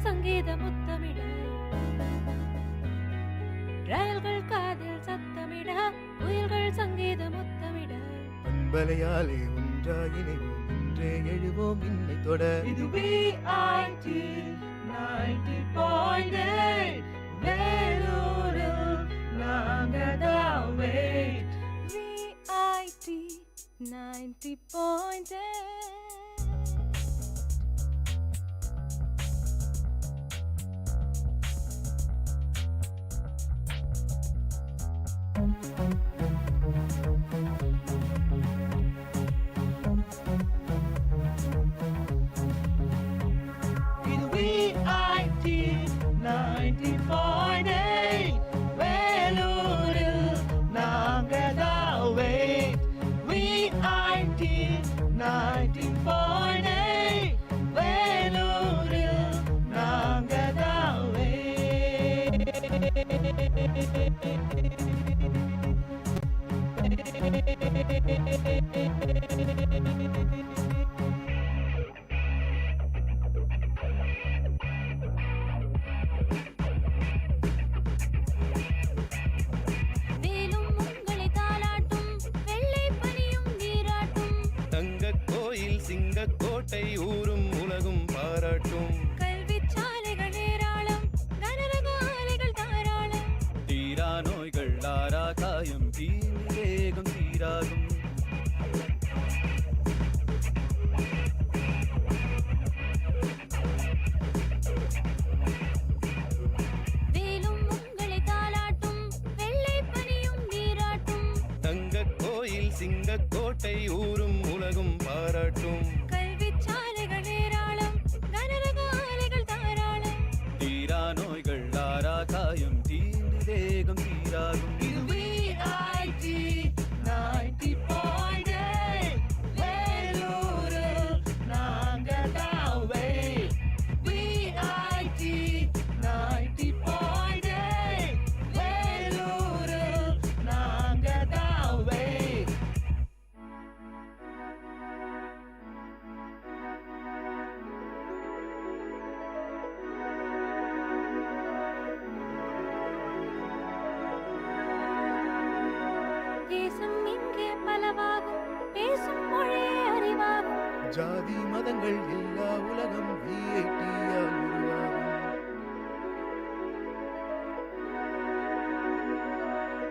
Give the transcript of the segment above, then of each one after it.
சங்கீத முத்தமிட, ரயில்கள் காதில் சத்தமிட, புயல்கள் சங்கீத முத்தமிட, பண்பலையாலே ஒன்றாயினைவோம், இன்றே எழுவோம் இன்னை தொடர். இது VIT 90.8 வேலூரில் நாங்கதான் wait. VIT 90.8. இது VIT 90.8 வேலூரில் நாங்கதான் wait. VIT 90.8 வேலூரில் நாங்கதான் wait. வேலும் உங்களை தாலாட்டும், வெள்ளை பனியும் நீராட்டும், தங்கக் கோயில் சிங்கக்கோட்டை ஊரும் உலகும் பாராட்டும். கல்விச் சாலைகள் ஏராளம், கனரக ஆலைகள் தாராளம், தீரா நோய்கள் ஆரா காயம், தீவேகம் தீராகும். வேலும் உங்களை தாலாட்டும், வெள்ளை பனியும் நீராட்டும், தங்கக் கோயில் சிங்கக்கோட்டை ஊரும் உலகும் பாராட்டும். கல்விச் சாலைகள் ஏராளம், கனரக ஆலைகள் தாராளம், தீரா நோய்கள் ஆரா காயம், தீவேகம் தீராகும். இது VIT 90.8 வேலூரில் நாங்கதான் wait. VIT 90.8 வேலூரில் நாங்கதான் wait. தேசம் இங்கே பலவாகும், பேசும் மொழியே அறிவாகும், ஜாதி மதங்கள் எல்லா உலகம் VIT-யால் உருவாகும்.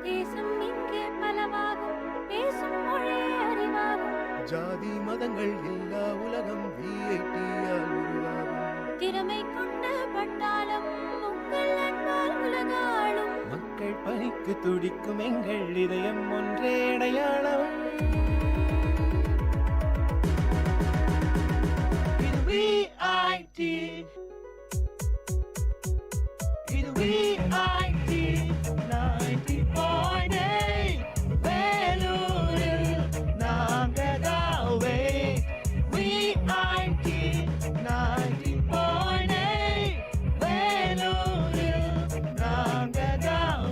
தேசம் இங்கே பலவாகும், பேசும் மொழியே அறிவாகும், ஜாதி மதங்கள் எல்லா உலகம் VIT-யால் உருவாகும். திறமை கொண்ட பட்டாளம் உங்கள் அன்பால் உலகாளும், மக்கள் பணிக்கு துடிக்கும் எங்கள் இதயம் ஒன்றே அடையாளம். இது VIT 90.8 வேலூரில் நாங்கதான் wait. VIT 90.8 வேலூரில் நாங்கதான்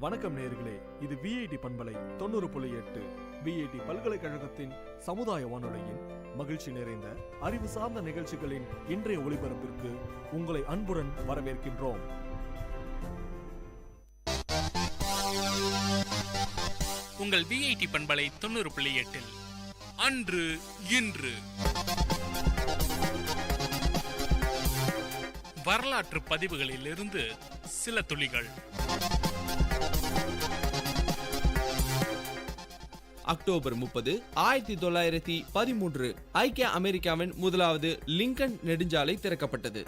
வணக்கம் நேயர்களே, இது VIT பண்பலை 90.8 VIT பல்கலைக்கழகத்தின் சமுதாய வானொலியின் மகிழ்ச்சி நிறைந்த அறிவு சார்ந்த நிகழ்ச்சிகளின் இன்றைய ஒளிபரப்பிற்கு உங்களை அன்புடன் வரவேற்கின்றோம். உங்கள் VIT பண்பலை 90.8 அன்று இன்று வரலாற்று பதிவுகளில் இருந்து சில துளிகள். அக்டோபர் 30, 1913 ஐக்கிய அமெரிக்காவின் முதலாவது லிங்கன் நெடுஞ்சாலை திறக்கப்பட்டது.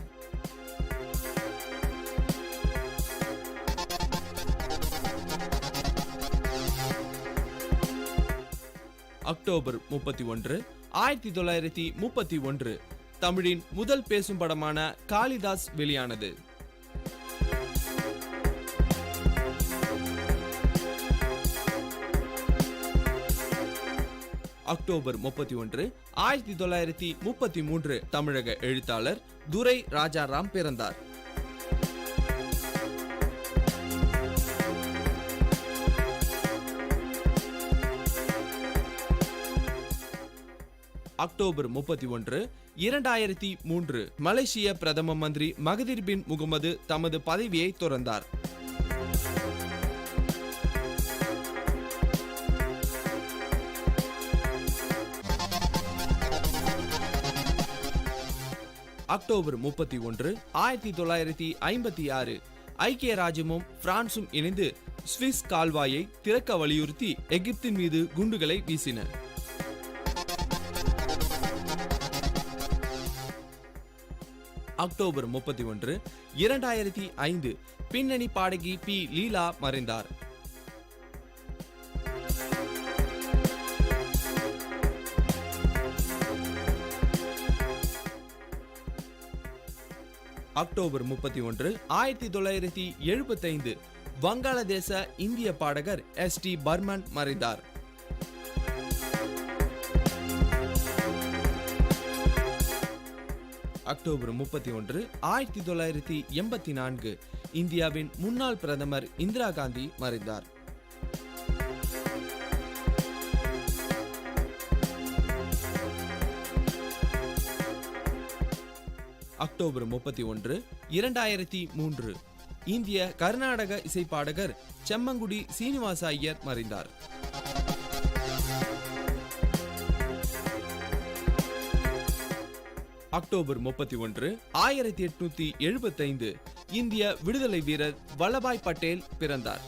அக்டோபர் 31, 1931 தமிழின் முதல் பேசும் படமான காளிதாஸ் வெளியானது. அக்டோபர் 31, 1933 தமிழக எழுத்தாளர் துரை ராஜாராம் பிறந்தார். அக்டோபர் 31, 2003 மலேசிய பிரதம மந்திரி மகதீர் பின் முகமது தமது பதவியை துறந்தார். அக்டோபர் 31, 1956 ஐக்கிய ராஜ்யமும் பிரான்சும் இணைந்து சுவிஸ் கால்வாயை திறக்க வலியுறுத்தி எகிப்தின் மீது குண்டுகளை வீசின. அக்டோபர் 31, 2005 பின்னணி பாடகி பி. லீலா மறைந்தார். அக்டோபர் 31, 1975 வங்காளதேச இந்திய பாடகர் S.T. பர்மன் மறைந்தார். அக்டோபர் 31, 1984 இந்தியாவின் முன்னாள் பிரதமர் இந்திரா காந்தி மறைந்தார். அக்டோபர் 31, 2003 இந்திய கர்நாடக இசைப்பாடகர் செம்மங்குடி சீனிவாச ஐயர் மறைந்தார். அக்டோபர் 31, 1875 இந்திய விடுதலை வீரர் வல்லபாய் பட்டேல் பிறந்தார்.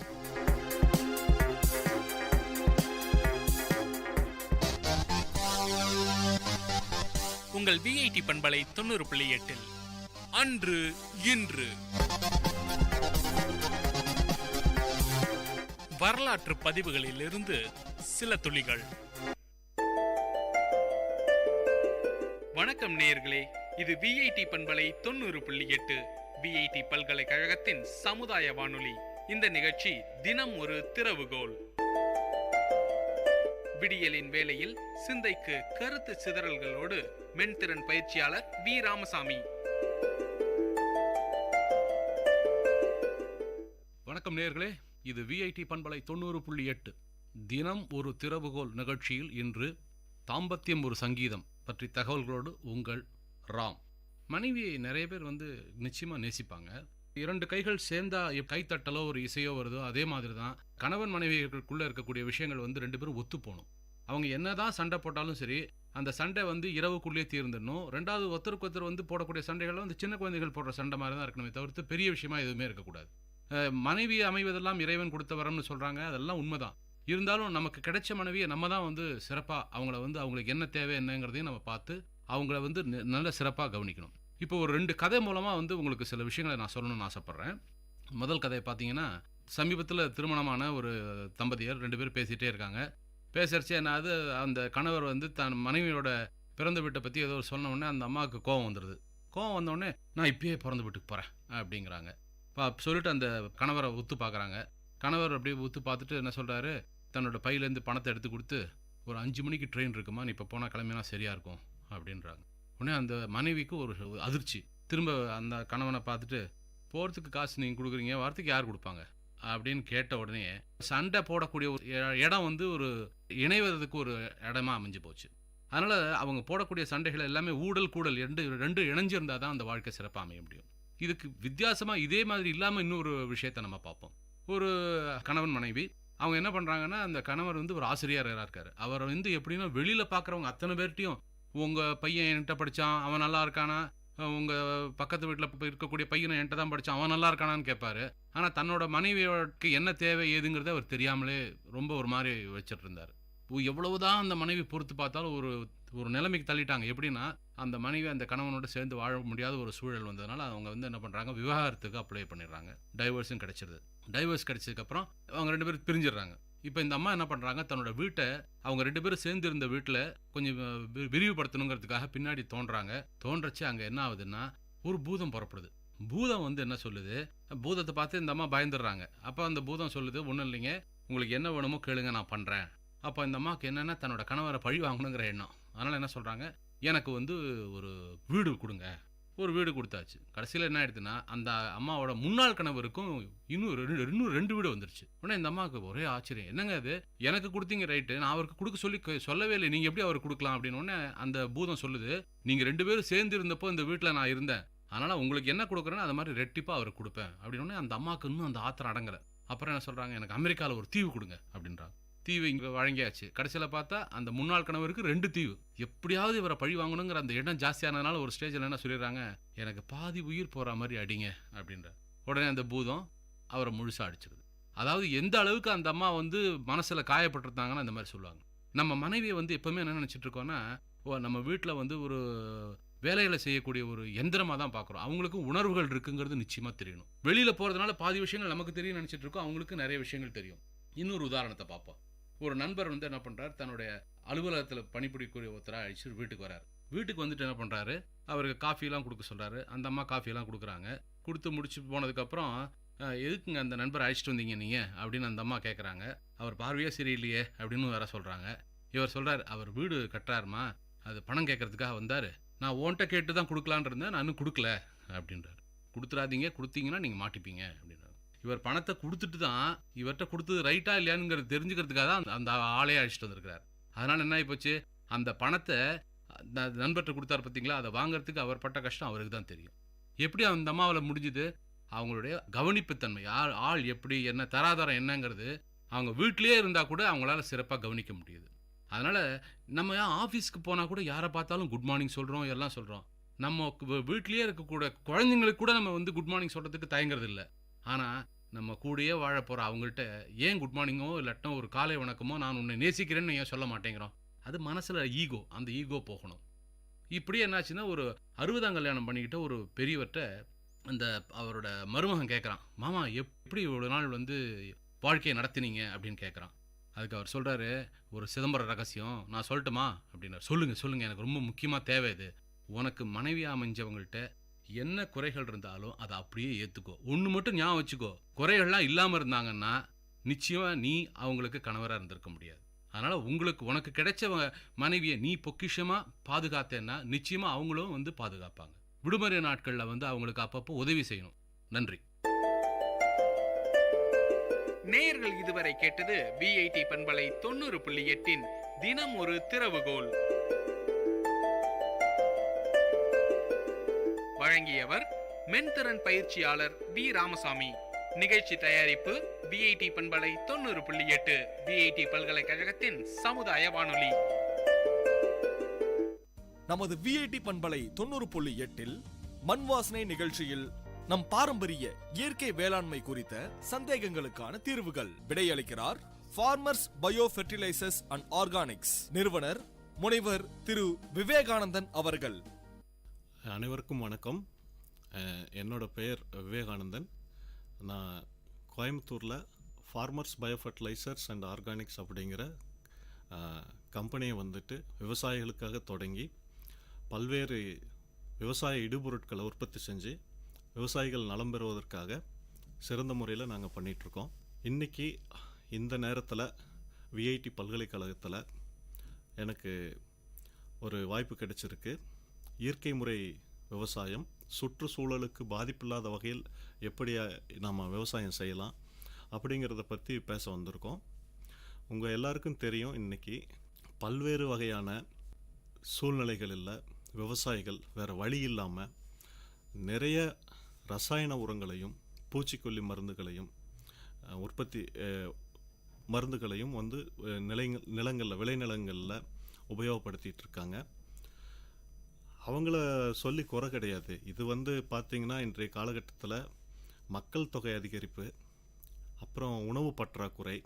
உங்கள் விஐடி பண்பலை 90.8 அன்று இன்று வரலாற்று பதிவுகளில் இருந்து சில துளிகள். வணக்கம் நேயர்களே, இது விஐடி பண்பலை 90.8 விஐடி பல்கலைக்கழகத்தின் சமுதாய வானொலி. இந்த நிகழ்ச்சி தினம் ஒரு திறவுகோல். விடியலின் வேளையில் சிந்தைக்கு கருத்து சிதறல்களோடு மென்திறன் பயிற்சியாளர் வி. ராமசாமி. வணக்கம் நேயர்களே, இது விஐடி பண்பலை 90.8 தினம் ஒரு திறவுகோல் நிகழ்ச்சியில் இன்று தாம்பத்தியம் ஒரு சங்கீதம் பற்றி தகவல்களோடு உங்கள் ராம். மனைவியை நிறைய பேர் நிச்சயமா நேசிப்பாங்க. இரண்டு கைகள் சேர்ந்தா கைத்தட்டலோ ஒரு இசையோ வருதோ அதே மாதிரி தான் கணவன் மனைவிகளுக்குள்ள இருக்கக்கூடிய விஷயங்கள் ரெண்டு பேரும் ஒத்து போகணும். அவங்க என்னதான் சண்டை போட்டாலும் சரி, அந்த சண்டை இரவுக்குள்ளேயே தீர்ந்துடணும். ரெண்டாவது, ஒருத்தருக்கு ஒருத்தர் போடக்கூடிய சண்டைகள் சின்ன குழந்தைகள் போடுற சண்டை மாதிரி தான் இருக்கணுமே தவிர்த்து பெரிய விஷயமா எதுவுமே இருக்கக்கூடாது. மனைவி அமைவதெல்லாம் இறைவன் கொடுத்த வரம்னு சொல்றாங்க, அதெல்லாம் உண்மைதான். இருந்தாலும் நமக்கு கிடைச்ச மனைவியை நம்ம தான் சிறப்பாக அவங்களுக்கு என்ன தேவை என்னங்கிறதையும் நம்ம பார்த்து அவங்கள நல்ல சிறப்பாக கவனிக்கணும். இப்போ ஒரு 2 கதை மூலமாக உங்களுக்கு சில விஷயங்களை நான் சொல்லணும்னு ஆசைப்பட்றேன். முதல் கதையை பார்த்தீங்கன்னா, சமீபத்தில் திருமணமான ஒரு தம்பதியர் 2 பேர் பேசிகிட்டே இருக்காங்க. பேசுறச்சே என்னது, அந்த கணவர் தன் மனைவியோட பிறந்த வீட்டை பற்றி ஏதோ சொன்ன உடனே அந்த அம்மாவுக்கு கோவம் வந்துடுது. கோவம் வந்தோடனே நான் இப்பயே பிறந்த வீட்டுக்கு போகிறேன் அப்படிங்கிறாங்க. சொல்லிட்டு அந்த கணவரை உத்து பார்க்குறாங்க. கணவர் அப்படியே உத்து பார்த்துட்டு என்ன சொல்கிறாரு, தன்னோட பையிலேருந்து பணத்தை எடுத்து கொடுத்து, ஒரு 5 மணிக்கு ட்ரெயின் இருக்குமா, நீ இப்போ போனால் கிளம்பினா சரியாக இருக்கும் அப்படின்றாங்க. உடனே அந்த மனைவிக்கு ஒரு அதிர்ச்சி. திரும்ப அந்த கணவனை பார்த்துட்டு, போகிறதுக்கு காசு நீங்கள் கொடுக்குறீங்க, வாரத்துக்கு யார் கொடுப்பாங்க அப்படின்னு கேட்ட உடனே சண்டை போடக்கூடிய ஒரு இடம் ஒரு இணைவதற்கு ஒரு இடமா அமைஞ்சு போச்சு. அதனால் அவங்க போடக்கூடிய சண்டைகள் எல்லாமே ஊடல் கூடல் ரெண்டு இணைஞ்சிருந்தால் தான் அந்த வாழ்க்கை சிறப்பாக அமைய முடியும். இதுக்கு வித்தியாசமாக இதே மாதிரி இல்லாமல் இன்னொரு விஷயத்தை நம்ம பார்ப்போம். ஒரு கணவன் மனைவி அவங்க என்ன பண்ணுறாங்கன்னா, அந்த கணவர் ஒரு ஆசிரியராக இருக்கார். அவர் எப்படின்னா வெளியில் பார்க்குறவங்க அத்தனை பேர்ட்டையும், உங்கள் பையன் என்கிட்ட படித்தான், அவன் நல்லா இருக்கானா, உங்கள் பக்கத்து வீட்டில் இருக்கக்கூடிய பையனை என்கிட்ட தான் படித்தான், அவன் நல்லா இருக்கானான்னு கேட்பாரு. ஆனால் தன்னோட மனைவியோருக்கு என்ன தேவை ஏதுங்கிறத அவர் தெரியாமலே ரொம்ப ஒரு மாதிரி வச்சுட்டு இருந்தார். எவ்வளவுதான் அந்த மனைவி பொறுத்து பார்த்தாலும் ஒரு நிலைமைக்கு தள்ளிட்டாங்க. எப்படின்னா, அந்த மனைவி அந்த கணவனோட சேர்ந்து வாழ முடியாத ஒரு சூழல் வந்ததுனால அவங்க என்ன பண்ணுறாங்க, விவாகரத்துக்கு அப்ளை பண்ணிடுறாங்க. டைவர்ஸும் கிடைச்சிருது. டைவர்ஸ் கிடைச்சதுக்கப்புறம் அவங்க 2 பேரும் பிரிஞ்சிடுறாங்க. இப்போ இந்த அம்மா என்ன பண்ணுறாங்க, தன்னோட வீட்டை அவங்க 2 பேரும் சேர்ந்து இருந்த வீட்டில் கொஞ்சம் விரிவுபடுத்தணுங்கிறதுக்காக பின்னாடி தோன்றச்சு அங்கே என்ன ஆகுதுன்னா, ஒரு பூதம் புறப்படுது. பூதம் என்ன சொல்லுது, பூதத்தை பார்த்து இந்த அம்மா பயந்துடுறாங்க. அப்போ அந்த பூதம் சொல்லுது, ஒன்றும் இல்லைங்க, உங்களுக்கு என்ன வேணுமோ கேளுங்க, நான் பண்ணுறேன். அப்போ இந்த அம்மாவுக்கு என்னென்னா, தன்னோட கணவரை பழி வாங்கணுங்கிற எண்ணம். அதனால் என்ன சொல்கிறாங்க, எனக்கு ஒரு வீடு கொடுங்க, ஒரு வீடு கொடுத்தாச்சு. கடைசியில் என்ன ஆயிடுதுன்னா அந்த அம்மாவோட முன்னாள் கணவருக்கும் இன்னும் ரெண்டு வீடு வந்துருச்சு. உடனே இந்த அம்மாவுக்கு ஒரே ஆச்சரியம், என்னங்க அது எனக்கு கொடுத்தீங்க ரைட்டு, நான் அவருக்கு கொடுக்க சொல்லவே இல்லை, நீங்கள் எப்படி அவருக்கு கொடுக்கலாம் அப்படின்னு. உடனே அந்த பூதம் சொல்லுது, நீங்கள் 2 பேரும் சேர்ந்து இருந்தப்போ இந்த வீட்டில் நான் இருந்தேன், அதனால் உங்களுக்கு என்ன கொடுக்குறேன்னு அது மாதிரி ரெட்டிப்பாக அவருக்கு கொடுப்பேன் அப்படின்னு. அந்த அம்மாவுக்கு இன்னும் அந்த ஆத்திரம் அடங்கலை. அப்புறம் என்ன சொல்கிறாங்க, எனக்கு அமெரிக்காவில் ஒரு தீவு கொடுங்க அப்படின்றாங்க. தீவு இங்கே வழங்கியாச்சு. கடைசியில் பார்த்தா அந்த முன்னாள் கணவருக்கு 2 தீவு. எப்படியாவது இவரை பழி வாங்கணுங்கிற அந்த இடம் ஜாஸ்தியானதுனால ஒரு ஸ்டேஜில் என்ன சொல்லிடுறாங்க, எனக்கு பாதி உயிர் போகிற மாதிரி அடிங்க அப்படின்ற. உடனே அந்த பூதம் அவரை முழுசாக அடிச்சிருது. அதாவது எந்த அளவுக்கு அந்த அம்மா வந்து மனசில் காயப்பட்டிருந்தாங்கன்னு அந்த மாதிரி சொல்லுவாங்க. நம்ம மனைவியை வந்து எப்போவுமே என்ன நினச்சிட்டு இருக்கோன்னா, நம்ம வீட்டில் வந்து ஒரு வேலைகளை செய்யக்கூடிய ஒரு எந்திரமாக தான் பார்க்குறோம். அவங்களுக்கு உணர்வுகள் இருக்குங்கிறது நிச்சயமாக தெரியணும். வெளியில் போகிறதுனால பாதி விஷயங்கள் நமக்கு தெரியும் நினச்சிட்டு இருக்கோம், அவங்களுக்கு நிறைய விஷயங்கள் தெரியும். இன்னொரு உதாரணத்தை பார்ப்போம். ஒரு நண்பர் வந்து என்ன பண்ணுறாரு, தன்னுடைய அலுவலகத்தில் பணிபுரியக்கூடிய ஒருத்தராக அழிச்சு வீட்டுக்கு வராரு. வீட்டுக்கு வந்துட்டு என்ன பண்ணுறாரு, அவருக்கு காஃபிலாம் கொடுக்க சொல்கிறாரு. அந்த அம்மா காஃபியெல்லாம் கொடுக்குறாங்க. கொடுத்து முடிச்சு போனதுக்கப்புறம், எதுக்குங்க அந்த நண்பரை அழைச்சிட்டு வந்தீங்க நீங்கள் அப்படின்னு அந்த அம்மா கேட்குறாங்க. அவர் பார்வையே சரியில்லையே அப்படின்னு வேற சொல்கிறாங்க. இவர் சொல்கிறார், அவர் வீடு கட்டுறாருமா, அது பணம் கேட்கறதுக்காக வந்தார், நான் ஓன்ட்ட கேட்டு தான் கொடுக்கலான் இருந்தேன், நான் இன்னும் கொடுக்கல அப்படின்றார். கொடுத்துடாதீங்க, கொடுத்தீங்கன்னா நீங்கள் மாட்டிப்பீங்க அப்படின்றார். இவர் பணத்தை கொடுத்துட்டு தான் இவர்கிட்ட கொடுத்தது ரைட்டா இல்லையானுங்கிறது தெரிஞ்சுக்கிறதுக்காக தான் அந்த ஆளையே அழைச்சிட்டு வந்திருக்கிறார். அதனால் என்ன ஆகிப்போச்சு, அந்த பணத்தை நண்பர்கிட்ட கொடுத்தாரு பார்த்தீங்களா, அதை வாங்குறதுக்கு அவர் பட்ட கஷ்டம் அவருக்கு தான் தெரியும். எப்படி அந்த அம்மாவில் முடிஞ்சுது, அவங்களுடைய கவனிப்புத்தன்மை, ஆள் எப்படி என்ன தராதரம் என்னங்கிறது அவங்க வீட்டிலே இருந்தால் கூட அவங்களால சிறப்பாக கவனிக்க முடியுது. அதனால் நம்ம ஆஃபீஸ்க்கு போனால் கூட யாரை பார்த்தாலும் குட் மார்னிங் சொல்கிறோம், எல்லாம் சொல்கிறோம். நம்ம வீட்லேயே இருக்கக்கூட குழந்தைங்களுக்கு கூட நம்ம வந்து குட் மார்னிங் சொல்கிறதுக்கு தயங்குறது இல்லை. ஆனால் நம்ம கூடயே வாழ போகிற அவங்கள்ட்ட ஏன் குட் மார்னிங்கோ இல்லாட்டும் ஒரு காலை வணக்கமோ நான் உன்னை நேசிக்கிறேன்னு ஏன் சொல்ல மாட்டேங்கிறோம். அது மனசில் ஈகோ, அந்த ஈகோ போகணும். இப்படியே என்னாச்சுன்னா, ஒரு 60ஆம் கல்யாணம் பண்ணிக்கிட்ட ஒரு பெரியவர்கிட்ட அந்த அவரோட மருமகன் கேட்குறான், மாமா எப்படி ஒரு நாள் வந்து வாழ்க்கையை நடத்தினீங்க அப்படின்னு கேட்குறான். அதுக்கு அவர் சொல்கிறாரு, ஒரு சிதம்பர ரகசியம் நான் சொல்லட்டுமா அப்படின்னாரு. சொல்லுங்கள், எனக்கு ரொம்ப முக்கியமாக தேவை இது. உனக்கு மனைவியாக அமைஞ்சவங்கள்ட்ட என்ன குறைகள் இருந்தாலும் அதை அப்படியே ஏற்றுக்கோ. ஒன்று மட்டும் ஞாபகம் வச்சுக்கோ, குறைகள்லாம் இல்லாமல் இருந்தாங்கன்னா நிச்சயமாக நீ அவங்களுக்கு கணவராக இருந்திருக்க முடியாது. அதனால் உனக்கு கிடைச்ச மனைவியை நீ பொக்கிஷமாக பாதுகாத்தேன்னா நிச்சயமாக அவங்களும் வந்து பாதுகாப்பாங்க. விடுமுறை நாட்களில் வந்து அவங்களுக்கு அப்பப்போ உதவி செய்யணும். நன்றி. நேயர்கள் இதுவரை கேட்டது விஐடி பண்பலை 90.8 தினம் ஒரு திறவுகோல். வழங்கியவர் மென்திறன் பயிற்சியாளர் வி ராமசாமி. நிகழ்ச்சி தயாரிப்பு விஐடி பண்பலை 90.8 விஐடி பல்கலைக்கழகத்தின் சமுதாய வானொலி. நமது விஐடி பண்பலை 90.8 மண் வாசனை நிகழ்ச்சியில் நம் பாரம்பரிய இயற்கை வேளாண்மை குறித்த சந்தேகங்களுக்கான தீர்வுகள் விடையளிக்கிறார் farmers bio fertilizers and organics நிறுவனர் முனைவர் திரு விவேகானந்தன் அவர்கள். அனைவருக்கும் வணக்கம். என்னோட பெயர் விவேகானந்தன். நான் கோயம்புத்தூரில் farmers bio fertilizers and organics அப்படிங்கிற கம்பெனியை வந்துட்டு விவசாயிகளுக்காக தொடங்கி பல்வேறு விவசாய இடுபொருட்களை உற்பத்தி செஞ்சு விவசாயிகள் நலம் பெறுவதற்காக சிறந்த முறையில் நாங்கள் பண்ணிகிட்ருக்கோம். இன்றைக்கி இந்த நேரத்தில் விஐடி பல்கலைக்கழகத்தில் எனக்கு ஒரு வாய்ப்பு கிடைச்சிருக்கு. இயற்கை முறை விவசாயம் சுற்றுச்சூழலுக்கு பாதிப்பில்லாத வகையில் எப்படி நாம் விவசாயம் செய்யலாம் அப்படிங்கிறத பற்றி பேச வந்திருக்கோம். உங்கள் எல்லாருக்கும் தெரியும், இன்றைக்கி பல்வேறு வகையான சூழ்நிலைகளில் விவசாயிகள் வேறு வழி இல்லாமல் நிறைய ரசாயன உரங்களையும் பூச்சிக்கொல்லி மருந்துகளையும் மருந்துகளையும் வந்து நிலங்களில் விளைநிலங்களில் உபயோகப்படுத்திகிட்டு இருக்காங்க. அவங்கள சொல்லி குறை கிடையாது. இது வந்து பார்த்திங்கன்னா இன்றைய காலகட்டத்தில் மக்கள் தொகை அதிகரிப்பு, அப்புறம் உணவு பற்றாக்குறை,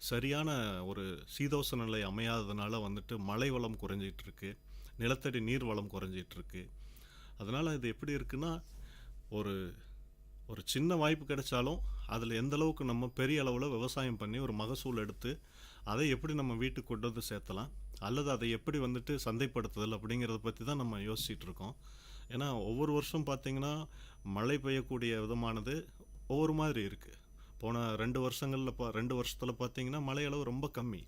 சரியான ஒரு சீதோஷ நிலை அமையாததுனால வந்துட்டு மழை வளம் குறைஞ்சிட்ருக்கு, நிலத்தடி நீர் வளம் குறைஞ்சிட்ருக்கு. அதனால் இது எப்படி இருக்குன்னா, ஒரு சின்ன வாய்ப்பு கிடைச்சாலும் அதில் எந்த அளவுக்கு நம்ம பெரிய அளவில் விவசாயம் பண்ணி ஒரு மகசூல் எடுத்து அதை எப்படி நம்ம வீட்டுக்கு கொண்டு வந்து சேர்த்தலாம், அல்லது அதை எப்படி வந்துட்டு சந்தைப்படுத்துதல் அப்படிங்கிறத பற்றி தான் நம்ம யோசிச்சுட்டு இருக்கோம். ஏன்னா ஒவ்வொரு வருஷம் பார்த்திங்கன்னா மழை பெய்யக்கூடிய விதமானது ஒவ்வொரு மாதிரி இருக்குது. போன 2 வருஷத்தில் பார்த்திங்கன்னா மழை அளவு ரொம்ப கம்மி.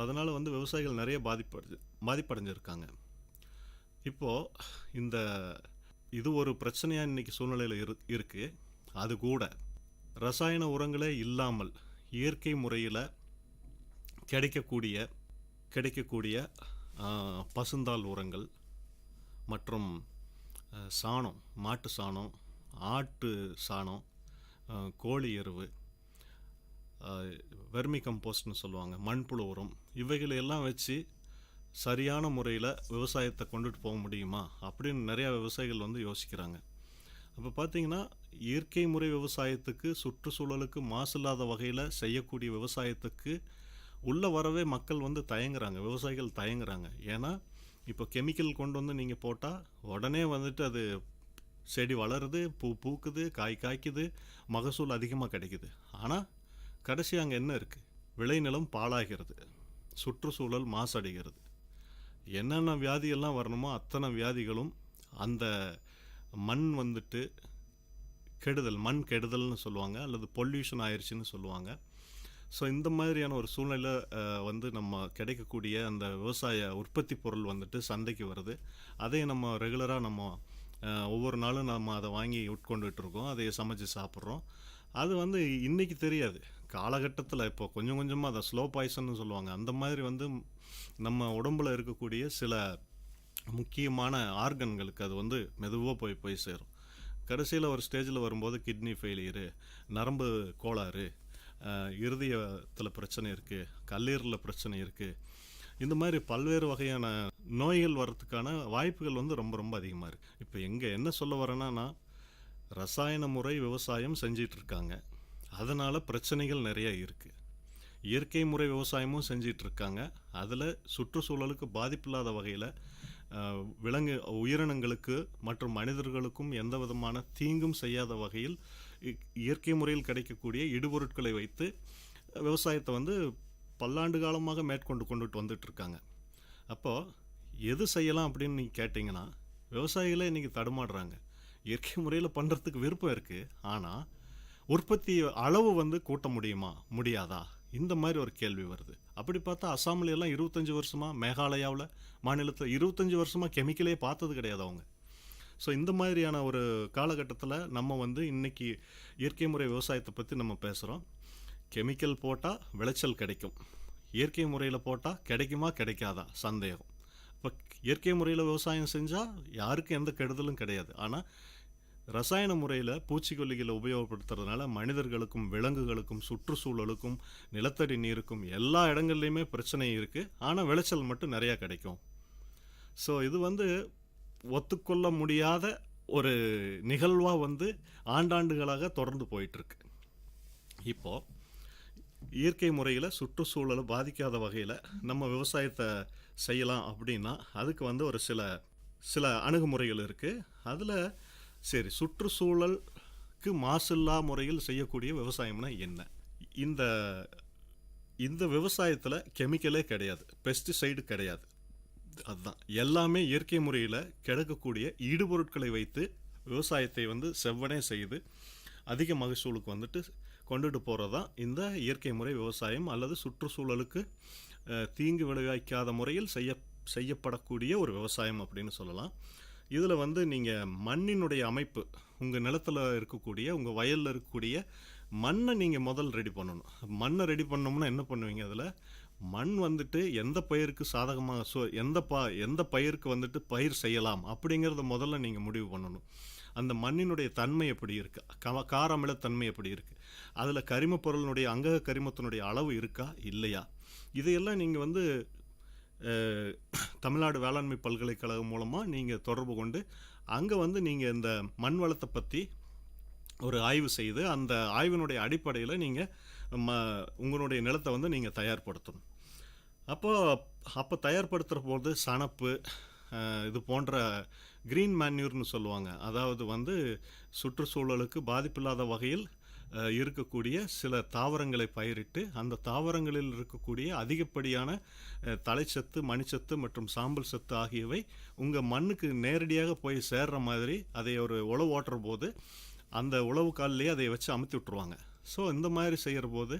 அதனால் வந்து விவசாயிகள் நிறைய பாதிப்படைஞ்சிருக்காங்க. இப்போது இந்த இது ஒரு பிரச்சனையாக இன்றைக்கி சூழ்நிலையில் இருக்குது. அது கூட ரசாயன உரங்களே இல்லாமல் இயற்கை முறையில் கிடைக்கக்கூடிய பசுந்தாள் உரங்கள் மற்றும் சாணம், மாட்டு சாணம், ஆட்டு சாணம், கோழி எருவு, வெர்மி கம்போஸ்ட்னு சொல்லுவாங்க, மண்புழு உரம், இவைகளெல்லாம் வச்சு சரியான முறையில் விவசாயத்தை கொண்டுட்டு போக முடியுமா அப்படின்னு நிறையா விவசாயிகள் வந்து யோசிக்கிறாங்க. அப்போ பார்த்தீங்கன்னா இயற்கை முறை விவசாயத்துக்கு, சுற்றுச்சூழலுக்கு மாசு இல்லாத வகையில் செய்யக்கூடிய விவசாயத்துக்கு உள்ளே வரவே மக்கள் வந்து தயங்குறாங்க, விவசாயிகள் தயங்குறாங்க. ஏன்னா இப்போ கெமிக்கல் கொண்டு வந்து நீங்கள் போட்டால் உடனே வந்துட்டு அது செடி வளருது, பூ பூக்குது, காய் காய்க்குது, மகசூல் அதிகமாக கிடைக்குது. ஆனால் கடைசி அங்கே என்ன இருக்குது? விளைநிலம் பாழாகிறது, சுற்றுச்சூழல் மாசடைகிறது. என்னென்ன வியாதியெல்லாம் வரணுமோ அத்தனை வியாதிகளும் அந்த மண் வந்துட்டு கெடுதல், மண் கெடுதல்னு சொல்லுவாங்க, அல்லது பொல்யூஷன் ஆயிடுச்சுன்னு சொல்லுவாங்க. ஸோ இந்த மாதிரியான ஒரு சூழ்நிலை வந்து நம்ம கிடைக்கக்கூடிய அந்த விவசாய உற்பத்தி பொருள் வந்துட்டு சந்தைக்கு வருது. அதை நம்ம ரெகுலராக நம்ம ஒவ்வொரு நாளும் நம்ம அதை வாங்கி உட்கொண்டுட்டு இருக்கோம், அதை சமைச்சு சாப்பிட்றோம். அது வந்து இன்றைக்கி தெரியாது, காலகட்டத்தில் இப்போ கொஞ்சம் கொஞ்சமாக அதை ஸ்லோ பாய்சன்னு சொல்லுவாங்க. அந்த மாதிரி வந்து நம்ம உடம்பில் இருக்கக்கூடிய சில முக்கியமான ஆர்கன்களுக்கு அது வந்து மெதுவாக போய் சேரும். கடைசியில் ஒரு ஸ்டேஜில் வரும்போது கிட்னி ஃபெயிலியரு, நரம்பு கோளாறு, இருதயத்தில் பிரச்சனை இருக்குது, கல்லீரலில் பிரச்சனை இருக்குது, இந்த மாதிரி பல்வேறு வகையான நோய்கள் வர்றதுக்கான வாய்ப்புகள் வந்து ரொம்ப ரொம்ப அதிகமாக இருக்குது. இப்போ என்ன சொல்ல வரேன்னா, ரசாயன முறை விவசாயம் செஞ்சிட்ருக்காங்க, அதனால் பிரச்சனைகள் நிறைய இருக்குது. இயற்கை முறை விவசாயமும் செஞ்சிட்ருக்காங்க, அதில் சுற்றுச்சூழலுக்கு பாதிப்பில்லாத வகையில் உயிரினங்களுக்கு மற்றும் மனிதர்களுக்கும் எந்த விதமான தீங்கும் செய்யாத வகையில் இயற்கை முறையில் கிடைக்கக்கூடிய இடுபொருட்களை வைத்து விவசாயத்தை வந்து பல்லாண்டு காலமாக கொண்டுட்டு வந்துட்டுருக்காங்க. அப்போது எது செய்யலாம் அப்படின்னு நீங்கள் கேட்டிங்கன்னா, விவசாயிகளே இன்றைக்கி தடுமாடுறாங்க. இயற்கை முறையில் பண்ணுறதுக்கு விருப்பம் இருக்குது, ஆனால் உற்பத்தி அளவு வந்து கூட்ட முடியுமா முடியாதா, இந்த மாதிரி ஒரு கேள்வி வருது. அப்படி பார்த்தா அசாமில் எல்லாம் 25 வருஷமாக, மேகாலயாவில் மாநிலத்தில் 25 வருஷமாக கெமிக்கலே பார்த்தது கிடையாது அவங்க. ஸோ இந்த மாதிரியான ஒரு காலகட்டத்தில் நம்ம வந்து இன்றைக்கி இயற்கை முறை விவசாயத்தை பற்றி நம்ம பேசுகிறோம். கெமிக்கல் போட்டால் விளைச்சல் கிடைக்கும், இயற்கை முறையில் போட்டால் கிடைக்குமா கிடைக்காதா சந்தேகம். இப்போ இயற்கை முறையில் விவசாயம் செஞ்சால் யாருக்கும் எந்த கெடுதலும் கிடையாது. ஆனால் ரசாயன முறையில் பூச்சிக்கொல்லிகளை உபயோகப்படுத்துறதுனால மனிதர்களுக்கும் விலங்குகளுக்கும் சுற்றுச்சூழலுக்கும் நிலத்தடி நீருக்கும் எல்லா இடங்கள்லையுமே பிரச்சனை இருக்குது. ஆனால் விளைச்சல் மட்டும் நிறையா கிடைக்கும். ஸோ இது வந்து ஒத்துக்கொள்ள முடியாத ஒரு நிகழ்வாக வந்து ஆண்டாண்டுகளாக தொடர்ந்து போயிட்டுருக்கு. இப்போது இயற்கை முறையில் சுற்றுச்சூழலை பாதிக்காத வகையில் நம்ம விவசாயத்தை செய்யலாம் அப்படின்னா அதுக்கு வந்து ஒரு சில அணுகுமுறைகள் இருக்குது. அதில் சரி, சுற்றுச்சூழலுக்கு மாசில்லா முறையில் செய்யக்கூடிய விவசாயம்னா என்ன? இந்த விவசாயத்தில் கெமிக்கலே கிடையாது, பெஸ்டிசைடு கிடையாது. அதுதான் எல்லாமே இயற்கை முறையில் கிடைக்கக்கூடிய ஈடுபொருட்களை வைத்து விவசாயத்தை வந்து செவ்வனே செய்து அதிக மகசூலுக்கு வந்துட்டு கொண்டுட்டு போகிறது தான் இந்த இயற்கை முறை விவசாயம், அல்லது சுற்றுச்சூழலுக்கு தீங்கு விளைவிக்காத முறையில் செய்யப்படக்கூடிய ஒரு விவசாயம் அப்படின்னு சொல்லலாம். இதில் வந்து நீங்கள் மண்ணினுடைய அமைப்பு, உங்கள் நிலத்தில் இருக்கக்கூடிய, உங்கள் வயலில் இருக்கக்கூடிய மண்ணை நீங்கள் முதல் ரெடி பண்ணணும். மண்ணை ரெடி பண்ணோம்னா என்ன பண்ணுவீங்க? அதில் மண் வந்துட்டு எந்த பயிருக்கு சாதகமாக, எந்த பயிருக்கு வந்துட்டு பயிர் செய்யலாம் அப்படிங்கிறத முதல்ல நீங்கள் முடிவு பண்ணணும். அந்த மண்ணினுடைய தன்மை எப்படி இருக்குது, காரமிலத்தன்மை எப்படி இருக்குது, அதில் கரிம பொருளினுடைய அங்கக கரிமத்தினுடைய அளவு இருக்கா இல்லையா, இதையெல்லாம் நீங்கள் வந்து தமிழ்நாடு வேளாண்மை பல்கலைக்கழகம் மூலமாக நீங்கள் தொடர்பு கொண்டு அங்கே வந்து நீங்கள் இந்த மண் வளத்தை பற்றி ஒரு ஆய்வு செய்து அந்த ஆய்வினுடைய அடிப்படையில் நீங்கள் உங்களுடைய நிலத்தை வந்து நீங்கள் தயார்படுத்தணும். அப்போ தயார்படுத்துகிற போது சணப்பு, இது போன்ற க்ரீன் மேன்யூர்னு சொல்லுவாங்க, அதாவது வந்து சுற்றுச்சூழலுக்கு பாதிப்பில்லாத வகையில் இருக்கக்கூடிய சில தாவரங்களை பயிரிட்டு அந்த தாவரங்களில் இருக்கக்கூடிய அதிகப்படியான தலைச்சத்து, மணிச்சத்து மற்றும் சாம்பல் சத்து ஆகியவை உங்கள் மண்ணுக்கு நேரடியாக போய் சேர்ற மாதிரி அதை ஒரு உழவு ஓட்டுற போது அந்த உழவு காலிலேயே அதை வச்சு அமுத்தி விட்டுருவாங்க. ஸோ இந்த மாதிரி செய்கிற போது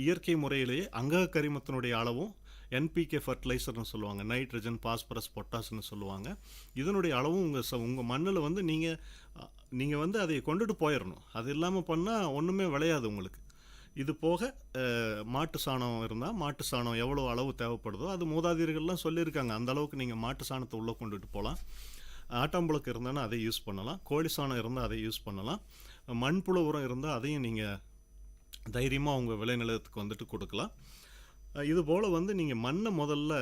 இயற்கை முறையிலேயே அங்கக கரிமத்தினுடைய அளவும் என்பிகே ஃபர்டிலைசர்னு சொல்லுவாங்க, நைட்ரஜன், பாஸ்பரஸ், பொட்டாஸ்னு சொல்லுவாங்க. இதனுடைய அளவும் உங்கள் மண்ணில் வந்து நீங்கள் வந்து அதை கொண்டுட்டு போயிடணும். அது இல்லாமல் பண்ணால் ஒன்றுமே விளையாது உங்களுக்கு. இது போக மாட்டு சாணம் இருந்தால் மாட்டு சாணம் எவ்வளோ அளவு தேவைப்படுதோ அது மூதாதையர்கள்லாம் சொல்லியிருக்காங்க, அந்த அளவுக்கு நீங்கள் மாட்டு சாணத்தை உள்ளே கொண்டுட்டு போகலாம். ஆட்டாம்புழுக்கு இருந்தாலும் அதை யூஸ் பண்ணலாம், கோழி சாணம் இருந்தால் அதை யூஸ் பண்ணலாம், மண்புழு உரம் இருந்தால் அதையும் நீங்கள் தைரியமாக உங்கள் விளைநிலத்துக்கு வந்துட்டு கொடுக்கலாம். இது போல் வந்து நீங்கள் மண்ணை முதல்ல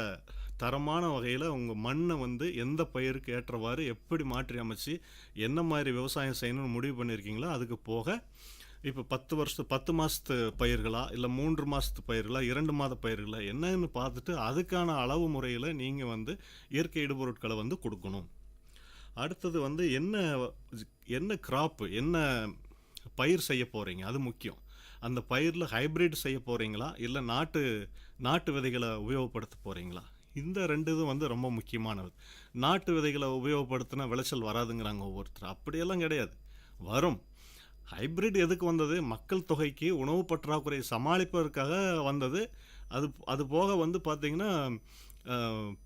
தரமான வகையில் உங்கள் மண்ணை வந்து எந்த பயிருக்கு ஏற்றவாறு எப்படி மாற்றி அமைச்சு என்ன மாதிரி விவசாயம் செய்யணும்னு முடிவு பண்ணியிருக்கீங்களோ அதுக்கு போக இப்போ 10 மாதத்து பயிர்களா இல்லை 3 மாதத்து பயிர்களா 2 மாத பயிர்களா என்னன்னு பார்த்துட்டு அதுக்கான அளவு முறையில் நீங்கள் வந்து இயற்கை இடுபொருட்களை வந்து கொடுக்கணும். அடுத்தது வந்து என்ன கிராப்பு, என்ன பயிர் செய்ய போகிறீங்க அது முக்கியம். அந்த பயிரில் ஹைப்ரிட் செய்ய போகிறீங்களா இல்லை நாட்டு விதைகளை உபயோகப்படுத்த போகிறீங்களா, இந்த 2 இதுவும் வந்து ரொம்ப முக்கியமானது. நாட்டு விதைகளை உபயோகப்படுத்தினா விளைச்சல் வராதுங்கிறாங்க ஒவ்வொருத்தர். அப்படியெல்லாம் கிடையாது, வரும். ஹைப்ரிட் எதுக்கு வந்தது? மக்கள் தொகைக்கு உணவு பற்றாக்குறையை சமாளிப்பதற்காக வந்தது. அது போக வந்து பார்த்திங்கன்னா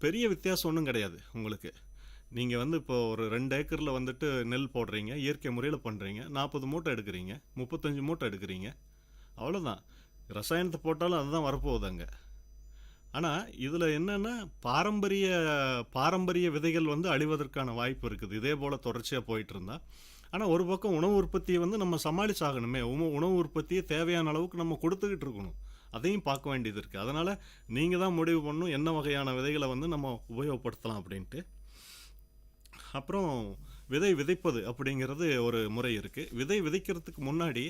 பெரிய வித்தியாசம் ஒன்றும் கிடையாது உங்களுக்கு. நீங்கள் வந்து இப்போ ஒரு 2 ஏக்கரில் வந்துட்டு நெல் போடுறீங்க, இயற்கை முறையில் பண்ணுறீங்க, 40 மூட்டை எடுக்கிறீங்க, 35 மூட்டை எடுக்கிறீங்க, அவ்வளோதான். ரசாயனத்தை போட்டாலும் அதுதான் வரப்போகுது அங்கே. ஆனால் இதில் என்னென்னா பாரம்பரிய விதைகள் வந்து அழிவதற்கான வாய்ப்பு இருக்குது இதே போல் தொடர்ச்சியாக போயிட்டு இருந்தால். ஆனால் ஒரு பக்கம் உணவு உற்பத்தியை வந்து நம்ம சமாளிச்சாகணுமே, உணவு உற்பத்தியை தேவையான அளவுக்கு நம்ம கொடுத்துக்கிட்டு இருக்கணும், அதையும் பார்க்க வேண்டியது இருக்குது. அதனால் நீங்கள் தான் முடிவு பண்ணணும் என்ன வகையான விதைகளை வந்து நம்ம உபயோகப்படுத்தலாம் அப்படின்ட்டு. அப்புறம் விதைப்பது அப்படிங்கிறது ஒரு முறை இருக்குது. விதைக்கிறதுக்கு முன்னாடி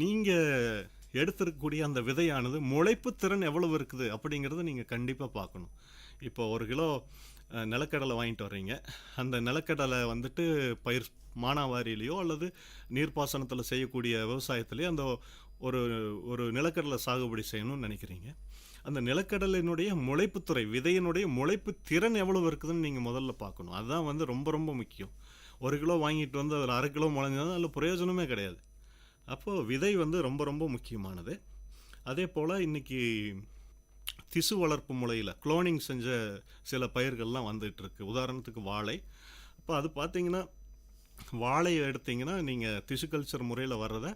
நீங்கள் எடுத்துருக்கக்கூடிய அந்த விதையானது முளைப்பு திறன் எவ்வளவு இருக்குது அப்படிங்கிறத நீங்கள் கண்டிப்பாக பார்க்கணும். இப்போ 1 கிலோ நிலக்கடலை வாங்கிட்டு வர்றீங்க, அந்த நிலக்கடலை வந்துட்டு பயிர் மானாவாரியிலையோ அல்லது நீர்ப்பாசனத்தில் செய்யக்கூடிய விவசாயத்துலேயோ அந்த ஒரு நிலக்கடலை சாகுபடி செய்யணும்னு நினைக்கிறீங்க. அந்த நிலக்கடலினுடைய முளைப்புத்துறை, விதையினுடைய முளைப்பு திறன் எவ்வளவு இருக்குதுன்னு நீங்கள் முதல்ல பார்க்கணும். அதுதான் வந்து ரொம்ப ரொம்ப முக்கியம். 1 கிலோ வாங்கிட்டு வந்து அதில் 1/2 கிலோ முளைஞ்சதுன்னா அதில் பிரயோஜனமே கிடையாது. அப்போது விதை வந்து ரொம்ப ரொம்ப முக்கியமானது. அதே போல் இன்றைக்கி திசு வளர்ப்பு முறையில் குளோனிங் செஞ்ச சில பயிர்கள்லாம் வந்துகிட்ருக்கு. உதாரணத்துக்கு வாழை. அப்போ அது பார்த்திங்கன்னா வாழையை எடுத்திங்கன்னா நீங்கள் திசு கல்ச்சர் முறையில் வர்றதை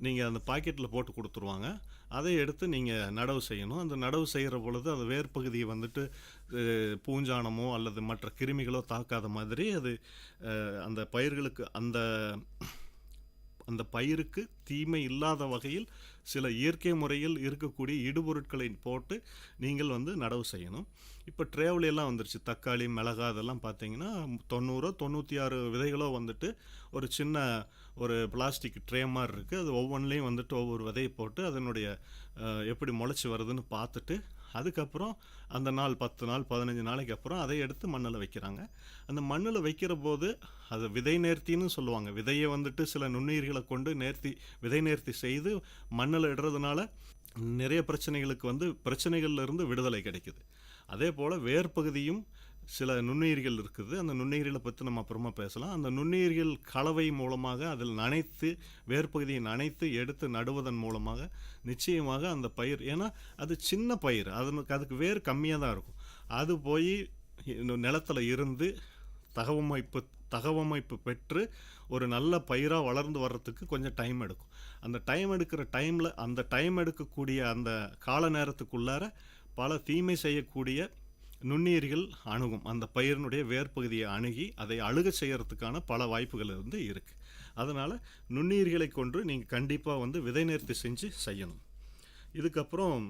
நீங்கள் அந்த பாக்கெட்டில் போட்டு கொடுத்துருவாங்க. அதை எடுத்து நீங்கள் நடவு செய்யணும். அந்த நடவு செய்கிற பொழுது அது வேர்பகுதியை வந்துட்டு பூஞ்சானமோ அல்லது மற்ற கிருமிகளோ தாக்காத மாதிரி அது அந்த பயிர்களுக்கு அந்த பயிருக்கு தீமை இல்லாத வகையில் சில இயற்கை முறையில் இருக்கக்கூடிய இடுபொருட்களை போட்டு நீங்கள் வந்து நடவு செய்யணும். இப்போ ட்ரேவ்லையெல்லாம் வந்துருச்சு, தக்காளி, மிளகா அதெல்லாம் பார்த்தீங்கன்னா 96 விதைகளோ வந்துட்டு ஒரு சின்ன ஒரு பிளாஸ்டிக் ட்ரே மாதிரி இருக்குது. அது ஒவ்வொன்றிலையும் வந்துட்டு ஒவ்வொரு விதையை போட்டு அதனுடைய எப்படி முளைச்சி வருதுன்னு பார்த்துட்டு அதுக்கப்புறம் அந்த நாள் 10 நாள் 15 நாளைக்கு அப்புறம் அதை எடுத்து மண்ணில் வைக்கிறாங்க. அந்த மண்ணில் வைக்கிற போது அது விதை நேர்த்தின்னு சொல்லுவாங்க. விதையை வந்துட்டு சில நுண்ணுயிர்களை கொண்டு விதை நேர்த்தி செய்து மண்ணில் இடுறதுனால நிறைய பிரச்சனைகள்லேருந்து விடுதலை கிடைக்குது. அதே போல் வேர்பகுதியும் சில நுண்ணுயிர்கள் இருக்குது. அந்த நுண்ணுயிர்களை பற்றி நம்ம அப்புறமா பேசலாம். அந்த நுண்ணுயிர்கள் கலவை மூலமாக அதில் வேர்பகுதியை நனைத்து எடுத்து நடுவதன் மூலமாக நிச்சயமாக அந்த பயிர், ஏன்னா அது சின்ன பயிர், அதுக்கு வேர் கம்மியாக தான் இருக்கும், அது போய் நிலத்தில் இருந்து தகவமைப்பு பெற்று ஒரு நல்ல பயிராக வளர்ந்து வர்றதுக்கு கொஞ்சம் டைம் எடுக்கும். அந்த டைம் எடுக்கக்கூடிய அந்த கால நேரத்துக்குள்ளார பல தீமை செய்யக்கூடிய நுண்ணுயிர்கள் அணுகும். அந்த பயிரினுடைய வேர்பகுதியை அணுகி அதை அழுக செய்யறதுக்கான பல வாய்ப்புகள் இருக்குது. அதனால் நுண்ணுயிர்களை கொண்டு நீங்கள் கண்டிப்பாக விதை நேர்த்தி செஞ்சு செய்யணும். இதுக்கப்புறம்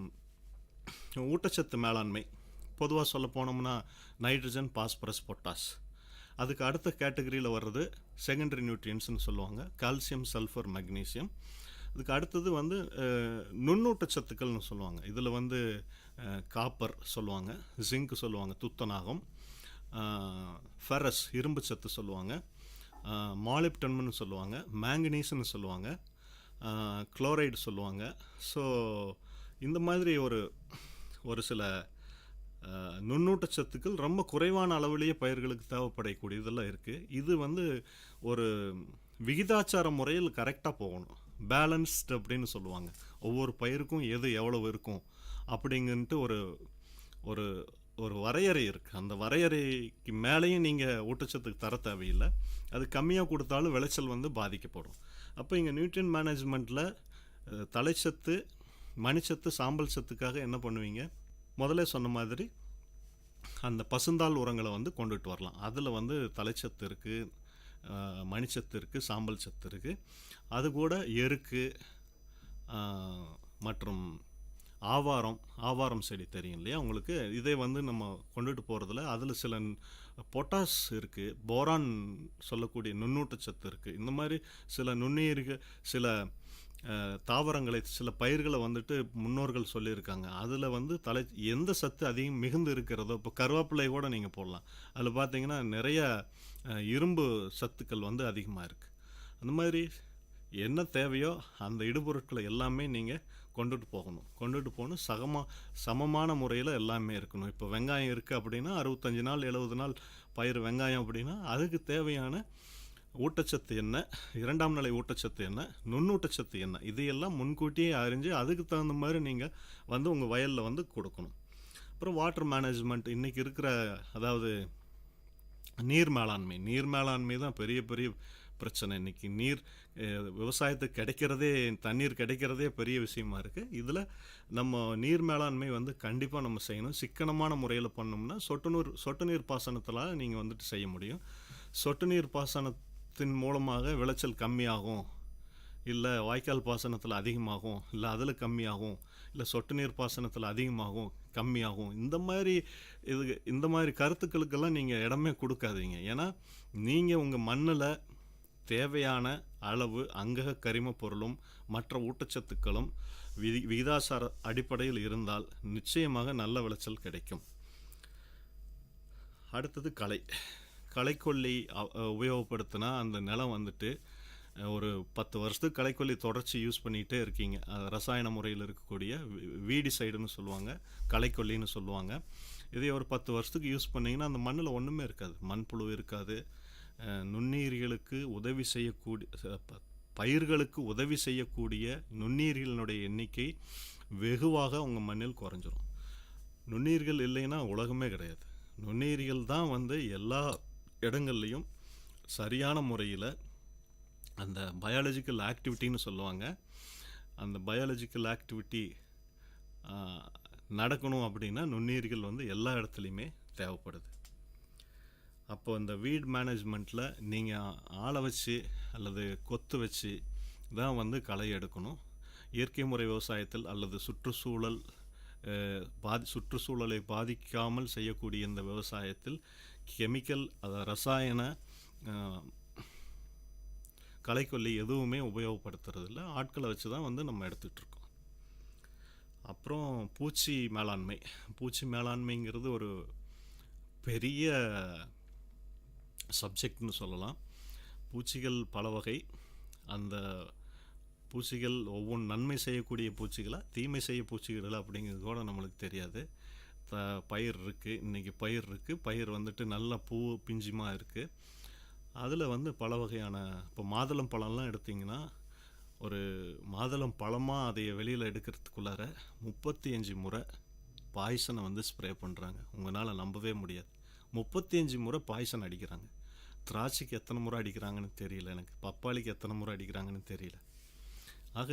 ஊட்டச்சத்து மேலாண்மை, பொதுவாக சொல்ல போனோம்னா நைட்ரஜன், பாஸ்பரஸ், பொட்டாஸ். அதுக்கு அடுத்த கேட்டகரியில் வர்றது செகண்டரி நியூட்ரியன்ஸ்னு சொல்லுவாங்க, கால்சியம், சல்ஃபர், மெக்னீசியம். அதுக்கு அடுத்தது நுண்ணூட்டச்சத்துக்கள்னு சொல்லுவாங்க. இதில் காப்பர் சொல்லுவாங்க, ஜிங்க் சொல்லுவாங்க, துத்தநாகம், ஃபெரஸ் இரும்பு சத்து சொல்லுவாங்க, மாலிப்டன்னு சொல்லுவாங்க, மேங்கனீஸ்னு சொல்லுவாங்க, குளோரைடு சொல்லுவாங்க. ஸோ இந்த மாதிரி ஒரு சில நுண்ணூட்டச்சத்துக்கள் ரொம்ப குறைவான அளவிலேயே பயிர்களுக்கு தேவைப்படக்கூடிய இதெல்லாம் இருக்குது. இது ஒரு விகிதாச்சார முறையில் கரெக்டாக போகணும், பேலன்ஸ்டு அப்படின்னு சொல்லுவாங்க. ஒவ்வொரு பயிருக்கும் எது எவ்வளவு இருக்கும் அப்படிங்கன்ட்டு ஒரு ஒரு வரையறை இருக்குது. அந்த வரையறைக்கு மேலேயும் நீங்கள் ஊட்டச்சத்துக்கு தர தேவையில்லை. அது கம்மியாக கொடுத்தாலும் விளைச்சல் வந்து பாதிக்கப்படும். அப்போ இங்கே நியூட்ரியன் மேனேஜ்மெண்ட்டில் தலைச்சத்து, மணிச்சத்து, சாம்பல் சத்துக்காக என்ன பண்ணுவீங்க? முதல்ல சொன்ன மாதிரி அந்த பசுந்தாள் உரங்களை வந்து கொண்டுட்டு வரலாம். அதில் வந்து தலைச்சத்து இருக்குது, மணிச்சத்து இருக்குது, சாம்பல் சத்து இருக்குது. அது கூட எருக்கு மற்றும் ஆவாரம் செடி தெரியும் இல்லையா உங்களுக்கு? இதை வந்து நம்ம கொண்டுட்டு போகிறதுல அதில் சில பொட்டாஸ் இருக்குது, போரான் சொல்லக்கூடிய நுண்ணூட்டச்சத்து இருக்குது. இந்த மாதிரி சில நுண்ணுயிர்கள், சில தாவரங்களை, சில பயிர்களை வந்துட்டு முன்னோர்கள் சொல்லியிருக்காங்க. அதில் வந்து எந்த சத்து அதிகம் மிகுந்து இருக்கிறதோ, இப்போ கருவேப்பிலை கூட நீங்கள் போடலாம். அதில் பார்த்தீங்கன்னா நிறைய இரும்பு சத்துக்கள் வந்து அதிகமாக இருக்குது. அந்த மாதிரி என்ன தேவையோ அந்த இடுபொருட்களை எல்லாமே நீங்கள் கொண்டுட்டு போகணும். சமமான முறையில் எல்லாமே இருக்கணும். இப்போ வெங்காயம் இருக்குது அப்படின்னா 65 நாள் 70 நாள் பயிர் வெங்காயம் அப்படின்னா அதுக்கு தேவையான ஊட்டச்சத்து என்ன, 2ஆம் நிலை ஊட்டச்சத்து என்ன, நுண்ணூட்டச்சத்து என்ன, இதையெல்லாம் முன்கூட்டியே அறிஞ்சு அதுக்கு தகுந்த மாதிரி நீங்கள் வந்து உங்கள் வயலில் வந்து கொடுக்கணும். அப்புறம் வாட்டர் மேனேஜ்மெண்ட் இன்றைக்கி இருக்கிற, அதாவது நீர் மேலாண்மை தான் பெரிய பிரச்சனை. இன்றைக்கி விவசாயத்துக்கு தண்ணீர் கிடைக்கிறதே பெரிய விஷயமா இருக்குது. இதில் நம்ம நீர் மேலாண்மை வந்து கண்டிப்பாக நம்ம செய்யணும். சிக்கனமான முறையில் பண்ணோம்னா சொட்டு நீர் பாசனத்தில் நீங்கள் வந்துட்டு செய்ய முடியும். சொட்டு நீர் பாசனத்தின் மூலமாக விளைச்சல் கம்மியாகும், இல்லை வாய்க்கால் பாசனத்தில் அதிகமாகும், இல்லை அதில் கம்மியாகும், இல்லை சொட்டு நீர் பாசனத்தில் அதிகமாகும் கம்மியாகும். இந்த மாதிரி கருத்துக்களுக்கெல்லாம் நீங்கள் இடமே கொடுக்காதீங்க. ஏன்னா நீங்கள் உங்கள் மண்ணில் தேவையான அளவு அங்கக கரிம பொருளும் மற்ற ஊட்டச்சத்துக்களும் விகிதாசார அடிப்படையில் இருந்தால் நிச்சயமாக நல்ல விளைச்சல் கிடைக்கும். அடுத்தது களைக்கொல்லி உபயோகப்படுத்தினா அந்த நிலம் வந்துட்டு ஒரு 10 வருஷத்துக்கு களைக்கொல்லி தொடர்ச்சி யூஸ் பண்ணிகிட்டே இருக்கீங்க. ரசாயன முறையில் இருக்கக்கூடிய வீடிசைடுன்னு சொல்லுவாங்க, களைக்கொல்லின்னு சொல்லுவாங்க. இதே ஒரு 10 வருஷத்துக்கு யூஸ் பண்ணிங்கன்னா அந்த மண்ணில் ஒன்றுமே இருக்காது, மண்புழு இருக்காது. நுண்ணீர்களுக்கு உதவி செய்யக்கூடிய, பயிர்களுக்கு உதவி செய்யக்கூடிய நுண்ணீர்களினுடைய எண்ணிக்கை வெகுவாக உங்கள் மண்ணில் குறைஞ்சிரும். நுண்ணீர்கள் இல்லைன்னா உலகமே கிடையாது. நுண்ணீர்கள் தான் வந்து எல்லா இடங்கள்லையும் சரியான முறையில் அந்த பயாலஜிக்கல் ஆக்டிவிட்டின்னு சொல்லுவாங்க. அந்த பயாலஜிக்கல் ஆக்டிவிட்டி நடக்கணும் அப்படின்னா நுண்ணீர்கள் வந்து எல்லா இடத்துலையுமே தேவைப்படுது. அப்போ இந்த வீட் மேனேஜ்மெண்ட்டில் நீங்கள் ஆளை வச்சு அல்லது கொத்து வச்சு தான் வந்து களை எடுக்கணும். இயற்கை முறை விவசாயத்தில் அல்லது சுற்றுச்சூழலை பாதிக்காமல் செய்யக்கூடிய இந்த விவசாயத்தில் கெமிக்கல், ரசாயன களைக்கொல்லி எதுவுமே உபயோகப்படுத்துறதில்ல. ஆட்களை வச்சு தான் வந்து நம்ம எடுத்துகிட்ருக்கோம். அப்புறம் பூச்சி மேலாண்மைங்கிறது ஒரு பெரிய சப்ஜெக்ட்னு சொல்லலாம். பூச்சிகள் பல வகை. அந்த பூச்சிகள் நன்மை செய்யக்கூடிய பூச்சிகளா தீமை செய்ய பூச்சிகளா அப்படிங்கிறது கூட நம்மளுக்கு தெரியாது. பயிர் இருக்குது, இன்றைக்கி பயிர் வந்துட்டு நல்ல பூ பிஞ்சுமாக இருக்குது. அதில் வந்து பல வகையான, இப்போ மாதுளம் பழம்லாம் எடுத்திங்கன்னா ஒரு மாதுளம் பழமாக அதை வெளியில் எடுக்கிறதுக்குள்ளார 35 முறை பாய்சனை வந்து ஸ்ப்ரே பண்ணுறாங்க. உங்களால் நம்பவே முடியாது. 35 முறை பாய்சன் அடிக்கிறாங்க. திராட்சைக்கு எத்தனை முறை அடிக்கிறாங்கன்னு தெரியல எனக்கு, பப்பாளிக்கு எத்தனை முறை அடிக்கிறாங்கன்னு தெரியல. ஆக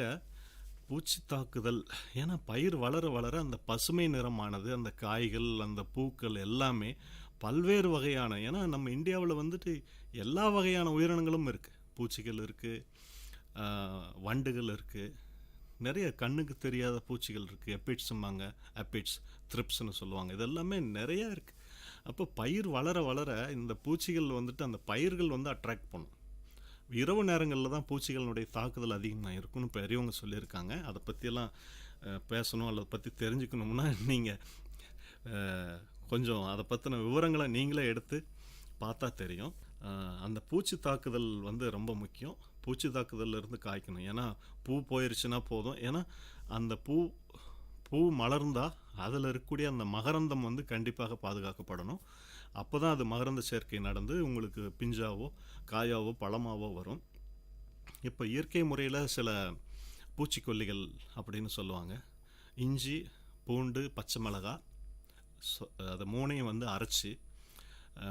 பூச்சி தாக்குதல், ஏன்னா பயிர் வளர வளர அந்த பசுமை நிறமானது, அந்த காய்கள், அந்த பூக்கள் எல்லாமே பல்வேறு வகையான, ஏன்னா நம்ம இந்தியாவில் வந்துட்டு எல்லா வகையான உயிரினங்களும் இருக்குது. பூச்சிகள் இருக்குது, வண்டுகள் இருக்குது, நிறைய கண்ணுக்கு தெரியாத பூச்சிகள் இருக்குது, எப்பிட்ஸ், த்ரிப்ஸ்னு சொல்லுவாங்க. இதெல்லாமே நிறையா இருக்குது. அப்போ பயிர் வளர வளர இந்த பூச்சிகள் வந்துட்டு அந்த பயிர்கள் வந்து அட்ராக்ட் பண்ணும். இரவு நேரங்களில் தான் பூச்சிகளினுடைய தாக்குதல் அதிகமாக இருக்குன்னு பெரியவங்க சொல்லியிருக்காங்க. அதை பற்றியெல்லாம் பேசணும், அதை பற்றி தெரிஞ்சுக்கணும்னா நீங்கள் கொஞ்சம் அதை பற்றின விவரங்களை நீங்களே எடுத்து பார்த்தா தெரியும். அந்த பூச்சி தாக்குதல் வந்து ரொம்ப முக்கியம். பூச்சி தாக்குதலிருந்து காய்க்கணும். ஏன்னா பூ போயிடுச்சுன்னா போதும். ஏன்னா அந்த பூ மலர்ந்தால் அதில் இருக்கக்கூடிய அந்த மகரந்தம் வந்து கண்டிப்பாக பாதுகாக்கப்படணும். அப்போ தான் அது மகரந்த சேர்க்கை நடந்து உங்களுக்கு பிஞ்சாவோ காயாவோ பழமாவோ வரும். இப்போ இயற்கை முறையில் சில பூச்சிக்கொல்லிகள் அப்படின்னு சொல்லுவாங்க. இஞ்சி, பூண்டு, பச்சை மிளகாய், அதை மூணையும் வந்து அரைச்சி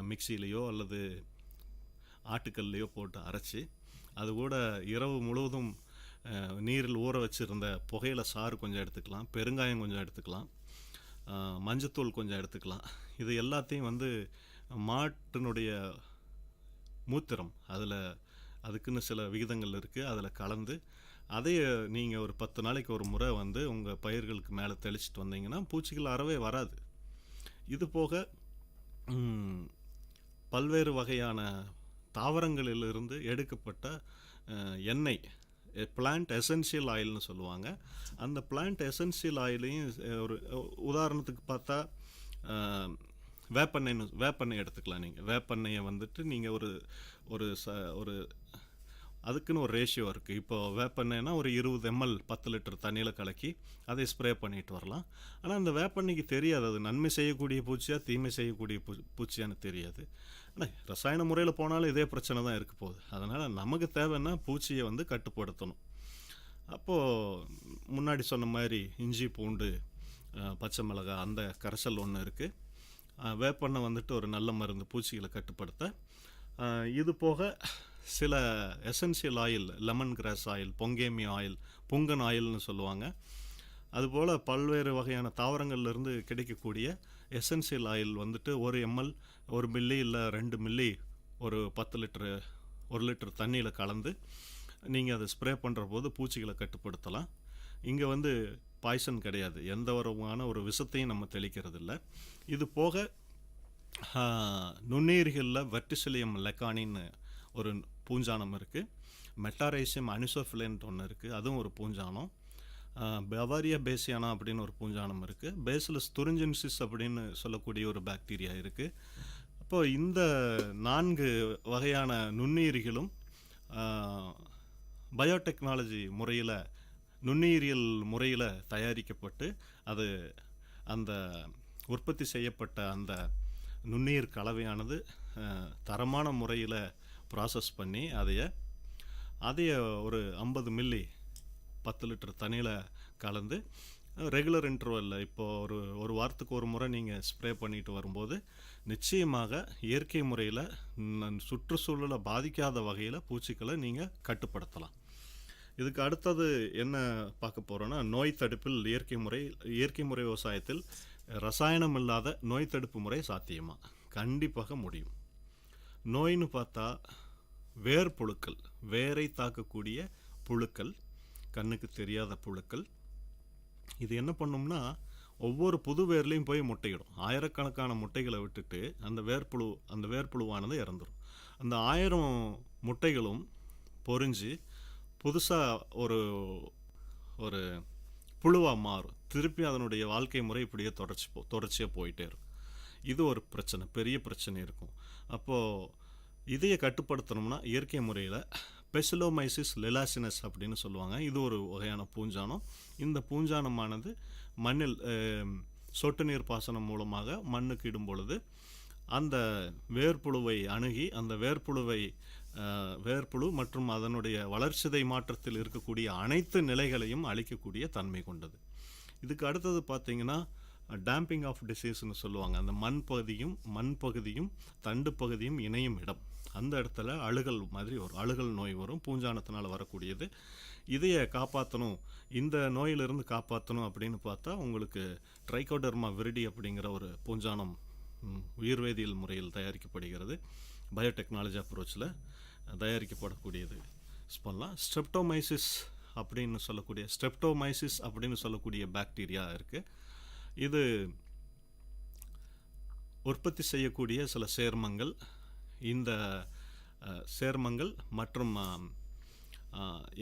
மிக்சியிலையோ அல்லது ஆட்டுக்கல்லையோ போட்டு அரைச்சி அது கூட இரவு முழுவதும் நீரில் ஊற வச்சுருந்த புகையில சாறு கொஞ்சம் எடுத்துக்கலாம், பெருங்காயம் கொஞ்சம் எடுத்துக்கலாம், மஞ்சத்தூள் கொஞ்சம் எடுத்துக்கலாம். இது எல்லாத்தையும் வந்து மாட்டினுடைய மூத்திரம் அதுக்குன்னு சில விகிதங்கள் இருக்குது, அதில் கலந்து அதையே நீங்கள் ஒரு 10 நாளைக்கு ஒரு முறை வந்து உங்கள் பயிர்களுக்கு மேலே தெளிச்சிட்டு வந்தீங்கன்னா பூச்சிகள் அறவே வராது. இது போக பல்வேறு வகையான தாவரங்களிலிருந்து எடுக்கப்பட்ட எண்ணெய், பிளான்ட் எசென்ஷியல் ஆயில்னு சொல்லுவாங்க. அந்த பிளான்ட் எசென்ஷியல் ஆயிலையும் ஒரு உதாரணத்துக்கு பார்த்தா வேப்பெண்ணெய் எடுத்துக்கலாம். நீங்கள் வேப்பெண்ணெயை வந்துட்டு நீங்கள் ஒரு அதுக்குன்னு ஒரு ரேஷியோ இருக்குது. இப்போ வேப்பெண்ணெய்னா ஒரு 20 ml 10 லிட்டர் தண்ணியில் கலக்கி அதை ஸ்ப்ரே பண்ணிட்டு வரலாம். ஆனால் அந்த வேப்பெண்ணெய்க்கு தெரியாது அது நன்மை செய்யக்கூடிய பூச்சியா தீமை செய்யக்கூடிய பூச்சியான்னு தெரியாது. ஆனால் ரசாயன முறையில் போனாலும் இதே பிரச்சனை தான் இருக்க போகுது. அதனால் நமக்கு தேவைன்னா பூச்சியை வந்து கட்டுப்படுத்தணும். அப்போது முன்னாடி சொன்ன மாதிரி இஞ்சி, பூண்டு, பச்சை மிளகாய் அந்த கரைசல் ஒன்று இருக்குது. வேப்பெண்ணெய் வந்துட்டு ஒரு நல்ல மருந்து பூச்சிகளை கட்டுப்படுத்த. இது போக சில essential oil, lemon grass oil, pongamia oil, புங்கன் ஆயில்னு சொல்லுவாங்க. அதுபோல் பல்வேறு வகையான தாவரங்கள்லேருந்து கிடைக்கக்கூடிய எசென்ஷியல் ஆயில் வந்துட்டு 1 ml 1 மில்லி இல்லை 2 மில்லி ஒரு 10 லிட்டரு 1 லிட்டர் தண்ணியில் கலந்து நீங்கள் அதை ஸ்ப்ரே பண்ணுற போது பூச்சிகளை கட்டுப்படுத்தலாம். இங்கே வந்து பாய்சன் கிடையாது, எந்த ஒரு விஷத்தையும் நம்ம தெளிக்கிறது இல்லை. இது போக நுண்ணுயிர்களில் வெர்டிசிலியம் லெக்கானின்னு ஒரு பூஞ்சானம் இருக்குது, மெட்டாரைசியம் அனிசோஃபிலன்ட் ஒன்று இருக்குது, அதுவும் ஒரு பூஞ்சானம், பவாரியா பேசியானா அப்படின்னு ஒரு பூஞ்சானம் இருக்குது, பேசிலஸ் துரிஞ்சென்சிஸ் அப்படின்னு சொல்லக்கூடிய ஒரு பாக்டீரியா இருக்குது. அப்போது இந்த 4 வகையான நுண்ணுயிரிகளும் பயோடெக்னாலஜி முறையில், நுண்ணுயிரியல் முறையில் தயாரிக்கப்பட்டு அது அந்த உற்பத்தி செய்யப்பட்ட அந்த நுண்ணுயிர் கலவையானது தரமான முறையில் ப்ராசஸ் பண்ணி அதைய ஒரு 50 மில்லி 10 லிட்டர் தண்ணியில் கலந்து ரெகுலர் இன்டர்வலில் இப்போது ஒரு வாரத்துக்கு ஒரு முறை நீங்கள் ஸ்ப்ரே பண்ணிட்டு வரும்போது நிச்சயமாக இயற்கை முறையில் சுற்றுச்சூழலை பாதிக்காத வகையில் பூச்சிகளை நீங்கள் கட்டுப்படுத்தலாம். இதுக்கு அடுத்தது என்ன பார்க்க போகிறோன்னா, நோய் தடுப்பில் இயற்கை முறை விவசாயத்தில் ரசாயனம் இல்லாத நோய் தடுப்பு முறை சாத்தியமா? கண்டிப்பாக முடியும். நோயின்னு பார்த்தா வேர்ப்புழுக்கள், வேரை தாக்கக்கூடிய புழுக்கள், கண்ணுக்கு தெரியாத புழுக்கள். இது என்ன பண்ணும்னா ஒவ்வொரு புது வேர்லையும் போய் முட்டையிடும். ஆயிரக்கணக்கான முட்டைகளை விட்டுட்டு அந்த வேர்ப்புழுவானது இறந்துடும். அந்த 1000 முட்டைகளும் பொறிஞ்சு புதுசாக ஒரு புழுவாக மாறும். திருப்பி அதனுடைய வாழ்க்கை முறை இப்படியே தொடர்ச்சியாக போயிட்டே இருக்கும். இது ஒரு பிரச்சனை, பெரிய பிரச்சனை இருக்கும். அப்போது இதையை கட்டுப்படுத்தணும்னா இயற்கை முறையில் பெசிலோமைசிஸ் லெலாசினஸ் அப்படின்னு சொல்லுவாங்க. இது ஒரு வகையான பூஞ்சானம். இந்த பூஞ்சானமானது மண்ணில் சொட்டு நீர் பாசனம் மூலமாக மண்ணுக்கு இடும் பொழுது அந்த வேர்ப்புழுவை அணுகி அந்த வேர்ப்புழு மற்றும் அதனுடைய வளர்சிதை மாற்றத்தில் இருக்கக்கூடிய அனைத்து நிலைகளையும் அழிக்கக்கூடிய தன்மை கொண்டது. இதுக்கு அடுத்தது பார்த்தீங்கன்னா டேம்பிங் ஆஃப் டிசீஸ்னு சொல்லுவாங்க. அந்த மண் பகுதியும் தண்டு பகுதியும் இணையும் இடம், அந்த இடத்துல அழுகல் மாதிரி ஒரு அழுகல் நோய் வரும், பூஞ்சானத்தினால் வரக்கூடியது. இதையை காப்பாற்றணும், இந்த நோயிலிருந்து காப்பாற்றணும் அப்படின்னு பார்த்தா உங்களுக்கு ட்ரைகோடர்மா விரிடி அப்படிங்கிற ஒரு பூஞ்சானம் உயிர்வேதியியல் முறையில் தயாரிக்கப்படுகிறது. பயோடெக்னாலஜி அப்ரோச்சில் தயாரிக்கப்படக்கூடியது பண்ணலாம். ஸ்ட்ரெப்டோமைசிஸ் அப்படின்னு சொல்லக்கூடிய பாக்டீரியா இருக்குது. இது உற்பத்தி செய்யக்கூடிய சில சேர்மங்கள், இந்த சேர்மங்கள் மற்றும்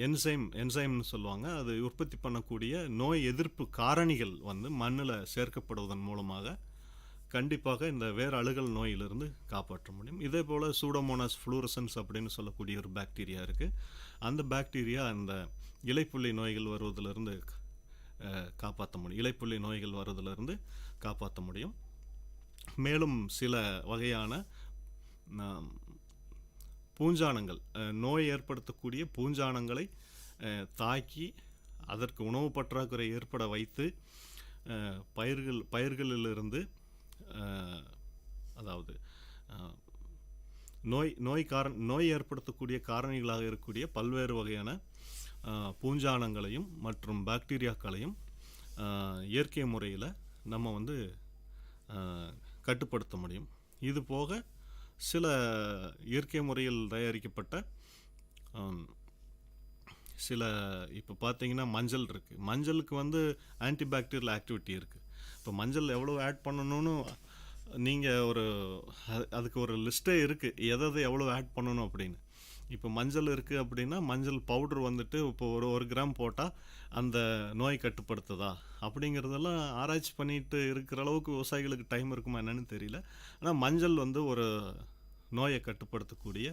என்சைம்னு சொல்லுவாங்க. அது உற்பத்தி பண்ணக்கூடிய நோய் எதிர்ப்பு காரணிகள் வந்து மண்ணில் சேர்க்கப்படுவதன் மூலமாக கண்டிப்பாக இந்த வேர் அழுகல் நோயிலிருந்து காப்பாற்ற முடியும். இதே போல் சூடோமோனாஸ் ஃப்ளூரசன்ஸ் அப்படின்னு சொல்லக்கூடிய ஒரு பாக்டீரியா இருக்குது. அந்த பாக்டீரியா அந்த இலைப்புள்ளி நோய்கள் வருவதிலிருந்து காப்பாற்ற முடியும், இலைப்புள்ளி நோய்கள் வருவதிலிருந்து காப்பாற்ற முடியும். மேலும் சில வகையான பூஞ்சானங்கள், நோய் ஏற்படுத்தக்கூடிய பூஞ்சானங்களை தாக்கி அதற்கு உணவு பற்றாக்குறை ஏற்பட வைத்து பயிர்களிலிருந்து அதாவது நோய் ஏற்படுத்தக்கூடிய காரணிகளாக இருக்கக்கூடிய பல்வேறு வகையான பூஞ்சானங்களையும் மற்றும் பாக்டீரியாக்களையும் இயற்கை முறையில் நம்ம வந்து கட்டுப்படுத்த முடியும். இது போக சில இயற்கை முறையில் தயாரிக்கப்பட்ட சில இப்போ பார்த்தீங்கன்னா மஞ்சள் இருக்குது. மஞ்சளுக்கு வந்து ஆன்டிபாக்டீரியல் ஆக்டிவிட்டி இருக்குது. இப்போ மஞ்சள் எவ்வளோ ஆட் பண்ணணும்னு நீங்கள் அதுக்கு ஒரு லிஸ்ட்டே இருக்குது, எதை எவ்வளோ ஆட் பண்ணணும் அப்படின்னு. இப்போ மஞ்சள் இருக்குது அப்படின்னா மஞ்சள் பவுடர் வந்துட்டு இப்போ ஒரு கிராம் போட்டால் அந்த நோய் கட்டுப்படுத்துதா அப்படிங்கிறதெல்லாம் ஆராய்ச்சி பண்ணிட்டு இருக்கிற அளவுக்கு விவசாயிகளுக்கு டைம் இருக்குமா என்னன்னு தெரியல. ஆனால் மஞ்சள் வந்து ஒரு நோயை கட்டுப்படுத்தக்கூடிய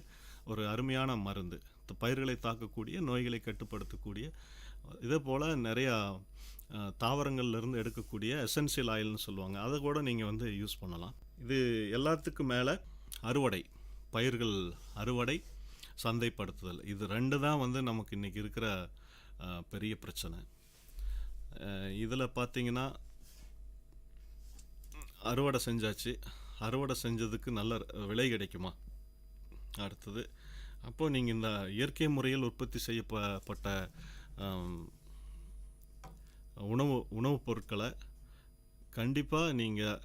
ஒரு அருமையான மருந்து, பயிர்களை தாக்கக்கூடிய நோய்களை கட்டுப்படுத்தக்கூடிய. இதே போல் நிறையா தாவரங்கள்லேருந்து எடுக்கக்கூடிய எசென்சியல் ஆயில்னு சொல்லுவாங்க, அதை கூட நீங்கள் வந்து யூஸ் பண்ணலாம். இது எல்லாத்துக்கும் மேலே அறுவடை, பயிர்கள் அறுவடை, சந்தைப்படுத்துதல், இது 2 தான் வந்து நமக்கு இன்றைக்கி இருக்கிற பெரிய பிரச்சனை. இதில் பார்த்தீங்கன்னா அறுவடை செஞ்சாச்சு, அறுவடை செஞ்சதுக்கு நல்ல விலை கிடைக்குமா? அடுத்தது அப்போது நீங்கள் இந்த இயற்கை முறையில் உற்பத்தி செய்யப்பட்ட உணவுப் பொருட்களை கண்டிப்பாக நீங்கள்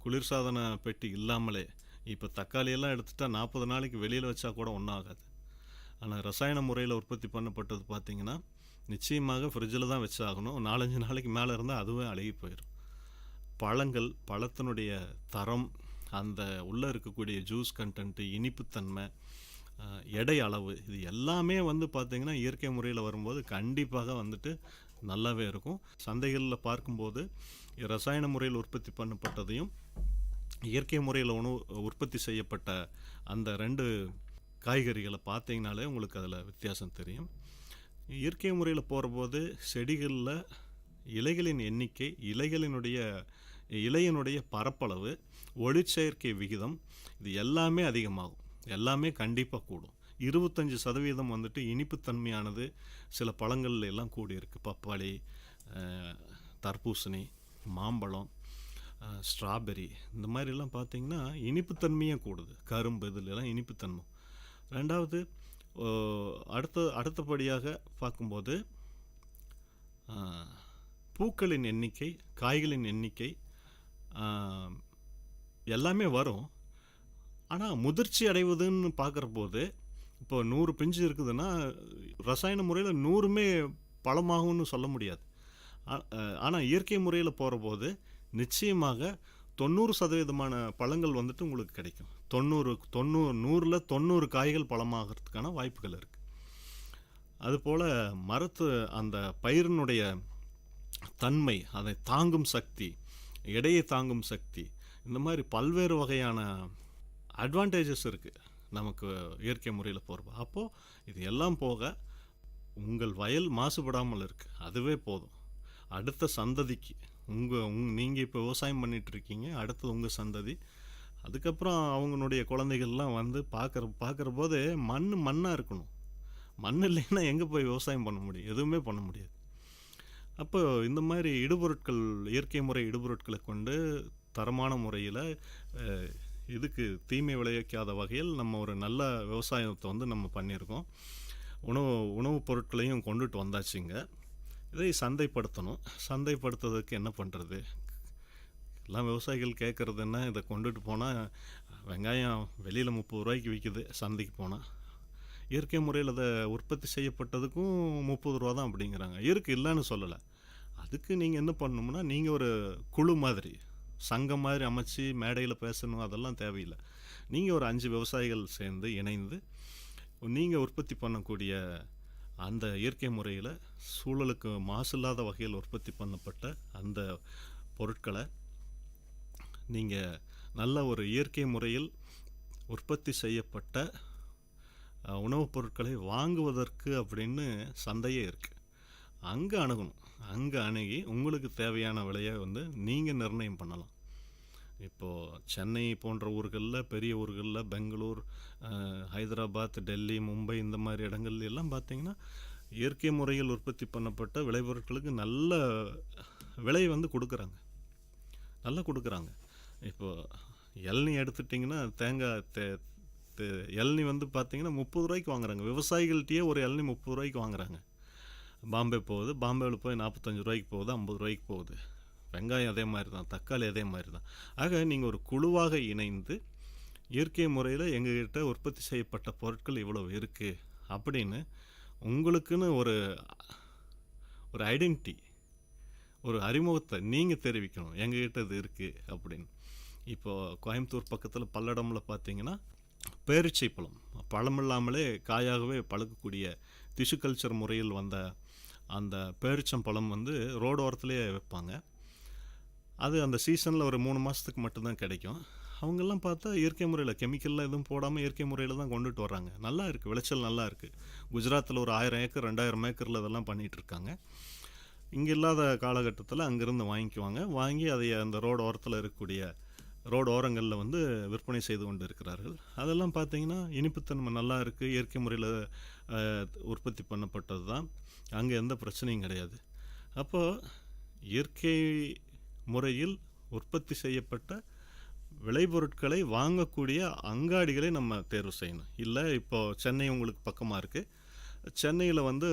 குளிர்சாதன பெட்டி இல்லாமலே, இப்போ தக்காளியெல்லாம் எடுத்துகிட்டா 40 நாளைக்கு வெளியில் வச்சா கூட ஒன்றும் ஆகாது. ஆனால் ரசாயன முறையில் உற்பத்தி பண்ணப்பட்டது பார்த்திங்கன்னா நிச்சயமாக ஃப்ரிட்ஜில் தான் வச்சாகணும். 4-5 நாளைக்கு மேலே இருந்தால் அதுவே அழுகி போயிடும். பழங்கள், பழத்தினுடைய தரம், அந்த உள்ளே இருக்கக்கூடிய ஜூஸ் கண்டென்ட்டு, இனிப்புத்தன்மை, எடை அளவு, இது எல்லாமே வந்து பார்த்திங்கன்னா இயற்கை முறையில் வரும்போது கண்டிப்பாக வந்துட்டு நல்லாவே இருக்கும். சந்தைகளில் பார்க்கும்போது ரசாயன முறையில் உற்பத்தி பண்ணப்பட்டதையும் இயற்கை முறையில் உற்பத்தி செய்யப்பட்ட அந்த 2 காய்கறிகளை பார்த்தீங்கனாலே உங்களுக்கு அதில் வித்தியாசம் தெரியும். இயற்கை முறையில் போகிறபோது செடிகளில் இலைகளின் எண்ணிக்கை, இலையினுடைய பரப்பளவு, ஒளிச்சேர்க்கை விகிதம், இது எல்லாமே அதிகமாகும், எல்லாமே கண்டிப்பாக கூடும். 25% வந்துட்டு இனிப்புத்தன்மையானது சில பழங்கள்ல எல்லாம் கூடியிருக்கு. பப்பாளி, தர்பூசணி, மாம்பழம், ஸ்ட்ராபெரி, இந்த மாதிரிலாம் பார்த்திங்கன்னா இனிப்புத்தன்மையாக கூடுது. கரும்பு, இதிலெல்லாம் இனிப்புத்தன்மை. 2வது அடுத்தபடியாக பார்க்கும்போது பூக்களின் எண்ணிக்கை, காய்களின் எண்ணிக்கை எல்லாமே வரும். ஆனால் முதிர்ச்சி அடைவதுன்னு பார்க்குற போது இப்போ 100 பிஞ்சு இருக்குதுன்னா ரசாயன முறையில் 100மே பழமாகும்னு சொல்ல முடியாது. ஆனால் இயற்கை முறையில் போகிற போது நிச்சயமாக 90% பழங்கள் வந்துட்டு உங்களுக்கு கிடைக்கும். 100ல் 90 காய்கள் பழமாகிறதுக்கான வாய்ப்புகள் இருக்குது. அதுபோல் அந்த பயிரினுடைய தன்மை, அதை தாங்கும் சக்தி, எடையை தாங்கும் சக்தி, இந்த மாதிரி பல்வேறு வகையான அட்வான்டேஜஸ் இருக்குது நமக்கு இயற்கை முறையில் போகிறப்போ. அப்போது இது எல்லாம் போக உங்கள் வயல் மாசுபடாமல் இருக்குது, அதுவே போதும். அடுத்த சந்ததிக்கு நீங்கள் இப்போ விவசாயம் பண்ணிகிட்ருக்கீங்க, அடுத்தது உங்கள் சந்ததி, அதுக்கப்புறம் அவங்களுடைய குழந்தைகள்லாம் வந்து பார்க்குற போது மண்ணாக இருக்கணும். மண் இல்லைன்னா எங்கே போய் விவசாயம் பண்ண முடியும்? எதுவுமே பண்ண முடியாது. அப்போ இந்த மாதிரி இடுபொருட்கள், இயற்கை முறை இடுபொருட்களை கொண்டு தரமான முறையில் இதுக்கு தீமை விளைவிக்காத வகையில் நம்ம ஒரு நல்ல விவசாயத்தை வந்து நம்ம பண்ணியிருக்கோம். உணவுப் பொருட்களையும் கொண்டுட்டு வந்தாச்சுங்க. இதை சந்தைப்படுத்தணும். சந்தைப்படுத்துறதுக்கு என்ன பண்ணுறது? எல்லாம் விவசாயிகள் கேட்குறதுன்னா, இதை கொண்டுட்டு போனால் வெங்காயம் வெளியில் 30 ரூபாய்க்கு விற்கிது சந்தைக்கு போனால், இயற்கை முறையில் அதை உற்பத்தி செய்யப்பட்டதுக்கும் 30 ரூபா தான் அப்படிங்கிறாங்க. இல்லைன்னு சொல்லலை. அதுக்கு நீங்கள் என்ன பண்ணணும்னா, நீங்கள் ஒரு குழு மாதிரி, சங்கம் மாதிரி அமைச்சு மேடையில் பேசணும், அதெல்லாம் தேவையில்லை. நீங்கள் ஒரு 5 விவசாயிகள் சேர்ந்து இணைந்து நீங்கள் உற்பத்தி பண்ணக்கூடிய அந்த இயற்கை முறையில் சூழலுக்கு மாசு இல்லாத வகையில் உற்பத்தி பண்ணப்பட்ட அந்த பொருட்களை நீங்கள் நல்ல ஒரு இயற்கை முறையில் உற்பத்தி செய்யப்பட்ட உணவுப் பொருட்களை வாங்குவதற்கு அப்படின்னு சந்தையே இருக்குது. அங்கே அணுகணும். அங்கே அணுகி உங்களுக்கு தேவையான விலையை வந்து நீங்கள் நிர்ணயம் பண்ணலாம். இப்போது சென்னை போன்ற ஊர்களில், பெரிய ஊர்களில், பெங்களூர், ஹைதராபாத், டெல்லி, மும்பை, இந்த மாதிரி இடங்கள்ல எல்லாம் பார்த்திங்கன்னா இயற்கை முறையில் உற்பத்தி பண்ணப்பட்ட விளைபொருட்களுக்கு நல்ல விலை வந்து கொடுக்குறாங்க, நல்லா கொடுக்குறாங்க. இப்போது இளநீ எடுத்துட்டிங்கன்னா தேங்காய் இளநீ வந்து பார்த்திங்கன்னா 30 ரூபாய்க்கு வாங்குறாங்க. விவசாயிகள்கிட்டயே ஒரு இளநீ 30 ரூபாய்க்கு வாங்குறாங்க. பாம்பே போகுது, பாம்பேவில் போய் 45 ரூபாய்க்கு போகுது, 50 ரூபாய்க்கு போகுது. வெங்காயம் அதே மாதிரி தான், தக்காளி அதே மாதிரி தான். ஆக நீங்கள் ஒரு குழுவாக இணைந்து இயற்கை முறையில் எங்ககிட்ட உற்பத்தி செய்யப்பட்ட பொருட்கள் இவ்வளவு இருக்குது அப்படின்னு உங்களுக்குன்னு ஒரு ஐடென்டிட்டி, ஒரு அறிமுகத்தை நீங்கள் தெரிவிக்கணும், எங்ககிட்ட இது இருக்குது அப்படின்னு. இப்போது கோயம்புத்தூர் பக்கத்தில் பல்லடமில் பார்த்தீங்கன்னா பேரிச்சை பழம், பழம் இல்லாமலே காயாகவே பழுக்கக்கூடிய டிஷ்யூ கல்ச்சர் முறையில் வந்த அந்த பேரிச்சம்பழம் வந்து ரோடு ஓரத்துலேயே வைப்பாங்க. அது அந்த சீசனில் ஒரு 3 மாதத்துக்கு மட்டும்தான் கிடைக்கும். அவங்கெல்லாம் பார்த்தா இயற்கை முறையில் கெமிக்கல்லாம் எதுவும் போடாமல் இயற்கை முறையில் தான் கொண்டுட்டு வர்றாங்க. நல்லா இருக்குது, விளைச்சல் நல்லா இருக்குது. குஜராத்தில் ஒரு 1000 ஏக்கர் 2000 ஏக்கரில் இதெல்லாம் பண்ணிகிட்ருக்காங்க. இங்கே இல்லாத காலகட்டத்தில் அங்கேருந்து வாங்கிக்குவாங்க. வாங்கி அதை அந்த ரோடு ஓரத்தில் இருக்கக்கூடிய ரோடு ஓரங்களில் வந்து விற்பனை செய்து கொண்டு இருக்கிறார்கள். அதெல்லாம் பார்த்திங்கன்னா இனிப்புத்தன்மை நல்லா இருக்குது, இயற்கை முறையில் உற்பத்தி பண்ணப்பட்டது தான், அங்கே எந்த பிரச்சனையும் கிடையாது. அப்போது இயற்கை முறையில் உற்பத்தி செய்யப்பட்ட விளைபொருட்களை வாங்கக்கூடிய அங்காடிகளை நம்ம தேர்வு செய்யணும். இல்லை இப்போது சென்னை உங்களுக்கு பக்கமாக இருக்குது, சென்னையில் வந்து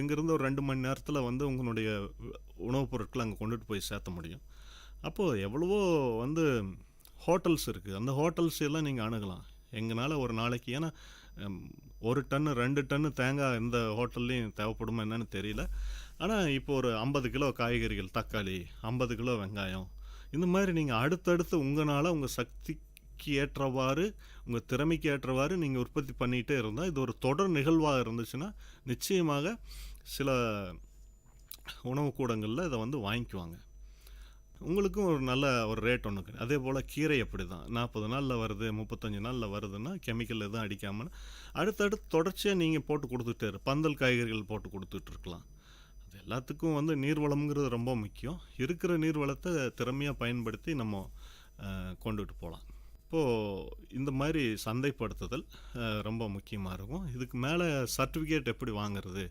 இங்கேருந்து ஒரு 2 மணி நேரத்தில் வந்து உங்களுடைய உணவுப் பொருட்களை அங்கே கொண்டுட்டு போய் சேர்த்த முடியும். அப்போது எவ்வளவோ வந்து ஹோட்டல்ஸ் இருக்குது, அந்த ஹோட்டல்ஸ் எல்லாம் நீங்கள் அணுகலாம். எங்களால் ஒரு நாளைக்கு, ஏன்னா 1 டன்னு 2 டன்னு தேங்காய் எந்த ஹோட்டல்லையும் தேவைப்படுமா என்னன்னு தெரியல. ஆனால் இப்போ ஒரு 50 கிலோ காய்கறிகள், தக்காளி, 50 கிலோ வெங்காயம், இந்த மாதிரி நீங்கள் அடுத்தடுத்து உங்களால் உங்கள் சக்திக்கு ஏற்றவாறு, உங்கள் திறமைக்கு ஏற்றவாறு நீங்கள் உற்பத்தி பண்ணிகிட்டே இருந்தால், இது ஒரு தொடர் நிகழ்வாக இருந்துச்சுன்னா நிச்சயமாக சில உணவு கூடங்களில் இதை வந்து வாங்கிக்குவாங்க. உங்களுக்கும் ஒரு நல்ல ஒரு ரேட் ஒன்று. அதே போல் கீரை அப்படி தான், 40 நாளில் வருது, 35 நாளில் வருதுன்னா கெமிக்கல் எதுவும் அடிக்காமல் அடுத்தடுத்து தொடர்ச்சியாக நீங்கள் போட்டு கொடுத்துட்டே பந்தல் காய்கறிகள் போட்டு கொடுத்துட்ருக்கலாம். அது எல்லாத்துக்கும் வந்து நீர்வளம்ங்கிறது ரொம்ப முக்கியம். இருக்கிற நீர்வளத்தை திறமையாக பயன்படுத்தி நம்ம கொண்டுட்டு போகலாம். இப்போது இந்த மாதிரி சந்தைப்படுத்துதல் ரொம்ப முக்கியமாக இருக்கும். இதுக்கு மேலே சர்டிஃபிகேட் எப்படி வாங்கிறது,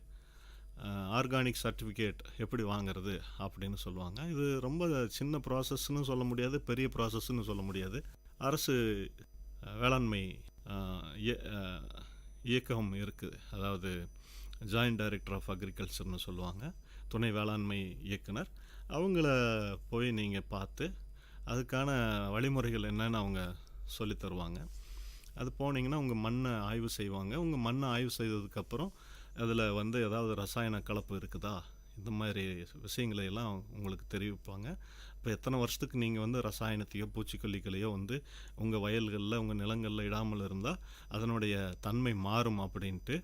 ஆர்கானிக் சர்டிஃபிகேட் எப்படி வாங்கிறது அப்படின்னு சொல்லுவாங்க. இது ரொம்ப சின்ன ப்ராசஸ்ன்னு சொல்ல முடியாது, பெரிய ப்ராசஸ்ன்னு சொல்ல முடியாது. அரசு வேளாண்மை இயக்கம் இருக்குது, அதாவது ஜாயிண்ட் டைரக்டர் ஆஃப் அக்ரிகல்ச்சர்னு சொல்லுவாங்க, துணை வேளாண்மை இயக்குனர். அவங்கள போய் நீங்கள் பார்த்து அதுக்கான வழிமுறைகள் என்னென்னு அவங்க சொல்லி தருவாங்க. அது போனீங்கன்னா உங்கள் மண்ணை ஆய்வு செய்வாங்க. உங்கள் மண்ணை ஆய்வு செய்ததுக்கப்புறம் அதில் வந்து ஏதாவது ரசாயன கலப்பு இருக்குதா, இந்த மாதிரி விஷயங்களை எல்லாம் உங்களுக்கு தெரிவிப்பாங்க. இப்போ எத்தனை வருஷத்துக்கு நீங்கள் வந்து ரசாயனத்தையோ பூச்சிக்கொல்லிகளையோ வந்து உங்கள் வயல்களில், உங்கள் நிலங்களில் இடாமல் இருந்தால் அதனுடைய தன்மை மாறும் அப்படின்ட்டு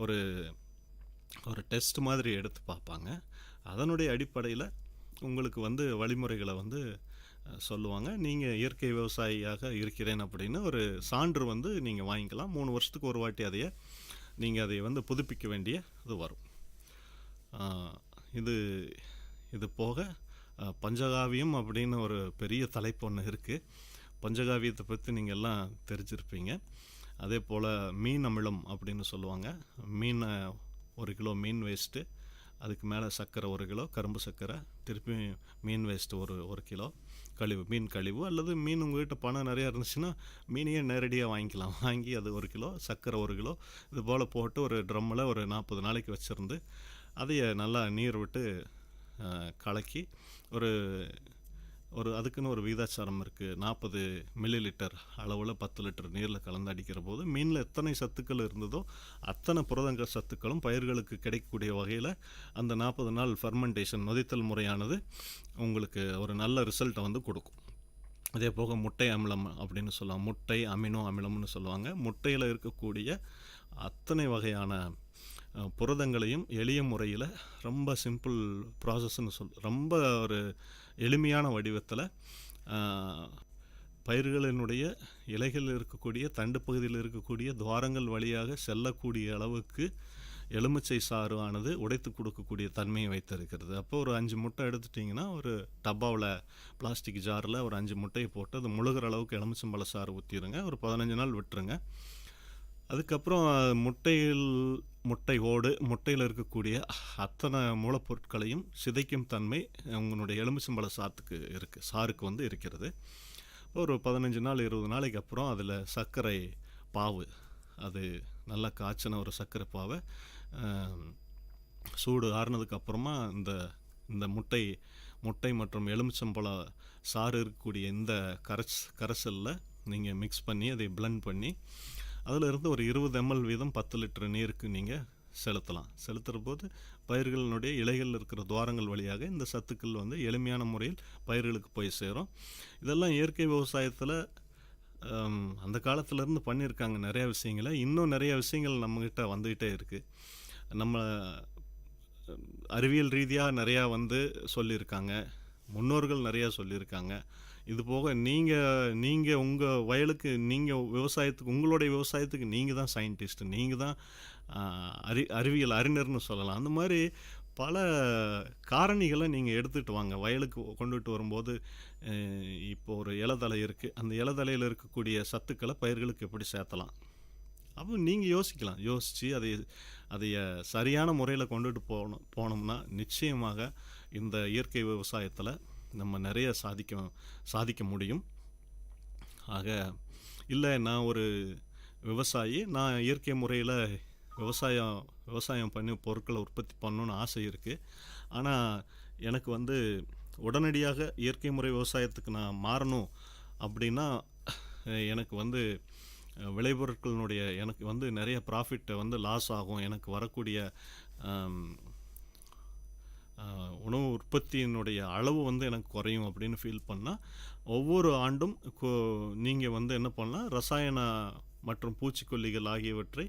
ஒரு டெஸ்ட் மாதிரி எடுத்து பார்ப்பாங்க. அதனுடைய அடிப்படையில் உங்களுக்கு வந்து வழிமுறைகளை வந்து சொல்லுவாங்க. நீங்கள் இயற்கை விவசாயியாக இருக்கிறேன் அப்படின்னு ஒரு சான்று வந்து நீங்கள் வாங்கிக்கலாம். 3 வருஷத்துக்கு ஒரு வாட்டி நீங்கள் அதை வந்து புதுப்பிக்க வேண்டிய இது வரும். இது போக பஞ்சகாவியம் அப்படின்னு ஒரு பெரிய தலைப்பு ஒன்று இருக்குது. பஞ்சகாவியத்தை பற்றி நீங்கள் எல்லாம் தெரிஞ்சிருப்பீங்க. அதே போல் மீன் அமிலம் அப்படின்னு சொல்லுவாங்க. 1 கிலோ மீன் வேஸ்ட்டு, அதுக்கு மேலே சர்க்கரை 1 கிலோ, கரும்பு சர்க்கரை, திருப்பி மீன் வேஸ்ட்டு 1 கிலோ, மீன் கழிவு, அல்லது மீன் உங்கள்கிட்ட பணம் நிறையா இருந்துச்சுன்னா மீனையே நேரடியாக வாங்கிக்கலாம். வாங்கி அது 1 கிலோ, சர்க்கரை 1 கிலோ, இது போல் போட்டு ஒரு ட்ரம்மில் ஒரு 40 நாளைக்கு வச்சுருந்து அதையை நல்லா நீர் விட்டு கலக்கி அதுக்குன்னு ஒரு விகிதாச்சாரம் இருக்குது. 40 மில்லிலிட்டர் அளவில் 10 லிட்டர் நீரில் கலந்து அடிக்கிற போது மீனில் எத்தனை சத்துக்கள் இருந்ததோ அத்தனை புரதங்க சத்துக்களும் பயிர்களுக்கு கிடைக்கக்கூடிய வகையில் அந்த 40 நாள் ஃபெர்மெண்டேஷன் நொதித்தல் முறையானது உங்களுக்கு ஒரு நல்ல ரிசல்ட்டை வந்து கொடுக்கும். அதே போக முட்டை அமிலம் அப்படின்னு சொல்லுவாங்க, முட்டை அமினோ அமிலம்னு சொல்லுவாங்க. முட்டையில் இருக்கக்கூடிய அத்தனை வகையான புரதங்களையும் எளிய முறையில் ரொம்ப சிம்பிள் ப்ராசஸ்ன்னு ரொம்ப ஒரு எளிமையான வடிவத்தில் பயிர்களினுடைய இலைகளில் இருக்கக்கூடிய தண்டு பகுதியில் இருக்கக்கூடிய துவாரங்கள் வழியாக செல்லக்கூடிய அளவுக்கு எலுமிச்சை சாறு ஆனது உடைத்து கொடுக்கக்கூடிய தன்மையை வைத்திருக்கிறது. அப்போ ஒரு 5 முட்டை எடுத்துட்டிங்கன்னா ஒரு டப்பாவில் பிளாஸ்டிக் ஜாரில் ஒரு 5 முட்டையை போட்டு அது முழுகிற அளவுக்கு எலுமிச்சம்பழ சாறு ஊற்றிடுங்க. ஒரு 15 நாள் விட்டுருங்க. அதுக்கப்புறம் முட்டை ஓடு, முட்டையில் இருக்கக்கூடிய அத்தனை மூலப்பொருட்களையும் சிதைக்கும் தன்மை உங்களுடைய எலுமிச்சம்பழ சாருக்கு வந்து இருக்கிறது. ஒரு 15 நாள் 20 நாளைக்கு அப்புறம் அதில் சர்க்கரை பாவு, அது நல்லா காய்ச்சின ஒரு சர்க்கரை பாவை சூடு ஆறுனதுக்கு அப்புறமா இந்த முட்டை மற்றும் எலுமிச்சம்பழ சாறு இருக்கக்கூடிய இந்த கரைசலில் நீங்கள் மிக்ஸ் பண்ணி அதை பிளெண்ட் பண்ணி அதில் இருந்து ஒரு 20 ml வீதம் 10 லிட்டர் நீருக்கு நீங்கள் செலுத்துகிற போது பயிர்களினுடைய இலைகள் இருக்கிற துவாரங்கள் வழியாக இந்த சத்துக்கள் வந்து எளிமையான முறையில் பயிர்களுக்கு போய் சேரும். இதெல்லாம் இயற்கை விவசாயத்தில் அந்த காலத்திலேருந்து பண்ணியிருக்காங்க நிறையா விஷயங்களை. இன்னும் நிறைய விஷயங்கள் நம்மக்கிட்ட வந்துக்கிட்டே இருக்குது. நம்ம அறிவியல் ரீதியாக நிறையா வந்து சொல்லியிருக்காங்க, முன்னோர்கள் நிறையா சொல்லியிருக்காங்க. இது போக நீங்கள் உங்கள் வயலுக்கு உங்களுடைய விவசாயத்துக்கு நீங்கள் தான் சயின்டிஸ்ட், நீங்கள் தான் அறிவியல் அறிஞர்னு சொல்லலாம். அந்த மாதிரி பல காரணிகளை நீங்கள் எடுத்துகிட்டு வாங்க. வயலுக்கு கொண்டுட்டு வரும்போது இப்போ ஒரு இலதலை இருக்குது, அந்த இலதலையில் இருக்கக்கூடிய சத்துக்களை பயிர்களுக்கு எப்படி சேர்த்தலாம், அப்போ நீங்கள் யோசித்து அதைய சரியான முறையில் கொண்டுட்டு போனோம்னா நிச்சயமாக இந்த இயற்கை விவசாயத்தில் நம்ம நிறைய சாதிக்க முடியும். ஆக இல்லை, நான் ஒரு விவசாயி, நான் இயற்கை முறையில் விவசாயம் பண்ணி பொருட்களை உற்பத்தி பண்ணணுன்னு ஆசை இருக்குது, ஆனால் எனக்கு வந்து உடனடியாக இயற்கை முறை விவசாயத்துக்கு நான் மாறணும் அப்படின்னா எனக்கு வந்து விளைபொருட்களினுடைய எனக்கு வந்து நிறைய ப்ராஃபிட்டை வந்து லாஸ் ஆகும், எனக்கு வரக்கூடிய உணவு உற்பத்தியினுடைய அளவு வந்து எனக்கு குறையும் அப்படின்னு ஃபீல் பண்ணால் ஒவ்வொரு ஆண்டும் நீங்கள் வந்து என்ன பண்ணலாம், ரசாயன மற்றும் பூச்சிக்கொல்லிகள் ஆகியவற்றை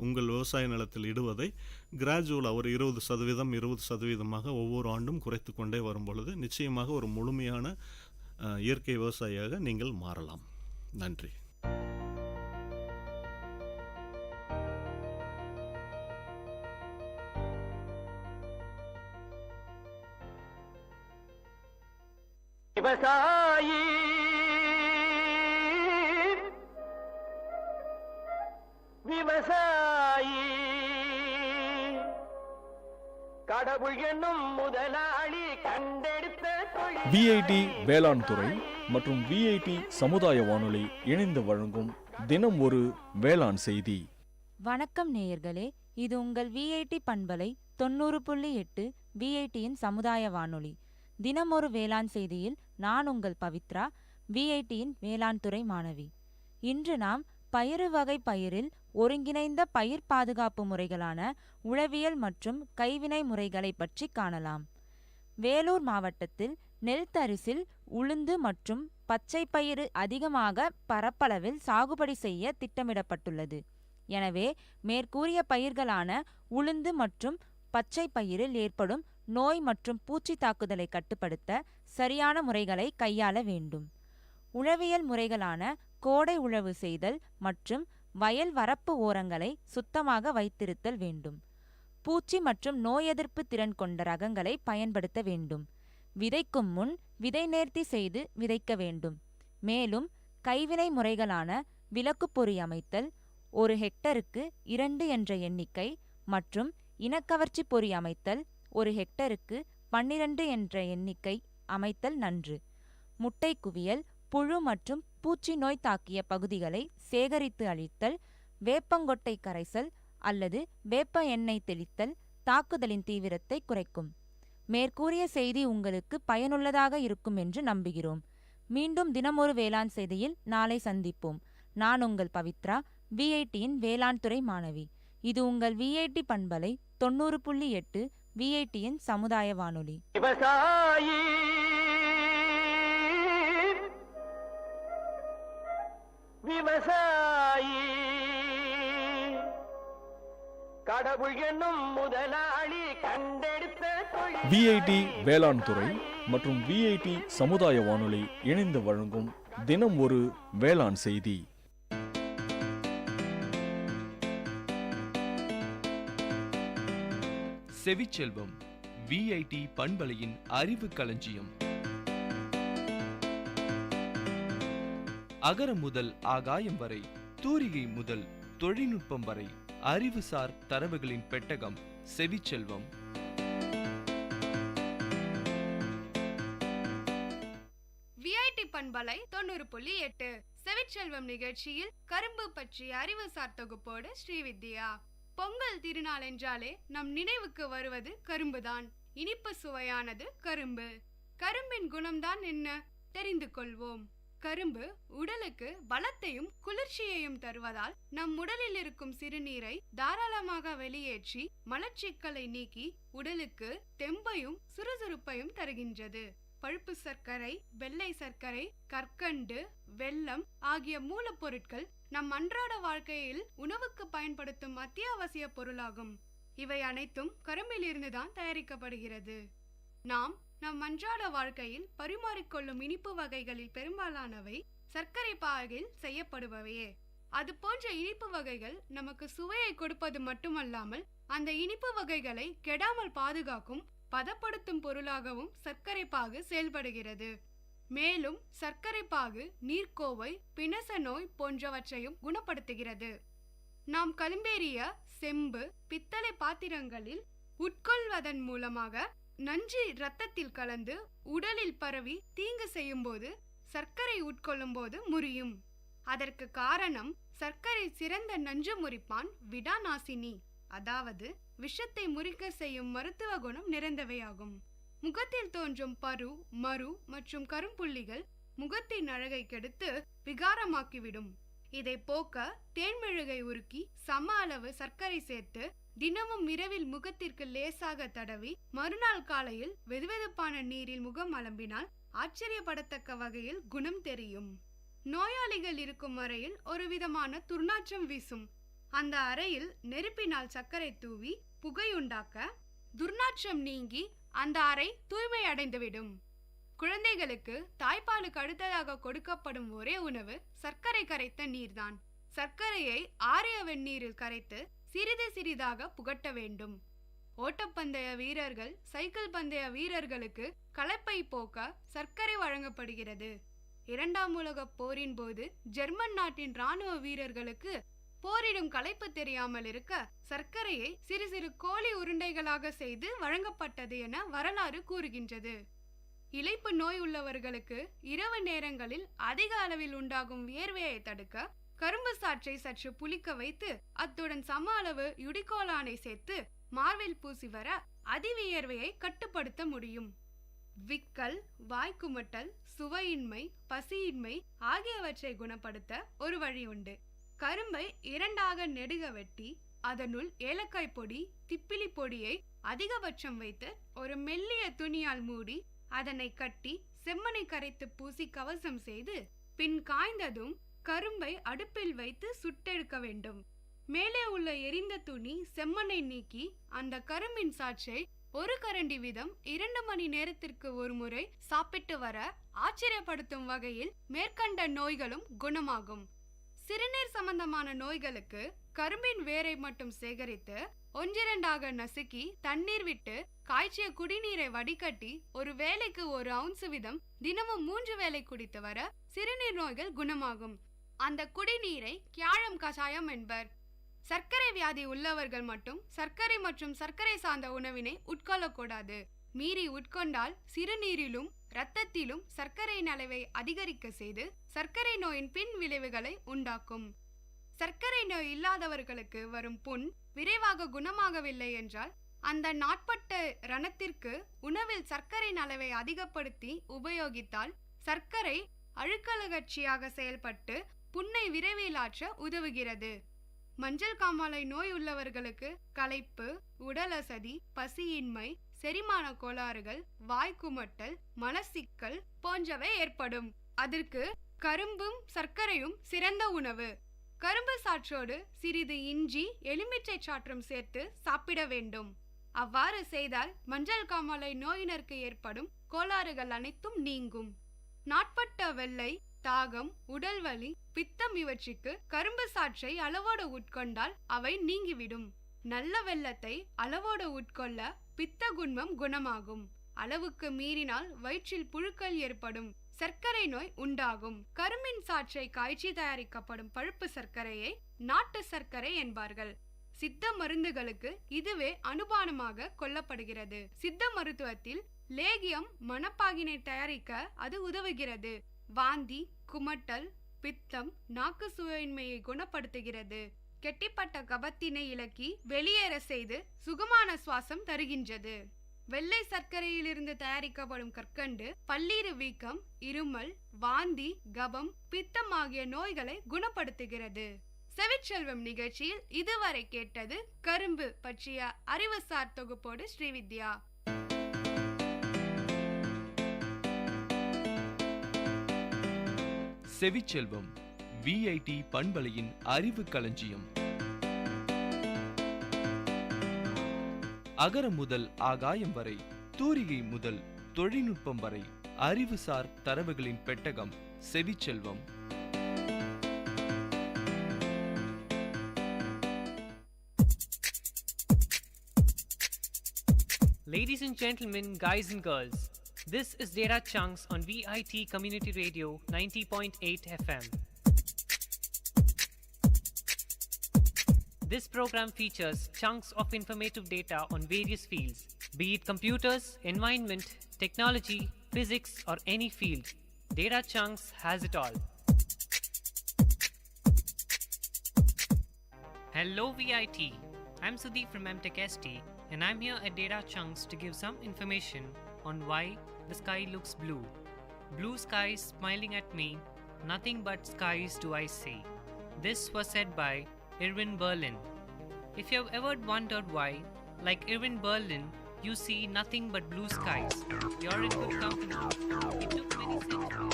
உங்கள் விவசாய நிலத்தில் இடுவதை கிராஜுவலாக ஒரு 20% ஒவ்வொரு ஆண்டும் குறைத்து கொண்டே வரும் பொழுது நிச்சயமாக ஒரு முழுமையான இயற்கை விவசாயியாக நீங்கள் மாறலாம். நன்றி. விவசாயி கடவுள் என்னும் முதலாளி கண்டெடுத்த விஐடி வேளாண் துறை மற்றும் விஐடி சமுதாய வானொலி இணைந்து வழங்கும் தினம் ஒரு வேளாண் செய்தி. வணக்கம் நேயர்களே, இது உங்கள் விஐடி பண்பலை 90.8 விஐடியின் சமுதாய வானொலி. தினம் ஒரு வேளாண் செய்தியில் நான் உங்கள் பவித்ரா, விஐடியின் வேளாண் துறை மாணவி. இன்று நாம் பயிறு வகை பயிரில் ஒருங்கிணைந்த பயிர் பாதுகாப்பு முறைகளான உழவியல் மற்றும் கைவினை முறைகளை பற்றி காணலாம். வேலூர் மாவட்டத்தில் நெல் தரிசில் உளுந்து மற்றும் பச்சை பயிறு அதிகமாக பரப்பளவில் சாகுபடி செய்ய திட்டமிடப்பட்டுள்ளது. எனவே மேற்கூறிய பயிர்களான உளுந்து மற்றும் பச்சை பயிரில் ஏற்படும் நோய் மற்றும் பூச்சி தாக்குதலை கட்டுப்படுத்த சரியான முறைகளை கையாள வேண்டும். உழவியல் முறைகளான கோடை உழவு செய்தல் மற்றும் வயல் வரப்பு ஓரங்களை சுத்தமாக வைத்திருத்தல் வேண்டும். பூச்சி மற்றும் நோய் எதிர்ப்பு திறன் கொண்ட ரகங்களை பயன்படுத்த வேண்டும். விதைக்கும் முன் விதை நேர்த்தி செய்து விதைக்க வேண்டும். மேலும் கைவினை முறைகளான விளக்கு பொறி அமைத்தல், 1 ஹெக்டருக்கு 2 என்ற எண்ணிக்கை மற்றும் இனக்கவர்ச்சி பொறி அமைத்தல் 1 ஹெக்டருக்கு 12 என்ற எண்ணிக்கை அமைத்தல் நன்று. முட்டை குவியல், புழு மற்றும் பூச்சி நோய் தாக்கிய பகுதிகளை சேகரித்து அழித்தல், வேப்பங்கொட்டை கரைசல் அல்லது வேப்ப எண்ணெய் தெளித்தல் தாக்குதலின் தீவிரத்தை குறைக்கும். மேற்கூறிய செய்தி உங்களுக்கு பயனுள்ளதாக இருக்கும் என்று நம்புகிறோம். மீண்டும் தினமொரு வேளாண் செய்தியில் நாளை சந்திப்போம். நான் உங்கள் பவித்ரா, விஐடியின் வேளாண் துறை மாணவி. இது உங்கள் விஐடி பண்பலை 90.8 விஐடியின் சமுதாய வானொலி. விவசாயி கடவுள் என்னும் முதலாளி கண்டெடுத்த விஐடி வேளாண் துறை மற்றும் விஐடி சமுதாய வானொலி இணைந்து வழங்கும் தினம் ஒரு வேளாண் செய்தி. செவிச்செல்வம், விஐடி பண்பலையின் அறிவு களஞ்சியம். அகரம் முதல் ஆகாயம் வரை, தூரிகை முதல் தொழில்நுட்பம் வரை அறிவுசார் தரவுகளின் பெட்டகம் செவிச்செல்வம். விஐடி பண்பலை 90.8 செவிச்செல்வம் நிகழ்ச்சியில் கரும்பு பற்றிய அறிவுசார் தொகுப்போடு ஸ்ரீவித்யா. பொங்கல் திருநாள் என்றாலே நம் நினைவுக்கு வருவது கரும்புதான். இனிப்பு சுவையானது கரும்பு. கரும்பின் குணம்தான் என்ன தெரிந்து கொள்வோம். கரும்பு உடலுக்கு பலத்தையும் குளிர்ச்சியையும் தருவதால் நம் உடலில் இருக்கும் சிறுநீரை தாராளமாக வெளியேற்றி மலச்சிக்கலை நீக்கி உடலுக்கு தெம்பையும் சுறுசுறுப்பையும் தருகின்றது. பழுப்பு சர்க்கரை, வெள்ளை சர்க்கரை, கற்கண்டு, வெல்லம் ஆகிய மூலப்பொருட்கள் நம் அன்றாட வாழ்க்கையில் உணவுக்கு பயன்படுத்தும் அத்தியாவசிய பொருளாகும். இவை அனைத்தும் கரும்பில் இருந்துதான் தயாரிக்கப்படுகிறது. நாம் நம் அன்றாட வாழ்க்கையில் பரிமாறிக்கொள்ளும் இனிப்பு வகைகளில் பெரும்பாலானவை சர்க்கரை பாகில் செய்யப்படுபவையே. அது போன்ற இனிப்பு வகைகள் நமக்கு சுவையை கொடுப்பது மட்டுமல்லாமல் அந்த இனிப்பு வகைகளை கெடாமல் பாதுகாக்கும் பதப்படுத்தும் பொருளாகவும் சர்க்கரை பாகு செயல்படுகிறது. மேலும் சர்க்கரை பாகு நீர்க்கோவை, பிணச நோய் போன்றவற்றையும் குணப்படுத்துகிறது. நாம் களிம்பேறிய செம்பு, பித்தளை பாத்திரங்களில் உட்கொள்வதன் மூலமாக நஞ்சு இரத்தத்தில் கலந்து உடலில் பரவி தீங்கு செய்யும் போது சர்க்கரை உட்கொள்ளும் போது முறியும். அதற்கு காரணம் சர்க்கரை சிறந்த நஞ்சு முறிப்பான் விடாநாசினி, அதாவது விஷத்தை முறிக்க செய்யும் மருத்துவ குணம் நிறைந்தவையாகும். முகத்தில் தோன்றும் பரு, மரு மற்றும் கரும்புள்ளிகள் முகத்தின் அழகை கெடுத்து விகாரமாக்கிவிடும். இதை போக்க தேன்மெழுகை உருக்கி சம அளவு சர்க்கரை சேர்த்து தினமும் இரவில் முகத்திற்கு லேசாக தடவி மறுநாள் காலையில் வெதுவெதுப்பான நீரில் முகம் அலம்பினால் ஆச்சரியப்படத்தக்க வகையில் குணம் தெரியும். நோயாளிகள் இருக்கும் அறையில் ஒரு விதமான துர்நாற்றம் வீசும். அந்த அறையில் நெருப்பினால் சர்க்கரை தூவி புகையுண்டாக்க துர்நாற்றம் நீங்கி அந்த அறை தூய்மை அடைந்துவிடும். குழந்தைகளுக்கு தாய்ப்பாலுக்கு அடுத்ததாக கொடுக்கப்படும் ஒரே உணவு சர்க்கரை கரைத்த நீர்தான். சர்க்கரையை ஆரிய வெந்நீரில் கரைத்து சிறிது சிறிதாக புகட்ட வேண்டும். ஓட்டப்பந்தய வீரர்கள், சைக்கிள் பந்தய வீரர்களுக்கு களைப்பை போக்க சர்க்கரை வழங்கப்படுகிறது. 2ஆம் உலகப் போரின் போது ஜெர்மன் நாட்டின் ராணுவ வீரர்களுக்கு போரிடும் களைப்பு தெரியாமல் இருக்க சர்க்கரையை சிறு சிறு கோழி உருண்டைகளாக செய்து வழங்கப்பட்டது என வரலாறு கூறுகின்றது. இளைப்பு நோய் உள்ளவர்களுக்கு இரவு நேரங்களில் அதிக அளவில் உண்டாகும் வியர்வையை தடுக்க கரும்பு சாற்றை சற்று புளிக்க வைத்து அத்துடன் சம அளவு யுடிகோலானை சேர்த்து மார்பில் பூசி வர அதிவியர்வையை கட்டுப்படுத்த முடியும். விக்கல், வாய்க்குமட்டல், சுவையின்மை, பசியின்மை ஆகியவற்றை குணப்படுத்த ஒரு வழி உண்டு. கரும்பை 2ஆக நெடுக வெட்டி அதனுள் ஏலக்காய் பொடி, திப்பிலி பொடியை அதிகபட்சம் வைத்து ஒரு மெல்லிய துணியால் மூடி அதனை கட்டி செம்மனை கரைத்து பூசி கவசம் செய்து பின் காய்ந்ததும் கரும்பை அடுப்பில் வைத்து சுட்டெடுக்க வேண்டும். மேலே உள்ள எரிந்த துணி செம்மனை நீக்கி அந்த கரும்பின் சாற்றை ஒரு கரண்டி வீதம் 2 மணி நேரத்திற்கு ஒரு முறை சாப்பிட்டு வர ஆச்சரியப்படுத்தும் வகையில் மேற்கண்ட நோய்களும் குணமாகும். சிறுநீர் சம்பந்தமான நோய்களுக்கு கரும்பின் வேரை மட்டும் சேகரித்து 1-2ஆக நசுக்கி தண்ணீர் விட்டு காய்ச்சிய குடிநீரை வடிகட்டி ஒரு வேளைக்கு 1 அவுன்ஸ் வீதம் தினமும் 3 வேளை குடித்து வர சிறுநீர் நோய்கள் குணமாகும். அந்த குடிநீரை கியாழம் கஷாயம் என்பர். சர்க்கரை வியாதி உள்ளவர்கள் மட்டும் சர்க்கரை மற்றும் சர்க்கரை சார்ந்த உணவினை உட்கொள்ளக்கூடாது. மீறி உட்கொண்டால் சிறுநீரிலும் இரத்தத்திலும் சர்க்கரையின் அளவை அதிகரிக்க செய்து சர்க்கரை நோயின் பின் விளைவுகளை உண்டாக்கும். சர்க்கரை நோய் இல்லாதவர்களுக்கு வரும் புண் விரைவாக குணமாகவில்லை என்றால் அந்த நாட்பட்ட ரணத்திற்கு உணவில் சர்க்கரையின் அளவை அதிகப்படுத்தி உபயோகித்தால் சர்க்கரை அழுக்கலகட்சியாக செயல்பட்டு புண்ணை விரைவில் ஆற்ற உதவுகிறது. மஞ்சள் காமாலை நோய் உள்ளவர்களுக்கு களைப்பு, உடல் அசதி, பசியின்மை, செரிமான கோளாறுகள், வாய்க்குமட்டல், மலசிக்கல் போன்றவை ஏற்படும். அதற்கு கரும்பும் சர்க்கரையும் சிறந்த உணவு. கரும்பு சாற்றோடு சிறிது இஞ்சி, எலுமிச்சை சாற்றும் சேர்த்து சாப்பிட வேண்டும். அவ்வாறு செய்தால் மஞ்சள் காமாலை நோயினருக்கு ஏற்படும் கோளாறுகள் அனைத்தும் நீங்கும். நாட்பட்ட வெள்ளை, தாகம், உடல்வலி, பித்தம் இவற்றுக்கு கரும்பு சாற்றை அளவோடு உட்கொண்டால் அவை நீங்கிவிடும். நல்ல வெள்ளத்தை அளவோடு உட்கொள்ள பித்த குன்மம் குணமாகும். அளவுக்கு மீறினால் வயிற்றில் புழுக்கள் ஏற்படும். சர்க்கரை நோய் உண்டாகும். கரும்பின் சாற்றை காய்ச்சி தயாரிக்கப்படும் பழுப்பு சர்க்கரையை நாட்டு சர்க்கரை என்பார்கள். சித்த மருந்துகளுக்கு இதுவே அனுபானமாக கொள்ளப்படுகிறது. சித்த மருத்துவத்தில் லேகியம் மணப்பாகினை தயாரிக்க அது உதவுகிறது. வாந்தி, குமட்டல், பித்தம், நாக்கு சுவையின்மையை குணப்படுத்துகிறது. கெட்டிப்பட்ட கபத்தினை இலக்கி வெளியேற செய்து சுகமான சுவாசம் தருகின்றது. வெள்ளை சர்க்கரையிலிருந்து தயாரிக்கப்படும் கற்கண்டு பல்லீறு வீக்கம், இருமல், வாந்தி, கபம், பித்தம் ஆகிய நோய்களை குணப்படுத்துகிறது. செவிச்செல்வம் நிகழ்ச்சியில் இதுவரை கேட்டது கரும்பு பற்றிய அறிவுசார் தொகுப்போடு ஸ்ரீவித்யா. செவிச்செல்வம் விஐடி பண்பலையின் அறிவு களஞ்சியம். அகரம் முதல் ஆகாயம் வரை, தூரிகை முதல் தொழில்நுட்பம் வரை, அறிவுசார் தரவுகளின் பெட்டகம் செவிச்செல்வம். Ladies and gentlemen, guys and girls, this is Data Chunks on Vit Community Radio 90.8 FM. This program features chunks of informative data on various fields, be it computers, environment, technology, physics, or any field. Data Chunks has it all. Hello VIT, I'm Sudeep from MTechST, and I'm here at Data Chunks to give some information on why the sky looks blue. Blue skies smiling at me, nothing but skies do I see. This was said by Irving Berlin. If you have ever wondered why, like Irving Berlin, you see nothing but blue skies, you're in good company. It took many centuries.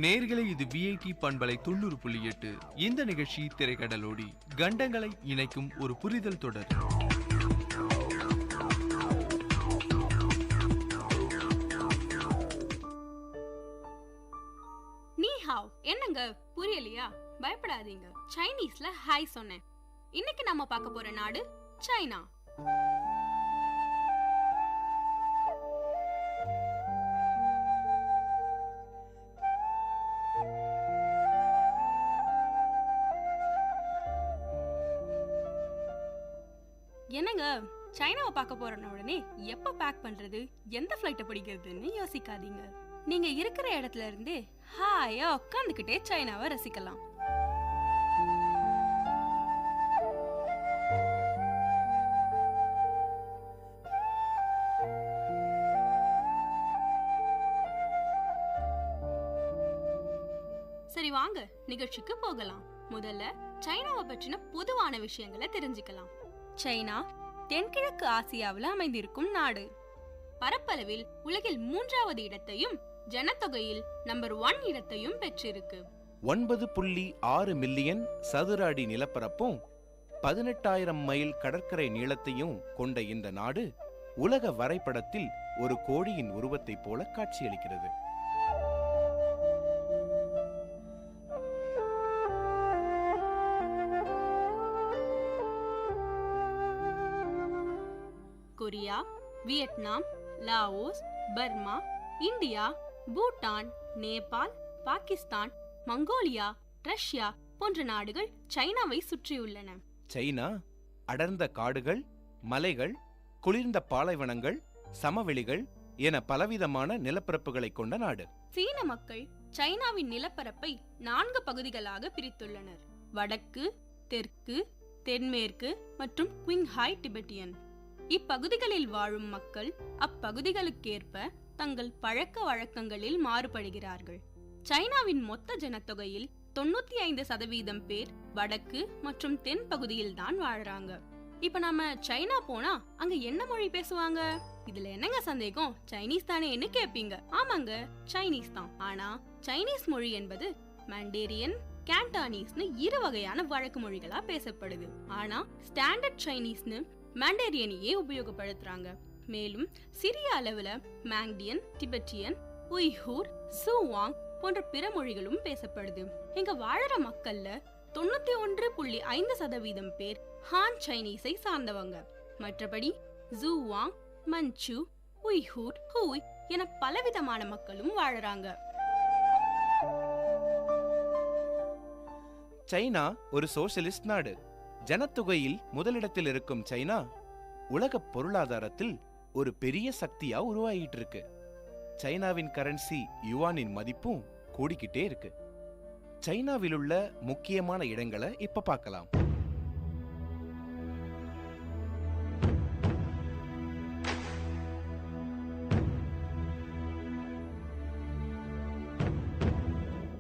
நேர்களே, இது VIT பண்பலை 90.8. இந்த நிகழ்ச்சி திரைக்கடலோடி கண்டங்களை இணைக்கும் ஒரு புரிதல் தொடர். நீ ஹாவ் என்னங்க புரியலையா? பயப்படாதீங்க, சைனீஸ்ல ஹாய் சொன்னேன். இன்னைக்கு நம்ம பார்க்க போற நாடு சைனா. என்னங்க, சைனாவை பார்க்க போற உடனே எப்ப பேக் பண்றது, எந்த ஃபிளைட்டை பிடிக்கிறதுன்னு யோசிக்காதீங்க. நீங்க இருக்கிற இடத்துல இருந்தே ஹாயா உட்காந்துக்கிட்டே சைனாவை ரசிக்கலாம். சரி வாங்க நிகழ்ச்சிக்கு போகலாம். முதல்ல சைனாவை பற்றின பொதுவான விஷயங்களை தெரிஞ்சுக்கலாம். சைனா தென்கிழக்கு ஆசியாவில் அமைந்திருக்கும் நாடு. பரப்பளவில் உலகில் 3வது இடத்தையும் ஜனத்தொகையில் நம்பர் 1 இடத்தையும் பெற்றிருக்கு. 9.6 மில்லியன் சதுர அடி நிலப்பரப்பும் 18,000 மைல் கடற்கரை நீளத்தையும் கொண்ட இந்த நாடு உலக வரைபடத்தில் ஒரு கோழியின் உருவத்தைப் போல காட்சியளிக்கிறது. Korea, Vietnam, Laos, Burma, India, Bhutan, Nepal, Pakistan, Mongolia, Russia போன்ற நாடுகள் சைனாவை சுற்றியுள்ளன. சைனா அடர்ந்த காடுகள், மலைகள், குளிர்ந்த பாலைவனங்கள், சமவெளிகள் என பலவிதமான நிலப்பரப்புகளை கொண்ட நாடு. சீன மக்கள் சைனாவின் நிலப்பரப்பை 4 பகுதிகளாக பிரித்துள்ளனர். வடக்கு, தெற்கு, தென்மேற்கு மற்றும் குயிங்ஹாய் டிபெட்டியன். இப்பகுதிகளில் வாழும் மக்கள் அப்பகுதிகளுக்கேற்ப தங்கள் பழக்க வழக்கங்களில் மாறுபடுகிறார்கள். சைனாவின் மொத்த ஜனத்தொகையில் 95% பேர் வடக்கு மற்றும் தென் பகுதியில் தான் வாழ்றாங்க. இப்ப நாம சைனா போனா அங்க என்ன மொழி பேசுவாங்க? இதுல என்னங்க சந்தேகம், சைனீஸ் தானேன்னு கேப்பீங்க. ஆமாங்க, சைனீஸ் தான். ஆனா சைனீஸ் மொழி என்பது மாண்டேரியன், கேண்டனீஸ்னு 2 வகையான வழக்கு மொழிகளா பேசப்படுது. ஆனா ஸ்டாண்டர்ட் சைனீஸ்னு மாண்டேரியனையே உபயோகப்படுத்துறாங்க. மேலும் சிறிய அளவுல மாங்டியன், திபெட்டியன், உய்ஹூர், சூவாங் போன்ற பிற மொழிகளும் பேசப்படுது. இங்க வாழற மக்கள்ல 91.5% பேர் ஹான் சைனீஸை சார்ந்தவங்க. மற்றபடி ஜூவாங், மஞ்சு, உய்ஹூர், ஹூய் என பலவிதமான மக்களும் வாழறாங்க. சைனா ஒரு சோஷலிஸ்ட் நாடு. ஜனத்தொகையில் முதலிடத்தில் இருக்கும் சைனா உலக பொருளாதாரத்தில் ஒரு பெரிய சக்தியா உருவாகிட்டு இருக்கு. சைனாவின் கரன்சி யுவானின் மதிப்பும் கூடிக்கிட்டே இருக்கு. சைனாவில் உள்ள முக்கியமான இடங்களை இப்ப பார்க்கலாம்.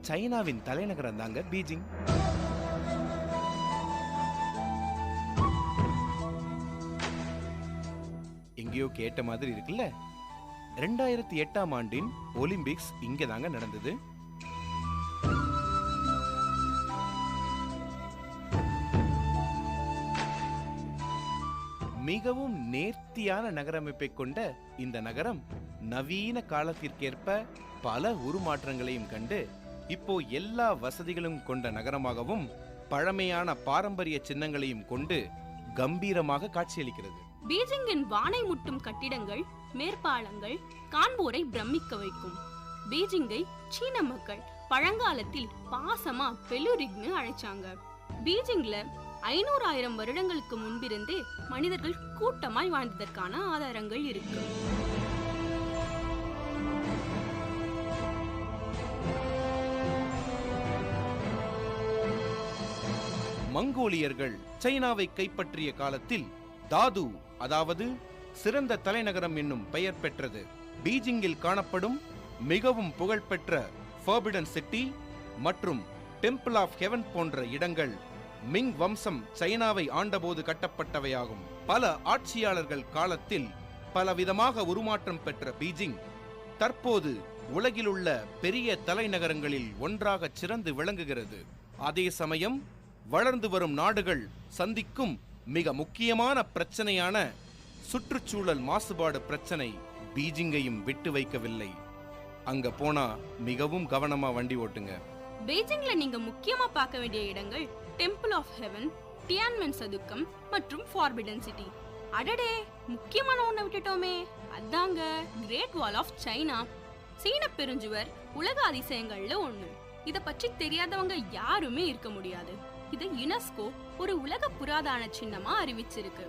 சைனாவின் தலைநகரம் தாங்க பீஜிங். எங்கேயோ கேட்ட மாதிரி இருக்குல்ல. 2008ஆம் ஆண்டின் ஒலிம்பிக்ஸ் இங்க தாங்க நடந்தது. மிகவும் நேர்த்தியான நகரமைப்பை கொண்ட இந்த நகரம் நவீன காலத்திற்கேற்ப பல உருமாற்றங்களையும் கண்டு இப்போ எல்லா வசதிகளும் கொண்ட நகரமாகவும் பழமையான பாரம்பரிய சின்னங்களையும் கொண்டு கம்பீரமாக காட்சியளிக்கிறது. பீஜிங்கின் வானை முட்டும் கட்டிடங்கள், மேற்பாலங்கள் காண்போரை பிரமிக்க வைக்கும். பீஜிங்கை சீன மக்கள் பழங்காலத்தில் பாசமா பெலுரிக்னு அழைச்சாங்க. பீஜிங்ல 500,000 வருடங்களுக்கு முன்பிருந்தே மனிதர்கள் கூட்டமாய் வாழ்ந்ததற்கான ஆதாரங்கள் இருக்கு. மங்கோலியர்கள் சைனாவை கைப்பற்றிய காலத்தில் தாது, அதாவது சிறந்த தலைநகரம் என்னும் பெயர் பெற்றது. பீஜிங்கில் காணப்படும் மிகவும் புகழ்பெற்ற ஃபர்பிடன் சிட்டி மற்றும் டெம்பிள் ஆஃப் ஹெவன் போன்ற இடங்கள் மிங் வம்சம் சைனாவை ஆண்டபோது கட்டப்பட்டவையாகும். பல ஆட்சியாளர்கள் காலத்தில் பலவிதமாக உருமாற்றம் பெற்ற பீஜிங் தற்போது உலகிலுள்ள பெரிய தலைநகரங்களில் ஒன்றாக சிறந்து விளங்குகிறது. அதே சமயம் வளர்ந்து வரும் நாடுகள் சந்திக்கும் மிக முக்கியமான பிரச்சனையான சுற்றுச்சூழல் மாசுபாடு பிரச்சனை பீஜிங்கையும் விட்டு வைக்கவில்லை. அங்க போனா மிகவும் கவனமா வண்டி ஓட்டுங்க. பீஜிங்ல நீங்க முக்கியமா பார்க்க வேண்டிய இடங்கள் டெம்பிள் ஆஃப் ஹெவன், டியான்மென் சதுக்கம் மற்றும் ஃபார்பிடன் சிட்டி. அடடே, முக்கியமான ஒண்ணை விட்டுட்டோமே, அதாங்க கிரேட் வால் ஆஃப் சைனா. சீன பெருஞ்சுவர் உலக அதிசயங்கள்ல ஒண்ணு. இத பற்றி தெரியாதவங்க யாருமே இருக்க முடியாது. இதை யுனெஸ்கோ ஒரு உலக புராதன சின்னமா அறிவிச்சிருக்கு.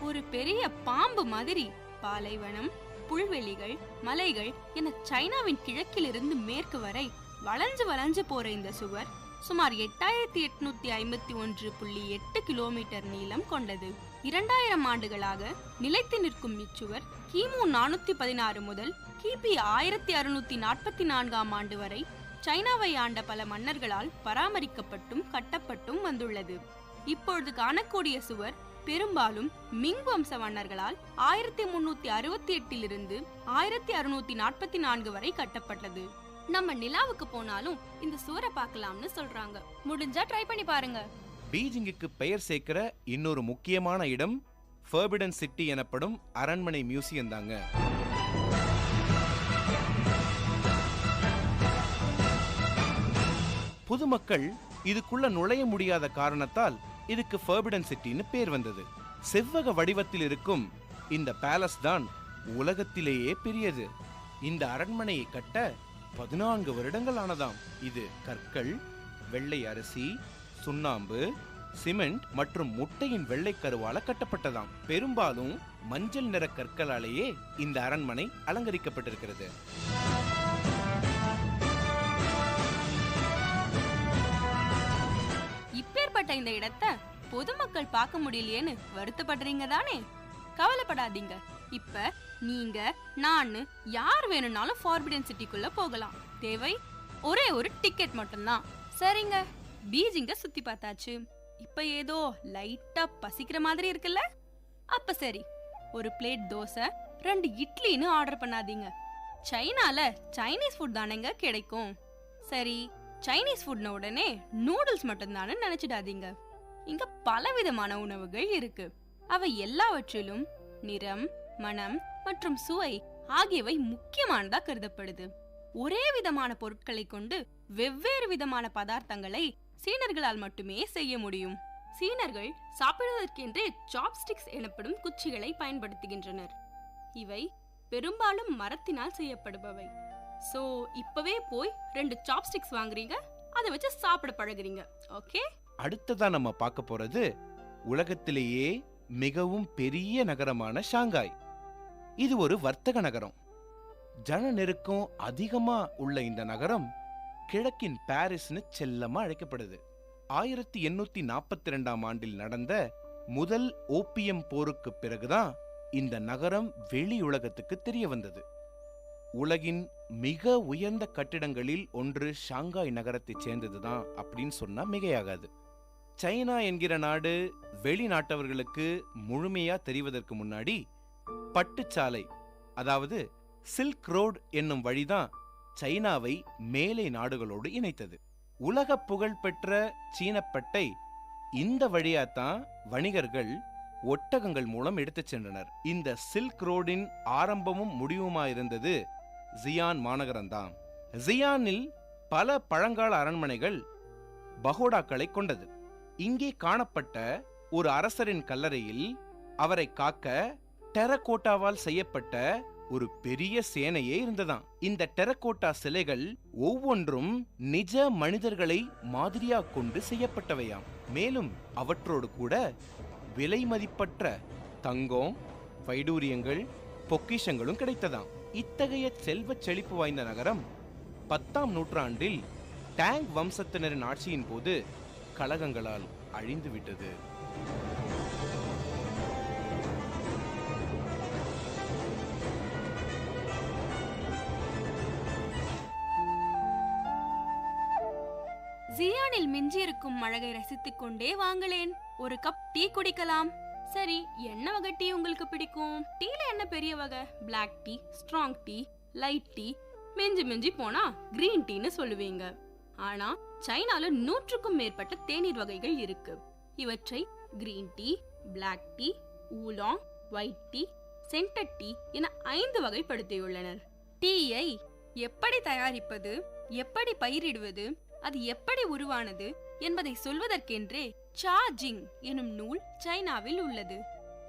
ஒரு பெரிய பாம்பு மாதிரி பாலைவனம், புல்வெளிகள், மலைகள் என சைனாவின் கிழக்கிலிருந்து மேற்கு வரை வளைஞ்சு வளைஞ்சு போற இந்த சுவர் சுமார் 8851.8 கிலோமீட்டர் நீளம் கொண்டது. 2000 ஆண்டுகளாக நிலைத்து நிற்கும் இச்சுவர் கிமு 416 முதல் கிபி 1644ஆம் ஆண்டு வரை சைனாவை ஆண்ட பல மன்னர்களால் பராமரிக்கப்பட்டும் கட்டப்பட்டும் வந்துள்ளது. இப்பொழுது காணக்கூடிய சுவர் பெரும்பாலும் மிங் வம்ச மன்னர்களால் 1368 1644 வரை கட்டப்பட்டது. நம்ம நிலாவுக்கு போனாலும் இந்த சுவரை பார்க்கலாம்னு சொல்றாங்க. முடிஞ்சா ட்ரை பண்ணி பாருங்க. பீஜிங்குக்கு பெயர் சேர்க்கிற இன்னொரு முக்கியமான இடம் ஃபர்பிடன் சிட்டி எனப்படும் அரண்மனை மியூசியம் தாங்க. பொதுமக்கள் இதுக்குள்ள நுழைய முடியாத காரணத்தால் இதுக்கு ஃபர்பிடன் சிட்டின்னு பேர் வந்தது. செவ்வக வடிவத்தில் இருக்கும் இந்த பேலஸ் தான் உலகத்திலேயே பெரியது. இந்த அரண்மனையை கட்ட 14 வருடங்கள் ஆனதாம். இது கற்கள், வெள்ளை அரிசி, சுண்ணாம்பு, சிமெண்ட் மற்றும் முட்டையின் வெள்ளை கருவால கட்டப்பட்டதாம். பெரும்பாலும் மஞ்சள் நிற கற்களாலேயே இந்த அரண்மனை அலங்கரிக்கப்பட்டிருக்கிறது. இப்பேற்பட்ட இந்த இடத்தை பொதுமக்கள் பார்க்க முடியலையேன்னு வருத்தப்படுறீங்க தானே? கவலைப்படாதீங்க. இப்ப நீங்க, நான், யார் வேணும்னாலும் ஃபார்பிடன் சிட்டிக்குள்ள போகலாம். தேவை ஒரே ஒரு டிக்கெட் மட்டும்தான். சரிங்க, பீஜிங்க சுத்தி பார்த்தாச்சு. இப்ப ஏதோ லைட்டா பசிக்கிற மாதிரி இருக்குல்ல? அப்ப சரி, ஒரு பிளேட் தோசை, 2 இட்லின்னு ஆர்டர் பண்ணாதீங்க. சைனால சைனீஸ் ஃபுட் தானேங்க கிடைக்கும். சரி, சைனீஸ் ஃபுட்ன உடனே நூடுல்ஸ் மட்டும்தானு நினைச்சிடாதீங்க. இங்க பலவிதமான உணவுகள் இருக்கு. அவை எல்லாவற்றிலும் நிறம், மனம் மற்றும் சுவை ஆகியவை முக்கியமானதா கருதப்படுது. ஒரே விதமான பொருட்களை கொண்டு வெவ்வேறு விதமான பதார்த்தங்களை சீனர்களால் மட்டுமே செய்ய முடியும். சீனர்கள் சாப்பிடுவதற்கென்றே சாப்ஸ்டிக்ஸ் எனப்படும் குச்சிகளை பயன்படுத்துகின்றனர். இவை பெரும்பாலும் மரத்தினால் செய்யப்படுபவை. சோ இப்பவே போய் 2 சாப்ஸ்டிக்ஸ் வாங்குறீங்க, அதை வச்சு சாப்பிட பழகுறீங்க. ஓகே, அடுத்ததா நம்ம பார்க்க போறது உலகத்திலேயே மிகவும் பெரிய நகரமான ஷாங்காய். இது ஒரு வர்த்தக நகரம். ஜன நெருக்கம் அதிகமா உள்ள இந்த நகரம் கிழக்கின் பாரிஸ்னு செல்லமா அழைக்கப்படுது. 1842ஆம் ஆண்டில் நடந்த முதல் ஓபியம் போருக்கு பிறகுதான் இந்த நகரம் வெளி உலகத்துக்கு தெரிய வந்தது. உலகின் மிக உயர்ந்த கட்டிடங்களில் ஒன்று ஷாங்காய் நகரத்தைச் சேர்ந்ததுதான் அப்படின்னு சொன்னா மிகையாகாது. சைனா என்கிற நாடு வெளிநாட்டவர்களுக்கு முழுமையா தெரிவதற்கு முன்னாடி பட்டுச்சாலை, அதாவது சில்க் ரோட் என்னும் வழிதான் சைனாவை மேலை நாடுகளோடு இணைத்தது. உலக புகழ்பெற்ற சீனப்பட்டை இந்த வழியாத்தான் வணிகர்கள் ஒட்டகங்கள் மூலம் எடுத்துச் சென்றனர். இந்த சில்க் ரோடின் ஆரம்பமும் முடிவுமாயிருந்தது ஜியான் மாநகரம்தான். ஜியானில் பல பழங்கால அரண்மனைகள் பகோடாக்களை கொண்டது. இங்கே காணப்பட்ட ஒரு அரசரின் கல்லறையில் அவரை காக்க டெரகோட்டாவால் செய்யப்பட்ட ஒரு பெரிய சேனையே இருந்ததாம். இந்த டெரகோட்டா சிலைகள் ஒவ்வொன்றும் நிஜ மனிதர்களை மாதிரியா கொண்டு செய்யப்பட்டவையாம். மேலும் அவற்றோடு கூட விலை மதிப்பற்ற தங்கம், வைடூரியங்கள், பொக்கிஷங்களும் கிடைத்ததாம். இத்தகைய செல்வச் செழிப்பு வாய்ந்த நகரம் 10ஆம் நூற்றாண்டில் டாங் வம்சத்தினரின் ஆட்சியின் போது கலகங்களால் அழிந்துவிட்டது. ஜியானில் மிஞ்சியிருக்கும் அழகை ரசித்துக் கொண்டே வாங்களேன், ஒரு கப் டீ குடிக்கலாம். சரி, என்ன வகை டீ உங்களுக்கு பிடிக்கும்? டீல என்ன பெரிய வகை? Black tea, strong tea, light tea, மிஞ்சி மிஞ்சி போனா கிரீன் டீன்னு சொல்லுவீங்க. ஆனா சைனால 100க்கும் மேற்பட்ட தேநீர் வகைகள் இருக்கு. இவற்றை green tea, black tea, oolong, white tea, scented tea என 5 வகைப்படுத்தியுள்ளனர். டீயை எப்படி தயாரிப்பது, எப்படி பயிரிடுவது, அது எப்படி உருவானது என்பதை சொல்வதற்கென்றே சா ஜிங் எனும் நூல் சைனாவில் உள்ளது.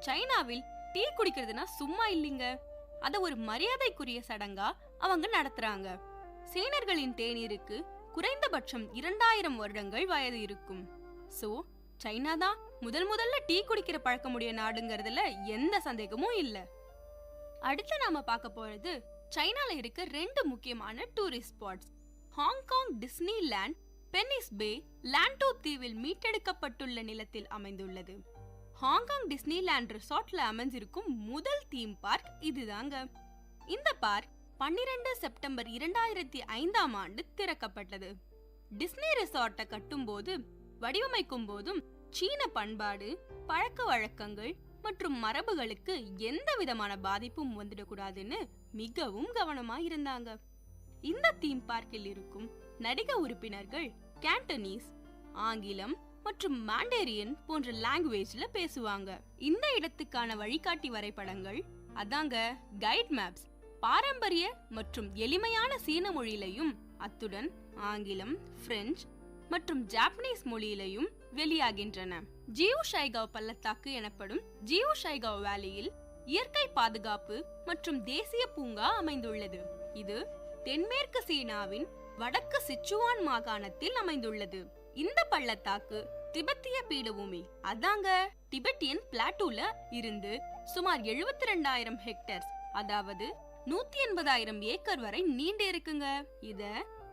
சைனாவில் டீ குடிக்கிறதுனா சும்மா இல்லைங்க, அத ஒரு மரியாதைக்குரிய சடங்கா அவங்க நடத்துறாங்க. சீனர்களின் தேநீருக்கு குறைந்தபட்சம் 2000 வருடங்கள் வயது இருக்கும். சோ சைனா தான் முதல்ல டீ குடிக்கிற பழக்கமுடைய நாடுங்கிறதுல எந்த சந்தேகமும் இல்ல. அடுத்து நாம பார்க்க போறது சைனால இருக்க 2 முக்கியமான tourist spots. Hong Kong Disneyland Penny's bay Lantau தீவில் மீட்டெடுக்கப்பட்டுள்ள நிலத்தில் அமைந்துள்ளது. ஹாங்காங் டிஸ்னி லேண்ட் ரிசார்ட்ல அமைஞ்சிருக்கும் முதல் தீம் பார்க் இதுதாங்க. இந்த பார்க் 12 செப்டம்பர் 2005ஆம் ஆண்டு திறக்கப்பட்டது. டிஸ்னி ரிசார்ட்டை கட்டும் போது வடிவமைக்கும் போதும் சீன பண்பாடு, பழக்க வழக்கங்கள் மற்றும் மரபுகளுக்கு எந்த விதமான பாதிப்பும் வந்துடக்கூடாதுன்னு மிகவும் கவனமா இருந்தாங்க. இந்த தீம் பார்க்கில் இருக்கும் நடிக உறுப்பினர்கள் கேண்டனீஸ், ஆங்கிலம் மற்றும் மாண்டேரியன் போன்ற லாங்குவேஜ்ல பேசுவாங்க. இந்த இடத்துக்கான வழிகாட்டி வரைபடங்கள், அதாங்க கைட் மேப்ஸ், பாரம்பரிய மற்றும் எளிமையான சீன மொழியிலையும் அத்துடன் ஆங்கிலம், பிரெஞ்சு மற்றும் ஜாப்பனீஸ் மொழியிலையும் வெளியாகின்றன. ஜியூ ஷைகாவ் பள்ளத்தாக்கு எனப்படும் ஜியூ ஷைகாவ் வேலியில் இயற்கை பாதுகாப்பு மற்றும் தேசிய பூங்கா அமைந்துள்ளது. இது தென்மேற்கு சீனாவின் வடக்கு சிச்சுவான் மாகாணத்தில் அமைந்துள்ளது. இந்த பள்ளத்தாக்கு திபெத்திய பீடபூமி, அதாங்க டிபெட்டியன் பிளாட்டூல இருந்து சுமார் 72,000 ஹெக்டேர்ஸ், அதாவது 180,000 ஏக்கர் வரை நீண்டு இருக்குங்க. இத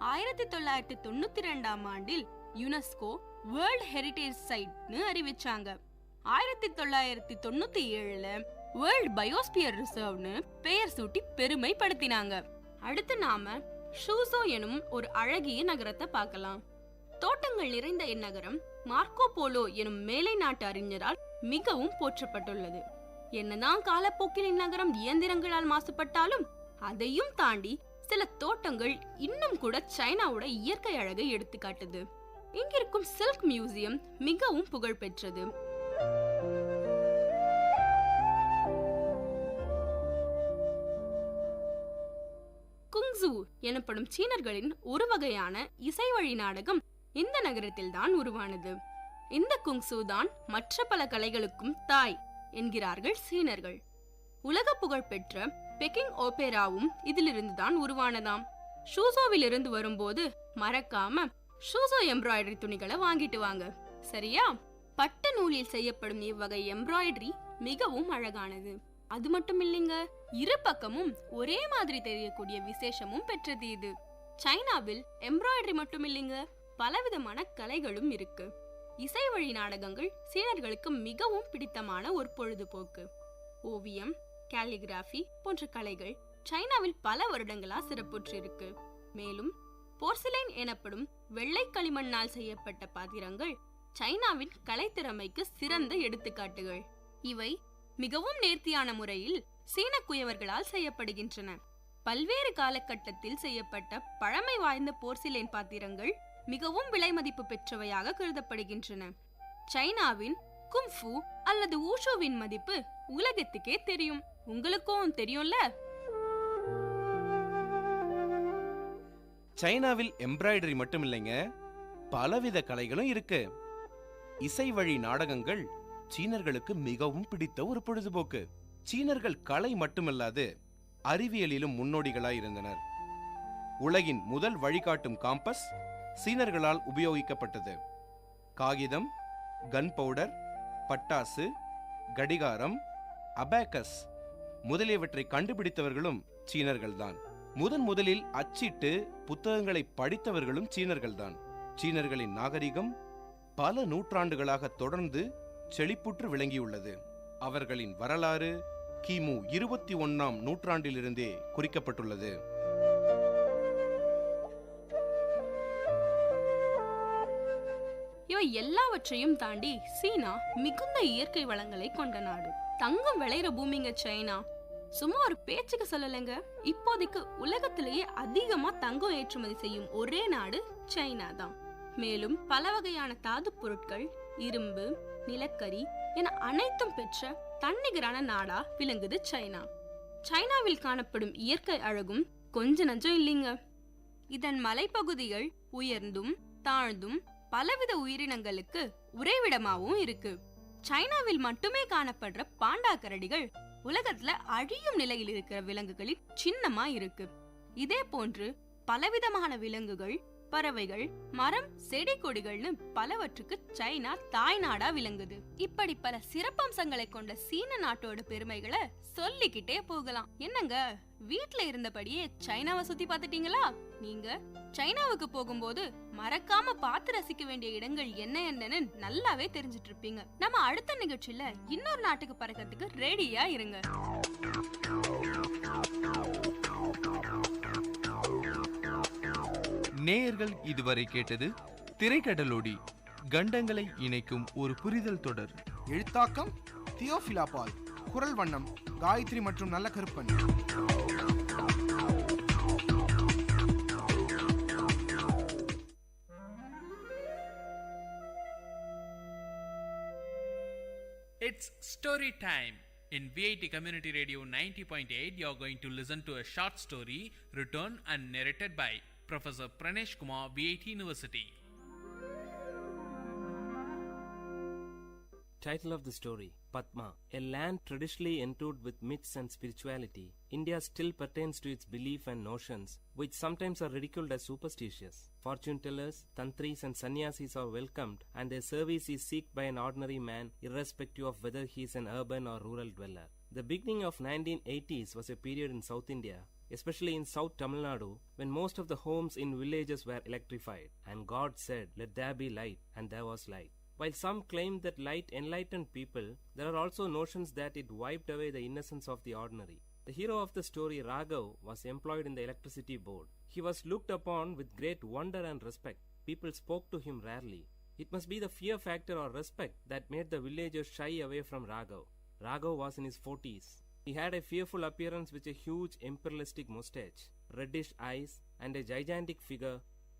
1992ஆம் ஆண்டில் யுனெஸ்கோ வேர்ல்ட் ஹெரிடேஜ் சைட்னு அறிவிச்சாங்க. 1997ல வேர்ல்ட் பயோஸ்பியர் ரிசர்வ்னு பெயர் சூட்டி பெருமைப்படுத்தினாங்க. அடுத்து நாம ஷூசோ எனும் ஒரு அழகிய நகரத்தை பார்க்கலாம். தோட்டங்கள் நிறைந்த இந்நகரம் மார்க்கோ போலோ எனும் மேலை நாட்டு அறிஞரால் மிகவும் போற்றப்பட்டுள்ளது. என்னதான் காலப்போக்கில் இந்நகரம் இயந்திரங்களால் மாசுபட்டாலும் அதையும் தாண்டி சில தோட்டங்கள் இன்னும் கூட சைனாவோட இயற்கை அழகை எடுத்துக்காட்டுது. இங்கிருக்கும் சில்க் மியூசியம் மிகவும் புகழ் பெற்றது. குங்சு எனப்படும் சீனர்களின் ஒரு வகையான இசை வழி நாடகம் இந்த நகரத்தில் தான் உருவானது. இந்த குங்சு தான் மற்ற பல கலைகளுக்கும் தாய் என்கிறார்கள் சீனர்கள். உலக புகழ் பெற்ற பெக்கிங் ஓபேராவும் இதிலிருந்து தான் உருவானதாம். ஷூசோவில் இருந்து வரும்போது மறக்காம ஷூசோ எம்ப்ராய்டரி துணிகளை வாங்கிட்டு வாங்க, சரியா? பட்டு நூலில் செய்யப்படும் இவ்வகை எம்ப்ராய்டரி மிகவும் அழகானது. அது மட்டும் இல்லைங்க, இரு பக்கமும் ஒரே மாதிரி தெரியக்கூடிய விசேஷமும் பெற்றது இது. சைனாவில் எம்ப்ராய்டரி மட்டும் இல்லைங்க, பலவிதமான கலைகளும் இருக்கு. இசை வழி நாடகங்கள் சீனர்களுக்கு மிகவும் பிடித்தமான ஒரு பொழுதுபோக்கு. ஓவியம், கேலிகிராஃபி போன்ற கலைகள் சைனாவில் பல வருடங்களா சிறப்புற்று இருக்கு. மேலும் போர்சிலைன் எனப்படும் வெள்ளை களிமண்ணால் செய்யப்பட்ட பாத்திரங்கள் சைனாவின் கலைத்திறமைக்கு சிறந்த எடுத்துக்காட்டுகள். இவை மிகவும் நேர்த்தியான முறையில் சீன குயவர்களால் செய்யப்படுகின்றன. பல்வேறு காலகட்டத்தில் செய்யப்பட்ட பழமை வாய்ந்த போர்சிலைன் பாத்திரங்கள் மிகவும் விலை மதிப்பு பெற்றவையாக கருதப்படுகின்றன. சைனாவின் கும்ஃபு அல்லது ஊஷுவின் மதிப்பு உலகத்துக்கே தெரியும். உங்களுக்கும் தெரியும்ல? சைனாவில் எம்ப்ராய்டரி மட்டும் இல்லைங்க, பலவித கலைகளும் இருக்கு. இசை வழி நாடகங்கள் சீனர்களுக்கு மிகவும் பிடித்த ஒரு பொழுதுபோக்கு. சீனர்கள் கலை மட்டுமல்லாது அறிவியலிலும் முன்னோடிகளாய் இருந்தனர். உலகின் முதல் வழிகாட்டும் காம்பஸ் சீனர்களால் உபயோகிக்கப்பட்டது. காகிதம், கன் பவுடர், பட்டாசு, கடிகாரம், அபாக்கஸ் முதலியவற்றை கண்டுபிடித்தவர்களும் சீனர்கள்தான். முதலில் அச்சிட்டு புத்தகங்களை படித்தவர்களும் சீனர்கள்தான். சீனர்களின் நாகரிகம் பல நூற்றாண்டுகளாக தொடர்ந்து செழிப்புற்று விளங்கியுள்ளது. அவர்களின் வரலாறு கிமு 21ஆம் நூற்றாண்டிலிருந்தே குறிக்கப்பட்டுள்ளது. இவை எல்லாவற்றையும் தாண்டி சீனா மிகுந்த இயற்கை வளங்களை கொண்ட நாடு. தங்கம் விளையிற பூமிங்க சைனா. சும்மா ஒரு பேச்சுக்கு சொல்லலைங்க, இப்போதைக்கு உலகத்திலேயே அதிகமா தங்கம் ஏற்றுமதி செய்யும் ஒரே நாடு சைனா தான். மேலும் பல வகையான தாது பொருட்கள், இரும்பு, நிலக்கரி என அனைத்தும் பெற்ற தன்னிகரான நாடா விளங்குது சைனா. சைனாவில் காணப்படும் இயற்கை அழகும் கொஞ்ச நஞ்சம் இல்லைங்க. இதன் மலைப்பகுதிகள் உயர்ந்தும் தாழ்ந்தும் பலவித உயிரினங்களுக்கு உறைவிடமாவும் இருக்கு. சைனாவில் மட்டுமே காணப்படுற பாண்டா கரடிகள் உலகத்துல அழியும் நிலையில் இருக்கிற விலங்குகளின் சின்னமா இருக்கு. இதே போன்று பலவிதமான விலங்குகள், பறவைகள், மரம், செடி கொடிகள்னு பலவற்றுக்கு சைனா தாய்நாடா விளங்குது. இப்படி பல சிறப்பம்சங்களை கொண்ட சீன நாட்டோட பெருமைகளை சொல்லிக்கிட்டே போகலாம். என்னங்க, வீட்ல இருந்தபடியே சைனாவை சுத்தி பார்த்துட்டீங்களா? நீங்க சைனாவுக்கு போகும்போது மறக்காம பார்த்து ரசிக்க வேண்டிய இடங்கள் என்னன்னு நல்லாவே தெரிஞ்சிட்டு இருப்பீங்க. நம்ம அடுத்த நிகழ்ச்சியில இன்னொரு நாட்டுக்கு பறக்கிறதுக்கு ரெடியா இருங்க. நேயர்கள் இதுவரை கேட்டது திரைக்கடலோடி, கண்டங்களை இணைக்கும் ஒரு புரிதல் தொடர். எழுத்தாக்கம் தியோஃபிலா பால். குரல் வண்ணம் காயத்ரி மற்றும் நல்ல Karuppan. It's story time. In Vit Community Radio 90.8, you are going to listen to a short story written and narrated by Professor Pranesh Kumar, VIT University. Title of the story: Padma. A land traditionally endued with myths and spirituality, India still pertains to its belief and notions, which sometimes are ridiculed as superstitious. Fortune tellers, tantris and sannyasis are welcomed, and their service is sought by an ordinary man, irrespective of whether he is an urban or rural dweller. The beginning of 1980s was a period in South India, especially in South Tamil Nadu, when most of the homes in villages were electrified, and God said, "Let there be light," and there was light. While some claimed that light enlightened people, there are also notions that it wiped away the innocence of the ordinary. The hero of the story, Raghav, was employed in the electricity board. He was looked upon with great wonder and respect. People spoke to him rarely. It must be the fear factor or respect that made the villagers shy away from Raghav. Raghav was in his 40s. He had a fearful appearance with a huge imperialistic mustache, reddish eyes, and a gigantic figure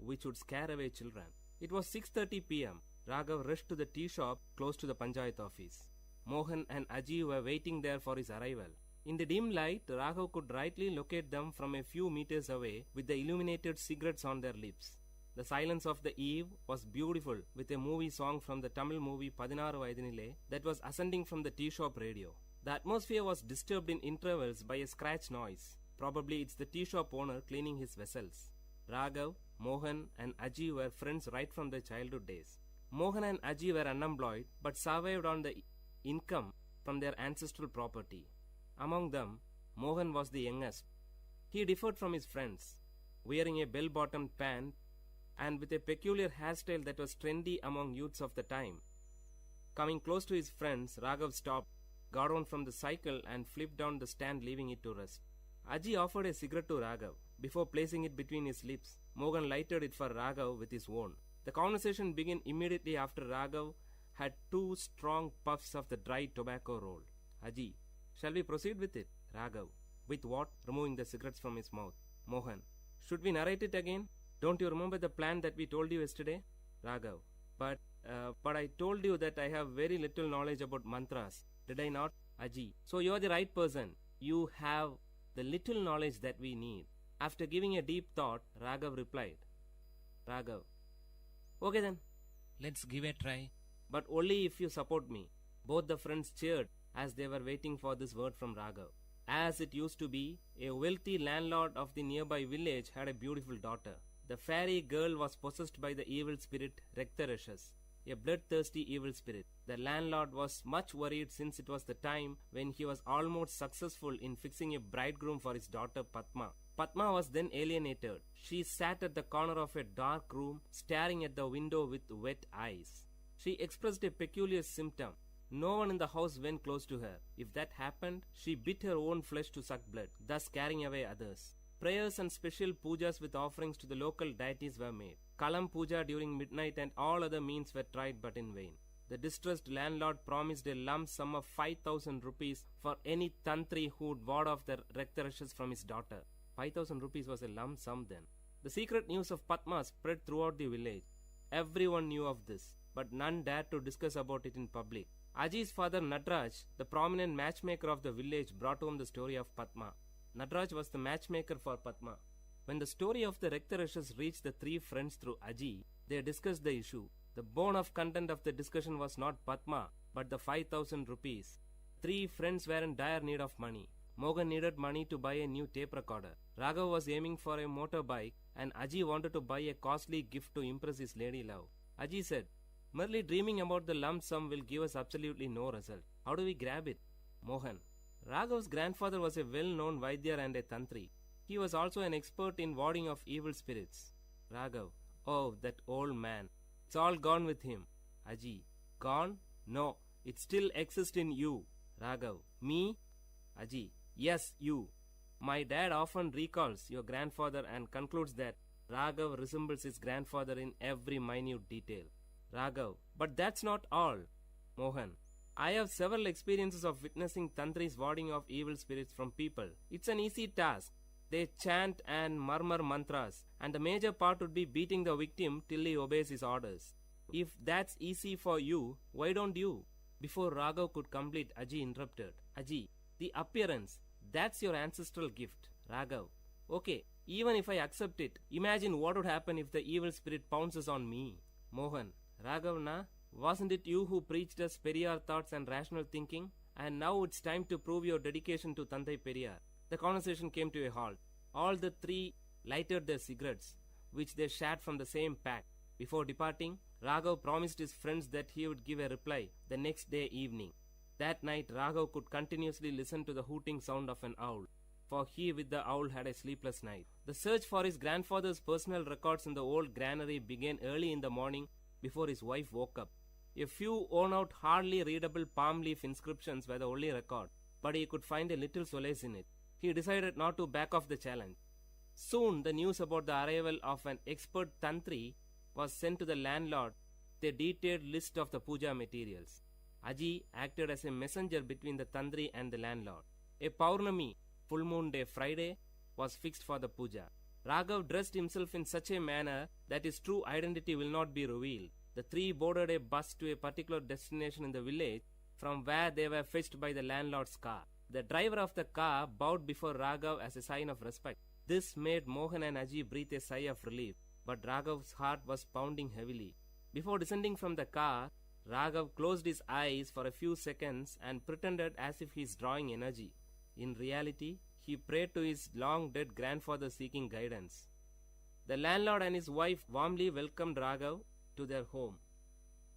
which would scare away children. It was 6:30 p.m. Raghav rushed to the tea shop close to the Panchayat office. Mohan and Aji were waiting there for his arrival. In the dim light, Raghav could rightly locate them from a few meters away with the illuminated cigarettes on their lips. The silence of the eve was beautiful, with a movie song from the Tamil movie 16 Vayadinile that was ascending from the tea shop radio. The atmosphere was disturbed in intervals by a scratch noise. Probably it's the tea shop owner cleaning his vessels. Raghav, Mohan and Aji were friends right from their childhood days. Mohan and Aji were unemployed but survived on the income from their ancestral property. Among them, Mohan was the youngest. He differed from his friends, wearing a bell-bottomed pant and with a peculiar hairstyle that was trendy among youths of the time. Coming close to his friends, Raghav stopped, got on from the cycle and flipped down the stand, leaving it to rest. Aji offered a cigarette to Raghav. Before placing it between his lips, Mohan lighted it for Raghav with his own. The conversation began immediately after Raghav had 2 strong puffs of the dry tobacco roll. Aji, shall we proceed with it? Raghav, with what? Removing the cigarettes from his mouth. Mohan, should we narrate it again? Don't you remember the plan that we told you yesterday? Raghav, but I told you that I have very little knowledge about mantras. Did I not? Aji, so you are the right person. You have the little knowledge that we need. After giving a deep thought, Raghav replied. Raghav, okay then, Let's give a try. but only if you support me. Both the friends cheered as they were waiting for this word from Raghav. As it used to be, a wealthy landlord of the nearby village had a beautiful daughter. The fairy girl was possessed by the evil spirit Raktarashas, a bloodthirsty evil spirit. The landlord was much worried since it was the time when he was almost successful in fixing a bridegroom for his daughter Padma. Padma was then alienated. She sat at the corner of a dark room, staring at the window with wet eyes. She expressed a peculiar symptom. No one in the house went close to her. If that happened, she bit her own flesh to suck blood, thus scaring away others. Prayers and special pujas with offerings to the local deities were made. Kalam puja during midnight and all other means were tried but in vain. The distressed landlord promised a lump sum of 5,000 rupees for any tantri who would ward off the Raktarashas from his daughter. 5,000 rupees was a lump sum then. The secret news of Padma spread throughout the village. Everyone knew of this, but none dared to discuss about it in public. Aji's father Nadraj, the prominent matchmaker of the village, brought home the story of Padma. Nadraj was the matchmaker for Padma. When the story of the Raktarashas reached the 3 friends through Aji, they discussed the issue. The bone of content of the discussion was not Padma, but the 5,000 rupees. 3 friends were in dire need of money. Mohan needed money to buy a new tape recorder. Raghav was aiming for a motorbike and Aji wanted to buy a costly gift to impress his lady love. Aji said, merely dreaming about the lump sum will give us absolutely no result. How do we grab it? Mohan, Raghav's grandfather was a well-known Vaidya and a Tantri. He was also an expert in warding off evil spirits. Raghav, oh, that old man. It's all gone with him. Aji, gone? No, it still exists in you. Raghav, me? Aji, yes, you. My dad often recalls your grandfather and concludes that Raghav resembles his grandfather in every minute detail. Raghav, but that's not all. Mohan, I have several experiences of witnessing tantris warding off evil spirits from people. It's an easy task. They chant and murmur mantras, and the major part would be beating the victim till he obeys his orders. If that's easy for you, why don't you? Before Raghav could complete, Aji interrupted. Aji, the appearance, that's your ancestral gift. Raghav, okay, even if I accept it, imagine what would happen if the evil spirit pounces on me. Mohan, Raghav na, wasn't it you who preached us Periyar thoughts and rational thinking? And now it's time to prove your dedication to Tandai Periyar. The conversation came to a halt. All the 3 lighted their cigarettes, which they shared from the same pack. Before departing, Raghav promised his friends that he would give a reply the next day evening. That night, Raghav could continuously listen to the hooting sound of an owl, for he with the owl had a sleepless night. The search for his grandfather's personal records in the old granary began early in the morning before his wife woke up. A few worn-out, hardly readable palm leaf inscriptions were the only record, but he could find a little solace in it. He decided not to back off the challenge. Soon, the news about the arrival of an expert tantri was sent to the landlord with a detailed list of the puja materials. Aji acted as a messenger between the tantri and the landlord. A Paurnami, full moon day Friday, was fixed for the puja. Raghav dressed himself in such a manner that his true identity will not be revealed. The 3 boarded a bus to a particular destination in the village, from where they were fetched by the landlord's car. The driver of the car bowed before Raghav as a sign of respect. This made Mohan and Aji breathe a sigh of relief, but Raghav's heart was pounding heavily. Before descending from the car, Raghav closed his eyes for a few seconds and pretended as if he is drawing energy. In reality, he prayed to his long dead grandfather seeking guidance. The landlord and his wife warmly welcomed Raghav to their home.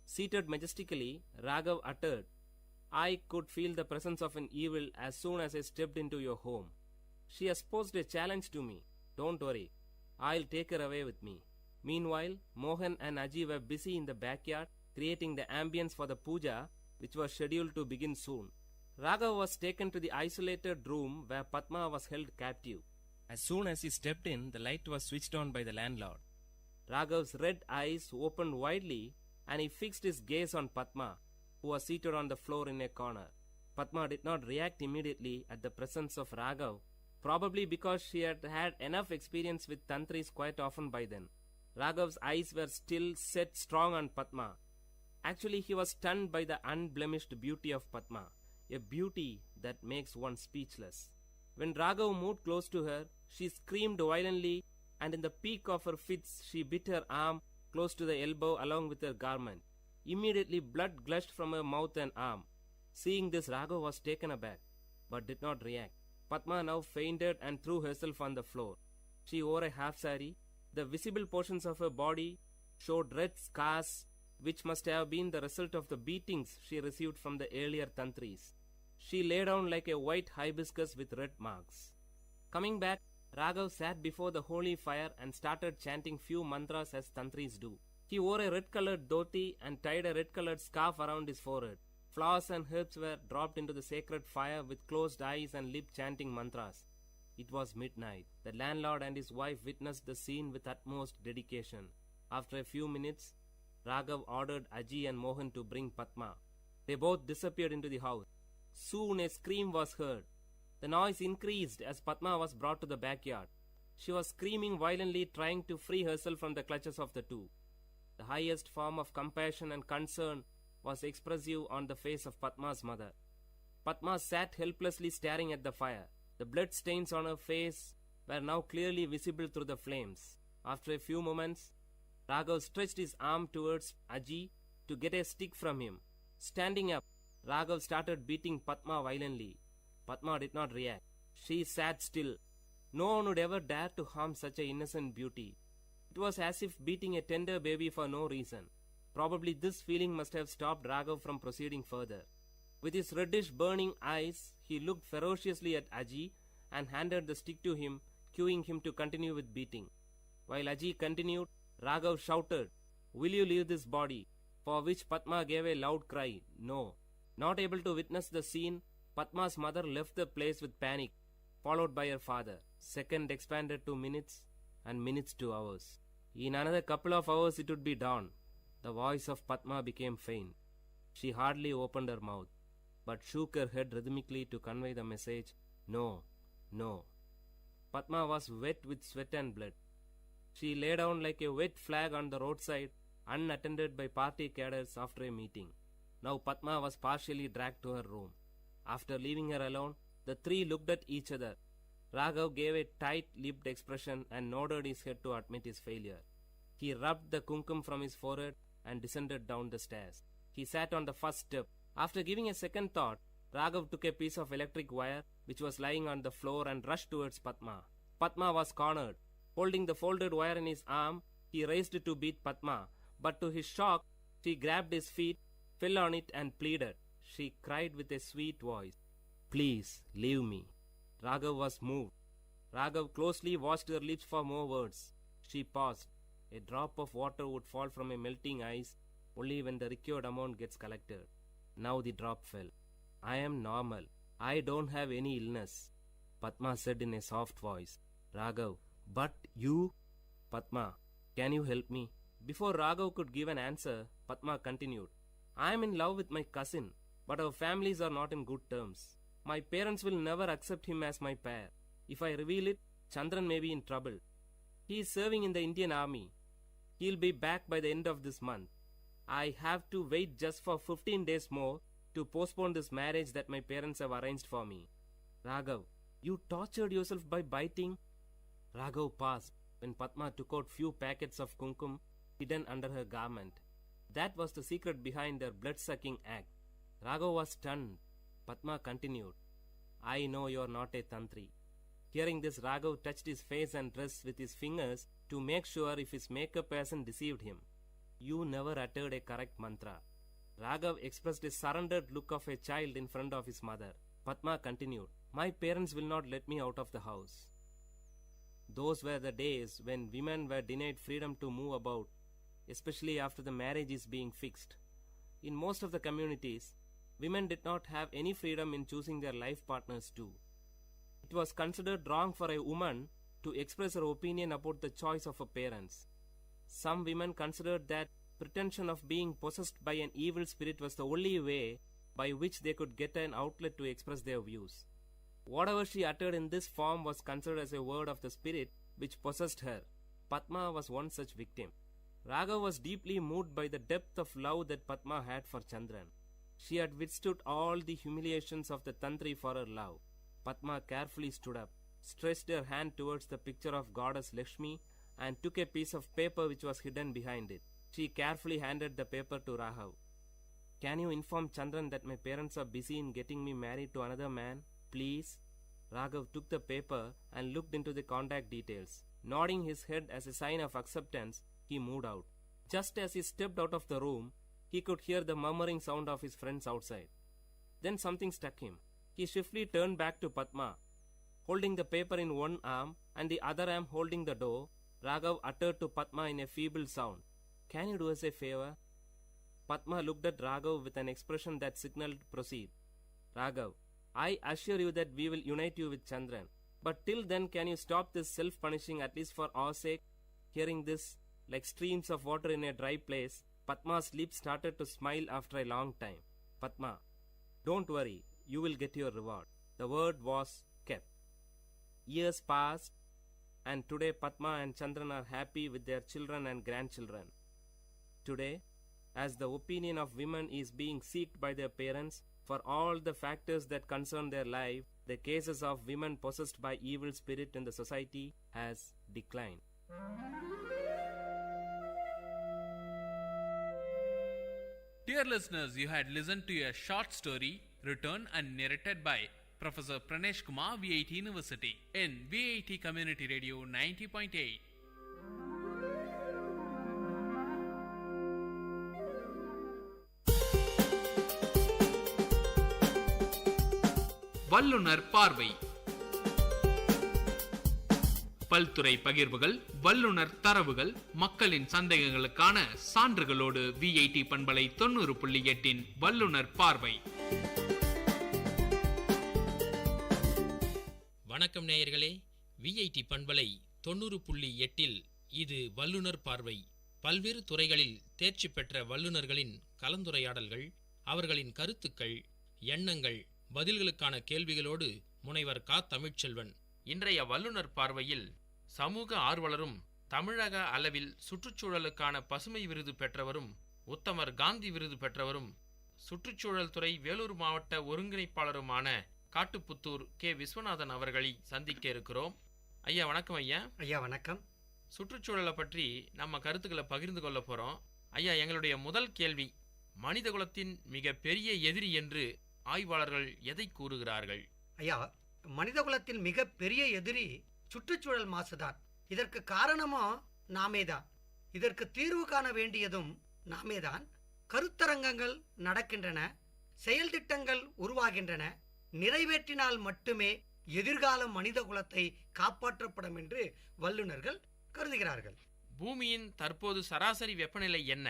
Seated majestically, Raghav uttered, "I could feel the presence of an evil as soon as I stepped into your home. She has posed a challenge to me. Don't worry, I'll take her away with me." Meanwhile, Mohan and Aji were busy in the backyard creating the ambience for the puja, which was scheduled to begin soon. Raghav was taken to the isolated room where Padma was held captive. As soon as he stepped in, the light was switched on by the landlord. Raghav's red eyes opened widely and he fixed his gaze on Padma, who was seated on the floor in a corner. Padma did not react immediately at the presence of Raghav, probably because she had had enough experience with tantris quite often by then. Raghav's eyes were still set strong on Padma. Actually, he was stunned by the unblemished beauty of Padma, a beauty that makes one speechless. When Raghav moved close to her, she screamed violently, and in the peak of her fits, she bit her arm close to the elbow along with her garment. Immediately, blood gushed from her mouth and arm. Seeing this, Raghav was taken aback, but did not react. Padma now fainted and threw herself on the floor. She wore a half sari. The visible portions of her body showed red scars, which must have been the result of the beatings she received from the earlier tantris. She lay down like a white hibiscus with red marks. Coming back, Raghav sat before the holy fire and started chanting few mantras as tantris do. He wore a red-colored dhoti and tied a red-colored scarf around his forehead. Flowers and herbs were dropped into the sacred fire with closed eyes and lip chanting mantras. It was midnight. The landlord and his wife witnessed the scene with utmost dedication. After a few minutes, Raghav ordered Aji and Mohan to bring Padma. They both disappeared into the house. Soon a scream was heard. The noise increased as Padma was brought to the backyard. She was screaming violently, trying to free herself from the clutches of the two. The highest form of compassion and concern was expressive on the face of Padma's mother. Padma sat helplessly staring at the fire. The blood stains on her face were now clearly visible through the flames. After a few moments, Raghav stretched his arm towards Aji to get a stick from him. Standing up, Raghav started beating Padma violently. Padma did not react. She sat still. No one would ever dare to harm such an innocent beauty. It was as if beating a tender baby for no reason. Probably this feeling must have stopped Raghav from proceeding further. With his reddish burning eyes, he looked ferociously at Aji and handed the stick to him, cueing him to continue with beating. While Aji continued, Raghav shouted, "Will you leave this body?" For which Padma gave a loud cry, "No." Not able to witness the scene, Padma's mother left the place with panic, followed by her father. Second expanded to minutes, and minutes to hours. In another couple of hours it would be dawn. The voice of Padma became faint. She hardly opened her mouth, but shook her head rhythmically to convey the message, "No, no." Padma was wet with sweat and blood. She lay down like a wet flag on the roadside, unattended by party cadres after a meeting. Now Padma was partially dragged to her room. After leaving her alone, the three looked at each other. Raghav gave a tight-lipped expression and nodded his head to admit his failure. He rubbed the kumkum from his forehead and descended down the stairs. He sat on the first step. After giving a second thought, Raghav took a piece of electric wire which was lying on the floor and rushed towards Padma. Padma was cornered. Holding the folded wire in his arm, he raised it to beat Padma, but to his shock, she grabbed his feet, fell on it and pleaded. She cried with a sweet voice, "Please, leave me." Raghav was moved. Raghav closely watched her lips for more words. She paused. A drop of water would fall from a melting ice only when the required amount gets collected. Now the drop fell. "I am normal. I don't have any illness," Padma said in a soft voice. Raghav, "But you?" "Padma, can you help me?" Before Raghav could give an answer, Padma continued, "I am in love with my cousin, but our families are not in good terms. My parents will never accept him as my pair. If I reveal it, Chandran may be in trouble. He is serving in the Indian army. He'll be back by the end of this month. I have to wait just for 15 days more to postpone this marriage that my parents have arranged for me." "Raghav, you tortured yourself by biting?" Raghav paused when Padma took out few packets of kumkum hidden under her garment. That was the secret behind their blood-sucking act. Raghav was stunned. Padma continued, I know you are not a tantri. Hearing this, Raghav touched his face and dress with his fingers to make sure if his makeup hasn't deceived him. You never uttered a correct mantra. Raghav expressed a surrendered look of a child in front of his mother. Padma continued, my parents will not let me out of the house. Those were the days when women were denied freedom to move about, especially after the marriage is being fixed. In most of the communities, women did not have any freedom in choosing their life partners too. It was considered wrong for a woman to express her opinion about the choice of her parents. Some women considered that pretension of being possessed by an evil spirit was the only way by which they could get an outlet to express their views. Whatever she uttered in this form was considered as a word of the spirit which possessed her. Padma was one such victim. Raghav was deeply moved by the depth of love that Padma had for Chandran. She had withstood all the humiliations of the tantri for her love. Padma carefully stood up, stretched her hand towards the picture of goddess Lakshmi, and took a piece of paper which was hidden behind it. She carefully handed the paper to Raghav. Can you inform Chandran that my parents are busy in getting me married to another man? Please? Raghav took the paper and looked into the contact details. Nodding his head as a sign of acceptance, he moved out. Just as he stepped out of the room, he could hear the murmuring sound of his friends outside. Then something struck him. He swiftly turned back to Padma. Holding the paper in one arm and the other arm holding the door, Raghav uttered to Padma in a feeble sound, Can you do us a favor? Padma looked at Raghav with an expression that signaled proceed. Raghav, I assure you that we will unite you with Chandran. But till then, can you stop this self-punishing at least for our sake? Hearing this, like streams of water in a dry place, Padma's lips started to smile after a long time. Padma, don't worry, you will get your reward. The word was kept. Years passed, and today Padma and Chandran are happy with their children and grandchildren. Today, as the opinion of women is being sought by their parents for all the factors that concern their life, the cases of women possessed by evil spirit in the society has declined. Dear listeners, you had listened to a short story written and narrated by Professor Pranesh Kumar, VIT University, in VIT Community Radio 90.8. வல்லுனர் பார்வை. பல்துறை பகிர்வுகள், வல்லுனர் தரவுகள், மக்களின் சந்தேகங்களுக்கான சான்றுகளோடு VIT பண்பலை 90.8 வல்லுனர் பார்வை. வணக்கம் நேயர்களே, VIT பண்பலை 90.8 இது வல்லுனர் பார்வை. பல்வேறு துறைகளில் தேர்ச்சி பெற்ற வல்லுநர்களின் கலந்துரையாடல்கள், அவர்களின் கருத்துக்கள், எண்ணங்கள், பதில்களுக்கான கேள்விகளோடு முனைவர் கா. தமிழ்ச்செல்வன். இன்றைய வல்லுனர் பார்வையில் சமூக ஆர்வலரும் தமிழக அளவில் சுற்றுச்சூழலுக்கான பசுமை விருது பெற்றவரும் உத்தமர் காந்தி விருது பெற்றவரும் சுற்றுச்சூழல் துறை வேலூர் மாவட்ட ஒருங்கிணைப்பாளருமான காட்டுப்புத்தூர் கே. விஸ்வநாதன் அவர்களை சந்திக்க இருக்கிறோம். ஐயா வணக்கம். ஐயா வணக்கம். சுற்றுச்சூழலை பற்றி நம்ம கருத்துக்களை பகிர்ந்து கொள்ள போறோம். ஐயா, எங்களுடைய முதல் கேள்வி, மனிதகுலத்தின் மிக பெரிய எதிரி என்று ஆய்வாளர்கள் எதை கூறுகிறார்கள்? ஐயா, மனிதகுலத்தின் மிக பெரிய எதிரி சுற்றுச்சூழல் மாசுதான். இதற்கு காரணமும் நாமேதான். இதற்கு தீர்வு காண வேண்டியதும் நாமேதான். கருத்தரங்கங்கள் நடக்கின்றன, செயல் திட்டங்கள் உருவாகின்றன. நிறைவேற்றினால் மட்டுமே எதிர்கால மனிதகுலத்தை காப்பாற்றப்படும் என்று வல்லுநர்கள் கருதுகிறார்கள். பூமியின் தற்போது சராசரி வெப்பநிலை என்ன?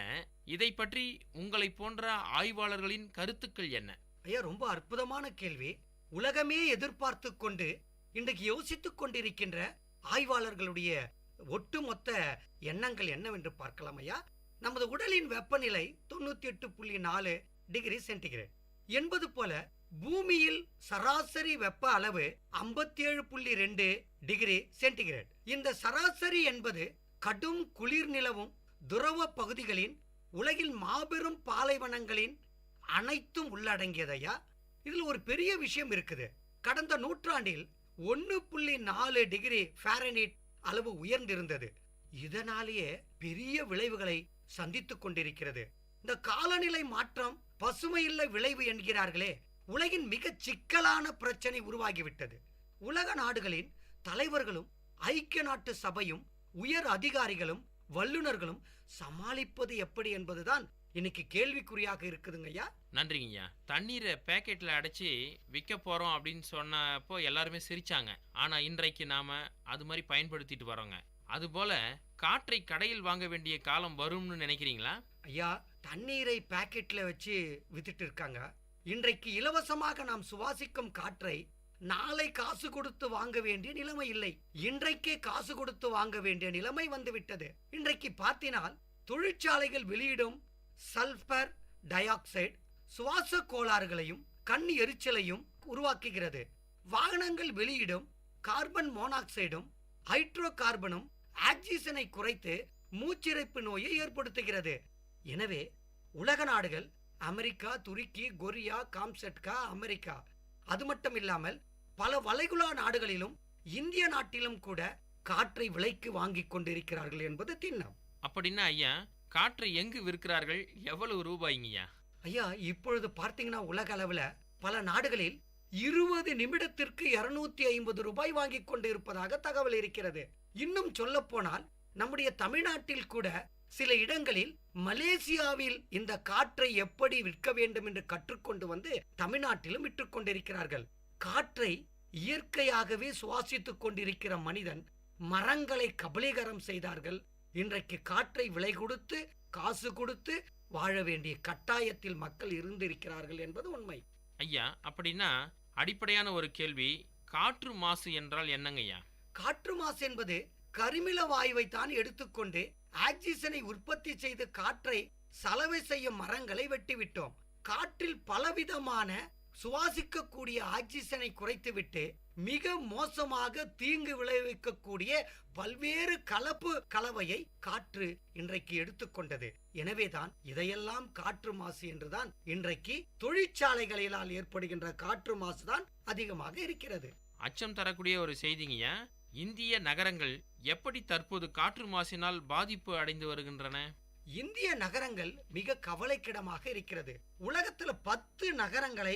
இதை பற்றி உங்களை போன்ற ஆய்வாளர்களின் கருத்துக்கள் என்ன? ஐயா, ரொம்ப அற்புதமான கேள்வி. உலகமே எதிர்பார்த்து கொண்டு இன்றைக்கு யோசித்துக் கொண்டிருக்கின்ற ஆய்வாளர்களுடைய ஒட்டுமொத்த எண்ணங்கள் என்னவென்று பார்க்கலாம். ஐயா, நமது உடலின் வெப்பநிலை 98.4 டிகிரி சென்டிகிரேட் என்பது போல பூமியில் சராசரி வெப்ப அளவு 57.2 டிகிரி சென்டிகிரேட். இந்த சராசரி என்பது கடும் குளிர் நிலவும் துரவ பகுதிகளின் உலகில் மாபெரும் பாலைவனங்களின் அனைத்தும் உள்ளடங்கியதையா. இதில் ஒரு பெரிய விஷயம் இருக்குது. கடந்த நூற்றாண்டில் 1.4 டிகிரி ஃபாரன்ஹீட் அளவு உயர்ந்திருந்தது. இதனாலேயே பெரிய விளைவுகளை சந்தித்துக் கொண்டிருக்கிறது. இந்த காலநிலை மாற்றம் பசுமையில்லை விளைவு என்கிறார்களே, உலகின் மிக சிக்கலான பிரச்சனை உருவாகிவிட்டது. உலக நாடுகளின் தலைவர்களும் ஐக்கிய நாட்டு சபையும் உயர் அதிகாரிகளும் வல்லுநர்களும் சமாளிப்பது எப்படி என்பதுதான் இன்னைக்கு கேள்விக்குறியாக இருக்குதுங்க ஐயா. நன்றிங்க ஐயா. தண்ணீரை பேக்கெட்ல அடைச்சி விற்க போறோம் அப்படின்னு சொன்னப்போ எல்லாருமே சிரிச்சாங்க. ஆனா இன்றைக்கு நாம அது மாதிரி பயன்படுத்திட்டு வரோங்க. அதுபோல காற்றை கடையில் வாங்க வேண்டிய காலம் வரும்னு நினைக்கிறீங்களா? ஐயா, தண்ணீரை பாக்கெட்ல வச்சு வித்துட்டு இருக்காங்க. இன்றைக்கு இலவசமாக நாம் சுவாசிக்கும் காற்றை நாளை காசு கொடுத்து வாங்க வேண்டிய நிலைமை இல்லை. இன்றைக்கே காசு கொடுத்து வாங்க வேண்டிய நிலைமை வந்துவிட்டது. இன்றைக்கு பார்த்தினால் தொழிற்சாலைகள் வெளியிடும் சல்பர் டை ஆக்சைடு சுவாச கோளாறுகளையும் கண் எரிச்சலையும் உருவாக்குகிறது. வாகனங்கள் வெளியிடும் கார்பன் மோனாக்சைடும் ஹைட்ரோ கார்பனும் ஆக்சிஜனை குறைத்து மூச்சிறைப்பு நோயை ஏற்படுத்துகிறது. எனவே உலக நாடுகள் அமெரிக்கா, துருக்கி, கொரியா, காம்செட்கா, அமெரிக்கா, அது மட்டும் இல்லாமல் பல வளைகுடா நாடுகளிலும் இந்திய நாட்டிலும் கூட காற்றை விலைக்கு வாங்கி கொண்டிருக்கிறார்கள் என்பது திண்ணம். அப்படின்னா ஐயா, காற்றை எங்கு விற்கிறார்கள்? எவ்வளவு ரூபாய்ங்கய்யா? ஐயா, இப்பொழுது பார்த்தீங்கன்னா உலக அளவுல பல நாடுகளில் 20 நிமிடத்திற்கு 250 ரூபாய் வாங்கி கொண்டு இருப்பதாக தகவல் இருக்கிறது. இன்னும் சொல்ல போனால் நம்முடைய தமிழ்நாட்டில் கூட சில இடங்களில் மலேசியாவில் இந்த காற்றை எப்படி விற்க வேண்டும் என்று கற்றுக்கொண்டு வந்து தமிழ்நாட்டிலும் விற்றுக் கொண்டிருக்கிறார்கள். காற்றை இயற்கையாகவே சுவாசித்துக் கொண்டிருக்கிற மனிதன் மரங்களை கபலீகரம் செய்தார்கள். இன்றைக்கு காற்றை விலை கொடுத்து காசு கொடுத்து வாழ வேண்டிய கட்டாயத்தில் மக்கள் இருந்திருக்கிறார்கள் என்பது உண்மை. ஐயா, அப்படின்னா அடிப்படையான ஒரு கேள்வி, காற்று மாசு என்றால் என்னங்கய்யா? காற்று மாசு என்பது கரிமில வாயுவை தான் எடுத்துக்கொண்டு ஆக்சிஜனை உற்பத்தி செய்து காற்றை சலவை செய்யும் மரங்களை வெட்டிவிட்டோம். காற்றில் பலவிதமான சுவாசிக்கக்கூடிய ஆக்சிஜனை குறைத்துவிட்டு மிக மோசமாக தீங்கு விளைவிக்கக்கூடிய பல்வேறு கலவையை காற்று இன்றைக்கு எடுத்துக்கொண்டது. எனவேதான் இதையெல்லாம் காற்று மாசு என்றுதான் இன்றைக்கு தொழிற்சாலைகளினால் ஏற்படுகின்ற காற்று மாசுதான் அதிகமாக இருக்கிறது. அச்சம் தரக்கூடிய ஒரு செய்திங்கய்யா. இந்திய நகரங்கள் எப்படி தற்போது காற்று மாசினால் பாதிப்பு அடைந்து வருகின்றன? இந்திய நகரங்கள் மிக கவலைக்கிடமாக இருக்கிறது. உலகத்துல 10 நகரங்களை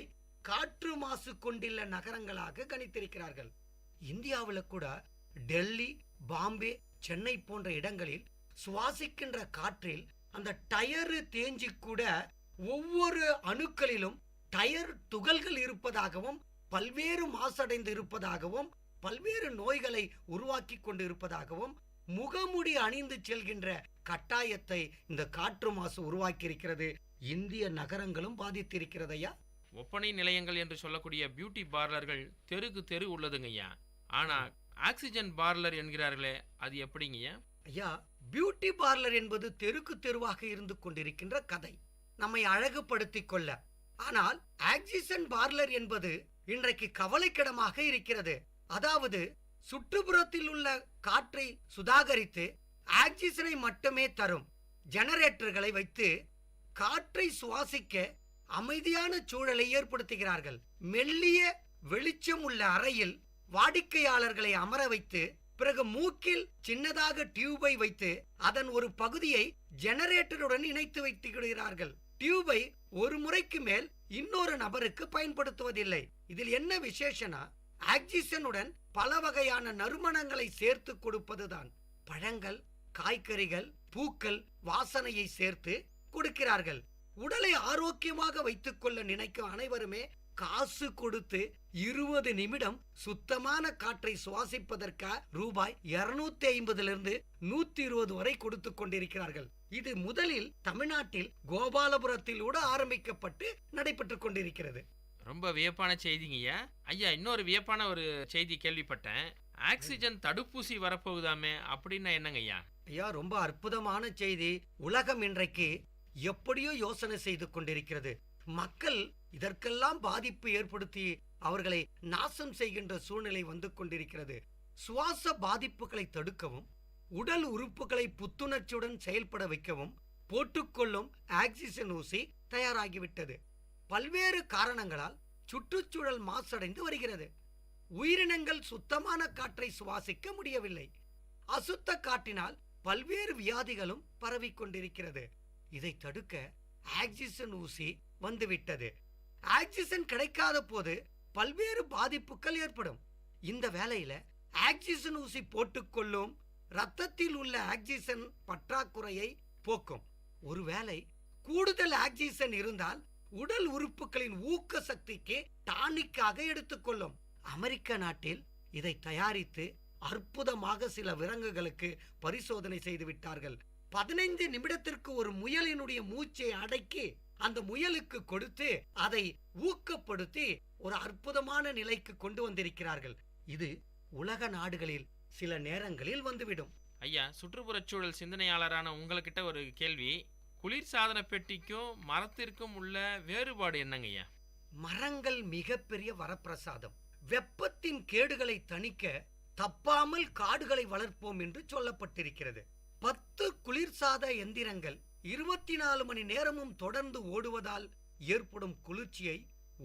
காற்று மாசு கொண்டுள்ள நகரங்களாக கணித்திருக்கிறார்கள். இந்தியாவில் கூட டெல்லி, பாம்பே, சென்னை போன்ற இடங்களில் சுவாசிக்கின்ற காற்றில் அந்த டயரு தேஞ்சி கூட ஒவ்வொரு அணுக்களிலும் டயர் துகள்கள் இருப்பதாகவும் பல்வேறு மாசடைந்து இருப்பதாகவும் பல்வேறு நோய்களை உருவாக்கி கொண்டு இருப்பதாகவும் முகமுடி அணிந்து செல்கின்ற கட்டாயத்தை இந்த காற்று மாசு உருவாக்கி இருக்கிறது. இந்திய நகரங்களும் பாதித்திருக்கிறதையா. ஒப்பனை நிலையங்கள் என்று சொல்லக்கூடிய பியூட்டி பார்லர்கள் தெருக்கு தெரு உள்ளதுங்கய்யா. ஆனா ஆக்சிஜன் பார்லர் என்கிறார்களே, அது எப்படிங்கய்யா? ஐயா, பியூட்டி பார்லர் என்பது தெருக்கு தெருவாக இருந்து கொண்டிருக்கின்ற கதை, நம்மை அழகுபடுத்திக் கொள்ள. ஆனால் ஆக்சிஜன் பார்லர் என்பது இன்றைக்கு கவலைக்கிடமாக இருக்கிறது. அதாவது சுற்றுப்புறத்தில் உள்ள காற்றை சுதாகரித்து ஆக்சிஜனை மட்டுமே தரும் ஜெனரேட்டர்களை வைத்து காற்றை சுவாசிக்க அமைதியான சூழலை ஏற்படுத்துகிறார்கள். மெல்லிய வெளிச்சம் உள்ள அறையில் வாடிக்கையாளர்களை அமர வைத்து பிறகு மூக்கில் சின்னதாக டியூபை வைத்து அதன் ஒரு பகுதியை ஜெனரேட்டருடன் இணைத்து வைத்துகிறார்கள். டியூபை ஒரு முறைக்கு மேல் இன்னொரு நபருக்கு பயன்படுத்துவதில்லை. இதில் என்ன விசேஷனா, ஆக்சிஜனுடன் பல வகையான நறுமணங்களை சேர்த்து கொடுப்பதுதான். பழங்கள், காய்கறிகள், பூக்கள் வாசனையை சேர்த்து கொடுக்கிறார்கள். உடலை ஆரோக்கியமாக வைத்துக் கொள்ள நினைக்கும் அனைவருமே காசு கொடுத்து 20 நிமிடம் சுத்தமான காற்றை சுவாசிப்பதற்காக ரூபாய் 250 120 வரை கொடுத்து கொண்டிருக்கிறார்கள். இது முதலில் தமிழ்நாட்டில் கோபாலபுரத்தில் கூட ஆரம்பிக்கப்பட்டு நடைபெற்றுக் கொண்டிருக்கிறது. ரொம்ப வியப்பான செய்திங்கய்யா. ஐயா, இன்னொரு வியப்பான ஒரு செய்தி கேள்விப்பட்டேன். ஆக்சிஜன் தடுப்பூசி வரப்போகுதாமே, அப்படின்னா என்னங்க ஐயா? ஐயா, ரொம்ப அற்புதமான செய்தி. உலகம் இன்றைக்கு எப்படியோ யோசனை செய்து கொண்டிருக்கிறது. மக்கள் இதற்கெல்லாம் பாதிப்பு ஏற்படுத்தி அவர்களை நாசம் செய்கின்ற சூழ்நிலை வந்து கொண்டிருக்கிறது. சுவாச பாதிப்புகளை தடுக்கவும் உடல் உறுப்புகளை புத்துணர்ச்சியுடன் செயல்பட வைக்கவும் போட்டுக்கொள்ளும் ஆக்சிஜன் ஊசி தயாராகிவிட்டது. பல்வேறு காரணங்களால் சுற்றுச்சூழல் மாசடைந்து வருகிறது. உயிரினங்கள் சுத்தமான காற்றை சுவாசிக்க முடியவில்லை. அசுத்த காற்றினால் பல்வேறு வியாதிகளும் பரவிக்கொண்டிருக்கிறது. இதை தடுக்க ஆக்சிஜன் ஊசி வந்துவிட்டது. ஆக்சிஜன் கிடைக்காத போது பல்வேறு பாதிப்புகள் ஏற்படும். இந்த வேளையில ஆக்சிஜன் ஊசி போட்டுக்கொள்ளும் ரத்தத்தில் உள்ள ஆக்சிஜன் பற்றாக்குறையை போக்கும். ஒருவேளை கூடுதல் ஆக்சிஜன் இருந்தால் உடல் உறுப்புகளின் ஊக்க சக்திக்கு டானிக்காக எடுத்துக்கொள்ளும். அமெரிக்க நாட்டில் இதை தயாரித்து அற்புதமாக சில விலங்குகளுக்கு பரிசோதனை செய்து விட்டார்கள். 15 நிமிடத்திற்கு ஒரு முயலினுடைய மூச்சை அடக்கி அந்த முயலுக்கு கொடுத்து அதை ஊக்கப்படுத்தி ஒரு அற்புதமான நிலைக்கு கொண்டு வந்திருக்கிறார்கள். இது உலக நாடுகளில் சில நேரங்களில் வந்துவிடும். ஐயா, சுற்றுப்புறச் சூழல் சிந்தனையாளரான உங்ககிட்ட ஒரு கேள்வி. குளிர்சாதன பெட்டிக்கும் மரத்திற்கும் உள்ள வேறுபாடு என்னங்க ஐயா? மரங்கள் மிகப்பெரிய வரப்பிரசாதம். வெப்பத்தின் கேடுகளை தணிக்க தப்பாமல் காடுகளை வளர்ப்போம் என்று சொல்லப்பட்டிருக்கிறது. 10 குளிர்சாத எந்திரங்கள் 24 மணி நேரமும் தொடர்ந்து ஓடுவதால் ஏற்படும் குளிர்ச்சியை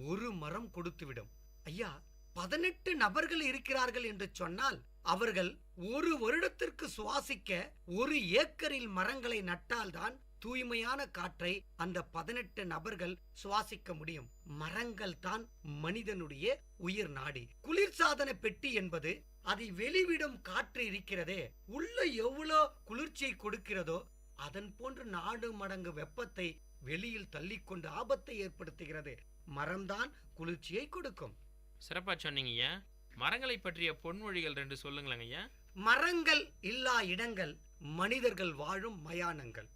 ஒரு மரம் கொடுத்துவிடும். ஐயா, 18 நபர்கள் இருக்கிறார்கள் என்று சொன்னால் அவர்கள் ஒரு வருடத்திற்கு சுவாசிக்க 1 ஏக்கரில் மரங்களை நட்டால்தான் தூய்மையான காற்றை அந்த 18 நபர்கள் சுவாசிக்க முடியும். மரங்கள் தான் மனிதனுடைய உயிர் நாடி. குளிர்சாதன பெட்டி என்பது அதை வெளிவிடும் காற்று இருக்கிறதே, உள்ள எவ்வளோ குளிர்ச்சியை கொடுக்கிறதோ அதன் போன்று 4 மடங்கு வெப்பத்தை வெளியில் தள்ளிக்கொண்டு ஆபத்தை ஏற்படுத்துகிறது. மரம்தான் குளிர்ச்சியை கொடுக்கும். சிறப்பா சொன்னீங்க ஐயா. மரங்களை பற்றிய பொன்மொழிகள் 2 சொல்லுங்களேங்க ஐயா. மரங்கள் இல்லா இடங்கள் மனிதர்கள் வாழும் மயானங்கள்.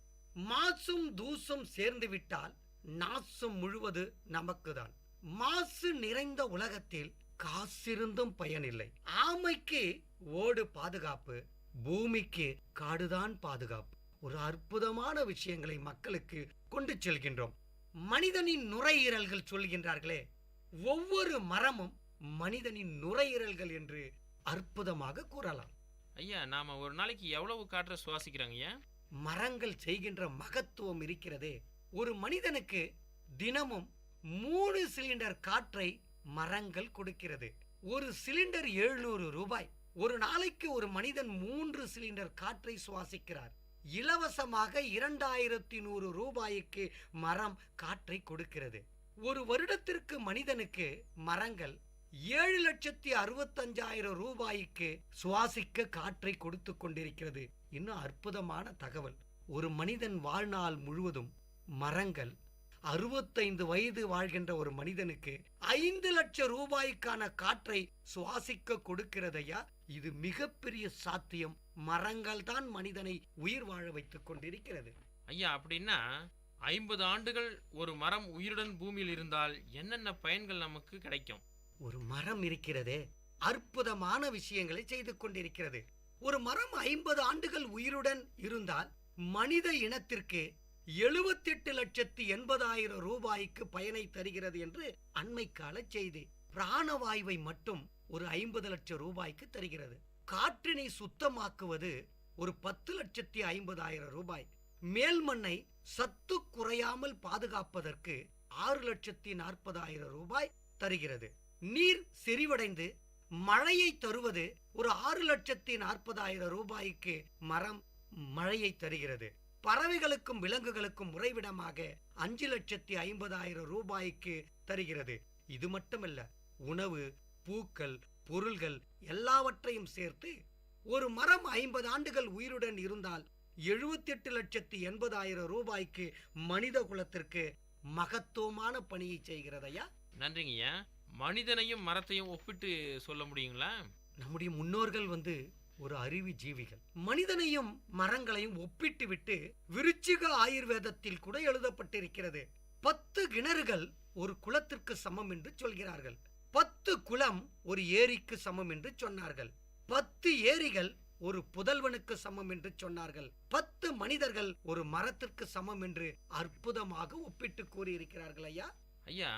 மாசும் தூசும் சேர்ந்து விட்டால் நாசும் முழுவது நமக்குதான். மாசு நிறைந்த உலகத்தில் காசிருந்தும் பயனில்லை. ஆமைக்கு ஓடு பாதுகாப்பு, பூமிக்கு காடுதான் பாதுகாப்பு. ஒரு அற்புதமான விஷயங்களை மக்களுக்கு கொண்டு செல்கின்றோம். மனிதனின் நுரையீரல்கள் சொல்கின்றார்களே, ஒவ்வொரு மரமும் மனிதனின் நுரையீரல்கள் என்று அற்புதமாக கூறலாம். ஐயா, நாம ஒரு நாளைக்கு எவ்வளவு காற்றை சுவாசிக்கிறாங்க ஐயா? மரங்கள் செய்கின்ற மகத்துவம் இருக்கிறதே. ஒரு மனிதனுக்கு தினமும் 3 சிலிண்டர் காற்றை மரங்கள் கொடுக்கிறது. ஒரு சிலிண்டர் 700 ரூபாய். ஒரு நாளைக்கு ஒரு மனிதன் 3 சிலிண்டர் காற்றை சுவாசிக்கிறார். இலவசமாக 2100 ரூபாய்க்கு மரம் காற்றை கொடுக்கிறது. ஒரு வருடத்திற்கு மனிதனுக்கு மரங்கள் 7,65,000 ரூபாய்க்கு சுவாசிக்க காற்றை கொடுத்து கொண்டிருக்கிறது. இன்னும் அற்புதமான தகவல், ஒரு மனிதன் வாழ்நாள் முழுவதும் மரங்கள் 65 வயது வாழ்கின்ற ஒரு மனிதனுக்கு 5 லட்சம் ரூபாய்க்கான காற்றை சுவாசிக்க கொடுக்கிறதையா? இது மிகப்பெரிய சாத்தியம். மரங்கள் தான் மனிதனை உயிர் வாழ வைத்துக் கொண்டிருக்கிறது. ஐயா, அப்படின்னா 50 ஆண்டுகள் ஒரு மரம் உயிருடன் பூமியில் இருந்தால் என்னென்ன பயன்கள் நமக்கு கிடைக்கும்? ஒரு மரம் இருக்கிறதே, அற்புதமான விஷயங்களை செய்து கொண்டிருக்கிறது. ஒரு மரம் 50 ஆண்டுகள் உயிருடன் இருந்தால் மனித இனத்திற்கு 78,80,000 ரூபாய்க்கு பயனை தருகிறது என்று அண்மைக்கால செய்தி. பிராணவாயுவை மட்டும் ஒரு 50 லட்சம் ரூபாய்க்கு தருகிறது. காற்றினை சுத்தமாக்குவது ஒரு 10,50,000 ரூபாய். மேல் மண்ணை சத்து குறையாமல் பாதுகாப்பதற்கு 6,40,000 ரூபாய் தருகிறது. நீர் செறிவடைந்து மழையை தருவது ஒரு 6,40,000 ரூபாய்க்கு மரம் மழையை தருகிறது. பறவைகளுக்கும் விலங்குகளுக்கும் உறைவிடமாக 5,50,000 ரூபாய்க்கு தருகிறது. இது மட்டுமல்ல, உணவு, பூக்கள், பொருள்கள் எல்லாவற்றையும் சேர்த்து ஒரு மரம் 50 ஆண்டுகள் உயிருடன் இருந்தால் 78,80,000 ரூபாய்க்கு மனித குலத்திற்கு மகத்துவமான பணியை செய்கிறதையா? நன்றிங்கய்யா. மனிதனையும் மரத்தையும் ஒப்பிட்டு சொல்ல முடியுங்களா? நம்முடைய முன்னோர்கள் ஒரு அறிவு ஜீவிகள். மனிதனையும் மரங்களையும் ஒப்பிட்டு விட்டு விருச்சிக ஆயுர்வேதத்தில் கூட எழுதப்பட்டிருக்கிறது. 10 கிணறுகள் ஒரு குளத்திற்கு சமம் என்று சொல்கிறார்கள். 10 குளம் ஒரு ஏரிக்கு சமம் என்று சொன்னார்கள். 10 ஏரிகள் ஒரு புதல்வனுக்கு சமம் என்று சொன்னார்கள். 10 மனிதர்கள் ஒரு மரத்திற்கு சமம் என்று அற்புதமாக ஒப்பிட்டு கூறியிருக்கிறார்கள். ஐயா, ஐயா,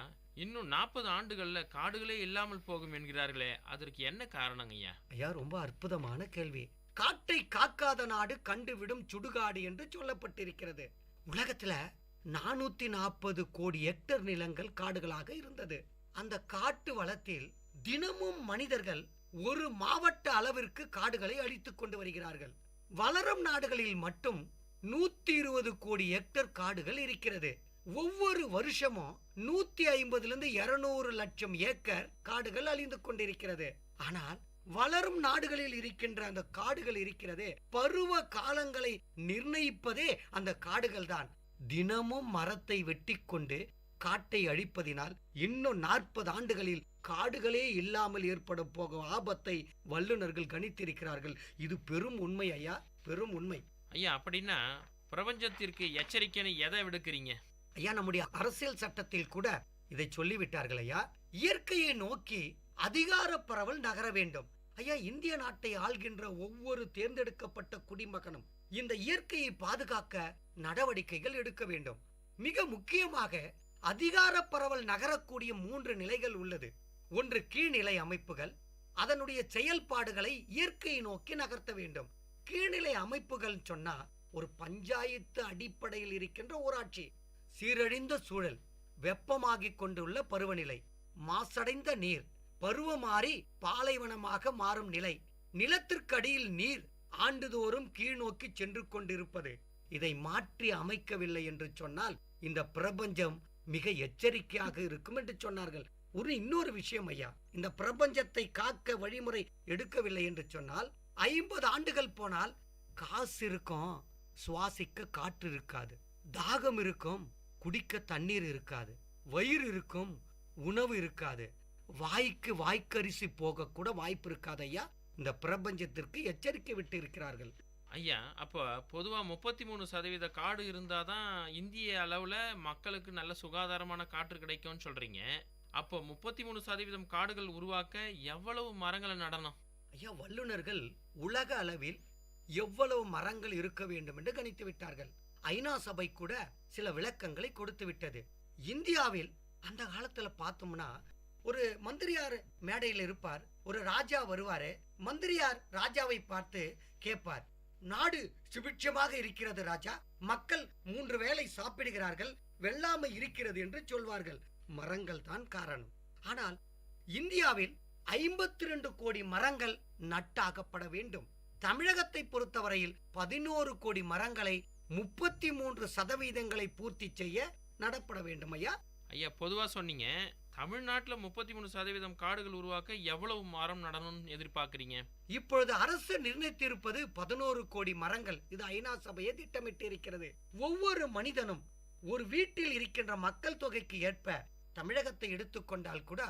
இன்னும் 40 ஆண்டுகள்ல காடுகளே இல்லாமல் போகும் என்கிறார்களே, அதற்கு என்ன காரணம் ஐயா? ஐயா, ரொம்ப அற்புதமான கேள்வி. காட்டை காக்காத நாடு கண்டுவிடும் சுடுகாடு என்று சொல்லப்பட்டிருக்கிறது. உலகத்துல 440 கோடி ஹெக்டர் நிலங்கள் காடுகளாக இருந்தது. அந்த காட்டு வளத்தில் தினமும் மனிதர்கள் ஒரு மாவட்ட அளவிற்கு காடுகளை அழித்துக் கொண்டு வருகிறார்கள். வளரும் நாடுகளில் மட்டும் 120 கோடி ஹெக்டர் காடுகள் இருக்கிறது. ஒவ்வொரு வருஷமும் 150 200 லட்சம் ஏக்கர் காடுகள் அழிந்து கொண்டிருக்கிறது. ஆனால் வளரும் நாடுகளில் இருக்கின்ற அந்த காடுகள் இருக்கிறதே, பருவ காலங்களை நிர்ணயிப்பதே அந்த காடுகள் தான். தினமும் மரத்தை வெட்டி கொண்டு காட்டை அழிப்பதினால் இன்னும் 40 ஆண்டுகளில் காடுகளே இல்லாமல் ஏற்பட போகும் ஆபத்தை வல்லுநர்கள் கணித்திருக்கிறார்கள். இது பெரும் உண்மை ஐயா, பெரும் உண்மை ஐயா. அப்படின்னா பிரபஞ்சத்திற்கு எச்சரிக்கைன்னு எதை விடுக்கிறீங்க ஐயா? நம்முடைய அரசியல் சட்டத்தில் கூட இதை சொல்லிவிட்டார்கள் ஐயா. இயற்கையை நோக்கி அதிகார பரவல் நகர வேண்டும் ஐயா. இந்திய நாட்டை ஆள்கின்ற ஒவ்வொரு தேர்ந்தெடுக்கப்பட்ட குடிமகனும் இந்த இயற்கையை பாதுகாக்க நடவடிக்கைகள் எடுக்க வேண்டும். மிக முக்கியமாக அதிகார பரவல் நகரக்கூடிய 3 நிலைகள் உள்ளது. ஒன்று கீழ்நிலை அமைப்புகள், அதனுடைய செயல்பாடுகளை இயற்கையை நோக்கி நகர்த்த வேண்டும். கீழ்நிலை அமைப்புகள் சொன்னா ஒரு பஞ்சாயத்து அடிப்படையில் இருக்கின்ற ஊராட்சி, சீரழிந்த சூழல், வெப்பமாகிக் கொண்டுள்ள பருவநிலை, மாசடைந்த நீர், பருவமாறி பாலைவனமாக மாறும் நிலை, நிலத்திற்கடியில் நீர் ஆண்டுதோறும் கீழ்நோக்கி சென்று கொண்டிருப்பது. இதை மாற்றி அமைக்கவில்லை என்று சொன்னால் இந்த பிரபஞ்சம் மிக எச்சரிக்கையாக இருக்கும் என்று சொன்னார்கள். இன்னொரு விஷயம் ஐயா, இந்த பிரபஞ்சத்தை காக்க வழிமுறை எடுக்கவில்லை என்று சொன்னால் 50 ஆண்டுகள் போனால் காசு இருக்கும், சுவாசிக்க காற்று இருக்காது, தாகம் இருக்கும், குடிக்க தண்ணீர் இருக்காது, வயிறு இருக்கும், உணவு இருக்காது, வாய்க்கு வாய்க்கரிசி போக கூட வாய்ப்பு இருக்காது ஐயா. இந்த பிரபஞ்சத்திற்கு எச்சரிக்கை விட்டு இருக்கிறார்கள் ஐயா. அப்போ பொதுவா 33% காடு இருந்தாதான் இந்திய அளவுல மக்களுக்கு நல்ல சுகாதாரமான காற்று கிடைக்கும்னு சொல்றீங்க. அப்போ 33% காடுகள் உருவாக்க எவ்வளவு மரங்களை நடணும் ஐயா? வல்லுநர்கள் உலக அளவில் எவ்வளவு மரங்கள் இருக்க வேண்டும் என்று கணித்து விட்டார்கள். ஐநா சபை கூட சில விளக்கங்களை கொடுத்து விட்டது. இந்தியாவில் அந்த காலத்துல பார்த்தோம்னா ஒரு மந்திரியார் மேடையில் இருப்பார், ஒரு ராஜா வருவாரு, மந்திரியார் ராஜாவை பார்த்து கேட்பார், நாடு சுபிட்சமாக இருக்கிறது ராஜா, மக்கள் 3 வேளை சாப்பிடுகிறார்கள், வெள்ளாமை இருக்கிறது என்று சொல்வார்கள். மரங்கள் தான் காரணம். ஆனால் இந்தியாவில் 52 கோடி மரங்கள் நட்டாகப்பட வேண்டும். தமிழகத்தை பொறுத்தவரையில் 11 கோடி மரங்களை 33% பூர்த்தி செய்ய நடப்பட வேண்டும் ஐயா. ஐயா, பொதுவா சொன்னீங்க, தமிழ்நாட்டுல 33% காடுகள் உருவாக்க எவ்வளவு மரம் நடணும்னு எதிர்பார்க்கறீங்க? இப்பொழுது அரசு நிர்ணயித்திருப்பது 11 கோடி மரங்கள். இது ஐநா சபையை திட்டமிட்டு இருக்கிறது. ஒவ்வொரு மனிதனும் ஒரு வீட்டில் இருக்கின்ற மக்கள் தொகைக்கு ஏற்ப, தமிழகத்தை எடுத்துக்கொண்டால் கூட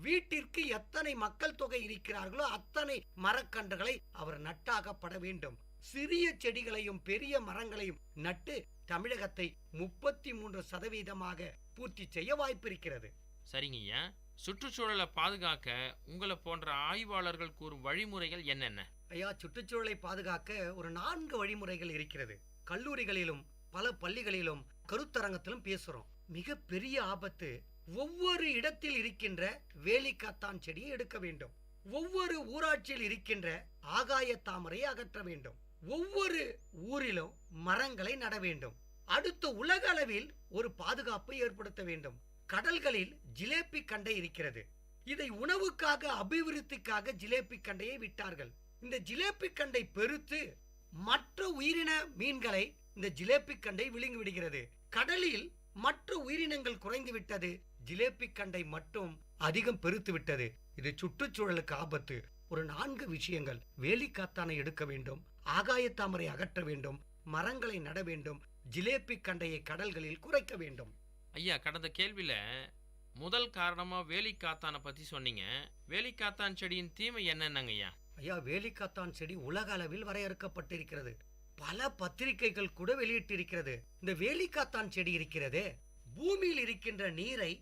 வீட்டிற்கு எத்தனை மக்கள் தொகை இருக்கிறார்களோ அத்தனை மரக்கன்றுகளை அவர் நட்டாகப்பட வேண்டும். சிறிய செடிகளையும் பெரிய மரங்களையும் நட்டு தமிழகத்தை 33% பூர்த்தி செய்ய வாய்ப்பு இருக்கிறது. சரிங்கய்யா. சுற்றுச்சூழலை பாதுகாக்க உங்களை போன்ற ஆய்வாளர்கள் கூறும் வழிமுறைகள் என்னென்ன ஐயா? சுற்றுச்சூழலை பாதுகாக்க ஒரு 4 வழிமுறைகள் இருக்கிறது. கல்லூரிகளிலும் பல பள்ளிகளிலும் கருத்தரங்கத்திலும் பேசுறோம். மிக பெரிய ஆபத்து, ஒவ்வொரு இடத்தில் இருக்கின்ற வேலிக்காத்தான் செடியை எடுக்க வேண்டும். ஒவ்வொரு ஊராட்சியில் இருக்கின்ற ஆகாய தாமரையை அகற்ற வேண்டும். ஒவ்வொரு ஊரிலும் மரங்களை நட வேண்டும். அடுத்த உலக அளவில் ஒரு பாதுகாப்பை ஏற்படுத்த வேண்டும். கடல்களில் ஜிலேபி கண்டை இருக்கிறது. இதை உணவுக்காக அபிவிருத்திக்காக ஜிலேபி கண்டையை விட்டார்கள். இந்த ஜிலேபி கண்டை பெருத்து மற்ற உயிரின மீன்களை இந்த ஜிலேபி கண்டை விழுங்கி விடுகிறது. கடலில் மற்ற உயிரினங்கள் குறைந்து விட்டது, ஜிலேபி கண்டை மட்டும் அதிகம் பெருத்து விட்டது. இது சுற்றுச்சூழலுக்கு ஆபத்து. ஒரு 4 விஷயங்கள்: வேலிக்காத்தானை எடுக்க வேண்டும், ஆகாயத்தாமரை அகற்ற வேண்டும், மரங்களை நட வேண்டும், ஜிலேபி கண்டையை கடல்களில் குறைக்க வேண்டும். ஐயா, கடந்த கேள்வியில முதல் காரணமா வேலிக்காத்தானை பத்தி சொன்னீங்க. வேலிக்காத்தான் செடியின் தீமை என்னென்னங்க ஐயா? ஐயா, வேலிக்காத்தான் செடி உலக அளவில் வரையறுக்கப்பட்டிருக்கிறது. பல பத்திரிகைகள் கூட வெளியிட்டிருக்கிறது. இந்த வேலிக்காத்தான் செடி இருக்கிறதே, பூமியில் இருக்கின்ற நீரை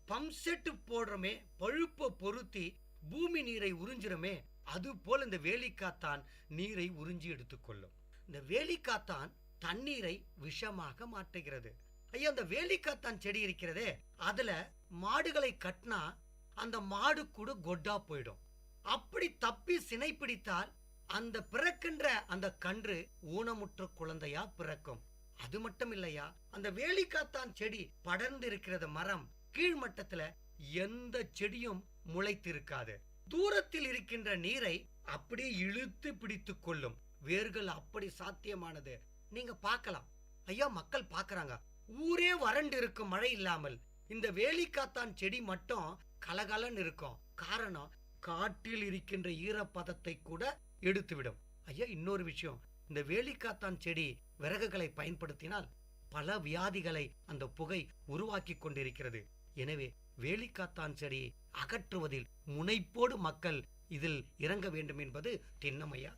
பம்ப் செட் போடுறமே, பழுப்பை பொருத்தி பூமி நீரை உறிஞ்சிரமே, அது போல இந்த வேலிக்காத்தான் நீரை உறிஞ்சி எடுத்துக்கொள்ளும். இந்த வேலிக்காத்தான் தண்ணீரை விஷமாக மாற்றுகிறது. ஐயா, அந்த வேலிக்காத்தான் செடி இருக்கிறதே, அதுல மாடுகளை கட்டினா அந்த மாடு கூட கொட்டா போயிடும். அப்படி தப்பி சினை பிடித்தால் அந்த பிறக்கின்ற அந்த கன்று ஊனமுற்ற குழந்தையா பிறக்கும். அது மட்டும் இல்லையா, அந்த வேலிக்காத்தான் செடி படர்ந்து இருக்கிறது மரம், கீழ்மட்டத்துல எந்த செடியும் முளைத்திருக்காது. தூரத்தில் இருக்கின்ற நீரை அப்படியே இழுத்து பிடித்து கொள்ளும். வேர்கள் அப்படி சாத்தியமானது. நீங்க பார்க்கலாம் ஐயா, மக்கள் பார்க்கறாங்க. ஊரே வறண்டு இருக்கும் மழை இல்லாமல் இந்த வேலிக்காத்தான் செடி மட்டும் கலகலன்னு இருக்கும். காரணம், காற்றில் இருக்கின்ற ஈரப்பதத்தை கூட எடுத்துவிடும். ஐயா, இன்னொரு விஷயம், இந்த வேலிக்காத்தான் செடி விறகுகளை பயன்படுத்தினால் பல வியாதிகளை அந்த புகை உருவாக்கி கொண்டிருக்கிறது. எனவே வேலிக்காத்தான் செடியை அகற்றுவதில் முனைப்போடு மக்கள் இதில் இறங்க வேண்டும் என்பது திண்ணமையா.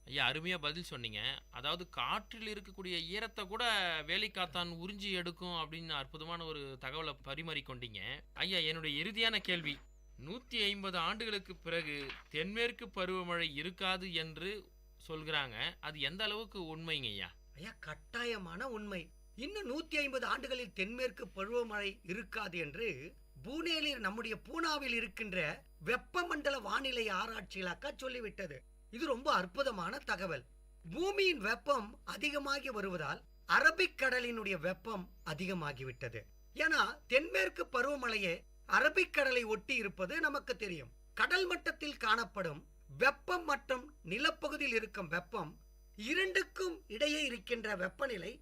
ஐயா, அருமையா பதில் சொன்னீங்க. அதாவது காற்றில் இருக்கக்கூடிய ஈரத்தை கூட வேலிக்காத்தான் உறிஞ்சி எடுக்கும் அப்படின்னு அற்புதமான ஒரு தகவலை பரிமாறிக்கொண்டீங்க. ஐயா, என்னுடைய இறுதியான கேள்வி, 150 ஆண்டுகளுக்கு பிறகு தென்மேற்கு பருவமழை இருக்காது என்று சொல்கிறாங்க. அது எந்த அளவுக்கு உண்மைங்க ஐயா? ஐயா, கட்டாயமான உண்மை. இன்னும் 150 ஆண்டுகளில் தென்மேற்கு பருவமழை இருக்காது என்று பூனேலில், நம்முடைய பூனாவில் இருக்கின்ற வெப்பமண்டல வானிலை ஆராய்ச்சி இலாக்கா சொல்லிவிட்டது. இது ரொம்ப அற்புதமான தகவல். பூமியின் வெப்பம் அதிகமாகி வருவதால் அரபிக்கடலினுடைய வெப்பம் அதிகமாகிவிட்டது. ஏன்னா தென்மேற்கு பருவமழையே அரபிக்கடலை ஒட்டி இருப்பது நமக்கு தெரியும். கடல் மட்டத்தில் காணப்படும் வெப்பம் மற்றும் நிலப்பகுதியில் இருக்கும் வெப்பம், இரண்டுக்கும் இடையே இருக்கின்ற வெப்பநிலை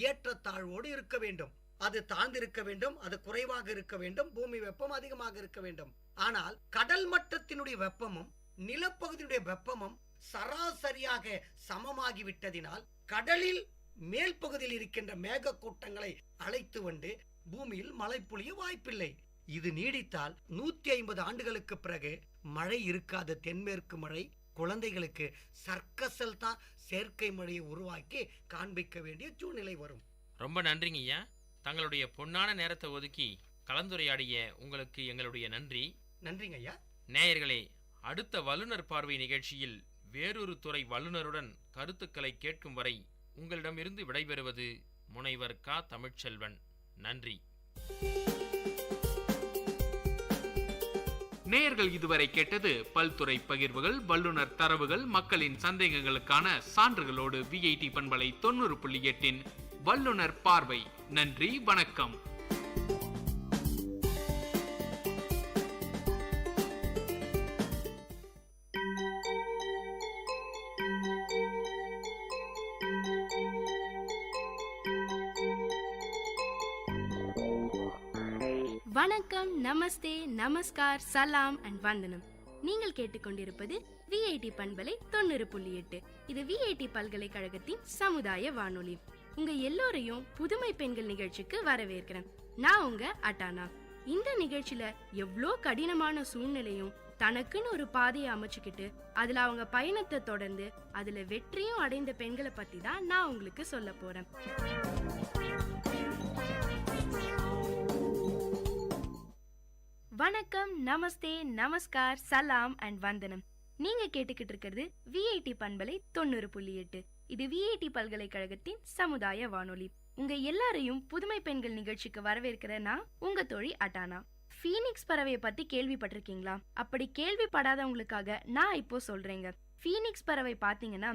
ஏற்றத்தாழ்வோடு இருக்க வேண்டும். அது தாழ்ந்திருக்க வேண்டும், அது குறைவாக இருக்க வேண்டும், பூமி வெப்பம் அதிகமாக இருக்க வேண்டும். ஆனால் கடல் மட்டத்தினுடைய வெப்பமும் நிலப்பகுதியுடைய வெப்பமும் சராசரியாக சமமாகிவிட்டதினால் கடலில் மேல் பகுதியில் இருக்கின்ற மேக கூட்டங்களை அழைத்து வந்து பூமியில் மழை பொழிய வாய்ப்பில்லை. இது நீடித்தால் 150 ஆண்டுகளுக்கு பிறகு மழை இருக்காத தென்மேற்கு மழை குழந்தைகளுக்கு சர்க்கஸில் தான் செயற்கை மழையை உருவாக்கி காண்பிக்க வேண்டிய சூழ்நிலை வரும். ரொம்ப நன்றிங்க ஐயா. தங்களுடைய பொன்னான நேரத்தை ஒதுக்கி கலந்துரையாடிய உங்களுக்கு எங்களுடைய நன்றி. நன்றிங்க ஐயா. நேயர்களே, அடுத்த வல்லுநர் பார்வை நிகழ்ச்சியில் வேறொரு துறை வல்லுநருடன் கருத்துக்களை கேட்கும் வரை உங்களிடமிருந்து விடைபெறுவது முனைவர் க. தமிழ்ச்செல்வன். நன்றி. நேயர்கள் இதுவரை கேட்டது பல்துறை பகிர்வுகள், வல்லுநர் தரவுகள், மக்களின் சந்தேகங்களுக்கான சான்றுகளோடு விஐடி பண்பலை 90.8 வல்லுநர் பார்வை. நன்றி, வணக்கம். வணக்கம், நமஸ்தே, நமஸ்கார், சலாம் அண்ட் வந்தனம். நீங்கள் கேட்டுக்கொண்டிருப்பது விஐடி பண்பலை 90.8. இது விஐடி பல்கலைக்கழகத்தின் சமுதாய வானொலி. உங்க எல்லோரையும் புதுமை பெண்கள் நிகழ்ச்சிக்கு வரவேற்கிறேன். நான் உங்க அட்டானா. இந்த நிகழ்ச்சியில எவ்வளோ கடினமான சூழ்நிலையும் தனக்குன்னு ஒரு பாதையை அமைச்சுக்கிட்டு அதுல அவங்க பயணத்தை தொடர்ந்து அதுல வெற்றியும் அடைந்த பெண்களை பத்தி தான் நான் உங்களுக்கு சொல்ல போறேன். வணக்கம், நமஸ்தே, நமஸ்கார், சலாம் அண்ட் வந்தனம். நீங்க கேட்டுக்கிட்டு இருக்கிறது விஐடி பண்பலை 90.8. இது விஐடி பல்கலைக்கழகத்தின் சமுதாய வானொலி. உங்க எல்லாரையும் புதுமை பெண்கள் நிகழ்ச்சிக்கு வரவேற்கிறேன்னா உங்க தோழி அட்டானா. ஃபீனிக்ஸ் பறவையை பத்தி கேள்விப்பட்டிருக்கீங்களா? அப்படி கேள்விப்படாதவங்களுக்காக நான் இப்போ சொல்றேங்க. ஃபீனிக்ஸ் பறவை பாத்தீங்கன்னா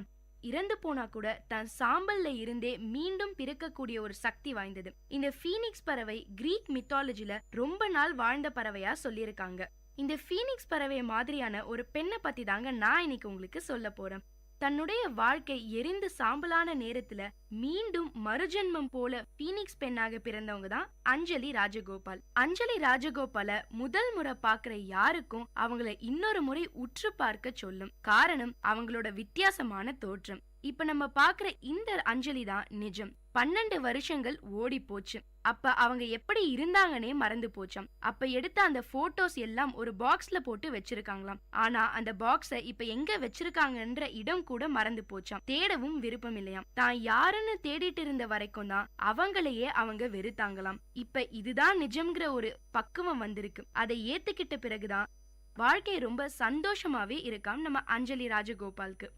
இறந்து போனா கூட தன் சாம்பல்ல இருந்தே மீண்டும் பிறக்கக்கூடிய ஒரு சக்தி வாய்ந்தது. இந்த ஃபீனிக்ஸ் பறவை கிரீக் மித்தாலஜில ரொம்ப நாள் வாழ்ந்த பறவையா சொல்லியிருக்காங்க. இந்த ஃபீனிக்ஸ் பறவை மாதிரியான ஒரு பெண்ணை பத்தி தாங்க நான் இன்னைக்கு உங்களுக்கு சொல்ல போறேன். தன்னுடைய வாழ்க்கை எரிந்து சாம்பலான நேரத்துல மீண்டும் மறுஜென்மம் போல பீனிக்ஸ் பெண்ணாக பிறந்தவங்க தான் அஞ்சலி ராஜகோபால். அஞ்சலி ராஜகோபால முதல் முறை பாக்குற யாருக்கும் அவங்கள இன்னொரு முறை உற்று பார்க்க சொல்லும். காரணம் அவங்களோட வித்தியாசமான தோற்றம். இப்ப நம்ம பாக்குற இந்த அஞ்சலி தான் நிஜம். 12 வருஷங்கள் ஓடி போச்சு. அப்ப அவங்க எப்படி இருந்தாங்கன்னே மறந்து போச்சாம். அப்ப எடுத்த அந்த போட்டோஸ் எல்லாம் ஒரு பாக்ஸ்ல போட்டு வச்சிருக்காங்களாம். ஆனா அந்த பாக்ஸ இப்ப எங்க வச்சிருக்காங்கன்ற இடம் கூட மறந்து போச்சாம். தேடவும் விருப்பம் இல்லையாம். தான் யாருன்னு தேடிட்டு இருந்த வரைக்கும் தான் அவங்களையே அவங்க வெறுத்தாங்களாம். இப்ப இதுதான் நிஜம்ங்கிற ஒரு பக்குவம் வந்திருக்கு. அதை ஏத்துக்கிட்ட பிறகுதான் வாழ்க்கை ரொம்ப சந்தோஷமாவே இருக்காம் நம்ம அஞ்சலி ராஜகோபாலுக்கு.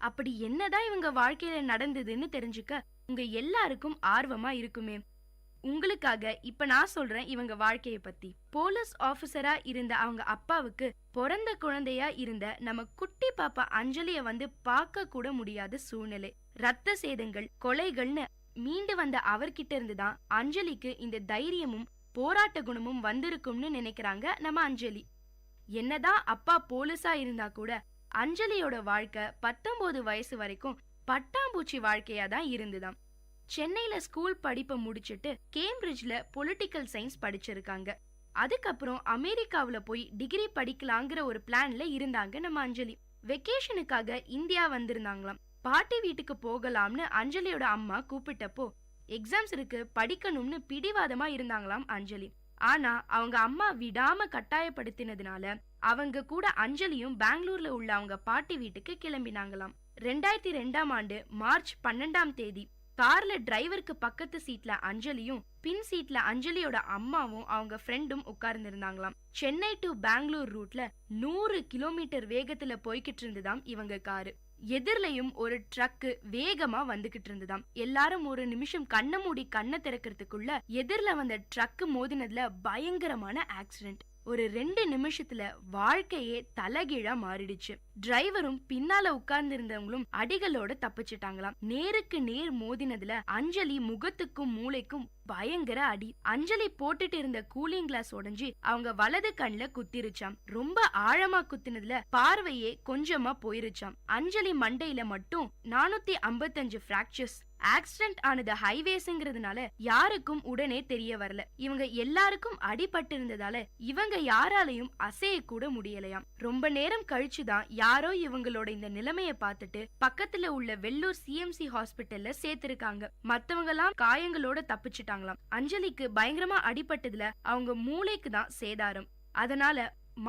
அப்படி என்னதான் இவங்க வாழ்க்கையில நடந்ததுன்னு தெரிஞ்சுக்க உங்க எல்லாருக்கும் ஆர்வமா இருக்குமே. உங்களுக்காக இப்ப நான் சொல்றேன் இவங்க வாழ்க்கைய பத்தி. போலீஸ் ஆபீசரா இருந்த அவங்க அப்பாவுக்கு பிறந்த குழந்தையா இருந்த நம்ம குட்டி பாப்பா அஞ்சலிய வந்து பார்க்க கூட முடியாத சூழ்நிலை. ரத்த சேதங்கள், கொலைகள்னு மீண்டு வந்த அவர்கிட்ட இருந்துதான் அஞ்சலிக்கு இந்த தைரியமும் போராட்ட குணமும் வந்திருக்கும்னு நினைக்கிறாங்க நம்ம அஞ்சலி. என்னதான் அப்பா போலீஸா இருந்தா கூட அஞ்சலியோட வாழ்க்கை 19 வயசு வரைக்கும் பட்டாம்பூச்சி வாழ்க்கையா தான் இருந்துதான். சென்னையில ஸ்கூல் படிப்பை முடிச்சிட்டு கேம்பிரிட்ஜ்ல பொலிட்டிக்கல் சயின்ஸ் படிச்சிருக்காங்க. அதுக்கப்புறம் அமெரிக்காவுல போய் டிகிரி படிக்கலாங்கிற ஒரு பிளான்ல இருந்தாங்க நம்ம அஞ்சலி. வெக்கேஷனுக்காக இந்தியா வந்திருந்தாங்களாம். பாட்டி வீட்டுக்கு போகலாம்னு அஞ்சலியோட அம்மா கூப்பிட்டப்போ எக்ஸாம்ஸ் இருக்கு படிக்கணும்னு பிடிவாதமா இருந்தாங்களாம் அஞ்சலி. ஆனா அவங்க அம்மா விடாம கட்டாயப்படுத்தினதுனால அவங்க கூட அஞ்சலியும் பெங்களூர்ல உள்ள அவங்க பாட்டி வீட்டுக்கு கிளம்பினாங்களாம். 2002ஆம் ஆண்டு மார்ச் 12ஆம் தேதி கார்ல டிரைவருக்கு பக்கத்து சீட்ல அஞ்சலியும் பின் சீட்ல அஞ்சலியோட அம்மாவும் அவங்க ஃப்ரெண்டும் உட்கார்ந்துருந்தாங்களாம். சென்னை டு பெங்களூர் ரூட்ல 100 கிலோமீட்டர் வேகத்துல போய்கிட்டு இருந்துதாம் இவங்க காரு. எதிர்லயும் ஒரு ட்ரக் வேகமா வந்துகிட்டு இருந்துதாம். எல்லாரும் ஒரு நிமிஷம் கண்ணை மூடி கண்ணை திறக்கிறதுக்குள்ள எதிர்ல வந்த ட்ரக் மோதினதுல பயங்கரமான ஆக்சிடென்ட். ஒரு 2 நிமிஷத்துல வாழ்க்கையே தலகீழா மாறிடுச்சு. டிரைவரும் பின்னால உட்கார்ந்து இருந்தவங்களும் அடிகளோட தப்பிச்சிட்டாங்களாம். நேருக்கு நேர் மோதினதுல அஞ்சலி முகத்துக்கும் மூளைக்கும் பயங்கர அடி. அஞ்சலி போட்டுட்டு இருந்த கூலிங் கிளாஸ் உடைஞ்சு அவங்க வலது கண்ணுல குத்திருச்சாம். ரொம்ப ஆழமா குத்தினதுல பார்வையே கொஞ்சமா போயிருச்சாம். அஞ்சலி மண்டையில மட்டும் 455 பிராக்சர்ஸ். ஆக்சிடென்ட் ஆனது ஹைவேஸ்ங்கிறதுனால யாருக்கும் உடனே தெரிய வரல. இவங்க எல்லாருக்கும் அடிபட்டு இருந்ததால இவங்க யாராலையும் அசைய கூட முடியலையாம். ரொம்ப நேரம் கழிச்சுதான் யாரோ இவங்களோட இந்த நிலைமைய பார்த்துட்டு பக்கத்துல உள்ள வெள்ளூர் சிஎம்சி ஹாஸ்பிட்டல்ல சேர்த்திருக்காங்க. மத்தவங்க எல்லாம் காயங்களோட தப்பிச்சிட்டாங்களாம். அஞ்சலிக்கு பயங்கரமா அடிபட்டதுல அவங்க மூளைக்கு தான் சேதாரம். அதனால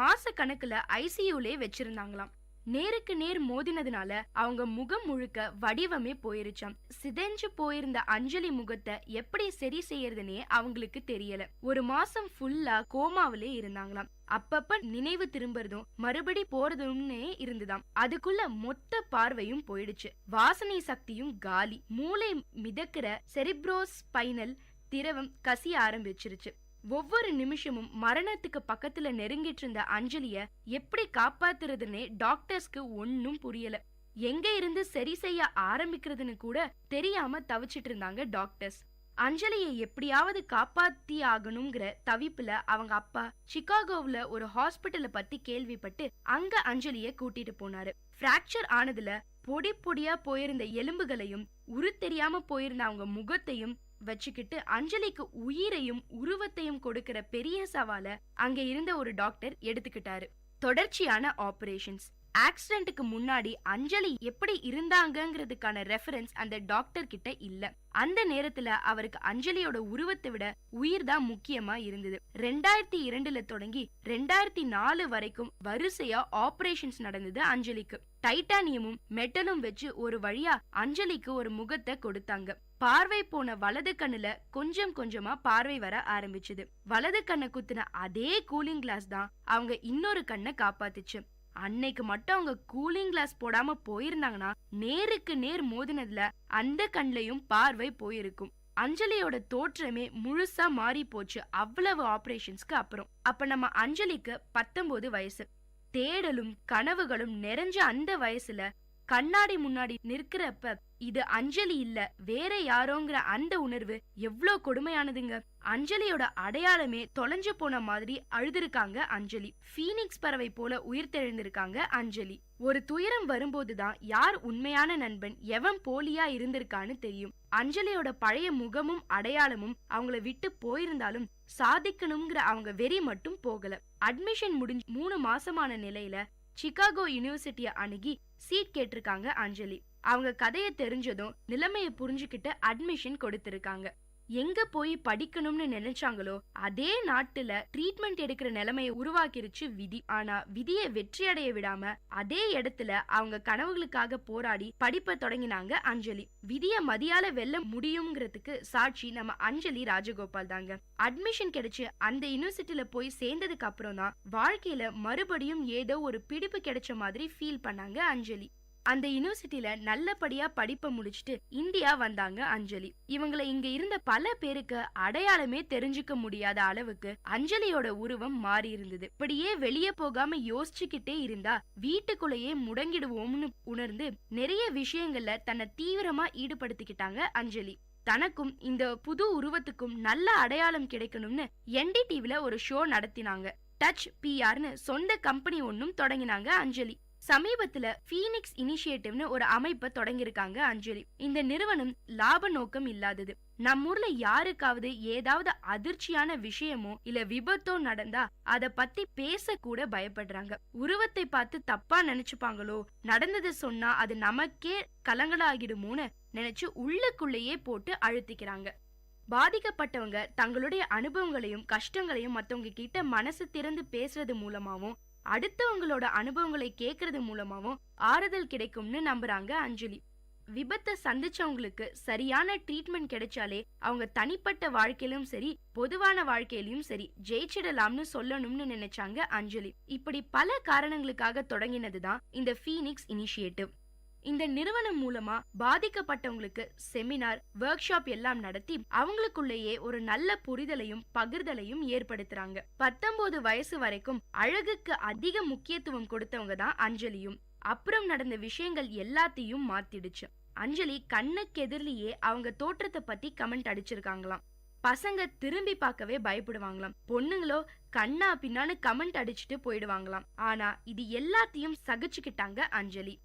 மாச கணக்குல ஐசியூலே வச்சிருந்தாங்களாம். நேருக்கு நேர் மோதினதுனால அவங்க முகம் முழுக்க வடிவமே போயிருச்சாம். சிதைஞ்சு போயிருந்த அஞ்சலி முகத்தை எப்படி சரி செய்யறதுன்னே அவங்களுக்கு தெரியல. ஒரு மாசம் ஃபுல்லா கோமாவிலே இருந்தாங்களாம். அப்பப்ப நினைவு திரும்புறதும் மறுபடி போறதும்னே இருந்துதாம். அதுக்குள்ள மொத்த பார்வையும் போயிடுச்சு. வாசனை சக்தியும் காலி. மூளை மிதக்கிற செரிப்ரோஸ்பைனல் திரவம் கசிய ஆரம்பிச்சிருச்சு. ஒவ்வொரு நிமிஷமும் மரணத்துக்கு பக்கத்துல நெருங்கிட்டு இருந்த அஞ்சலிய எப்படி காப்பாத்துறதுன்னே டாக்டர்ஸ்க்கு ஒன்னும் புரியல. எங்க இருந்து சரி செய்ய ஆரம்பிக்கிறதுன்னு கூட தெரியாம தவிச்சிட்டு இருந்தாங்க டாக்டர்ஸ். அஞ்சலியை எப்படியாவது காப்பாத்தி ஆகணுங்கிற தவிப்புல அவங்க அப்பா சிகாகோவுல ஒரு ஹாஸ்பிட்டலை பத்தி கேள்விப்பட்டு அங்க அஞ்சலிய கூட்டிட்டு போனாரு. பிராக்சர் ஆனதுல பொடி பொடியா போயிருந்த எலும்புகளையும் உரு தெரியாம போயிருந்த அவங்க முகத்தையும் வச்சுக்கிட்டு அஞ்சலிக்கு உயிரையும் உருவத்தையும் கொடுக்கிற பெரிய சவால அங்க இருந்த ஒரு டாக்டர் எடுத்துக்கிட்டாரு. தொடர்ச்சியான ஆபரேஷன்ஸ். ஆக்சிடென்ட்டுக்கு முன்னாடி அஞ்சலி எப்படி இருந்தாங்கங்கிறதுக்கான ரெஃபரன்ஸ் அந்த டாக்டர் கிட்ட இல்ல. அந்த நேரத்துல அவருக்கு அஞ்சலியோட உருவத்தை விட உயிர் தான் முக்கியமா இருந்தது. 2002ல தொடங்கி 2004 வரைக்கும் வரிசையா ஆபரேஷன்ஸ் நடந்தது அஞ்சலிக்கு. டைட்டானியமும் மெட்டலும் வச்சு ஒரு வழியா அஞ்சலிக்கு ஒரு முகத்தை கொடுத்தாங்க. பார்வை போன வலது கண்ணுல கொஞ்சம் கொஞ்சமா பார்வை வர ஆரம்பிச்சது. வலது கண்ணை குத்துன அதே கூலிங் கிளாஸ் தான் அவங்க இன்னொரு கண்ணை காப்பாத்துச்சு. அன்னைக்கு மட்டும் அவங்க கூலிங் கிளாஸ் போடாம போயிருந்தாங்கன்னா நேருக்கு நேர் மோதினதுல அந்த கண்லையும் பார்வை போயிருக்கும். அஞ்சலியோட தோற்றமே முழுசா மாறி போச்சு அவ்வளவு ஆபரேஷன்ஸ்க்கு அப்புறம். அப்ப நம்ம அஞ்சலிக்கு 19 வயசு. தேடலும் கனவுகளும் நிறைஞ்ச அந்த வயசுல கண்ணாடி முன்னாடி நிற்கிறப்ப இது அஞ்சலி இல்ல வேற யாரோங்கிற அந்த உணர்வு எவ்வளவு கொடுமையானதுங்க. அஞ்சலியோட அடையாளமே தொலைஞ்சு போன மாதிரி அழுதுருக்காங்க அஞ்சலி. பீனிக்ஸ் பறவை போல உயிர் தெழுந்திருக்காங்க அஞ்சலி. ஒரு துயரம் வரும்போதுதான் யார் உண்மையான நண்பன் எவன் போலியா இருந்திருக்கான்னு தெரியும். அஞ்சலியோட பழைய முகமும் அடையாளமும் அவங்கள விட்டு போயிருந்தாலும் சாதிக்கணுங்கிற அவங்க வெறி மட்டும் போகல. அட்மிஷன் முடிஞ்சு 3 மாசமான நிலையில சிகாகோ யூனிவர்சிட்டிய அணுகி சீட் கேட்டிருக்காங்க அஞ்சலி. அவங்க கதையை தெரிஞ்சதும் நிலைமைய புரிஞ்சுக்கிட்டு அட்மிஷன் கொடுத்திருக்காங்க. எங்க போய் படிக்கணும்னு நினைச்சாங்களோ அதே நாட்டுல ட்ரீட்மெண்ட் எடுக்கிற நிலைமையை உருவாக்கிருச்சு விதி. ஆனா விதியை வெற்றி அடைய விடாம அதே இடத்துல அவங்க கனவுகளுக்காக போராடி படிப்ப தொடங்கினாங்க அஞ்சலி. விதிய மதியால வெல்ல முடியுங்கிறதுக்கு சாட்சி நம்ம அஞ்சலி ராஜகோபால் தாங்க. அட்மிஷன் கிடைச்சு அந்த யூனிவர்சிட்டியில போய் சேர்ந்ததுக்கு அப்புறம் தான் வாழ்க்கையில மறுபடியும் ஏதோ ஒரு பிடிப்பு கிடைச்ச மாதிரி ஃபீல் பண்ணாங்க அஞ்சலி. அந்த யூனிவர்சிட்டியில நல்லபடியா படிப்பை முடிச்சுட்டு இந்தியா வந்தாங்க அஞ்சலி. இவங்களை இங்க இருந்த பல பேருக்கு அடையாளமே தெரிஞ்சுக்க முடியாத அளவுக்கு அஞ்சலியோட உருவம் மாறி இருந்தது. இப்படியே வெளியே போகாம யோசிச்சுக்கிட்டே இருந்தா வீட்டுக்குள்ளேயே முடங்கிடுவோம்னு உணர்ந்து நிறைய விஷயங்கள்ல தன்னை தீவிரமா ஈடுபடுத்திக்கிட்டாங்க அஞ்சலி. தனக்கும் இந்த புது உருவத்துக்கும் நல்ல அடையாளம் கிடைக்கணும்னு NDTVல ஒரு ஷோ நடத்தினாங்க. டச் PRன்னு சொந்த கம்பெனி ஒன்னும் தொடங்கினாங்க அஞ்சலி. சமீபத்துல ஃபீனிக்ஸ் இனிஷியேட்டிவ்னு ஒரு அமைப்பை தொடங்கியிருக்காங்க அஞ்சலி. இந்த நிறுவனம் லாப நோக்கம் இல்லாதது. நம்ம ஊர்ல யாருக்காவது ஏதாவது அதிர்ச்சியான விஷயமோ இல்ல விபத்தோ நடந்தா அத பத்தி பேச கூட பயப்படுறாங்க. உருவத்தை பார்த்து தப்பா நினைச்சுப்பாங்களோ, நடந்ததை சொன்னா அது நமக்கே கலங்கலாகிடுமோன்னு நினைச்சு உள்ளுக்குள்ளேயே போட்டு அழுத்திக்கிறாங்க. பாதிக்கப்பட்டவங்க தங்களுடைய அனுபவங்களையும் கஷ்டங்களையும் மத்தவங்க கிட்ட மனசு திறந்து பேசுறது மூலமாவும் அடுத்தவங்களோட அனுபவங்களை கேட்கறது மூலமாவும் ஆறுதல் கிடைக்கும்னு நம்புறாங்க அஞ்சலி. விபத்தை சந்திச்சவங்களுக்கு சரியான ட்ரீட்மெண்ட் கிடைச்சாலே அவங்க தனிப்பட்ட வாழ்க்கையிலும் சரி பொதுவான வாழ்க்கையிலும் சரி ஜெயிச்சிடலாம்னு சொல்லணும்னு நினைச்சாங்க அஞ்சலி. இப்படி பல காரணங்களுக்காக தொடங்கினதுதான் இந்த ஃபீனிக்ஸ் இனிஷியேட்டிவ். இந்த நிறுவனம் மூலமா பாதிக்கப்பட்டவங்களுக்கு செமினார், ஒர்க் ஷாப் எல்லாம் நடத்தி அவங்களுக்குள்ளேயே ஒரு நல்ல புரிதலையும் பகிர்தலையும் ஏற்படுத்துறாங்க. 19 வயசு வரைக்கும் அழகுக்கு அதிக முக்கியத்துவம் கொடுத்தவங்க தான் அஞ்சலியும். அப்புறம் நடந்த விஷயங்கள் எல்லாத்தையும் மாத்திடுச்சு. அஞ்சலி கண்ணுக்கு எதிரிலேயே அவங்க தோற்றத்தை பத்தி கமெண்ட் அடிச்சிருக்காங்களாம். பசங்க திரும்பி பார்க்கவே பயப்படுவாங்களாம். பொண்ணுங்களோ கண்ணா பின்னான்னு கமெண்ட் அடிச்சுட்டு போயிடுவாங்களாம். ஆனா இது எல்லாத்தையும் சகிச்சுக்கிட்டாங்க அஞ்சலி.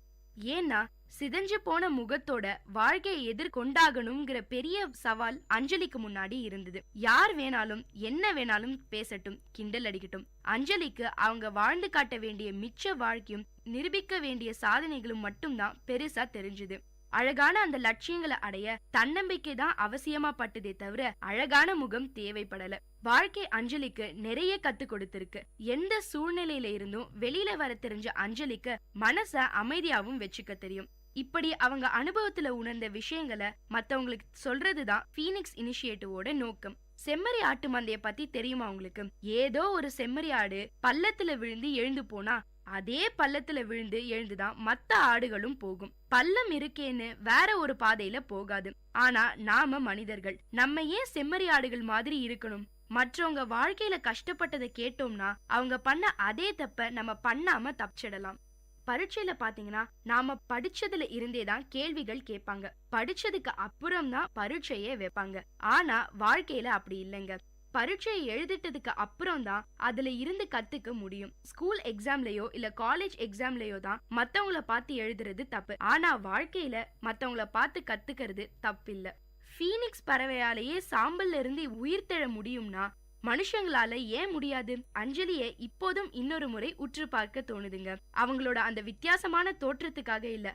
ஏன்னா சிதைஞ்சு போன முகத்தோட வாழ்க்கையை எதிர்கொண்டாகணுங்கிற பெரிய சவால் அஞ்சலிக்கு முன்னாடி இருந்தது. யார் வேணாலும் என்ன வேணாலும் பேசட்டும், கிண்டல் அடிக்கட்டும். அஞ்சலிக்கு அவங்க வாழ்ந்து காட்ட வேண்டிய மிச்ச வாழ்க்கையும் நிரூபிக்க வேண்டிய சாதனைகளும் மட்டும்தான் பெருசா தெரிஞ்சுது. அழகான அந்த லட்சியங்களை அடைய தன்னம்பிக்கை தான் அவசியமா பட்டதே தவிர அழகான முகம் தேவைப்படல. வாழ்க்கை அஞ்சலிக்கு நிறைய கத்து கொடுத்திருக்கு. எந்த சூழ்நிலையில இருந்தும் வெளியில வர தெரிஞ்ச அஞ்சலிக்கு மனச அமைதியாவும் வச்சுக்க தெரியும். இப்படி அவங்க அனுபவத்துல உணர்ந்த விஷயங்களை மத்தவங்களுக்கு சொல்றதுதான் ஃபீனிக்ஸ் இனிஷியேட்டிவோட நோக்கம். செம்மறி ஆட்டு மந்தைய பத்தி தெரியுமா உங்களுக்கு? ஏதோ ஒரு செம்மறி ஆடு பள்ளத்துல விழுந்து எழுந்து போனா அதே பள்ளத்துல விழுந்து எழுந்துதான் மத்த ஆடுகளும் போகும். பள்ளம் இருக்கேன்னு வேற ஒரு பாதையில போகாது. ஆனா நாம மனிதர்கள், நம்ம ஏன் செம்மறி ஆடுகள் மாதிரி இருக்கணும்? மற்றவங்க வாழ்க்கையில கஷ்டப்பட்டதை கேட்டோம்னா அவங்க பண்ண அதே தப்ப நம்ம பண்ணாம தப்பிச்சிடலாம். பரீட்சையில பாத்தீங்கன்னா நாம படிச்சதுல இருந்தேதான் கேள்விகள் கேட்பாங்க. படிச்சதுக்கு அப்புறம் தான் பரீட்சையே வைப்பாங்க. ஆனா வாழ்க்கையில அப்படி இல்லைங்க. பரீட்சையை எழுதிட்டதுக்கு அப்புறம் தான் அதுல இருந்து கத்துக்க முடியும். ஸ்கூல் எக்ஸாம்லயோ இல்ல காலேஜ் எக்ஸாம்லயோ தான் மத்தவங்கள பார்த்து எழுதுறது தப்பு. ஆனா வாழ்க்கையில மத்தவங்கள பார்த்து கத்துக்கிறது தப்பில்ல. ஃபீனிக்ஸ் பறவையாலேயே சாம்பல்ல இருந்து உயிர் தெழ முடியும்னா மனுஷங்களால ஏன் முடியாது? அஞ்சலியை இப்போதும் இன்னொரு முறை உற்று பார்க்க தோணுதுங்க. அவங்களோட அந்த வித்தியாசமான தோற்றத்துக்காக இல்ல,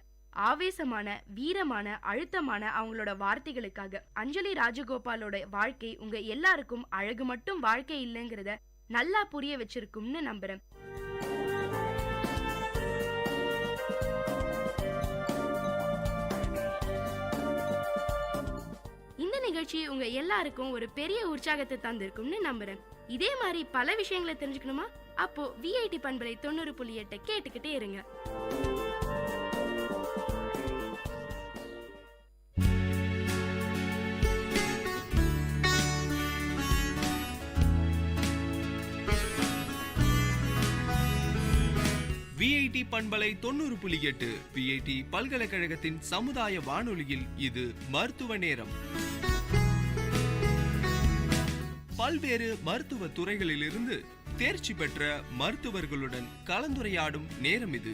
ஆவேசமான வீரமான அழுத்தமான அவங்களோட வார்த்தைகளுக்காக. அஞ்சலி ராஜகோபாலோட வாழ்க்கை உங்க எல்லாருக்கும் அழகு மட்டும் வாழ்க்கை இல்லைங்கிறத நல்லா புரிய வச்சிருக்கும்னு நம்புறேன். இந்த நிகழ்ச்சி உங்க எல்லாருக்கும் ஒரு பெரிய உற்சாகத்தை தந்திருக்கும்னு நம்புறேன். இதே மாதிரி பல விஷயங்களை தெரிஞ்சுக்கணுமா? அப்போ VIT பண்பலை 90.8 கேட்டுக்கிட்டே இருங்க. VIT பண்பலை 90.8 VIT பல்கலைக்கழகத்தின் சமுதாய வானொலியில் இது மருத்துவ நேரம். பல்வேறு மருத்துவ துறைகளிலிருந்து தேர்ச்சி பெற்ற மருத்துவர்களுடன் கலந்துரையாடும் நேரம் இது.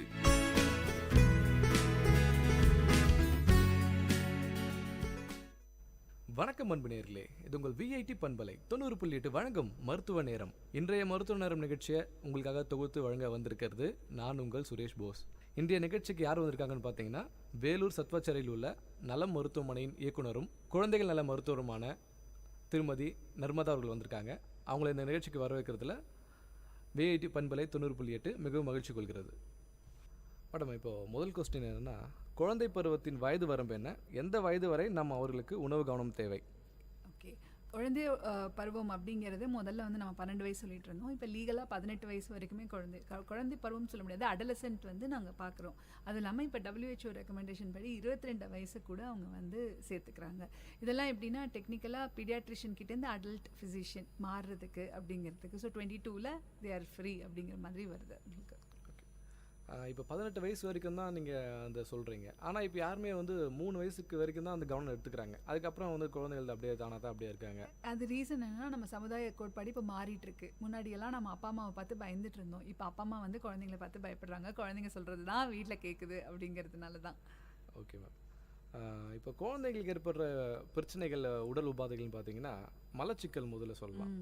வணக்கம் அன்பு நேயர்களே, இது உங்கள் VIT பண்பலை 90.8 வழங்கும் மருத்துவ நேரம். இன்றைய மருத்துவ நேரம் நிகழ்ச்சியை உங்களுக்காக தொகுத்து வழங்க வந்திருக்கிறது நான் உங்கள் சுரேஷ் போஸ். இன்றைய நிகழ்ச்சிக்கு யார் வந்திருக்காங்கன்னு பார்த்தீங்கன்னா, வேலூர் சத்வாச்சாரியில் உள்ள நலம் மருத்துவமனையின் இயக்குனரும் குழந்தைகள் நல மருத்துவருமான திருமதி நர்மதா அவர்கள் வந்திருக்காங்க. அவங்கள இந்த நிகழ்ச்சிக்கு வரவேற்கிறதுல VIT பண்பலை 90.8 மிகவும் மகிழ்ச்சி கொள்கிறது. மேடம், இப்போது முதல் கொஸ்டின் என்னென்னா, குழந்தை பருவத்தின் வயது வரம்பு என்ன? எந்த வயது வரை நம்ம அவர்களுக்கு உணவு கவனம் தேவை? ஓகே, குழந்தை பருவம் அப்படிங்கிறது முதல்ல வந்து நம்ம 12 வயசு சொல்லிட்டு இருந்தோம். இப்போ லீகலாக 18 வயசு வரைக்குமே குழந்தை பருவம் சொல்ல முடியாது, அடலசென்ட் வந்து நாங்கள் பார்க்குறோம். அது இல்லாமல் இப்போ WHO ரெக்கமெண்டேஷன் படி 22 வயசு கூட அவங்க வந்து சேர்த்துக்கிறாங்க. இதெல்லாம் எப்படின்னா டெக்னிக்கலாக பீடியாட்ரிஷியன் கிட்டேருந்து அடல்ட் ஃபிசிஷியன் மாறுறதுக்கு அப்படிங்கிறதுக்கு. ஸோ 22ல் தே ஆர் ஃப்ரீ அப்படிங்கிற மாதிரி வருது. இப்போ 18 வயசு வரைக்கும் தான் நீங்கள் அந்த சொல்கிறீங்க. ஆனால் இப்போ யாருமே வந்து 3 வயசுக்கு வரைக்கும் தான் அந்த கவனம் எடுத்துக்கிறாங்க. அதுக்கப்புறம் வந்து குழந்தைகள் அப்படியே தானாக தான் அப்படியே இருக்காங்க. அது ரீசன் என்னன்னா, நம்ம சமுதாய கோட்பாடு இப்போ மாறிட்டு இருக்கு. முன்னாடியெல்லாம் நம்ம அப்பா அம்மாவை பார்த்து பயந்துட்டு இருந்தோம். இப்போ அப்பா அம்மா வந்து குழந்தைங்களை பார்த்து பயப்படுறாங்க. குழந்தைங்க சொல்கிறது தான் வீட்டில் கேட்குது அப்படிங்கிறதுனால தான். Okay ma'am. இப்போ குழந்தைங்களுக்கு ஏற்படுற பிரச்சனைகள், உடல் உபாதைகள்னு பார்த்தீங்கன்னா மலச்சிக்கல் முதல்ல சொல்லலாம்.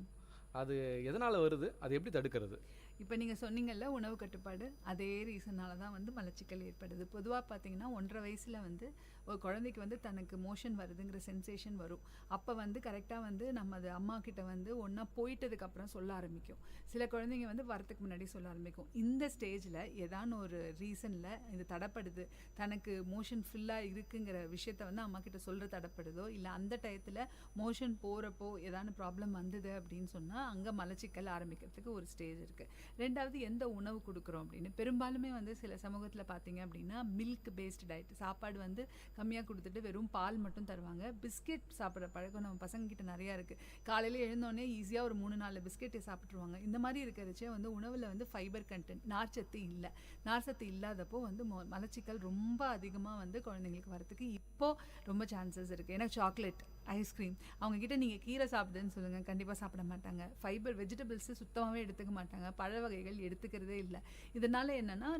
அது எதனால் வருது, அது எப்படி தடுக்கிறது? இப்போ நீங்கள் சொன்னீங்கல்ல உணவு கட்டுப்பாடு, அதே ரீசனால தான் வந்து மலச்சிக்கல் ஏற்படுது. பொதுவாக பார்த்தீங்கன்னா 1.5 வயசில் வந்து ஒரு குழந்தைக்கு வந்து தனக்கு மோஷன் வருதுங்கிற சென்சேஷன் வரும். அப்போ வந்து கரெக்டாக வந்து நம்ம அது அம்மா கிட்ட வந்து ஒன்றா போயிட்டதுக்கப்புறம் சொல்ல ஆரம்பிக்கும். சில குழந்தைங்க வந்து வரத்துக்கு முன்னாடி சொல்ல ஆரம்பிக்கும். இந்த ஸ்டேஜில் ஏதான ஒரு ரீசனில் இது தடைப்படுது, தனக்கு மோஷன் ஃபுல்லாக இருக்குங்கிற விஷயத்த வந்து அம்மா கிட்ட சொல்கிற தடைப்படுதோ, இல்லை அந்த டயத்தில் மோஷன் போகிறப்போ ஏதான ப்ராப்ளம் வந்தது அப்படின்னு சொன்னால் அங்கே மலச்சிக்கல் ஆரம்பிக்கிறதுக்கு ஒரு ஸ்டேஜ் இருக்குது. ரெண்டாவது எந்த உணவு கொடுக்குறோம் அப்படின்னு. பெரும்பாலுமே வந்து சில சமூகத்தில் பார்த்தீங்க அப்படின்னா மில்க் பேஸ்டு டயட், சாப்பாடு வந்து கம்மியாக கொடுத்துட்டு வெறும் பால் மட்டும் தருவாங்க. பிஸ்கெட் சாப்பிட்ற பழக்கம் நம்ம பசங்கக்கிட்ட நிறையா இருக்குது. காலையில் எழுந்தோடனே ஈஸியாக ஒரு 3-4 பிஸ்கெட்டை சாப்பிட்ருவாங்க. இந்த மாதிரி இருக்கிறச்சே வந்து உணவில் வந்து ஃபைபர் கண்டென்ட், நார்ச்சத்து இல்லை. நார்ச்சத்து இல்லாதப்போ வந்து மலச்சிக்கல் ரொம்ப அதிகமாக வந்து குழந்தைங்களுக்கு வரத்துக்கு இப்போது ரொம்ப சான்சஸ் இருக்குது. ஏன்னா சாக்லேட், ஐஸ்கிரீம், அவங்கக்கிட்ட நீங்கள் கீரை சாப்பிடுன்னு சொல்லுங்கள், கண்டிப்பாக சாப்பிட மாட்டாங்க. ஃபைபர் வெஜிடபிள்ஸு சுத்தமாகவே எடுத்துக்க மாட்டாங்க. பழ வகைகள் எடுத்துக்கிறதே இல்லை. இதனால் என்னென்னா,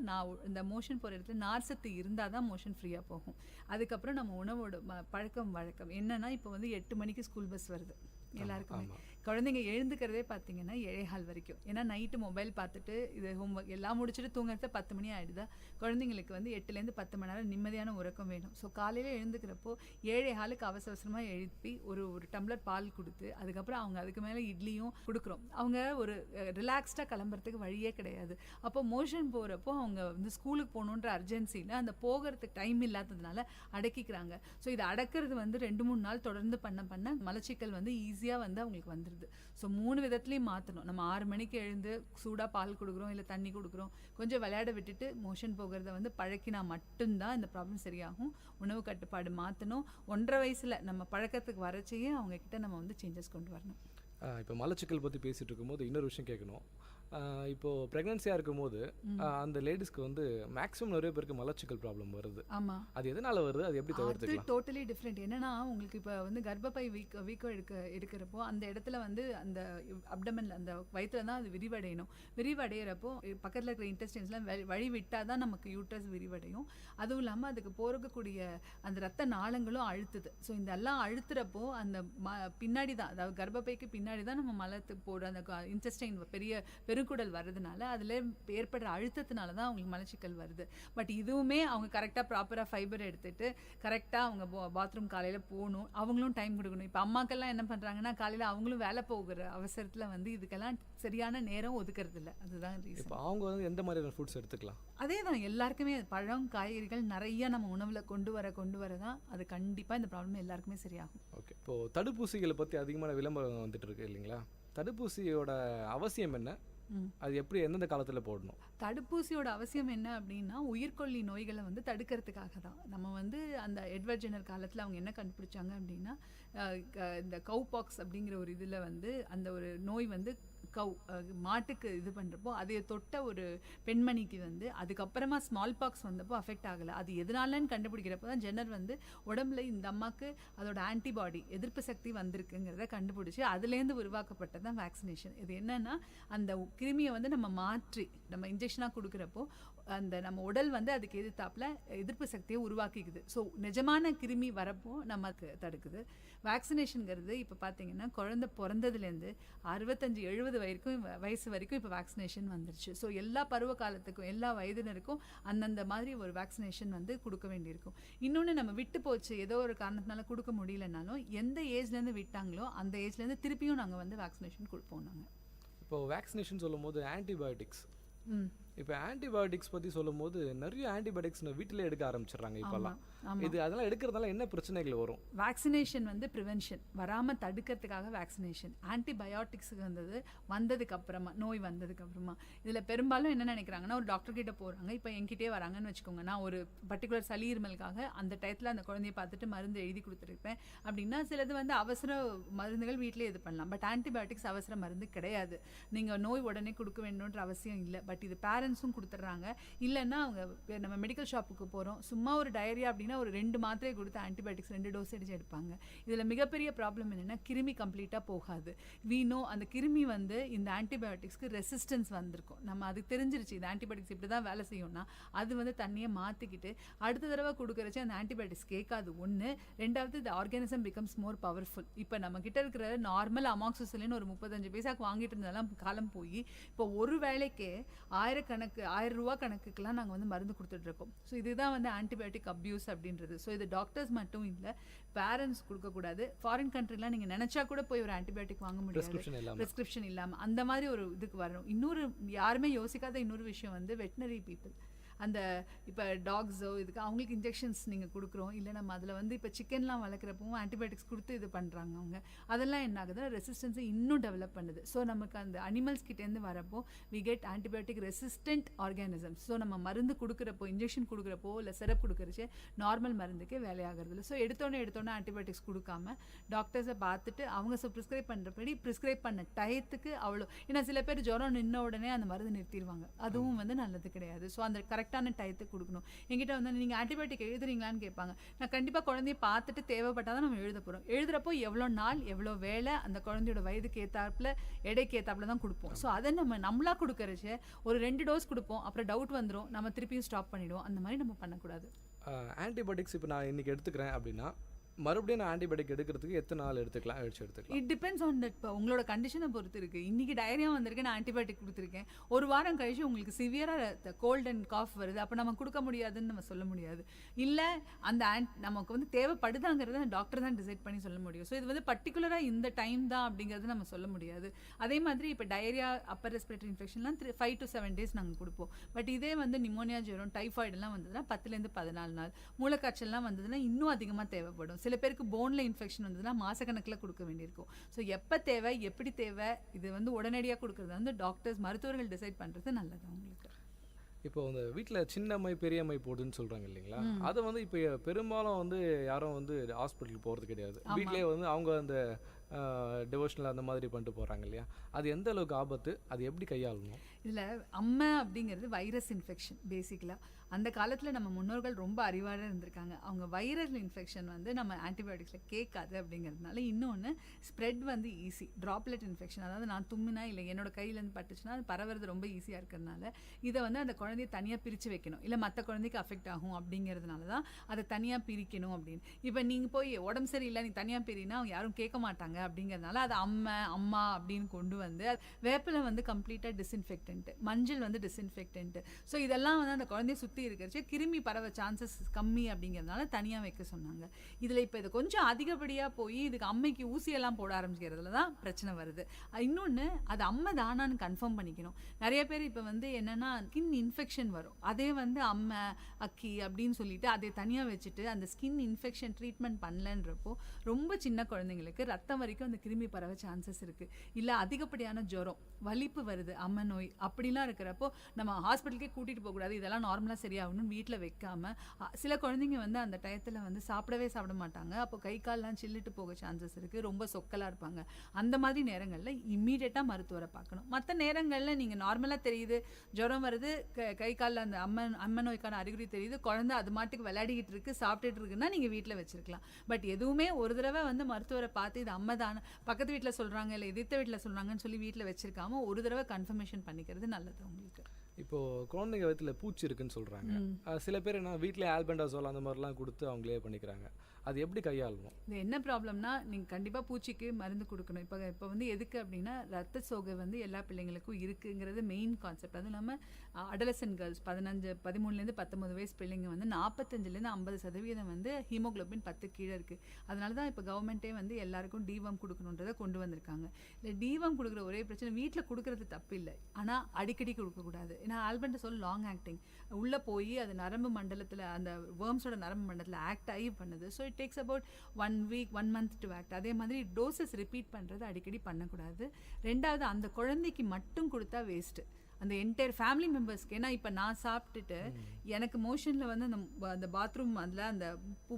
இந்த மோஷன் போகிற இடத்துல நார்ச்சத்து இருந்தால் தான் மோஷன் ஃப்ரீயாக போகும். அதுக்கப்புறம் நம்ம உணவோட பழக்கம் வழக்கம் என்னென்னா, இப்போ வந்து 8 மணிக்கு ஸ்கூல் பஸ் வருது எல்லாருக்குமே. குழந்தைங்க எழுந்துக்கிறதே பார்த்தீங்கன்னா 7:15 வரைக்கும். ஏன்னா நைட்டு மொபைல் பார்த்துட்டு இது ஹோம்ஒர்க் எல்லாம் முடிச்சுட்டு தூங்குறது 10 மணி ஆகிடுதா. குழந்தைங்களுக்கு வந்து 8லேருந்து 10 மணி நேரம் நிம்மதியான உறக்கம் வேணும். ஸோ காலையில் எழுந்துக்கிறப்போ 7:15க்கு அவசரமாக எழுப்பி ஒரு டம்ளர் பால் கொடுத்து, அதுக்கப்புறம் அவங்க அதுக்கு மேலே இட்லியும் கொடுக்குறோம். அவங்க ஒரு ரிலாக்ஸ்டாக கிளம்புறதுக்கு வழியே கிடையாது. அப்போ மோஷன் போகிறப்போ அவங்க வந்து ஸ்கூலுக்கு போகணுன்ற அர்ஜென்சியில் அந்த போகிறதுக்கு டைம் இல்லாததுனால அடக்கிக்கிறாங்க. ஸோ இதை அடக்கிறது வந்து 2-3 நாள் தொடர்ந்து பண்ண மலச்சிக்கல் வந்து ஈஸியாக வந்து அவங்களுக்கு வந்துடுது. ஸோ 3 விதத்துலையும் மாற்றணும். நம்ம 6 மணிக்கு எழுந்து சூடாக பால் கொடுக்குறோம், இல்லை தண்ணி கொடுக்குறோம், கொஞ்சம் விளையாட விட்டுட்டு மோஷன் போகிறத வந்து பழக்கினா மட்டும்தான் இந்த ப்ராப்ளம் சரியாகும். உணவு கட்டுப்பாடு மாற்றணும். 1.5 வயசில் நம்ம பழக்கத்துக்கு வரச்சையே அவங்கக்கிட்ட நம்ம வந்து சேஞ்சஸ் கொண்டு வரணும். இப்போ மலச்சிக்கல் பற்றி பேசிகிட்டு இருக்கும்போது இன்னொரு விஷயம் கேட்கணும். இப்போது ப்ரெக்னன்சியாக இருக்கும்போது அந்த லேடிஸ்க்கு வந்து மேக்ஸிமம் நிறைய பேருக்கு மலச்சிக்கல் ப்ராப்ளம் வருது. ஆமாம். அது எதனால் வருது, அது எப்படி தவிர்த்துக்கலாம்? Totally different. என்னன்னா, உங்களுக்கு இப்போ வந்து கர்ப்பப்பை வீக்கம் எடுக்கிறப்போ அந்த இடத்துல வந்து அந்த அப்டமனில் அந்த வயிற்றில் தான் அது விரிவடையணும். விரிவடைகிறப்போ பக்கத்தில் இருக்கிற இன்டெஸ்டைன்ஸ்லாம் வழி விட்டால் தான் நமக்கு யூட்ரஸ் விரிவடையும். அதுவும் இல்லாமல் அதுக்கு போகக்கூடிய அந்த ரத்த நாளங்களும் அழுத்துது. ஸோ இதெல்லாம் அழுத்துறப்போ அந்த பின்னாடி தான், அதாவது கர்ப்பப்பைக்கு பின்னாடி தான் நம்ம மலத்துக்கு போகிற அந்த இன்டெஸ்டைன் பெருங்குடல் வர்றதுனால அதில் ஏற்படுற அழுத்தத்தினால தான் அவங்களுக்கு மலச்சிக்கல் வருது. பட் இதுவுமே அவங்க கரெக்டாக ப்ராப்பராக ஃபைபர் எடுத்துகிட்டு கரெக்டாக அவங்க பாத்ரூம் காலையில் போகணும், அவங்களும் டைம் கொடுக்கணும். இப்போ அம்மாக்கெல்லாம் என்ன பண்ணுறாங்கன்னா, காலையில் அவங்களும் வேலை போகிற அவசரத்தில் வந்து இதுக்கெல்லாம் சரியான நேரம் ஒதுக்கிறது இல்லை. அதுதான் ரீசன். இப்போ அவங்க வந்து எந்த மாதிரியான ஃபுட்ஸ் எடுத்துக்கலாம்? அதே தான் எல்லாருக்குமே பழம், காய்கறிகள் நிறைய நம்ம உணவில் கொண்டு வர தான் அது கண்டிப்பாக இந்த ப்ராப்ளம் எல்லாருக்குமே சரியாகும். ஓகே. இப்போது தடுப்பூசிகளை பற்றி அதிகமான விளம்பரம் வந்துட்டு இருக்கு இல்லைங்களா? தடுப்பூசியோட அவசியம் என்ன, அது எப்படி எந்தெந்த காலத்தில் போடணும்? தடுப்பூசியோட அவசியம் என்ன அப்படின்னா, உயிர்கொல்லி நோய்களை வந்து தடுக்கிறதுக்காக தான். நம்ம வந்து அந்த எட்வர்ட் ஜெனர் காலத்தில் அவங்க என்ன கண்டுபிடிச்சாங்க அப்படின்னா, இந்த கவுபாக்ஸ் அப்படிங்கிற ஒரு இதில் வந்து அந்த ஒரு நோய் வந்து மாட்டுக்கு இது பண்ணுறப்போ அதை தொட்ட ஒரு பெண்மணிக்கு வந்து அதுக்கப்புறமா ஸ்மால் பாக்ஸ் வந்தப்போ அஃபெக்ட் ஆகலை. அது எதனாலன்னு கண்டுபிடிக்கிறப்போ தான் ஜென்னர் வந்து உடம்புல இந்த அம்மாவுக்கு அதோட ஆன்டிபாடி எதிர்ப்பு சக்தி வந்திருக்குங்கிறத கண்டுபிடிச்சி அதுலேருந்து உருவாக்கப்பட்டது தான் வேக்சினேஷன். இது என்னன்னா, அந்த கிருமியை வந்து நம்ம மாற்றி நம்ம இன்ஜெக்ஷனாக கொடுக்குறப்போ அந்த நம்ம உடல் வந்து அதுக்கு எதிர்த்தாப்புல எதிர்ப்பு சக்தியை உருவாக்கிக்குது. ஸோ நிஜமான கிருமி வரப்போ நமக்கு தடுக்குது. வேக்சினேஷனுங்கிறது இப்போ பார்த்தீங்கன்னா குழந்தை பிறந்ததுலேருந்து 65-70 வயசு வரைக்கும் இப்போ வேக்சினேஷன் வந்துருச்சு. ஸோ எல்லா பருவ காலத்துக்கும் எல்லா வயதினருக்கும் அந்தந்த மாதிரி ஒரு வேக்சினேஷன் வந்து கொடுக்க வேண்டியிருக்கும். இன்னொன்று, நம்ம விட்டு போச்சு ஏதோ ஒரு காரணத்தினால கொடுக்க முடியலனாலும் எந்த ஏஜ்லேருந்து விட்டாங்களோ அந்த ஏஜ்லேருந்து திருப்பியும் நாங்கள் வந்து வேக்சினேஷன் கொடுப்போம். நாங்கள் இப்போது வேக்சினேஷன் சொல்லும் போது ஆன்டிபயோட்டிக்ஸ், இப்போ ஆன்டிபயோட்டிக்ஸ் பற்றி சொல்லும் போது நிறைய ஆன்டிபயோட்டிக்ஸ் வீட்டிலே எடுக்க ஆரம்பிச்சிடுறாங்க இப்போல்லாம். இது அதெல்லாம் எடுக்கிறதால என்ன பிரச்சனைகள் வரும்? வேக்சினேஷன் வந்து ப்ரிவென்ஷன், வராமல் தடுக்கிறதுக்காக வேக்சினேஷன். ஆன்டிபயோட்டிக்ஸுக்கு வந்ததுக்கு அப்புறமா, நோய் வந்ததுக்கு அப்புறமா இதில் பெரும்பாலும் என்ன நினைக்கிறாங்கன்னா, ஒரு டாக்டர் கிட்ட போகிறாங்க, இப்போ என்கிட்டே வராங்கன்னு வச்சுக்கோங்க, நான் ஒரு பர்டிகுலர் சளி இருமலுக்காக அந்த டயத்தில் அந்த குழந்தைய பார்த்துட்டு மருந்து எழுதி கொடுத்துருப்பேன் அப்படின்னா, சிலது வந்து அவசர மருந்துகள் வீட்டிலே இது பண்ணலாம். பட் ஆன்டிபயோட்டிக்ஸ் அவசர மருந்து கிடையாது. நீங்கள் நோய் உடனே கொடுக்க வேண்டும்ன்ற அவசியம் இல்லை. பட் இது பேரண்ட்ஸும் கொடுத்துட்றாங்க. இல்லைன்னா அவங்க நம்ம மெடிக்கல் ஷாப்புக்கு போகிறோம், சும்மா ஒரு டயரியா அப்படின்னா ஒரு 2 மாத்திரையை கொடுத்து ஆன்டிபயோட்டிக்ஸ் 2 டோஸ் அடிச்சு எடுப்பாங்க. இதில் மிகப்பெரிய ப்ராப்ளம் என்னென்னா கிருமி கம்ப்ளீட்டாக போகாது. வீணோ அந்த கிருமி வந்து இந்த ஆன்டிபயோட்டிக்ஸ்க்கு ரெசிஸ்டன்ஸ் வந்திருக்கும். நம்ம அதுக்கு தெரிஞ்சிருச்சு இந்த ஆன்டிபயோட்டிக்ஸ் இப்படி தான் வேலை செய்யும்னா அது வந்து தண்ணியை மாற்றிக்கிட்டு அடுத்த தடவை கொடுக்குறச்சு அந்த ஆன்டிபயோட்டிக்ஸ் கேட்காது. ஒன்று. ரெண்டாவது இந்த ஆர்கானிசம் பிகம்ஸ் மோர் பவர்ஃபுல். இப்போ நம்ம கிட்ட இருக்கிற நார்மல் அமாக்சிசிலின் ஒரு 35 பைசாக்கு வாங்கிட்டு இருந்தாலும் காலம் போய் இப்போ ஒரு வேளைக்கே 1000 ரூபா கணக்குக்கெல்லாம் நாங்கள் வந்து மருந்து கொடுத்துட்ருக்கோம். ஸோ இதுதான் வந்து ஆன்டிபயோட்டிக் அப்யூஸ் அப்படின்றது. ஸோ இது டாக்டர்ஸ் மட்டும் இல்லை, பேரண்ட்ஸ் கொடுக்கக்கூடாது. ஃபாரின் கண்ட்ரிலாம் நீங்கள் நினச்சா கூட போய் ஒரு ஆன்டிபயோட்டிக் வாங்க முடியாது ப்ரிஸ்கிரிப்ஷன் இல்லாமல். அந்த மாதிரி ஒரு இதுக்கு வரணும். இன்னொரு யாருமே யோசிக்காத இன்னொரு விஷயம் வந்து வெட்டினரி பீப்புள். அந்த இப்போ டாக்ஸோ இதுக்கு அவங்களுக்கு இன்ஜெக்ஷன்ஸ் நீங்கள் கொடுக்குறோம், இல்லை நம்ம அதில் வந்து இப்போ சிக்கன்லாம் வளர்க்குறப்பவும் ஆன்டிபயோட்டிக்ஸ் கொடுத்து இது பண்ணுறாங்க அவங்க. அதெல்லாம் என்ன ஆகுதுன்னா ரெசிஸ்டன்ஸை இன்னும் டெவலப் பண்ணுது. ஸோ நமக்கு அந்த அனிமல்ஸ் கிட்டேருந்து வரப்போ we get antibiotic resistant organisms. So நம்ம மருந்து கொடுக்குறப்போ, இன்ஜெக்ஷன் கொடுக்குறப்போ இல்லை சிரப் கொடுக்குறச்சே நார்மல் மருந்துக்கே வேலையாகிறது இல்லை. ஸோ எடுத்தோன்னே ஆன்டிபயோட்டிக்ஸ் கொடுக்காம டாக்டர்ஸை பார்த்துட்டு அவங்க ப்ரிஸ்கிரைப் பண்ணுறபடி ப்ரிஸ்கிரைப் பண்ண டயத்துக்கு அவ்வளோ. ஏன்னா சில பேர் ஜுரம் நின்ன உடனே அந்த மருந்து நிறுத்திடுவாங்க, அதுவும் வந்து நல்லது கிடையாது. ஸோ அந்த கரெக்டான டயத்துக்கு கொடுக்கணும். என்கிட்ட வந்து நீங்கள் ஆன்டிபயோட்டிக் எழுதுறீங்களான்னு கேட்பாங்க. நான் கண்டிப்பாக குழந்தைய பார்த்துட்டு தேவைப்பட்டால் தான் நம்ம எழுத போகிறோம். எழுதுறப்போ எவ்வளோ நாள் எவ்வளோ வேலை அந்த குழந்தையோட வயதுக்கு ஏற்றாப்புல எடைக்கு ஏற்றாப்புல தான் கொடுப்போம். ஸோ அதை நம்மளா கொடுக்கறச்சு ஒரு 2 டோஸ் கொடுப்போம், அப்புறம் டவுட் வந்துடும், நம்ம திருப்பியும் ஸ்டாப் பண்ணிவிடுவோம். அந்த மாதிரி நம்ம பண்ணக்கூடாது. ஆன்டிபயோட்டிக்ஸ் இப்போ நான் இன்றைக்கி எடுத்துக்கிறேன் அப்படின்னா மறுபடியும் நான் ஆன்டிபயோட்டிக் எடுக்கிறதுக்கு எத்தனை நாள் எடுத்துக்கலாம்? It depends on that. இப்போ உங்களோட கண்டிஷனை பொறுத்து இருக்குது. இன்றைக்கி டயரியா வந்திருக்கு, நான் ஆன்டிபயோட்டிக் கொடுத்துருக்கேன். ஒரு வாரம் கழிச்சு உங்களுக்கு சிவியராக கோல்ட் அண்ட் காஃப் வருது, அப்போ நம்ம கொடுக்க முடியாதுன்னு நம்ம சொல்ல முடியாது. இல்லை அந்த நமக்கு வந்து தேவைப்படுதாங்கிறத டாக்டர் தான் டிசைட் பண்ணி சொல்ல முடியும். ஸோ இது வந்து பர்டிகுலராக இந்த டைம் தான் அப்படிங்கிறது நம்ம சொல்ல முடியாது. அதே மாதிரி இப்போ diarrhoea, Appar respiratory இன்ஃபெக்ஷன்லாம் 5 to 7 days நாங்கள் கொடுப்போம். பட் இதே வந்து நிமோனியா, ஜுரம், டைஃபாய்டுலாம் வந்ததுன்னா 10 to 14 நாள். மூளைக்காய்ச்சல்லாம் வந்ததுன்னா இன்னும் அதிகமாக தேவைப்படும். சில பேருக்கு போன்ல இன்ஃபெக்ஷன் வந்ததுன்னா மாசக்கணக்கில் கொடுக்க வேண்டியிருக்கும். ஸோ எப்போ தேவை, எப்படி தேவை, இது வந்து உடனடியாக கொடுக்குறது வந்து டாக்டர்ஸ், மருத்துவர்கள் டிசைட் பண்ணுறது நல்லது அவங்களுக்கு. இப்போ இந்த வீட்டில் சின்னம்மை பெரியம்மை போடுன்னு சொல்கிறாங்க இல்லைங்களா, அதை வந்து இப்போ பெரும்பாலும் வந்து யாரும் வந்து ஹாஸ்பிட்டலுக்கு போகிறது கிடையாது. வீட்டிலேயே வந்து அவங்க அந்த டிவோஷனல் அந்த மாதிரி பண்ணிட்டு போகிறாங்க இல்லையா, அது எந்த அளவுக்கு ஆபத்து, அது எப்படி கையாளணும்? இதில் அம்மை அப்படிங்கிறது வைரஸ் இன்ஃபெக்ஷன். பேசிக்கலாக அந்த காலத்தில் நம்ம முன்னோர்கள் ரொம்ப அறிவாக இருந்திருக்காங்க. அவங்க வைரல் இன்ஃபெக்ஷன் வந்து நம்ம ஆன்டிபயோட்டிக்ஸில் கேட்காது அப்படிங்கிறதுனால. இன்னொன்று ஸ்ப்ரெட் வந்து ஈஸி. ட்ராப்லெட் இன்ஃபெக்ஷன், அதாவது நான் தும்மினா இல்லை என்னோட கையிலேருந்து பட்டுச்சுன்னா அது பரவுறது ரொம்ப ஈஸியாக இருக்கிறதுனால இதை வந்து அந்த குழந்தைய தனியாக பிரித்து வைக்கணும். இல்லை மற்ற குழந்தைக்கு அஃபெக்ட் ஆகும் அப்படிங்கிறதுனால தான் அதை தனியாக பிரிக்கணும் அப்படின்னு. இப்போ நீங்கள் போய் உடம்பு சரியில்லை நீ தனியாக பிரினா அவங்க யாரும் கேட்க மாட்டாங்க. அப்படிங்கிறதுனால அது அம்மா அப்படின்னு கொண்டு வந்து வேப்பிலை வந்து கம்ப்ளீட்டாக டிஸ்இன்ஃபெக்டன்ட், மஞ்சள் வந்து டிஸ்இன்ஃபெக்டன்ட். ஸோ இதெல்லாம் வந்து அந்த குழந்தைய சுற்றி இருக்கிறச்சு கிருமி பரவ சான்சஸ் கம்மி அப்படிங்கிறதுனால தனியாக வைக்க சொன்னாங்க. இதில் இப்போ இது கொஞ்சம் அதிகப்படியாக போய் இதுக்கு அம்மைக்கு ஊசியெல்லாம் போட ஆரம்பிக்கிறதுல தான் பிரச்சனை வருது. இன்னொன்று அது அம்மை தானான்னு கன்ஃபார்ம் பண்ணிக்கணும். நிறைய பேர் இப்போ வந்து என்னென்னா ஸ்கின் இன்ஃபெக்ஷன் வரும், அதே வந்து அம்மை அக்கி அப்படின்னு சொல்லிட்டு அதை தனியாக வச்சுட்டு அந்த ஸ்கின் இன்ஃபெக்ஷன் ட்ரீட்மெண்ட் பண்ணலன்றப்போ ரொம்ப சின்ன குழந்தைங்களுக்கு ரத்தம் வரைக்கும் அந்த கிருமி பரவ சான்சஸ் இருக்குது. இல்லை அதிகப்படியான ஜுரம், வலிப்பு வருது, அம்மை நோய் அப்படிலாம் இருக்கிறப்போ நம்ம ஹாஸ்பிட்டலுக்கே கூட்டிகிட்டு போகக்கூடாது. இதெல்லாம் நார்மலாக சரியாகணும்னு வீட்டில் வைக்காமல் சில குழந்தைங்க வந்து அந்த டயத்தில் வந்து சாப்பிட மாட்டாங்க. அப்போ கை கால்லாம் சில்லிட்டு போக சான்சஸ் இருக்குது, ரொம்ப சொக்கலாக இருப்பாங்க. அந்த மாதிரி நேரங்களில் இம்மீடியட்டாக மருத்துவரை பார்க்கணும். மற்ற நேரங்களில் நீங்கள் நார்மலாக தெரியுது ஜுரம் வருது, கை காலில் அந்த அம்மை நோய்க்கான அறிகுறி தெரியுது, குழந்தை அது மாட்டுக்கு விளையாடிக்கிட்டு இருக்குது, சாப்பிட்டுட்டு இருக்குன்னா நீங்கள் வீட்டில் வச்சுருக்கலாம். பட் எதுவுமே ஒரு தடவை வந்து மருத்துவரை பார்த்து இது அம்மை தானே, பக்கத்து வீட்டில் சொல்கிறாங்க இல்லை எதிர்த்த வீட்டில் சொல்கிறாங்கன்னு சொல்லி வீட்டில் வச்சுருக்காம ஒரு தடவை கன்ஃபர்மேஷன் பண்ணிக்கிறது நல்லது உங்களுக்கு. இப்போது குழந்தைங்க வயிற்றில் பூச்சி இருக்குன்னு சொல்கிறாங்க. சில பேர் என்ன வீட்டிலே ஆல்பெண்டாசோல் அந்த மாதிரிலாம் கொடுத்து அவங்களே பண்ணிக்கிறாங்க. அது எப்படி கையாளணும்? இது என்ன ப்ராப்ளம்னா நீங்கள் கண்டிப்பாக பூச்சிக்கு மருந்து கொடுக்கணும். இப்போ வந்து எதுக்கு அப்படின்னா ரத்த சோகை வந்து எல்லா பிள்ளைங்களுக்கும் இருக்குங்கிறது மெயின் கான்செப்ட். அதுவும் இல்லாமல் அடலசன்ட் கேர்ள்ஸ் 13 to 19 வயசு பிள்ளைங்க வந்து 45 to 50% வந்து ஹீமோக்ளோபின் 10 கீழே இருக்குது. அதனால தான் இப்போ கவர்மெண்ட்டே வந்து எல்லாருக்கும் டிவார்ம் கொடுக்கணுன்றதை கொண்டு வந்திருக்காங்க. இல்லை டிவார்ம் கொடுக்குற ஒரே பிரச்சனை வீட்டில் கொடுக்குறது தப்பு இல்லை, ஆனால் அடிக்கடி கொடுக்கக்கூடாது. ஏன்னா ஆல்பெண்டசோல் லாங் ஆக்டிங் உள்ளே போய் அது நரம்பு மண்டலத்தில் அந்த வேர்ம்ஸோட நரம்பு மண்டலத்தில் ஆக்ட் ஆகி பண்ணுது. So it takes about 1 week 1 month to act. அதே மாதிரி டோசஸ் ரிப்பீட் பண்ணுறது அடிக்கடி பண்ணக்கூடாது. ரெண்டாவது அந்த குழந்தைக்கு மட்டும் கொடுத்தா வேஸ்ட்டு. அந்த என்டையர் ஃபேமிலி மெம்பர்ஸ்க்கு. ஏன்னா இப்போ நான் சாப்பிட்டுட்டு எனக்கு மோஷனில் வந்து அந்த பாத்ரூம் அதில் அந்த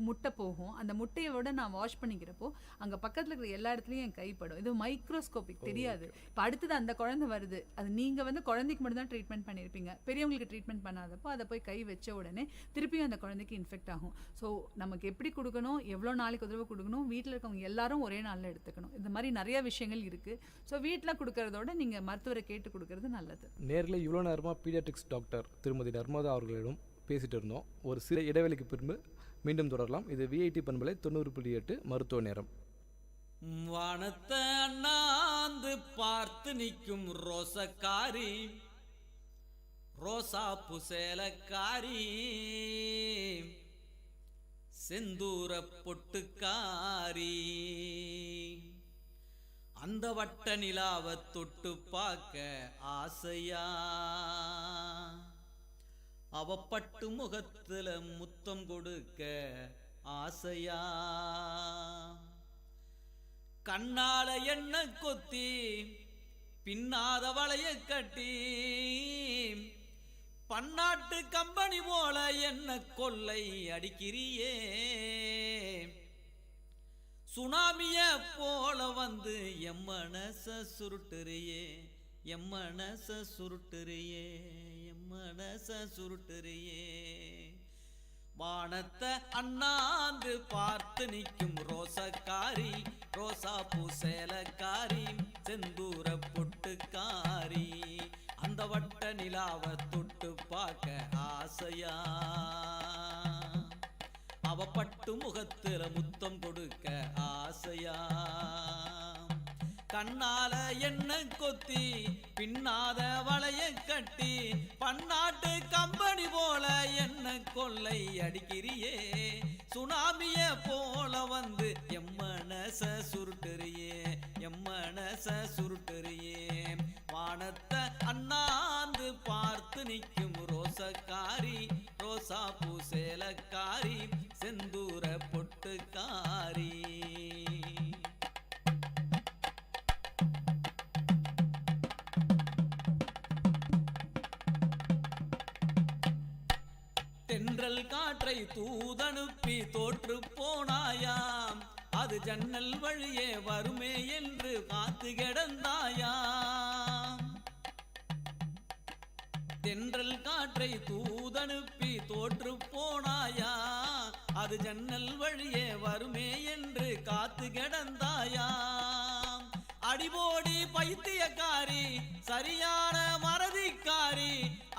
முட்டை போகும். அந்த முட்டையோட நான் வாஷ் பண்ணிக்கிறப்போ அங்கே பக்கத்தில் இருக்கிற எல்லா இடத்துலையும் என் கைப்படும். இது மைக்ரோஸ்கோபிக், தெரியாது. இப்போ அடுத்தது அந்த குழந்தை வருது, அது நீங்கள் வந்து குழந்தைக்கு மட்டும் தான் ட்ரீட்மெண்ட் பண்ணியிருப்பீங்க, பெரியவங்களுக்கு ட்ரீட்மெண்ட் பண்ணாதப்போ அதை போய் கை வச்ச உடனே திருப்பியும் அந்த குழந்தைக்கு இன்ஃபெக்ட் ஆகும். ஸோ நமக்கு எப்படி கொடுக்கணும், எவ்வளோ நாளைக்கு உதவி கொடுக்கணும், வீட்டில் இருக்கவங்க எல்லாரும் ஒரே நாளில் எடுத்துக்கணும். இந்த மாதிரி நிறைய விஷயங்கள் இருக்குது. ஸோ வீட்டில் கொடுக்கறதோட நீங்கள் மருத்துவரை கேட்டு கொடுக்கறது நல்லது. நேரில் இவ்வளோ நேரமாக பீடியாட்ரிக்ஸ் டாக்டர் திருமதி நர்மதா அவர்களிடம் பேசிட்டு இருந்தோம். ஒரு சில இடைவெளிக்கு பின்பு மீண்டும் தொடரலாம். இது விஐடி பண்பலை 90.8 மருத்துவ நேரம். வானத்தை அண்ணாந்து பார்த்து நிற்கும் ரோசக்காரி, ரோசா புசேலக்காரி, செந்தூர பொட்டுக்காரி, அந்த வட்ட நிலாவை தொட்டு பார்க்க ஆசையா, அவ பட்டு முகத்துல முத்தம் கொடுக்க ஆசையா, கண்ணால என்ன கொத்தி பின்னாத வளைய கட்டி, பன்னாட்டு கம்பெனி போல என்ன கொள்ளை அடிக்கிறியே, சுனாமிய போல வந்து எம் மனச சுருட்டுறியே, எம் மனச சுருட்டுறியே, எம் மனச சுருட்டுறியே. வானத்தை அண்ணாந்து பார்த்து நிற்கும் ரோசக்காரி, ரோசா பூசேலக்காரி, செந்தூர பொட்டுக்காரி, அந்த வட்ட நிலாவை தொட்டு பார்க்க ஆசையா, அவ பட்டு முகத்துல முத்தம் கொடுக்க ஆசையா, கண்ணால என்ன கொத்தி பின்னாத வளைய கட்டி, பன்னாட்டு கம்பெனி போல என்ன கொள்ளை அடிக்கிறியே, சுனாமிய போல வந்து எம் மனச சுருட்டுறியே, எம் மனச சுருட்டுறியே. வானத்தை அண்ணாந்து பார்த்து நிற்கும் ரோசக்காரி, ரோசா பூசேலக்காரி, செந்தூர பொட்டுக்காரி. தென்றல் காற்றை தூதனுப்பி தோற்று போனாயாம், அது ஜன்னல் வழியே வருமே என்று காத்து கிடந்தாயாம். தென்றல் காற்றை தூதனுப்பி தோற்று போனாயா, அது ஜன்னல் வழியே வருமே என்று காத்து கிடந்தாயாம். அடிபோடி பைத்தியக்காரி, சரியான மறதிக்காரி,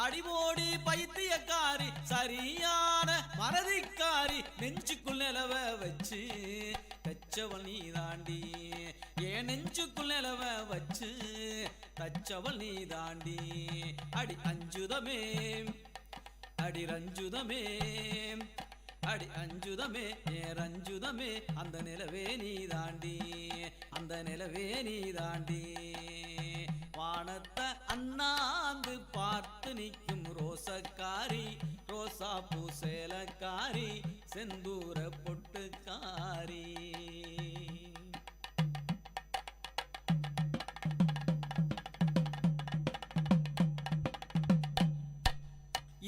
அடிபோடி பைத்தியக்காரி, சரியான மறதிக்காரி, நெஞ்சுக்குள் நிலவ வச்சு தச்சவள் நீ தாண்டி, ஏன் நெஞ்சுக்குள் நிலவ வச்சு தச்சவள் நீ தாண்டி. அடி அஞ்சுதமே, அடி ரஞ்சுதமே, அடி அஞ்சுதமே, ஏ ரஞ்சுதமே, அந்த நிலவே நீ தாண்டி, அந்த நிலவே நீ தாண்டி. வானத்தை அண்ணாந்து பார்த்து நிற்கும் ரோசக்காரி, ரோசா பூசேலக்காரி, செந்தூர பொட்டுக்காரி.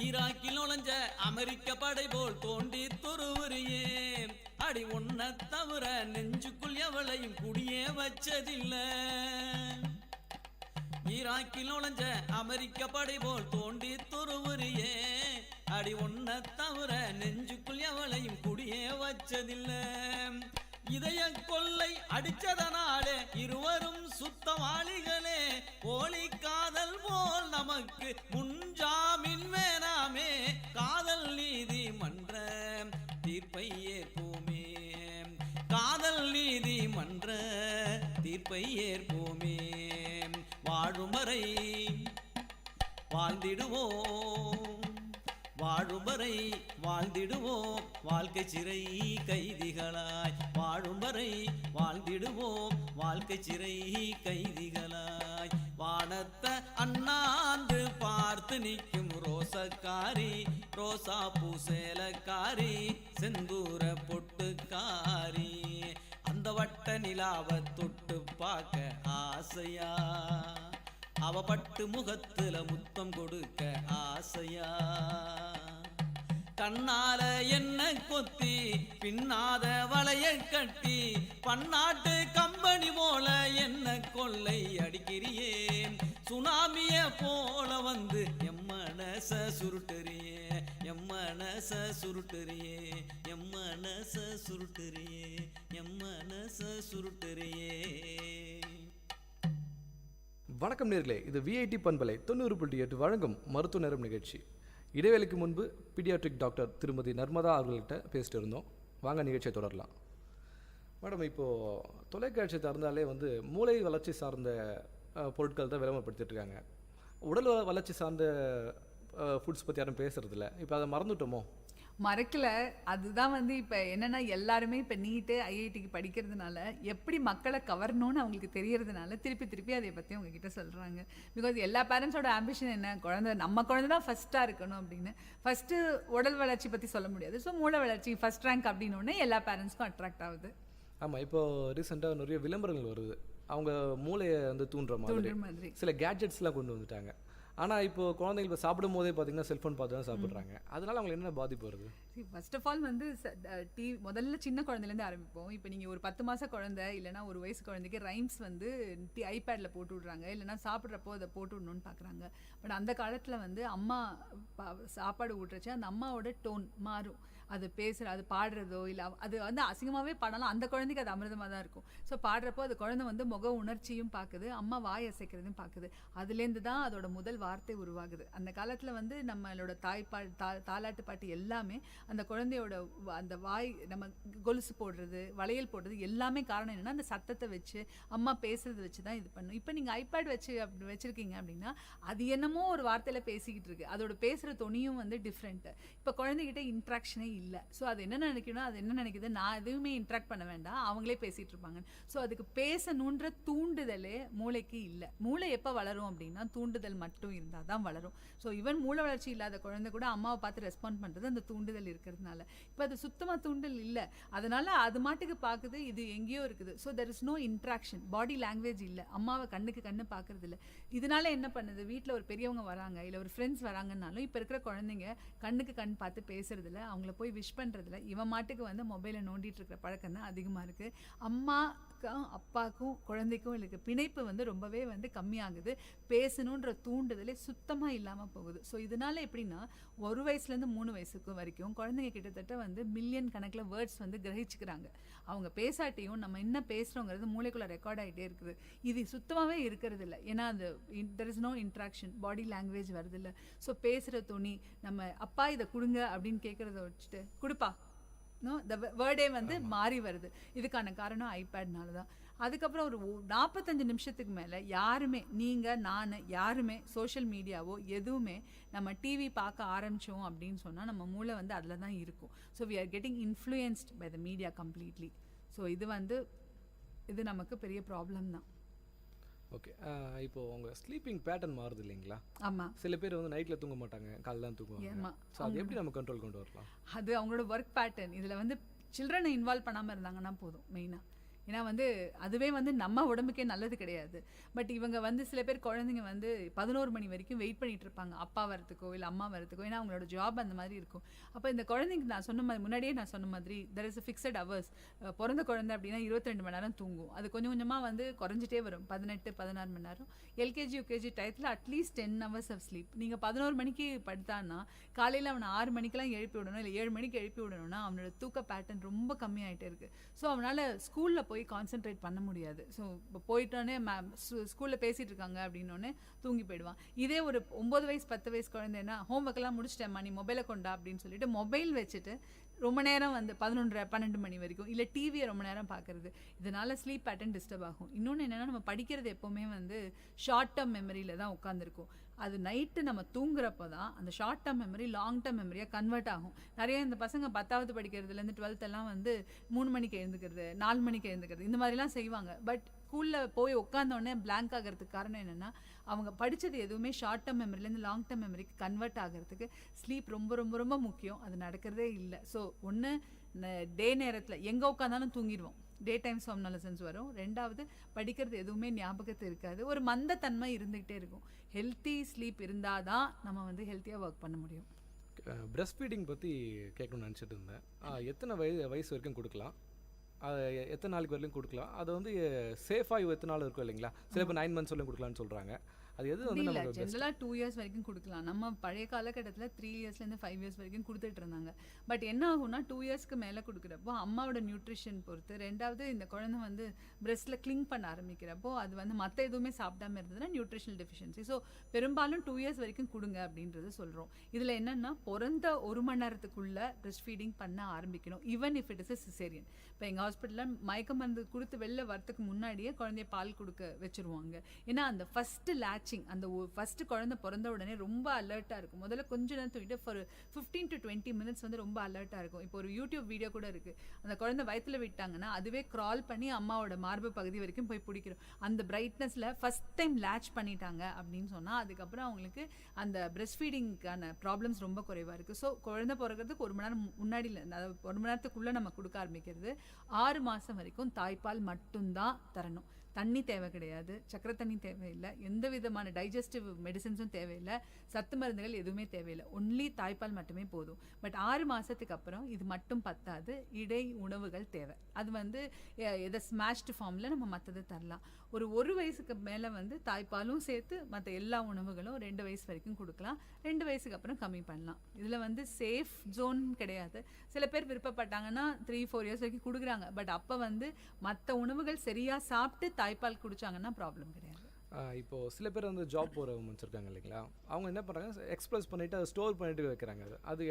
ஈராக்கில் நுழைஞ்ச அமெரிக்க படை போல் தோண்டி துருவுறியே, அடி ஒன்ன தவிர நெஞ்சுக்குள் எவளையும் குடியே வச்சதில்ல. ஈராக்கில் நுழைஞ்ச அமெரிக்க படை போல் தோண்டி துருவுறியே, அடி ஒன்ன தவிர நெஞ்சுக்குள் எவளையும் குடியே வச்சதில்ல. இதய கொள்ளை அடிச்சதனாலே இருவரும் சுத்தவாளிகளே, போலி காதல் போல் நமக்கு முன்ஜாமீன் வேணாமே, காதல் நீதிமன்ற தீர்ப்பை ஏற்போமே, காதல் நீதிமன்ற தீர்ப்பை ஏற்போமே. வாழும் வரை வாழ்ந்திடுவோம், வாழும் வரை வாழ்ந்திடுவோம், வாழ்க்கை சிறை கைதிகளாய், வாழும் வரை வாழ்ந்திடுவோம், வாழ்க்கை சிறை கைதிகளாய். வானத்தை அண்ணாந்து பார்த்து நிற்கும் ரோசக்காரி, ரோசா பூசேலக்காரி, செந்தூர பொட்டுக்காரி, அந்த வட்ட நிலாவை தொட்டு பார்க்க ஆசையா, அவ பட்டு முகத்துல முத்தம் கொடுக்க ஆசையா கண்ணால என்ன கொத்தி பின்னாத வளைய கட்டி பன்னாட்டு கம்பெனி போல என்ன கொள்ளை அடிக்கிறியே சுனாமிய போல வந்து எம்மனச சுருட்டறியே எம்மனச சுருட்டறியே எம்மனச சுருட்டறியே எம்மனச சுருட்டறியே. வணக்கம் நேர்களே, இது விஐடி பண்பலை 90.8 வழங்கும் மருத்துவ நேரம் நிகழ்ச்சி. இடைவேளைக்கு முன்பு பீடியாட்ரிக் டாக்டர் திருமதி நர்மதா அவர்கள்ட்ட பேசிட்டு இருந்தோம். வாங்க நிகழ்ச்சியை தொடரலாம். மேடம், இப்போது தொலைக்காட்சி திறந்தாலே வந்து மூளை வளர்ச்சி சார்ந்த பொருட்கள் தான் விளம்பரப்படுத்திட்டு இருக்காங்க. உடல் வளர்ச்சி சார்ந்த ஃபுட்ஸ் பற்றி யாரும் பேசுகிறதில்ல. இப்போ அதை மறந்துட்டோமோ? மறக்கல. அதுதான் வந்து இப்போ என்னென்னா எல்லாருமே இப்போ நீட்டு ஐஐடிக்கு படிக்கிறதுனால எப்படி மக்களை கவரணும்னு அவங்களுக்கு தெரியறதுனால திருப்பி அதை பற்றி அவங்கக்கிட்ட சொல்கிறாங்க. பிகாஸ் எல்லா பேரண்ட்ஸோட ஆம்பிஷன் என்ன, நம்ம குழந்தை தான் ஃபஸ்ட்டாக இருக்கணும் அப்படின்னு. ஃபஸ்ட்டு உடல் வளர்ச்சி பற்றி சொல்ல முடியாது. ஸோ மூளை வளர்ச்சி ஃபஸ்ட் ரேங்க் அப்படின்னோடனே எல்லா பேரண்ட்ஸ்க்கும் அட்ராக்ட் ஆகுது. ஆமாம், இப்போது ரீசெண்டாக நிறைய விளம்பரங்கள் வருது. அவங்க மூளையை வந்து தூண்டுற மாதிரி சில கேட்ஜெட்ஸ்லாம் கொண்டு வந்துட்டாங்க. ஆனால் இப்போது குழந்தைங்க இப்போ சாப்பிடும் போதே பார்த்தீங்கன்னா செல்ஃபோன் பார்த்து தான் சாப்பிட்றாங்க. அதனால அவங்களுக்கு என்ன பாதிப்பு வருது? ஃபர்ஸ்ட் ஆஃப் ஆல் வந்து முதல்ல சின்ன குழந்தைலேருந்து ஆரம்பிப்போம். இப்போ நீங்கள் ஒரு 10 மாத குழந்தை இல்லைனா ஒரு வயசு குழந்தைக்கு ரைம்ஸ் வந்து ஐபேடில் போட்டு விட்றாங்க, இல்லைனா சாப்பிட்றப்போ அதை போட்டு விடணும்னு பார்க்குறாங்க. பட் அந்த காலத்தில் வந்து அம்மா சாப்பாடு ஊட்டுறச்சு அந்த அம்மாவோட டோன் மாறும். அது பேசுகிற, அது பாடுறதோ இல்லை அது வந்து அசிங்கமாகவே பாடலாம், அந்த குழந்தைக்கு அது அமிர்தமாக தான் இருக்கும். ஸோ பாடுறப்போ அது குழந்தை வந்து முக உணர்ச்சியும் பார்க்குது, அம்மா வாய் அசைக்கிறதையும் பார்க்குது. அதுலேருந்து தான் அதோட முதல் வார்த்தை உருவாகுது. அந்த காலத்தில் வந்து நம்மளோட தாலாட்டு பாட்டு எல்லாமே அந்த குழந்தையோட அந்த வாய், நம்ம கொலுசு போடுறது, வளையல் போடுறது எல்லாமே காரணம் என்னென்னா அந்த சத்தத்தை வச்சு அம்மா பேசுறது வச்சு தான் இது பண்ணும். இப்போ நீங்கள் ஐபேட் வச்சுருக்கீங்க அப்படின்னா அது என்னமோ ஒரு வார்த்தையில் பேசிக்கிட்டு இருக்கு, அதோட பேசுகிற துணியும் வந்து டிஃப்ரெண்ட்டு. இப்போ குழந்தைகிட்ட இன்ட்ராக்ஷனே இல்லை. ஸோ அது என்ன நினைக்கணும், அது என்ன நினைக்குது, நான் எதுவுமே இன்ட்ராக்ட் பண்ண வேண்டாம், அவங்களே பேசிகிட்டு இருப்பாங்க. ஸோ அதுக்கு பேசணுன்ற தூண்டுதலே மூளைக்கு இல்லை. மூளை எப்போ வளரும் அப்படின்னா தூண்டுதல் மட்டும் இருந்தால் தான் வளரும். ஸோ ஈவன் மூளை வளர்ச்சி இல்லாத குழந்தை கூட அம்மாவை பார்த்து ரெஸ்பாண்ட் பண்ணுறது அந்த தூண்டுதல் இருக்கிறதுனால. இப்போ அது சுத்தமாக தூண்டல் இல்லை, அதனால் அது மாட்டுக்கு பார்க்குது, இது எங்கேயோ இருக்குது. So there is no interaction, body language இல்லை, அம்மாவை கண்ணுக்கு கண்ணு பார்க்குறது இல்லை. இதனால என்ன பண்ணுது, வீட்டில் ஒரு பெரியவங்க வராங்க இல்லை ஒரு ஃப்ரெண்ட்ஸ் வராங்கன்னாலும் இப்போ இருக்கிற குழந்தைங்க கண்ணுக்கு கண் பார்த்து பேசுறதில்ல, அவங்கள போய் விஷ் பண்ணுறதில்ல. இவன் மாட்டுக்கு வந்து மொபைலை நோண்டிட்டு இருக்கிற பழக்கம் தான் அதிகமாக இருக்குது. அம்மாக்கும் அப்பாவுக்கும் குழந்தைக்கும் இருக்க பிணைப்பு வந்து ரொம்பவே வந்து கம்மியாகுது. பேசணுன்ற தூண்டுதலே சுத்தமாக இல்லாமல் போகுது. ஸோ இதனால எப்படின்னா 1 வயசுலேருந்து 3 வயசுக்கு வரைக்கும் குழந்தைங்க கிட்டத்தட்ட வந்து மில்லியன் கணக்கில் வேர்ட்ஸ் வந்து கிரகிச்சுக்கிறாங்க. அவங்க பேசாட்டியும் நம்ம என்ன பேசுகிறோங்கிறது மூளைக்குள்ளே ரெக்கார்ட் ஆகிட்டே இருக்குது. இது சுத்தமாகவே இருக்கிறது இல்லை. ஏன்னா அந்த there is no interaction, body language வருதில்லை. ஸோ பேசுகிற துணி, நம்ம அப்பா இதை கொடுங்க அப்படின்னு கேட்குறத வச்சுட்டு கொடுப்பா இந்த வேர்டே வந்து மாறி வருது. இதுக்கான காரணம் ஐபேட்னால தான். அதுக்கப்புறம் ஒரு 45 நிமிஷத்துக்கு மேலே யாருமே, நீங்கள் நான் யாருமே சோஷியல் மீடியாவோ எதுவுமே நம்ம டிவி பார்க்க ஆரம்பித்தோம் அப்படின்னு சொன்னால் நம்ம மூளை வந்து அதில் தான் இருக்கும். So we are getting influenced by the media completely. So இது நமக்கு பெரிய ப்ராப்ளம் தான். ஓகே, இப்போது உங்கள் ஸ்லீப்பிங் பேட்டர்ன் மாறுது இல்லைங்களா? ஆமாம். சில பேர் வந்து நைட்டில் தூங்க மாட்டாங்க, காலையில் தான் தூங்குவாங்க. ஸோ அது எப்படி நம்ம கண்ட்ரோல் கொண்டு வரலாம்? அது அவங்களோட ஒர்க் பேட்டர்ன். இதில் வந்து சில்ட்ரனை இன்வால்வ் பண்ணாமல் இருந்தாங்கன்னா போதும் மெயினாக. ஏன்னா வந்து அதுவே வந்து நம்ம உடம்புக்கே நல்லது கிடையாது. பட் இவங்க வந்து சில பேர் குழந்தைங்க வந்து 11 மணி வரைக்கும் வெயிட் பண்ணிட்டு இருப்பாங்க அப்பா வரத்துக்கோ இல்லை அம்மா வரத்துக்கோ. ஏன்னா அவங்களோட ஜாப் அந்த மாதிரி இருக்கும். அப்போ இந்த குழந்தைங்க நான் சொன்ன மாதிரி முன்னாடியே நான் சொன்ன மாதிரி தெர் இஸ் ஃபிக்ஸட் ஹவர்ஸ். பிறந்த குழந்தை அப்படின்னா 22 மணி நேரம் தூங்கும். அது கொஞ்சம் கொஞ்சமாக வந்து குறைஞ்சிட்டே வரும், 18-16 மணி நேரம். எல்கேஜி யூகேஜி டயத்தில் அட்லீஸ்ட் 10 hours ஆஃப் ஸ்லீப். நீங்கள் 11 மணிக்கு படுத்தான்னா காலையில் அவனை 6 மணிக்கெல்லாம் எழுப்பி விடணும், இல்லை 7 மணிக்கு எழுப்பி விடணும்னா அவனோட தூக்க பேட்டர்ன் ரொம்ப கம்மியாகிட்டே இருக்குது. ஸோ அவனால் ஸ்கூலில் போய் கான்சென்ட்ரேட் பண்ண முடியாது. ஸோ இப்போ போயிட்டோன்னே ஸ்கூலில் பேசிகிட்டு இருக்காங்க அப்படின்னோடனே தூங்கி போயிடுவான். இதே ஒரு 9 வயசு 10 வயசு குழந்தைன்னா ஹோம்ஒர்க்கெல்லாம் முடிச்சிட்டேம்மா நீ மொபைலை கொண்டா அப்படின்னு சொல்லிட்டு மொபைல் வச்சுட்டு ரொம்ப நேரம் வந்து 11-12 மணி வரைக்கும் இல்லை டிவியை ரொம்ப நேரம் பார்க்குறது. இதனால் ஸ்லீப் பேட்டர்ன் டிஸ்டர்ப் ஆகும். இன்னொன்று என்னென்னா நம்ம படிக்கிறது எப்போவுமே வந்து ஷார்ட் டேர்ம் மெமரியில் தான் உட்காந்துருக்கும். அது நைட்டு நம்ம தூங்குறப்போ தான் அந்த short term memory long term மெமரியாக கன்வெர்ட் ஆகும். நிறைய இந்த பசங்க 10th படிக்கிறதுலேருந்து 12th எல்லாம் வந்து 3 மணிக்கு எழுந்துக்கிறது, 4 மணிக்கு எழுந்துக்கிறது, இந்த மாதிரிலாம் செய்வாங்க. பட் ஸ்கூலில் போய் உட்காந்தோடனே பிளாங்க் ஆகிறதுக்கு காரணம் என்னென்னா அவங்க படித்தது எதுவுமே ஷார்ட் டேர்ம் மெமரிலேருந்து லாங் டேர்ம் மெமரிக்கு கன்வெர்ட் ஆகிறதுக்கு ஸ்லீப் ரொம்ப ரொம்ப ரொம்ப முக்கியம். அது நடக்கிறதே இல்லை. ஸோ ஒன்று டே நேரத்தில் எங்கே உட்காந்தாலும் தூங்கிடுவோம். டே டைம் சோம்னாலசன்ஸ் வரும். ரெண்டாவது படிக்கிறது எதுவுமே ஞாபகத்து இருக்காது. ஒரு மந்தத்தன்மை இருந்துகிட்டே இருக்கும். ஹெல்த்தி ஸ்லீப் இருந்தால் தான் நம்ம வந்து ஹெல்த்தியாக ஒர்க் பண்ண முடியும். பிரஸ்ட் ஃபீடிங் பற்றி கேட்கணும்னு நினச்சிட்டு இருந்தேன். எத்தனை வயசு வரைக்கும் கொடுக்கலாம், அது எத்தனை நாளைக்கு வரைக்கும் கொடுக்கலாம், அது வந்து சேஃபாக எத்தனை நாள் இருக்கும் இல்லைங்களா? சில பேர் 9 months வரைக்கும் கொடுக்கலான்னு சொல்கிறாங்க. அது எது வந்து இல்லை, நமக்கு ஜென்ரலாக 2 years வரைக்கும் கொடுக்கலாம். நம்ம பழைய காலகட்டத்தில் 3 yearsலேருந்து 5 years வரைக்கும் கொடுத்துட்டு இருந்தாங்க. பட் என்ன ஆகும்னா 2 yearsக்கு மேலே கொடுக்குறப்போ அம்மாவோட நியூட்ரிஷன் பொறுத்து, ரெண்டாவது இந்த குழந்தை வந்து பிரெஸ்ட்டில் கிளிங் பண்ண ஆரம்பிக்கிறப்போ அது வந்து மற்ற எதுவுமே சாப்பிடாம இருந்ததுன்னா நியூட்ரிஷனல் டெஃபிஷியன்சி. ஸோ பெரும்பாலும் 2 years வரைக்கும் கொடுங்க அப்படின்றது சொல்கிறோம். இதில் என்னென்னா பிறந்த 1 மணி நேரத்துக்குள்ளே பிரெஸ்ட் ஃபீடிங் பண்ண ஆரம்பிக்கணும், even if it is a caesarean. இப்போ எங்கள் ஹாஸ்பிட்டலில் மயக்க மருந்து கொடுத்து வெளில வரத்துக்கு முன்னாடியே குழந்தைய பால் கொடுக்க வச்சுருவாங்க. ஏன்னா அந்த ஃபஸ்ட்டு லேச்சிங், அந்த ஃபஸ்ட்டு குழந்தை பிறந்த உடனே ரொம்ப அலர்ட்டாக இருக்கும். முதல்ல கொஞ்ச நேரம் தூங்கிட்டு ஒரு 15 to 20 minutes வந்து ரொம்ப அலர்ட்டாக இருக்கும். இப்போ ஒரு யூடியூப் வீடியோ கூட இருக்குது. அந்த குழந்தை வயிற்றில் விட்டாங்கன்னா அதுவே க்ரால் பண்ணி அம்மாவோட மார்பு பகுதி வரைக்கும் போய் பிடிக்கிறோம். அந்த பிரைட்னஸில் ஃபஸ்ட் டைம் லேட்ச் பண்ணிட்டாங்க அப்படின்னு சொன்னால் அதுக்கப்புறம் அவங்களுக்கு அந்த பிரெஸ்ட் ஃபீடிங்கான ப்ராப்ளம்ஸ் ரொம்ப குறைவாக இருக்குது. ஸோ குழந்தை பிறக்கிறதுக்கு 1 மணி நேரம் முன்னாடியில், அதாவது 1 மணி நேரத்துக்குள்ளே நம்ம கொடுக்க ஆரம்பிக்கிறது. 6 மாதம் வரைக்கும் தாய்ப்பால் மட்டும்தான் தரணும். தண்ணி தேவை கிடையாது, சக்கரை தண்ணி தேவையில்லை, எந்த விதமான டைஜஸ்டிவ் மெடிசன்ஸும் தேவையில்லை, சத்து மருந்துகள் எதுவுமே தேவையில்லை. ஒன்லி தாய்ப்பால் மட்டுமே போதும். பட் 6 மாதத்துக்கு அப்புறம் இது மட்டும் பத்தாது, இடை உணவுகள் தேவை. அது வந்து எதை ஸ்மாஷ்டு ஃபார்மில் நம்ம மற்றது தரலாம். ஒரு வயசுக்கு மேலே வந்து தாய்ப்பாலும் சேர்த்து மற்ற எல்லா உணவுகளும் 2 வயசு வரைக்கும் கொடுக்கலாம். 2 வயசுக்கு அப்புறம் கம்மி பண்ணலாம். இதில் வந்து சேஃப் ஜோன் கிடையாது. சில பேர் விருப்பப்பட்டாங்கன்னா 3-4 years வரைக்கும் கொடுக்குறாங்க. பட் அப்போ வந்து மற்ற உணவுகள் சரியாக சாப்பிட்டு தாய்ப்பால் குடிச்சாங்கன்னா ப்ராப்ளம் கிடையாது. இப்போது சில பேர் வந்து ஜாப் போகிற உமன்ஸ் இருக்காங்க இல்லைங்களா, அவங்க என்ன பண்ணுறாங்க, எக்ஸ்பிரஸ் பண்ணிவிட்டு அதை ஸ்டோர் பண்ணிட்டு வைக்கிறாங்க. அது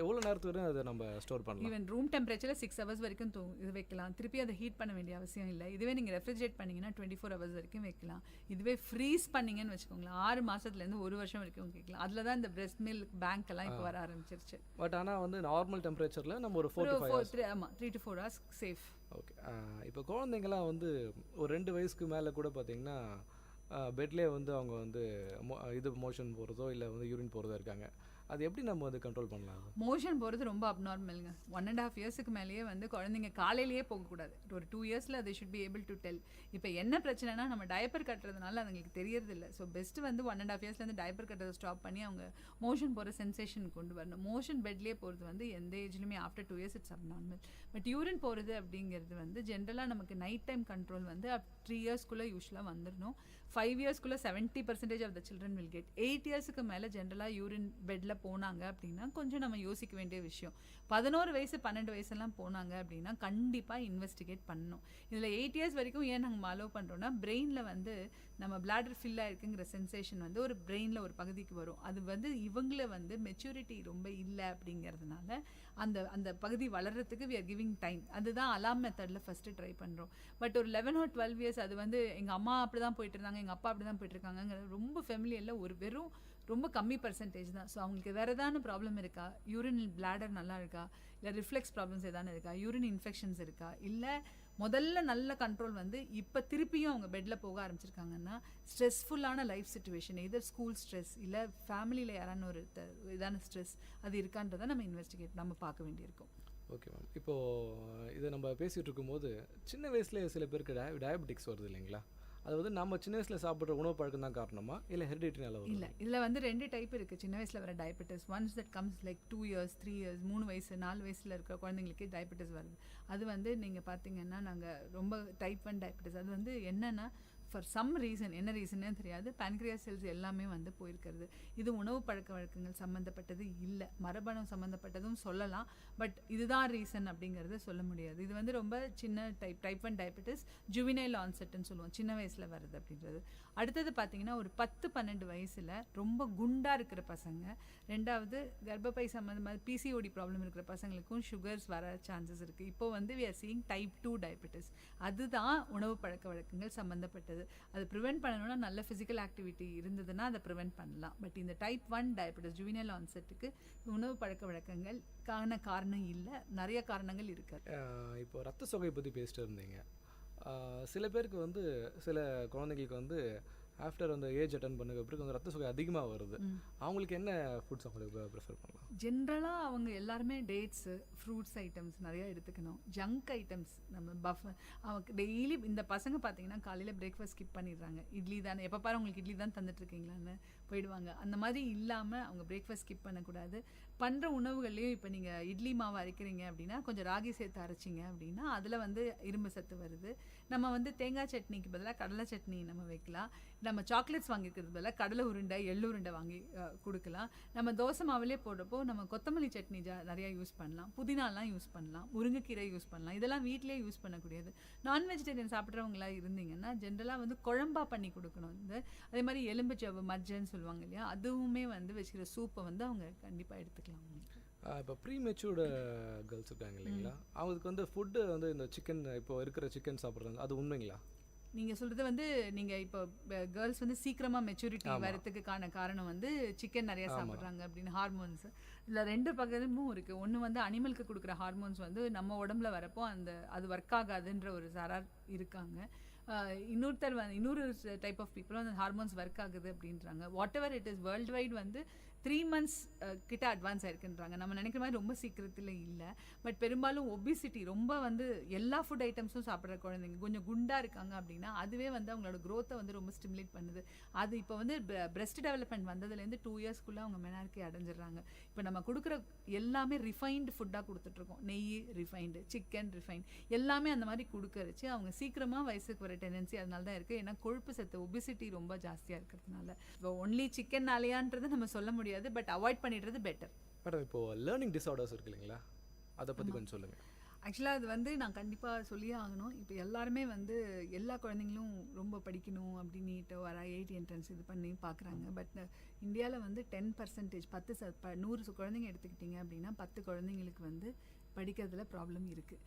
எவ்வளோ நேரத்துக்கு வரையும் அதை நம்ம ஸ்டோர் பண்ணலாம்? ஈவன் ரூம் டெம்பரேச்சரில் 6 hours வரைக்கும் இது வைக்கலாம். திருப்பி அதை ஹீட் பண்ண வேண்டிய அவசியம் இல்லை. இதுவே நீங்கள் ரெஃப்ரிஜரேட் பண்ணிங்கன்னா 24 hours வரைக்கும் வைக்கலாம். இதுவே ஃப்ரீஸ் பண்ணிங்கன்னு வச்சுக்கோங்களேன், 6 மாதத்துலேருந்து 1 வருஷம் வரைக்கும் வைக்கலாம். அதில் தான் இந்த பிரெஸ்ட் மில்க் பேங்க் எல்லாம் இப்போ வர ஆரம்பிச்சிருச்சு. பட் ஆனால் வந்து நார்மல் டெம்பரேச்சரில் நம்ம ஒரு 4 to 5 hours, ஆமாம் 3 to 4 hours சேஃப். ஓகே. இப்போ குழந்தைங்களாம் வந்து ஒரு 2 வயசுக்கு மேலே கூட பார்த்தீங்கன்னா பெட்லேயே வந்து அவங்க வந்து இது மோஷன் போகிறதோ இல்லை வந்து யூரின் போகிறதோ இருக்காங்க. அது எப்படி நம்ம வந்து கண்ட்ரோல் பண்ணலாம்? மோஷன் போகிறது ரொம்ப அப்நார்மலுங்க. 1.5 yearsக்கு மேலேயே வந்து குழந்தைங்க காலையிலேயே போகக்கூடாது. ஒரு 2 yearsல they should be able to tell. இப்போ என்ன பிரச்சனைனா நம்ம டைப்பர் கட்டுறதுனால அதுங்களுக்கு தெரியறதில்ல. ஸோ பெஸ்ட்டு வந்து 1.5 yearsலேருந்து டைப்பர் கட்டுறதை ஸ்டாப் பண்ணி அவங்க மோஷன் போகிற சென்சேஷன் கொண்டு வரணும். மோஷன் பெட்லேயே போகிறது வந்து எந்த ஏஜ்லையுமே after 2 years it's abnormal. But urine போகிறது அப்படிங்கிறது வந்து ஜென்ரலாக நமக்கு நைட் டைம் கண்ட்ரோல் வந்து 3 yearsக்குள்ளே யூஸ்வலாக வந்துடணும். 5 yearsக்குள்ளே 70% of the children will get. 8 yearsக்கு மேலே ஜென்ரலாக யூரின் பெட்டில் போனாங்க அப்படின்னா கொஞ்சம் நம்ம யோசிக்க வேண்டிய விஷயம். 11 வயசு 12 வயசுலாம் போனாங்க அப்படின்னா கண்டிப்பாக இன்வெஸ்டிகேட் பண்ணணும். இதில் 8 years வரைக்கும் ஏன் நாங்கள் அலோவ் பண்ணுறோன்னா, பிரெயினில் வந்து நம்ம பிளாடர் ஃபில் ஆகிருக்குங்கிற சென்சேஷன் வந்து ஒரு பிரெயினில் ஒரு பகுதிக்கு வரும். அது வந்து இவங்கள வந்து மெச்சூரிட்டி ரொம்ப இல்லை அப்படிங்கிறதுனால அந்த அந்த பகுதி வளர்கிறதுக்கு வி ஆர் கிவிங் டைம். அதுதான் அலாம் மெத்தடில் ஃபஸ்ட்டு ட்ரை பண்ணுறோம். பட் ஒரு 11 or 12 years அது வந்து எங்கள் அம்மா அப்படி தான் போயிட்டு இருந்தாங்க, எங்கள் அப்பா அப்படி தான் போயிட்டுருக்காங்கிறது ரொம்ப ஃபெமிலியரில் ஒரு வெறும் ரொம்ப கம்மி பர்சன்டேஜ் தான். ஸோ அவங்களுக்கு வேறு ஏதான ப்ராப்ளம் இருக்கா, யூரின் பிளாடர் நல்லா இருக்கா, இல்லை ரிஃப்ளெக்ஸ் ப்ராப்ளம்ஸ் எதானு இருக்கா, யூரின் இன்ஃபெக்ஷன்ஸ் இருக்கா, இல்லை முதல்ல நல்ல கண்ட்ரோல் வந்து இப்போ திருப்பியும் அவங்க பெட்டில் போக ஆரம்பிச்சிருக்காங்கன்னா ஸ்ட்ரெஸ்ஃபுல்லான லைஃப் சுச்சுவேஷன், எதர் ஸ்கூல் ஸ்ட்ரெஸ் இல்லை ஃபேமிலியில் யாரான ஒரு இதான ஸ்ட்ரெஸ் அது இருக்கான்றதை நம்ம இன்வெஸ்டிகேட் நம்ம பார்க்க வேண்டியிருக்கும். Okay ma'am. இப்போது இதை நம்ம பேசிகிட்டு இருக்கும்போது சின்ன வயசுலேயே சில பேருக்கு டயபெட்டிக்ஸ் வருது இல்லைங்களா, அது வந்து நம்ம சின்ன வயசில் சாப்பிட்ற உணவு பழக்கம் தான் காரணமா இல்லை ஹெரிடிட்டினால வரும்? இல்லை, இதில் வந்து 2 டைப் இருக்குது சின்ன வயசில் வர diabetes. Once that comes like 2 years 3 years 3 வயசு 4 வயசில் இருக்கிற குழந்தைங்களுக்கு டயபெட்டிஸ் வருது. அது வந்து நீங்கள் பார்த்தீங்கன்னா நாங்கள் ரொம்ப டைப் 1 டயபெட்டிஸ். அது வந்து என்னென்னா ஃபார் சம் ரீசன், என்ன ரீசனே தெரியாது, பேன்க்ரியாஸ் செல்ஸ் எல்லாமே வந்து போயிருக்கிறது. இது உணவு பழக்க வழக்கங்கள் சம்மந்தப்பட்டது இல்லை, மரபணு சம்மந்தப்பட்டதும் சொல்லலாம். பட் இதுதான் ரீசன் அப்படிங்கிறத சொல்ல முடியாது. இது வந்து ரொம்ப சின்ன டைப் 1 டயபெட்டிஸ், ஜுவினைல் ஆன்செட்னு சொல்லுவோம், சின்ன வயசில் வருது அப்படின்றது. அடுத்தது பார்த்தீங்கன்னா ஒரு 10-12 வயசில் ரொம்ப குண்டாக இருக்கிற பசங்க, ரெண்டாவது கர்ப்பப்பை சம்மந்தமாக பிசிஓடி ப்ராப்ளம் இருக்கிற பசங்களுக்கும் சுகர்ஸ் வர சான்சஸ் இருக்குது. இப்போ வந்து we are seeing type 2 diabetes. அதுதான் உணவு பழக்க வழக்கங்கள் சம்மந்தப்பட்டது. அது ப்ரிவென்ட் பண்ணணும்னா நல்ல ஃபிசிக்கல் ஆக்டிவிட்டி இருந்ததுன்னா அதை ப்ரிவென்ட் பண்ணலாம். பட் இந்த டைப் 1 டயபெட்டிஸ் ஜுவினைல் ஆன்செட்டுக்கு உணவு பழக்க வழக்கங்கள் காரணம் இல்லை, நிறைய காரணங்கள் இருக்குது. இப்போ ரத்த சோகை பற்றி பேசிட்டு இருந்தீங்க. சில பேருக்கு வந்து சில குழந்தைங்களுக்கு வந்து ஆஃப்டர் அந்த ஏஜ் அட்டன் பண்ணதுக்கு அப்புறம் கொஞ்சம் ரத்த சோகை அதிகமாக வருது. அவங்களுக்கு என்ன ஃபுட்ஸ் அவங்களுக்கு ப்ரிஃபர் பண்ணலாம்? ஜென்ரலாக அவங்க எல்லாருமே டேட்ஸு, ஃப்ரூட்ஸ் ஐட்டம்ஸ் நிறையா எடுத்துக்கணும். ஜங்க் ஐட்டம்ஸ் நம்ம அவங்க டெய்லி இந்த பசங்க பார்த்தீங்கன்னா காலையில் பிரேக்ஃபாஸ்ட் ஸ்கிப் பண்ணிடுறாங்க. இட்லி தானே, எப்போ பாரு உங்களுக்கு இட்லி தான் தந்துட்டுருக்கீங்களான்னு போயிடுவாங்க. அந்த மாதிரி இல்லாமல் அவங்க பிரேக்ஃபாஸ்ட் ஸ்கிப் பண்ணக்கூடாது. பண்ணுற உணவுகள்லேயும் இப்போ நீங்கள் இட்லி மாவு அரைக்கிறீங்க அப்படின்னா கொஞ்சம் ராகி சேர்த்து அரைச்சிங்க அப்படின்னா அதில் வந்து இரும்பு சத்து வருது. நம்ம வந்து தேங்காய் சட்னிக்கு பதிலாக கடலை சட்னி நம்ம வைக்கலாம். நம்ம சாக்லேட்ஸ் வாங்கிக்கிறது பதிலாக கடலை உருண்டை, எள்ளு உருண்டை வாங்கி கொடுக்கலாம். நம்ம தோசை மாவுலேயே போடுறப்போ நம்ம கொத்தமல்லி சட்னி நிறையா யூஸ் பண்ணலாம். புதினாலாம் யூஸ் பண்ணலாம். முருங்கைக்கீரை யூஸ் பண்ணலாம். இதெல்லாம் வீட்டிலே யூஸ் பண்ணக்கூடியது. நான் வெஜிடேரியன் சாப்பிட்றவங்களா இருந்தீங்கன்னா ஜென்ரலாக வந்து குழம்பா பண்ணி கொடுக்கணும். அதே மாதிரி எலும்புச்சவு மஜ்ஜன்னு சொல்லுவாங்க இல்லையா, அதுவுமே வந்து வச்சுக்கிற சூப்பை வந்து அவங்க கண்டிப்பாக எடுத்துக்கலாம். இப்போ ப்ரீ மெச்சூர்டு கேர்ள்ஸ் இருக்காங்க இல்லைங்களா, அவங்களுக்கு வந்து ஃபுட்டு வந்து இந்த சிக்கன் இப்போ இருக்கிற சிக்கன் சாப்பிட்றாங்க, அது உண்மைங்களா? நீங்கள் சொல்கிறது வந்து நீங்கள் இப்போ கேர்ள்ஸ் வந்து சீக்கிரமாக மெச்சூரிட்டி வரத்துக்கான காரணம் வந்து சிக்கன் நிறையா சாப்பிட்றாங்க அப்படின்னு ஹார்மோன்ஸ். இதில் 2 பக்கமும் இருக்குது. ஒன்று வந்து அனிமலுக்கு கொடுக்குற ஹார்மோன்ஸ் வந்து நம்ம உடம்புல வரப்போ அது ஒர்க் ஆகாதுன்ற ஒரு சாரார் இருக்காங்க. இன்னொரு டைப் ஆஃப் பீப்புளும் அந்த ஹார்மோன்ஸ் ஒர்க் ஆகுது அப்படின்றாங்க. What ever it is world wide வந்து 3 months கிட்ட அட்வான்ஸ் ஆயிருக்குன்றாங்க. நம்ம நினைக்கிற மாதிரி ரொம்ப சீக்கிரத்தில் இல்லை. பட் பெரும்பாலும் ஒபிசிட்டி ரொம்ப வந்து எல்லா ஃபுட் ஐட்டம்ஸும் சாப்பிட்ற குழந்தைங்க கொஞ்சம் குண்டாக இருக்காங்க அப்படின்னா அதுவே வந்து அவங்களோட க்ரோத்தை வந்து ரொம்ப ஸ்டிமுலேட் பண்ணுது. அது இப்போ வந்து பிரெஸ்ட் டெவலப்மெண்ட் வந்ததுலேருந்து 2 yearsக்குள்ளே அவங்க மெனார்க்கி அடைஞ்சிடுறாங்க. இப்போ நம்ம கொடுக்குற எல்லாமே ரிஃபைன்டு ஃபுட்டாக கொடுத்துட்ருக்கோம். நெய் ரிஃபைன்டு, சிக்கன் ரிஃபைன்டு, எல்லாமே அந்த மாதிரி கொடுக்கறச்சு அவங்க சீக்கிரமாக வயசுக்கு வர டெண்டன்சி அதனால தான் இருக்குது. ஏன்னா கொழுப்பு சத்து ஒபிசிட்டி ரொம்ப ஜாஸ்தியாக இருக்கிறதுனால. இப்போ ஒன்லி சிக்கன் நாளையான்றதை நம்ம சொல்ல முடியாது, பட் அவாய்ட் பண்ணிடுறது பெட்டர். மேடம், இப்போ லேர்னிங் டிஸார்டர்ஸ் இருக்கு இல்லைங்களா, அதை பற்றி கொஞ்சம் சொல்லுங்கள். ஆக்சுவலாக அது வந்து நான் கண்டிப்பாக சொல்லியே ஆகணும். இப்போ எல்லாருமே வந்து எல்லா குழந்தைங்களும் ரொம்ப படிக்கணும் அப்படின்னு வர ஐஐடி என்ட்ரன்ஸ் இது பண்ணி பார்க்குறாங்க. பட் இந்தியாவில் வந்து 10% 100 குழந்தைங்க எடுத்துக்கிட்டிங்க அப்படின்னா 10 குழந்தைங்களுக்கு வந்து படிக்கிறதுல ப்ராப்ளம் இருக்குது.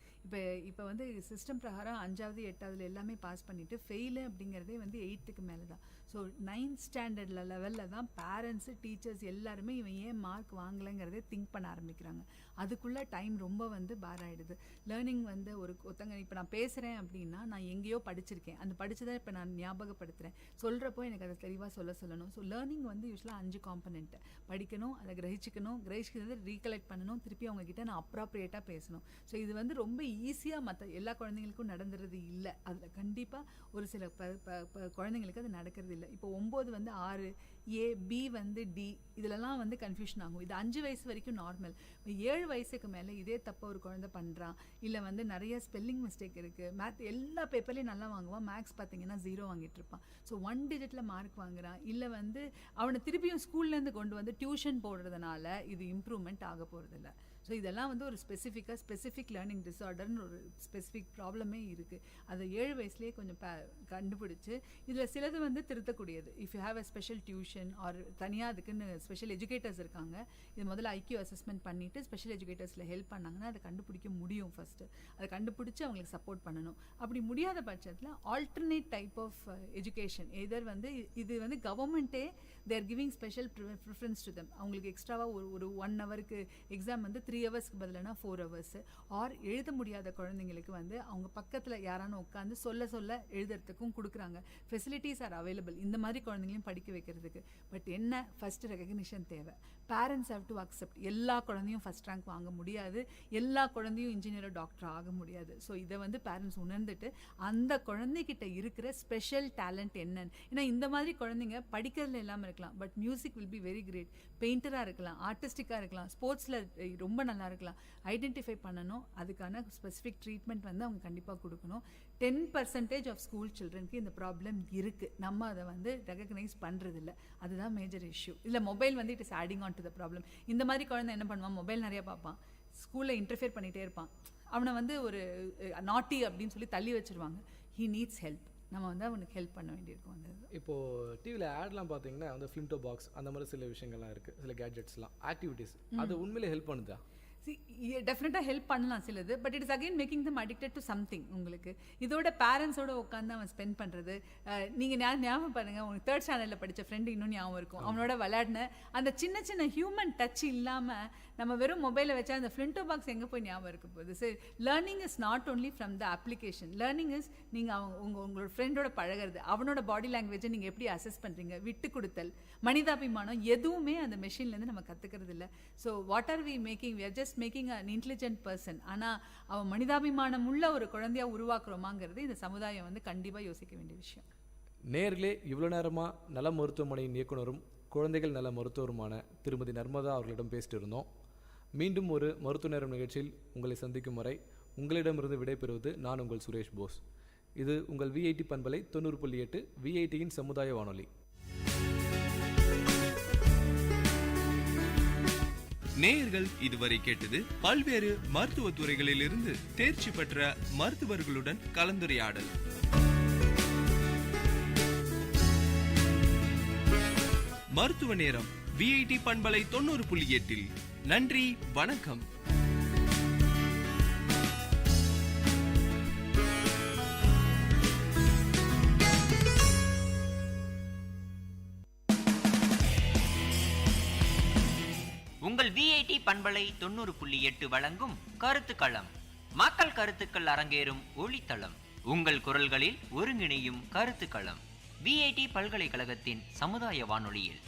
இப்போ வந்து சிஸ்டம் பிரகாரம் 5வது 8வது எல்லாமே பாஸ் பண்ணிவிட்டு ஃபெயிலு அப்படிங்கிறதே வந்து 8th மேலே தான். ஸோ 9th standard லெவலில் தான் பேரண்ட்ஸு, டீச்சர்ஸ் எல்லாருமே இவன் ஏன் மார்க் வாங்கலைங்கிறதே திங்க் பண்ண ஆரம்பிக்கிறாங்க. அதுக்குள்ளே டைம் ரொம்ப வந்து பாராயிடுது. லேர்னிங் வந்து ஒருத்தங்க இப்போ நான் பேசுகிறேன் அப்படின்னா நான் எங்கேயோ படிச்சிருக்கேன், அந்த படித்ததை இப்போ நான் ஞாபகப்படுத்துகிறேன். சொல்கிறப்போ எனக்கு அதை தெளிவாக சொல்லணும். ஸோ லேர்னிங் வந்து யூஸ்வலாக 5 காம்பனெண்ட். படிக்கணும், அதை கிரகிச்சிக்கிறதை ரீகலெக்ட் பண்ணணும், திருப்பி அவங்கக்கிட்ட நான் அப்ராப்ரியேட்டாக பேசணும். ஸோ இது வந்து ரொம்ப ஈஸியாக மற்ற எல்லா குழந்தைங்களுக்கும் நடந்துறது இல்லை. அதில் கண்டிப்பாக ஒரு சில குழந்தைங்களுக்கு அது நடக்கிறது இல்லை. இப்போ 9 வந்து 6, A, B வந்து D, இதிலலாம் வந்து கன்ஃபியூஷன் ஆகும். இது 5 வயசு வரைக்கும் நார்மல். 7 வயசுக்கு மேலே இதே தப்ப ஒரு குழந்தை பண்ணுறான், இல்லை வந்து நிறைய ஸ்பெல்லிங் மிஸ்டேக் இருக்குது, மேத் எல்லா பேப்பர்லேயும் நல்லா வாங்குவான், மேக்ஸ் பார்த்தீங்கன்னா 0 வாங்கிட்டு இருப்பான். ஸோ 1 digitல மார்க் வாங்குறான், இல்லை வந்து அவனை திருப்பியும் ஸ்கூல்லேருந்து கொண்டு வந்து டியூஷன் போடுறதுனால இது இம்ப்ரூவ்மெண்ட் ஆக போகிறதில்ல. ஸோ இதெல்லாம் வந்து ஒரு ஸ்பெசிஃபிக் லேர்னிங் டிஸார்டர்னு ஒரு ஸ்பெசிஃபிக் ப்ராப்ளமே இருக்குது. அதை 7 வயசுலேயே கொஞ்சம் கண்டுபிடிச்சி இதில் சிலது வந்து திருத்தக்கூடியது. If you have a special tuition or தனியாக அதுக்குன்னு ஸ்பெஷல் எஜுகேட்டர்ஸ் இருக்காங்க. இது முதல்ல ஐக்யூ அசஸ்மெண்ட் பண்ணிவிட்டு ஸ்பெஷல் எஜுகேட்டர்ஸில் ஹெல்ப் பண்ணாங்கன்னா அதை கண்டுபிடிக்க முடியும். ஃபஸ்ட்டு அதை கண்டுபிடிச்சி அவங்களுக்கு சப்போர்ட் பண்ணணும். அப்படி முடியாத பட்சத்தில் alternate type of education either வந்து இது வந்து கவர்மெண்ட்டே they're giving special preference to them. அவங்களுக்கு எக்ஸ்ட்ராவாக ஒரு 1 ஹவருக்கு எக்ஸாம் வந்து 3 ஹவர்ஸ்க்கு பதிலானா 4 ஹவர்ஸ். ஆர் எழுத முடியாத குழந்தைங்களுக்கு வந்து அவங்க பக்கத்தில் யாரானு உட்காந்து சொல்ல எழுதுறதுக்கும் கொடுக்குறாங்க. ஃபெசிலிட்டிஸ் ஆர் அவைலபிள் இந்த மாதிரி குழந்தைங்களையும் படிக்க வைக்கிறதுக்கு. பட் என்ன, ஃபஸ்ட்டு ரெகக்னிஷன் தேவை. Parents have to accept. எல்லா குழந்தையும் ஃபஸ்ட் ரேங்க் வாங்க முடியாது, எல்லா குழந்தையும் இன்ஜினியரோ டாக்டர் ஆக முடியாது. ஸோ இதை வந்து பேரண்ட்ஸ் உணர்ந்துட்டு அந்த குழந்தைகிட்ட இருக்கிற ஸ்பெஷல் டேலண்ட் என்னன்னு, ஏன்னா இந்த மாதிரி குழந்தைங்க படிக்கிறதுல எல்லாமே இருக்கலாம், but music will be very great, பெயிண்டராக இருக்கலாம், ஆர்டிஸ்டிக்காக இருக்கலாம், ஸ்போர்ட்ஸில் ரொம்ப நல்லா இருக்கலாம். ஐடென்டிஃபை பண்ணணும், அதுக்கான ஸ்பெசிஃபிக் ட்ரீட்மெண்ட் வந்து அவங்க கண்டிப்பாக கொடுக்கணும். 10% ஆஃப் ஸ்கூல் சில்ட்ரனுக்கு இந்த ப்ராப்ளம் இருக்குது. நம்ம அதை வந்து ரெகக்னைஸ் பண்ணுறதில்ல. அதுதான் மேஜர் இஷ்யூ. இல்லை மொபைல் வந்து it is adding on to the problem. இந்த மாதிரி குழந்தை என்ன பண்ணுவான், மொபைல் நிறையா பார்ப்பான், ஸ்கூலில் இன்டர்ஃபியர் பண்ணிகிட்டே இருப்பான், அவனை வந்து ஒரு நாட்டி அப்படின்னு சொல்லி தள்ளி வச்சுருவாங்க. He needs help. நம்ம வந்து அவனுக்கு ஹெல்ப் பண்ண வேண்டியிருக்கும். அந்த இப்போது டிவியில் ஆட்லாம் பார்த்தீங்கன்னா வந்து ஃபிலிம்டோ பாக்ஸ் அந்த மாதிரி சில விஷயங்கள்லாம் இருக்குது, சில கேட்ஜெட்ஸ்லாம், ஆக்டிவிட்டீஸ், அது உண்மையிலே ஹெல்ப் பண்ணுதா? டெஃபினட்டாக ஹெல்ப் பண்ணலாம் சிலது, but it is again making them addicted to something. உங்களுக்கு இதோட பேரண்ட்ஸோட உட்காந்து அவன் ஸ்பெண்ட் பண்ணுறது, நீங்கள் ஞாபகம் பாருங்கள், உங்களுக்கு 3rd ஸ்டாண்டர்டில் படித்த ஃப்ரெண்டு இன்னும் ஞாபகம் இருக்கும். அவனோட விளையாடின அந்த சின்ன சின்ன ஹியூமன் டச் இல்லாமல் நம்ம வெறும் மொபைலை வச்சா அந்த ஃப்ளின்டோ பாக்ஸ் எங்கே போய் ஞாபகம் இருக்க போகுது? சரி, learning is not only from the application. Learning is நீங்கள் உங்களோட ஃப்ரெண்டோட பழகிறது, அவனோட பாடி லாங்குவேஜை நீங்கள் எப்படி அசஸ் பண்ணுறீங்க, விட்டு கொடுத்தல், மனிதாபிமானம், எதுவுமே அந்த மெஷின்லேருந்து நம்ம கற்றுக்கிறது இல்லை. So what are we making? We are just making an intelligent person. ஆனால் அவன் மனிதாபிமானம் உள்ள ஒரு குழந்தையா உருவாக்குறோமாங்கிறது இந்த சமுதாயம் கண்டிப்பாக யோசிக்க வேண்டிய விஷயம். நேர்களே, இவ்வளோ நேரமாக நல மருத்துவமனையின் இயக்குனரும் குழந்தைகள் நல மருத்துவருமான திருமதி நர்மதா அவர்களிடம் பேசிட்டு இருந்தோம். மீண்டும் ஒரு மருத்துவ நேரம் நிகழ்ச்சியில் உங்களை சந்திக்கும் வரை உங்களிடமிருந்து விடைபெறுவது நான் உங்கள் சுரேஷ் போஸ். இது உங்கள் விஐடி பண்பலை 90.8 விஐடியின் சமுதாய வானொலி. நேயர்கள் இதுவரை கேட்டது பல்வேறு மருத்துவ துறைகளில் இருந்து தேர்ச்சி பெற்ற மருத்துவர்களுடன் கலந்துரையாடல். மருத்துவ நேரம் விஐடி பண்பலை 90.8. நன்றி, வணக்கம். உங்கள் விஐடி பண்பலை 90.8 வழங்கும் கருத்துக்களம். மக்கள் கருத்துக்கள் அரங்கேறும் ஒளித்தளம். உங்கள் குரல்களில் ஒருங்கிணையும் கருத்துக்களம். விஐடி பல்கலைக்கழகத்தின் சமுதாய வானொலியில்.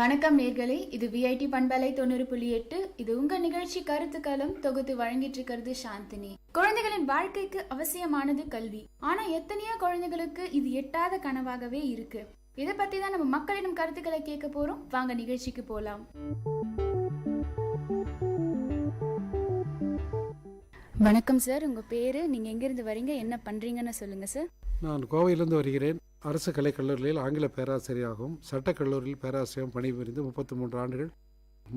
வணக்கம் நேர்களே, இது விஐடி பண்பலை 90.8. இது உங்க நிகழ்ச்சி கருத்துக்களம். தொகுத்து வழங்கிட்டு இருக்கிறது சாந்தினி. குழந்தைகளின் வாழ்க்கைக்கு அவசியமானது கல்வி. ஆனா எத்தனையோ குழந்தைகளுக்கு இது எட்டாத கனவாகவே இருக்கு. இதை பத்தி தான் நம்ம மக்களிடம் கருத்துக்களை கேட்க போறோம். வாங்க நிகழ்ச்சிக்கு போலாம். வணக்கம் சார், உங்க பேரு, நீங்க எங்கிருந்து வரீங்க, என்ன பண்றீங்கன்னு சொல்லுங்க சார். நான் கோவையிலிருந்து வருகிறேன். அரசு கலைக்கல்லூரியில் ஆங்கில பேராசிரியராகவும் சட்டக்கல்லூரியில் பேராசிரியரும் பணிபுரிந்து 33 ஆண்டுகள்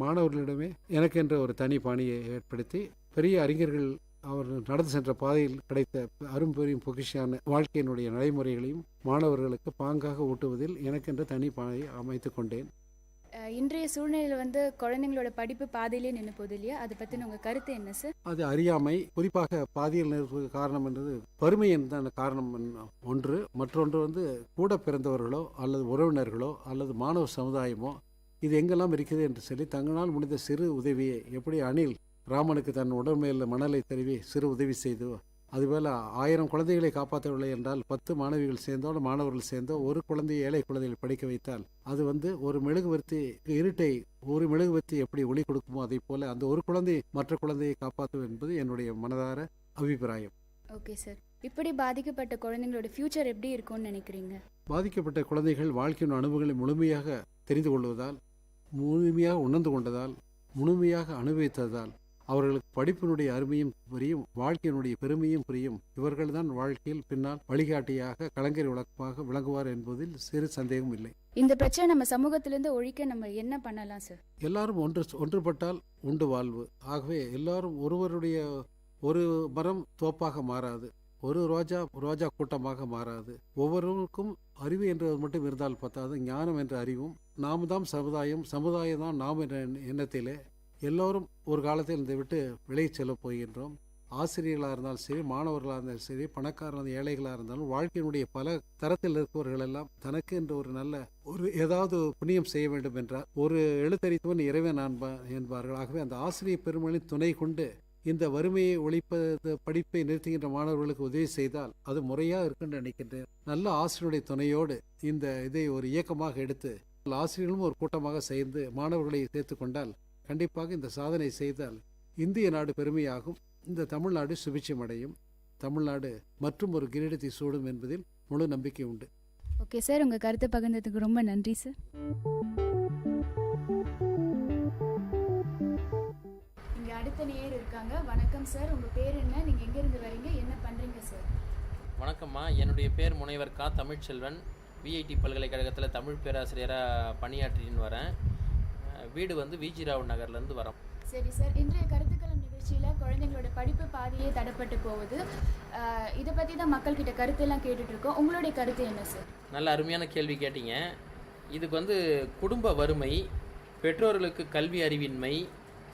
மாணவர்களிடமே எனக்கென்ற ஒரு தனி பாணியை ஏற்படுத்தி பெரிய அறிஞர்கள் அவர் நடந்து சென்ற பாதையில் கிடைத்த அரும்பெரும் பொக்கிஷான வாழ்க்கையினுடைய நடைமுறைகளையும் மாணவர்களுக்கு பாங்காக ஊட்டுவதில் எனக்கென்ற தனி பாதையை அமைத்து கொண்டேன். இன்றைய சூழ்நிலையில் குழந்தைங்களோட படிப்பு பாதையிலே நின்று போகுது இல்லையா, அதை பற்றின உங்கள் கருத்து என்ன சார்? அது அறியாமை, குறிப்பாக பாதியில் நிற்பது காரணம் என்றது வறுமை என்ற காரணம் ஒன்று. மற்றொன்று கூட பிறந்தவர்களோ அல்லது உறவினர்களோ அல்லது மாணவ சமுதாயமோ இது எங்கெல்லாம் இருக்குது என்று சொல்லி தங்களால் முடிந்த சிறு உதவியை, எப்படி அணில் ராமனுக்கு தன் உடம்பையில் மணலை தருவி சிறு உதவி செய்து, அதுபோல் 1000 குழந்தைகளை காப்பாற்றவில்லை என்றால் 10 மாணவிகள் சேர்ந்தோ மாணவர்கள் சேர்ந்தோ ஒரு குழந்தையை, ஏழை குழந்தைகளை படிக்க வைத்தால் அது ஒரு மெழுகுவர்த்தி இருட்டை ஒரு மெழுகுவர்த்தி எப்படி ஒளி கொடுக்குமோ அதை போல அந்த ஒரு குழந்தை மற்ற குழந்தையை காப்பாற்றும் என்பது என்னுடைய மனதார அபிப்பிராயம். ஓகே சார், இப்படி பாதிக்கப்பட்ட குழந்தைங்களோட ஃபியூச்சர் எப்படி இருக்கும்னு நினைக்கிறீங்க? பாதிக்கப்பட்ட குழந்தைகள் வாழ்க்கையின் அனுபவங்களை முழுமையாக தெரிந்து கொள்வதால், முழுமையாக உணர்ந்து கொண்டதால், முழுமையாக அனுபவித்ததால் அவர்களுக்கு படிப்பினுடைய அருமையும் புரியும், வாழ்க்கையினுடைய பெருமையும் புரியும். இவர்கள்தான் வாழ்க்கையில் பின்னால் வழிகாட்டியாக கலங்கரை விளக்கமாக விளங்குவார் என்பதில் சிறு சந்தேகம் இல்லை. இந்த பிரச்சனை நம்ம சமூகத்திலிருந்து ஒழிக்க நம்ம என்ன பண்ணலாம் சார்? எல்லாரும் ஒன்றுபட்டால் உண்டு வாழ்வு. ஆகவே எல்லாரும் ஒருவருடைய ஒரு மரம் தோப்பாக மாறாது, ஒரு ரோஜா கூட்டமாக மாறாது. ஒவ்வொருவருக்கும் அறிவு என்று மட்டும் இருந்தால் பத்தாது, ஞானம் என்ற அறிவும் நாம் தான் சமுதாயம் தான் நாம் என்ற எண்ணத்திலே எல்லோரும் ஒரு காலத்தில் இதை விட்டு விலகிச் செல்ல போகின்றோம். ஆசிரியர்களாக இருந்தாலும் சரி, மாணவர்களாக இருந்தாலும் சரி, பணக்காரர் ஏழைகளாக இருந்தாலும் வாழ்க்கையினுடைய பல தரத்தில் இருப்பவர்கள் எல்லாம் தனக்கு என்று ஒரு நல்ல ஏதாவது புண்ணியம் செய்ய வேண்டும் என்றால் ஒரு எழுத்தறித்தவன் இறைவன் என்பார்கள். ஆகவே அந்த ஆசிரியர் பெருமளின் துணை கொண்டு இந்த வறுமையை ஒழிப்பது, படிப்பை நிறுத்துகின்ற மாணவர்களுக்கு உதவி செய்தால் அது முறையாக இருக்குன்னு நினைக்கின்றேன். நல்ல ஆசிரியருடைய துணையோடு இதை ஒரு இயக்கமாக எடுத்து ஆசிரியர்களும் ஒரு கூட்டமாக சேர்ந்து மாணவர்களை சேர்த்து கொண்டால் கண்டிப்பாக இந்த சாதனை செய்தால் இந்திய நாடு பெருமையாகும், இந்த தமிழ்நாடு சுபிட்சம் அடையும், தமிழ்நாடு மற்றும் ஒரு கிரீடத்தை சூடும் என்பதில் முழு நம்பிக்கை உண்டு. ஓகே சார், உங்கள் கருத்தை பகிர்ந்ததுக்கு ரொம்ப நன்றி சார். இங்கே அடுத்த நேயர் இருக்காங்க. வணக்கம் சார், உங்கள் பேர் என்ன, நீங்கள் எங்கேருந்து வரீங்க, என்ன பண்ணுறீங்க சார்? வணக்கம்மா, என்னுடைய பேர் முனைவர் கா. தமிழ்ச்செல்வன். விஐடி பல்கலைக்கழகத்தில் தமிழ் பேராசிரியராக பணியாற்றின்னு வரேன். வீடு விஜி ராவ் நகர்லேருந்து வரோம். சரி சார், இன்றைய கருத்துக்களம் நிகழ்ச்சியில் குழந்தைங்களோட படிப்பு பாதையே தடைப்பட்டு போகுது. இதை பற்றி தான் மக்கள்கிட்ட கருத்தெல்லாம் கேட்டுட்ருக்கோம். உங்களுடைய கருத்து என்ன சார்? நல்ல அருமையான கேள்வி கேட்டீங்க. இதுக்கு குடும்ப வறுமை, பெற்றோர்களுக்கு கல்வி அறிவின்மை,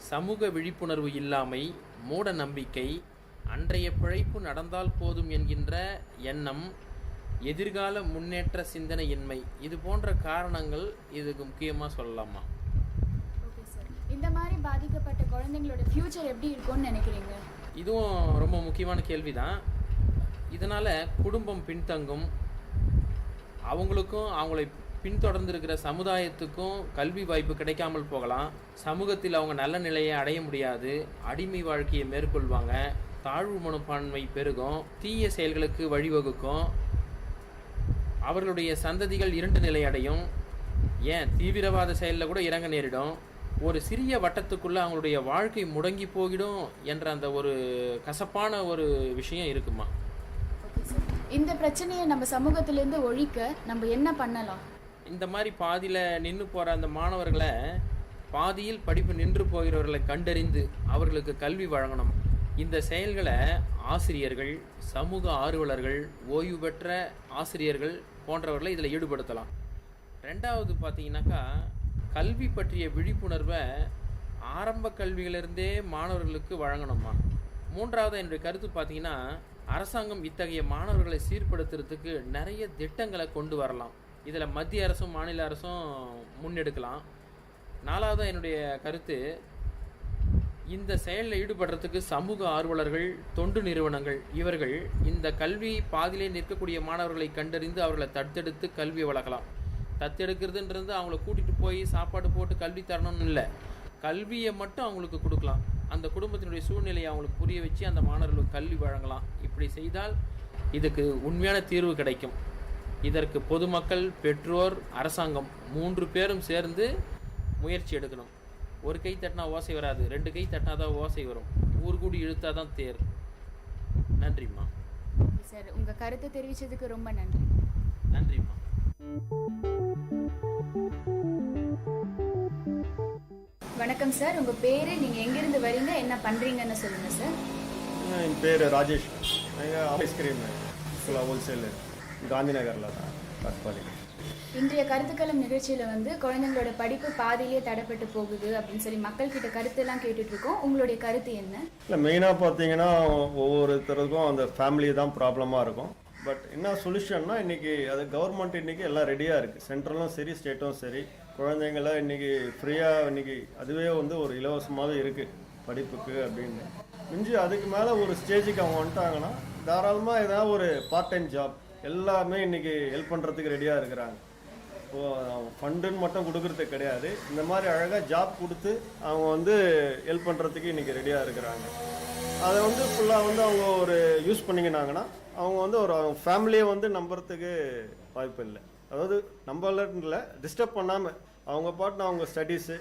சமூக விழிப்புணர்வு இல்லாமை, மூட நம்பிக்கை, அன்றைய பிழைப்பு நடந்தால் போதும் என்கின்ற எண்ணம், எதிர்கால முன்னேற்ற சிந்தனையின்மை, இது போன்ற காரணங்கள் இதுக்கு முக்கியமாக சொல்லலாமா? Okay sir. இந்த மாதிரி பாதிக்கப்பட்ட குழந்தைங்களோட ஃப்யூச்சர் எப்படி இருக்கும்னு நினைக்கிறீங்க? இதுவும் ரொம்ப முக்கியமான கேள்வி தான். இதனால் குடும்பம் பின்தங்கும், அவங்களுக்கும் அவங்களை பின்தொடர்ந்திருக்கிற சமுதாயத்துக்கும் கல்வி வாய்ப்பு கிடைக்காமல் போகலாம், சமூகத்தில் அவங்க நல்ல நிலையை அடைய முடியாது, அடிமை வாழ்க்கையை மேற்கொள்வாங்க, தாழ்வு மனப்பான்மை பெருகும், தீய செயல்களுக்கு வழிவகுக்கும், அவர்களுடைய சந்ததிகள் இருண்டு நிலை அடையும், ஏன் தீவிரவாத செயலில் கூட இறங்க நேரிடும், ஒரு சிறிய வட்டத்துக்குள்ளே அவங்களுடைய வாழ்க்கை முடங்கி போயிடும் என்ற அந்த ஒரு கசப்பான ஒரு விஷயம் இருக்குமா? இந்த பிரச்சனையை நம்ம சமூகத்திலேருந்து ஒழிக்க நம்ம என்ன பண்ணலாம்? இந்த மாதிரி பாதியில் நின்று போகிற அந்த மாணவர்களை, பாதியில் படிப்பு நின்று போகிறவர்களை கண்டறிந்து அவர்களுக்கு கல்வி வழங்கணும். இந்த செயல்களை ஆசிரியர்கள், சமூக ஆர்வலர்கள், ஓய்வு பெற்ற ஆசிரியர்கள் போன்றவர்களை இதில் ஈடுபடுத்தலாம். ரெண்டாவது பார்த்தீங்கன்னாக்கா, கல்வி பற்றிய விழிப்புணர்வை ஆரம்ப கல்வியிலிருந்தே மாணவர்களுக்கு வழங்கணுமா. மூன்றாவது என்னுடைய கருத்து பார்த்தீங்கன்னா, அரசாங்கம் இத்தகைய மாணவர்களை சீர்படுத்துறதுக்கு நிறைய திட்டங்களை கொண்டு வரலாம். இதில் மத்திய அரசும் மாநில அரசும் முன்னெடுக்கலாம். நாலாவது என்னுடைய கருத்து, இந்த செயலில் ஈடுபடுறதுக்கு சமூக ஆர்வலர்கள், தொண்டு நிறுவனங்கள், இவர்கள் இந்த கல்வி பாதியிலே நிற்கக்கூடிய மாணவர்களை கண்டறிந்து அவர்களை தத்தெடுத்து கல்வி வழங்கலாம். தத்தெடுக்கிறதுன்றது அவங்கள கூட்டிகிட்டு போய் சாப்பாடு போட்டு கல்வி தரணும்னு இல்லை, கல்வியை மட்டும் அவங்களுக்கு கொடுக்கலாம். அந்த குடும்பத்தினுடைய சூழ்நிலையை அவங்களுக்கு புரிய வச்சு அந்த மாணவர்களுக்கு கல்வி வழங்கலாம். இப்படி செய்தால் இதுக்கு உண்மையான தீர்வு கிடைக்கும். இதற்கு பொதுமக்கள், பெற்றோர், அரசாங்கம் 3 பேரும் சேர்ந்து முயற்சி எடுக்கணும். ஒரு கை தட்டினா ஓசை வராது, 2 கை தட்டினா தான் ஓசை வரும். ஊர் கூடி இழுத்தா தான் தேர். நன்றிம்மா. சார், உங்கள் கருத்தை தெரிவித்ததுக்கு ரொம்ப நன்றி. நன்றிம்மா. வணக்கம் சார், உங்கள் பேர், நீங்கள் எங்கேருந்து வரீங்க, என்ன பண்ணுறீங்கன்னு சொல்லுங்கள் சார். என் பேர் ராஜேஷ். நாங்கள் ஐஸ்கிரீம் ஹோல்சேலர் காந்திநகரில் தான் தற்பாலி. இன்றைய கருத்துக்களம் நிகழ்ச்சியில் வந்து குழந்தைங்களோட படிப்பு பாதியிலே தடைப்பட்டு போகுது அப்படின்னு சொல்லி மக்கள்கிட்ட கருத்தெல்லாம் கேட்டுட்டு இருக்கோம். உங்களுடைய கருத்து என்ன? இல்லை, மெயினாக பார்த்தீங்கன்னா ஒவ்வொருத்தருக்கும் அந்த ஃபேமிலி தான் ப்ராப்ளமாக இருக்கும். பட் என்ன சொல்யூஷன்னா, இன்றைக்கி அது கவர்மெண்ட் இன்றைக்கி எல்லாம் ரெடியாக இருக்குது. சென்ட்ரலும் சரி, ஸ்டேட்டும் சரி. குழந்தைங்கள இன்றைக்கி ஃப்ரீயாக இன்றைக்கி அதுவே வந்து ஒரு இலவசமாகவே இருக்குது படிப்புக்கு அப்படின்னு. மிஞ்சி அதுக்கு மேலே ஒரு ஸ்டேஜுக்கு அவங்க வந்துட்டாங்கன்னா தாராளமாக ஏதாவது ஒரு பார்ட் டைம் ஜாப் எல்லாமே இன்றைக்கி ஹெல்ப் பண்ணுறதுக்கு ரெடியாக இருக்கிறாங்க. ஃபண்டுன்னு மட்டும் கொடுக்குறதுக்கு கிடையாது, இந்த மாதிரி அழகாக ஜாப் கொடுத்து அவங்க வந்து ஹெல்ப் பண்ணுறதுக்கு இன்றைக்கி ரெடியாக இருக்கிறாங்க. அதை வந்து ஃபுல்லாக வந்து அவங்க ஒரு யூஸ் பண்ணிக்கினாங்கன்னா அவங்க வந்து ஒரு ஃபேமிலியை வந்து நம்புறதுக்கு வாய்ப்பு இல்லை. அதாவது நம்மள டிஸ்டர்ப் பண்ணாமல் அவங்க பாட்டுன்னு அவங்க ஸ்டடீஸு,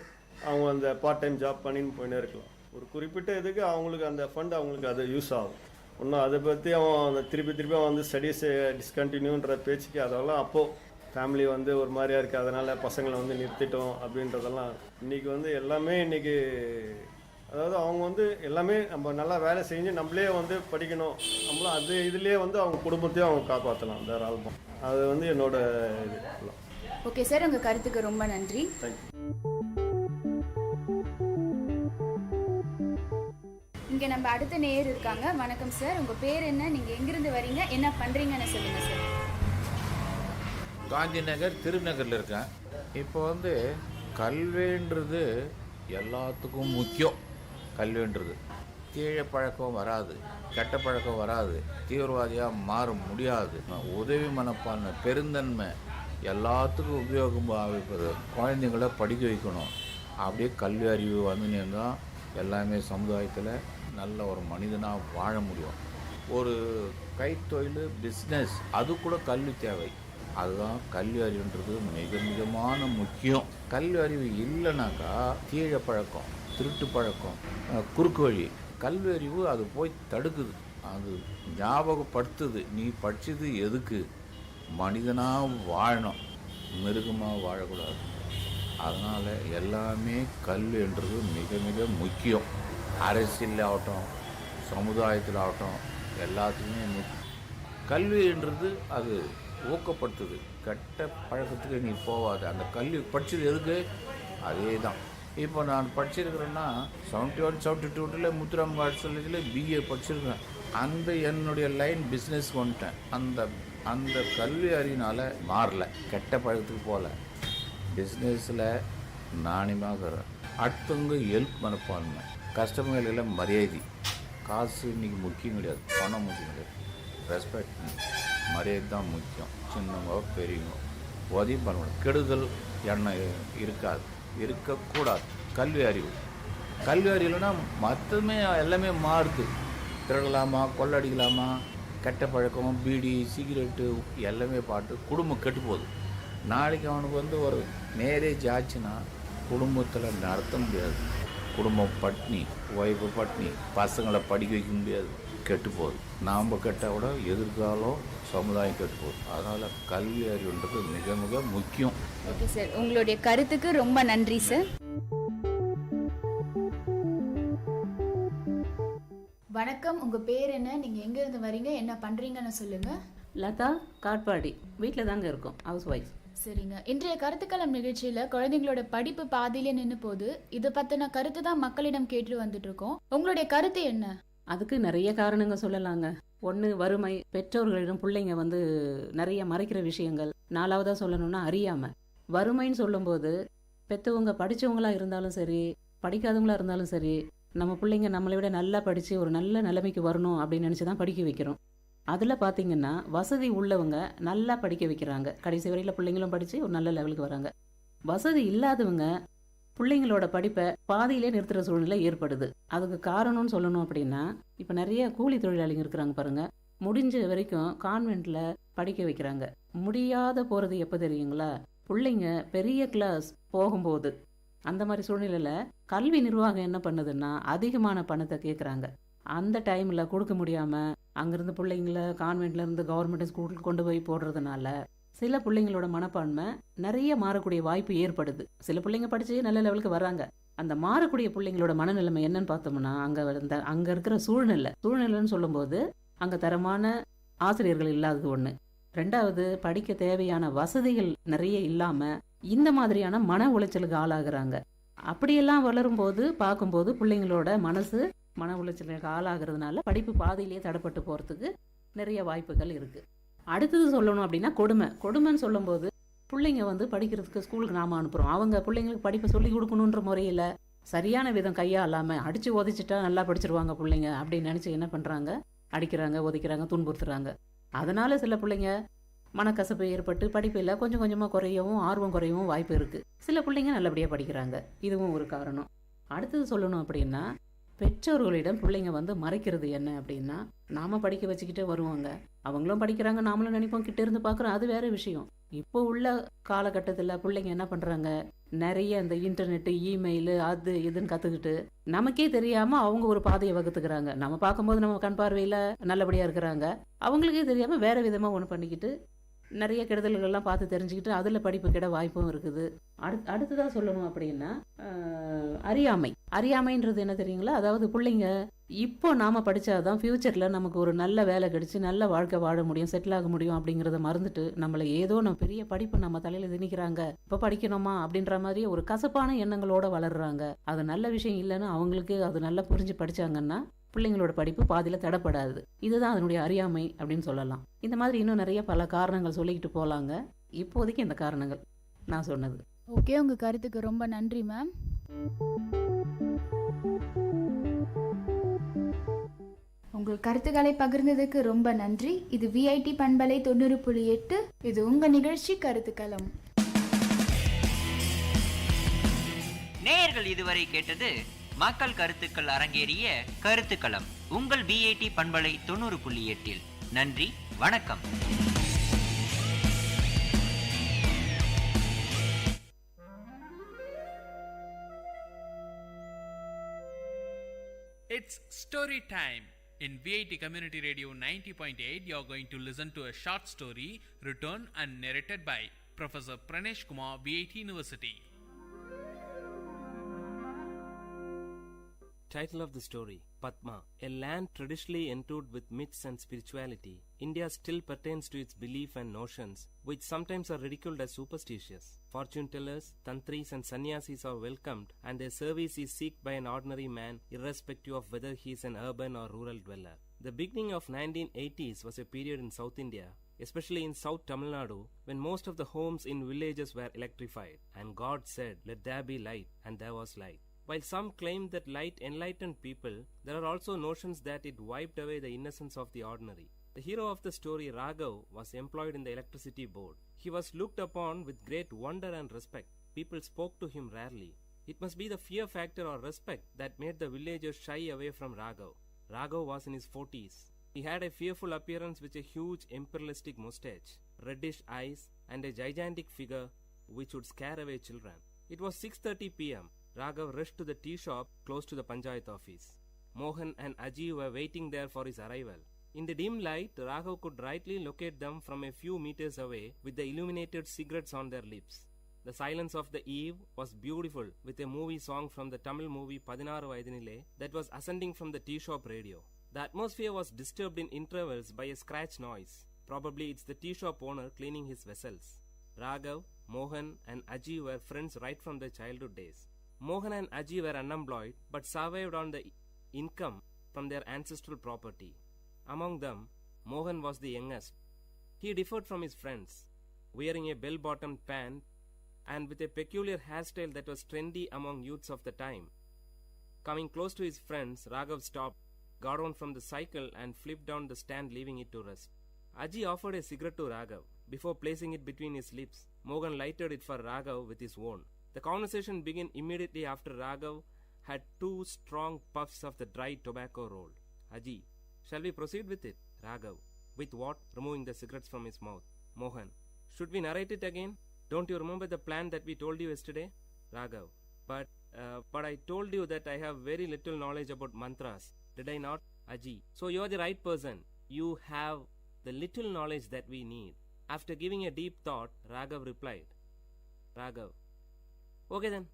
அவங்க அந்த பார்ட் டைம் ஜாப் பண்ணின்னு போயினே இருக்கலாம். ஒரு குறிப்பிட்ட இதுக்கு அவங்களுக்கு அந்த ஃபண்ட் அவங்களுக்கு அது யூஸ் ஆகும். இன்னும் அதை பற்றி அவன் அந்த திருப்பி வந்து ஸ்டடீஸை டிஸ்கண்டினியூன்ற பேச்சுக்கு அதெல்லாம் அப்போது ஃபேமிலி வந்து ஒரு மாதிரியாக இருக்குது, அதனால் பசங்களை வந்து நிறுத்திட்டோம் அப்படின்றதெல்லாம். இன்றைக்கி வந்து எல்லாமே இன்றைக்கி அதாவது அவங்க வந்து எல்லாமே நம்ம நல்லா வேலை செஞ்சு நம்மளே வந்து படிக்கணும், நம்மளும் அது இதுலேயே வந்து அவங்க குடும்பத்தையும் அவங்க காப்பாற்றலாம் தாராளமாக. அது வந்து என்னோட இது. ஓகே சார், உங்கள் கருத்துக்கு ரொம்ப நன்றி. தேங்க்யூ. இங்கே நம்ம அடுத்த நேயர் இருக்காங்க. வணக்கம் சார், உங்கள் பேர் என்ன, நீங்கள் எங்கேருந்து வரீங்க, என்ன பண்ணுறீங்கன்னு சொல்லுங்கள் சார். காந்திநகர் திருநகரில் இருக்கேன். இப்போ வந்து கல்வின்றது எல்லாத்துக்கும் முக்கியம். கல்வின்றது தீய பழக்கம் வராது, கெட்ட பழக்கம் வராது, தீவிரவாதியாக மாற முடியாது, உதவி மனப்பான்மை, பெருந்தன்மை எல்லாத்துக்கும் உபயோகமாக இருப்பது. குழந்தைங்கள படிக்க வைக்கணும். அப்படியே கல்வி அறிவு வந்துன்னு தான் எல்லாமே சமுதாயத்தில் நல்ல ஒரு மனிதனாக வாழ முடியும். ஒரு கைத்தொழில், பிஸ்னஸ், அது கூட கல்வி தேவை. அதுதான் கல்வி அறிவுன்றது மிகமான முக்கியம். கல்வி அறிவு இல்லைனாக்கா தீய பழக்கம், திருட்டு பழக்கம், குறுக்கு வழி. கல்வி அறிவு அது போய் தடுக்குது, அது ஞாபகப்படுத்துது, நீ படித்தது எதுக்கு, மனிதனாக வாழணும், மிருகமாக வாழக்கூடாது. அதனால் எல்லாமே கல்வின்றது மிக முக்கியம். அரசியல் ஆகட்டும், சமுதாயத்தில் ஆகட்டும், எல்லாத்துக்குமே கல்வின்றது அது ஊக்கப்படுத்துது. கெட்ட பழக்கத்துக்கு நீ போகாது. அந்த கல்வி படித்தது எதுக்கு, அதே தான். இப்போ நான் படிச்சிருக்கிறேன்னா 71 72 முத்துராம் காலேஜில் பிஏ படிச்சிருக்கிறேன். அந்த என்னுடைய லைன் பிஸ்னஸ் வந்துட்டேன். அந்த கல்வி அறிவினால் மாறல, கெட்ட பழக்கத்துக்கு போகல, பிஸ்னஸில் நாணயமாக அடுத்தவங்க ஹெல்ப் மனப்பான்மை, கஸ்டமர்களில் மரியாதை. காசு இன்றைக்கி முக்கியம் கிடையாது, பணம் முக்கியம் கிடையாது. ரெஸ்பெக்ட், மரியாதை தான் முக்கியம். சின்னவங்க பெரியவங்க உதவி பண்ணணும். கெடுதல் எண்ணம் இருக்காது, இருக்கக்கூடாது. கல்வி அறிவுனா மற்றமே எல்லாமே மாறுது. திருடலாமா, கொள்ளடிக்கலாமா, கெட்ட பழக்கம், பீடி, சிகரெட்டு எல்லாமே பாட்டு குடும்பம் கெட்டு போகுது. நாளைக்கு அவனுக்கு ஒரு மேரேஜ் ஆச்சுன்னா குடும்பத்தில் நடத்த முடியாது. குடும்பம் பட்னி, ஒய்ஃபு பட்னி, பசங்களை படிக்க வைக்க முடியாது, கெட்டு போகுது. நாம் கெட்டால் கூட எதிர்காலம் சமுதாயம் கெட்டு போகுது. அதனால் கல்வி அறிவுன்றது மிக மிக முக்கியம். ஓகே சார், உங்களுடைய கருத்துக்கு ரொம்ப நன்றி சார். வணக்கம், உங்கள் பேர் என்ன, நீங்கள் எங்கேருந்து வரீங்க, என்ன பண்ணுறீங்கன்னு சொல்லுங்கள். லதா, காட்பாடி. வீட்டில் தாங்க இருக்கோம், ஹவுஸ் ஒய்ஃப். சரிங்க. இன்றைய கருத்துக்களம் நிகழ்ச்சியில் குழந்தைங்களோட படிப்பு பாதியிலே நின்று போது இதை பற்றின கருத்து தான் மக்களிடம் கேட்டு வந்துட்டு இருக்கோம். உங்களுடைய கருத்து என்ன? அதுக்கு நிறைய காரணங்க சொல்லலாங்க. ஒன்று, வறுமை, பெற்றோர்களிடம் பிள்ளைங்க நிறைய மறைக்கிற விஷயங்கள். நாலாவதாக சொல்லணும்னா அறியாமை. வறுமைன்னு சொல்லும்போது பெற்றவங்க படித்தவங்களா இருந்தாலும் சரி, படிக்காதவங்களா இருந்தாலும் சரி, நம்ம பிள்ளைங்க நம்மளை விட நல்லா படித்து ஒரு நல்ல நிலைமைக்கு வரணும் அப்படின்னு நினச்சி தான் படிக்க வைக்கிறோம். அதில் பார்த்திங்கன்னா வசதி உள்ளவங்க நல்லா படிக்க வைக்கிறாங்க. கடைசி வரையில் பிள்ளைங்களும் படித்து ஒரு நல்ல லெவலுக்கு வராங்க. வசதி இல்லாதவங்க பிள்ளைங்களோட படிப்பை பாதியிலே நிறுத்துகிற சூழ்நிலை ஏற்படுது. அதுக்கு காரணம்னு சொல்லணும் அப்படின்னா, இப்போ நிறைய கூலி தொழிலாளிங்க இருக்கிறாங்க பாருங்கள். முடிஞ்ச வரைக்கும் கான்வென்ட்டில் படிக்க வைக்கிறாங்க. முடியாத போகிறது எப்போ தெரியுங்களா? பிள்ளைங்க பெரிய கிளாஸ் போகும்போது. அந்த மாதிரி சூழ்நிலையில் கல்வி நிர்வாகம் என்ன பண்ணுதுன்னா அதிகமான பணத்தை கேட்குறாங்க. அந்த டைமில் கொடுக்க முடியாமல் அங்கேருந்து பிள்ளைங்கள கான்வென்ட்லேருந்து கவர்மெண்ட் ஸ்கூலுக்கு கொண்டு போய் போடுறதுனால சில பிள்ளைங்களோட மனப்பான்மை நிறைய மாறக்கூடிய வாய்ப்பு ஏற்படுது. சில பிள்ளைங்க படித்து நல்ல லெவலுக்கு வராங்க. அந்த மாறக்கூடிய பிள்ளைங்களோட மனநிலைமை என்னன்னு பார்த்தோம்னா, அங்கே இருக்கிற சூழ்நிலைன்னு சொல்லும்போது அங்கே தரமான ஆசிரியர்கள் இல்லாதது ஒன்று. ரெண்டாவது, படிக்க தேவையான வசதிகள் நிறைய இல்லாமல் இந்த மாதிரியான மன உளைச்சலுக்கு ஆளாகிறாங்க. அப்படியெல்லாம் வளரும்போது பார்க்கும்போது பிள்ளைங்களோட மன உளைச்சலுக்கு ஆளாகிறதுனால படிப்பு பாதியிலேயே தடைப்பட்டு போகிறதுக்கு நிறைய வாய்ப்புகள் இருக்குது. அடுத்தது சொல்லணும் அப்படின்னா கொடுமைன்னு சொல்லும்போது பிள்ளைங்க படிக்கிறதுக்கு ஸ்கூலுக்கு நாம் அனுப்புகிறோம். அவங்க பிள்ளைங்களுக்கு படிப்பை சொல்லி கொடுக்கணுன்ற முறையில் சரியான விதம் கையாளாமல் அடித்து உதைச்சிட்டா நல்லா படிச்சிருவாங்க பிள்ளைங்க அப்படின்னு நினச்சி என்ன பண்ணுறாங்க, அடிக்கிறாங்க, உதைக்கிறாங்க, துன்புறுத்துறாங்க. அதனால் சில பிள்ளைங்க மனக்கசப்பு ஏற்பட்டு படிப்பில் கொஞ்சம் கொஞ்சமாக குறையவும் ஆர்வம் குறையவும் வாய்ப்பு இருக்குது. சில பிள்ளைங்க நல்லபடியாக படிக்கிறாங்க, இதுவும் ஒரு காரணம். அடுத்தது சொல்லணும் அப்படின்னா, பெற்றோர்களிடம் பிள்ளைங்க மறைக்கிறது என்ன அப்படின்னா, நாம் படிக்க வச்சுக்கிட்டே வருவாங்க, அவங்களும் படிக்கிறாங்க, நாமளும் நினைப்போம் கிட்ட இருந்து பார்க்குறோம், அது வேறு விஷயம். இப்போ உள்ள காலகட்டத்தில் பிள்ளைங்க என்ன பண்ணுறாங்க, நிறைய இந்த இன்டர்நெட்டு, இமெயிலு, அது இதுன்னு கற்றுக்கிட்டு நமக்கே தெரியாமல் அவங்க ஒரு பாதையை வகுத்துக்கிறாங்க. நம்ம பார்க்கும்போது நம்ம கண் பார்வையில் நல்லபடியாக இருக்கிறாங்க, அவங்களுக்கே தெரியாமல் வேறு விதமாக ஒன்று பண்ணிக்கிட்டு நிறைய கெடுதல்கள்லாம் பார்த்து தெரிஞ்சுக்கிட்டு அதில் படிப்பு கிட வாய்ப்பும் இருக்குது. அடுத்ததாக சொல்லணும் அப்படின்னா, அறியாமைன்றது என்ன தெரியுங்களா? அதாவது பிள்ளைங்க இப்போ நாம் படித்தாதான் ஃப்யூச்சரில் நமக்கு ஒரு நல்ல வேலை கிடைச்சி நல்ல வாழ்க்கை வாழ முடியும், செட்டில் ஆக முடியும் அப்படிங்கிறத மறந்துட்டு நம்மளை ஏதோ நம்ம பெரிய படிப்பு நம்ம தலையில் திணிக்கிறாங்க, இப்போ படிக்கணுமா அப்படின்ற மாதிரி ஒரு கசப்பான எண்ணங்களோட வளர்றாங்க. அது நல்ல விஷயம் இல்லைன்னு அவங்களுக்கு அது நல்லா புரிஞ்சு படித்தாங்கன்னா பிள்ளைங்களோட படிப்பு பாதியில் தடைப்படாது. இதுதான் அதனுடைய அறியாமை அப்படின்னு சொல்லலாம். இந்த மாதிரி இன்னும் நிறைய பல காரணங்கள் சொல்லிக்கிட்டு போகலாங்க. இப்போதைக்கு இந்த காரணங்கள் நான் சொன்னது. ஓகே, உங்கள் கருத்துக்கு ரொம்ப நன்றி மேம். உங்கள் கருத்துக்களை பகிர்ந்ததுக்கு ரொம்ப நன்றி. இது விஐடி பண்பலை 90.8. இது உங்கள் நிகழ்ச்சி கருத்துக்களம். நேயர்கள் இதுவரை கேட்டது மக்கள் கருத்துக்கள் அரங்கேறிய கருத்துக்களம் உங்கள் விஐடி பண்பலை 90.8. நன்றி, வணக்கம். It's story time. In VIT Community Radio 90.8, you are going to listen to a short story written and narrated by Professor Pranesh Kumar, VIT University. Title of the story, Padma. A land traditionally endued with myths and spirituality, India still pertains to its belief and notions, which sometimes are ridiculed as superstitious. Fortune tellers, tantris and sannyasis are welcomed, and their service is sought by an ordinary man, irrespective of whether he is an urban or rural dweller. The beginning of 1980s was a period in South India, especially in South Tamil Nadu, when most of the homes in villages were electrified, and God said, "Let there be light," and there was light. While some claim that light enlightened people, there are also notions that it wiped away the innocence of the ordinary. The hero of the story, Raghav, was employed in the electricity board. He was looked upon with great wonder and respect. People spoke to him rarely. It must be the fear factor or respect that made the villagers shy away from Raghav. Raghav was in his 40s. He had a fearful appearance with a huge imperialistic mustache, reddish eyes, and a gigantic figure which would scare away children. It was 6:30 p.m. Raghav rushed to the tea shop close to the Panchayat office. Mohan and Aji were waiting there for his arrival. In the dim light, Raghav could rightly locate them from a few meters away with the illuminated cigarettes on their lips. The silence of the eve was beautiful, with a movie song from the Tamil movie 16 Vayadinile that was ascending from the tea shop radio. The atmosphere was disturbed in intervals by a scratch noise. Probably it's the tea shop owner cleaning his vessels. Raghav, Mohan and Aji were friends right from their childhood days. Mohan and Aji were unemployed but survived on the income from their ancestral property. Among them, Mohan was the youngest. He differed from his friends, wearing a bell-bottomed pant and with a peculiar hairstyle that was trendy among youths of the time. Coming close to his friends, Raghav stopped, got on from the cycle and flipped down the stand, leaving it to rest. Aji offered a cigarette to Raghav. Before placing it between his lips, Mohan lighted it for Raghav with his own. The conversation began immediately after Raghav had 2 strong puffs of the dry tobacco roll. Aji, shall we proceed with it? Raghav, with what? Removing the cigarettes from his mouth. Mohan, should we narrate it again? Don't you remember the plan that we told you yesterday? Raghav, but I told you that I have very little knowledge about mantras. Did I not? Aji, so you are the right person. You have the little knowledge that we need. After giving a deep thought, Raghav replied. Raghav, okay then,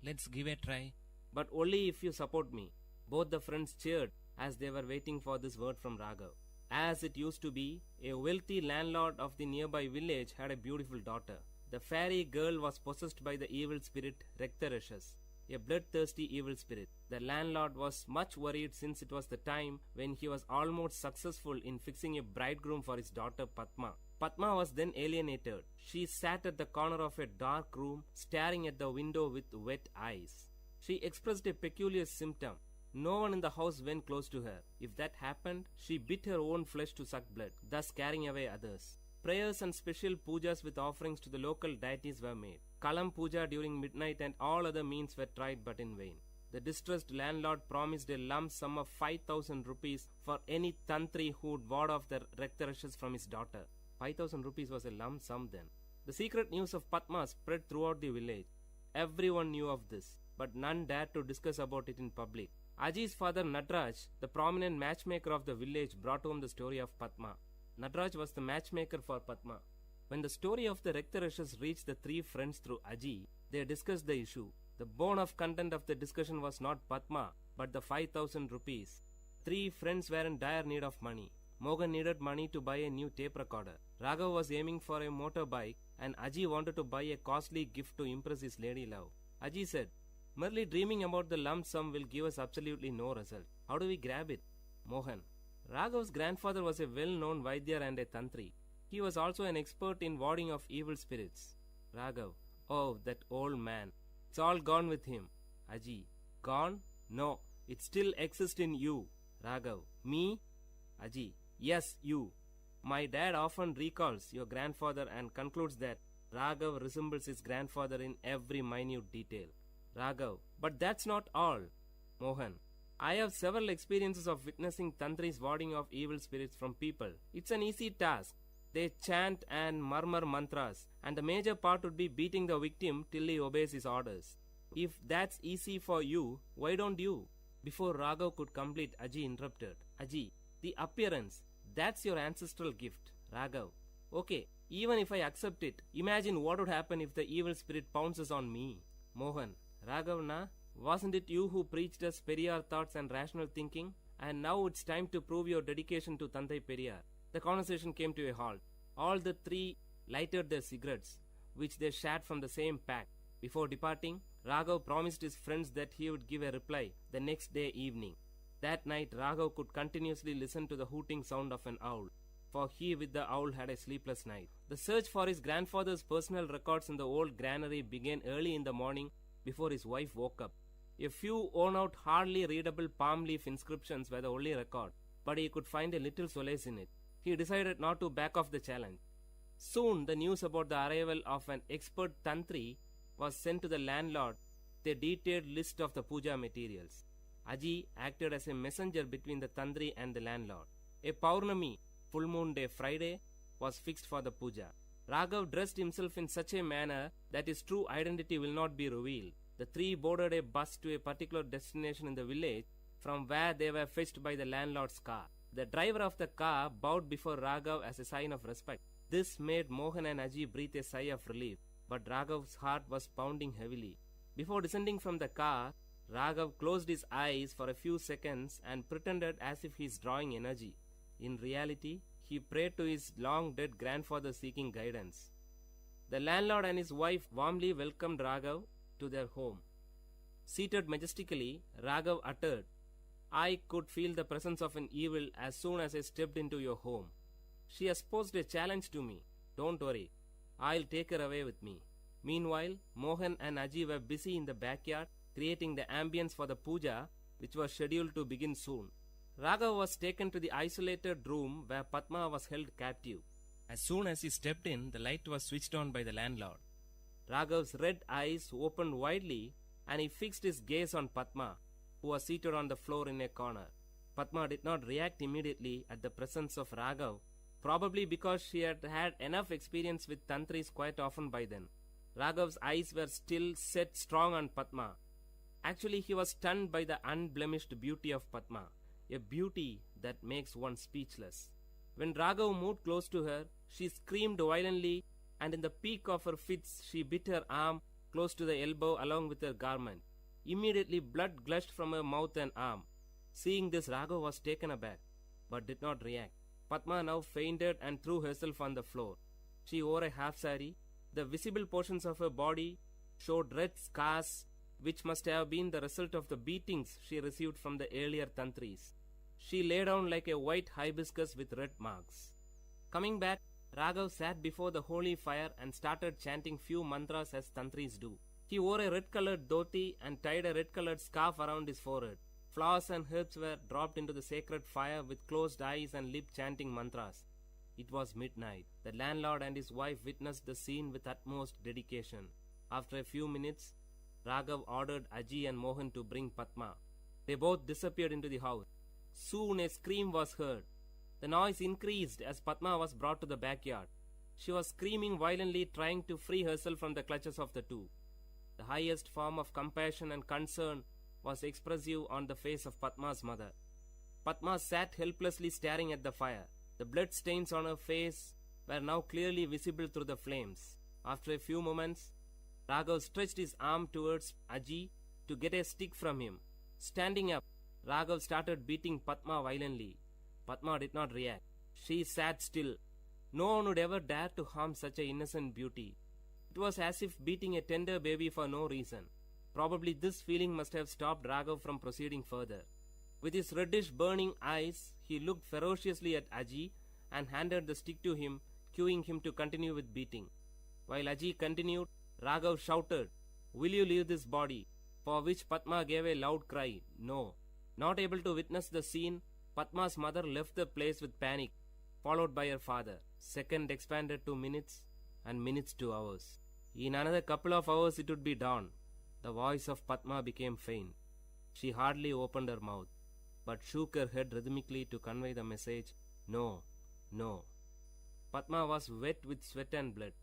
let's give a try. But only if you support me. Both the friends cheered as they were waiting for this word from Raghav. As it used to be, a wealthy landlord of the nearby village had a beautiful daughter. The fairy girl was possessed by the evil spirit Raktarashas, a bloodthirsty evil spirit. The landlord was much worried since it was the time when he was almost successful in fixing a bridegroom for his daughter Padma. Padma was then alienated. She sat at the corner of a dark room, staring at the window with wet eyes. She expressed a peculiar symptom. No one in the house went close to her. If that happened, she bit her own flesh to suck blood, thus scaring away others. Prayers and special pujas with offerings to the local deities were made. Kalam puja during midnight and all other means were tried but in vain. The distressed landlord promised a lump sum of 5,000 rupees for any tantri who would ward off the Raktarashas from his daughter. 5,000 rupees was a lump sum then. The secret news of Padma spread throughout the village. Everyone knew of this, but none dared to discuss about it in public. Aji's father Nadraj, the prominent matchmaker of the village, brought home the story of Padma. Nadraj was the matchmaker for Padma. When the story of the Raktarashas reached the 3 friends through Aji, they discussed the issue. The bone of content of the discussion was not Padma, but the 5,000 rupees. 3 friends were in dire need of money. Mohan needed money to buy a new tape recorder. Raghav was aiming for a motorbike, and Aji wanted to buy a costly gift to impress his lady love. Aji said, merely dreaming about the lump sum will give us absolutely no result. How do we grab it? Mohan, Raghav's grandfather was a well-known Vaidya and a Tantri. He was also an expert in warding off evil spirits. Raghav, oh, that old man. It's all gone with him. Aji, gone? No, it still exists in you. Raghav, me? Aji, yes, you. My dad often recalls your grandfather and concludes that Raghav resembles his grandfather in every minute detail. Raghav, but that's not all. Mohan, I have several experiences of witnessing tantris warding off evil spirits from people. It's an easy task. They chant and murmur mantras, and the major part would be beating the victim till he obeys his orders. If that's easy for you, why don't you? Before Raghav could complete, Aji interrupted. Aji, the appearance, that's your ancestral gift. Raghav, okay, even if I accept it, imagine what would happen if the evil spirit pounces on me. Mohan, Raghav na, Wasn't it you who preached us Periyar thoughts and rational thinking? And now it's time to prove your dedication to Tandai Periyar. The conversation came to a halt. All the three lighted their cigarettes, which they shared from the same pack. Before departing, Raghav promised his friends that he would give a reply the next day evening. That night, Raghav could continuously listen to the hooting sound of an owl, for he with the owl had a sleepless night. The search for his grandfather's personal records in the old granary began early in the morning before his wife woke up. A few worn-out, hardly readable palm leaf inscriptions were the only record, but he could find a little solace in it. He decided not to back off the challenge. Soon, the news about the arrival of an expert tantri was sent to the landlord with a detailed list of the puja materials. Aji acted as a messenger between the tantri and the landlord. A Paurnami, full moon day Friday, was fixed for the puja. Raghav dressed himself in such a manner that his true identity will not be revealed. The three boarded a bus to a particular destination in the village, from where they were fetched by the landlord's car. The driver of the car bowed before Raghav as a sign of respect. This made Mohan and Aji breathe a sigh of relief, but Raghav's heart was pounding heavily. Before descending from the car, Raghav closed his eyes for a few seconds and pretended as if he is drawing energy. In reality, he prayed to his long-dead grandfather seeking guidance. The landlord and his wife warmly welcomed Raghav to their home. Seated majestically, Raghav uttered, "I could feel the presence of an evil as soon as I stepped into your home. She has posed a challenge to me. Don't worry, I'll take her away with me." Meanwhile, Mohan and Aji were busy in the backyard creating the ambience for the puja, which was scheduled to begin soon. Raghav was taken to the isolated room where Padma was held captive. As soon as he stepped in, the light was switched on by the landlord. Raghav's red eyes opened widely and he fixed his gaze on Padma, who was seated on the floor in a corner. Padma did not react immediately at the presence of Raghav, probably because she had had enough experience with tantris quite often by then. Raghav's eyes were still set strong on Padma. Actually, he was stunned by the unblemished beauty of Padma, a beauty that makes one speechless. When Raghav moved close to her, she screamed violently, and in the peak of her fits, she bit her arm close to the elbow along with her garment. Immediately, blood gushed from her mouth and arm. Seeing this, Raghav was taken aback, but did not react. Padma now fainted and threw herself on the floor. She wore a half sari. The visible portions of her body showed red scars, which must have been the result of the beatings she received from the earlier tantris. She lay down like a white hibiscus with red marks. Coming back, Raghav sat before the holy fire and started chanting few mantras as tantris do. He wore a red-colored dhoti and tied a red-colored scarf around his forehead. Flowers and herbs were dropped into the sacred fire with closed eyes and lip chanting mantras. It was midnight. The landlord and his wife witnessed the scene with utmost dedication. After a few minutes, Raghav ordered Aji and Mohan to bring Padma. They both disappeared into the house. Soon a scream was heard. The noise increased as Padma was brought to the backyard. She was screaming violently, trying to free herself from the clutches of the two. The highest form of compassion and concern was expressive on the face of Padma's mother. Padma sat helplessly staring at the fire. The blood stains on her face were now clearly visible through the flames. After a few moments, Raghav stretched his arm towards Aji to get a stick from him. Standing up, Raghav started beating Padma violently. Padma did not react. She sat still. No one would ever dare to harm such an innocent beauty. It was as if beating a tender baby for no reason. Probably this feeling must have stopped Raghav from proceeding further. With his reddish burning eyes, he looked ferociously at Aji and handed the stick to him, cueing him to continue with beating. While Aji continued, Raghav shouted, "Will you leave this body?" For which Padma gave a loud cry, "No." Not able to witness the scene, Padma's mother left the place with panic, followed by her father. Second expanded to minutes, and minutes to hours. In another couple of hours it would be dawn. The voice of Padma became faint. She hardly opened her mouth, but shook her head rhythmically to convey the message, "No, no." Padma was wet with sweat and blood.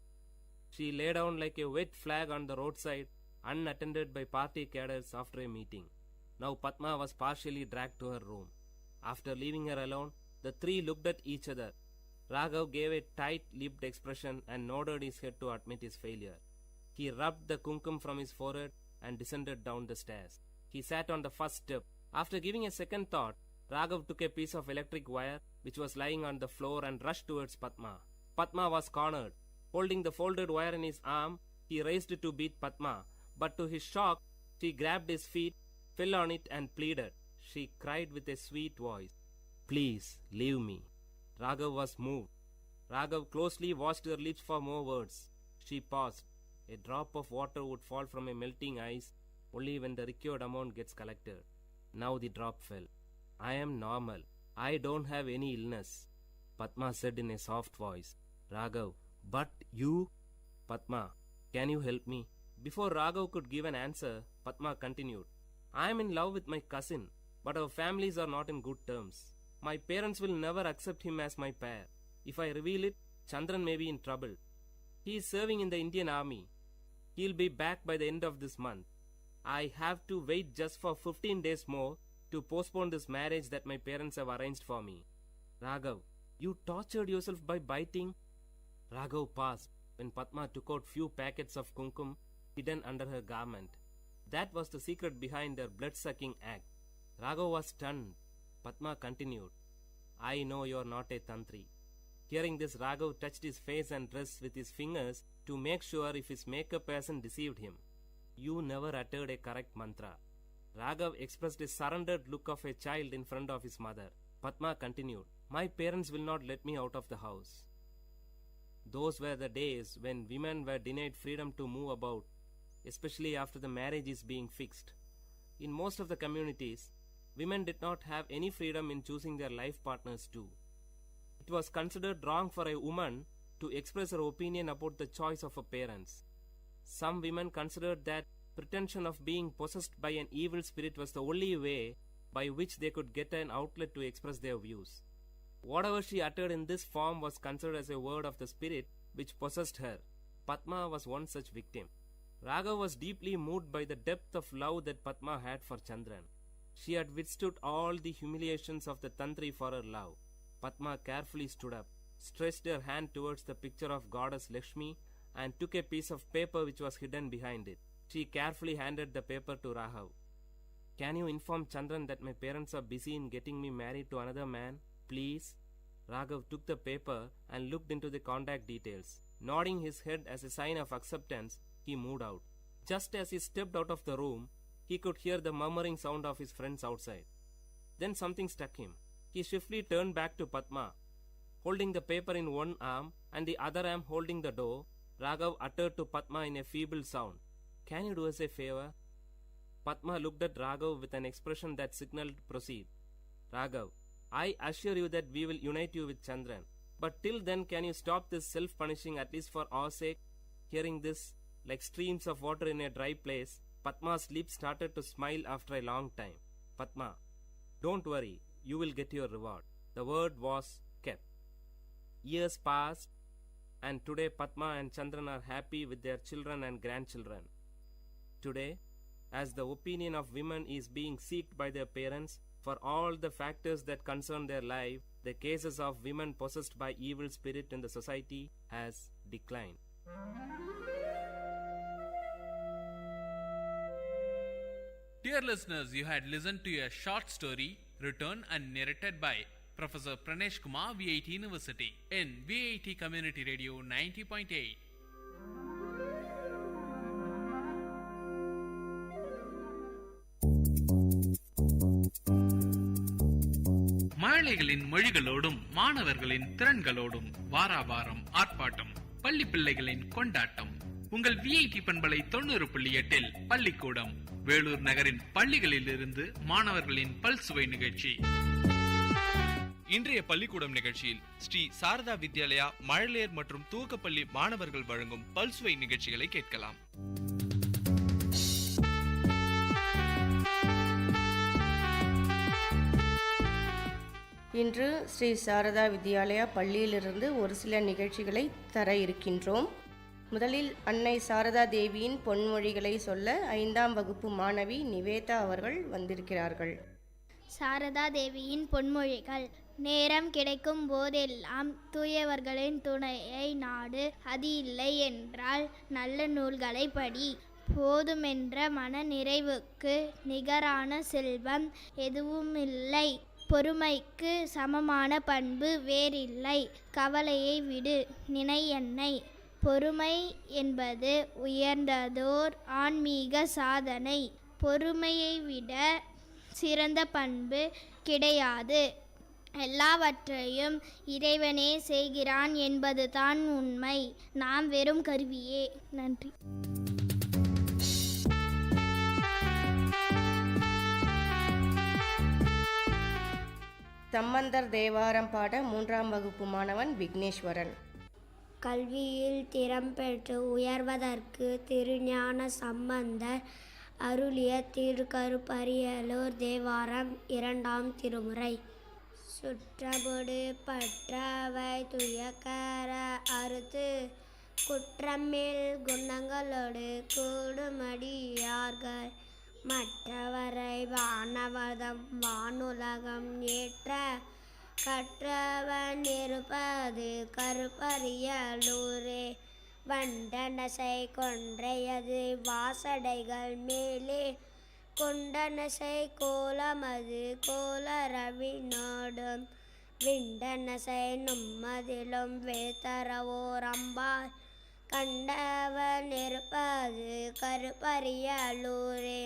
She lay down like a wet flag on the roadside, unattended by party cadres after a meeting. Now Padma was partially dragged to her room. After leaving her alone, the three looked at each other. Raghav gave a tight-lipped expression and nodded his head to admit his failure. He rubbed the kumkum from his forehead and descended down the stairs. He sat on the first step. After giving a second thought, Raghav took a piece of electric wire which was lying on the floor and rushed towards Padma. Padma was cornered. Holding the folded wire in his arm, he raised it to beat Padma, but to his shock, she grabbed his feet, fell on it and pleaded. She cried with a sweet voice, "Please, leave me." Raghav was moved. Raghav closely watched her lips for more words. She paused. A drop of water would fall from a melting ice only when the required amount gets collected. Now the drop fell. "I am normal. I don't have any illness," Padma said in a soft voice. Raghav, "But you?" "Padma, can you help me?" Before Raghav could give an answer, Padma continued, "I am in love with my cousin, but our families are not in good terms. My parents will never accept him as my pair. If I reveal it, Chandran may be in trouble. He is serving in the Indian army. He'll be back by the end of this month. I have to wait just for 15 days more to postpone this marriage that my parents have arranged for me." "Raghav, you tortured yourself by biting?" Raghav paused when Padma took out few packets of kumkum hidden under her garment. That was the secret behind their blood-sucking act. Raghav was stunned. Padma continued, "I know you're not a tantri." Hearing this, Raghav touched his face and dress with his fingers to make sure if his makeup person deceived him. "You never uttered a correct mantra." Raghav expressed a surrendered look of a child in front of his mother. Padma continued, "My parents will not let me out of the house." Those were the days when women were denied freedom to move about, especially after the marriage is being fixed. In most of the communities, women did not have any freedom in choosing their life partners too. It was considered wrong for a woman to express her opinion about the choice of her parents. Some women considered that pretension of being possessed by an evil spirit was the only way by which they could get an outlet to express their views. Whatever she uttered in this form was considered as a word of the spirit which possessed her. Padma was one such victim. Raghav was deeply moved by the depth of love that Padma had for Chandran. She had withstood all the humiliations of the tantri for her love. Padma carefully stood up, stretched her hand towards the picture of goddess Lakshmi, and took a piece of paper which was hidden behind it. She carefully handed the paper to Raghav. "Can you inform Chandran that my parents are busy in getting me married to another man, please?" Raghav took the paper and looked into the contact details. Nodding his head as a sign of acceptance, he moved out. Just as he stepped out of the room, he could hear the murmuring sound of his friends outside. Then something struck him. He swiftly turned back to Padma. Holding the paper in one arm and the other arm holding the door, Raghav uttered to Padma in a feeble sound, "Can you do us a favor?" Padma looked at Raghav with an expression that signaled proceed. "Raghav, I assure you that we will unite you with Chandran. But till then, can you stop this self-punishing at least for our sake?" Hearing this, like streams of water in a dry place, Padma's lips started to smile after a long time. "Padma, don't worry, you will get your reward." The word was kept. Years passed, and today Padma and Chandran are happy with their children and grandchildren. Today, as the opinion of women is being sought by their parents for all the factors that concern their life, the cases of women possessed by evil spirit in the society has declined. Dear listeners, you had listened to a short story written and narrated by Professor Pranesh Kumar, VIT University, in VIT Community Radio 90.8. மழலைகளின் மொழிகளோடும் மாணவர்களின் திறன்களோடும் வாராவாரம் ஆர்ப்பாட்டம், பள்ளி பிள்ளைகளின் கொண்டாட்டம். உங்கள் VIT பண்பலை 90.8 பள்ளிக்கூடம், வேலூர் நகரின் பள்ளிகளில் இருந்து மாணவர்களின் பல்சுவை நிகழ்ச்சி. இன்றைய பள்ளிக்கூடம் நிகழ்ச்சியில் ஸ்ரீ சாரதா வித்யாலயா மழலையர் மற்றும் துவக்கப்பள்ளி மாணவர்கள் வழங்கும் பல்சுவை நிகழ்ச்சிகளை கேட்கலாம். இன்று ஸ்ரீ சாரதா வித்யாலயா பள்ளியிலிருந்து ஒரு சில நிகழ்ச்சிகளை தர இருக்கின்றோம். முதலில் அன்னை சாரதா தேவியின் பொன்மொழிகளை சொல்ல 5ஆம் வகுப்பு மாணவி நிவேதா அவர்கள் வந்திருக்கிறார்கள். சாரதா தேவியின் பொன்மொழிகள். நேரம் கிடைக்கும் போதெல்லாம் தூயவர்களின் துணையை நாடு. அது இல்லை என்றால் நல்ல நூல்களை படி. போதுமென்ற மன நிறைவுக்கு நிகரான செல்வம் எதுவுமில்லை. பொறுமைக்கு சமமான பண்பு வேறில்லை. கவலையை விடு, நினை என்னை. பொறுமை என்பது உயர்ந்ததோர் ஆன்மீக சாதனை. பொறுமையை விட சிறந்த பண்பு கிடையாது. எல்லாவற்றையும் இறைவனே செய்கிறான் என்பதுதான் உண்மை. நாம் வெறும் கருவியே. நன்றி. சம்பந்தர் தேவாரம் பாட 3ஆம் வகுப்பு மாணவன் விக்னேஸ்வரன். கல்வியில் திறம் பெற்று உயர்வதற்கு திருஞான சம்பந்தர் அருளிய திருக்கருப்பரியலூர் தேவாரம் 2ஆம் திருமுறை. சுற்றமுடு பற்றவை துயக்கர அறுத்து குற்றமில் குணங்களோடு கூடுமடியார்கள் மற்றவரை வானவதம் வானுலகம் ஏற்ற கற்றவன் இருப்பது கருப்பரியலூரே. வண்டனசை கொன்றையது வாசடைகள் மேலே கொண்டனசை கோலமது கோலரவினோடும் விண்டனசை நும்மதிலும் வேத்தரவோரம்பால் கண்டவன் இருப்பது கருப்பரியலூரே.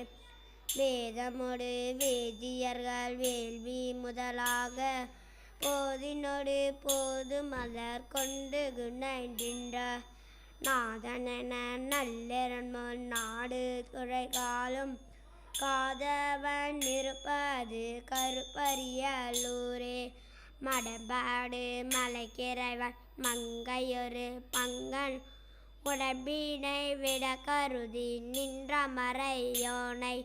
வேதமொடு வேதியர்கள் வேள்வி முதலாக போதினொடு போது மலர் கொண்டு குணைகின்ற நாதனென நல்லெருண்முன் நாடு துறைகாலும் காதவன் இருப்பது கருப்பரியலூரே. மடபாடு மலைக்கிறைவன் மங்கையொரு பங்கன் உடம்பினை விட கருதி நின்ற மறையோனை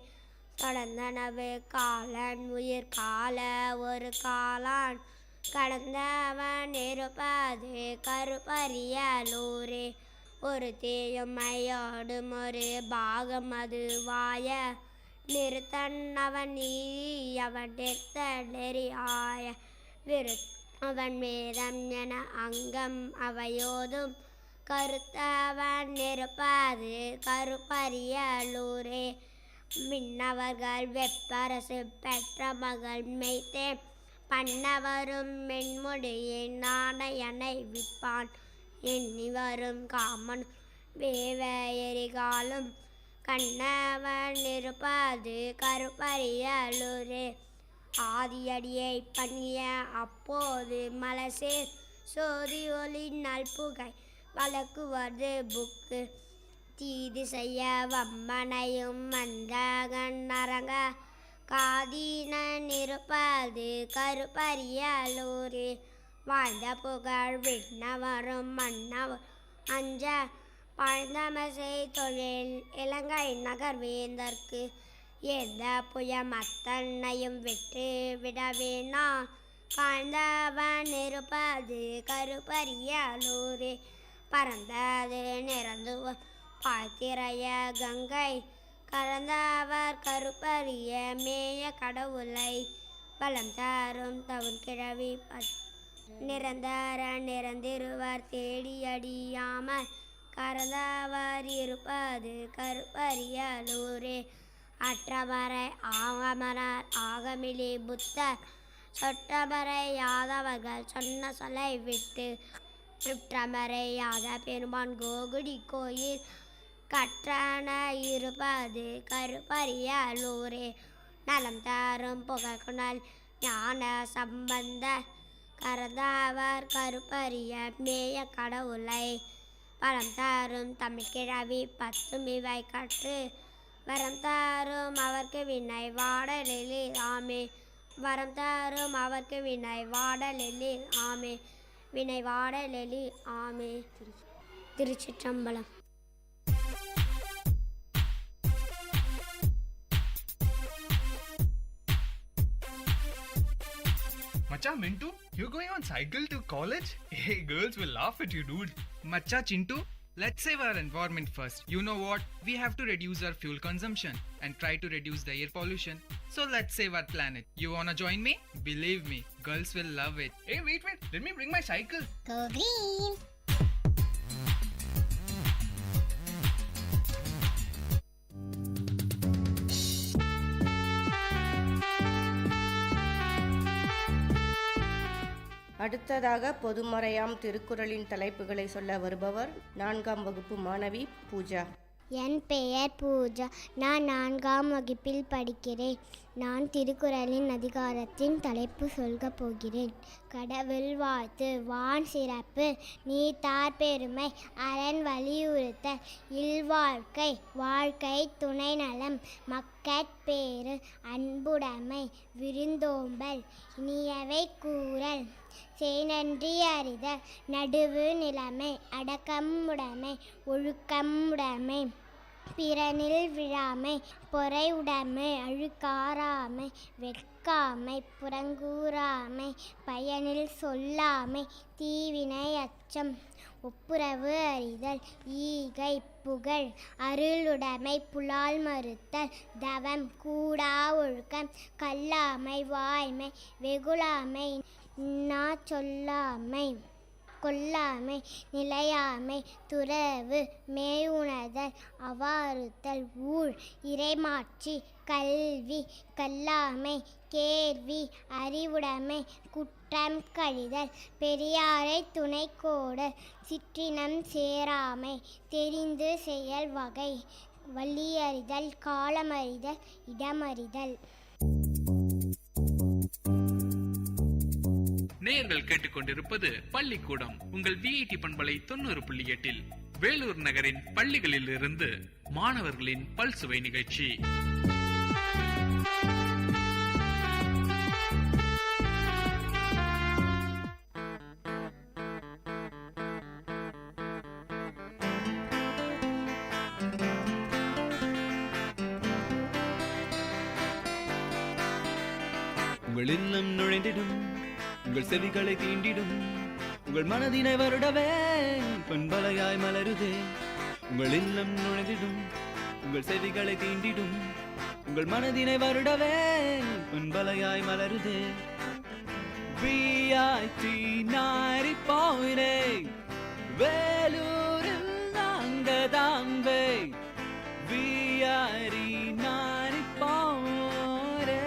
தொடர்ந்தனவு காலன் உயிர் கால ஒரு காலான் கடந்தவன் இருப்பது கருப்பரியலூரே. ஒரு தீயும் மையோடும் ஒரு பாகம் அது வாய நிறுத்தன் அவன் நீதி அவன் நிறுத்த நெறியாய விருத்தவன் வேதம் என அங்கம் அவையோதும் கருத்தவன் இருப்பது கருப்பரியலூரே. மின்னவர்கள் வெப்பரசு பெற்ற மகள் மெய்த்தே பண்ணவரும் மென்முடியின் நாணயனை விப்பான் எண்ணி வரும் காமன் வேவ எரிகாலும் கண்ணவன் இருப்பது கருப்பரியலூரே. ஆதியடியை பண்ணிய அப்போது மலசேர் சோதி ஒளி நல்புகை வழக்குவது புக்கு தீது செய்ய வம்மனையும் மந்தகன் அரங்க காதீனன் இருப்பது கருப்பரியலூரே. வாழ்ந்த புகழ் விண்ணவரும் மன்னவர் அஞ்ச பழந்தமசை தொழில் இலங்கை நகர்வேந்தற்கு எந்த புய மத்தன்னையும் விட்டு விடவேனா காய்ந்தவன் இருப்பது கருப்பரியலூரே. பறந்தது நிறந்து பாய்த்திரைய கங்கை கறந்தவர் கருப்பரிய மேய கடவுளை பலம் தரும் தவிர்கிழவி நிரந்தர நிறந்திருவர் தேடியடியாமல் கறந்தவர் இருப்பது கருப்பரியலூரே. அற்றவரை ஆகமனர் ஆகமிலி புத்தர் சொற்றவரை யாதவர்கள் சொன்ன சொல்லை விட்டு சுற்றமரை யாத பெருமான் கோகுடி கோயில் கற்றன இருப்பது கருப்பரியலூரே. நலம் தரும் புகழ்குணல் ஞான சம்பந்த கறந்தவர் கருப்பரிய மேய கடவுளை பலம் தரும் தமிழ் கிழவி 10 இவை கற்று வரம் தரும் அவர்க்கு வினை வாடலில் ஆமே. வரம் தரும் அவர்க்கு வினை வாடலில் ஆமே. வினை வாடலில் ஆமே. திருச்சிற்றம்பலம். Macha Mintu, you're going on cycle to college? Hey, girls will laugh at you, dude. Macha Chintu, let's save our environment first. You know what? We have to reduce our fuel consumption and try to reduce the air pollution. So let's save our planet. You wanna join me? Believe me, girls will love it. Hey, wait, let me bring my cycle. Go green. அடுத்ததாக பொதுமறையாம் திருக்குறளின் தலைப்புகளை சொல்ல வருபவர் 4ஆம் வகுப்பு மாணவி பூஜா. என் பெயர் பூஜா. நான் 4ஆம் வகுப்பில் படிக்கிறேன். நான் திருக்குறளின் அதிகாரத்தின் தலைப்பு சொல்ல போகிறேன். கடவுள் வாழ்த்து, வான் சிறப்பு, நீத்தார் பெருமை, அரண் வலியுறுத்தல், இல்வாழ்க்கை, வாழ்க்கை துணை நலம், மக்கட்பேறு, அன்புடைமை, விருந்தோம்பல், இனியவை கூறல், செய்நன்றி அறிதல், நடுவு நிலைமை, அடக்கமுடைமை, ஒழுக்கமுடைமை, பிறனில் விழாமை, பொறை உடைமை, அழுக்காராமை, வெட்காமை, புறங்கூறாமை, பயனில் சொல்லாமை, தீவினை அச்சம், ஒப்புரவு அறிதல், ஈகை, புகழ், அருளுடைமை, புலால் மறுத்தல், தவம், கூடா ஒழுக்கம், கல்லாமை, வாய்மை, வெகுளாமை, இன்னா சொல்லாமை, கொல்லாமை, நிலையாமை, துறவு, மேயுணர்தல், அவாறுத்தல், ஊழ், இறைமாட்சி, கல்வி, கல்லாமை, கேள்வி, அறிவுடைமை, குற்றம் கழிதல், பெரியாரை துணைக்கோடல், சிற்றினம் சேராமை, தெரிந்து செயல் வகை, வழியறிதல், காலமறிதல், இடமறிதல். நேயர்கள் கேட்டுக்கொண்டிருப்பது பள்ளிக்கூடம் உங்கள் விஐடி பண்பலை 90.8 வேலூர் நகரின் பள்ளிகளில் இருந்து மாணவர்களின் பல்சுவை நிகழ்ச்சி. உங்கள் இல்லம் நுழைந்திடும், உங்கள் செவிகளை தீண்டிடும், உங்கள் மனதினை வருடவே பண்பலையாய் மலருதே. உங்கள் இல்லம் நுழைந்திடும், உங்கள் செவிகளை தீண்டிடும், உங்கள் மனதினை வருடவே பண்பலையாய் மலருதே. விஐடி 90.8 வேலூரில் நாங்கதாம்பே. விஐடி 90.8.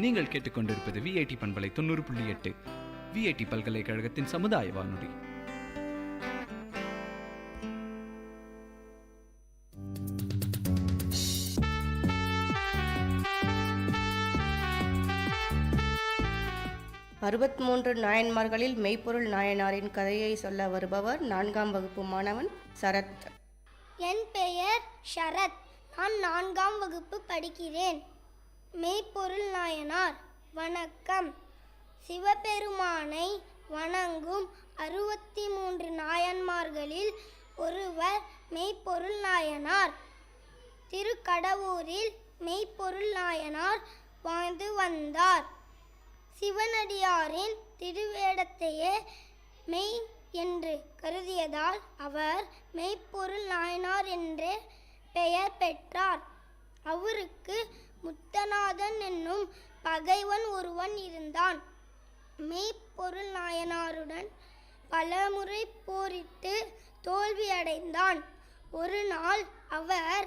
நீங்கள் கேட்டுக்கொண்டிருப்பது விஐடி பண்பலை 90.8 விஐடி பல்கலைக்கழகத்தின் சமுதாய வானொலி. அறுபத்தி நாயன்மார்களில் மெய்ப்பொருள் நாயனாரின் கதையை சொல்ல வருபவர் 4ஆம் வகுப்பு மாணவன் சரத். என் பெயர் ஷரத். நான் 4ஆம் வகுப்பு படிக்கிறேன். மெய்ப்பொருள் நாயனார். வணக்கம். சிவபெருமானை வணங்கும் 63 நாயன்மார்களில் ஒருவர் மெய்ப்பொருள் நாயனார். திருக்கடவூரில் மெய்ப்பொருள் நாயனார் வாழ்ந்து வந்தார். சிவனடியாரின் திருவேடத்தையே மெய் என்று கருதியதால் அவர் மெய்ப்பொருள் நாயனார் என்றே பெயர் பெற்றார். அவருக்கு முத்தநாதன் என்னும் பகைவன் ஒருவன் இருந்தான். மெய்ப்பொருள் நாயனாருடன் பலமுறை போரிட்டு தோல்வியடைந்தான். ஒரு நாள் அவர்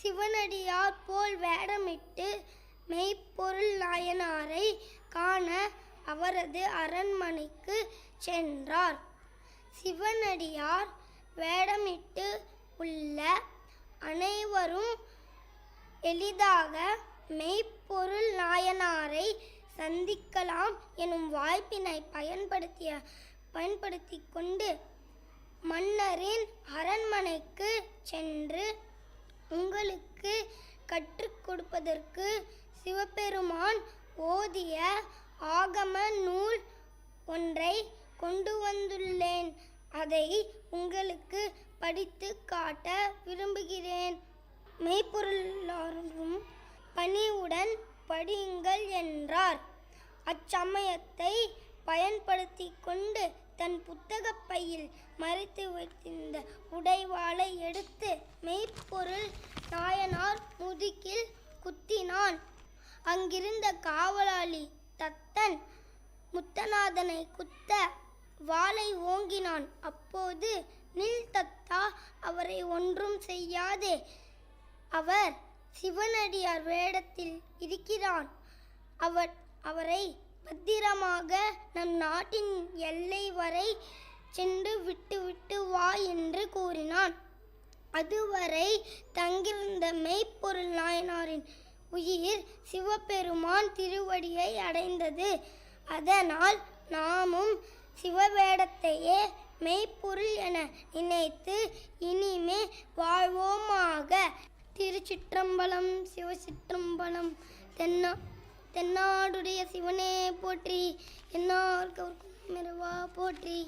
சிவனடியார் போல் வேடமிட்டு மெய்ப்பொருள் நாயனாரை காண அவரது அரண்மனைக்கு சென்றார். சிவனடியார் வேடமிட்டு உள்ள அனைவரும் எளிதாக மெய்ப்பொருள் நாயனாரை சந்திக்கலாம் எனும் வாய்ப்பினை பயன்படுத்தி கொண்டு மன்னரின் அரண்மனைக்கு சென்று உங்களுக்கு கற்றுக் கொடுப்பதற்கு சிவபெருமான் ஓதிய ஆகம நூல் ஒன்றை கொண்டு வந்துள்ளேன். அதை உங்களுக்கு படித்து காட்ட விரும்புகிறேன். மெய்ப்பொருளாரும் பணிவுடன் படியுங்கள் என்றார். அச்சமயத்தை பயன்படுத்தி கொண்டு தன் புத்தக பையில் மறைத்து வைத்திருந்த உடைவாளை எடுத்து மெய்ப்பொருள் நாயனார் முதுகில் குத்தினான். அங்கிருந்த காவலாளி தத்தன் முத்தநாதனை குத்த வாளை ஓங்கினான். அப்போது நில் தத்தா, அவரை ஒன்றும் செய்யாதே, அவர் சிவனடியார் வேடத்தில் இருக்கிறான். அவரை பத்திரமாக நம் நாட்டின் எல்லை வரை சென்று விட்டு வா என்று கூறினான். அதுவரை தங்கியிருந்த மெய்ப்பொருள் நாயனாரின் உயிர் சிவபெருமான் திருவடியை அடைந்தது. அதனால் நாமும் சிவவேடத்தையே மெய்ப்பொருள் என நினைத்து இனிமே வாழ்வோமாக. திருச்சிற்றம்பலம். சிவசிற்றம்பலம். தென்னாடுடைய சிவனே போற்றி, என்னார்க்கும் மிருவா போற்றி.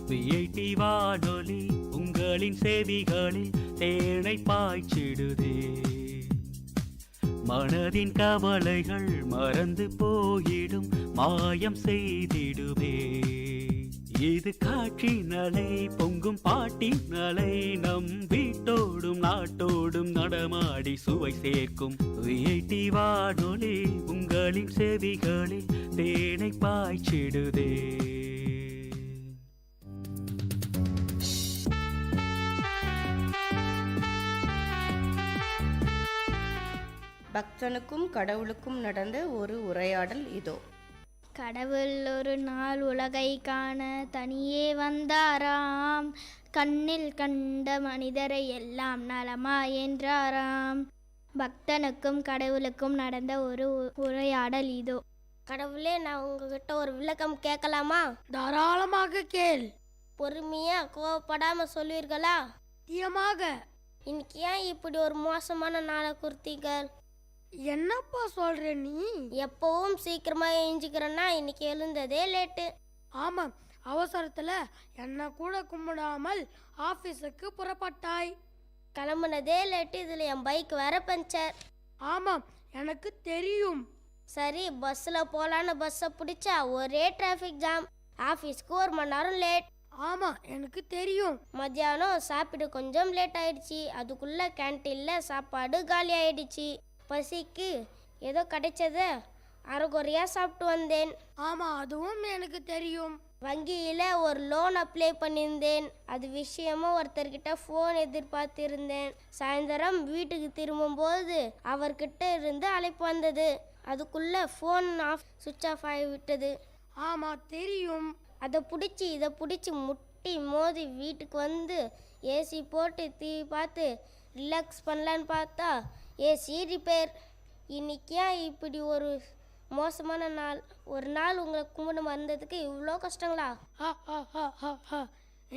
விஐடி வானொலி உங்களின் செவிகளில் தேனை பாய்ச்சிடுதே. மனதின் கவலைகள் மறந்து போயிடும், மாயம் செய்திடுமே. இது காட்சி நலை பொங்கும் பாட்டி நலை, நம் வீட்டோடும் நாட்டோடும் நடமாடி சுவை சேர்க்கும். விஐடி வானொலி உங்களின் செவிகளில் தேனை பாய்ச்சிடுதே. பக்தனுக்கும் கடவுளுக்கும் நடந்த ஒரு உரையாடல் இதோ. கடவுள் ஒரு நாள் உலகை காண தனியே வந்தாராம். கண்ணில் கண்ட மனிதரை எல்லாம் நலமா என்றாராம். பக்தனுக்கும் கடவுளுக்கும் நடந்த ஒரு உரையாடல் இதோ. கடவுளே, நான் உங்ககிட்ட ஒரு விளக்கம் கேட்கலாமா? தாராளமாக கேள். பொறுமையா கோவப்படாம சொல்வீர்களா? நிச்சயமாக. இன்னைக்கு ஏன் இப்படி ஒரு மோசமான நாளை குறித்தீர்கள்? என்னப்பா சொல்ற நீ? எப்பவும் சீக்கிரமா எழுஞ்சிக்கிறேன்னா இன்னைக்கு எழுந்ததே லேட்டு. ஆமாம், அவசரத்துல என்ன கூட கும்பிடாமல் ஆபீஸுக்கு புறப்பட்டாய். கிளம்புனதே லேட்டு, இதுல என் பைக் வேற பஞ்சர். ஆமாம், எனக்கு தெரியும். சரி, பஸ்ல போலான்னு பஸ்ஸை பிடிச்சா ஒரே டிராஃபிக் ஜாம். ஆபீஸ்க்கு 1 மணி நேரம் லேட். ஆமா, எனக்கு தெரியும். மத்தியானம் சாப்பிட கொஞ்சம் லேட் ஆயிடுச்சு. அதுக்குள்ள கேன்டீன்ல சாப்பாடு காலி ஆயிடுச்சு. பசிக்கு ஏதோ கிடைச்சத அரைகுறையா சாப்பிட்டு வந்தேன். ஆமா, அதுவும் எனக்கு தெரியும். வங்கியில ஒரு லோன் அப்ளை பண்ணியிருந்தேன். அது விஷயமா ஒருத்தர்கிட்ட ஃபோன் எதிர்பார்த்திருந்தேன். சாயந்தரம் வீட்டுக்கு திரும்பும்போது அவர்கிட்ட இருந்து அழைப்பு வந்தது. அதுக்குள்ள ஃபோன் சுவிட்ச் ஆஃப் ஆகிவிட்டது. ஆமா, தெரியும். அதை பிடிச்சி இதை பிடிச்சி முட்டி மோதி வீட்டுக்கு வந்து ஏசி போட்டு டிவி பார்த்து ரிலாக்ஸ் பண்ணலான்னு பார்த்தா ஏசி ரிப்பேர். இன்னைக்கு ஏன் இப்படி ஒரு மோசமான நாள்? ஒரு நாள் உங்களை கும்பிட வந்ததுக்கு இவ்வளோ கஷ்டங்களா?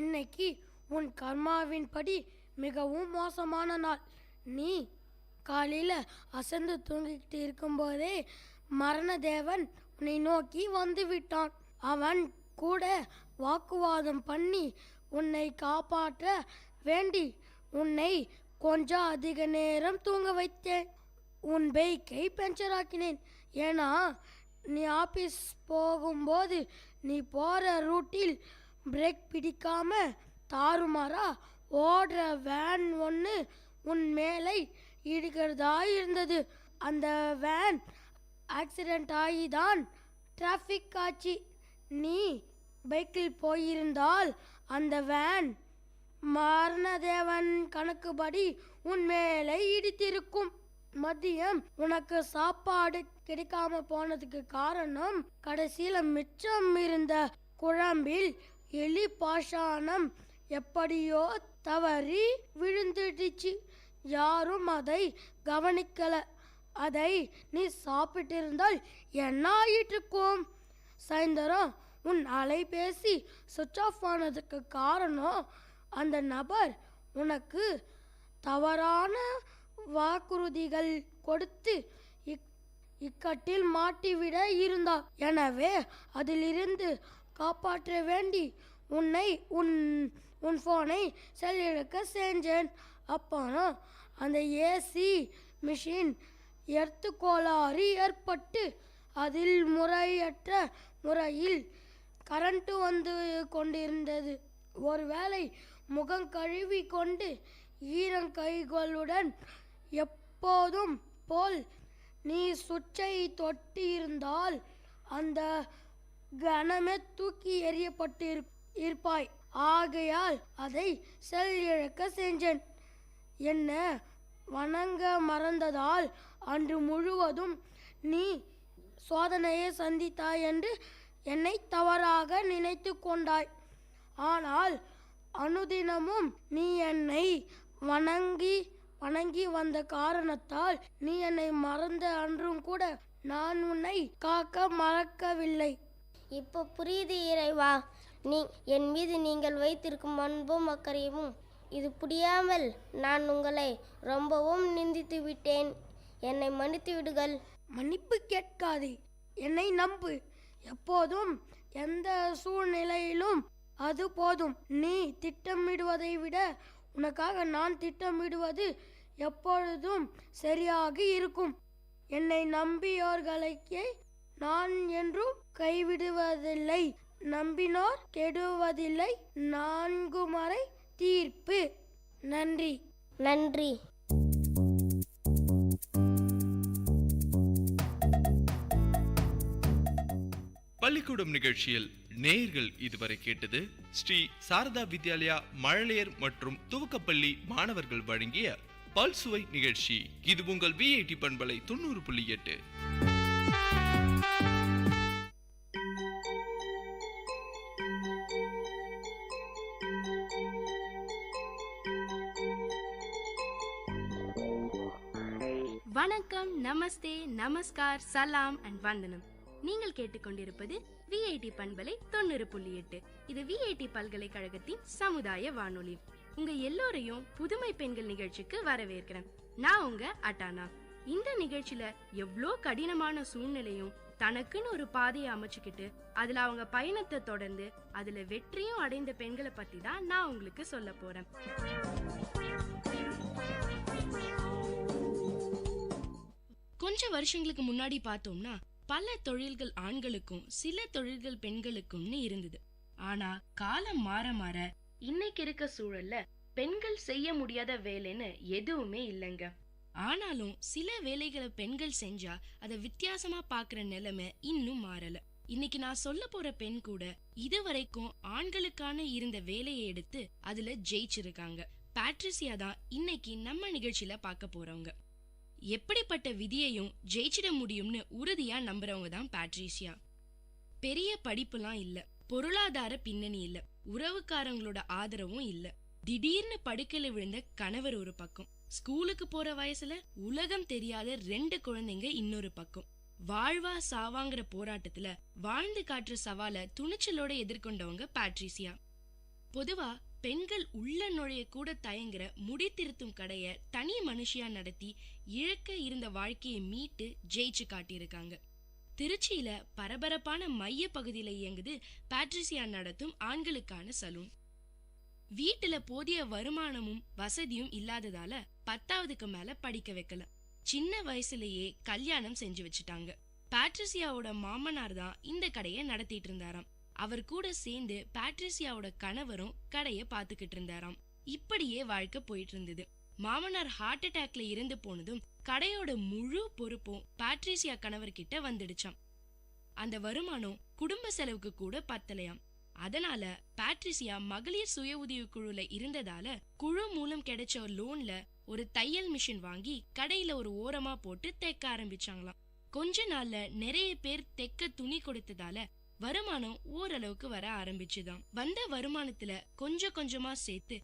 இன்னைக்கு உன் கர்மாவின் படி மிகவும் மோசமான நாள். நீ காலையில் அசந்து தூங்கிக்கிட்டு இருக்கும்போதே மரணதேவன் உன்னை நோக்கி வந்து விட்டான். அவன் கூட வாக்குவாதம் பண்ணி உன்னை காப்பாற்ற வேண்டி உன்னை கொஞ்சம் அதிக நேரம் தூங்க வைத்தேன். உன் பைக்கை பஞ்சர் ஆக்கினேன். ஏன்னா நீ ஆபீஸ் போகும்போது நீ போகிற ரூட்டில் பிரேக் பிடிக்காம தாறுமாறா ஓடுற வேன் ஒன்று உன் மேலே இடிக்கிறதா இருந்தது. அந்த வேன் ஆக்சிடெண்ட் ஆகிதான் டிராஃபிக் ஆச்சு. நீ பைக்கில் போயிருந்தால் அந்த வேன் மரணதேவன் கணக்குப்படி உன் மேலே இடித்திருக்கும். மதியம் உனக்கு சாப்பாடு கிடைக்காம போனதுக்கு காரணம் கடைசியில மிச்சம் இருந்த குழம்பில் எலி பாஷாணம் எப்படியோ தவறி விழுந்துடுச்சு. யாரும் அதை கவனிக்கல. அதை நீ சாப்பிட்டிருந்தால் என்ன ஆயிட்டிருக்கும்? சாயந்தரம் உன் அலைபேசி சுவிட்ச் ஆஃப் ஆனதுக்கு காரணம் அந்த நபர் உனக்கு தவறான வாக்குறுதிகள் கொடுத்து இக்கட்டில் மாட்டிவிட இருந்தார். எனவே அதிலிருந்து காப்பாற்ற வேண்டி உன்னை உன் ஃபோனை செல்லிழக்க செஞ்சேன். அப்புறம் அந்த ஏசி மிஷின் எர்த்து கோளாறு ஏற்பட்டு அதில் முறையற்ற முறையில் கரண்ட்டு வந்து கொண்டிருந்தது. ஒருவேளை முகம் கழுவி கொண்டு ஈரங்கைகளுடன் எப்போதும் போல் நீ சுவிட்சை தொட்டியிருந்தால் அந்த கனமே தூக்கி எறியப்பட்டு இருப்பாய். ஆகையால் அதை செல் இழக்க செஞ்சேன். என்ன வணங்க மறந்ததால் அன்று முழுவதும் நீ சோதனையை சந்தித்தாய் என்று என்னை தவறாக நினைத்து கொண்டாய். ஆனால் அனுதினமும் நீ என்னை வணங்கி வந்த காரணத்தால் நீ என்னை மறந்த அன்றும் கூட நான் உன்னை காக்க மறக்கவில்லை. இப்போ புரியுது இறைவா, என் மீது நீங்கள் வைத்திருக்கும் அன்பும் அக்கறையும். இது புரியாமல் நான் உங்களை ரொம்பவும் நிந்தித்து விட்டேன். என்னை மன்னித்து விடுங்கள். மன்னிப்பு கேட்காதே, என்னை நம்பு. எப்போதும் எந்த சூழ்நிலையிலும் அது போதும். நீ திட்டமிடுவதை விட உனக்காக நான் திட்டமிடுவது எப்பொழுதும் சரியாக இருக்கும். என்னை நம்பியோர்களுக்கே நான் என்றும் கைவிடுவதில்லை. நம்பினோர் கெடுவதில்லை. 4 முறை தீர்ப்பு. நன்றி. நன்றி. பள்ளிக்கூடம் நிகழ்ச்சியில் நேயர்கள் இதுவரை கேட்டது ஸ்ரீ சாரதா வித்யாலயா மழலையர் மற்றும் துவக்கப்பள்ளி மாணவர்கள் வழங்கிய பல்சுவை நிகழ்ச்சி. இது உங்கள் விஐடி பண்பலை 90.8. வணக்கம், நமஸ்தே, நமஸ்கார், சலாம் அண்ட் வந்தனம். நீங்கள் கேட்டுக்கொண்டிருப்பது விஐடி பண்பலை 90.8. இது விஐடி பல்கலைக்கழகத்தின் சமுதாய வானொலி. உங்க எல்லோரையும் புதுமை பெண்கள் நிகழ்ச்சிக்கு வரவேற்கிறேன். நான் உங்க அட்டானா. இந்த நிகழ்ச்சியில எவ்வளோ கடினமான சூழ்நிலையும் தனக்குன்னு ஒரு பாதையை அமைச்சுக்கிட்டு அதுல அவங்க பயணத்தை தொடர்ந்து அதுல வெற்றியும் அடைந்த பெண்களை பத்தி தான் நான் உங்களுக்கு சொல்ல போறேன். கொஞ்சம் வருஷங்களுக்கு முன்னாடி பார்த்தோம்னா பல தொழில்கள் ஆண்களுக்கும் சில தொழில்கள் பெண்களுக்கும்னு இருந்தது. ஆனா காலம் மாற மாற இன்னைக்கு இருக்க சூழல்ல பெண்கள் செய்ய முடியாத வேலைன்னு எதுவுமே இல்லைங்க. ஆனாலும் சில வேலைகளை பெண்கள் செஞ்சா அதை வித்தியாசமா பாக்குற நிலைமை இன்னும் மாறல. இன்னைக்கு நான் சொல்ல போற பெண் கூட இதுவரைக்கும் ஆண்களுக்கான இருந்த வேலையை எடுத்து அதுல ஜெயிச்சிருக்காங்க. பேட்ரிசியா தான் இன்னைக்கு நம்ம நிகழ்ச்சியில பார்க்க போறவங்க. எப்படிப்பட்ட விதியையும் ஜெயிச்சிட முடியும்னு உறுதியா நம்புறவங்க தான் பேட்ரிசியா. பெரிய படிப்புலாம் இல்ல, பொருளாதார பின்னணி இல்ல, உறவுக்காரங்களோட ஆதரவும் இல்ல. திடீர்னு படுக்கையில விழுந்த கணவர் ஒரு பக்கம், ஸ்கூலுக்கு போற வயசுல உலகம் தெரியாத 2 குழந்தைங்க இன்னொரு பக்கம். வாழ்வா சாவாங்கிற போராட்டத்துல வாழ்ந்து காட்டுற சவால துணிச்சலோட எதிர்கொண்டவங்க பேட்ரிசியா. பொதுவா பெண்கள் உள்ள நுழைய கூட தயங்குற முடி திருத்தும் கடைய தனி மனுஷியா நடத்தி இழக்க இருந்த வாழ்க்கையை மீட்டு ஜெயிச்சு காட்டியிருக்காங்க. திருச்சியில பரபரப்பான மைய பகுதியில இயங்குது பேட்ரிசியா நடத்தும் ஆண்களுக்கான சலூன். வீட்டுல போதிய வருமானமும் வசதியும் இல்லாததால 10வதுக்கு மேல படிக்க வைக்கல. சின்ன வயசுலயே கல்யாணம் செஞ்சு வச்சுட்டாங்க. பேட்ரிசியாவோட மாமனார் தான் இந்த கடையை நடத்திட்டு இருந்தாராம். அவர் கூட சேர்ந்து பேட்ரிசியாவோட கணவரும் கடைய பாத்துக்கிட்டு இருந்தாராம். இப்படியே வாழ்க்கை போயிட்டு இருந்தது. மாமனார் ஹார்ட் அட்டாக்ல இறந்து போனதும் கடையோட முழு பொறுப்பும் பேட்ரிசியா கணவர்கிட்ட வந்துடுச்சாம். அந்த வருமானம் குடும்ப செலவுக்கு கூட பத்தலையாம். அதனால பேட்ரிசியா மகளிர் சுய உதவி குழுல இருந்ததால குழு மூலம் கிடைச்ச லோன்ல ஒரு தையல் மிஷின் வாங்கி கடையில ஒரு ஓரமா போட்டு தைக்க ஆரம்பிச்சாங்களாம். கொஞ்ச நாள்ல நிறைய பேர் தைக்க துணி கொடுத்ததால வருமானம் ஓரளவுக்கு வர ஆரம்பிச்சுதான். வந்த வருமானத்துல கொஞ்சம் கொஞ்சமா சேர்த்து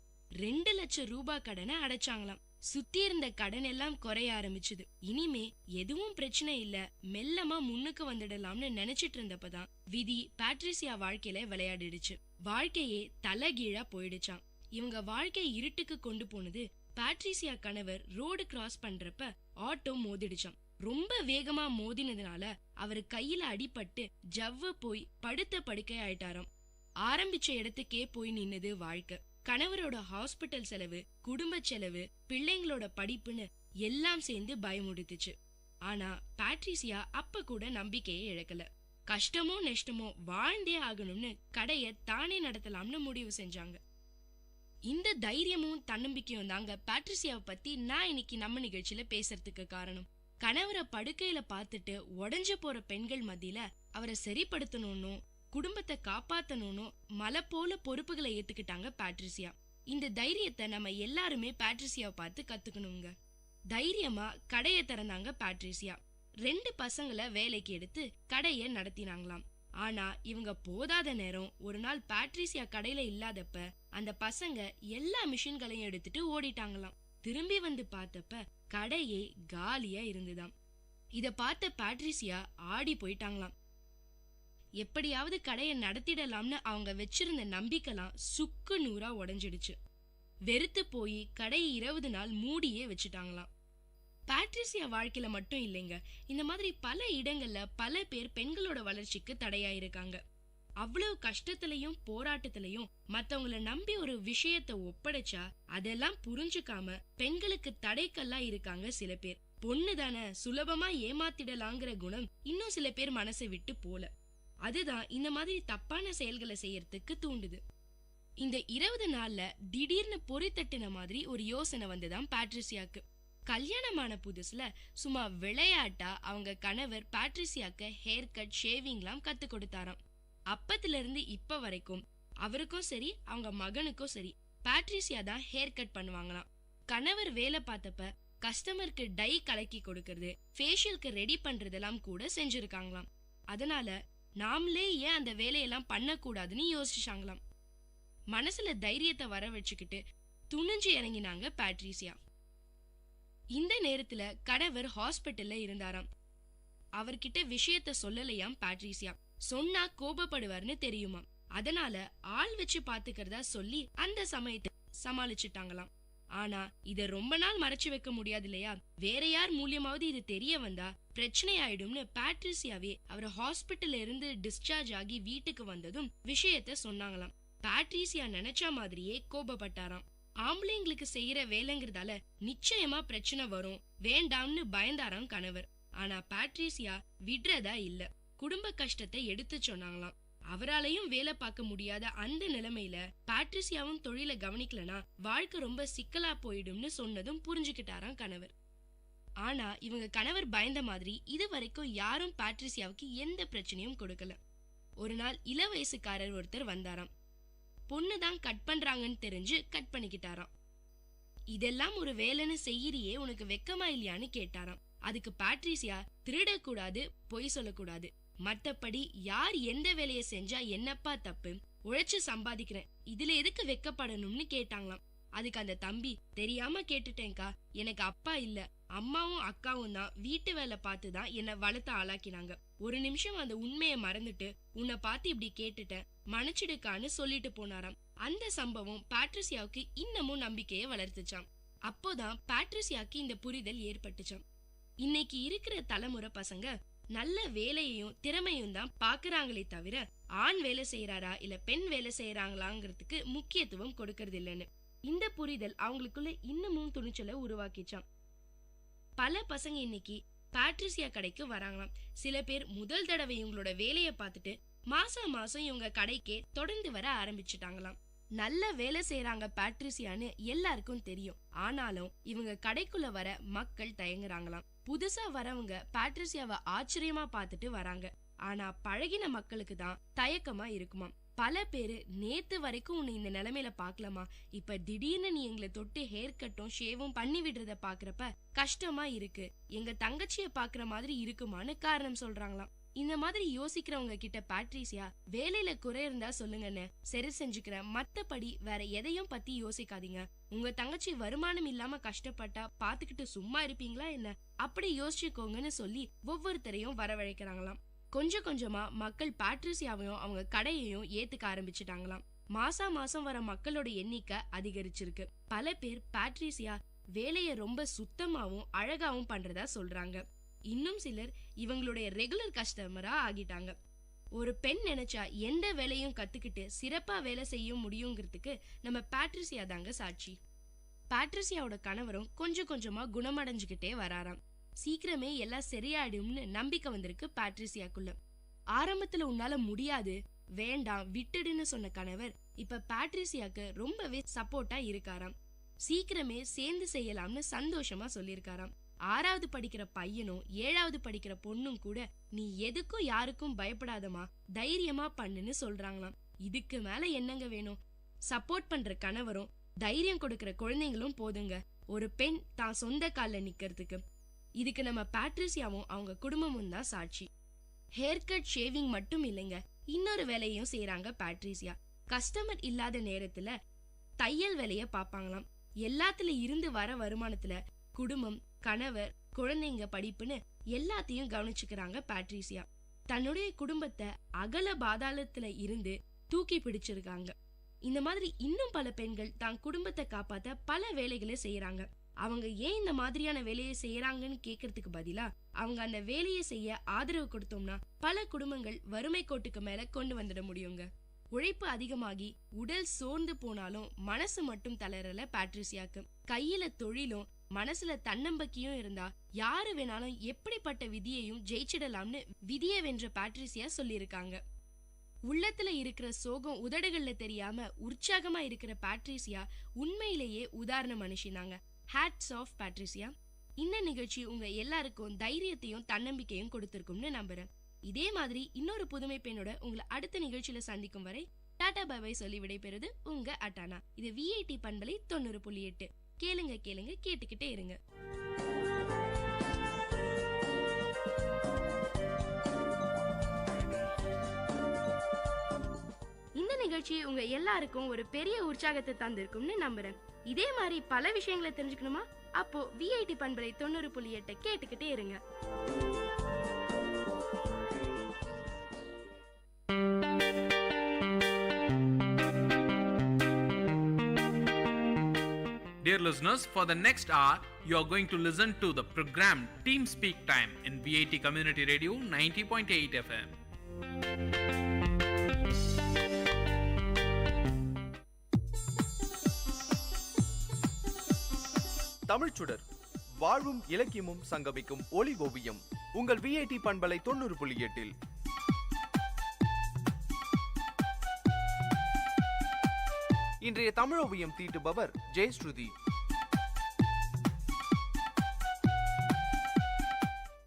2 லட்சம் ரூபாய் கடனை அடைச்சாங்களாம். சுத்தி இருந்த கடன் எல்லாம் குறைய ஆரம்பிச்சுது. இனிமே எதுவும் பிரச்சனை இல்ல, மெல்லமா முன்னுக்கு வந்துடலாம்னு நினைச்சிட்டு இருந்தப்பதான் விதி பேட்ரிசியா வாழ்க்கையில விளையாடிடுச்சு. வாழ்க்கையே தலைகீழா போயிடுச்சாம். இவங்க வாழ்க்கை இருட்டுக்கு கொண்டு போனது பேட்ரிசியா கணவர் ரோடு கிராஸ் பண்றப்ப ஆட்டோ மோதிடுச்சாம். ரொம்ப வேகமா மோதினதுனால அவரு கையில அடிபட்டு ஜவ்வு போய் படுத்த படுக்கை ஆயிட்டாராம். ஆரம்பிச்ச இடத்துக்கே போய் நின்னது வாழ்க்கை. கணவரோட ஹாஸ்பிட்டல் செலவு, குடும்ப செலவு, பிள்ளைங்களோட படிப்புன்னு எல்லாம் சேர்ந்து பயமுடுத்துச்சு. ஆனா பேட்ரிசியா அப்ப கூட நம்பிக்கையை இழக்கல. கஷ்டமோ நஷ்டமோ வாழ்ந்தே ஆகணும்னு கடைய தானே நடத்தலாம்னு முடிவு செஞ்சாங்க. இந்த தைரியமும் தன்னம்பிக்கையும் தாங்க பேட்ரிசியாவை பத்தி நான் இன்னைக்கு நம்ம நிகழ்ச்சியில பேசுறதுக்கு காரணம். கணவரை படுக்கையில பார்த்துட்டு உடஞ்சு போற பெண்கள் மத்தியில அவரை சரிப்படுத்தணும்னு குடும்பத்தை காப்பாத்தணும்னு மலை போல பொறுப்புகளை ஏத்துக்கிட்டாங்க பேட்ரிசியா. இந்த தைரியத்தை நம்ம எல்லாருமே பேட்ரிசியாவை பார்த்து கத்துக்கணுங்க. தைரியமா கடையை திறந்தாங்க பேட்ரிசியா. 2 பசங்களை வேலைக்கு எடுத்து கடையை நடத்தினாங்களாம். ஆனா இவங்க போதாத நேரம் ஒரு நாள் பேட்ரிசியா கடையில இல்லாதப்ப அந்த பசங்க எல்லா மிஷின்களையும் எடுத்துட்டு ஓடிட்டாங்களாம். திரும்பி வந்து பார்த்தப்ப கடையே காலியா இருந்துதாம். இத பார்த்த பேட்ரிசியா ஆடி போயிட்டாங்களாம். எப்படியாவது கடையை நடத்திடலாம்னு அவங்க வச்சிருந்த நம்பிக்கைலாம் சுக்கு நூறா உடைஞ்சிடுச்சு. வெறுத்து போய் கடையை 20 நாள் மூடியே வச்சுட்டாங்களாம். பேட்ரிசியா வாழ்க்கையில மட்டும் இல்லைங்க, இந்த மாதிரி பல இடங்கள்ல பல பேர் பெண்களோட வளர்ச்சிக்கு தடையாயிருக்காங்க. அவ்வளவு கஷ்டத்திலையும் போராட்டத்திலையும் மத்தவங்கள நம்பி ஒரு விஷயத்த ஒப்படைச்சா அதெல்லாம் புரிஞ்சுக்காம பெண்களுக்கு தடைக்கல்லா இருக்காங்க சில பேர். பொண்ணு தானே சுலபமா ஏமாத்திடலாங்கிற குணம் இன்னும் சில பேர் மனசை விட்டு போல. அதுதான் இந்த மாதிரி தப்பான செயல்களை செய்யறதுக்கு தூண்டுது. இந்த 20 நாள்ல திடீர்னு பொறி தட்டின மாதிரி ஒரு யோசனை வந்துதான் பேட்ரிசியாக்கு. கல்யாணமான புதுசுல சும்மா விளையாட்டா அவங்க கணவர் பேட்ரிசியாக்கு ஹேர் கட் ஷேவிங்லாம் கத்து கொடுத்தாராம். அப்பத்துல இருந்து இப்ப வரைக்கும் அவருக்கும் சரி அவங்க மகனுக்கும் சரி பேட்ரிசியா தான் ஹேர் கட் பண்ணுவாங்களாம். கணவர் வேலை பார்த்தப்ப கஸ்டமருக்கு டை கலக்கி கொடுக்கறது, ஃபேஷியலுக்கு ரெடி பண்றதெல்லாம் கூட செஞ்சிருக்காங்களாம். அதனால நாமளே ஏன் அந்த வேலையெல்லாம் பண்ணக்கூடாதுன்னு யோசிச்சாங்களாம். மனசுல தைரியத்தை வர வச்சுக்கிட்டு துணிஞ்சு இறங்கினாங்க பேட்ரிசியா. இந்த நேரத்துல கணவர் ஹாஸ்பிட்டல்ல இருந்தாராம். அவர்கிட்ட விஷயத்த சொல்லலையாம் பேட்ரிசியா. சொன்னா கோபப்படுவார்னு தெரியுமா, அதனால ஆள் வச்சு பாத்துக்கிறதா சொல்லி அந்த சமயத்தை சமாளிச்சுட்டாங்களாம். ஆனா இத ரொம்ப நாள் மறைச்சு வைக்க முடியாது இல்லையா? வேற யார் மூலியமாவது இது தெரிய வந்தா பிரச்சனை ஆயிடும்னு பேட்ரிசியாவே அவர் ஹாஸ்பிட்டல்ல இருந்து டிஸ்சார்ஜ் ஆகி வீட்டுக்கு வந்ததும் விஷயத்த சொன்னாங்களாம். பேட்ரிசியா நினைச்ச மாதிரியே கோபப்பட்டாராம். ஆம்பளைங்களுக்கு செய்யற வேலைங்கிறதால நிச்சயமா பிரச்சனை வரும், வேண்டாம்னு பயந்தாராம் கணவர். ஆனா பேட்ரிசியா விடுறதா இல்ல, குடும்ப கஷ்டத்தை எடுத்து சொன்னாங்களாம். அவராலையும் வேலை பார்க்க முடியாத அந்த நிலைமையில பேட்ரிசியாவும் தொழில கவனிக்கலனா வாழ்க்கை ரொம்ப சிக்கலா போயிடும்னு சொன்னதும் புரிஞ்சுக்கிட்டாராம் கணவர். ஆனா இவங்க கணவர் பயந்த மாதிரி இது வரைக்கும் யாரும் பேட்ரிசியாவுக்கு எந்த பிரச்சனையும் கொடுக்கல. ஒரு நாள் இள வயசுக்காரர் ஒருத்தர் வந்தாராம். பொண்ணுதான் கட் பண்றாங்கன்னு தெரிஞ்சு கட் பண்ணிக்கிட்டாராம். இதெல்லாம் ஒரு வேலைன்னு செய்யறியே, உனக்கு வெக்கமா இல்லையான்னு கேட்டாராம். அதுக்கு பேட்ரிசியா திருடக்கூடாது, பொய் சொல்லக்கூடாது, மத்தபடி யார் எந்த வேலையை செஞ்சா என்னப்பா தப்பு, உழைச்சு சம்பாதிக்கிறேன், இதுல எதுக்கு வெக்கப்படணும்னு கேட்டாங்களாம். அதுக்கு அந்த தம்பி, தெரியாம கேட்டுட்டேன்க்கா, எனக்கு அப்பா இல்ல, அம்மாவும் அக்காவும் தான் வீட்டு வேலை பார்த்துதான் என்ன வளர்த்த ஆளாக்கினாங்க. ஒரு நிமிஷம் அந்த உண்மையை மறந்துட்டு உன்னை பார்த்து இப்படி கேட்டுட்டேன், மன்னிச்சிடுக்கான்னு சொல்லிட்டு போனாராம். அந்த சம்பவம் பேட்ரிசியாவுக்கு இன்னமும் நம்பிக்கையை வளர்த்துச்சாம். அப்போதான் பேட்ரிசியாவுக்கு இந்த புரிதல் ஏற்பட்டுச்சாம். இன்னைக்கு இருக்கிற தலைமுறை பசங்க நல்ல வேலையையும் திறமையும் தான் பாக்குறாங்களே தவிர ஆண் வேலை செய்யறாரா இல்ல பெண் வேலை செய்யறாங்களாங்கிறதுக்கு முக்கியத்துவம் கொடுக்கறது இல்லைன்னு. இந்த புரிதல் அவங்களுக்குள்ள இன்னமும் துணிச்சலை உருவாக்கிச்சாம். பல பசங்க இன்னைக்கு பேட்ரிசியா கடைக்கு வராங்களாம். சில பேர் முதல் தடவை இவங்களோட வேலையை பார்த்துட்டு மாசம் மாசம் இவங்க கடைக்கே தொடர்ந்து வர ஆரம்பிச்சுட்டாங்களாம். நல்ல வேலை செய்யறாங்க பேட்ரிசியான்னு எல்லாருக்கும் தெரியும். ஆனாலும் இவங்க கடைக்குள்ள வர மக்கள் தயங்குறாங்களாம். புதுசா வரவங்க பேட்ரிசியாவை ஆச்சரியமா பார்த்துட்டு வராங்க. ஆனா பழகின மக்களுக்கு தான் தயக்கமா இருக்குமா. பல பேரு நேத்து வரைக்கும் உன்னை இந்த நிலைமையில பாக்கலாமா, இப்ப திடீர்னு நீ எங்களை தொட்டு ஹேர் கட்டும் ஷேவும் பண்ணி விடுறத பாக்குறப்ப கஷ்டமா இருக்கு, எங்க தங்கச்சிய பாக்குற மாதிரி இருக்குமான்னு காரணம் சொல்றாங்களாம். இந்த மாதிரி யோசிக்கிறவங்க கிட்ட பேட்ரிசியா, வேலையில குறை இருந்தா சொல்லுங்கன்னு, சரி செஞ்சுக்கிறேன், மத்தபடி வேற எதையும் பத்தி யோசிக்காதீங்க, உங்க தங்கச்சி வருமானம் இல்லாம கஷ்டப்பட்டா பாத்துக்கிட்டு சும்மா இருப்பீங்களா என்ன, அப்படி யோசிச்சுக்கோங்கன்னு சொல்லி ஒவ்வொருத்தரையும் வரவழைக்கிறாங்களாம். கொஞ்சம் கொஞ்சமா மக்கள் பேட்ரிசியாவையும் அவங்க கடையையும் ஏத்துக்க ஆரம்பிச்சுட்டாங்களாம். மாசம் வர மக்களோட எண்ணிக்கை அதிகரிச்சிருக்கு. பல பேர் பேட்ரிசியா வேலைய ரொம்ப சுத்தமாவும் அழகாவும் பண்றதா சொல்றாங்க. இன்னும் சிலர் இவங்களுடைய ரெகுலர் கஸ்டமரா ஆகிட்டாங்க. ஒரு பெண் நினைச்சா எந்த வேலையும் கத்துக்கிட்டு சிறப்பா வேலை செய்ய முடியுங்கிறதுக்கு நம்ம பேட்ரிசியா தாங்க சாட்சி. பேட்ரிசியாவோட கணவரும் கொஞ்சம் கொஞ்சமா குணமடைஞ்சுக்கிட்டே வராராம். சீக்கிரமே எல்லாம் சரியாயிடும்னு நம்பிக்கை வந்திருக்கு பேட்ரிசியாக்குள்ள. ஆரம்பத்துல உன்னால முடியாது, வேண்டாம், விட்டுடுன்னு சொன்ன கணவர் இப்ப பேட்ரிசியாக்கு ரொம்பவே சப்போர்ட்டா இருக்காராம். சீக்கிரமே சேர்ந்து செய்யலாம்னு சந்தோஷமா சொல்லியிருக்காராம். 6வது படிக்கிற பையனும் 7வது படிக்கிற பொண்ணும் கூட நீ எதுக்கும் யாருக்கும் பயப்படாதமா, தைரியமா பண்ணுன்னு சொல்றாங்களாம். இதுக்கு மேல என்னங்க வேணும்? சப்போர்ட் பண்ற கணவரும் தைரியம் கொடுக்கிற குழந்தைங்களும் போதுங்க ஒரு பெண் தான் சொந்த கால்ல நிக்கிறதுக்கு. இதுக்கு நம்ம பேட்ரிசியாவும் அவங்க குடும்பமும் தான் சாட்சி. ஹேர் கட் ஷேவிங் மட்டும் இல்லைங்க, இன்னொரு வேலையும் செய்யறாங்க பேட்ரிசியா. கஸ்டமர் இல்லாத நேரத்துல தையல் வேலைய பாப்பாங்களாம். எல்லாத்துல இருந்து வர வருமானத்துல குடும்பம், கணவர், குழந்தைங்க படிப்புன்னு எல்லாத்தையும் கவனிச்சுக்கிறாங்க பேட்ரிசியா. தன்னுடைய குடும்பத்தை அகல பாதாளத்துல இருந்து தூக்கி பிடிச்சிருக்காங்க. இந்த மாதிரி இன்னும் பல பெண்கள் தான் குடும்பத்தை காப்பாத்த பல வேலைகளை செய்யறாங்க. அவங்க ஏன் இந்த மாதிரியான வேலையை செய்யறாங்கன்னு கேக்குறதுக்கு பதிலா அவங்க அந்த வேலையை செய்ய ஆதரவு கொடுத்தோம்னா பல குடும்பங்கள் வறுமை கோட்டுக்கு மேல கொண்டு வந்துட முடியுங்க. உழைப்பு அதிகமாகி உடல் சோர்ந்து போனாலும் மனசு மட்டும் தளரல பேட்ரிசியாக்கு. கையில தொழிலும் மனசுல தன்னம்பிக்கையும் இருந்தா யாரு வேணாலும் எப்படிப்பட்ட விதியையும் ஜெயிச்சிடலாம்னு விதியை வென்ற பேட்ரிசியா சொல்லியிருக்காங்க. உள்ளத்துல இருக்கிற சோகம் உதடுகள்ல தெரியாம உற்சாகமா இருக்கிற பேட்ரிசியா உண்மையிலேயே உதாரண மனுஷனாங்க. Hats off Patricia. இந்த நிகழ்ச்சி உங்க எல்லாருக்கும் தைரியத்தையும் தன்னம்பிக்கையும் கொடுத்திருக்கும்னு நம்புறேன். இதே மாதிரி இன்னொரு புதுமை பெண்ணோட உங்களை அடுத்த நிகழ்ச்சியில சந்திக்கும் வரை டாடா பை பை சொல்லி விடைபெறுது உங்க அட்டானா. இது விஐடி பண்பலை 90.8. கேளுங்க கேளுங்க கேட்டுக்கிட்டே இருங்க. இந்த நிகழ்ச்சி உங்க எல்லாருக்கும் ஒரு பெரிய உற்சாகத்தை தந்திருக்கும்னு நம்புறேன். இதே மாதிரி பல விஷயங்களை தெரிஞ்சுக்கணுமா? அப்போ விஐடி பண்பலை 90.8 கேட்டுக்கிட்டே இருங்க. Dear listeners, for the next hour, you are going to listen to the program Team Speak Time in VIT Community Radio 90.8 FM. தமிழ்ச்சுடர் வாழ்வும் இலக்கியமும் சங்கமிக்கும் ஒலி ஓவியம் உங்கள் விஐடி பண்பலை 90.8. இன்றைய தமிழ் ஓவியம் தீட்டுபவர் ஜெயஸ்ருதி.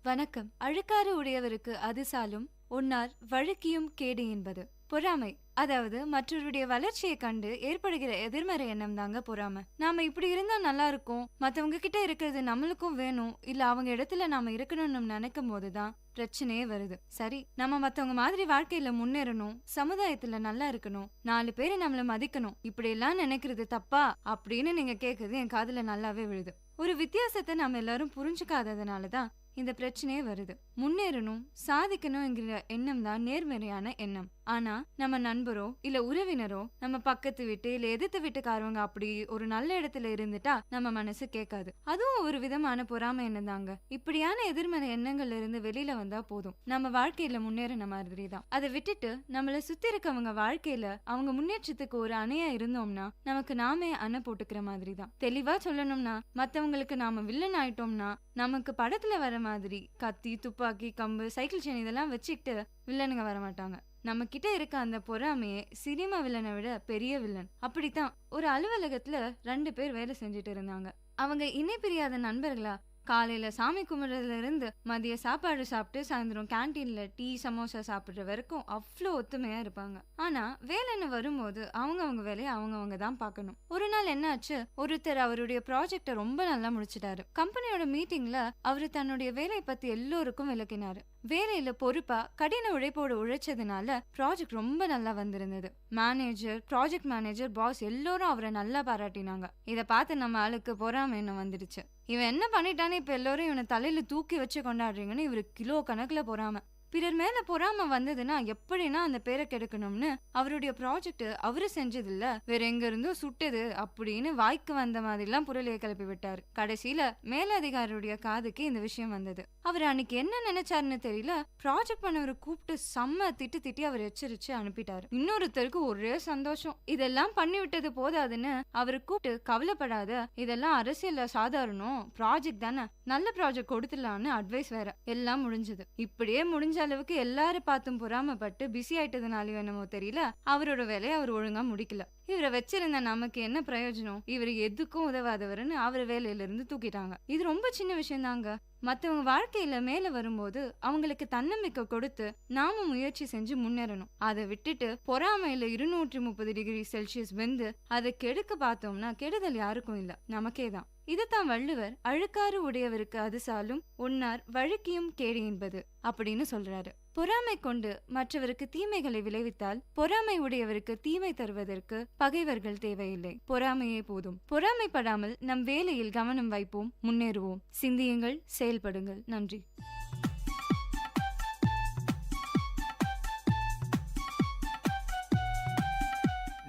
வணக்கம். அழுக்காறு உடையவருக்கு அது சாலும், உன்னார் வழுக்கியும் கேடு என்பது பொறாமை. அதாவது மற்றவருடைய வளர்ச்சியை கண்டு ஏற்படுகிற எதிர்மறை எண்ணம் தாங்க பொறாமை. நாம இப்படி இருந்தா நல்லா இருக்கும், மத்தவங்க கிட்ட இருக்கிறது நம்மளுக்கும் வேணும், இல்ல அவங்க இடத்துல நாம இருக்கணும்னு நினைக்கும் போதுதான் பிரச்சனையே வருது. சரி, நம்ம மத்தவங்க மாதிரி வாழ்க்கையில முன்னேறணும், சமுதாயத்துல நல்லா இருக்கணும், 4 பேரை நம்மள மதிக்கணும், இப்படி எல்லாம் நினைக்கிறது தப்பா அப்படின்னு நீங்க கேக்குறது என் காதுல நல்லாவே விழுது. ஒரு வித்தியாசத்தை நம்ம எல்லாரும் புரிஞ்சுக்காததுனாலதான் இந்த பிரச்சனையே வருது. முன்னேறணும், சாதிக்கணும்ங்கிற எண்ணம் தான் நேர்மறையான எண்ணம். ஆனா நம்ம நண்பரோ இல்ல உறவினரோ நம்ம பக்கத்து வீட்டு இல்ல எதிர்த்து வீட்டுக்காரவங்க அப்படி ஒரு நல்ல இடத்துல இருந்துட்டா நம்ம மனசு கேட்காது. அதுவும் ஒரு விதமான பொறாமை எண்ணம் தாங்க. இப்படியான எதிர்மறை எண்ணங்கள்ல இருந்து வெளியில வந்தா போதும், நம்ம வாழ்க்கையில முன்னேறின மாதிரி தான். அதை விட்டுட்டு நம்மள சுத்தி இருக்கவங்க வாழ்க்கையில அவங்க முன்னேற்றத்துக்கு ஒரு அணையா இருந்தோம்னா நமக்கு நாமே அணை போட்டுக்கிற மாதிரி தான். தெளிவா சொல்லணும்னா மத்தவங்களுக்கு நாம வில்லன் ஆயிட்டோம்னா நமக்கு படத்துல வர மாதிரி கத்தி, துப்பாக்கி, கம்பு, சைக்கிள் செயின் இதெல்லாம் வச்சுக்கிட்டு வில்லனுங்க வர மாட்டாங்க. நம்ம கிட்ட இருக்க அந்த பொறாமையே சினிமா வில்லனை விட பெரிய வில்லன். அப்படித்தான் ஒரு அலுவலகத்துல 2 பேர் வேலை செஞ்சுட்டு இருந்தாங்க. அவங்க இணை பிரியாத நண்பர்களா. காலையில சாமி கும்பிடுறதுல இருந்து மதிய சாப்பாடு சாப்பிட்டு சாயந்தரம் கேன்டீன்ல டீ சமோசா சாப்பிடுற வரைக்கும் அவ்வளோ ஒத்துமையா இருப்பாங்க. ஆனா வேலைன்னு வரும்போது அவங்க வேலையை அவங்க தான் பார்க்கணும். ஒரு நாள் என்னாச்சு, ஒருத்தர் அவருடைய ப்ராஜெக்ட ரொம்ப நல்லா முடிச்சிட்டாரு. கம்பெனியோட மீட்டிங்ல அவரு தன்னுடைய வேலையை பத்தி எல்லோருக்கும் விளக்கினாரு. வேலையில பொறுப்பா கடின உழைப்போடு உழைச்சதுனால ப்ராஜெக்ட் ரொம்ப நல்லா வந்திருந்தது. மேனேஜர், ப்ராஜெக்ட் மேனேஜர், பாஸ் எல்லோரும் அவரை நல்லா பாராட்டினாங்க. இதை பார்த்து நம்ம ஆளுக்கு பொறாமை என்ன வந்துடுச்சு. இவன் என்ன பண்ணிட்டானே, இப்ப எல்லாரும் இவனை தலையில தூக்கி வச்சு கொண்டாடுறீங்கன்னு இவரு கிலோ கணக்குல பொறாமை. பிறர் மேல பொறாம வந்ததுன்னா எப்படின்னா அந்த பேரை கெடுக்கணும்னு அவருடைய ப்ராஜெக்ட் அவரு செஞ்சது இல்ல, வேற எங்க இருந்தோ சுட்டது அப்படின்னு வாய்க்கு வந்த மாதிரி எல்லாம் புரளியை கிளப்பி விட்டாரு. கடைசியில மேலதிகாரியுடைய காதுக்கு இந்த விஷயம் வந்தது. அவர் அன்னைக்கு என்ன நினைச்சாருன்னு தெரியல, ப்ராஜெக்ட் பண்ணவரை கூப்பிட்டு செம்ம திட்டி அவர் எச்சரிச்சு அனுப்பிட்டாரு. இன்னொருத்தருக்கு ஒரே சந்தோஷம். இதெல்லாம் பண்ணி விட்டது போதாதுன்னு அவரு கூப்பிட்டு கவலைப்படாத, இதெல்லாம் அரசியல்ல சாதாரணம், ப்ராஜெக்ட் தானே, நல்ல ப்ராஜெக்ட் கொடுத்துடலான்னு அட்வைஸ் வேற. எல்லாம் முடிஞ்சது. இப்படியே முடிஞ்ச அளவுக்கு எல்லாரும் பார்த்தும் பொறாமப்பட்டு பிஸி ஆயிட்டதுனால என்னமோ தெரியல அவரோட வேலையை அவர் ஒழுங்கா முடிக்கல. இவரை வச்சிருந்த நமக்கு என்ன பிரயோஜனம், இவர் எதுக்கும் உதவாதவர்னு அவர் வேலையில இருந்து தூக்கிட்டாங்க. இது ரொம்ப சின்ன விஷயம் தாங்க. மத்தவங்க வாழ்க்கையில மேல வரும்போது அவங்களுக்கு தன்னம்பிக்கை கொடுத்து நாம முயற்சி செஞ்சு முன்னேறணும். அதை விட்டுட்டு பொறாமையில 230 டிகிரி செல்சியஸ் வெந்து அதை கெடுக்க பார்த்தோம்னா கெடுதல் யாருக்கும் இல்ல, நமக்கே தான். இதுதான் வள்ளுவர் அழுக்காறு உடையவருக்கு அது சாலும் உன்னார் வழுக்கியும் கேடு என்பது அப்படின்னு சொல்றாரு. பொறாமை கொண்டு மற்றவருக்கு தீமைகளை விளைவித்தால் பொறாமை உடையவருக்கு தீமை தருவதற்கு பகைவர்கள் தேவையில்லை, பொறாமையே போதும். பொறாமைப்படாமல் நம் வேலையில் கவனம் வைப்போம், முன்னேறுவோம். சிந்தியுங்கள், செயல்படுங்கள். நன்றி.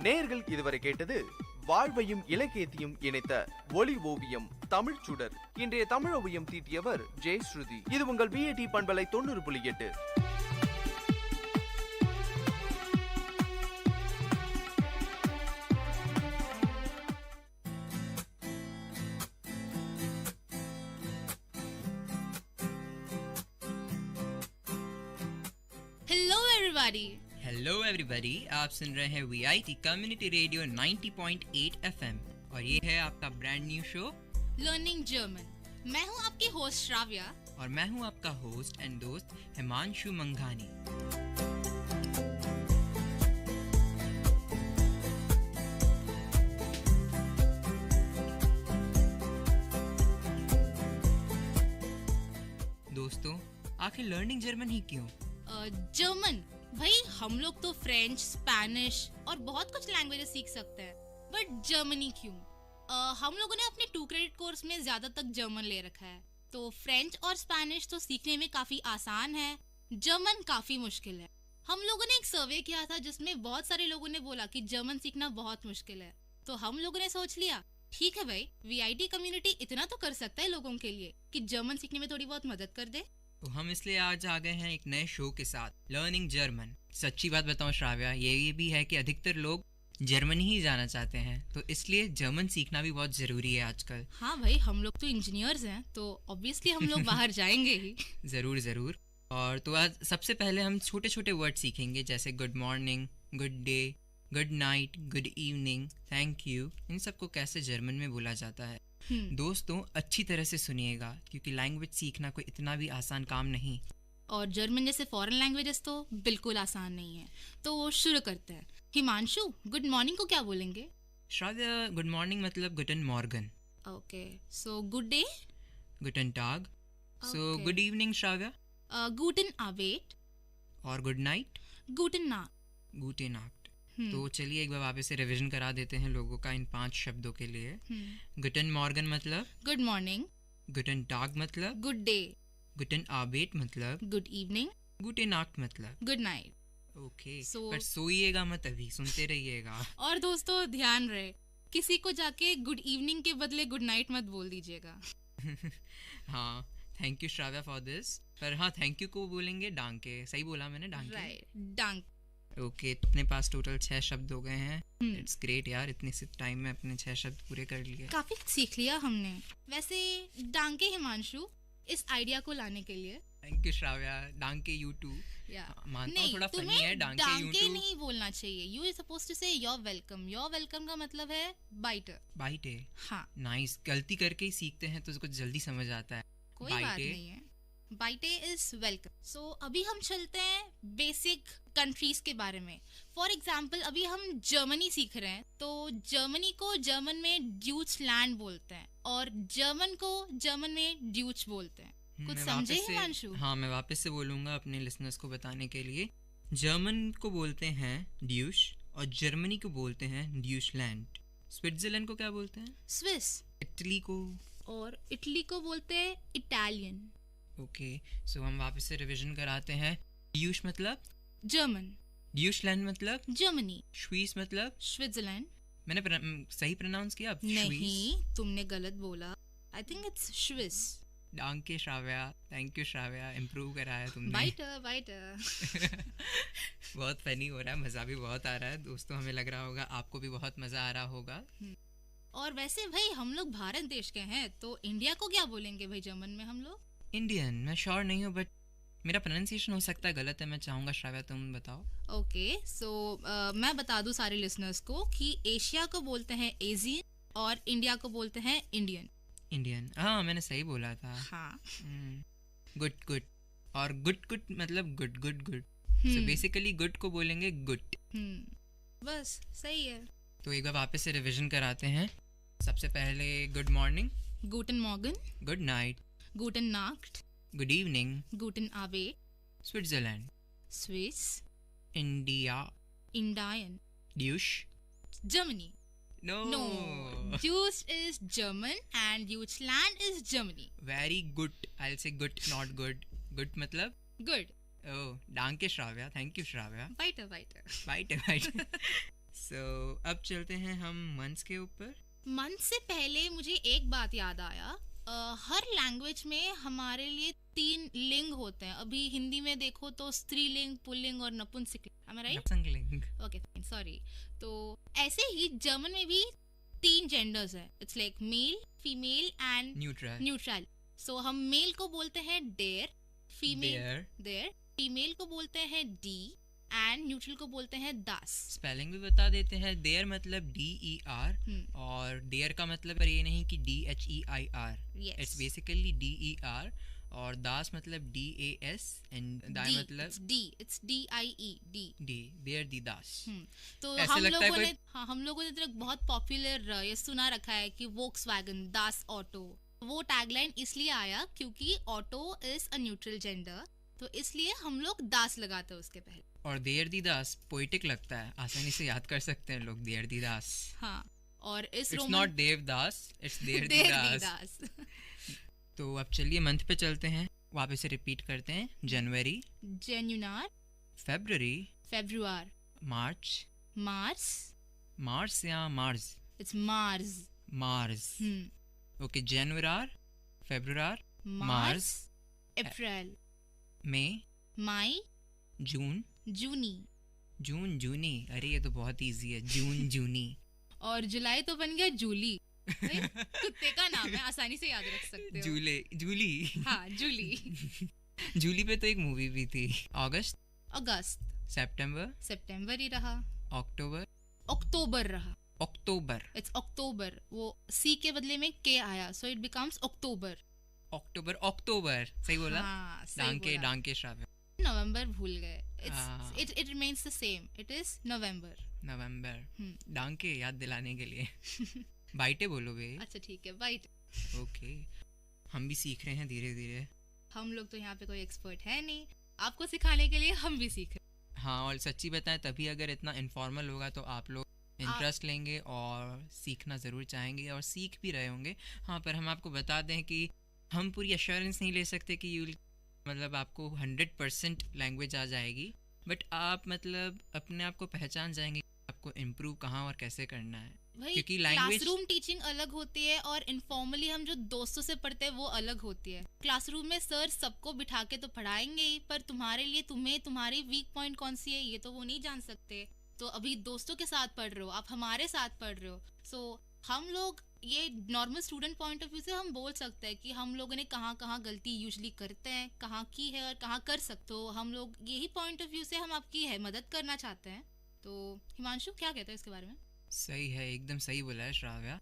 நேயர்கள் இதுவரை கேட்டது வாழ்வையும் இலக்கியத்தையும் இணைத்த ஒளி ஓவியம் தமிழ் சுடர். இன்றைய தமிழ் ஓவியம் தீட்டியவர் ஜெயஸ்ருதி. இது உங்கள் விஐடி பண்பலை 90.8. हेलो एवरीबॉडी, आप सुन रहे हैं वीआईटी कम्युनिटी रेडियो 90.8 एफएम और ये है आपका brand new show learning German. मैं हूँ आपकी होस्ट श्राव्या और मैं हूँ आपका होस्ट एंड दोस्त हिमांशु मंघानी। दोस्तों, आखिर लर्निंग जर्मन ही क्यों? जर्मन भाई, हम लोग तो फ्रेंच, स्पेनिश और बहुत कुछ लैंग्वेजेस सीख सकते हैं, बट जर्मनी क्यों? हम लोगों ने अपने 2 क्रेडिट कोर्स में ज्यादा तक जर्मन ले रखा है, तो फ्रेंच और स्पेनिश तो सीखने में काफी आसान है, जर्मन काफी मुश्किल है। हम लोगों ने एक सर्वे किया था जिसमें बहुत सारे लोगों ने बोला कि जर्मन सीखना बहुत मुश्किल है, तो हम लोगों ने सोच लिया ठीक है भाई, वीआईटी कम्युनिटी इतना तो कर सकता है लोगों के लिए कि जर्मन सीखने में थोड़ी बहुत मदद कर दे। तो हम इसलिए आज आ गए हैं एक नए शो के साथ, लर्निंग जर्मन। सच्ची बात बताऊं श्राव्या, ये भी है कि अधिकतर लोग जर्मनी ही जाना चाहते हैं, तो इसलिए जर्मन सीखना भी बहुत जरूरी है आजकल। हाँ भाई, हम लोग तो इंजीनियर्स हैं, तो ऑब्वियसली हम लोग बाहर जाएंगे ही। जरूर जरूर। और तो आज सबसे पहले हम छोटे छोटे वर्ड सीखेंगे, जैसे good morning, good day, good night, good evening, thank you. इन सबको कैसे जर्मन में बोला जाता है। दोस्तों, अच्छी तरह से सुनिएगा क्योंकि लैंग्वेज सीखना कोई इतना भी आसान काम नहीं, और जर्मन जैसे फॉरेन लैंग्वेजेस तो बिल्कुल आसान नहीं है। तो शुरू करते हैं। हिमांशु, गुड मॉर्निंग को क्या बोलेंगे? श्राव्या, गुड मॉर्निंग मतलब गुटन मॉर्गन। Okay, so good day? गुटन टाग। So good evening Shravya? गुटन अबेट। और गुड नाइट? गुटन नाट। गुटे नाट। तो चलिए एक बार वापस से रिवीजन करा देते हैं लोगों का इन 5 शब्दों के लिए। गुटन मॉर्गन मतलब गुड मॉर्निंग। गुटन टाग मतलब गुड डे। गुटन आबेट मतलब गुड इवनिंग। गुटे नाक्ट मतलब गुड नाइट। ओके, पर सोइएगा मत, अभी सुनते रहिएगा। और दोस्तों ध्यान रहे, किसी को जाके गुड इवनिंग के बदले गुड नाइट मत बोल दीजिएगा। हाँ, thank you Shravya for this. पर हाँ, थैंक यू को बोलेंगे डांके। सही बोला मैंने, डांके? राइट, डांक। ओके, अपने पास टोटल 6 शब्द हो गए हैं। इट्स ग्रेट यार, इतने से टाइम में अपने 6 शब्द पूरे कर लिए। काफी सीख लिया हमने। वैसे डांके हिमांशु, इस आइडिया को लाने के लिए थैंक यू श्राव्या। डांके यू टू। मानता हूँ थोड़ा फनी है, डांके नहीं बोलना चाहिए। You is supposed to say you're welcome. You're welcome का मतलब है बाइटर। बाइटे। हाँ, नाइस। गलती करके ही सीखते हैं तो उसको जल्दी समझ आता है। कोई बात नहीं है। बाइटे इज वेलकम। सो अभी हम चलते हैं बेसिक कंट्रीज के बारे में। फॉर एग्जाम्पल, अभी हम जर्मनी सीख रहे हैं, तो जर्मनी को जर्मन में ड्यूचलैंड बोलते हैं और जर्मन को जर्मन में ड्यूच बोलते हैं। कुछ समझे हिमांशु? हाँ, मैं वापस से बोलूंगा अपने लिसनर्स को बताने के लिए। जर्मन को बोलते हैं ड्यूश और जर्मनी को बोलते हैं ड्यूचलैंड। स्विट्जरलैंड को क्या बोलते हैं? स्विस। इटली को? और इटली को बोलते हैं इटालियन। ओके, सो हम वापस से रिवीजन कराते हैं। ड्यूश मतलब जर्मन। ड्यूचलैंड मतलब जर्मनी। स्विस मतलब स्विट्जरलैंड। मैंने सही प्रोनाउंस किया? नहीं, तुमने गलत बोला। I think it's Swiss. डांके Shravya, thank you Shravya, improve कराया तुमने। Biter biter. बहुत फनी हो रहा है, मज़ा भी बहुत आ रहा है। दोस्तों, हमें लग रहा होगा आपको भी बहुत मज़ा आ रहा होगा। और वैसे भाई, हम लोग भारत देश के हैं, तो इंडिया को क्या बोलेंगे भाई जर्मन में हम लोग? इंडियन मैं श्योर नहीं हूँ, बट मेरा प्रोनाउंसिएशन हो सकता है गलत है, मैं चाहूँगा श्राव्या तुम बताओ। ओके सो मैं बता दूं सारे लिसनर्स को कि एशिया को बोलते हैं एशियन और इंडिया को बोलते हैं इंडियन। इंडियन, हाँ मैंने सही बोला था। हाँ गुड गुड, और गुड गुड मतलब good good good, so basically good को बोलेंगे गुड। बस सही है। तो एक बार वापस से रिवीजन कराते हैं। सबसे पहले गुड मॉर्निंग, गूटन मॉर्गन, गुड नाइट, गूटन नाक्ट, गुड इवनिंग, गूटन आवे, स्विट्जरलैंड, स्विस, इंडिया, इंडियन, ड्यूश, Germany. No. No, Deutsch is German and Deutschland is Germany. Very good. I'll say good, not good. Good मतलब? Good. Oh, danke Shravya, thank you Shravya. Weiter. Weiter. So, अब चलते हैं हम months के ऊपर। Month से पहले मुझे एक बात याद आया। हर लैंग्वेज में हमारे लिए 3 लिंग होते हैं। अभी हिंदी में देखो तो स्त्रीलिंग, पुल्लिंग और नपुंसकलिंग, am I right? नपुंसकलिंग। Okay fine, sorry. तो ऐसे ही जर्मन में भी 3 जेंडर्स है। It's like male, female and neutral. So हम मेल को बोलते हैं डेयर, फीमेल को बोलते हैं डी एंड न्यूट्रल को बोलते हैं दास। स्पेलिंग भी बता देते हैं। देयर मतलब DER और डेयर का मतलब ये नहीं कि DHEIR, इट्स बेसिकली DER, और दास मतलब DAS एंड दाई मतलब इट्स DIE, देयर दी दास। तो हम लोगों ने तो बहुत पॉपुलर ये सुना रखा है कि वोक्सवैगन, दास ऑटो। वो टैगलाइन इसलिए आया क्योंकि auto is a neutral gender, तो इसलिए हम लोग दास लगाते हैं उसके पहले। और देयर दी दास पोइटिक लगता है, आसानी से याद कर सकते हैं लोग देयर दी दास। हाँ, और इस इट्स नॉट देवदास, इट्स देयर दी दास। तो अब चलिए मंथ पे चलते हैं, वापस से रिपीट करते हैं। जनवरी, जेन्युनार, फेब्रुअरी, फेब्रुआर, मार्च, मार्स या मार्स, इट्स मार्स। ओके, जनवरार, फेब्रुआर, मार्स, अप्रैल, मई, जूनी। अरे ये तो बहुत इजी है, जूनी। और जुलाई तो बन गया जूली। कुत्ते का नाम है, आसानी से याद रख सकते हो। जूली। हाँ, जूली। जूली पे तो एक मूवी भी थी। अगस्त, सितंबर ही रहा। अक्टूबर रहा। इट्स अक्टूबर। वो सी के बदले में के आया, सो इट बिकम्स अक्टूबर। सही बोला। हाँ, डांके श्राव्य। नवंबर भूल गए। It remains the same, it is नवंबर। डांके याद दिलाने के लिए। बाइटे बोलो बे। अच्छा ठीक है, बाइट। ओके, हम भी सीख रहे हैं धीरे धीरे। हम लोग तो यहाँ पे कोई एक्सपर्ट है नहीं, आपको सिखाने के लिए हम भी सीख रहे। हाँ, और सच्ची बताएं तभी अगर इतना इनफॉर्मल होगा तो आप लोग इंटरेस्ट लेंगे और सीखना ज़रूर चाहेंगे और सीख भी रहे होंगे। हाँ, पर हम आपको बता दें कि हम पूरी एश्योरेंस नहीं ले सकते कि मतलब आपको 100% लैंग्वेज आ जाएगी, बट आप मतलब अपने आप को पहचान जाएंगे आपको इम्प्रूव कहाँ और कैसे करना है। क्योंकि क्लासरूम टीचिंग अलग होती है और इनफॉर्मली हम जो दोस्तों से पढ़ते हैं वो अलग होती है। क्लासरूम में सर सबको बिठा के तो पढ़ाएंगे ही, पर तुम्हारे लिए तुम्हारी वीक पॉइंट कौन सी है ये तो वो नहीं जान सकते। तो अभी दोस्तों के साथ पढ़ रहे हो, आप हमारे साथ पढ़ रहे हो, सो हम लोग ये normal student point of view से हम बोल सकते हैं कि हम लोगों ने कहाँ कहाँ गलती यूजुअली करते हैं, कहाँ की है और कहाँ कर सकते। तो हम लोग यही पॉइंट ऑफ व्यू से हम आपकी है मदद करना चाहते हैं। तो हिमांशु क्या कहते हैं इसके बारे में? सही है, एकदम सही बोला है श्राव्या।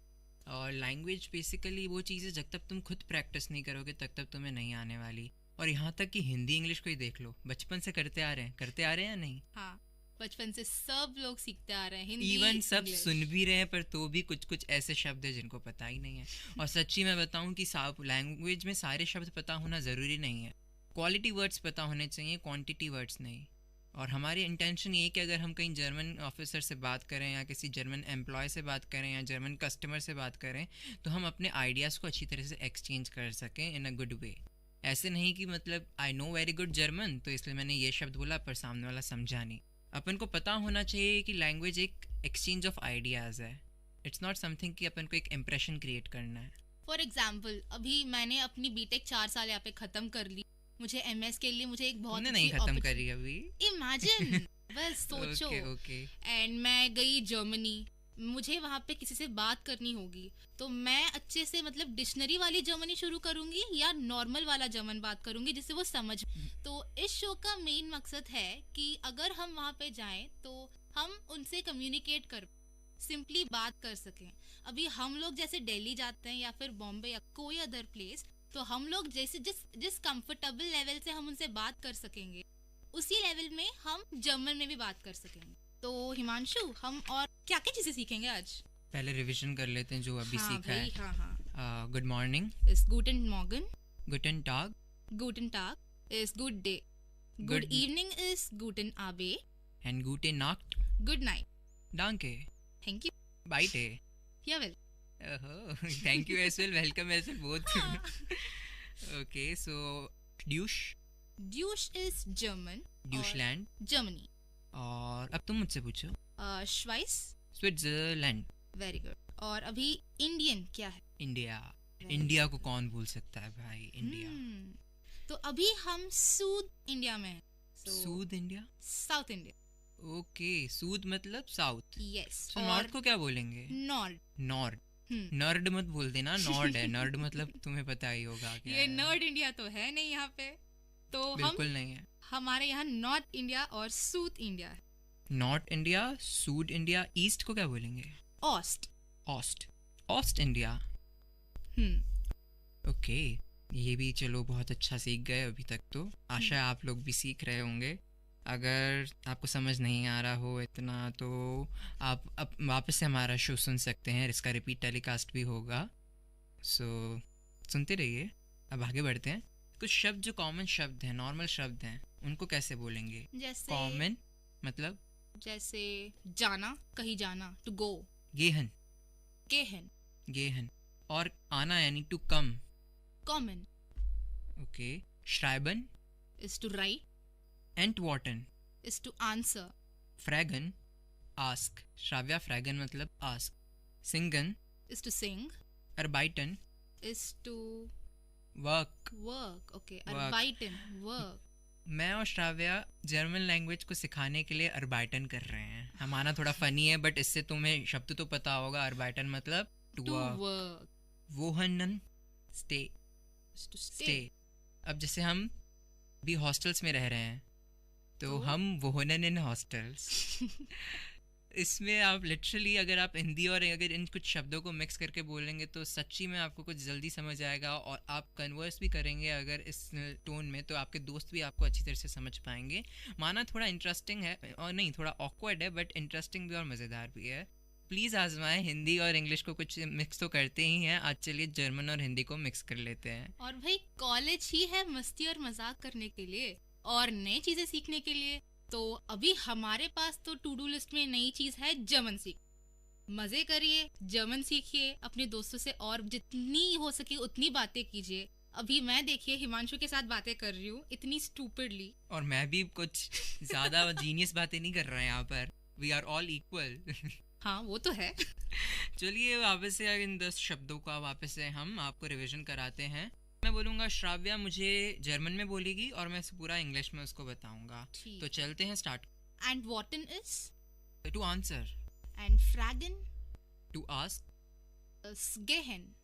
और लैंग्वेज बेसिकली वो चीज़ है जब तक तुम खुद प्रैक्टिस नहीं करोगे तब तक तुम्हें नहीं आने वाली। और यहाँ तक कि हिंदी इंग्लिश को ही देख लो, बचपन से करते आ रहे हैं या नहीं? हाँ, बचपन से सब लोग सीखते आ रहे हैं हिंदी। इवन सब सुन भी रहे हैं, पर तो भी कुछ कुछ ऐसे शब्द है जिनको पता ही नहीं है। और सच्ची मैं बताऊं कि लैंग्वेज में सारे शब्द पता होना ज़रूरी नहीं है। क्वालिटी वर्ड्स पता होने चाहिए, क्वांटिटी वर्ड्स नहीं। और हमारी इंटेंशन ये कि अगर हम कहीं जर्मन ऑफिसर से बात करें या किसी जर्मन एम्प्लॉय से बात करें या जर्मन कस्टमर से बात करें तो हम अपने आइडियाज़ को अच्छी तरह से एक्सचेंज कर सकें इन अ गुड वे। ऐसे नहीं कि मतलब I know very good German तो इसलिए मैंने ये शब्द बोला पर सामने वाला समझा नहीं। अपन को पता होना चाहिए कि लैंग्वेज एक एक्सचेंज ऑफ आइडियाज़ है। इट्स नॉट समथिंग कि अपन को एक इम्प्रेशन क्रिएट करना है। फॉर एग्जाम्पल, अभी मैंने अपनी बीटेक 4 साल यहाँ पे ख़त्म कर ली। मुझे एमएस के लिए मुझे एक बहुत नहीं खत्म करी अभी। इमेजिन बस सोचो। ओके। एंड मैं गई जर्मनी, मुझे वहाँ पे किसी से बात करनी होगी, तो मैं अच्छे से मतलब डिक्शनरी वाली जर्मनी शुरू करूंगी या नॉर्मल वाला जर्मन बात करूंगी जिससे वो समझ। तो इस शो का मेन मकसद है कि अगर हम वहाँ पे जाएं तो हम उनसे कम्युनिकेट कर, सिंपली बात कर सकें। अभी हम लोग जैसे दिल्ली जाते हैं या फिर बॉम्बे या कोई अदर प्लेस, तो हम लोग जैसे जिस कंफर्टेबल लेवल से हम उनसे बात कर सकेंगे, उसी लेवल में हम जर्मन में भी बात कर सकेंगे। तो हिमांशु, हम और क्या क्या चीजें सीखेंगे आज? पहले रिवीजन कर लेते हैं जो अभी सीखा है। हाँ। गुड मॉर्निंग इज गुटन मॉर्गन, गुटन टाग is good day, good evening is गुटन आबे, एंड गुटे नाक्ट गुड नाइट, डांके, थैंक यू, बाइटे, या well, thank you as well, welcome as well, both. Okay, so ड्यूश इज जर्मन, ड्यूशलैंड जर्मनी। और अब तुम मुझसे पूछो। श्वाइस, स्विट्जरलैंड। Very good. और अभी इंडियन क्या है? इंडिया को कौन भूल सकता है भाई, इंडिया। तो अभी हम सूद इंडिया में हैं। सूद इंडिया, साउथ इंडिया। ओके, सूद मतलब साउथ। यस। तो नॉर्थ को क्या बोलेंगे? नॉर्ड। नर्ड मत बोल देना, नॉर्ड है। नर्ड मतलब तुम्हें पता ही होगा क्या ये है। नर्ड इंडिया तो है नहीं यहाँ पे, तो बिल्कुल नहीं है। हमारे यहाँ नॉर्थ इंडिया और साउथ इंडिया है। नॉर्थ इंडिया, सूड इंडिया। ईस्ट को क्या बोलेंगे? ऑस्ट इंडिया। ओके, ये भी चलो बहुत अच्छा सीख गए अभी तक। तो आशा है आप लोग भी सीख रहे होंगे। अगर आपको समझ नहीं आ रहा हो इतना, तो आप अब वापस से हमारा शो सुन सकते हैं, इसका रिपीट टेलीकास्ट भी होगा। सो सुनते रहिए। अब आगे बढ़ते हैं। कुछ शब्द जो कॉमन शब्द हैं, नॉर्मल शब्द हैं, उनको कैसे बोलेंगे? जैसे कॉमन मतलब जैसे जाना, कहीं जाना, टू गो। गेहन। और आना यानी टू कम, कॉमन। ओके। श्राइबन इज टू राइट, एंटवार्टन इज टू आंसर, फ्रैगन आस्क। श्राव्या, फ्रैगन मतलब आस्क। सिंगन इज टू सिंग, अर्बाइटन इज टू वर्क। ओके, अर्बाइटन, वर्क। मैं और श्राव्या जर्मन लैंग्वेज को सिखाने के लिए अर्बाइटन कर रहे हैं। हमारा थोड़ा फनी है, बट इससे तुम्हें शब्द तो पता होगा। अर्बाइटन मतलब टू वर्क। वोहनन स्टे। अब जैसे हम भी हॉस्टल्स में रह रहे हैं, तो हम वोहनन इन हॉस्टल्स। इसमें आप लिटरली अगर आप हिंदी और अगर इन कुछ शब्दों को मिक्स करके बोलेंगे तो सच्ची में आपको कुछ जल्दी समझ आएगा, और आप कन्वर्स भी करेंगे अगर इस टोन में, तो आपके दोस्त भी आपको अच्छी तरह से समझ पाएंगे। माना थोड़ा इंटरेस्टिंग है, और नहीं थोड़ा ऑकवर्ड है, बट इंटरेस्टिंग भी और मज़ेदार भी है। प्लीज़ आजमाएं। हिंदी और इंग्लिश को कुछ मिक्स तो करते ही हैं, आज चलिए जर्मन और हिंदी को मिक्स कर लेते हैं। और भाई कॉलेज ही है मस्ती और मजाक करने के लिए और नई चीजें सीखने के लिए। तो अभी हमारे पास तो टू डू लिस्ट में नई चीज है जर्मन सीख। मजे करिए, जर्मन सीखिए, अपने दोस्तों से और जितनी हो सके उतनी बातें कीजिए। अभी मैं देखिए हिमांशु के साथ बातें कर रही हूँ इतनी स्टूपिडली, और मैं भी कुछ ज्यादा जीनियस बातें नहीं कर रहा है यहाँ पर। We are all equal. हाँ वो तो है। चलिए वापस से इन 10 शब्दों का वापस से हम आपको रिवीजन कराते हैं। मैं बोलूँगा, श्राव्या मुझे जर्मन में बोलेगी और मैं पूरा इंग्लिश में उसको बताऊंगा। तो चलते हैं, स्टार्ट। एंड वॉटन इज टू आंसर, एंड फ्रैगन टू आस्क, गेहन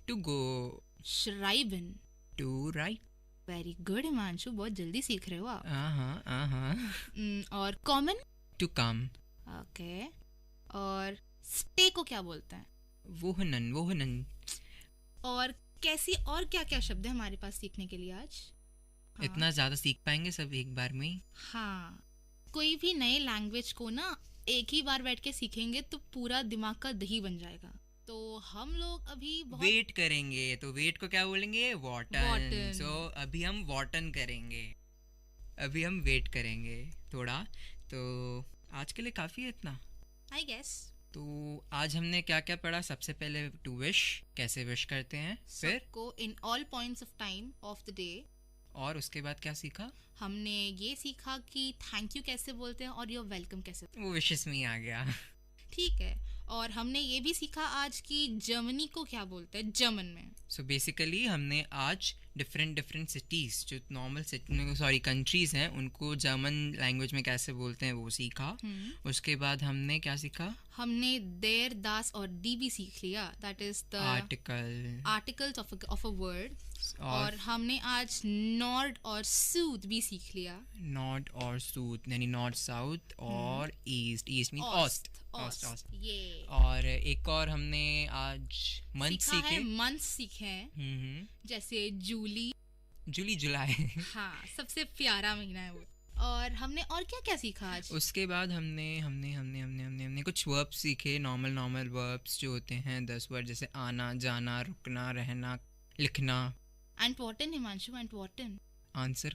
टू गो, श्राइबन to write. Very good Himanshu, बहुत जल्दी सीख रहे हो आप। और कॉमन, टू कम। ओके। और स्टे को क्या बोलते हैं? वोहनन। और कैसी और क्या क्या शब्द है हमारे पास सीखने के लिए आज? इतना ज्यादा सीख पाएंगे सब एक बार में? हाँ, कोई भी नए लैंग्वेज को ना एक ही बार बैठ के सीखेंगे तो पूरा दिमाग का दही बन जाएगा। तो हम लोग अभी वेट करेंगे, तो वेट को क्या बोलेंगे? वॉटन। सो अभी हम वॉटन करेंगे, अभी हम वेट करेंगे थोड़ा। तो आज के लिए काफी है इतना, आई गेस। तो आज हमने क्या क्या पढ़ा? सबसे पहले टू विश, कैसे विश करते हैं, फिर को in all points of time of the day. और उसके बाद क्या सीखा? हमने ये सीखा कि थैंक यू कैसे बोलते हैं और योर वेलकम कैसे। वो विशेस में ही आ गया। ठीक है। और हमने ये भी सीखा आज कि जर्मनी को क्या बोलते हैं जर्मन में। सो बेसिकली हमने आज डिफरेंट सिटीज़ जो नॉर्मल कंट्रीज़ हैं उनको जर्मन लैंग्वेज में कैसे बोलते हैं वो सीखा। उसके बाद हमने क्या सीखा? हमने देर, दास और दी भी सीख लिया, that is the articles of a word. और हमने आज नॉर्ड और सूद भी सीख लिया। नॉर्ड और सूद यानी नॉर्थ साउथ और ईस्ट मीन ऑस्ट। ये और एक और हमने आज मंथ सीखे हैं, जैसे जूली जुलाई। हाँ, सबसे प्यारा महीना है वो। और हमने और क्या क्या सीखा आज? उसके बाद हमने कुछ वर्ब्स सीखे, नॉर्मल वर्ब्स जो होते हैं 10 वर्ड, जैसे आना, जाना, रुकना, रहना, लिखना। इम्पोर्टेंट हिमांशु, इम्पोर्टेंट आंसर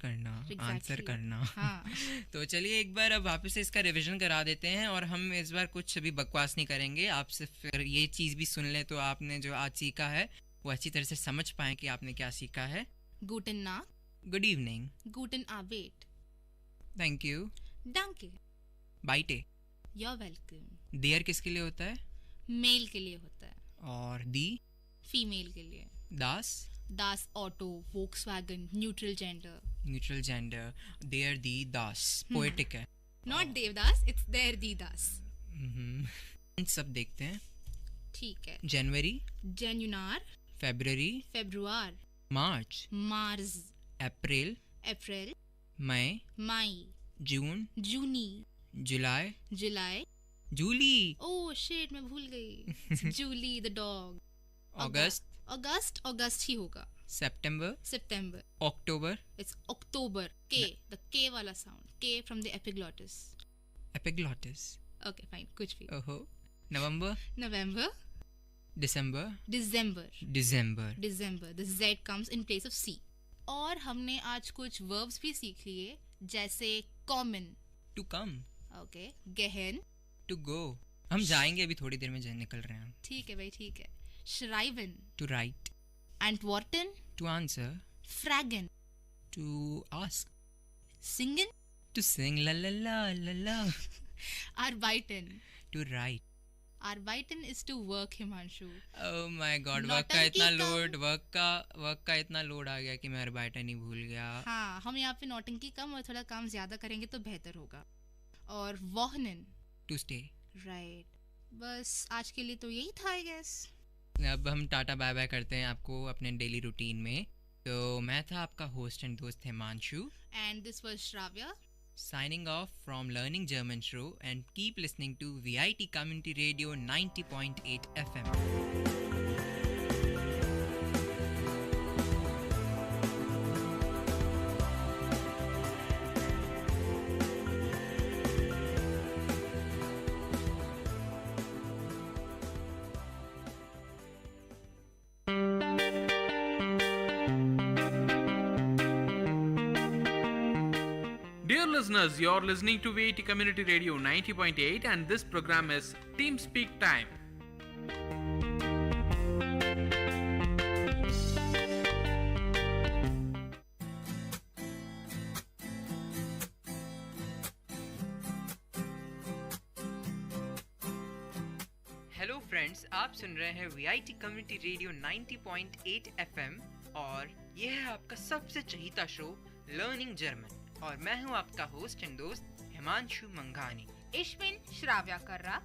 करना। हाँ। तो चलिए एक बार अब वापस से इसका रिवीजन करा देते हैं, और हम इस बार कुछ अभी बकवास नहीं करेंगे आपसे, फिर ये चीज़ भी सुन ले तो आपने जो आज सीखा है वो अच्छी तरह से समझ पाए कि आपने क्या सीखा है। गुटन नाक, गुड इवनिंग, गुटन आबेट, थैंक यू, डंके, बाइटे, यू आर वेलकम। देयर किसके लिए होता है? मेल के लिए होता है। और दी? फीमेल के लिए। दास? दास ऑटो, वोक्सवैगन, न्यूट्रल जेंडर। देयर दी दास पोएटिक है। नॉट देवदास, इट्स देयर दी दास। सब देखते हैं। ठीक है। जनवरी, जेन्युनार, फेब्रुअरी, फेब्रुआर, मार्च, मार्च, अप्रैल, अप्रैल, मई, मई, जून, जूनी, जुलाई, जुलाई, जूली, ओह शिट मैं भूल गई, जूली द डॉग। अगस्त ही होगा। सितंबर, अक्टूबर, इट्स अक्टूबर, के, द के वाला sound, K from the epiglottis. Okay fine, कुछ भी। ओहो। नवंबर, दिसंबर, the Z comes in place of C. और हमने आज कुछ वर्ब्स भी सीख लिए, जैसे कॉमन, टू कम, ओके, गहन, टू गो, हम जाएंगे अभी थोड़ी देर में, निकल रहे हैं। ठीक है भाई, ठीक है। Schreiben, to write, antworten, to answer, fragen, to ask, singen, to sing, la la la la la, arbeiten, to write, arbeiten is to work, Himanshu। oh my god, work का इतना लोड आ गया कि मैं arbeiten ही भूल गया। हाँ, हम यहाँ पे नौटंकी कम और थोड़ा काम ज्यादा करेंगे तो बेहतर होगा। और wohnen, to stay, right। बस आज के लिए तो यही था आई गेस। अब हम टाटा बाय बाय करते हैं आपको अपने डेली रूटीन में। तो मैं था आपका होस्ट एंड दोस्त Himanshu, and this was Shravya, signing off from Learning German show, and keep listening to VIT Community Radio 90.8 FM. Dear listeners, you're listening to VIT Community Radio 90.8 and this program is Team Speak Time. Hello friends, आप सुन रहे हैं VIT community radio 90.8 FM और ये है आपका सबसे चहीता show learning German, और मैं हूँ आपका होस्ट एंड दोस्त हिमांशु मंघानी। इश्विन श्राव्या कर्रा।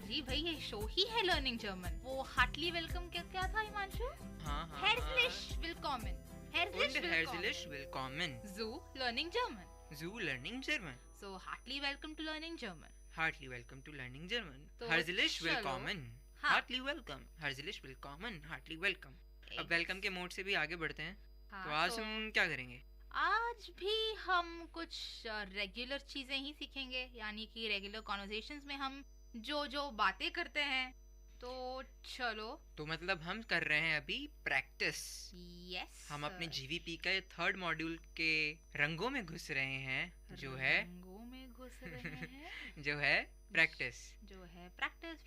जी भाई, ये शो ही है लर्निंग जर्मन। वो हार्टली वेलकम क्या था हिमांशु? हाँ, हेrzlich willkommen, herzlich willkommen, Zoo learning German, Zoo learning German, so heartily welcome to learning German, heartily welcome to learning German, तो herzlich चलो। willkommen, हाँ। heartily welcome, herzlich willkommen, heartily welcome। अब welcome के mode से भी आगे बढ़ते हैं। हाँ, तो आज हम क्या करेंगे? आज भी हम कुछ रेगुलर चीजें ही सीखेंगे, यानी कि रेगुलर कॉन्वर्सेशंस में हम जो बातें करते हैं। तो चलो, तो मतलब हम कर रहे हैं अभी प्रैक्टिस। यस, हम अपने जीवीपी का 3rd मॉड्यूल के रंगों में घुस रहे हैं, जो है रंगों में घुस रहे हैं जो है प्रैक्टिस, जो है प्रैक्टिस।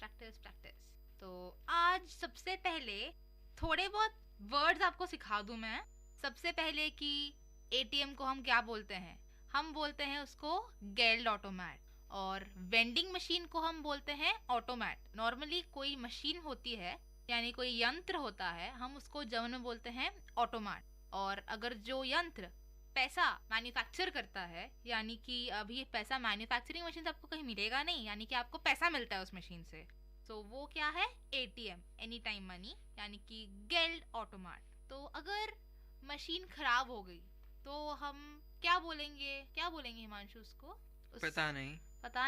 तो आज सबसे पहले थोड़े बहुत वर्ड्स आपको सिखा दूं मैं। सबसे पहले कि एटीएम को हम क्या बोलते हैं? हम बोलते हैं उसको गेल्ड ऑटोमैट। और वेंडिंग मशीन को हम बोलते हैं ऑटोमैट। नॉर्मली कोई मशीन होती है यानी कोई यंत्र होता है, हम उसको जर्मन में बोलते हैं ऑटोमैट। और अगर जो यंत्र पैसा मैन्युफैक्चर करता है, यानी कि अभी ये पैसा मैन्युफैक्चरिंग मशीन से आपको कहीं मिलेगा नहीं, यानी कि आपको पैसा मिलता है उस मशीन से, तो वो क्या है? एटीएम, एनी टाइम मनी, यानी कि गेल्ड ऑटोमैट। तो अगर मशीन खराब हो गई तो हम क्या बोलेंगे हिमांशु उसको? पता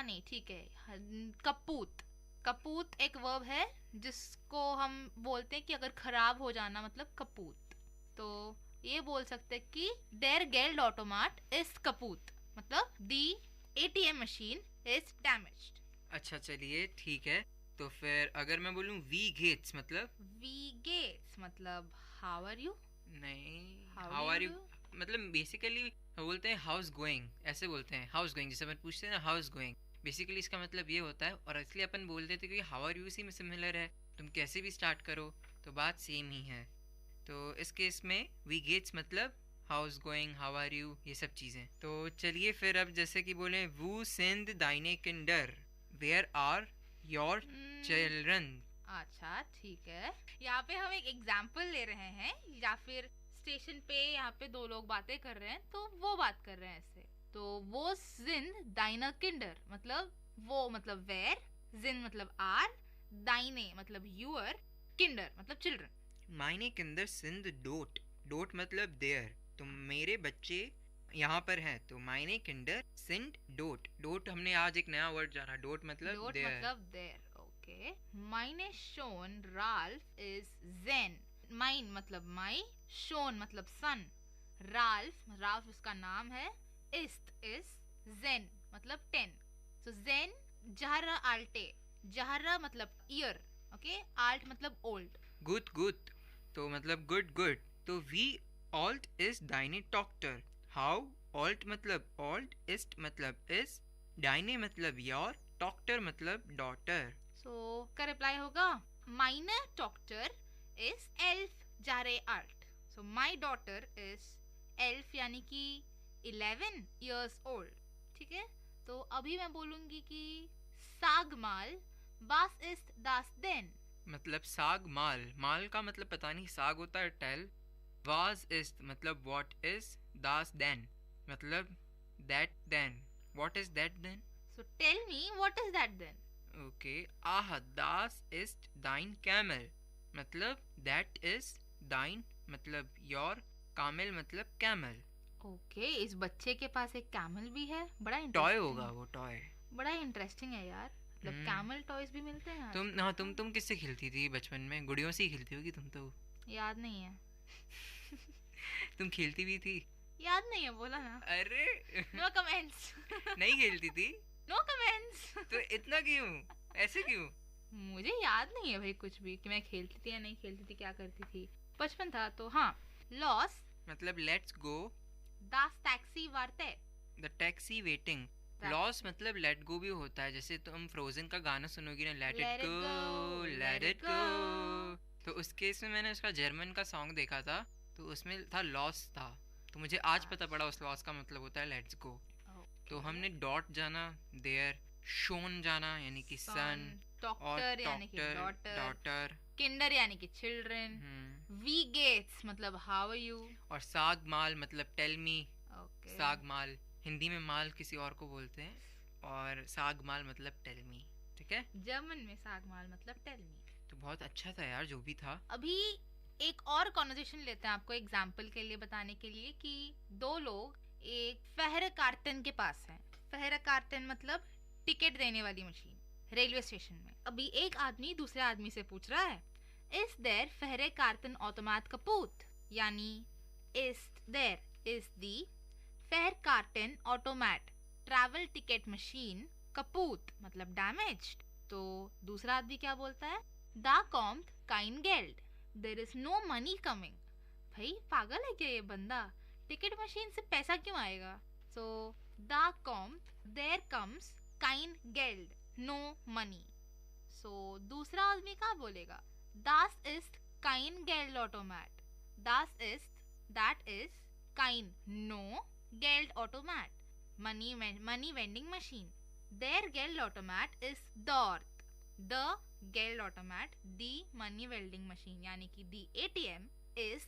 नहीं, ठीक है। कपूत। कपूत एक वर्ब है जिसको हम बोलते हैं कि अगर खराब हो जाना मतलब कपूत। तो ये बोल सकते हैं कि देयर गेल्ड ऑटोमैट इज कपूत, मतलब दी एटीएम मशीन इज डैमेज्ड। अच्छा चलिए ठीक है, तो फिर अगर मैं बोलूं वी गेट्स मतलब हाउ आर यू? नहीं, हाउ आर यू मतलब बेसिकली बोलते हैं हाउ इज गोइंग, ऐसे बोलते हैं हाउ इज गोइंग, जैसे अपन पूछते हैं ना हाउ इज गोइंग, बेसिकली इसका मतलब ये होता है। और इसलिए अपन बोल देते कि हाउ आर यू इसी में सिमिलर है, तुम कैसे भी स्टार्ट करो तो बात सेम ही है। तो इस केस में वी गेट्स मतलब how is going, how are you, ये सब चीज़ें। तो चलिए फिर अब जैसे कि बोले वू सेंड दाइने किंडर वेयर आर योर चिल्ड्रन। अच्छा ठीक है, यहाँ पे हम एक एग्जाम्पल ले रहे हैं, या फिर स्टेशन पे यहाँ पे दो लोग बातें कर रहे हैं तो वो बात कर रहे हैं ऐसे। तो वो जिन दाइना किंडर मतलब वो मतलब वेयर, जिन मतलब आर, दाइने मतलब यूअर, किंडर मतलब चिल्ड्रन। मायने किंडर सिंध डोट, डोट मतलब देयर, तो मेरे बच्चे यहाँ पर हैं, तो मायने किंडर सिंध डोट। डोट हमने आज एक नया वर्ड जाना, डोट मतलब देयर। ओके। मायने शोन राल्फ इज जेन, माइन मतलब माई, शोन मतलब सन, राल्फ उसका नाम है, इस्ट इज जेन मतलब 10। सो जेन जहरा आल्टे, जहरा मतलब ईयर, ओके, आल्ट मतलब ओल्ड। गुड तो मतलब गुड। तो वी ऑल्ट इज डाइने टॉक्टर, हाउ ऑल्ट मतलब ऑल्ट, इस्ट मतलब इज, डाइने मतलब योर, टॉक्टर मतलब डॉटर। सो का रिप्लाई होगा माइने टॉक्टर इज एल्फ जारे alt. So my daughter is elf यानी कि 11 years old। ठीक है, तो अभी मैं बोलूंगी कि सागमाल बास इस दास देन, मतलब साग माल, माल का मतलब पता नहीं, साग होता है टेल, वाज इस मतलब व्हाट इज, दास देन मतलब that then, what is that then? So tell me what is that then? Okay, ah दास इज दाइन कैमल मतलब दैट इज दाइन मतलब योर, कामिल मतलब कैमल। ओके, इस बच्चे के पास एक कैमल भी है, बड़ा टॉय होगा वो, टॉय बड़ा इंटरेस्टिंग है यार, मतलब कैमल टॉयज भी मिलते हैं। तुम किससे खेलती थी बचपन में? गुड़ियों से ही खेलती होगी तुम तो। याद नहीं है। तुम खेलती भी थी? याद नहीं है, बोला ना। अरे नो कमेंट्स। नहीं खेलती थी? No comments. तो इतना क्यों, ऐसे क्यों? मुझे याद नहीं है भाई कुछ भी कि मैं खेलती थी या नहीं खेलती थी, क्या करती थी, बचपन था तो। हाँ, लॉस मतलब लेट्स गो, दास टैक्सी वार्ते, द टैक्सी वेटिंग। लॉस मतलब लेट गो भी होता है, जैसे तुम फ्रोजन का गाना सुनोगी ना, लेट इट गो। तो उस केस में मैंने उसका जर्मन का सॉन्ग देखा था, तो उसमें था लॉस था, तो मुझे आज पता पड़ा उस लॉस का मतलब होता है लेट्स गो। तो हमने डॉट जाना देयर, शोन जाना यानी कि सन, डॉक्टर यानी कि डॉटर, किंडर यानी कि चिल्ड्रन, वी गेट्स मतलब हाउ आर यू, और साग माल मतलब टेल मी। साग माल हिंदी में माल किसी और को बोलते हैं, और साग माल मतलब टेल मी। ठीक है, जर्मन में साग माल मतलब टेल मी। तो बहुत अच्छा था यार जो भी था। अभी एक और कॉन्वर्सेशन लेते हैं आपको एग्जाम्पल के लिए बताने के लिए कि दो लोग एक फहर कार्टन के पास हैं। फहर कार्टन मतलब टिकट देने वाली मशीन, रेलवे स्टेशन में। अभी एक आदमी दूसरे आदमी से पूछ रहा है, इज देयर फहरे कार्टन ऑटोमैट कपूत, यानी इज देयर इज दी फेयर कार्टन ऑटोमैट ट्रैवल टिकट मशीन कपूत मतलब डैमेज्ड। तो दूसरा आदमी क्या बोलता है, दा कॉम्ट काइन गेल्ड, there is no money coming. भाई पागल है क्या ये बंदा, टिकट मशीन से पैसा क्यों आएगा? सो दा कॉम्ट देयर कम्स काइन गेल्ड, नो मनी। सो दूसरा आदमी क्या बोलेगा, दास इज काइन गेल्ड ऑटोमैट, दास इज दैट इज kind no Geld automat. Money vending machine. Their Geld automat is dort. The Geld automat, the money vending machine यानी कि the ATM is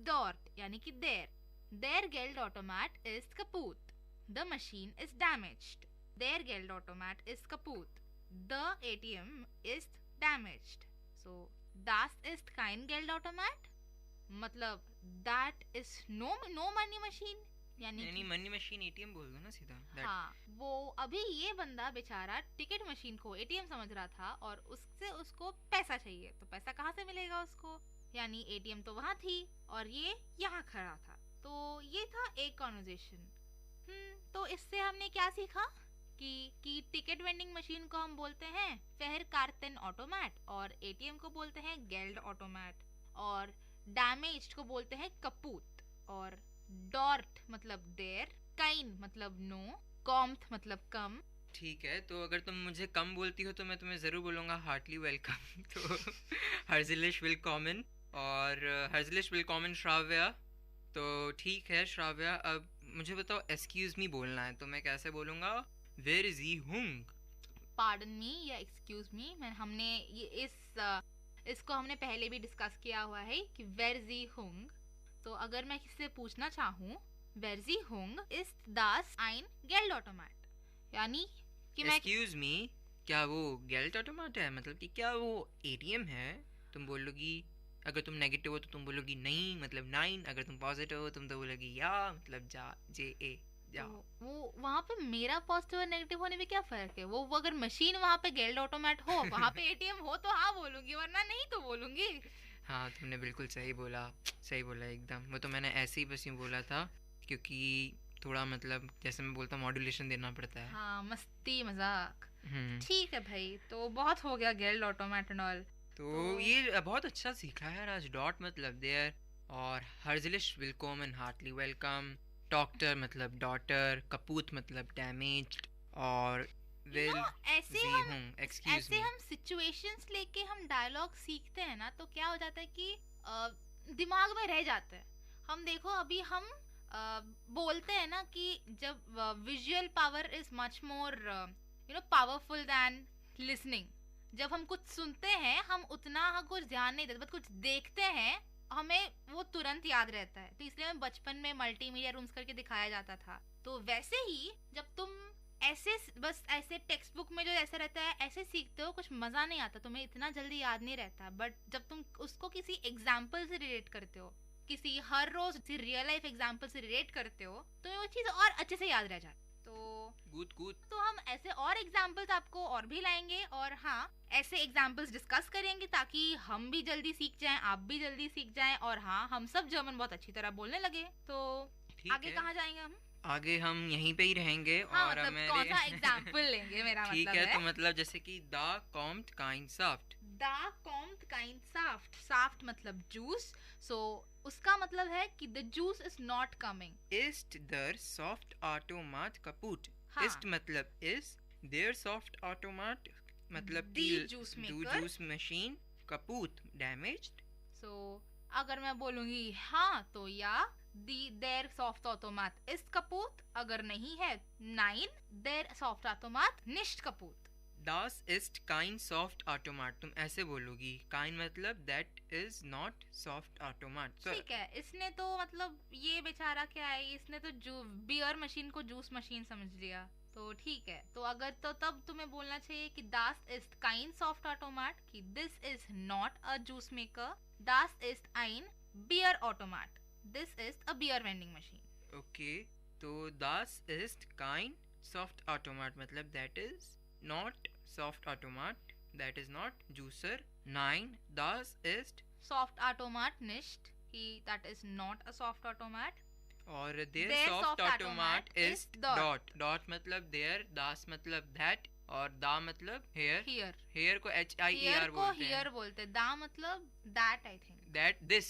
dort यानी कि their Geld automat is kaputt. The machine is damaged. Their Geld automat is kaputt. The ATM is damaged. So das ist kein Geld automat. मतलब that is no money machine यानी money machine ATM बोल दो ना सीधा। हाँ, वो अभी ये बंदा बेचारा टिकट मशीन को एटीएम समझ रहा था और उससे उसको पैसा चाहिए, तो पैसा कहाँ से मिलेगा उसको, यानी एटीएम तो वहाँ थी और ये यहाँ खड़ा था। तो ये था एक कॉन्वर्जेशन। तो इससे हमने क्या सीखा कि टिकट वेंडिंग मशीन को हम बोलते हैं फेहर कार्तन ऑटोमैट और एटीएम को बोलते हैं गेल्ड ऑटोमैट और डैमेज्ड को बोलते हैं कपूत और डॉर्ट मतलब देर, काइन मतलब नो, कॉम्थ मतलब कम। ठीक है, तो अगर तुम मुझे कम बोलती हो तो मैं तुम्हें ज़रूर बोलूँगा हार्टली वेलकम। तो हर्जिलिश विलकॉमन और हर्जिलिश विलकॉमन श्राव्या। तो ठीक है श्राव्या, अब मुझे बताओ एक्सक्यूज मी बोलना है तो मैं कैसे बोलूँगा? वेयर इज ही हुंग? पार्डन मी या एक्सक्यूज मी, हमने ये इसको हमने पहले भी डिस्कस किया हुआ है कि वेयर जी हुंग। तो अगर मैं किससे पूछना चाहूँ वेयर जी हुंग इज दास आइन गेल्ड ऑटोमैट, यानी कि मैं एक्सक्यूज मी, क्या वो गेल्ड ऑटोमैट है? मतलब कि क्या वो एटीएम है? तुम बोलोगी, अगर तुम नेगेटिव हो तो तुम बोलोगी नहीं मतलब 9, अगर तुम पॉजिटिव हो तुम तो बोलोगी या मतलब जा, JA जा। वो वहाँ पे मेरा पॉजिटिव और नेगेटिव होने में क्या फर्क है? वो अगर मशीन वहाँ पे गेल्ड ऑटोमैट हो, वहाँ पे एटीएम हो तो हाँ बोलूंगी, वरना नहीं तो बोलूंगी। हाँ तुमने बिल्कुल सही बोला एकदम। वो तो मैंने ऐसे ही बस यूँ बोला था क्योंकि थोड़ा मतलब जैसे मैं बोलता हूँ मॉड्यूलेशन देना पड़ता है। हाँ, मस्ती मजाक। ठीक है भाई, तो बहुत हो गया गेल्ड ऑटोमैट एंड ऑल। तो ये बहुत अच्छा सीखा है आज। डॉट मतलब देयर और हर्जिलिश विलकॉमन हार्टली वेलकम, डॉक्टर मतलब डॉटर, कपूत मतलब डैमेज्ड और ऐसे हम सिचुएशंस लेके हम डायलॉग सीखते हैं ना, तो क्या हो जाता है कि दिमाग में रह जाता है। हम देखो अभी हम बोलते हैं ना कि जब visual power is much more powerful then listening. जब हम कुछ सुनते हैं हम उतना कुछ ध्यान नहीं देते, बस कुछ देखते हैं हमें वो तुरंत याद रहता है। तो इसलिए हमें बचपन में मल्टीमीडिया रूम्स करके दिखाया जाता था। तो वैसे ही जब तुम ऐसे बस ऐसे टेक्स्ट बुक में जो ऐसा रहता है ऐसे सीखते हो, कुछ मजा नहीं आता, तुम्हें इतना जल्दी याद नहीं रहता। बट जब तुम उसको किसी एग्जाम्पल से रिलेट करते हो, किसी हर रोज रियल लाइफ एग्जाम्पल से रिलेट करते हो, तो वो चीज और अच्छे से याद रह जाती। तो हम ऐसे और एग्जाम्पल्स आपको और भी लाएंगे और हाँ ऐसे एग्जाम्पल्स डिस्कस करेंगे ताकि हम भी जल्दी सीख जाएं, आप भी जल्दी सीख जाएं और हाँ हम सब जर्मन बहुत अच्छी तरह बोलने लगे। तो आगे कहाँ जाएंगे हम? आगे हम यहीं पे ही रहेंगे। हाँ, और मतलब कौन सा एग्जाम्पल लेंगे मेरा मतलब ठीक है। तो मतलब जैसे कि दा कॉम्ट काइन साफ्ट, दा कॉम्ट काइन साफ्ट, साफ्ट मतलब जूस। सो उसका मतलब है कि the juice is not coming. इस्ट दर सॉफ्ट ऑटोमाट कपूट। इस्ट मतलब इज, देयर सॉफ्ट ऑटोमाट मतलब जूस मशीन, कपूत डैमेज्ड। सो अगर मैं बोलूंगी हाँ तो या देयर सॉफ्ट ऑटोमाट इज कपूत, अगर नहीं है 9 देयर सॉफ्ट ऑटोमाट निश्ट कपूत। Das ist kein soft automat, तुम ऐसे बोलोगी। काइन मतलब that is not soft automat। ठीक है, इसने तो मतलब ये बेचारा क्या है, इसने तो बियर मशीन को जूस मशीन समझ लिया। तो ठीक है, तो अगर तो तब तुम्हें बोलना चाहिए कि das ist kein soft automat, कि this is not a juice maker, das ist ein beer automat, this is a beer vending machine। Okay, तो das ist kein soft automat मतलब that is not soft automat, that is not juicer। 9 das ist soft automat nicht, कि that is not a soft automat। और their soft automat is dot, dot मतलब their, das मतलब that और दा मतलब here, here को HIER बोलते हैं, here बोलते हैं, दा मतलब that I think, that this।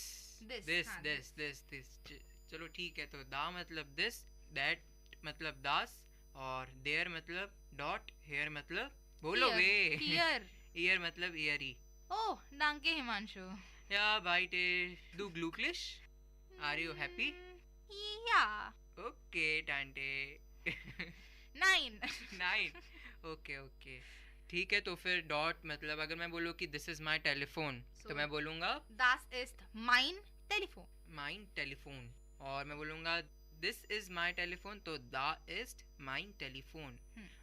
चलो ठीक है, तो दा मतलब this, that मतलब दास और देयर मतलब डॉट, हेयर मतलब बोलो वे ईयर मतलब ईयरी। ओह danke हिमांशु। या बाइट डू ग्लूक्लिश, are you happy? Yeah. Okay, Tante. 9. 9. Okay okay ठीक है। तो फिर डॉट मतलब अगर मैं बोलूँ कि दिस इज माई टेलीफोन तो मैं बोलूँगा Das ist mein Telefon. Mine टेलीफोन। और मैं बोलूँगा दिस इज माई टेलीफोन तो दा इज माइन टेलीफोन।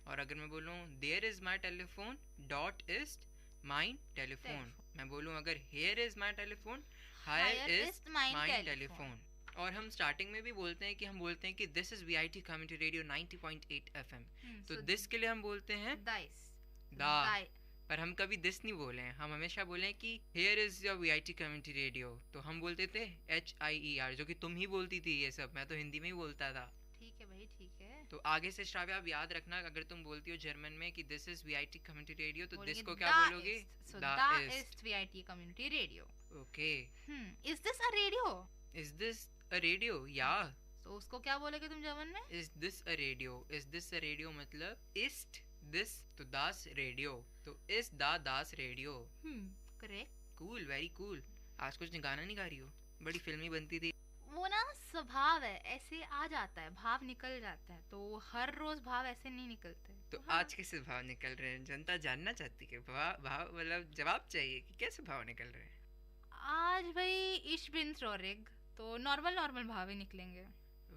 और अगर मैं बोलूँ देयर इज माई टेलीफोन डॉट इज माइन टेलीफोन। मैं बोलूँ अगर हेयर इज माई टेलीफोन हायर इज माइन टेलीफोन। और हम स्टार्टिंग में भी बोलते हैं कि हम बोलते हैं कि this is VIT community radio 90.8 FM। तो दिस के लिए हम बोलते हैं दा, पर हम कभी दिस नहीं बोले हैं। हम हमेशा बोले हैं कि here is your VIT community radio. तो हम बोलते थे HIER, जो कि तुम ही बोलती थी ये सब, मैं तो हिंदी में ही बोलता था। ठीक है भाई ठीक है। तो आगे से श्राव्या आप याद रखना, अगर तुम बोलती हो जर्मन में कि this is VIT community radio तो दिस को क्या बोलोगे? दा इज VIT community radio. Okay. Is this a radio? Is this a radio? या तो उसको क्या बोलोगे तुम जर्मन में? Is this a radio? Is this a radio मतलब इस्ट दिस तो दास रेडियो तो इस दास रेडियो। करेक्ट। Cool, very cool. आज कुछ गाना नहीं गा रही हो? बड़ी फिल्मी बनती थी। वो ना स्वभाव है, ऐसे आ जाता है, भाव निकल जाता है। तो हर रोज भाव ऐसे नहीं निकलते। तो आज कैसे भाव निकल रहे हैं? जनता जानना चाहती है भाव मतलब जवाब चाहिए कि कैसे भाव निकल रहे हैं आज भाई। इश बिन ट्रोरिग तो नॉर्मल भाव ही निकलेंगे।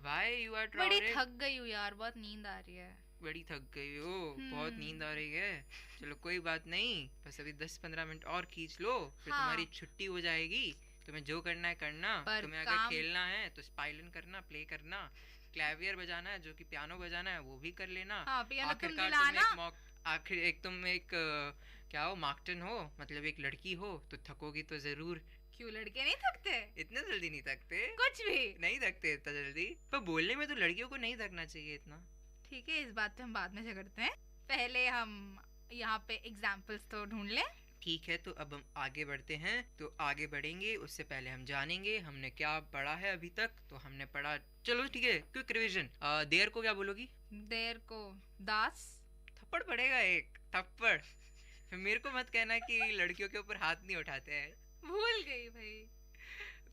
Why you are बड़ी ट्रोरिग? थक गई हूँ यार, बहुत नींद आ रही है। बड़ी थक गई हो? बहुत नींद आ रही है? चलो कोई बात नहीं, बस अभी 10-15 मिनट और खींच लो, फिर तुम्हारी छुट्टी हो जाएगी। तुम्हें जो करना है करना। तुम्हें अगर खेलना है तो स्पाइलन करना, प्ले करना, क्लैवियर बजाना है जो कि पियानो बजाना है वो भी कर लेना। आखिर एक तुम एक क्या हो, मार्कटन हो, मतलब एक लड़की हो, तो थकोगी तो जरूर। क्यों लड़के नहीं थकते? इतने जल्दी नहीं थकते, कुछ भी नहीं थकते इतना जल्दी। पर बोलने में तो लड़कियों को नहीं थकना चाहिए इतना। ठीक है, इस बात पे हम बाद में झगड़ते हैं। पहले हम यहाँ पे एग्जाम्पल्स तो ढूंढ लें। ठीक है, तो अब हम आगे बढ़ते हैं। तो आगे बढ़ेंगे उससे पहले हम जानेंगे हमने क्या पढ़ा है अभी तक। तो हमने पढ़ा, चलो ठीक है, क्विक रिवीजन। देर को क्या बोलोगी? देर को दास। थप्पड़ पड़ेगा, एक थप्पड़। फिर मेरे को मत कहना कि लड़कियों के ऊपर हाथ नहीं उठाते हैं। भूल गई भाई।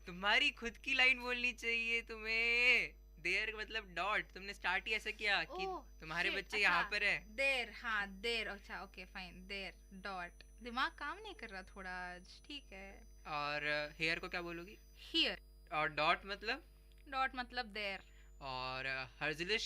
तुम्हारी खुद की लाइन बोलनी चाहिए तुम्हें। देर मतलब डॉट। तुमने स्टार्ट ही ऐसा किया कि तुम्हारे बच्चे यहाँ पर है। देर, हाँ देर। अच्छा ओके फाइन, देर डॉट। दिमाग काम नहीं कर रहा थोड़ा आज, ठीक है। और हेयर को क्या बोलोगी? हियर। और डॉट मतलब? डॉट मतलब देर। और हर्जिलिश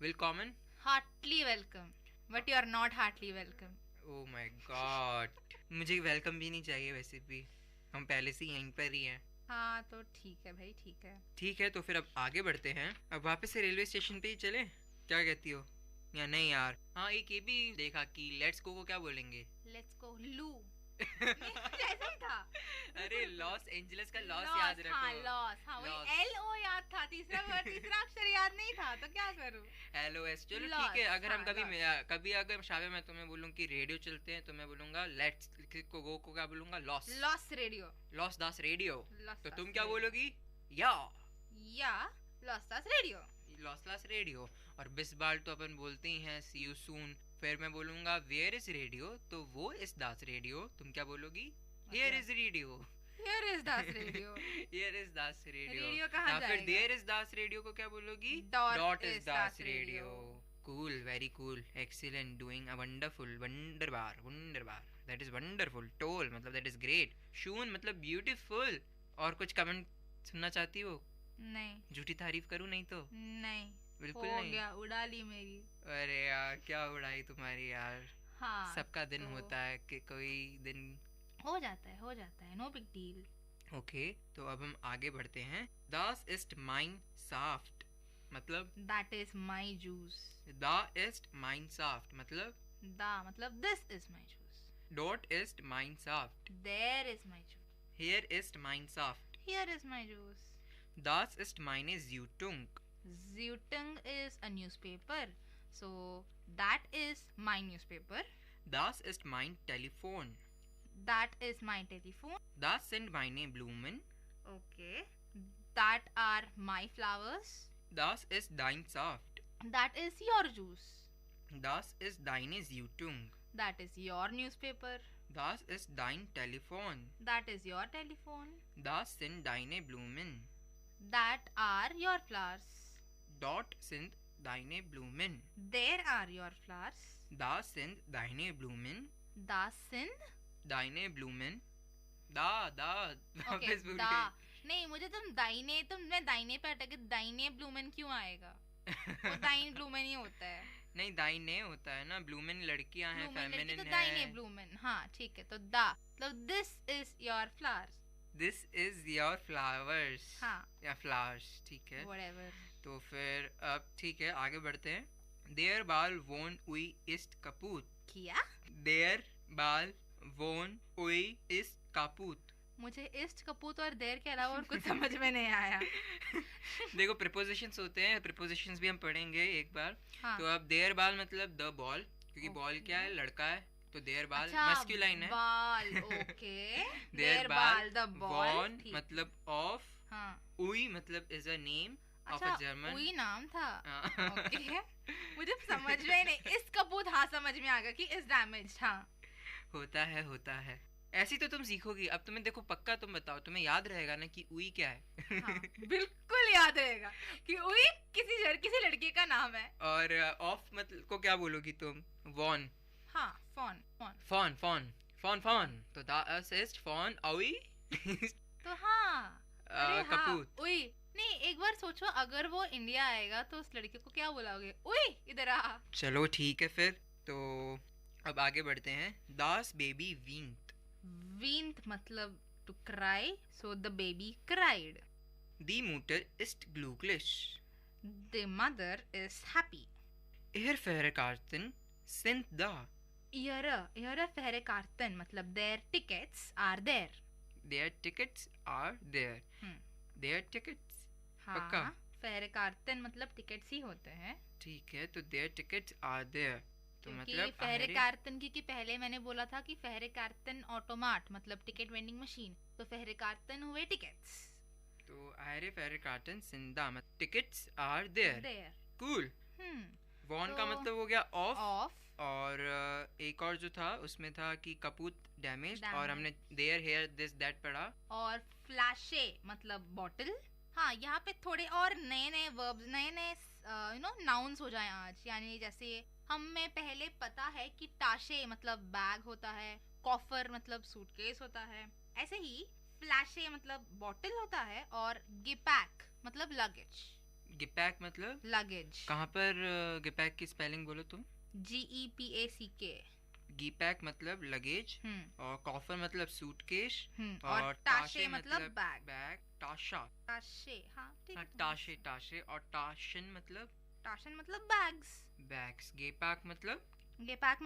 विलकॉमन? Heartily welcome, but you are not heartily welcome. Oh my god, मुझे वेलकम भी नहीं चाहिए वैसे भी, हम पहले से यहीं पर ही हैं। हाँ तो ठीक है भाई, ठीक है। ठीक है, तो फिर अब आगे बढ़ते हैं। अब वापस से रेलवे स्टेशन पे ही चले, क्या कहती हो? या नहीं यार? हाँ, एक ये भी देखा कि लेट्स गो को क्या बोलेंगे? लेट्स गो लू। जैसा ही था। अरे लॉस एंजलिस का लॉस याद रखो। हाँ लॉस, हाँ वही LO याद था, तीसरा अक्षर याद नहीं था, तो क्या करूं? LOS। चलो ठीक है, अगर हम कभी अगर शावे मैं तुम्हें बोलूं कि रेडियो चलते हैं तो मैं बोलूंगा लेट्स को गो को क्या बोलूंगा? Loss radio. लॉस दास रेडियो। तो तुम क्या बोलोगी? या लॉस दास रेडियो। लॉस दास रेडियो। और बिस बार तो अपन बोलते ही हैं सी यू सून। फिर मैं बोलूंगा वेयर इज रेडियो, तो वो इज दास रेडियो। तुम क्या बोलोगी? Here is radio. Here is दास रेडियो। हियर इज दास रेडियो। रेडियो कहाँ जाएगा? फिर देयर इज दास रेडियो को क्या बोलोगी? डॉट इज दास radio. Cool, very cool, excellent, doing a wonderful, वंडरबार, दैट इज वंडरफुल। टोल मतलब दैट इज ग्रेट। शून मतलब ब्यूटीफुल। और कुछ कमेंट सुनना चाहती हो? नहीं। झूठी तारीफ करूं नहीं तो? नहीं, बिल्कुल हो नहीं। गया, उड़ा ली मेरी। अरे यार क्या उड़ाई तुम्हारी यार। हाँ, सबका दिन तो होता है कि कोई दिन हो जाता है, नो बिग डील। ओके, तो अब हम आगे बढ़ते हैं। Das ist mein Saft मतलब That is my juice। Da ist mein Saft मतलब Da मतलब this is my juice। Dort ist mein Saft There is my juice। Here ist mein Saft Here is my juice। Das ist meine Zeitung। Zeitung is a newspaper, so that is my newspaper। Das ist mein Telefon। That is my telephone। Das sind meine Blumen। Okay, that are my flowers। Das ist dein Saft। That is your juice। Das ist deine Zeitung। That is your newspaper। Das ist dein Telefon। That is your telephone। Das sind deine Blumen। That are your flowers. Dort sind deine Blumen. There are your flowers. Da sind deine Blumen. Das sind. Deine Blumen. Da Okay, वापस भूल da. गई। नहीं, मुझे तुमने दाहिने पे अटके दाहिने ब्लूमेन क्यों आएगा? वो दाइन ब्लूमेन ही होता है। नहीं, दाइने होता है ना, ब्लूमेन लड़कियां हैं, ब्लूमेन लड़की फेमिनिन तो है। दाहिने ब्लूमेन। हाँ ठीक है, तो दा मतलब this is your flowers. This is your flowers. हाँ। या फ्लावर्स, ठीक है। Whatever. तो फिर अब ठीक है, आगे बढ़ते हैं। देयर बाल वोन उई इस्ट कपूत। क्या? देयर बाल वोन उई इस्ट कपूत। मुझे इस्ट कपूत और देर के अलावा और कुछ समझ में नहीं आया। देखो प्रिपोजिशंस होते हैं, प्रिपोजिशंस भी हम पढ़ेंगे एक बार। हाँ। तो अब देयर बाल मतलब द बॉल, क्योंकि बॉल क्या है, लड़का है, तो देयर बाल अच्छा, मस्कुलाइन है। बाल, ओके। देयर बाल द बॉल वॉन मतलब ऑफ। हाँ। उई मतलब इज अ नेम ऑफ अच्छा, अ जर्मन। उई नाम था। हाँ। ओके। मुझे समझ में ही नहीं। इस कपूत हाँ समझ में आ गया कि इस डैमेज। हाँ होता है। ऐसी तो तुम सीखोगी। अब तुम्हें देखो, पक्का तुम बताओ, तुम्हें याद रहेगा ना कि उई क्या है? हाँ, बिल्कुल याद रहेगा कि उई किसी लड़के का नाम है। और ऑफ मतलब को क्या बोलोगी तुम? वॉन। हाँ, फॉन। तो दैट इज फॉन उई। तो हाँ, अरे हाँ, कपूत। उई। नहीं, एक बार सोचो, अगर वो इंडिया आएगा तो उस लड़के को क्या बुलाओगे? उई, इधर आ। चलो ठीक है फिर। तो अब आगे बढ़ते हैं। दास बेबी वींत। वींत मतलब to cry, so the baby cried. दी मुटर इस्ट ग्लूक्लिश। The mother is happy. एहर फेहरे कार्तन सिंत दा। Ihre Fähre मतलब their tickets are there. Their tickets are there. Their tickets. पक्का? हाँ, फेहरे मतलब टिकट्स ही होते हैं। ठीक है, तो their tickets are there. तो मतलब फेहरे क्योंकि पहले मैंने बोला था कि फेहरे कारतन ऑटोमाट मतलब टिकट वेंडिंग मशीन, तो फेहरे कारतन हुए टिकट्स। तो आयरे फेहरे कार्टन सिंदा मतलब टिकट्स आर देयर। कूल। वॉन का मतलब हो गया ऑफ। और एक और जो था उसमें था कि कपूत डैमेज, और हमने देयर हेयर दिस दैट पढ़ा। और फ्लैशे मतलब बॉटल। हाँ, यहाँ पे थोड़े और नए वर्ब्स, नए नाउन्स हो जाए आज। यानी जैसे हमें पहले पता है कि टाशे मतलब बैग होता है, कॉफर मतलब सूटकेस होता है, ऐसे ही फ्लैशे मतलब बॉटल होता है, और गिपैक मतलब लगेज। गिपैक मतलब लगेज। कहाँ पर गिपैक की स्पेलिंग बोलो तुम? GEPACK। गिपैक मतलब लगेज, और कॉफर मतलब सूटकेस, और टाशे मतलब बैग। टाशा। टाशे, हाँ ठीक है। टाशे। और टाशन मतलब बैग्स। गिपैक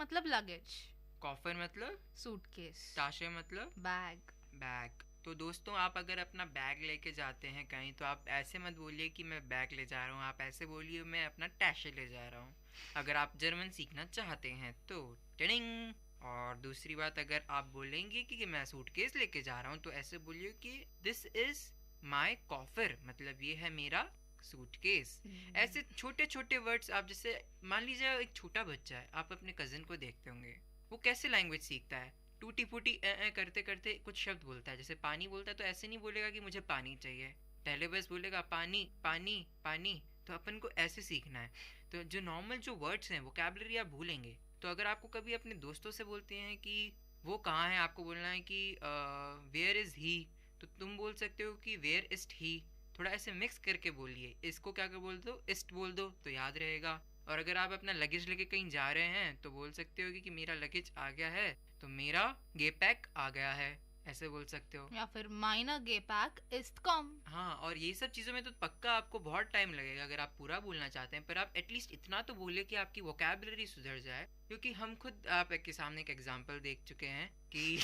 मतलब लगेज। कॉफर मतलब सूटकेस। टाशे मतलब बैग। तो दोस्तों, आप अगर अपना बैग लेके जाते हैं कहीं, तो आप ऐसे मत बोलिए कि मैं बैग ले जा रहा हूँ, आप ऐसे बोलिए मैं अपना टैशे ले जा रहा हूँ। अगर आप जर्मन सीखना चाहते हैं तो टिडिंग। और दूसरी बात, अगर आप बोलेंगे कि मैं सूटकेस लेके जा रहा हूँ, तो ऐसे बोलिए कि दिस इज माई कॉफर मतलब ये है मेरा सूटकेस। ऐसे छोटे छोटे वर्ड्स आप, जैसे मान लीजिए एक छोटा बच्चा है, आप अपने कजिन को देखते होंगे, वो कैसे लैंग्वेज सीखता है? टूटी फूटी करते करते कुछ शब्द बोलता है। जैसे पानी बोलता है तो ऐसे नहीं बोलेगा कि मुझे पानी चाहिए, पहले बस बोलेगा पानी पानी पानी। तो अपन को ऐसे सीखना है। तो जो नॉर्मल जो वर्ड्स हैं, वोकैबुलरी आप भूलेंगे। तो अगर आपको कभी अपने दोस्तों से बोलते हैं कि वो कहाँ है, आपको बोलना है कि वेयर इज ही, तो तुम बोल सकते हो कि वेयर इस्ट ही। थोड़ा ऐसे मिक्स करके बोलिए। इसको क्या कर बोल दो, इस्ट बोल दो, तो याद रहेगा। और अगर आप अपना लगेज लेके कहीं जा रहे हैं तो बोल सकते हो कि मेरा लगेज आ गया है, तो मेरा गेपैक आ गया है, ऐसे बोल सकते हो। या फिर माइनर गेपैक इस्ट कम। हाँ, और ये सब चीजों में तो पक्का आपको बहुत टाइम लगेगा अगर आप पूरा बोलना चाहते हैं, पर आप एटलीस्ट इतना तो बोलिए कि आपकी वोकैबुलरी सुधर जाए। क्योंकि हम खुद आप के सामने एक एग्जांपल देख चुके हैं कि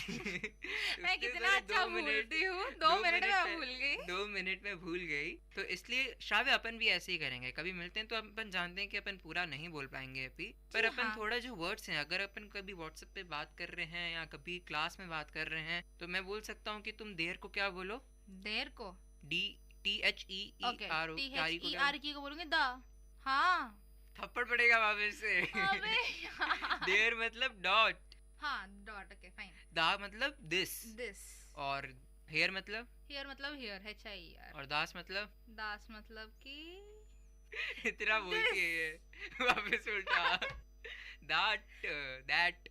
मैं कितना अच्छा बोलती हूँ, 2 मिनट में भूल गई। 2 मिनट में भूल गई। तो इसलिए श्राव्य अपन भी ऐसे ही करेंगे। कभी मिलते हैं तो अपन जानते हैं कि अपन पूरा नहीं बोल पाएंगे अभी, पर अपन थोड़ा जो वर्ड्स हैं, अगर अपन कभी व्हाट्सएप पे बात कर रहे हैं या कभी क्लास में बात कर रहे हैं, तो मैं बोल सकता हूँ कि तुम देर को क्या बोलो? देर को THEER को बोलूंगी द। हाँ, थप्पड़ पड़ेगा वापस से। देर मतलब डॉट। हाँ, डॉट। Okay fine. दा मतलब दिस। दिस। और हेयर मतलब हियर मतलब हियर, HIER। और दास मतलब दास मतलब कि इतना बोलती है ये वापस उल्टा दैट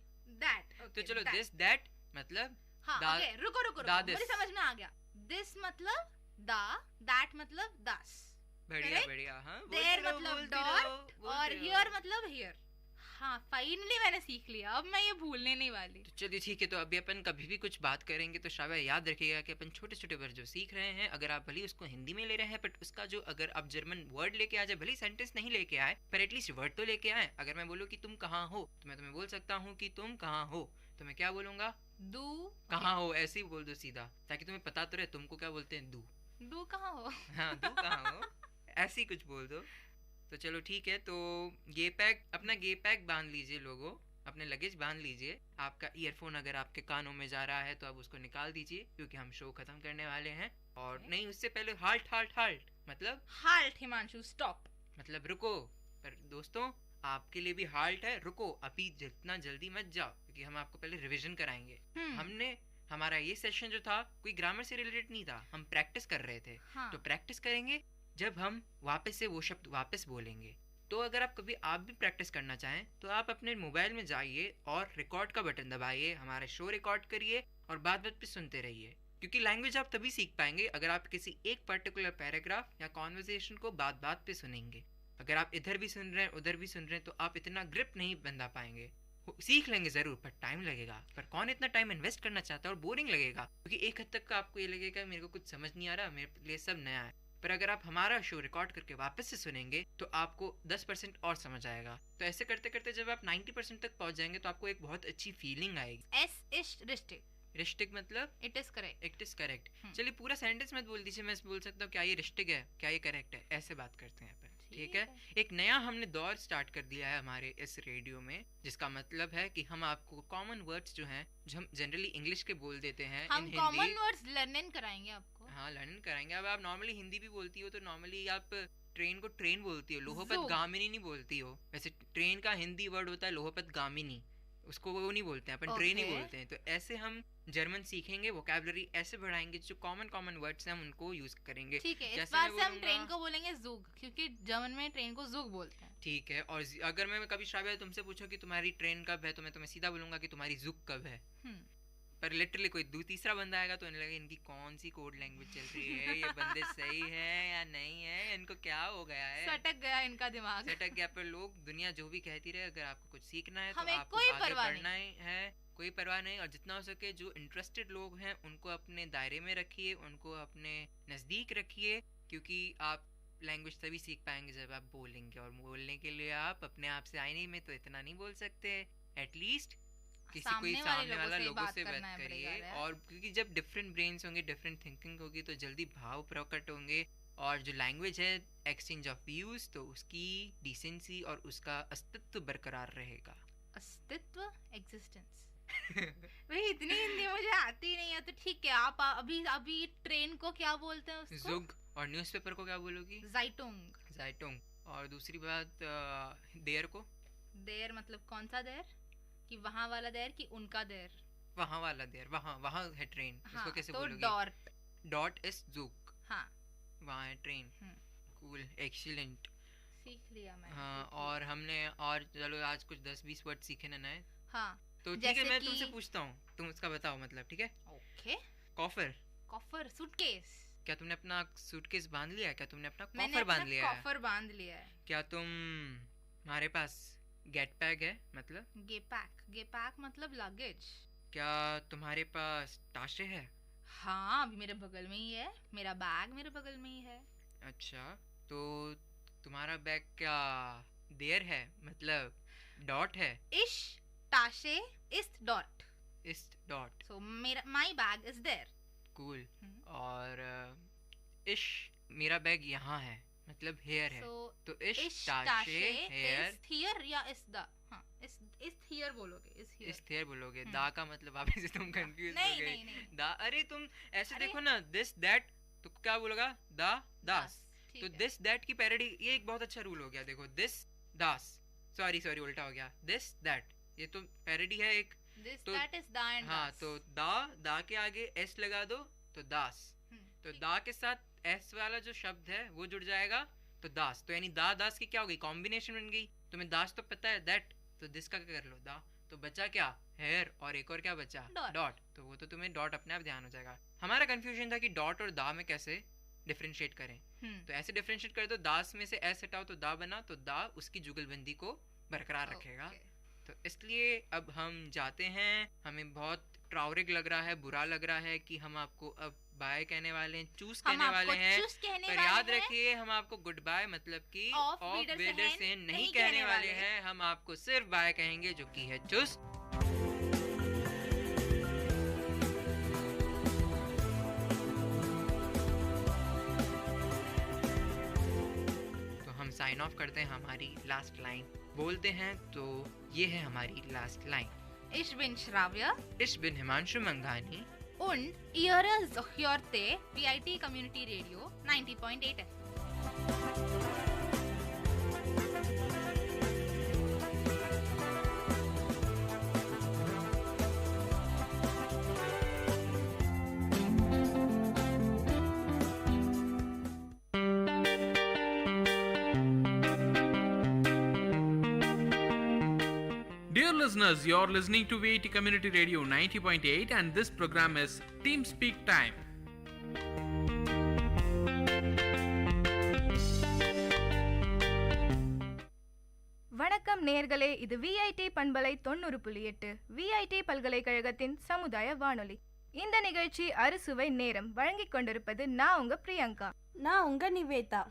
तो चलो दिस दैट मतलब हाँ ओके रुको मुझे समझ में आ गया। दिस मतलब दा, दैट मतलब दास। बढ़िया हाँ देयर मतलब डॉट और हियर मतलब हियर। हाँ फाइनली मैंने सीख लिया, अब मैं ये भूलने नहीं वाली। तो चलिए ठीक है, तो अभी अपन कभी भी कुछ बात करेंगे तो श्राव्य याद रखिएगा कि अपन छोटे छोटे वर्ड जो सीख रहे हैं, अगर आप भले उसको हिंदी में ले रहे हैं बट उसका जो अगर आप जर्मन वर्ड लेके आ जाए, भले सेंटेंस नहीं लेके आए पर एटलीस्ट वर्ड तो लेके आए। अगर मैं बोलूँ कि तुम कहाँ हो तो मैं तुम्हें बोल सकता हूँ कि तुम कहाँ हो, तो मैं क्या बोलूंगा दू कहाँ हो, ऐसे ही बोल दो सीधा, ताकि तुम्हें पता तो रहे तुमको क्या बोलते हैं दू कहाँ हो। हाँ दू कहाँ हो ऐसे ही कुछ बोल दो। तो चलो ठीक है, तो अपना गे पैक बांध लीजिए लोगों, अपने लगेज बांध लीजिए। आपका ईयरफोन अगर आपके कानों में जा रहा है तो आप उसको निकाल दीजिए, क्योंकि हम शो खत्म करने वाले हैं। और नहीं उससे पहले हाल्ट मतलब हाल्ट हिमांशु स्टॉप मतलब रुको। पर दोस्तों आपके लिए भी हाल्ट है, रुको अभी जितना जल्दी मत जाओ, क्योंकि हम आपको पहले रिविजन कराएंगे। हमारा ये सेशन जो था कोई ग्रामर से रिलेटेड नहीं था, हम प्रैक्टिस कर रहे थे। तो प्रैक्टिस करेंगे जब हम वापस से वो शब्द वापस बोलेंगे। तो अगर आप भी प्रैक्टिस करना चाहें तो आप अपने मोबाइल में जाइए और रिकॉर्ड का बटन दबाइए, हमारा शो रिकॉर्ड करिए और बात पे सुनते रहिए, क्योंकि लैंग्वेज आप तभी सीख पाएंगे अगर आप किसी एक पर्टिकुलर पैराग्राफ या कॉन्वर्सेशन को बात पे सुनेंगे। अगर आप इधर भी सुन रहे हैं उधर भी सुन रहे हैं तो आप इतना ग्रिप नहीं बंधा पाएंगे। सीख लेंगे जरूर पर टाइम लगेगा, पर कौन इतना टाइम इन्वेस्ट करना चाहता है, और बोरिंग लगेगा, क्योंकि एक हद तक का आपको ये लगेगा मेरे को कुछ समझ नहीं आ रहा, मेरे लिए सब नया है। पर अगर आप हमारा शो रिकॉर्ड करके वापस से सुनेंगे तो आपको 10% और समझ आएगा। तो ऐसे करते करते जब आप 90% तक पहुंच जाएंगे तो आपको एक बहुत अच्छी फीलिंग आएगी। रिस्टिक मतलब इट इज करेक्ट। चलिए पूरा सेंटेंस मत बोल दीजिए, मैं बोल सकता हूँ क्या ये रिस्टिक है, क्या ये करेक्ट है, ऐसे बात करते हैं अपन। ठीक है, एक नया हमने दौर स्टार्ट कर दिया है हमारे इस रेडियो में, जिसका मतलब है कि हम आपको कॉमन वर्ड्स जो हैं, जो हम जनरली इंग्लिश के बोल देते हैं, हम कॉमन वर्ड्स लर्न कराएंगे आपको। हाँ लर्न कराएंगे। अब आप नॉर्मली हिंदी भी बोलती हो तो नॉर्मली आप ट्रेन को ट्रेन बोलती हो, लोहपत गामिनी नहीं बोलती हो। वैसे ट्रेन का हिंदी वर्ड होता है लोहपत गामिनी, उसको वो नहीं बोलते हैं, अपन ट्रेन ही बोलते हैं। तो ऐसे हम जर्मन सीखेंगे, वोकैबुलरी ऐसे बढ़ाएंगे, जो कॉमन वर्ड्स हैं हम उनको यूज करेंगे। ठीक है, इस बार से हम ट्रेन को बोलेंगे जुग, क्योंकि जर्मन में ट्रेन को जुग बोलते हैं। ठीक है, और अगर मैं कभी श्राव्य तुमसे पूछूं कि तुम्हारी ट्रेन कब है तो मैं तुम्हें सीधा बोलूंगा कि तुम्हारी जुग कब है। पर लिटरली कोई तीसरा बंदा आएगा तो इन्हें लगे इनकी कौन सी कोड लैंग्वेज चल रही है, ये बंदे सही है या नहीं है, इनको क्या हो गया है, सटक गया इनका दिमाग, सटक गया। पर लोग दुनिया जो भी कहती रहे, अगर आपको कुछ सीखना है तो आपको कोई आगे बढ़ना है, कोई परवाह नहीं। और जितना हो सके जो इंटरेस्टेड लोग हैं उनको अपने दायरे में रखिए, उनको अपने नजदीक रखिए, क्योंकि आप लैंग्वेज तभी सीख पाएंगे जब आप बोलेंगे। और बोलने के लिए आप अपने आप से आईने में तो इतना नहीं बोल सकते, एटलीस्ट कोई सामने वाला लोगों से बात करिए। और क्योंकि जब डिफरेंट ब्रेन्स होंगे, डिफरेंट थिंकिंग होगी, तो जल्दी भाव प्रकट होंगे। और जो लैंग्वेज है एक्सचेंज ऑफ व्यूज, तो उसकी डिसेंसी और उसका अस्तित्व बरकरार रहेगा। अस्तित्व, एग्जिस्टेंस। भाई इतनी हिंदी मुझे आती नहीं है, तो ठीक है आप अभी ट्रेन को क्या बोलते हैं उसको? जुग। और न्यूज़पेपर को क्या बोलोगी? ज़ाइटुंग। और दूसरी बात देर को? देर मतलब कौन सा देर? कि वहाँ वाला देर कि उनका देर? वहाँ वाला देर, वहाँ है ट्रेन। हाँ, उसको कैसे तो बोलोगी? डॉट इज जुग। हाँ वहाँ है ट्रेन। कूल, एक्सीलेंट, सीख लिया मैं। हाँ, और हमने और चलो आज कुछ 10-20 वर्ड सीखे ना नए। हाँ तो ठीक है, मैं तुमसे पूछता हूँ, तुम उसका बताओ मतलब। ठीक है, ओके। Coffer, suitcase. क्या तुमने अपना सूटकेस बांध लिया है? क्या तुमने अपना कॉफर बांध लिया है? कॉफर बांध लिया है। क्या तुम्हारे पास गेट पैक है? मतलब गे पैक मतलब लगेज। क्या तुम्हारे पास ताशे है? हाँ अभी मेरे बगल में ही है, मेरा बैग मेरे बगल में ही है। अच्छा, तो तुम्हारा बैग क्या देर है, मतलब डॉट है? इश ताशे इस्ट डॉट। सो मेरा my bag is there. Cool. और इश मेरा बैग यहाँ है, मतलब हेयर है। तो इश ताशे हेयर या इस द? हाँ इस हियर बोलोगे, इस हियर बोलोगे। दा का मतलब वापस से तुम कंफ्यूज हो गए। नहीं। दा, अरे तुम ऐसे देखो ना, दिस दैट, तो क्या बोलोगा? दा दास। तो दिस दैट की पैरोडी, ये एक बहुत अच्छा रूल हो गया। देखो दिस दास, सॉरी उल्टा हो गया, दिस दैट, ये तो पैरोडी है एक। This that is the and हाँ, तो दा के आगे एस लगा दो तो दास, तो दा के साथ एस वाला जो शब्द है वो जुड़ जाएगा तो दास, तो यानी दा दास की क्या हो गई, कॉम्बिनेशन बन गई। तुम्हें दास तो पता है दैट, तो दिस का क्या कर लो दा, तो बचा क्या हेयर, और एक और क्या बचा डॉट, तो वो तो तुम्हें डॉट अपने आप ध्यान हो जाएगा। हमारा कंफ्यूजन था कि डॉट और दा में कैसे डिफरेंशिएट करें, तो ऐसे डिफरेंशिएट कर दो, दास में से एस हटाओ तो दा बना, तो दा उसकी जुगलबंदी को बरकरार रखेगा। तो इसलिए अब हम जाते हैं, हमें बहुत ट्राउरिक लग रहा है, बुरा लग रहा है कि हम आपको अब बाय कहने वाले हैं, चूस कहने वाले हैं, पर याद रखिए हम आपको गुड बाय मतलब कि ऑफ वीडर से नहीं कहने वाले हैं, हम आपको सिर्फ बाय कहेंगे जो कि है चूस। तो हम साइन ऑफ करते हैं, हमारी लास्ट लाइन बोलते हैं, तो ये है हमारी last line. Ich bin Shravya. Ich bin Himanshu मंगानी. Und ihr hört VIT Community Radio 90.8 FM. Dear listeners, you're listening to VIT Community Radio 90.8 and this program is Team Speak Time. வணக்கம் நேயர்களே, இது விஐடி பண்பலை 90.8 விஐடி பல்கலைக்கழகத்தின் சமுதாய வானொலி. இந்த நிகழ்ச்சி அறுசுவை நேரம் வழங்கிக் கொண்டிருப்பது நான் உங்க பிரியங்கா. நான் உங்க நிவேதா.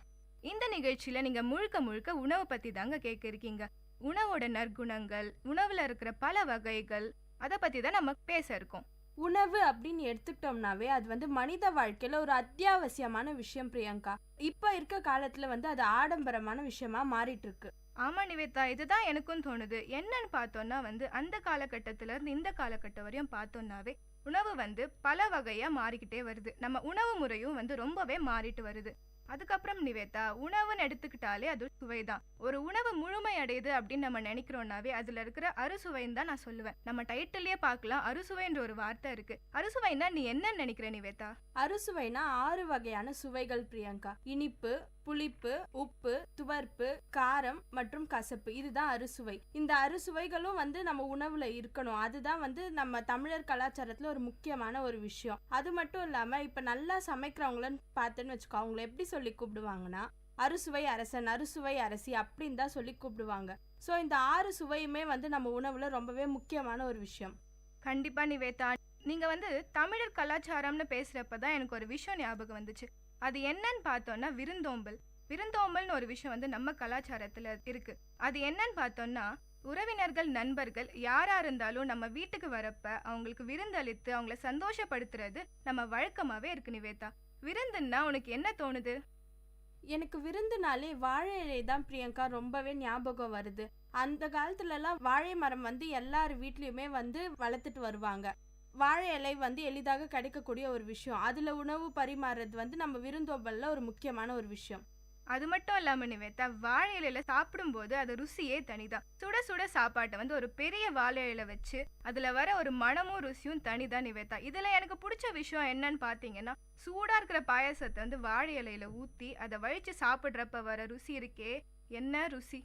இந்த நிகழ்ச்சியில நீங்க முழுக்க முழுக்க உணவு பத்தி தாங்க கேட்க இருக்கீங்க. உணவோட நற்குணங்கள், உணவுல இருக்கிற பல வகைகள், அதை பத்தி தான் நம்ம பேச இருக்கோம். உணவு அப்படின்னு எடுத்துக்கிட்டோம்னாவே அது மனித வாழ்க்கையில ஒரு அத்தியாவசியமான விஷயம் பிரியங்கா. இப்ப இருக்க காலத்துல அது ஆடம்பரமான விஷயமா மாறிட்டு இருக்கு. ஆமா நிவேதா, இதுதான் எனக்கும் தோணுது. என்னன்னு பார்த்தோம்னா அந்த காலகட்டத்துல இருந்து இந்த காலகட்டம் வரையும் பார்த்தோம்னாவே உணவு பல வகையா மாறிக்கிட்டே வருது. நம்ம உணவு முறையும் ரொம்பவே மாறிட்டு வருது. அதுக்கப்புறம் நிவேதா, உணவுன்னு எடுத்துக்கிட்டாலே அது சுவைதான். ஒரு உணவு முழுமை அடையுது அப்படின்னு நம்ம நினைக்கிறோம்னாவே அதுல இருக்கிற அறுசுவைன்னு தான் நான் சொல்லுவேன். நம்ம டைட்டிலே பார்க்கலாம், அறுசுவைன்ற ஒரு வார்த்தை இருக்கு. அறுசுவைன்னா நீ என்ன நினைக்கிற நிவேதா? அறுசுவைனா 6 வகையான சுவைகள் பிரியங்கா. இனிப்பு, புளிப்பு, உப்பு, துவர்ப்பு, காரம் மற்றும் கசப்பு, இதுதான் அறுசுவை. இந்த அறுசுவைகளும் நம்ம உணவுல இருக்கணும். அதுதான் நம்ம தமிழர் கலாச்சாரத்துல ஒரு முக்கியமான ஒரு விஷயம். அது மட்டும் இல்லாம இப்ப நல்லா சமைக்கிறவங்களன்னு பார்த்தேன்னு வச்சுக்கோ, அவங்களை எப்படி சொல்லி கூப்பிடுவாங்கன்னா அறுசுவை அரசன், அறுசுவை அரசி அப்படின்னு தான் சொல்லி கூப்பிடுவாங்க. ஸோ இந்த 6 சுவையுமே நம்ம உணவுல ரொம்பவே முக்கியமான ஒரு விஷயம். கண்டிப்பா நிவேதா, நீங்க தமிழர் கலாச்சாரம்னு பேசுறப்பதான் எனக்கு ஒரு விஷயம் ஞாபகம் வந்துச்சு. அது என்னன்னு பார்த்தோம்னா விருந்தோம்பல். விருந்தோம்பல்னு ஒரு விஷயம் நம்ம கலாச்சாரத்துல இருக்கு. அது என்னன்னு பார்த்தோம்னா, உறவினர்கள், நண்பர்கள் யாரா இருந்தாலும் நம்ம வீட்டுக்கு வரப்ப அவங்களுக்கு விருந்தளித்து அவங்கள சந்தோஷப்படுத்துறது நம்ம வழக்கமாவே இருக்கு. நிவேதா, விருந்துன்னா உனக்கு என்ன தோணுது? எனக்கு விருந்துனாலே வாழை இலை தான் பிரியங்கா ரொம்பவே ஞாபகம் வருது. அந்த காலத்துல எல்லாம் வாழை மரம் எல்லார் வீட்லயுமே வளர்த்துட்டு வருவாங்க. வாழை இலை எளிதாக கிடைக்கக்கூடிய ஒரு விஷயம். அதுல உணவு பரிமாறுறது நம்ம விருந்தோம்பல்ல ஒரு முக்கியமான ஒரு விஷயம். அது மட்டும் இல்லாம நிவேதா, வாழை இலையில சாப்பிடும் போது அது ருசியே தனிதான். சுட சுட சாப்பாட்டை ஒரு பெரிய வாழை இலை வச்சு அதுல வர ஒரு மனமும் ருசியும் தனிதான் நிவேதா. இதுல எனக்கு பிடிச்ச விஷயம் என்னன்னு பாத்தீங்கன்னா, சூடா இருக்கிற பாயசத்தை வாழை இலையில ஊத்தி அதை வழிச்சு சாப்பிடுறப்ப வர ருசி இருக்கே, என்ன ருசி!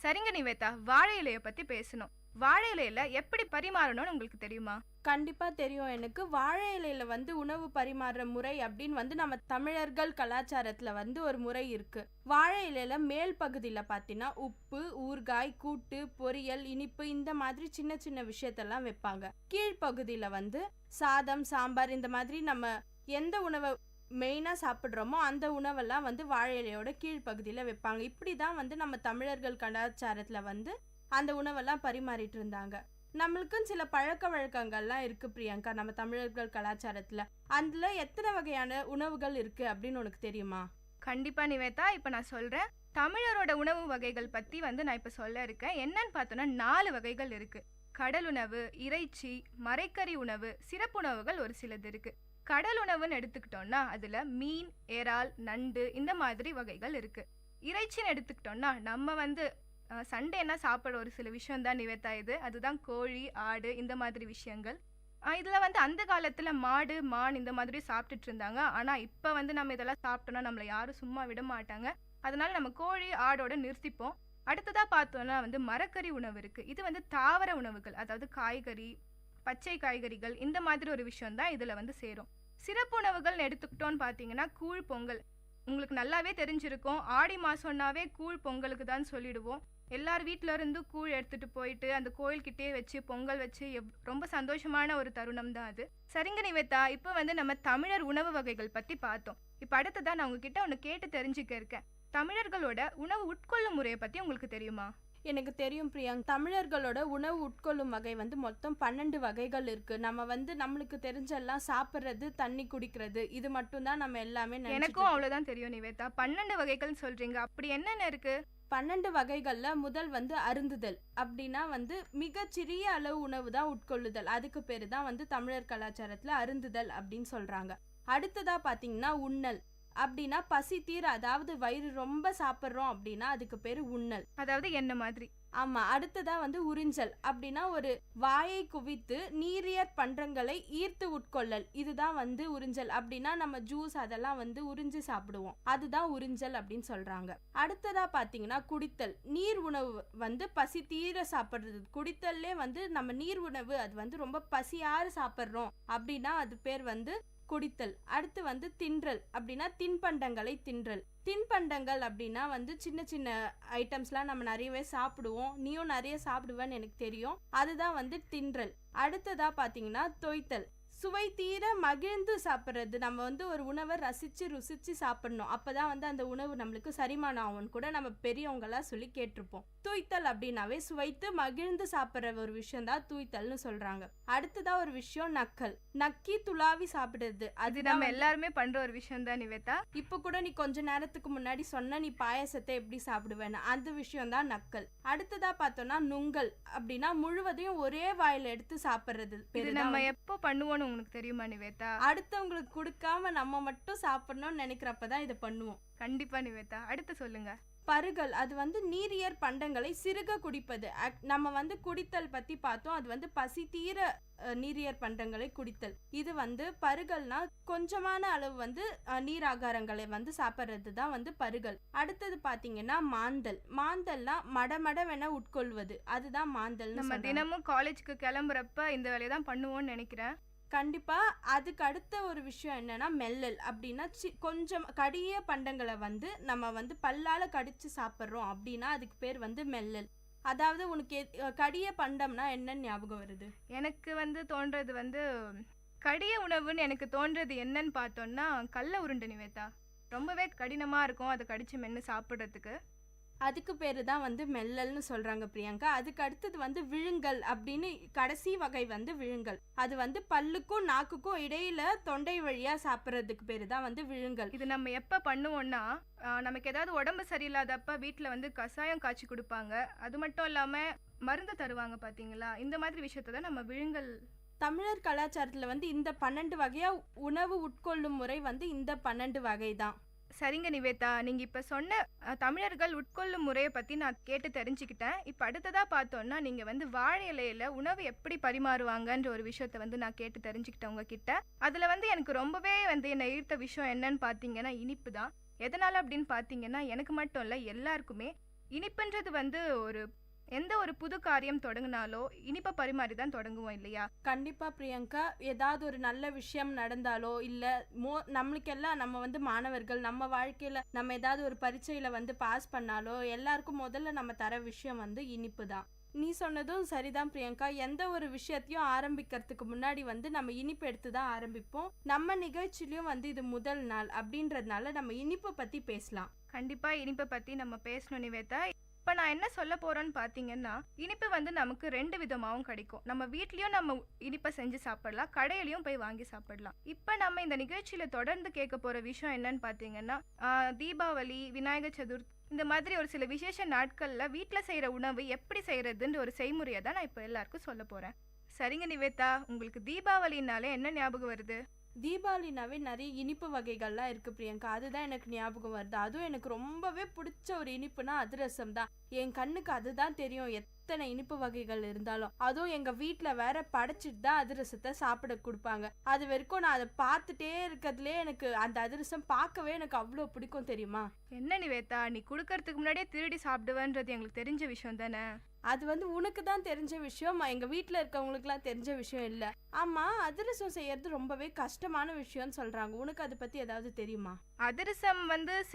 சரிங்க நிவேதா, வாழை இலைய பத்தி பேசணும். வாழை இலையில எப்படி பரிமாறணும்னு உங்களுக்கு தெரியுமா? கண்டிப்பா தெரியும் எனக்கு. வாழை இலையில உணவு பரிமாறுற முறை அப்படின்னு நம்ம தமிழர்கள் கலாச்சாரத்துல ஒரு முறை இருக்கு. வாழை இலையில மேல் பகுதியில பாத்தீங்கன்னா உப்பு, ஊறுகாய், கூட்டு, பொரியல், இனிப்பு இந்த மாதிரி சின்ன சின்ன விஷயத்தெல்லாம் வைப்பாங்க. கீழ்பகுதியில சாதம், சாம்பார், இந்த மாதிரி நம்ம எந்த உணவை மெயினா சாப்பிட்றோமோ அந்த உணவெல்லாம் வாழை இலையோட கீழ்பகுதியில வைப்பாங்க. இப்படிதான் நம்ம தமிழர்கள் கலாச்சாரத்துல அந்த உணவெல்லாம் பரிமாறிட்டு இருந்தாங்க. நம்மளுக்கும் சில பழக்க வழக்கங்கள்லாம் இருக்கு பிரியங்கா நம்ம தமிழர்கள் கலாச்சாரத்துல. அதுல எத்தனை வகையான உணவுகள் இருக்கு அப்படின்னு உனக்கு தெரியுமா? கண்டிப்பா நிவேதா, இப்ப நான் சொல்றேன். தமிழரோட உணவு வகைகள் பத்தி நான் இப்ப சொல்ல இருக்கேன். என்னன்னு பார்த்தோம்னா 4 வகைகள் இருக்கு. கடலுணவு, இறைச்சி, மரைக்கறி உணவு, சிறப்புணவுகள் ஒரு சிலது இருக்கு. கடல் உணவுன்னு எடுத்துக்கிட்டோம்னா அதுல மீன், இறால், நண்டு இந்த மாதிரி வகைகள் இருக்கு. இறைச்சின்னு எடுத்துக்கிட்டோம்னா நம்ம சண்டேனா சாப்பிட்ற ஒரு சில விஷயம் தான் நிவேதா இது. அதுதான் கோழி, ஆடு இந்த மாதிரி விஷயங்கள். இதில் வந்து அந்த காலத்தில் மாடு மான் இந்த மாதிரி சாப்பிட்டுட்டு இருந்தாங்க. ஆனால் இப்போ வந்து நம்ம இதெல்லாம் சாப்பிட்டோன்னா நம்மளை யாரும் சும்மா விட மாட்டாங்க. அதனால நம்ம கோழி ஆடோட நிறுத்திப்போம். அடுத்ததாக பார்த்தோன்னா வந்து மரக்கறி உணவு இருக்குது. இது வந்து தாவர உணவுகள், அதாவது காய்கறி, பச்சை காய்கறிகள், இந்த மாதிரி ஒரு விஷயம் தான் இதில் வந்து சேரும். சிறப்பு உணவுகள்னு எடுத்துக்கிட்டோன்னு பார்த்தீங்கன்னா கூழ் பொங்கல். உங்களுக்கு நல்லாவே தெரிஞ்சிருக்கும், ஆடி மாதம்னாவே கூழ் பொங்கலுக்கு தான் சொல்லிடுவோம். எல்லார் வீட்டில இருந்து கூழ் எடுத்துகிட்டு போயிட்டு அந்த கோயில்கிட்டே வச்சு பொங்கல் வச்சு ரொம்ப சந்தோஷமான ஒரு தருணம் தான் அது. சரிங்க நிவேதா, இப்போ வந்து நம்ம தமிழர் உணவு வகைகள் பற்றி பார்த்தோம். இப்போ அடுத்ததான் நான் உங்ககிட்ட ஒன்று கேட்டு தெரிஞ்சுக்க இருக்கேன். தமிழர்களோட உணவு உட்கொள்ளும் முறையை பற்றி உங்களுக்கு தெரியுமா? எனக்கு தெரியும் பிரியாங்க. தமிழர்களோட உணவு உட்கொள்ளும் வகை வந்து மொத்தம் 12 வகைகள் இருக்கு. நம்ம வந்து நம்மளுக்கு தெரிஞ்செல்லாம் சாப்பிட்றது, தண்ணி குடிக்கிறது, இது மட்டும் தான் நம்ம எல்லாமே. எனக்கும் அவ்வளோதான் தெரியும் நிவேதா. 12 வகைகள் சொல்றீங்க, அப்படி என்னென்ன இருக்கு? 12 வகைகள்ல முதல் வந்து அருந்துதல். அப்படின்னா வந்து மிகச்சிறிய அளவு உணவு தான் உட்கொள்ளுதல். அதுக்கு பேரு தான் வந்து தமிழர் கலாச்சாரத்துல அருந்துதல் அப்படின்னு சொல்றாங்க. அடுத்ததா பாத்தீங்கன்னா உண்ணல். அப்படின்னா பசி தீர, அதாவது வயிறு ரொம்ப சாப்பிட்றோம் அப்படின்னா அதுக்கு பேரு உண்ணல், அதாவது என்ன மாதிரி. ஆமா. அடுத்ததா வந்து உறிஞ்சல். அப்படின்னா ஒரு வாயை குவித்து நீரியற் பண்டங்களை ஈர்த்து உட்கொள்ளல், இதுதான் வந்து உறிஞ்சல். அப்படின்னா நம்ம ஜூஸ் அதெல்லாம் வந்து உறிஞ்சி சாப்பிடுவோம், அதுதான் உறிஞ்சல் அப்படின்னு சொல்றாங்க. அடுத்ததா பாத்தீங்கன்னா குடித்தல். நீர் உணவு வந்து பசி தீர சாப்பிடுறது. குடித்தல்லே வந்து நம்ம நீர் உணவு, அது வந்து ரொம்ப பசியார சாப்பிட்றோம் அப்படின்னா அது பேர் வந்து குடித்தல். அடுத்து வந்து தின்றல். அப்படின்னா தின்பண்டங்களை தின்றல். தின்பண்டங்கள் அப்படின்னா வந்து சின்ன சின்ன ஐட்டம்ஸ்லாம் நம்ம நிறையவே சாப்பிடுவோம். நீயும் நிறைய சாப்பிடுவேன்னு எனக்கு தெரியும், அதுதான் வந்து தின்றல். அடுத்ததா பாத்தீங்கன்னா தொய்த்தல். சுவை தீர மகிழ்ந்து சாப்பிட்றது. நம்ம வந்து ஒரு உணவை ரசிச்சு ருசிச்சு சாப்பிடணும், அப்பதான் வந்து அந்த உணவு நம்மளுக்கு செரிமானம் ஆகும்னு கூட நம்ம பெரியவங்களா சொல்லி கேட்டிருப்போம். தூய்த்தல் அப்படின்னாவே சுவைத்து மகிழ்ந்து சாப்பிட்ற ஒரு விஷயம் தான் தூய்த்தல்னு சொல்றாங்க. அடுத்ததா ஒரு விஷயம் நக்கல். நக்கி துளாவி சாப்பிடுறது. அது நம்ம எல்லாருமே பண்ற ஒரு விஷயம் தான் நிவேதா. இப்ப கூட நீ கொஞ்ச நேரத்துக்கு முன்னாடி சொன்ன நீ பாயசத்தை எப்படி சாப்பிடுவேன்னு, அந்த விஷயம் தான் நக்கல். அடுத்ததா பார்த்தோம்னா நுங்கல். அப்படின்னா முழுவதையும் ஒரே வாயில எடுத்து சாப்பிடுறது. இது நம்ம எப்போ பண்ணுவோம்னு உங்களுக்கு தெரியுமா நிவேதா? அடுத்தவங்களுக்கு கொடுக்காம நம்ம மட்டும் சாப்பிடணும்னு நினைக்கிறப்பதான் இதை பண்ணுவோம். கண்டிப்பா நிவேதா, அடுத்து சொல்லுங்க. பருகல். அது வந்து நீரியற் பண்டங்களை சிறுக குடிப்பது. நம்ம வந்து குடித்தல் பத்தி பார்த்தோம், அது வந்து பசி தீர நீரியற் பண்டங்களை குடித்தல். இது வந்து பருகல்னா கொஞ்சமான அளவு வந்து நீர் ஆகாரங்களை வந்து சாப்பிட்றது தான் வந்து பருகல். அடுத்தது பாத்தீங்கன்னா மாந்தல். மாந்தல்னா மடமடவென உட்கொள்வது, அதுதான் மாந்தல். நம்ம தினமும் காலேஜுக்கு கிளம்புறப்ப இந்த வேலையை தான் பண்ணுவோம்னு நினைக்கிறேன். கண்டிப்பா. அதுக்கு அடுத்த ஒரு விஷயம் என்னன்னா மெல்லல். அப்படின்னா கொஞ்சம் கடிய பண்டங்களை வந்து நம்ம வந்து பல்லால கடிச்சு சாப்பிட்றோம் அப்படின்னா அதுக்கு பேர் வந்து மெல்லல். அதாவது உனக்கு கடிய பண்டம்னா என்னன்னு ஞாபகம் வருது? எனக்கு வந்து தோன்றது வந்து கடிய உணவுன்னு எனக்கு தோன்றது என்னன்னு பார்த்தோம்னா கடல உருண்டை நிவேதா. ரொம்பவே கடினமா இருக்கும் அதை கடிச்சு மென்று சாப்பிட்றதுக்கு. அதுக்கு பேரு தான் வந்து மெல்லல்னு சொல்றாங்க பிரியங்கா. அதுக்கு அடுத்தது வந்து விழுங்கல். அப்படின்னு கடைசி வகை வந்து விழுங்கல். அது வந்து பல்லுக்கும் நாக்குக்கும் இடையில தொண்டை வழியா சாப்பிட்றதுக்கு பேரு தான் வந்து விழுங்கல். இது நம்ம எப்ப பண்ணுவோம்னா நமக்கு ஏதாவது உடம்பு சரியில்லாதப்ப வீட்டுல வந்து கசாயம் காய்ச்சி கொடுப்பாங்க, அது மட்டும் இல்லாம மருந்து தருவாங்க பாத்தீங்களா, இந்த மாதிரி விஷயத்தை தான் நம்ம விழுங்கல். தமிழர் கலாச்சாரத்துல வந்து இந்த 12 வகையா உணவு உட்கொள்ளும் முறை வந்து இந்த 12 வகை தான். சரிங்க நிவேதா, நீங்கள் இப்போ சொன்ன தமிழர்கள் உட்கொள்ளும் முறையை பற்றி நான் கேட்டு தெரிஞ்சுக்கிட்டேன். இப்போ அடுத்ததாக பார்த்தோன்னா நீங்கள் வந்து வாழை இலையில் உணவு எப்படி பரிமாறுவாங்கன்ற ஒரு விஷயத்த வந்து நான் கேட்டு தெரிஞ்சுக்கிட்டேன் உங்ககிட்ட. அதில் வந்து எனக்கு ரொம்பவே வந்து என்னை ஈர்த்த விஷயம் என்னன்னு பார்த்தீங்கன்னா இனிப்பு தான். எதனால் அப்படின்னு பார்த்தீங்கன்னா எனக்கு மட்டும் இல்லை, எல்லாருக்குமே இனிப்புன்றது வந்து எந்த ஒரு புது காரியம் தொடங்கினாலோ இனிப்பை பரிமாறி தான் தொடங்குவோம் இல்லையா? கண்டிப்பா பிரியங்கா. ஏதாவது ஒரு நல்ல விஷயம் நடந்தாலோ இல்ல நம்மளுக்கெல்லாம் நம்ம வந்து மாணவர்கள் நம்ம வாழ்க்கையில நம்ம ஏதாவது ஒரு பரீட்சையில வந்து பாஸ் பண்ணாலோ எல்லாருக்கும் முதல்ல நம்ம தர விஷயம் வந்து இனிப்பு தான். நீ சொன்னதும் சரிதான் பிரியங்கா. எந்த ஒரு விஷயத்தையும் ஆரம்பிக்கிறதுக்கு முன்னாடி வந்து நம்ம இனிப்பு எடுத்து தான் ஆரம்பிப்போம். நம்ம நிகழ்ச்சியிலயும் வந்து இது முதல் நாள் அப்படின்றதுனால நம்ம இனிப்பை பத்தி பேசலாம். கண்டிப்பா இனிப்பை பத்தி நம்ம பேசணும் நிவேதா. இப்போ நான் என்ன சொல்ல போறேன்னு பார்த்தீங்கன்னா இனிப்பு வந்து நமக்கு 2 விதமாகவும் கிடைக்கும். நம்ம வீட்லயும் நம்ம இனிப்பை செஞ்சு சாப்பிடலாம், கடையிலையும் போய் வாங்கி சாப்பிடலாம். இப்போ நம்ம இந்த நிகழ்ச்சியில தொடர்ந்து கேட்க போற விஷயம் என்னன்னு பார்த்தீங்கன்னா தீபாவளி, விநாயகர் சதுர்த்தி இந்த மாதிரி ஒரு சில விசேஷ நாட்கள்ல வீட்டில் செய்யற உணவு எப்படி செய்யறதுன்ற ஒரு செய்முறையை தான் நான் இப்போ எல்லாருக்கும் சொல்ல போறேன். சரிங்க நிவேதா, உங்களுக்கு தீபாவளினாலே என்ன ஞாபகம் வருது? தீபாவளினாவே நிறைய இனிப்பு வகைகள்லாம் இருக்கு பிரியங்கா, அதுதான் எனக்கு ஞாபகம் வருது. அதுவும் எனக்கு ரொம்பவே பிடிச்ச ஒரு இனிப்புனா அதிரசம் தான். என் கண்ணுக்கு அதுதான் தெரியும் எத்தனை இனிப்பு வகைகள் இருந்தாலும். அதுவும் எங்க வீட்டுல வேற படைச்சிட்டு தான் அதிரசத்தை சாப்பிட கொடுப்பாங்க. அது வரைக்கும் நான் அதை பார்த்துட்டே இருக்கிறதுலே எனக்கு அந்த அதிரசம் பார்க்கவே எனக்கு அவ்வளோ பிடிக்கும் தெரியுமா. என்ன நிவேதா, நீ கொடுக்கறதுக்கு முன்னாடியே திருடி சாப்பிடுவேன்றது எங்களுக்கு தெரிஞ்ச விஷயம் தானே. அது உனக்கு தான் தெரிஞ்ச விஷயம், எங்க வீட்டில் இருக்கவங்களுக்குலாம் தெரிஞ்ச விஷயம் இல்லை. ஆமா, அதிரசம் செய்யறது ரொம்பவே கஷ்டமான விஷயம்னு சொல்றாங்க. உனக்கு அதை பத்தி ஏதாவது தெரியுமா? அதிரசம்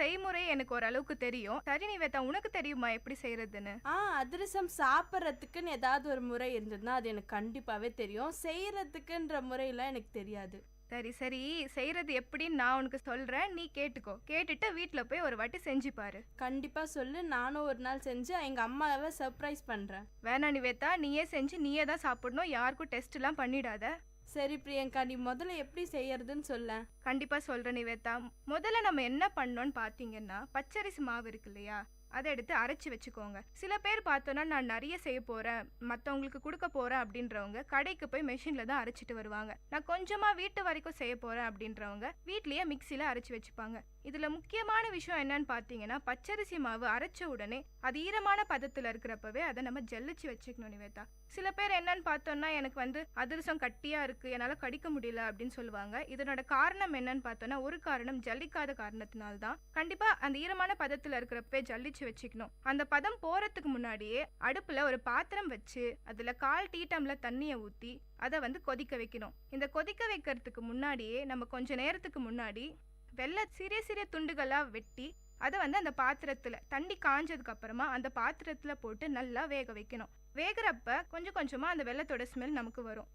செய்முறை எனக்கு ஓரளவுக்கு தெரியும். சரி நிவேதா, உனக்கு தெரியுமா எப்படி செய்யறதுன்னு? அதிரசம் சாப்பிட்றதுக்குன்னு ஏதாவது ஒரு முறை இருந்ததுன்னா அது எனக்கு கண்டிப்பாவே தெரியும். செய்யறதுக்குன்ற முறையெல்லாம் எனக்கு தெரியாது. சரி சரி, செய்யறது எப்படின்னு நான் உனக்கு சொல்றேன், நீ கேட்டுக்கோ. கேட்டுட்டு வீட்டுல போய் ஒரு வாட்டி செஞ்சு பாரு. கண்டிப்பா சொல்லு, நானும் ஒரு நாள் செஞ்சு எங்க அம்மாவை சர்ப்ரைஸ் பண்றேன். வேணா நிவேதா, நீயே செஞ்சு நீயே தான் சாப்பிடணும், யாருக்கும் டெஸ்ட் எல்லாம் பண்ணிடாத. சரி பிரியங்கா, நீ முதல்ல எப்படி செய்யறதுன்னு சொல்ல. கண்டிப்பா சொல்றேன் நிவேதா. முதல்ல நம்ம என்ன பண்ணோம்னு பாத்தீங்கன்னா, பச்சரிசி மாவு இருக்கு இல்லையா, அதை எடுத்து அரைச்சி வச்சுக்கோங்க. சில பேர் பார்த்தோன்னா நான் நிறைய செய்ய போறேன், மற்றவங்களுக்கு கொடுக்க போறேன் அப்படின்றவங்க கடைக்கு போய் மெஷின்ல தான் அரைச்சிட்டு வருவாங்க. நான் கொஞ்சமா வீட்டு வரைக்கும் செய்ய போறேன் அப்படின்றவங்க வீட்லயே மிக்சியில அரைச்சி வச்சுப்பாங்க. இதுல முக்கியமான விஷயம் என்னன்னு பாத்தீங்கன்னா, பச்சரிசி மாவு அரைச்ச உடனே அது ஈரமான பதத்துல இருக்கிறப்பவே அதை நம்ம ஜல்லிச்சு வச்சுக்கணும் நிவேதா. சில பேர் என்னன்னு பார்த்தோம்னா, எனக்கு அதிரசம் கட்டியா இருக்கு, என்னால கடிக்க முடியல அப்படின்னு சொல்லுவாங்க. இதனோட காரணம் என்னன்னு பார்த்தோம்னா, ஒரு காரணம் ஜல்லிக்காத காரணத்தினால்தான். கண்டிப்பா அந்த ஈரமான பதத்துல இருக்கிறப்பவே ஜல்லிச்சு வச்சுக்கணும். அந்த பதம் போறதுக்கு முன்னாடியே அடுப்புல ஒரு பாத்திரம் வச்சு அதுல 1/4 டீ டம்ளர் தண்ணியை ஊத்தி அதை கொதிக்க வைக்கணும். இந்த கொதிக்க வைக்கிறதுக்கு முன்னாடியே நம்ம கொஞ்ச நேரத்துக்கு முன்னாடி வெள்ளை சிறிய சிறிய துண்டுகளா வெட்டி அதை அந்த பாத்திரத்துல தண்ணி காஞ்சதுக்கு அப்புறமா அந்த பாத்திரத்துல போட்டு நல்லா வேக வைக்கணும். வேகிறப்ப கொஞ்சம் கொஞ்சமா அந்த வெள்ளத்தோட ஸ்மெல் நமக்கு வரும்.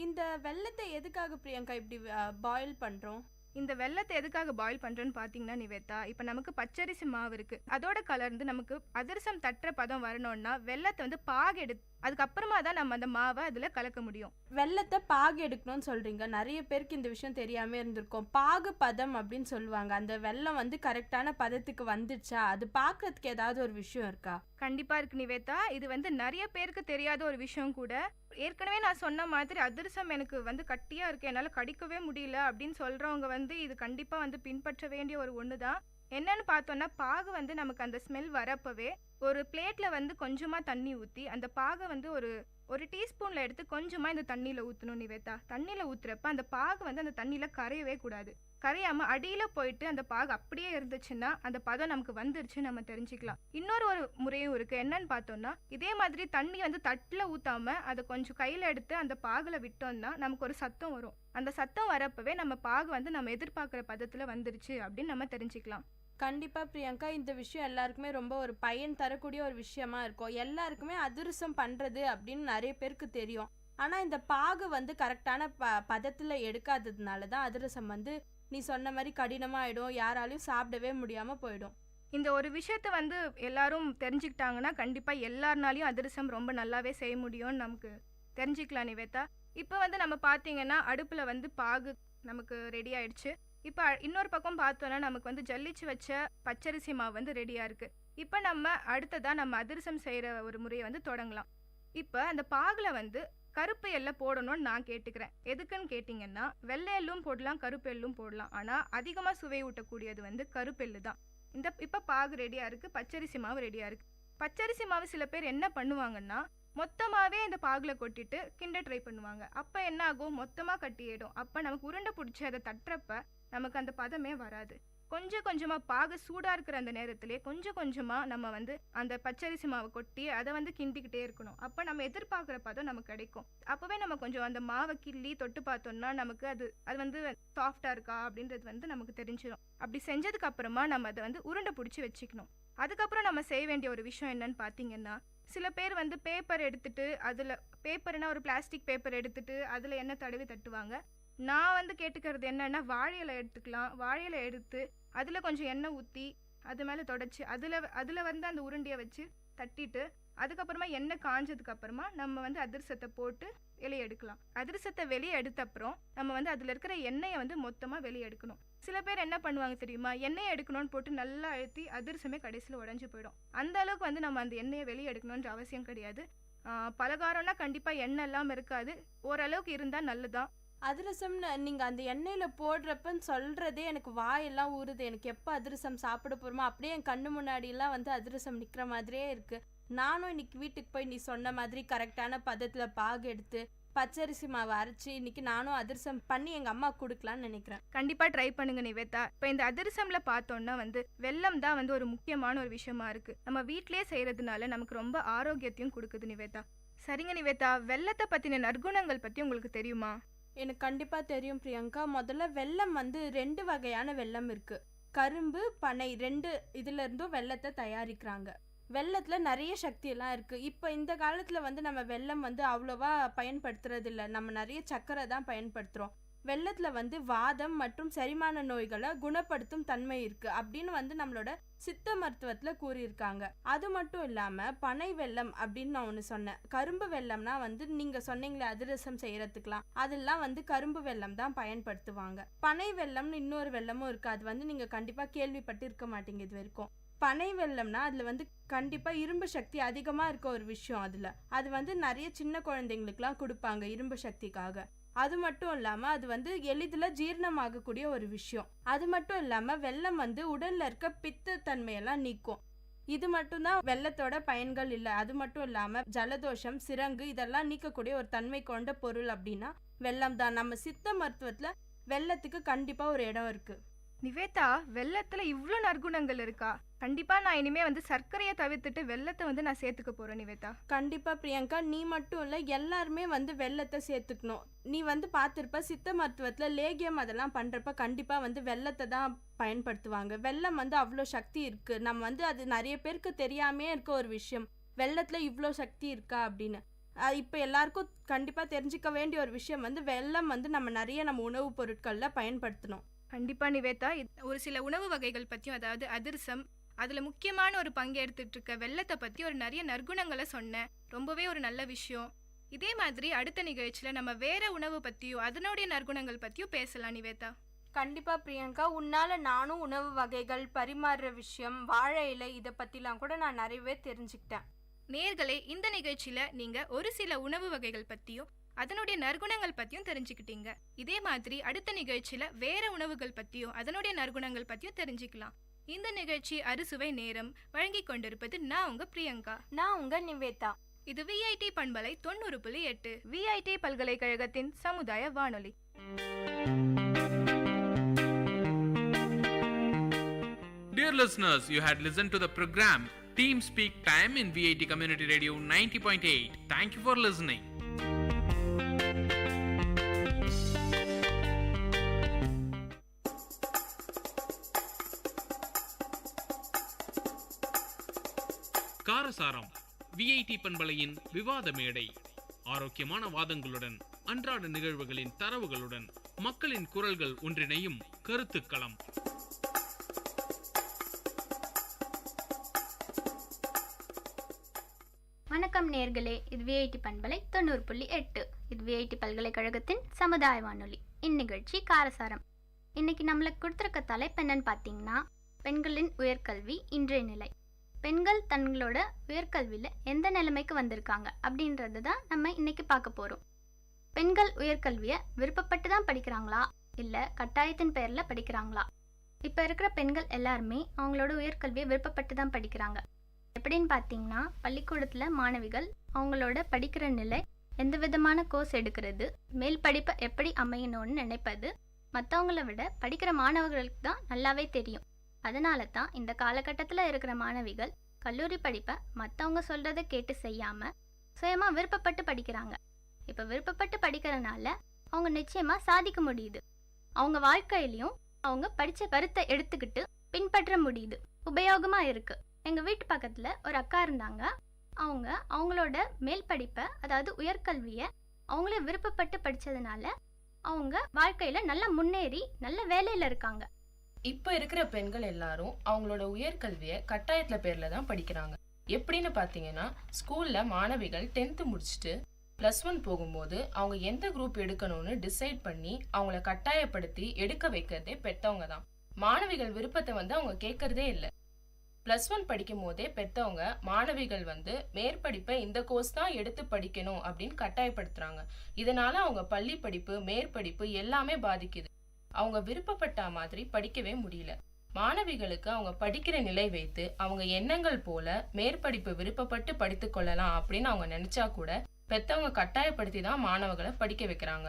இந்த வெள்ளத்தை எதுக்காக பிரியங்கா இப்படி பாயில் பண்றோம்? இந்த வெள்ளத்தை எதுக்காக பாயில் பண்றோன்னு பாத்தீங்கன்னா நிவேதா, இப்ப நமக்கு பச்சரிசி மாவு இருக்கு, அதோட கலர்ந்து நமக்கு அதிரசம் தட்டுற பதம் வரணும்னா வெள்ளத்தை பாகு எடுத்து அதுக்கப்புறமா தான் நம்ம அந்த மாவை அதுல கலக்க முடியும். வெள்ளத்தை பாகு எடுக்கணும்னு சொல்றீங்க. நிறைய பேருக்கு இந்த விஷயம் தெரியாம இருந்திருக்கும். பாகு பதம் அப்படின்னு சொல்லுவாங்க. அந்த வெள்ளம் கரெக்டான பதத்துக்கு வந்துடுச்சா, அது பாக்குறதுக்கு ஏதாவது ஒரு விஷயம் இருக்கா? கண்டிப்பா இருக்கு நிவேதா. இது நிறைய பேருக்கு தெரியாத ஒரு விஷயம் கூட. ஏற்கனவே நான் சொன்ன மாதிரி அதிரசம் எனக்கு கட்டியா இருக்கு, என்னால கடிக்கவே முடியல அப்படின்னு சொல்றவங்க இது கண்டிப்பா பின்பற்ற வேண்டிய ஒரு ஒண்ணுதான். என்னன்னு பார்த்தோம்னா, பாகு நமக்கு அந்த ஸ்மெல் வரப்பவே ஒரு பிளேட்ல கொஞ்சமா தண்ணி ஊத்தி அந்த பாகை ஒரு டீஸ்பூன்ல எடுத்து கொஞ்சமா இந்த தண்ணியில ஊத்தணும் நிவேதா. தண்ணியில ஊத்துறப்ப அந்த பாகு அந்த தண்ணியில கரையவே கூடாது. கரையாம அடியில போயிட்டு அந்த பாகு அப்படியே இருந்துச்சுன்னா அந்த பதம் நமக்கு வந்துருச்சு நம்ம தெரிஞ்சுக்கலாம். இன்னொரு முறையும் இருக்கு. என்னன்னு பார்த்தோம்னா, இதே மாதிரி தண்ணி தட்டுல ஊத்தாம அதை கொஞ்சம் கையில எடுத்து அந்த பாகுல விட்டோம்னா நமக்கு ஒரு சத்தம் வரும். அந்த சத்தம் வரப்பவே நம்ம பாகு நம்ம எதிர்பார்க்கிற பதத்துல வந்துருச்சு அப்படின்னு நம்ம தெரிஞ்சுக்கலாம். கண்டிப்பா பிரியங்கா, இந்த விஷயம் எல்லாருக்குமே ரொம்ப ஒரு பயன் தரக்கூடிய ஒரு விஷயமா இருக்கும். எல்லாருக்குமே அதிரசம் பண்றது அப்படின்னு நிறைய பேருக்கு தெரியும். ஆனா இந்த பாகு கரெக்டான பதத்துல எடுக்காததுனால தான் அதிரசம் நீ சொன்ன மாதிரி கடினமா ஆயிடும், யாராலையும் சாப்பிடவே முடியாம போயிடும். இந்த ஒரு விஷயத்த எல்லாரும் தெரிஞ்சுக்கிட்டாங்கன்னா கண்டிப்பா எல்லாருனாலையும் அதிரசம் ரொம்ப நல்லாவே செய்ய முடியும்னு நமக்கு தெரிஞ்சுக்கலாம் நிவேதா. இப்போ நம்ம பார்த்தீங்கன்னா அடுப்புல பாகு நமக்கு ரெடி ஆயிடுச்சு. இப்போ இன்னொரு பக்கம் பார்த்தோன்னா நமக்கு ஜல்லிச்சு வச்ச பச்சரிசி மாவு ரெடியா இருக்கு. இப்போ நம்ம அடுத்ததா நம்ம அதிரசம் செய்யற ஒரு முறையை தொடங்கலாம். இப்போ அந்த பாகுல கருப்பு எள்ளை போடணும்னு நான் கேட்டுக்கிறேன். எதுக்குன்னு கேட்டிங்கன்னா, வெள்ளை எள்ளும் போடலாம், கருப்பு எள்ளும் போடலாம். ஆனால் அதிகமாக சுவை ஊட்டக்கூடியது கருப்பு எள்ளு தான். இப்போ பாகு ரெடியா இருக்கு, பச்சரிசி மாவு ரெடியா இருக்கு. பச்சரிசி மாவு சில பேர் என்ன பண்ணுவாங்கன்னா, மொத்தமாகவே இந்த பாகுல கொட்டிட்டு கிண்ட ட்ரை பண்ணுவாங்க. அப்போ என்ன ஆகும், மொத்தமாக கட்டிடும். அப்போ நமக்கு உருண்டை பிடிச்சி அதை தட்டுறப்ப நமக்கு அந்த பதமே வராது. கொஞ்சம் கொஞ்சமா பாகு சூடா இருக்கிற அந்த நேரத்திலே கொஞ்சம் கொஞ்சமா நம்ம அந்த பச்சரிசி மாவை கொட்டி அதை கிண்டிக்கிட்டே இருக்கணும். அப்ப நம்ம எதிர்பார்க்கிற பதம் நமக்கு கிடைக்கும். அப்பவே நம்ம கொஞ்சம் அந்த மாவை கிள்ளி தொட்டு பார்த்தோம்னா நமக்கு அது சாஃப்டா இருக்கா அப்படின்றது நமக்கு தெரிஞ்சிடும். அப்படி செஞ்சதுக்கு அப்புறமா நம்ம அதை உருண்டை பிடிச்சி வச்சுக்கணும். அதுக்கப்புறம் நம்ம செய்ய வேண்டிய ஒரு விஷயம் என்னன்னு பாத்தீங்கன்னா, சில பேர் பேப்பர் எடுத்துட்டு அதுல பேப்பர்னா ஒரு பிளாஸ்டிக் பேப்பர் எடுத்துட்டு அதுல எண்ணெய் தடவி தட்டுவாங்க. நான் கேட்டுக்கிறது என்னன்னா, வாழை இலை எடுத்துக்கலாம். வாழை இலை எடுத்து அதில் கொஞ்சம் எண்ணெய் ஊற்றி அது மேலே தொடச்சி அதில் அந்த உருண்டையை வச்சு தட்டிட்டு அதுக்கப்புறமா எண்ணெய் காஞ்சதுக்கு அப்புறமா நம்ம அதிரசத்தை போட்டு வெளியே எடுக்கலாம். அதிரசத்தை வெளியே எடுத்த அப்புறம் நம்ம அதில் இருக்கிற எண்ணெயை மொத்தமாக வெளியே எடுக்கணும். சில பேர் என்ன பண்ணுவாங்க தெரியுமா, எண்ணெயை எடுக்கணும்னு போட்டு நல்லா அழுத்தி அதிரசமே கடைசியில் உடஞ்சி போயிடும். அந்த அளவுக்கு நம்ம அந்த எண்ணெயை வெளியே எடுக்கணுன்ற அவசியம் கிடையாது. பலகாரம்னா கண்டிப்பாக எண்ணெய் இல்லாமல் இருக்காது, ஓரளவுக்கு இருந்தால் நல்லதுதான். அதிரசம்னு நீங்க அந்த எண்ணெயில போடுறப்பன்னு சொல்றதே எனக்கு வாயெல்லாம் ஊறுது. எனக்கு எப்போ அதிரசம் சாப்பிட போறோமோ அப்படியே என் கண்ணு முன்னாடியெல்லாம் வந்து அதிரசம் நிக்கிற மாதிரியே இருக்கு. நானும் இன்னைக்கு வீட்டுக்கு போய் நீ சொன்ன மாதிரி கரெக்டான பதத்துல பாகு எடுத்து பச்சரிசி மாவு அரைச்சி இன்னைக்கு நானும் அதிரசம் பண்ணி எங்க அம்மா கொடுக்கலான்னு நினைக்கிறேன். கண்டிப்பா ட்ரை பண்ணுங்க நிவேதா. இப்போ இந்த அதிரசம்ல பார்த்தோம்னா வந்து வெல்லம் தான் வந்து ஒரு முக்கியமான ஒரு விஷயமா இருக்கு. நம்ம வீட்டிலேயே செய்யறதுனால நமக்கு ரொம்ப ஆரோக்கியத்தையும் கொடுக்குது நிவேதா. சரிங்க நிவேதா, வெல்லத்தை பத்தின நற்குணங்கள் பத்தி உங்களுக்கு தெரியுமா? எனக்கு கண்டிப்பா தெரியும் பிரியங்கா. முதல்ல வெல்லம் வந்து 2 வகையான வெல்லம் இருக்கு. கரும்பு, பனை 2 இதுல இருந்தும் வெல்லத்தை தயாரிக்கிறாங்க. வெல்லத்துல நிறைய சக்தி எல்லாம் இருக்கு. இப்போ இந்த காலத்துல வந்து நம்ம வெல்லம் வந்து அவ்வளோவா பயன்படுத்துறது இல்லை. நம்ம நிறைய சர்க்கரை தான் பயன்படுத்துறோம். வெல்லத்துல வந்து வாதம் மற்றும் செரிமான நோய்களை குணப்படுத்தும் தன்மை இருக்கு அப்படின்னு வந்து நம்மளோட சித்த மருத்துவத்துல கூறியிருக்காங்க. அது மட்டும் இல்லாம பனை வெல்லம் அப்படின்னு நான் ஒண்ணு சொன்னேன். கரும்பு வெல்லம்னா வந்து நீங்க சொன்னீங்களே அதிரசம் செய்யறதுக்கெல்லாம் அதெல்லாம் வந்து கரும்பு வெல்லம் தான் பயன்படுத்துவாங்க. பனை வெல்லம்னு இன்னொரு வெல்லமும் இருக்கு. அது வந்து நீங்க கண்டிப்பா கேள்விப்பட்டு இருக்க மாட்டீங்க இது வரைக்கும். பனை வெல்லம்னா அதுல வந்து கண்டிப்பா இரும்பு சக்தி அதிகமா இருக்க ஒரு விஷயம். அது வந்து நிறைய சின்ன குழந்தைங்களுக்குலாம் கொடுப்பாங்க இரும்பு சக்திக்காக. அது மட்டும் இல்லாம அது வந்து எளிதில் ஜீரணமாகக்கூடிய ஒரு விஷயம். அது மட்டும் இல்லாம வெல்லம் வந்து உடல்ல இருக்க பித்த தன்மையெல்லாம் நீக்கும். இது மட்டும்தான் வெல்லத்தோட பயன்கள் இல்லை. அது மட்டும் இல்லாம ஜலதோஷம், சிரங்கு இதெல்லாம் நீக்கக்கூடிய ஒரு தன்மை கொண்ட பொருள் அப்படின்னா வெல்லம் தான். நம்ம சித்த மருத்துவத்துல வெல்லத்துக்கு கண்டிப்பா ஒரு இடம் இருக்கு. நிவேதா, வெல்லத்துல இவ்வளோ நற்குணங்கள் இருக்கா? கண்டிப்பா நான் இனிமே வந்து சர்க்கரையை தவிர்த்துட்டு வெல்லத்தை வந்து நான் சேர்த்துக்க போறேன் நிவேதா. கண்டிப்பா பிரியங்கா, நீ மட்டும் இல்ல எல்லாருமே வந்து வெல்லத்தை சேர்த்துக்கணும். நீ வந்து பார்த்திருப்ப சித்த மருத்துவத்துல லேகியம் அதெல்லாம் பண்றப்ப கண்டிப்பா வந்து வெல்லத்தை தான் பயன்படுத்துவாங்க. வெல்லம் வந்து அவ்வளோ சக்தி இருக்கு. நம்ம வந்து அது நிறைய பேருக்கு தெரியாமே இருக்க ஒரு விஷயம். வெல்லத்துல இவ்வளோ சக்தி இருக்கா அப்படின்னு இப்போ எல்லாருக்கும் கண்டிப்பா தெரிஞ்சுக்க வேண்டிய ஒரு விஷயம் வந்து வெல்லம் வந்து நம்ம உணவுப் பொருட்கள்ல பயன்படுத்தணும். கண்டிப்பா நிவேதா, ஒரு சில உணவு வகைகள் பத்தியும், அதாவது அதிரசம், அதுல முக்கியமான ஒரு பங்கு எடுத்துட்டு இருக்க வெல்லத்தை பத்தி ஒரு நிறைய நற்குணங்களை சொன்னேன். ரொம்பவே ஒரு நல்ல விஷயம். இதே மாதிரி அடுத்த நிகழ்ச்சியில நம்ம வேற உணவு பத்தியும் அதனுடைய நற்குணங்கள் பத்தியும் பேசலாம் நிவேதா. கண்டிப்பா பிரியங்கா, உன்னால நானும் உணவு வகைகள், பரிமாறுற விஷயம், வாழை இலை இதை பத்திலாம் கூட நான் நிறையவே தெரிஞ்சுக்கிட்டேன். நேர்களே, இந்த நிகழ்ச்சியில நீங்க ஒரு சில உணவு வகைகள் பத்தியும் அதனுடைய நற்குணங்கள் பத்தியும் தெரிஞ்சுக்கிட்டீங்க. இதே மாதிரி அடுத்த நிகழ்ச்சியில வேற உணவுகள் பத்தியும் அதனுடைய நற்குணங்கள் பத்தியும் தெரிஞ்சுக்கலாம். இந்த நிகழ்ச்சி அறுசுவை நேரம் வழங்கி கொண்டிருப்பது நான் உங்க பிரியங்கா. நான் உங்க நிவேதா. இது விஐடி பண்பலை 90.8 விஐடி பல்கலைக்கழகத்தின் சமுதாய வானொலி. Dear listeners, you had listened to the program Team Speak Time in VIT Community Radio 90.8. Thank you for listening. காரசாரம் விஐடி பண்பலையின் விவாத மேடை. ஆரோக்கியமான வாதங்களுடன், அன்றாட நிகழ்வுகளின் தரவுகளுடன், மக்களின் குரல்கள் ஒன்றிணையும் கருத்துக்களம். வணக்கம் நேர்களே, இது விஐடி பண்பலை 90.8. இது விஐடி பல்கலைக்கழகத்தின் சமுதாய வானொலி. இந்நிகழ்ச்சி காரசாரம். இன்னைக்கு நம்மளுக்கு கொடுத்துருக்க தலைப்பு என்னன்னு பார்த்தீங்கன்னா, பெண்களின் உயர்கல்வி இன்றைய நிலை. பெண்கள் தங்களோட உயர்கல்வியில் எந்த நிலைமைக்கு வந்திருக்காங்க அப்படின்றது தான் நம்ம இன்னைக்கு பார்க்க போகிறோம். பெண்கள் உயர்கல்வியை விருப்பப்பட்டு தான் படிக்கிறாங்களா, இல்லை கட்டாயத்தின் பெயரில் படிக்கிறாங்களா? இப்போ இருக்கிற பெண்கள் எல்லாருமே அவங்களோட உயர்கல்வியை விருப்பப்பட்டு தான் படிக்கிறாங்க. எப்படின்னு பார்த்தீங்கன்னா, பள்ளிக்கூடத்தில் மாணவிகள் அவங்களோட படிக்கிற நிலை, எந்த விதமான கோர்ஸ் எடுக்கிறது, மேல் படிப்பை எப்படி அமையணும்னு நினைப்பது மற்றவங்கள விட படிக்கிற மாணவர்களுக்கு தான் நல்லாவே தெரியும். அதனால தான் இந்த காலகட்டத்தில் இருக்கிற மாணவிகள் கல்லூரி படிப்பை மற்றவங்க சொல்கிறத கேட்டு செய்யாமல் சுயமாக விருப்பப்பட்டு படிக்கிறாங்க. இப்போ விருப்பப்பட்டு படிக்கிறனால அவங்க நிச்சயமாக சாதிக்க முடியுது. அவங்க வாழ்க்கையிலையும் அவங்க படித்த கருத்தை எடுத்துக்கிட்டு பின்பற்ற முடியுது. உபயோகமாக இருக்குது. எங்கள் வீட்டு பக்கத்தில் ஒரு அக்கா இருந்தாங்க. அவங்க அவங்களோட மேல் படிப்பை, அதாவது உயர்கல்வியை அவங்களே விருப்பப்பட்டு படித்ததுனால அவங்க வாழ்க்கையில் நல்லா முன்னேறி நல்ல வேலையில் இருக்காங்க. இப்போ இருக்கிற பெண்கள் எல்லாரும் அவங்களோட உயர்கல்வியை கட்டாயத்துல பேர்ல தான் படிக்கிறாங்க. எப்படின்னு பார்த்தீங்கன்னா, ஸ்கூல்ல மாணவிகள் 10th முடிச்சுட்டு +1 போகும்போது அவங்க எந்த குரூப் எடுக்கணும்னு டிசைட் பண்ணி அவங்கள கட்டாயப்படுத்தி எடுக்க வைக்கிறதே பெற்றவங்க தான். மாணவிகள் விருப்பத்தை வந்து அவங்க கேட்கறதே இல்லை. +1 படிக்கும் போதே பெத்தவங்க மாணவிகள் வந்து மேற்படிப்பை இந்த கோர்ஸ் தான் எடுத்து படிக்கணும் அப்படின்னு கட்டாயப்படுத்துறாங்க. இதனால அவங்க பள்ளி படிப்பு, மேற்படிப்பு எல்லாமே பாதிக்குது. அவங்க விருப்பப்பட்ட மாதிரி படிக்கவே முடியல. மாணவிகளுக்கு அவங்க படிக்கிற நிலை வைத்து அவங்க எண்ணங்கள் போல மேற்படிப்பு விருப்பப்பட்டு படித்து கொள்ளலாம் அப்படின்னு அவங்க நினைச்சா கூட பெத்தவங்க கட்டாயப்படுத்தி தான் மாணவர்களை படிக்க வைக்கிறாங்க.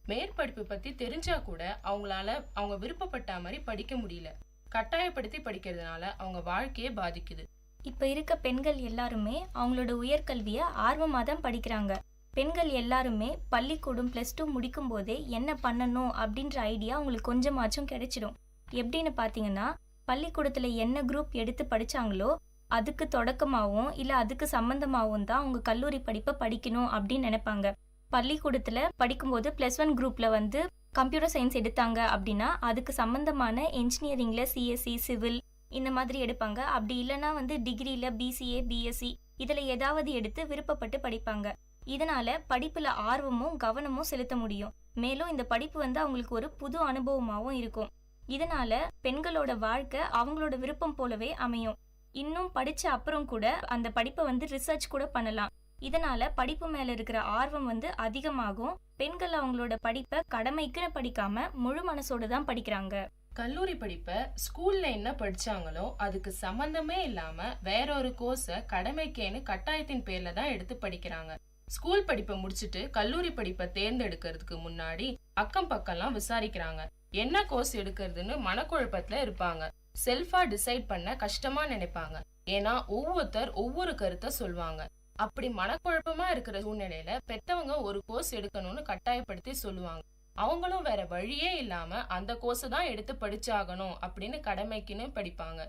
மேற்படிப்பு பத்தி தெரிஞ்சா கூட அவங்களால அவங்க விருப்பப்பட்ட மாதிரி படிக்க முடியல. கட்டாயப்படுத்தி படிக்கிறதுனால அவங்க வாழ்க்கையே பாதிக்குது. இப்போ இருக்க பெண்கள் எல்லாருமே அவங்களோட உயர்கல்வியை ஆர்வமாக தான் படிக்கிறாங்க. பெண்கள் எல்லாருமே பள்ளிக்கூடம் +2 முடிக்கும் போதே என்ன பண்ணணும் அப்படின்ற ஐடியா அவங்களுக்கு கொஞ்சமாச்சும் கிடைச்சிடும். எப்படின்னு பார்த்தீங்கன்னா, பள்ளிக்கூடத்தில் என்ன குரூப் எடுத்து படித்தாங்களோ அதுக்கு தொடக்கமாகவும் இல்லை அதுக்கு சம்மந்தமாகவும் தான் அவங்க கல்லூரி படிப்பை படிக்கணும் அப்படின்னு நினைப்பாங்க. பள்ளிக்கூடத்தில் படிக்கும்போது +1 குரூப்பில் வந்து கம்ப்யூட்டர் சயின்ஸ் எடுத்தாங்க அப்படின்னா அதுக்கு சம்மந்தமான என்ஜினியரிங்கில் சிஎஸ்சி, சிவில் இந்த மாதிரி எடுப்பாங்க. அப்படி இல்லைனா வந்து டிகிரியில் பிசிஏ, பிஎஸ்சி இதில் ஏதாவது எடுத்து விருப்பப்பட்டு படிப்பாங்க. இதனால படிப்பில் ஆர்வமும் கவனமும் செலுத்த முடியும். மேலும் இந்த படிப்பு வந்து அவங்களுக்கு ஒரு புது அனுபவமாகவும் இருக்கும். இதனால பெண்களோட வாழ்க்கை அவங்களோட விருப்பம் போலவே அமையும். இன்னும் படிச்ச அப்புறம் கூட அந்த படிப்பை வந்து ரிசர்ச் கூட பண்ணலாம். இதனால படிப்பு மேல இருக்கிற ஆர்வம் வந்து அதிகமாகும். பெண்கள் அவங்களோட படிப்பை கடமைக்குன்னு படிக்காம முழு மனசோட தான் படிக்கிறாங்க. கல்லூரி படிப்பை ஸ்கூல்ல என்ன படிச்சாங்களோ அதுக்கு சம்பந்தமே இல்லாம வேற ஒரு கோர்ஸை கடமைக்கேன்னு கட்டாயத்தின் பேர்ல தான் எடுத்து படிக்கிறாங்க. ஸ்கூல் படிப்பை முடிச்சுட்டு கல்லூரி படிப்பை தேர்ந்தெடுக்கிறதுக்கு முன்னாடி அக்கம் பக்கம்லாம் விசாரிக்கிறாங்க. என்ன கோர்ஸ் எடுக்கிறதுன்னு மனக்குழப்பத்துல இருப்பாங்க. செல்ஃபா டிசைட் பண்ண கஷ்டமா நினைப்பாங்க. ஏன்னா ஒவ்வொருத்தர் ஒவ்வொரு கருத்தை சொல்லுவாங்க. அப்படி மனக்குழப்பமா இருக்கிற சூழ்நிலையில பெத்தவங்க ஒரு கோர்ஸ் எடுக்கணும்னு கட்டாயப்படுத்தி சொல்லுவாங்க. அவங்களும் வேற வழியே இல்லாம அந்த கோர்ஸை தான் எடுத்து படிச்சாகணும் அப்படின்னு கடமைக்குன்னு படிப்பாங்க.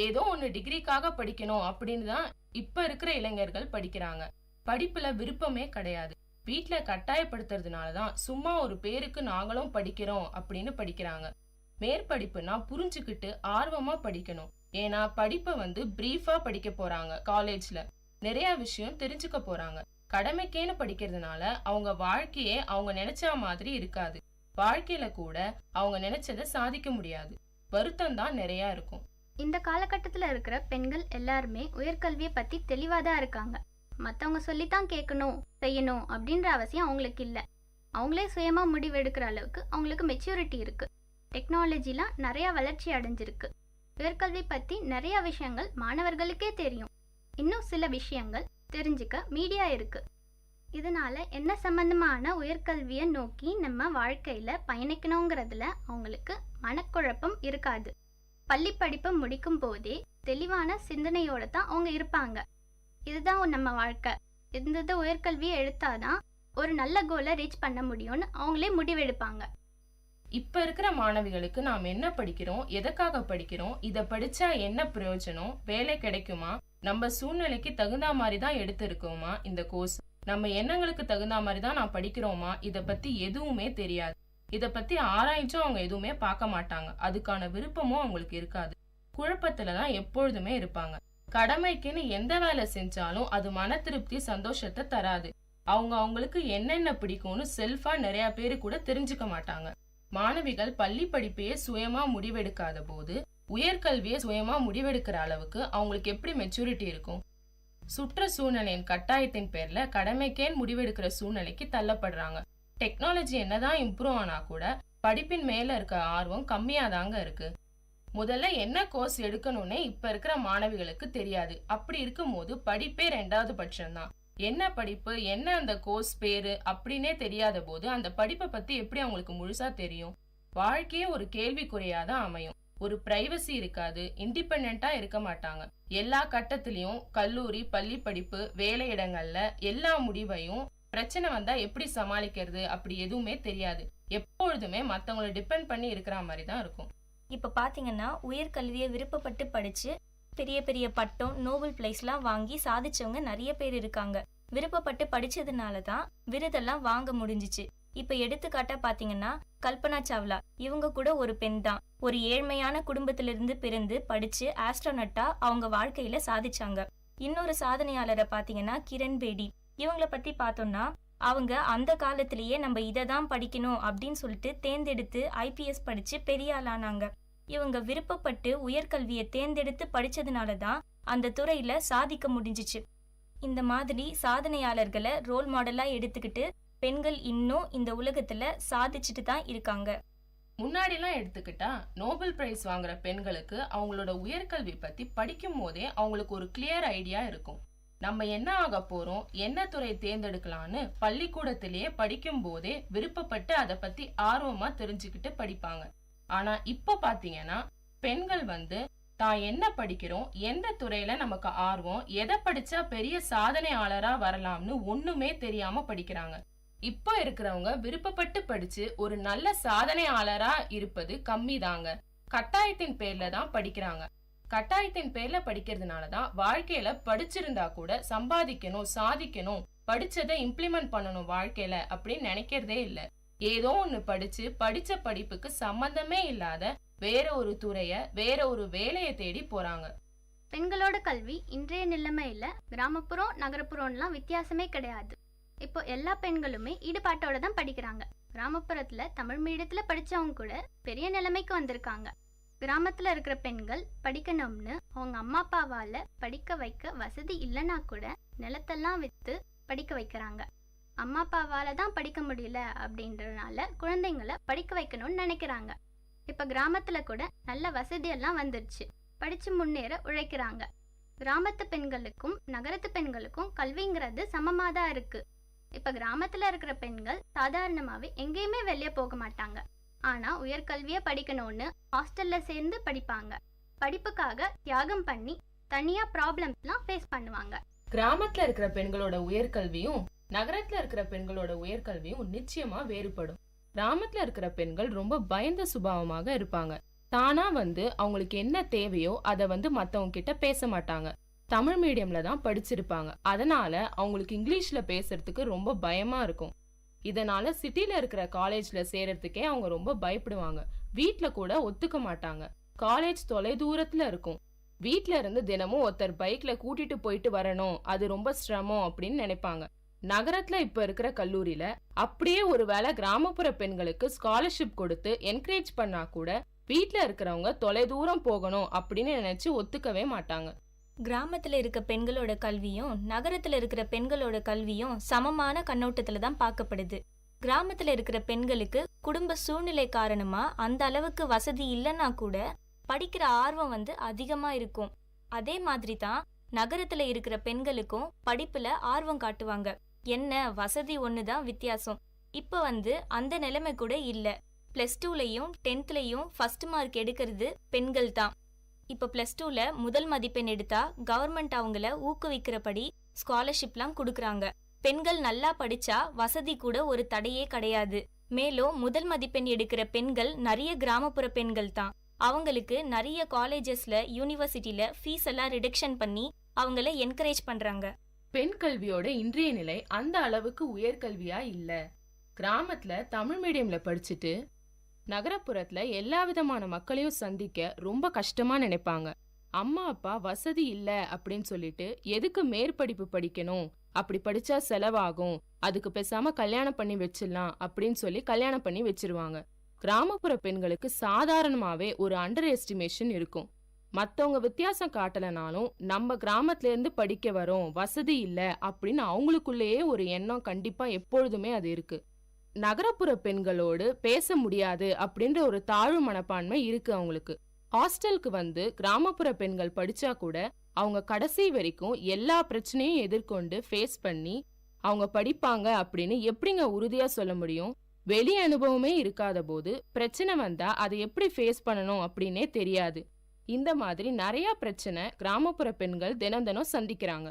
ஏதோ ஒன்னு டிகிரிக்காக படிக்கணும் அப்படின்னு தான் இப்ப இருக்கிற இளைஞர்கள் படிக்கிறாங்க. படிப்புல விருப்பமே கிடையாது. வீட்டுல கட்டாயப்படுத்துறதுனாலதான் சும்மா ஒரு பேருக்கு நாங்களும் படிக்கிறோம் அப்படின்னு படிக்கிறாங்க. மேற்படிப்புனா புரிஞ்சுக்கிட்டு ஆர்வமா படிக்கணும். ஏன்னா படிப்பை வந்து பிரீஃபா படிக்க போறாங்க. காலேஜ்ல நிறைய விஷயம் தெரிஞ்சுக்க போறாங்க. கடமைக்கேன்னு படிக்கிறதுனால அவங்க வாழ்க்கையே அவங்க நினைச்ச மாதிரி இருக்காது. வாழ்க்கையில கூட அவங்க நினைச்சதை சாதிக்க முடியாது. வருத்தம் தான் நிறைய இருக்கும். இந்த காலகட்டத்தில் இருக்கிற பெண்கள் எல்லாருமே உயர்கல்வியை பற்றி தெளிவாக தான் இருக்காங்க. மற்றவங்க சொல்லித்தான் கேட்கணும் செய்யணும் அப்படின்ற அவசியம் அவங்களுக்கு இல்லை. அவங்களே சுயமாக முடிவு எடுக்கிற அளவுக்கு அவங்களுக்கு மெச்சூரிட்டி இருக்குது. டெக்னாலஜிலாம் நிறையா வளர்ச்சி அடைஞ்சிருக்கு. உயர்கல்வி பற்றி நிறையா விஷயங்கள் மாணவர்களுக்கே தெரியும். இன்னும் சில விஷயங்கள் தெரிஞ்சுக்க மீடியா இருக்குது. இதனால என்ன சம்பந்தமான உயர்கல்வியை நோக்கி நம்ம வாழ்க்கையில் பயணிக்கணுங்கிறதுல அவங்களுக்கு மனக்குழப்பம் இருக்காது. பள்ளி படிப்பை முடிக்கும் போதே தெளிவான சிந்தனையோட தான் அவங்க இருப்பாங்க. இதுதான் நம்ம வாழ்க்கை, இந்த உயர்கல்வியை எடுத்தாதான் ஒரு நல்ல கோலை ரீச் பண்ண முடியும்னு அவங்களே முடிவெடுப்பாங்க. இப்ப இருக்கிற மாணவிகளுக்கு நாம் என்ன படிக்கிறோம், எதற்காக படிக்கிறோம், இதை படிச்சா என்ன பிரயோஜனம், வேலை கிடைக்குமா, நம்ம சூழ்நிலைக்கு தகுந்த மாதிரி தான் எடுத்திருக்கோமா இந்த கோர்ஸ், நம்ம எண்ணங்களுக்கு தகுந்த மாதிரி தான் நான் படிக்கிறோமா, இதை பத்தி எதுவுமே தெரியாது. இதை பத்தி ஆராய்ச்சும் அவங்க எதுவுமே பார்க்க மாட்டாங்க. அதுக்கான விருப்பமும் அவங்களுக்கு இருக்காது. குழப்பத்துலதான் எப்பொழுதுமே இருப்பாங்க. கடமைக்குன்னு எந்த வேலை செஞ்சாலும் அது மன திருப்தி, சந்தோஷத்தை தராது. அவங்களுக்கு என்னென்ன பிடிக்கும்னு செல்ஃபா நிறைய பேரு கூட தெரிஞ்சுக்க மாட்டாங்க. மாணவிகள் பள்ளி படிப்பையே சுயமா முடிவெடுக்காத போது உயர்கல்வியை சுயமா முடிவெடுக்கிற அளவுக்கு அவங்களுக்கு எப்படி மெச்சூரிட்டி இருக்கும்? சுற்ற சூழ்நிலையின் கட்டாயத்தின் பேர்ல கடமைக்கேன் முடிவெடுக்கிற சூழ்நிலைக்கு தள்ளப்படுறாங்க. டெக்னாலஜி என்னதான் இம்ப்ரூவ் ஆனா கூட படிப்பின் மேல இருக்க ஆர்வம் கம்மியாதாங்க இருக்கு. முதல்ல என்ன கோர்ஸ் எடுக்கணும்னே இப்ப இருக்கிற மாணவிகளுக்கு தெரியாது. அப்படி இருக்கும் போது படிப்பே 2வது பட்சம்தான். என்ன படிப்பு, என்ன அந்த கோர்ஸ் பேரு அப்படின்னே தெரியாத போது அந்த படிப்பை பத்தி எப்படி அவங்களுக்கு முழுசா தெரியும்? வாழ்க்கையே ஒரு கேள்விக்குறையாதான் அமையும். ஒரு பிரைவசி இருக்காது, இண்டிபெண்டா இருக்க மாட்டாங்க. எல்லா கட்டத்திலயும் கல்லூரி, பள்ளி படிப்பு, வேலை இடங்கள்ல எல்லா முடிவையும் பிரச்சனை வந்தா எப்படி சமாளிக்கிறது அப்படி எதுவுமே தெரியாது. எப்பொழுதுமே மத்தவங்களை டிபெண்ட் பண்ணி இருக்கிற மாதிரி தான் இருக்கும். இப்ப பாத்தீங்கன்னா உயர்கல்வியை விருப்பப்பட்டு படிச்சு பெரிய பெரிய பட்டம், நோபல் பிரைஸ்லாம் வாங்கி சாதிச்சவங்க நிறைய பேர் இருக்காங்க. விருப்பப்பட்டு படிச்சதுனால தான் விருதெல்லாம் வாங்க முடிஞ்சிச்சு. இப்ப எடுத்துக்காட்டா பாத்தீங்கன்னா கல்பனா சாவ்லா, இவங்க கூட ஒரு பெண் தான். ஒரு ஏழ்மையான குடும்பத்திலிருந்து பிறந்து படிச்சு ஆஸ்ட்ரோனட்டா அவங்க வாழ்க்கையில சாதிச்சாங்க. இன்னொரு சாதனையாளரை பாத்தீங்கன்னா கிரண் பேடி. இவங்கள பத்தி பார்த்தோம்னா அவங்க அந்த காலத்திலேயே நம்ம இதை தான் படிக்கணும் அப்படின்னு சொல்லிட்டு தேர்ந்தெடுத்து IPS படிச்சு பெரிய ஆளானாங்க. இவங்க விருப்பப்பட்டு உயர்கல்வியை தேர்ந்தெடுத்து படிச்சதுனால தான் அந்த துறையில சாதிக்க முடிஞ்சிச்சு. இந்த மாதிரி சாதனையாளர்களை ரோல் மாடலா எடுத்துக்கிட்டு பெண்கள் இன்னும் இந்த உலகத்துல சாதிச்சுட்டு தான் இருக்காங்க. முன்னாடிலாம் எடுத்துக்கிட்டா நோபல் பிரைஸ் வாங்குற பெண்களுக்கு அவங்களோட உயர்கல்வி பத்தி படிக்கும் போதே அவங்களுக்கு ஒரு கிளியர் ஐடியா இருக்கும். நம்ம என்ன ஆக போறோம், என்ன துறை தேர்ந்தெடுக்கலான்னு பள்ளிக்கூடத்திலேயே படிக்கும் போதே விருப்பப்பட்டு அதை பத்தி ஆர்வமா தெரிஞ்சுக்கிட்டு படிப்பாங்க. ஆனா இப்ப பாத்தீங்கன்னா பெண்கள் தான் என்ன படிக்கிறோம், எந்த துறையில நமக்கு ஆர்வம், எதை படிச்சா பெரிய சாதனையாளரா வரலாம்னு ஒண்ணுமே தெரியாம படிக்கிறாங்க. இப்ப இருக்கிறவங்க விருப்பப்பட்டு படிச்சு ஒரு நல்ல சாதனையாளரா இருப்பது கம்மி தாங்க. கட்டாயத்தின் பேர்ல தான் படிக்கிறாங்க. கட்டாயத்தின் பேர்ல படிக்கிறதுனாலதான் வாழ்க்கையில படிச்சிருந்தா கூட சம்பாதிக்கணும், சாதிக்கணும், படிச்சதை இம்ப்ளிமெண்ட் பண்ணணும் வாழ்க்கையில அப்படின்னு நினைக்கிறதே இல்ல. ஏதோ ஒண்ணு படிச்சு படிச்ச படிப்புக்கு சம்பந்தமே இல்லாத வேற ஒரு துறைய, வேற ஒரு வேலையை தேடி போறாங்க. பெண்களோட கல்வி இன்றைய நிலைமையில கிராமப்புறம் நகரப்புறம்லாம் வித்தியாசமே கிடையாது. இப்போ எல்லா பெண்களுமே ஈடுபாட்டோட தான் படிக்கிறாங்க. கிராமப்புறத்துல தமிழ் மீடியத்துல படிச்சவங்க கூட பெரிய நிலைமைக்கு வந்திருக்காங்க. கிராமத்துல இருக்கிற பெண்கள் படிக்கணும்னு அவங்க அம்மா அப்பாவால படிக்க வைக்க வசதி இல்லைன்னா கூட நிலத்தெல்லாம் வித்து படிக்க வைக்கிறாங்க. அம்மா அப்பாவால தான் படிக்க முடியல அப்படின்றதுனால குழந்தைங்களை படிக்க வைக்கணும்னு நினைக்கிறாங்க. இப்ப கிராமத்துல கூட நல்ல வசதியெல்லாம் வந்துருச்சு. படிச்சு முன்னேற உழைக்கிறாங்க. கிராமத்து பெண்களுக்கும் நகரத்து பெண்களுக்கும் கல்விங்கிறது சமமாதான் இருக்கு. இப்ப கிராமத்துல இருக்கிற பெண்கள் சாதாரணமாவே எங்கேயுமே வெளியே போக மாட்டாங்க. ஆனா உயர்கல்வியை படிக்கணும்னு ஹாஸ்டல்ல சேர்ந்து படிப்பாங்க. படிப்புக்காக தியாகம் பண்ணி தனியா ப்ராப்ளம்ஸ்லாம் ஃபேஸ் பண்ணுவாங்க. கிராமத்துல இருக்கிற பெண்களோட உயர்கல்வியும் நகரத்துல இருக்கிற பெண்களோட உயர்கல்வியும் நிச்சயமா வேறுபடும். கிராமத்துல இருக்கிற பெண்கள் ரொம்ப பயந்த சுபாவமாக இருப்பாங்க. தானா அவங்களுக்கு என்ன தேவையோ அதை மத்தவங்க கிட்ட பேச மாட்டாங்க. தமிழ் மீடியம்ல தான் படிச்சிருப்பாங்க. அதனால அவங்களுக்கு இங்கிலீஷ்ல பேசுறதுக்கு ரொம்ப பயமா இருக்கும். இதனால சிட்டில இருக்கிற காலேஜ்ல சேர்றதுக்கே அவங்க ரொம்ப பயப்படுவாங்க. வீட்ல கூட ஒத்துக்க மாட்டாங்க. காலேஜ் தொலை தூரத்துல இருக்கும். வீட்ல இருந்து தினமும் ஒருத்தர் பைக்ல கூட்டிட்டு போயிட்டு வரணும், அது ரொம்ப சிரமம் அப்படின்னு நினைப்பாங்க. நகரத்துல இப்ப இருக்கிற கல்லூரியில அப்படியே ஒருவேளை கிராமப்புற பெண்களுக்கு ஸ்காலர்ஷிப் கொடுத்து என்கரேஜ் பண்ணா கூட வீட்ல இருக்கிறவங்க தொலை தூரம் போகணும் அப்படின்னு நினைச்சு ஒத்துக்கவே மாட்டாங்க. கிராமத்துல இருக்க பெண்களோட கல்வியும் நகரத்துல இருக்கிற பெண்களோட கல்வியும் சமமான கண்ணோட்டத்துல தான் பார்க்கப்படுது. கிராமத்துல இருக்கிற பெண்களுக்கு குடும்ப சூழ்நிலை காரணமா அந்த அளவுக்கு வசதி இல்லைன்னா கூட படிக்கிற ஆர்வம் அதிகமா இருக்கும். அதே மாதிரி தான் நகரத்துல இருக்கிற பெண்களுக்கும் படிப்புல ஆர்வம் காட்டுவாங்க. என்ன வசதி ஒண்ணுதான் வித்தியாசம். இப்ப அந்த நிலைமை கூட இல்ல. +2லயும் 10thலயும் ஃபர்ஸ்ட் மார்க் எடுக்கிறது பெண்கள் தான். இப்ப +2ல முதல் மதிப்பெண் எடுத்தா கவர்மெண்ட் அவங்கள ஊக்குவிக்கிறபடி ஸ்காலர்ஷிப்லாம் கொடுக்கறாங்க. பெண்கள் நல்லா படிச்சா வசதி கூட ஒரு தடையே கிடையாது. மேலும் முதல் மதிப்பெண் எடுக்கிற பெண்கள் நிறைய கிராமப்புற பெண்கள் தான். அவங்களுக்கு நிறைய காலேஜஸ்ல யூனிவர்சிட்டில ஃபீஸ் எல்லாம் ரிடக்ஷன் பண்ணி அவங்கள என்கரேஜ் பண்றாங்க. பெண் கல்வியோட இன்றைய நிலை அந்த அளவுக்கு உயர்கல்வியா இல்ல. கிராமத்துல தமிழ் மீடியம்ல படிச்சுட்டு நகரப்புறத்துல எல்லா விதமான மக்களையும் சந்திக்க ரொம்ப கஷ்டமா நினைப்பாங்க. அம்மா அப்பா வசதி இல்ல அப்படின்னு சொல்லிட்டு எதுக்கு மேற்படிப்பு படிக்கணும், அப்படி படிச்சா செலவாகும், அதுக்கு பேசாம கல்யாணம் பண்ணி வச்சிடலாம் அப்படின்னு சொல்லி கல்யாணம் பண்ணி வச்சிருவாங்க. கிராமப்புற பெண்களுக்கு சாதாரணமாவே ஒரு அண்டர் எஸ்டிமேஷன் இருக்கும். மத்தவங்க வித்தியாசம் காட்டலனாலும் நம்ம கிராமத்துல இருந்து படிக்க வரோம், வசதி இல்ல அப்படின்னு அவங்களுக்குள்ளேயே ஒரு எண்ணம் கண்டிப்பா எப்பொழுதுமே அது இருக்கு. நகரப்புற பெண்களோடு பேச முடியாது அப்படின்ற ஒரு தாழ்வு மனப்பான்மை இருக்கு அவங்களுக்கு. ஹாஸ்டலுக்கு கிராமப்புற பெண்கள் படிச்சா கூட அவங்க கடைசி வரைக்கும் எல்லா பிரச்சனையும் எதிர்கொண்டு ஃபேஸ் பண்ணி அவங்க படிப்பாங்க அப்படின்னு எப்படிங்க உறுதியா சொல்ல முடியும்? வெளி அனுபவமே இருக்காத போது பிரச்சனை வந்தா அதை எப்படி ஃபேஸ் பண்ணணும் அப்படின்னே தெரியாது. இந்த மாதிரி நிறைய பிரச்சனை கிராமப்புற பெண்கள் தினம் தினம் சந்திக்கிறாங்க.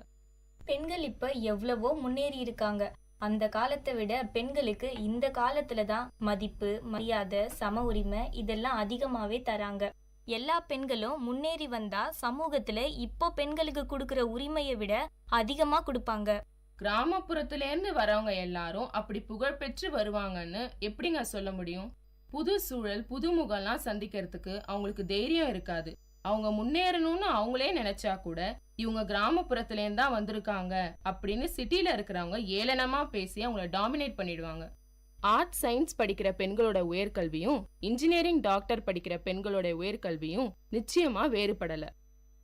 பெண்கள் இப்ப எவ்வளவோ முன்னேறி இருக்காங்க. அந்த காலத்தை விட பெண்களுக்கு இந்த காலத்துல தான் மதிப்பு, மரியாதை, சம உரிமை இதெல்லாம் அதிகமாவே தராங்க. எல்லா பெண்களும் முன்னேறி வந்தா சமூகத்துல இப்போ பெண்களுக்கு கொடுக்கற உரிமையை விட அதிகமா கொடுப்பாங்க. கிராமப்புறத்துல இருந்து வரவங்க எல்லாரும் அப்படி புகழ் பெற்று வருவாங்கன்னு எப்படிங்க சொல்ல முடியும்? புது சூழல், புதுமுகம்லாம் சந்திக்கிறதுக்கு அவங்களுக்கு தைரியம் இருக்காது. அவங்க முன்னேறணும்னு அவங்களே நினைச்சா கூட இவங்க கிராமப்புறத்துலேருந்து தான் வந்திருக்காங்க அப்படின்னு சிட்டில இருக்கிறவங்க ஏளனமா பேசி அவங்கள டாமினேட் பண்ணிடுவாங்க. ஆர்ட்ஸ் சயின்ஸ் படிக்கிற பெண்களோட உயர்கல்வியும் இன்ஜினியரிங் டாக்டர் படிக்கிற பெண்களோட உயர்கல்வியும் நிச்சயமா வேறுபடல.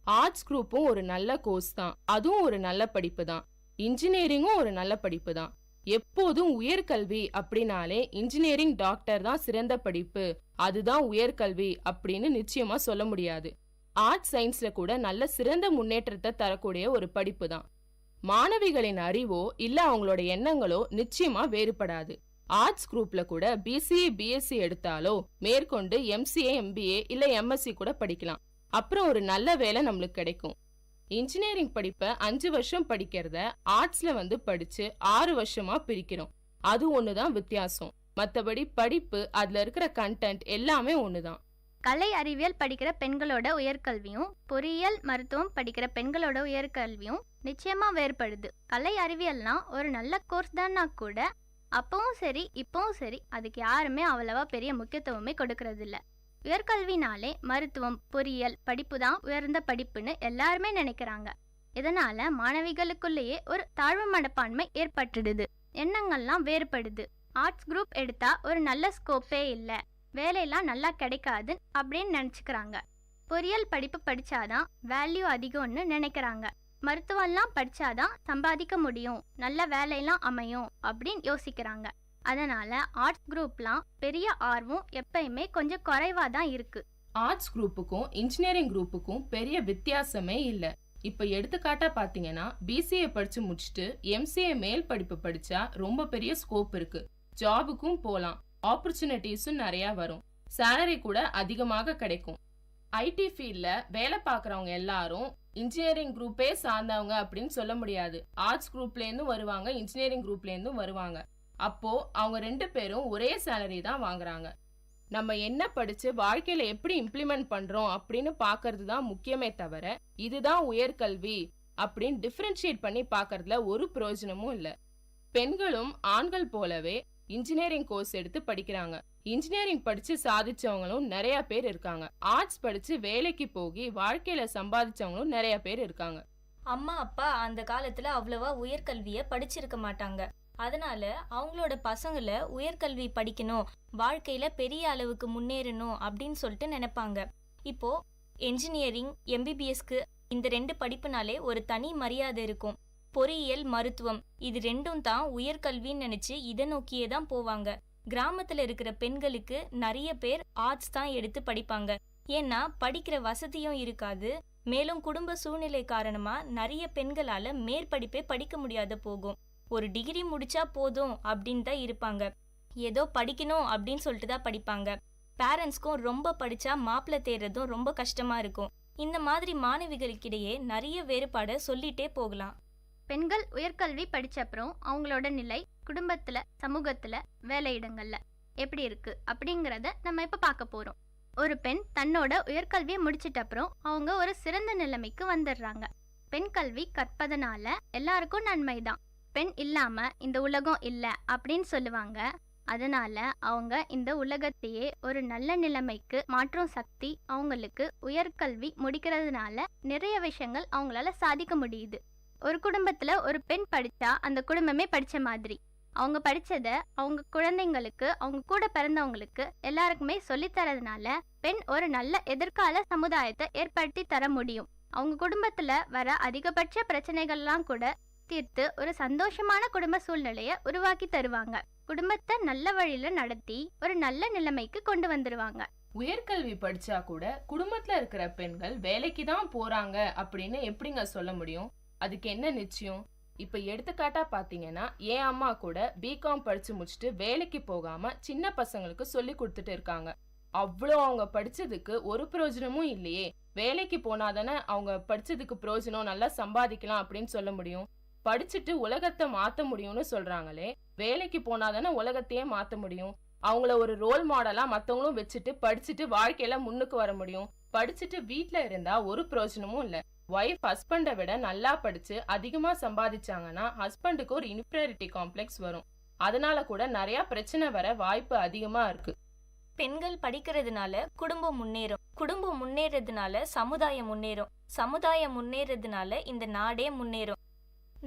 ஆர்ட்ஸ் குரூப்பும் ஒரு நல்ல கோர்ஸ் தான், அதுவும் ஒரு நல்ல படிப்பு தான். இன்ஜினியரிங்கும் ஒரு நல்ல படிப்பு தான். எப்போதும் உயர்கல்வி அப்படின்னாலே இன்ஜினியரிங் டாக்டர் தான் சிறந்த படிப்பு, அதுதான் உயர்கல்வி அப்படின்னு நிச்சயமா சொல்ல முடியாது. ஆர்ட்ஸ் சயின்ஸ்ல கூட நல்ல சிறந்த முன்னேற்றத்தை தரக்கூடிய ஒரு படிப்பு தான். மாணவிகளின் அறிவோ இல்ல அவங்களோட எண்ணங்களோ நிச்சயமா வேறுபடாது. ஆர்ட்ஸ் குரூப்ல கூட பிசிஏ பிஎஸ்சி எடுத்தாலோ மேற்கொண்டு எம்சிஏ எம்பிஏ இல்ல எம்எஸ்சி கூட படிக்கலாம். அப்புறம் ஒரு நல்ல வேலை நம்மளுக்கு கிடைக்கும். இன்ஜினியரிங் படிப்பை 5 வருஷம் படிக்கிறத ஆர்ட்ஸ்ல படிச்சு 6 வருஷமா பிரிக்கிறோம். அது ஒண்ணுதான் வித்தியாசம். மத்தபடி படிப்பு, அதுல இருக்கிற கண்டென்ட் எல்லாமே ஒண்ணுதான். கலை அறிவியல் படிக்கிற பெண்களோட உயர்கல்வியும் பொறியியல் மருத்துவம் படிக்கிற பெண்களோட உயர்கல்வியும் நிச்சயமா வேறுபடுது. கலை அறிவியல்னா ஒரு நல்ல கோர்ஸ் தான்னா கூட அப்பவும் சரி இப்பவும் சரி அதுக்கு யாருமே அவ்வளவா பெரிய முக்கியத்துவமே கொடுக்கறது இல்ல. உயர்கல்வினாலே மருத்துவம் பொறியியல் படிப்பு தான் உயர்ந்த படிப்புன்னு எல்லாருமே நினைக்கிறாங்க. இதனால மாணவிகளுக்குள்ளேயே ஒரு தாழ்வு மனப்பான்மை ஏற்பட்டுடுது. எண்ணங்கள்லாம் வேறுபடுது. ஆர்ட்ஸ் குரூப் எடுத்தா ஒரு நல்ல ஸ்கோப்பே இல்ல, வேலையெல்லாம் நல்லா கிடைக்காது அப்படின்னு நினைச்சுக்கிறாங்க. பொறியியல் படிப்பு படிச்சாதான் வேல்யூ அதிகம்னு நினைக்கிறாங்க. மருத்துவம்லாம் படிச்சாதான் சம்பாதிக்க முடியும், நல்ல வேலையெல்லாம் அமையும் அப்படின்னு யோசிக்கிறாங்க. அதனால ஆர்ட்ஸ் குரூப்லாம் பெரிய ஆர்வம் எப்பயுமே கொஞ்சம் குறைவா தான் இருக்கு. ஆர்ட்ஸ் குரூப்புக்கும் இன்ஜினியரிங் குரூப்புக்கும் பெரிய வித்தியாசமே இல்ல. இப்ப எடுத்துக்காட்டா பாத்தீங்கன்னா பிசிஏ படிச்சு முடிச்சுட்டு எம்சிஏ மேல் படிப்பு படிச்சா ரொம்ப பெரிய ஸ்கோப் இருக்கு. ஜாபுக்கும் போலாம், ஆப்பர்ச்சுனிட்டிஸும் நிறைய வரும், சேலரி கூட அதிகமாக கிடைக்கும். ஐடி ஃபீல்ட்ல வேலை பார்க்குறவங்க எல்லாரும் இன்ஜினியரிங் குரூப்பே சார்ந்தவங்க அப்படின்னு சொல்ல முடியாது. ஆர்ட்ஸ் குரூப்ல இருந்தும் வருவாங்க, இன்ஜினியரிங் குரூப்ல இருந்தும் வருவாங்க. அப்போ அவங்க 2 பேரும் ஒரே சேலரி தான் வாங்குறாங்க. நம்ம என்ன படிச்சு வாழ்க்கையில எப்படி இம்ப்ளிமெண்ட் பண்றோம் அப்படின்னு பாக்குறது தான் முக்கியமே தவிர இதுதான் உயர்கல்வி அப்படின்னு டிஃபரன்ஷியேட் பண்ணி பாக்குறதுல ஒரு பிரயோஜனமும் இல்ல. பெண்களும் ஆண்கள் போலவே இன்ஜினியரிங் கோர்ஸ் எடுத்து படிக்கிறாங்க. இன்ஜினியரிங் படிச்சு சாதிச்சவங்களும் நிறைய பேர் இருக்காங்க. ஆர்ட்ஸ் படிச்சு வேலைக்கு போகி வாழ்க்கையில சம்பாதிச்சவங்களும் நிறைய பேர் இருக்காங்க. அம்மா அப்பா அந்த காலத்துல அவ்வளவா உயர்கல்விய படிச்சிருக்க மாட்டாங்க. அதனால அவங்களோட பசங்களை உயர்கல்வி படிக்கணும், வாழ்க்கையில பெரிய அளவுக்கு முன்னேறணும் அப்படின்னு சொல்லிட்டு நினைப்பாங்க. இப்போ என்ஜினியரிங் எம்பிபிஎஸ்க்கு இந்த 2 படிப்புனாலே ஒரு தனி மரியாதை இருக்கும். பொறியியல் மருத்துவம் இது 2ம் தான் உயர்கல்வின்னு நினைச்சு இதை நோக்கியே தான் போவாங்க. கிராமத்துல இருக்கிற பெண்களுக்கு நிறைய பேர் ஆர்ட்ஸ் தான் எடுத்து படிப்பாங்க. ஏன்னா படிக்கிற வசதியும் இருக்காது. மேலும் குடும்ப சூழ்நிலை காரணமா நிறைய பெண்களால மேற்படிப்பே படிக்க முடியாத போகும். ஒரு டிகிரி முடிச்சா போதும் அப்படின்னு தான் இருப்பாங்க. ஏதோ படிக்கணும் அப்படின்னு சொல்லிட்டு தான் படிப்பாங்க. பேரண்ட்ஸ்க்கும் ரொம்ப படிச்சா மாப்பிள்ளை தேடுறதும் ரொம்ப கஷ்டமா இருக்கும். இந்த மாதிரி மாணவிகளுக்கிடையே நிறைய வேறுபாடை சொல்லிட்டே போகலாம். பெண்கள் உயர்கல்வி படிச்ச அப்புறம் அவங்களோட நிலை குடும்பத்துல சமூகத்துல வேலையிடங்கள்ல எப்படி இருக்கு அப்படிங்கிறத நம்ம இப்ப பார்க்க போறோம். ஒரு பெண் தன்னோட உயர்கல்வியை முடிச்சிட்ட அப்புறம் அவங்க ஒரு சிறந்த நிலைமைக்கு வந்துடுறாங்க. பெண் கல்வி கற்பதனால எல்லாருக்கும் நன்மைதான். பெண் இல்லாம இந்த உலகம் இல்ல அப்படின்னு சொல்லுவாங்க. அதனால அவங்க இந்த உலகத்தையே ஒரு நல்ல நிலைமைக்கு மாற்றும் சக்தி அவங்களுக்கு உயர்கல்வி முடிக்கிறதுனால நிறைய விஷயங்கள் அவங்களால சாதிக்க முடியுது. ஒரு குடும்பத்துல ஒரு பெண் படிச்சா அந்த குடும்பமே படிச்ச மாதிரி. அவங்க படிச்சத அவங்க குழந்தைங்களுக்கு அவங்க கூட பிறந்தவங்களுக்கு எல்லாருக்குமே சொல்லித்தரதுனால பெண் ஒரு நல்ல எதிர்கால சமுதாயத்தை ஏற்படுத்தி தர முடியும். அவங்க குடும்பத்துல வர அதிகபட்ச பிரச்சனைகள்லாம் கூட தீர்த்து ஒரு சந்தோஷமான குடும்ப சூழ்நிலைய உருவாக்கி தருவாங்க. குடும்பத்தை நல்ல வழியில நடத்தி ஒரு நல்ல நிலைமைக்கு கொண்டு வந்துருவாங்க. உயர்கல்வி படிச்சா கூட குடும்பத்துல இருக்கிற பெண்கள் வேலைக்கு தான் போறாங்க அப்படின்னு எப்படிங்க சொல்ல முடியும்? அதுக்கு என்ன நிச்சயம்? இப்ப எடுத்துக்காட்டா பாத்தீங்கன்னா என் அம்மா கூட பிகாம் படிச்சு முடிச்சுட்டு வேலைக்கு போகாம சின்ன பசங்களுக்கு சொல்லி கொடுத்துட்டு இருக்காங்க. அவ்வளோ அவங்க படிச்சதுக்கு ஒரு பிரயோஜனமும் இல்லையே. வேலைக்கு போனாதானே அவங்க படிச்சதுக்கு பிரயோஜனம், நல்லா சம்பாதிக்கலாம் அப்படின்னு சொல்ல முடியும். படிச்சுட்டு உலகத்தை மாத்த முடியும்னு சொல்றாங்களே, வேலைக்கு போனாதானே உலகத்தையே மாத்த முடியும். அவங்கள ஒரு ரோல் மாடலா மத்தவங்களும் வச்சுட்டு படிச்சுட்டு வாழ்க்கையில முன்னுக்கு வர முடியும். படிச்சுட்டு வீட்டுல இருந்தா ஒரு பிரயோஜனமும் இல்ல. ஒய்ஃப் ஹஸ்பண்டை விட நல்லா படிச்சு அதிகமா சம்பாதிச்சாங்கன்னா ஹஸ்பண்டுக்கு ஒரு இன்ஃபீரியாரிட்டி காம்ப்ளெக்ஸ் வரும். அதனால கூட நிறைய பிரச்சனை வர வாய்ப்பு அதிகமா இருக்கு. பெண்கள் படிக்கிறதுனால குடும்பம் முன்னேறும், குடும்பம் முன்னேறதுனால சமுதாயம் முன்னேறும், சமுதாயம் முன்னேறதுனால இந்த நாடே முன்னேறும்.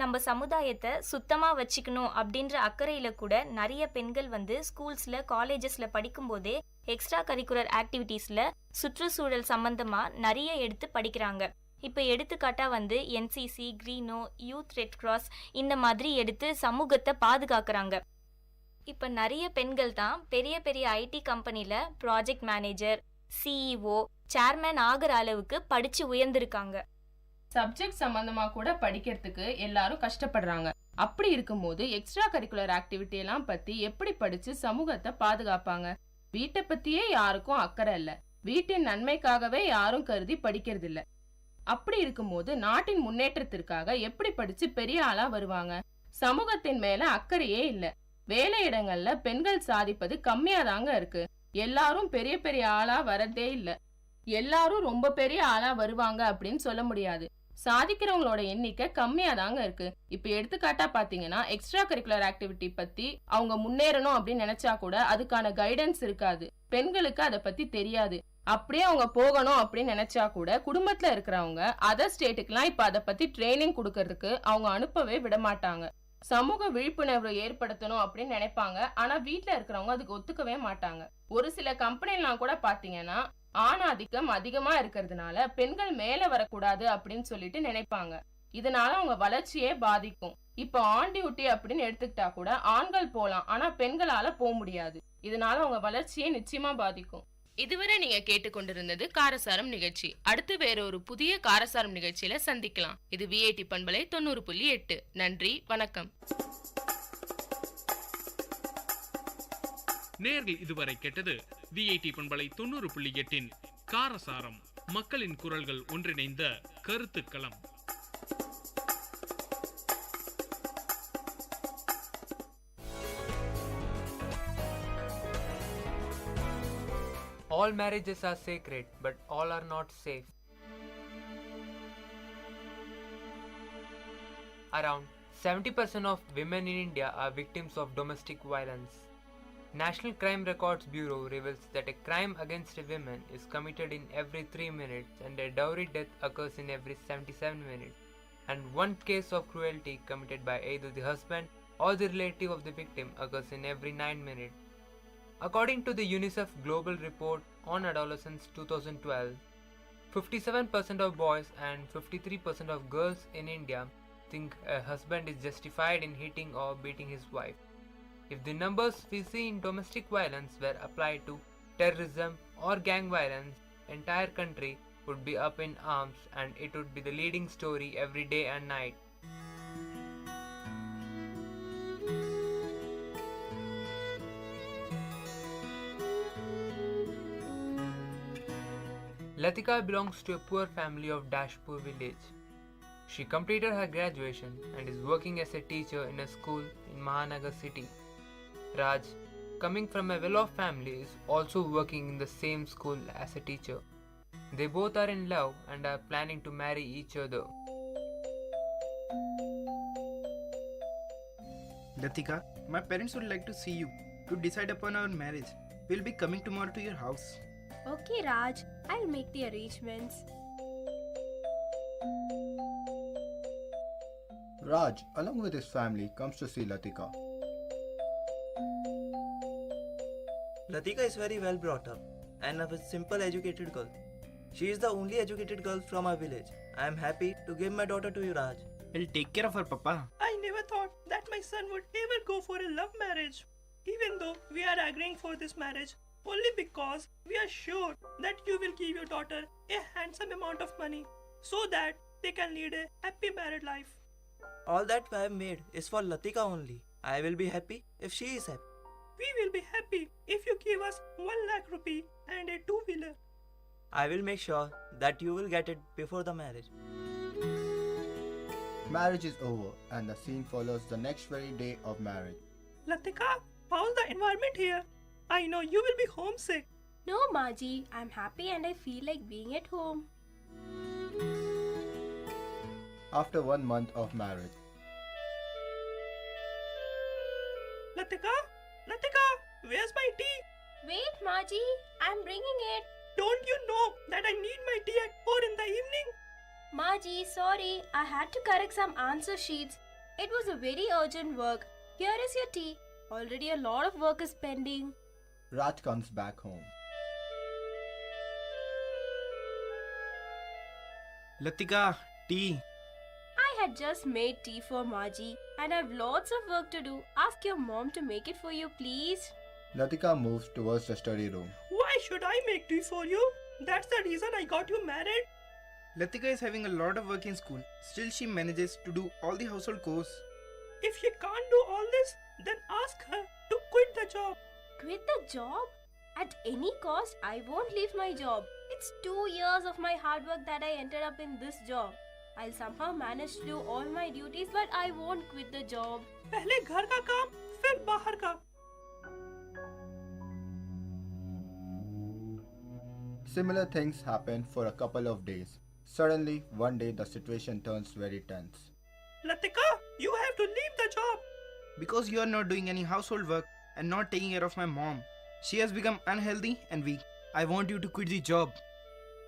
நம்ம சமுதாயத்தை சுத்தமாக வச்சுக்கணும் அப்படின்ற அக்கறையில் கூட நிறைய பெண்கள் வந்து ஸ்கூல்ஸில் காலேஜஸில் படிக்கும்போதே எக்ஸ்ட்ரா கரிக்குலர் ஆக்டிவிட்டீஸில் சுற்றுச்சூழல் சம்பந்தமாக நிறைய எடுத்து படிக்கிறாங்க. இப்போ எடுத்துக்காட்டாக வந்து என்சிசி, கிரீனோ, யூத் ரெட் கிராஸ் இந்த மாதிரி எடுத்து சமூகத்தை பாதுகாக்கிறாங்க. இப்போ நிறைய பெண்கள் தான் பெரிய பெரிய ஐடி கம்பெனியில் ப்ராஜெக்ட் மேனேஜர், சிஇஓ, சேர்மேன் ஆகிற அளவுக்கு படித்து உயர்ந்திருக்காங்க. சப்ஜெக்ட் சம்பந்தமா கூட படிக்கிறதுக்கு எல்லாரும் கஷ்டப்படுறாங்க. அப்படி இருக்கும்போது எக்ஸ்ட்ரா கரிக்குலர் ஆக்டிவிட்டி எல்லாம் பத்தி எப்படி படிச்சு சமூகத்தை பாதுகாப்பாங்க? வீட்டை பத்தியே யாருக்கும் அக்கறை இல்ல, வீட்டின் நன்மைக்காகவே யாரும் கருதி படிக்கிறது இல்ல. அப்படி இருக்கும்போது நாட்டின் முன்னேற்றத்திற்காக எப்படி படிச்சு பெரிய ஆளா வருவாங்க? சமூகத்தின் மேல அக்கறையே இல்ல. வேலை இடங்கள்ல பெண்கள் சாதிப்பது கம்மியா தாங்க இருக்கு. எல்லாரும் பெரிய பெரிய ஆளா வரதே இல்ல. எல்லாரும் ரொம்ப பெரிய ஆளா வருவாங்க அப்படின்னு சொல்ல முடியாது. சாதிக்கிறவங்களோட எண்ணிக்கை கம்மியா தாங்க இருக்கு. இப்ப எடுத்துக்காட்டா பாத்தீங்கன்னா எக்ஸ்ட்ரா கரிக்குலர் ஆக்டிவிட்டி பத்தி அவங்க முன்னேறணும் அப்படின்னு நினைச்சா கூட அதுக்கான கைடன்ஸ் இருக்காது. பெண்களுக்கு அதை பத்தி தெரியாது. அப்படியே அவங்க போகணும் அப்படின்னு நினைச்சா கூட குடும்பத்துல இருக்கிறவங்க அதர் ஸ்டேட்டுக்குலாம் இப்ப அதை பத்தி ட்ரைனிங் கொடுக்கறதுக்கு அவங்க அனுப்பவே விட மாட்டாங்க. சமூக விழிப்புணர்வு ஏற்படுத்தணும் அப்படின்னு நினைப்பாங்க. ஆனா வீட்டுல இருக்கிறவங்க அதுக்கு ஒத்துக்கவே மாட்டாங்க. ஒரு சில கம்பெனிலாம் கூட பாத்தீங்கன்னா ஆணாதிக்கம் அதிகமா இருக்கிறதுனால பெண்கள் மேல வரக்கூடாது அப்படின்னு சொல்லிட்டு நினைப்பாங்க. இதனால அவங்க வளர்ச்சியே பாதிக்கும். இப்ப ஆன் டியூட்டி அப்படின்னு எடுத்துக்கிட்டா கூட ஆண்கள் போலாம், ஆனா பெண்களால போக முடியாது. இதனால அவங்க வளர்ச்சியே நிச்சயமா பாதிக்கும். இதுவரை நீங்க கேட்டுக்கொண்டிருந்தது காரசாரம் நிகழ்ச்சி. அடுத்து வேற ஒரு புதிய காரசாரம் நிகழ்ச்சியில சந்திக்கலாம். இது விஐடி பண்பலை 90.8. நன்றி, வணக்கம். நேர்கள் இதுவரை கேட்டது விஐடி பண்பலை 90.8 காரசாரம், மக்களின் குரல்கள் ஒன்றிணைந்த கருத்துக்களம். All marriages are sacred, but all are not safe. Around 70% of women in India are victims of domestic violence. National Crime Records Bureau reveals that a crime against a woman is committed in every 3 minutes and a dowry death occurs in every 77 minutes, and one case of cruelty committed by either the husband or the relative of the victim occurs in every 9 minutes. According to the UNICEF Global Report on Adolescence 2012, 57% of boys and 53% of girls in India think a husband is justified in hitting or beating his wife. If the numbers we see in domestic violence were applied to terrorism or gang violence, entire country would be up in arms and it would be the leading story every day and night. Latika belongs to a poor family of Dashpur village. She completed her graduation and is working as a teacher in a school in Mahanagar city. Raj, coming from a well-off family, is also working in the same school as a teacher. They both are in love and are planning to marry each other. Latika, my parents would like to see you to decide upon our marriage. We'll be coming tomorrow to your house. Okay, Raj, I'll make the arrangements. Raj, along with his family, comes to see Latika. Latika is very well brought up and a simple educated girl. She is the only educated girl from our village. I am happy to give my daughter to you, Raj. We'll take care of her, Papa. I never thought that my son would ever go for a love marriage. Even though we are agreeing for this marriage only because we are sure that you will give your daughter a handsome amount of money so that they can lead a happy married life. All that I have made is for Latika only. I will be happy if she is happy. We will be happy if you give us 1 lakh rupee and a two-wheeler. I will make sure that you will get it before the marriage. Marriage is over and the scene follows the next very day of marriage. Latika, how's the environment here? I know you will be homesick. No, Maji, I'm happy and I feel like being at home. After 1 month of marriage. Latika, where's my tea? Wait, Maji, I'm bringing it. Don't you know that I need my tea at 4 in the evening? Maji, sorry, I had to correct some answer sheets. It was a very urgent work. Here is your tea. Already a lot of work is pending. Raj comes back home. Latika, tea. I had just made tea for Maji and I've lots of work to do. Ask your mom to make it for you, please. Latika moves towards the study room. Why should I make tea for you? That's the reason I got you married. Latika is having a lot of work in school. Still, she manages to do all the household chores. If she can't do all this, then ask her to quit the job. Quit the job? At any cost, I won't leave my job. It's 2 years of my hard work that I ended up in this job. I'll somehow manage to do all my duties, but I won't quit the job. पहले घर का काम, फिर बाहर का. Similar things happen for a couple of days. Suddenly, one day the situation turns very tense. Latika, you have to leave the job. Because you are not doing any household work and not taking care of my mom. She has become unhealthy and weak. I want you to quit the job.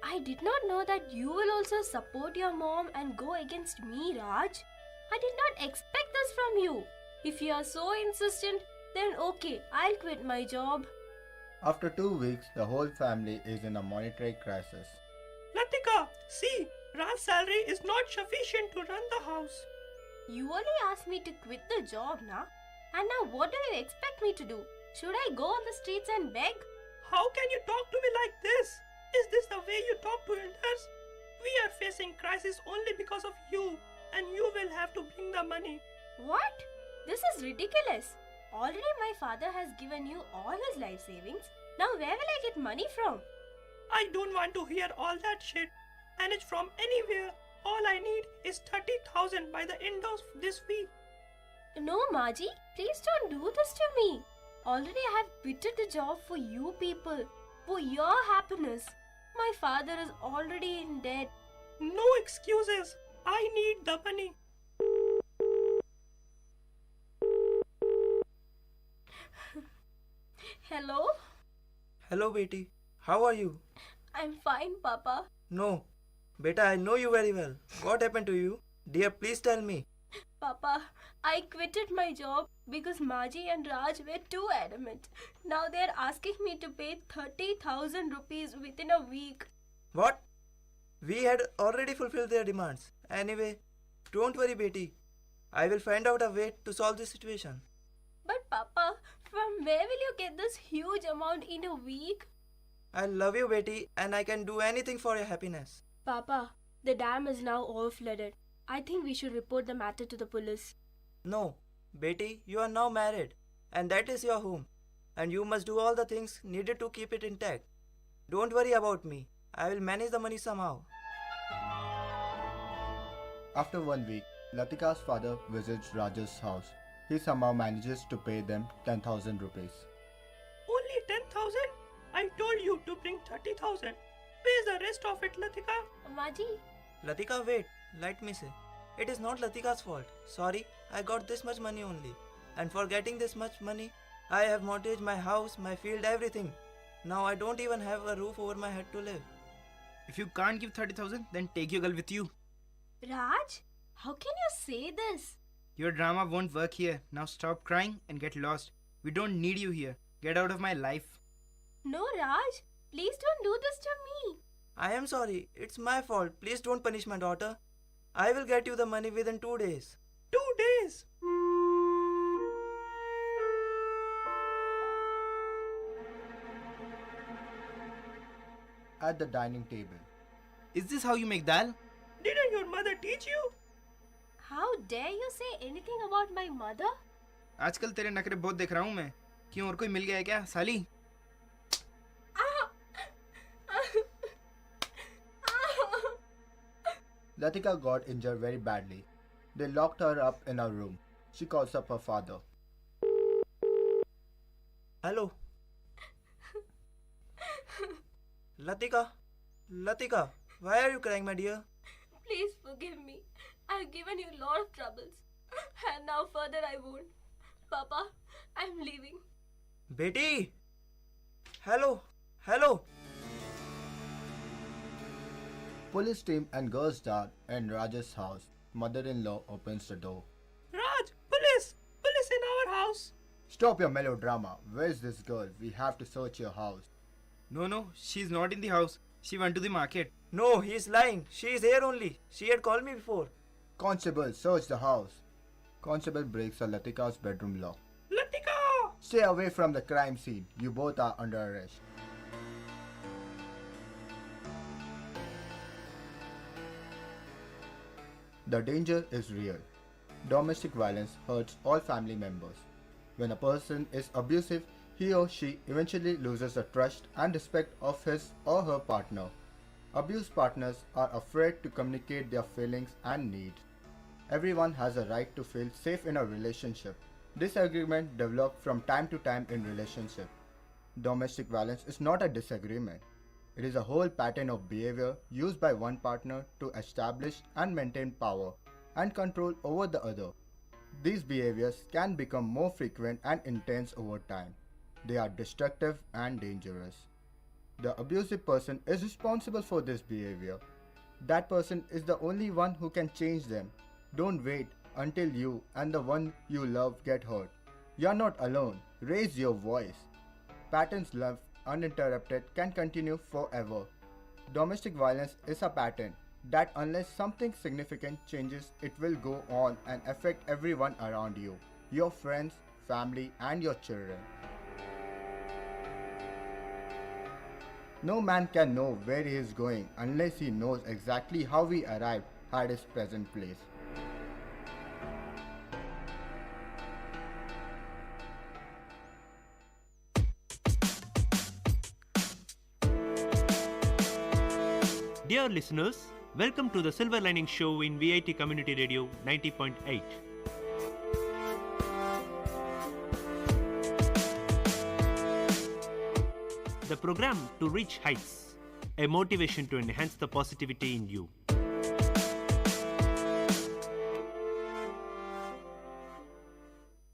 I did not know that you will also support your mom and go against me, Raj. I did not expect this from you. If you are so insistent, then okay, I'll quit my job. After 2 weeks, the whole family is in a monetary crisis. Latika, see, Raj's salary is not sufficient to run the house. You only asked me to quit the job, na? And now what do you expect me to do? Should I go on the streets and beg? How can you talk to me like this? Is this the way you talk to elders? We are facing crisis only because of you, and you will have to bring the money. What? This is ridiculous. Already my father has given you all his life savings. Now where will I get money from? I don't want to hear all that shit. Manage from anywhere. All I need is 30,000 by the end of this week. No, Maji, please don't do this to me. Already I have quitted the job for you people, for your happiness. My father is already in debt. No excuses. I need the money. Hello? Hello, Beti. How are you? I'm fine, Papa. No. Beta, I know you very well. What happened to you? Dear, please tell me. Papa, I quitted my job because Maji and Raj were too adamant. Now they're asking me to pay 30,000 rupees within a week. What? We had already fulfilled their demands. Anyway, don't worry, Beti. I will find out a way to solve this situation. But Papa, from where will you get this huge amount in a week? I love you, Beti, and I can do anything for your happiness. Papa, the dam is now overflooded. I think we should report the matter to the police. No, Beti, you are now married, and that is your home, and you must do all the things needed to keep it intact. Don't worry about me. I will manage the money somehow. After 1 week, Latika's father visits Raj's house. He somehow manages to pay them 10,000 rupees. Only 10,000? I told you to bring 30,000. Where's the rest of it, Latika? Maji? Latika, wait. Let me say. It is not Latika's fault. Sorry, I got this much money only. And for getting this much money, I have mortgaged my house, my field, everything. Now I don't even have a roof over my head to live. If you can't give 30,000, then take your girl with you. Raj, how can you say this? Your drama won't work here. Now stop crying and get lost. We don't need you here. Get out of my life. No, Raj. Please don't do this to me. I am sorry. It's my fault. Please don't punish my daughter. I will get you the money within 2 days. 2 days? At the dining table. Is this how you make dal? Didn't your mother teach you? How dare you say anything about my mother? आजकल तेरे नखरे बहुत देख रहा हूँ मैं. क्यों और कोई मिल गया है क्या साली? Latika got injured very badly. They locked her up in a room. She calls up her father. Hello. Latika. Latika, why are you crying, my dear? Please forgive me. I've given you a lot of troubles. And now further I won't. Papa, I'm leaving. Beti! Hello. Hello. Police team and girls start in Raj's house. Mother-in-law opens the door. Raj, police! Police in our house! Stop your melodrama. Where's this girl? We have to search your house. No, she's not in the house. She went to the market. No, he's lying. She is here only. She had called me before. Constable, search the house. Constable breaks Latika's bedroom lock. Latika! Stay away from the crime scene. You both are under arrest. The danger is real. Domestic violence hurts all family members. When a person is abusive, he or she eventually loses the trust and respect of his or her partner. Abused partners are afraid to communicate their feelings and needs. Everyone has a right to feel safe in a relationship. Disagreement develop from time to time in relationship. Domestic violence is not a disagreement. It is a whole pattern of behavior used by one partner to establish and maintain power and control over the other. These behaviors can become more frequent and intense over time. They are destructive and dangerous. The abusive person is responsible for this behavior. That person is the only one who can change them. Don't wait until you and the one you love get hurt. You're not alone. Raise your voice. Patterns left uninterrupted can continue forever. Domestic violence is a pattern that unless something significant changes, it will go on and affect everyone around you, your friends, family, and your children. No man can know where he is going unless he knows exactly how he arrived at his present place. Dear listeners, welcome to the Silver Lining Show in Vit Community Radio 90.8. The program to reach heights, a motivation to enhance the positivity in you.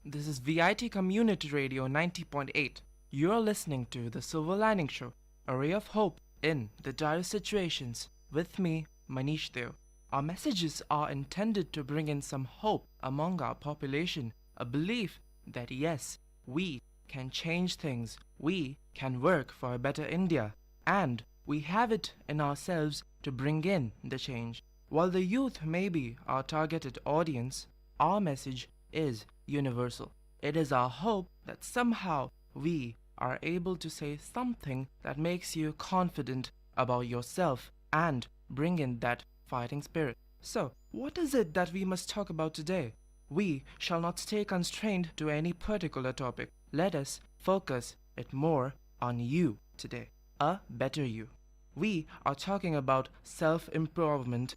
This is VIT Community Radio 90.8. You're listening to The Silver Lining Show, a ray of hope in the dire situations. With me, Manish Dev. Our messages are intended to bring in some hope among our population, a belief that yes, we can change things, we can work for a better India, and we have it in ourselves to bring in the change. While the youth may be our targeted audience, our message is universal. It is our hope that somehow we are able to say something that makes you confident about yourself and bring in that fighting spirit. So, what is it that we must talk about today? We shall not stay constrained to any particular topic. Let us focus it more on you today, a better you. We are talking about self-improvement,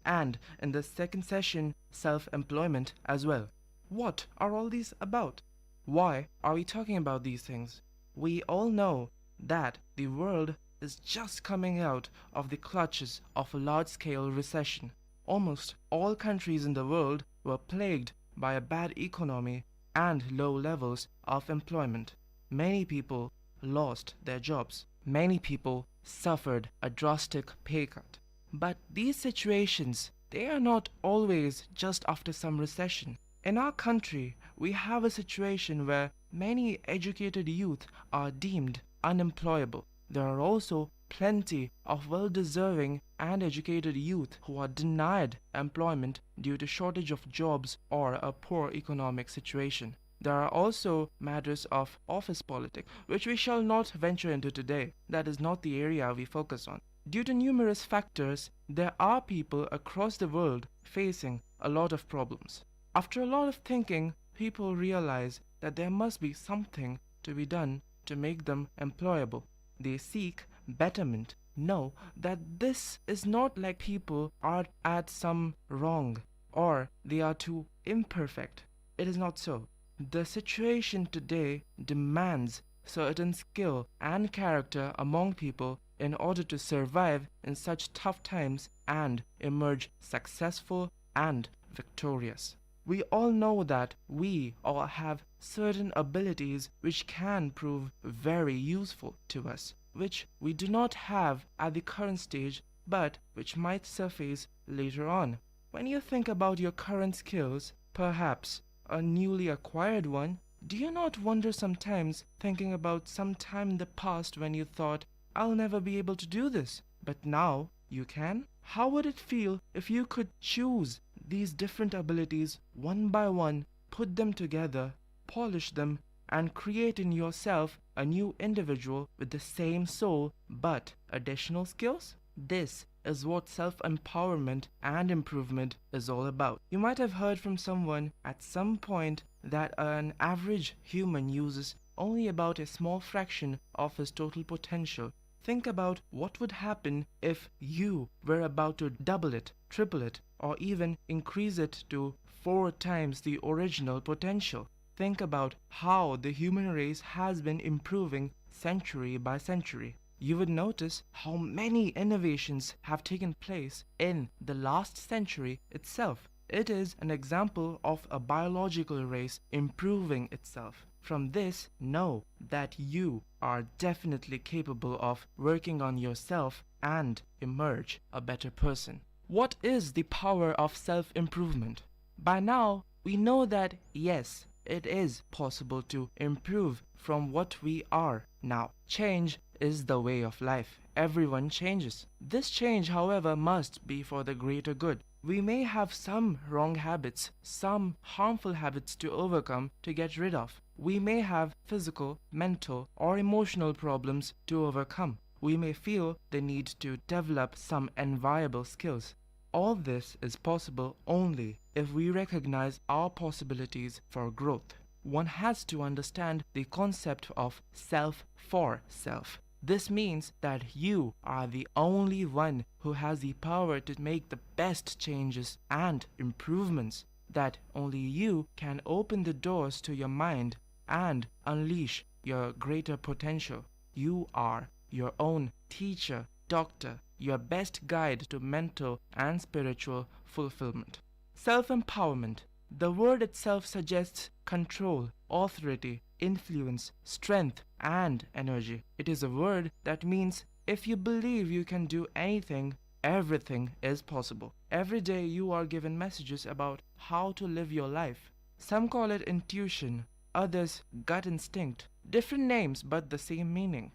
and in the second session, self-employment as well. What are all these about? Why are we talking about these things? We all know that the world is just coming out of the clutches of a large-scale recession. Almost all countries in the world were plagued by a bad economy and low levels of employment. Many people lost their jobs. Many people suffered a drastic pay cut. But these situations, they are not always just after some recession. In our country, we have a situation where many educated youth are deemed unemployable. There are also plenty of well-deserving and educated youth who are denied employment due to shortage of jobs or a poor economic situation. There are also matters of office politics, which we shall not venture into today. That is not the area we focus on. Due to numerous factors, there are people across the world facing a lot of problems. After a lot of thinking, people realize that there must be something to be done to make them employable. They seek betterment. Know that this is not like people are at some wrong or they are too imperfect. It is not so. The situation today demands certain skill and character among people in order to survive in such tough times and emerge successful and victorious. We all know that we all have certain abilities which can prove very useful to us. which we do not have at the current stage, but which might surface later on. When you think about your current skills, perhaps a newly acquired one, do you not wonder sometimes, thinking about some time in the past when you thought, I'll never be able to do this, but now you can? How would it feel if you could choose these different abilities one by one, put them together, polish them, and create in yourself a new individual with the same soul but additional skills? This is what self-empowerment and improvement is all about. You might have heard from someone at some point that an average human uses only about a small fraction of his total potential. Think about what would happen if you were about to double it, triple it, or even increase it to 4 times the original potential. Think about how the human race has been improving century by century. You would notice how many innovations have taken place in the last century itself. It is an example of a biological race improving itself. From this, know that you are definitely capable of working on yourself and emerge a better person. What is the power of self-improvement? By now, we know that yes, it is possible to improve from what we are now. Change is the way of life. Everyone changes. This change, however, must be for the greater good. We may have some wrong habits, some harmful habits to overcome, to get rid of. We may have physical, mental, or emotional problems to overcome. We may feel the need to develop some enviable skills. All this is possible only if we recognize our possibilities for growth. One has to understand the concept of self for self. This means that you are the only one who has the power to make the best changes and improvements, that only you can open the doors to your mind and unleash your greater potential. You are your own teacher, doctor, your best guide to mental and spiritual fulfillment. Self-empowerment. The word itself suggests control, authority, influence, strength, and energy. It is a word that means if you believe you can do anything, everything is possible. Every day you are given messages about how to live your life. Some call it intuition, others gut instinct. Different names but the same meaning.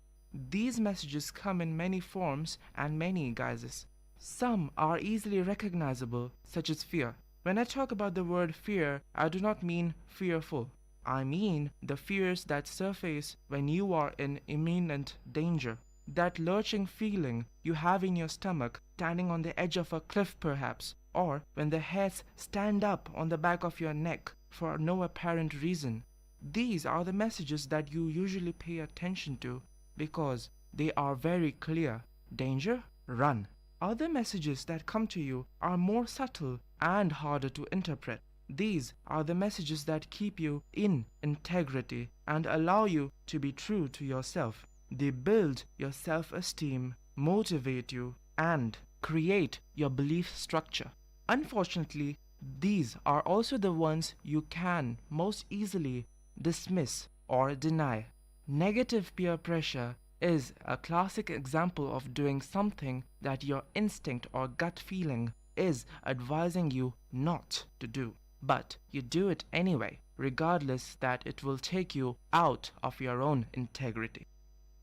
These messages come in many forms and many guises. Some are easily recognizable, such as fear. When I talk about the word fear, I do not mean fearful. I mean the fears that surface when you are in imminent danger. That lurching feeling you have in your stomach, standing on the edge of a cliff perhaps, or when the hairs stand up on the back of your neck for no apparent reason. These are the messages that you usually pay attention to because they are very clear. Danger? Run. Other messages that come to you are more subtle and harder to interpret. These are the messages that keep you in integrity and allow you to be true to yourself. They build your self-esteem, motivate you, and create your belief structure. Unfortunately, these are also the ones you can most easily dismiss or deny. Negative peer pressure is a classic example of doing something that your instinct or gut feeling is advising you not to do. But you do it anyway, regardless that it will take you out of your own integrity.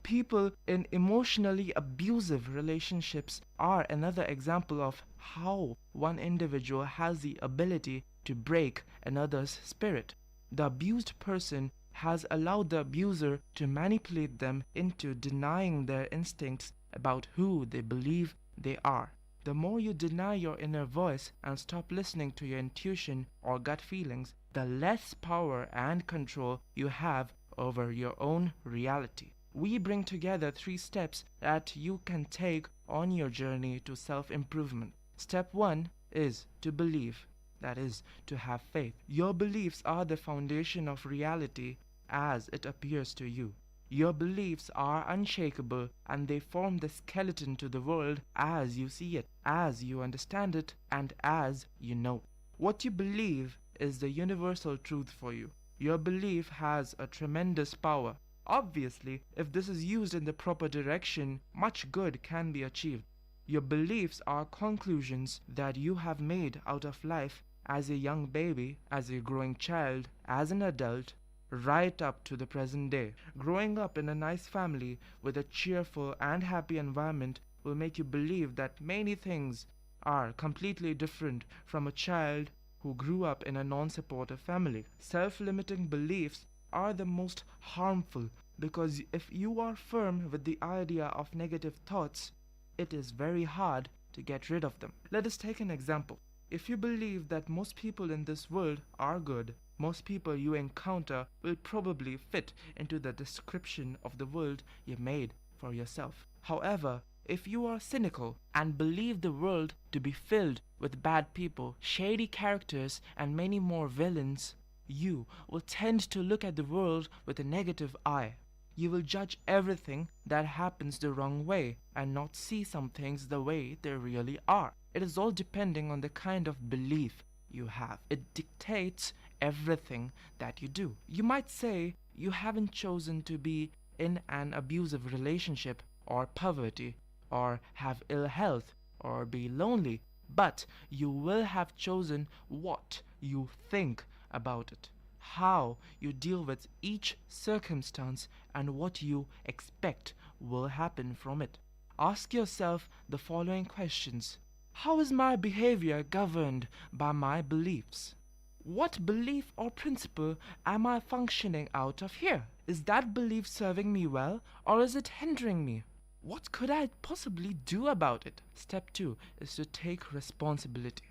People in emotionally abusive relationships are another example of how one individual has the ability to break another's spirit. The abused person has allowed the abuser to manipulate them into denying their instincts about who they believe they are. The more you deny your inner voice and stop listening to your intuition or gut feelings, the less power and control you have over your own reality. We bring together 3 steps that you can take on your journey to self-improvement. Step 1 is to believe, that is, to have faith. Your beliefs are the foundation of reality as it appears to you. Your beliefs are unshakable and they form the skeleton to the world as you see it, as you understand it, and as you know. What you believe is the universal truth for you. Your belief has a tremendous power. Obviously, if this is used in the proper direction, much good can be achieved. Your beliefs are conclusions that you have made out of life as a young baby, as a growing child, as an adult, right up to the present day. Growing up in a nice family with a cheerful and happy environment will make you believe that many things are completely different from a child who grew up in a non-supportive family. Self-limiting beliefs are the most harmful because if you are firm with the idea of negative thoughts, it is very hard to get rid of them. Let us take an example. If you believe that most people in this world are good, most people you encounter will probably fit into the description of the world you made for yourself. However, if you are cynical and believe the world to be filled with bad people, shady characters, and many more villains, you will tend to look at the world with a negative eye. You will judge everything that happens the wrong way and not see some things the way they really are. It is all depending on the kind of belief you have. It dictates everything that you do. You might say you haven't chosen to be in an abusive relationship or poverty or have ill health or be lonely, but you will have chosen what you think about it, how you deal with each circumstance, and what you expect will happen from it. Ask yourself the following questions. How is my behavior governed by my beliefs? What belief or principle am I functioning out of here? Is that belief serving me well, or is it hindering me? What could I possibly do about it? Step 2 is to take responsibility.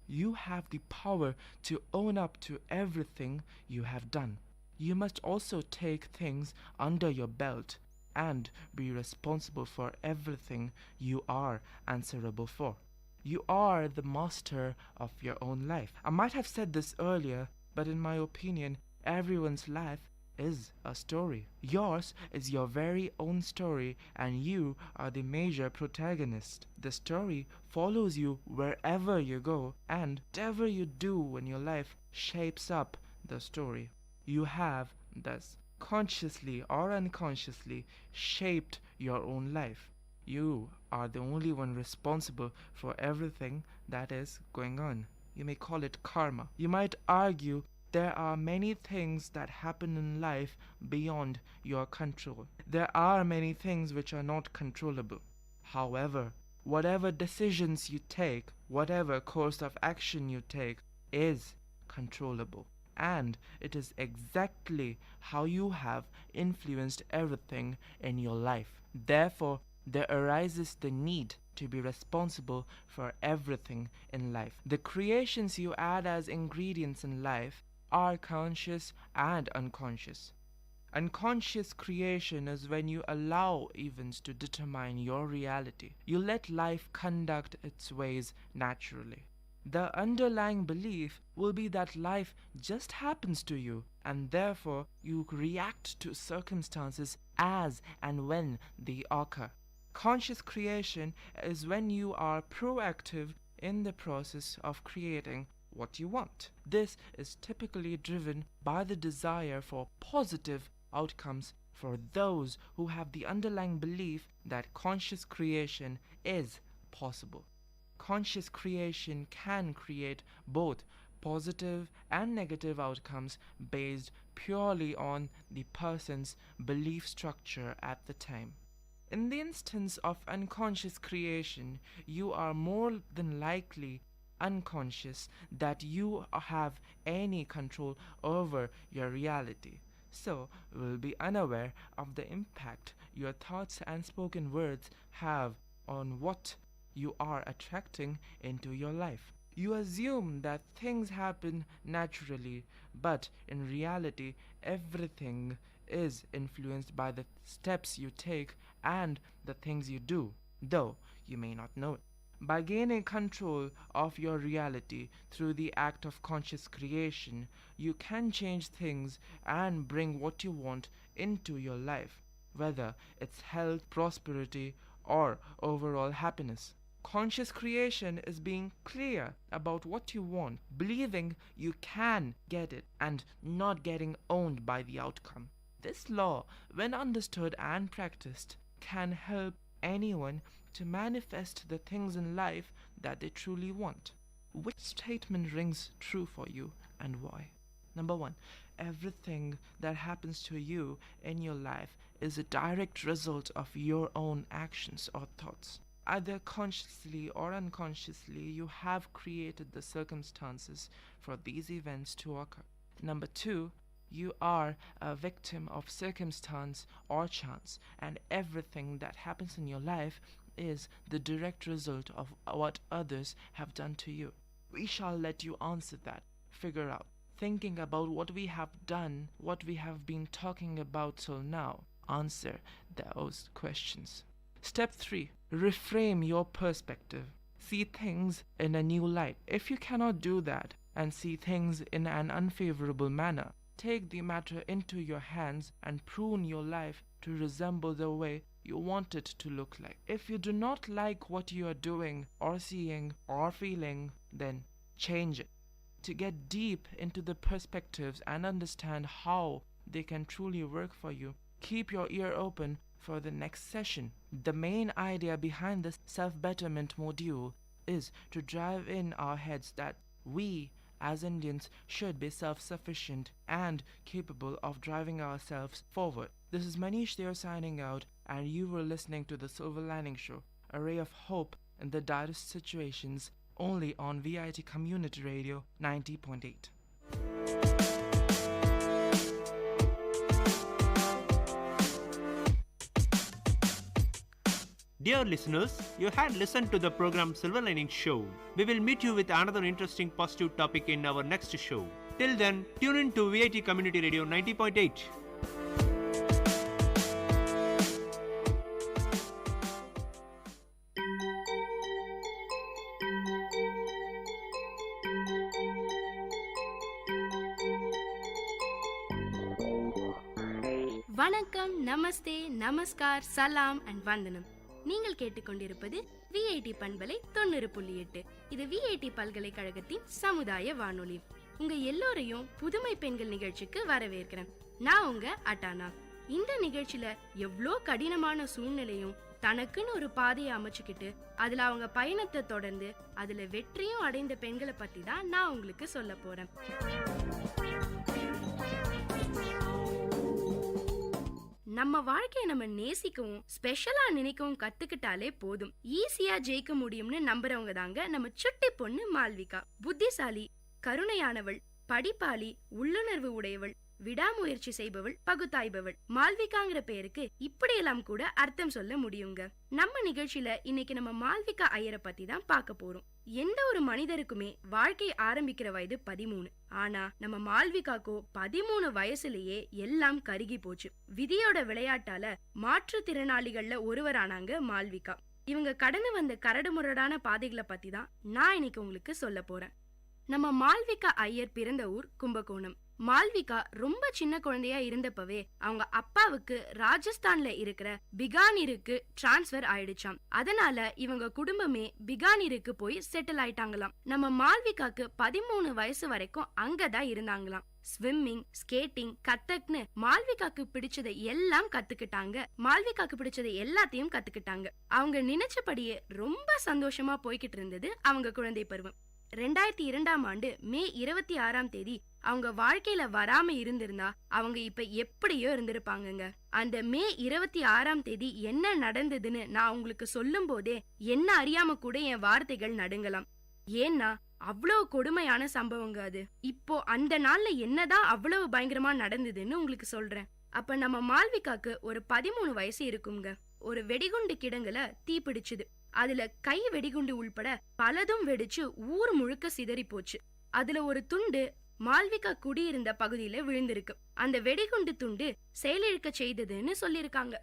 You have the power to own up to everything you have done. You must also take things under your belt and be responsible for everything you are answerable for. You are the master of your own life. I might have said this earlier, but in my opinion, everyone's life is a story. Yours is your very own story, and you are the major protagonist. The story follows you wherever you go, and whatever you do in your life shapes up the story. You have, thus, consciously or unconsciously, shaped your own life. You are the only one responsible for everything that is going on. You may call it karma. You might argue there are many things that happen in life beyond your control. There are many things which are not controllable. However, whatever decisions you take, whatever course of action you take, is controllable. And it is exactly how you have influenced everything in your life. Therefore, there arises the need to be responsible for everything in life. The creations you add as ingredients in life are conscious and unconscious. Unconscious creation is when you allow events to determine your reality. You let life conduct its ways naturally. The underlying belief will be that life just happens to you, and therefore you react to circumstances as and when they occur. Conscious creation is when you are proactive in the process of creating what you want. This is typically driven by the desire for positive outcomes for those who have the underlying belief that conscious creation is possible. Conscious creation can create both positive and negative outcomes based purely on the person's belief structure at the time. In the instance of unconscious creation, you are more than likely unconscious that you have any control over your reality, so will be unaware of the impact your thoughts and spoken words have on what you are attracting into your life. You assume that things happen naturally, but in reality everything is influenced by the steps you take and the things you do, though you may not know it. By gaining control of your reality through the act of conscious creation, you can change things and bring what you want into your life, whether it's health, prosperity, or overall happiness. Conscious creation is being clear about what you want, believing you can get it, and not getting owned by the outcome. This law, when understood and practiced, can help anyone to manifest the things in life that they truly want. Which statement rings true for you and why? Number 1, everything that happens to you in your life is a direct result of your own actions or thoughts. Either consciously or unconsciously, you have created the circumstances for these events to occur. Number 2, you are a victim of circumstance or chance, and everything that happens in your life is the direct result of what others have done to you. We shall let you answer that, figure out, thinking about what we have done, what we have been talking about till now. Answer those questions. Step 3, reframe your perspective. See things in a new light. If you cannot do that and see things in an unfavorable manner, take the matter into your hands and prune your life to resemble the way you want it to look like. If you do not like what you are doing or seeing or feeling, then change it. To get deep into the perspectives and understand how they can truly work for you, keep your ear open for the next session. The main idea behind this self-betterment module is to drive in our heads that we as Indians should be self-sufficient and capable of driving ourselves forward. This is Manish there signing out, and you were listening to the Silver Lining Show, a ray of hope in the direst situations, only on VIT Community Radio 90.8. Dear listeners, you had listened to the program Silver Lining Show. We will meet you with another interesting positive topic in our next show. Till then, tune in to VIT Community Radio 90.8. வணக்கம், நமஸ்தே, நமஸ்கார், சலாம் and வந்தனம். நீங்கள் கேட்டுக்கொண்டிருப்பது VIT பண்பலை 90.8. இது VIT பல்கலைக்கழகத்தின் சமுதாய வானொலி. உங்க எல்லோரையும் புதுமை பெண்கள் நிகழ்ச்சிக்கு வரவேற்கிறேன். நான் உங்க அட்டானா. இந்த நிகழ்ச்சியில எவ்வளோ கடினமான சூழ்நிலையும் தனக்குன்னு ஒரு பாதையை அமைச்சுக்கிட்டு அதுல அவங்க பயணத்தை தொடர்ந்து அதுல வெற்றியும் அடைந்த பெண்களை பத்தி தான் நான் உங்களுக்கு சொல்ல போறேன். நம்ம வாழ்க்கையை நம்ம நேசிக்கவும் ஸ்பெஷலா நினைக்கவும் கத்துக்கிட்டாலே போதும், ஈஸியா ஜெயிக்க முடியும்னு நம்புறவங்க தாங்க நம்ம சுட்டி பொண்ணு மால்விகா. புத்திசாலி, கருணையானவள், படிப்பாளி, உள்ளுணர்வு உடையவள், விடாமுயற்சி செய்பவள், பகுத்தாய்பவள். மால்விகாங்கிற பேருக்கு இப்படியெல்லாம் கூட அர்த்தம் சொல்ல முடியுங்க. நம்ம நிகழ்ச்சியில இன்னைக்கு நம்ம மால்விகா ஐயரை பத்தி தான் பார்க்க போறோம். எந்த ஒரு மனிதருக்குமே வாழ்க்கை ஆரம்பிக்கிற வயது 13. ஆனா நம்ம மால்விகாக்கோ 13 வயசுலயே எல்லாம் கருகி போச்சு. விதியோட விளையாட்டால மாற்றுத்திறனாளிகள்ல ஒருவரானாங்க மால்விகா. இவங்க கடந்து வந்த கரடுமுரடான பாதைகளை பத்தி தான் நான் இன்னைக்கு உங்களுக்கு சொல்ல போறேன். நம்ம மால்விகா ஐயர் பிறந்த ஊர் கும்பகோணம். மால்விகா ரொம்ப சின்ன குழந்தையா இருந்தப்பவே அவங்க அப்பாவுக்கு ராஜஸ்தான்ல இருக்கிற பிகானீருக்கு டிரான்ஸ்பர் ஆயிடுச்சாம். அதனால இவங்க குடும்பமே பிகானீருக்கு போய் செட்டில் ஆயிட்டாங்களாம். நம்ம மால்விகாக்கு 13 வயசு வரைக்கும் அங்கதான் இருந்தாங்களாம். ஸ்விம்மிங், ஸ்கேட்டிங், கத்தக்னு மால்விகாக்கு பிடிச்சதை எல்லாம் கத்துக்கிட்டாங்க. மால்விகாக்கு பிடிச்சதை எல்லாத்தையும் கத்துக்கிட்டாங்க. அவங்க நினைச்சபடியே ரொம்ப சந்தோஷமா போய்கிட்டு இருந்தது அவங்க குழந்தை பருவம். 2002ஆம் ஆண்டு மே 26ஆம் தேதி அவங்க வாழ்க்கையில வராம இருந்திருந்தா அவங்க இப்ப எப்படியோ இருந்திருப்பாங்கங்க. அந்த மே 26ஆம் தேதி என்ன நடந்ததுன்னு நான் உங்களுக்கு சொல்லும் போதே என்ன அறியாம கூட என் வார்த்தைகள் நடுங்கலாம். ஏன்னா அவ்வளவு கொடுமையான சம்பவங்க அது. இப்போ அந்த நாள்ல என்னதான் அவ்வளவு பயங்கரமா நடந்ததுன்னு உங்களுக்கு சொல்றேன். அப்ப நம்ம மால்விகாக்கு ஒரு 13 வயசு இருக்குங்க. ஒரு வெடிகுண்டு கிடங்குல தீ பிடிச்சுது. அதுல கை வெடிகுண்டு உள்பட பலதும் வெடிச்சு ஊர் முழுக்க சிதறி போச்சு. அதுல ஒரு துண்டு மால்விகா குடியிருந்த பகுதியில விழுந்திருக்கு. அந்த வெடிகுண்டு துண்டு செயலிழக்க செய்ததுன்னு சொல்லிருக்காங்க.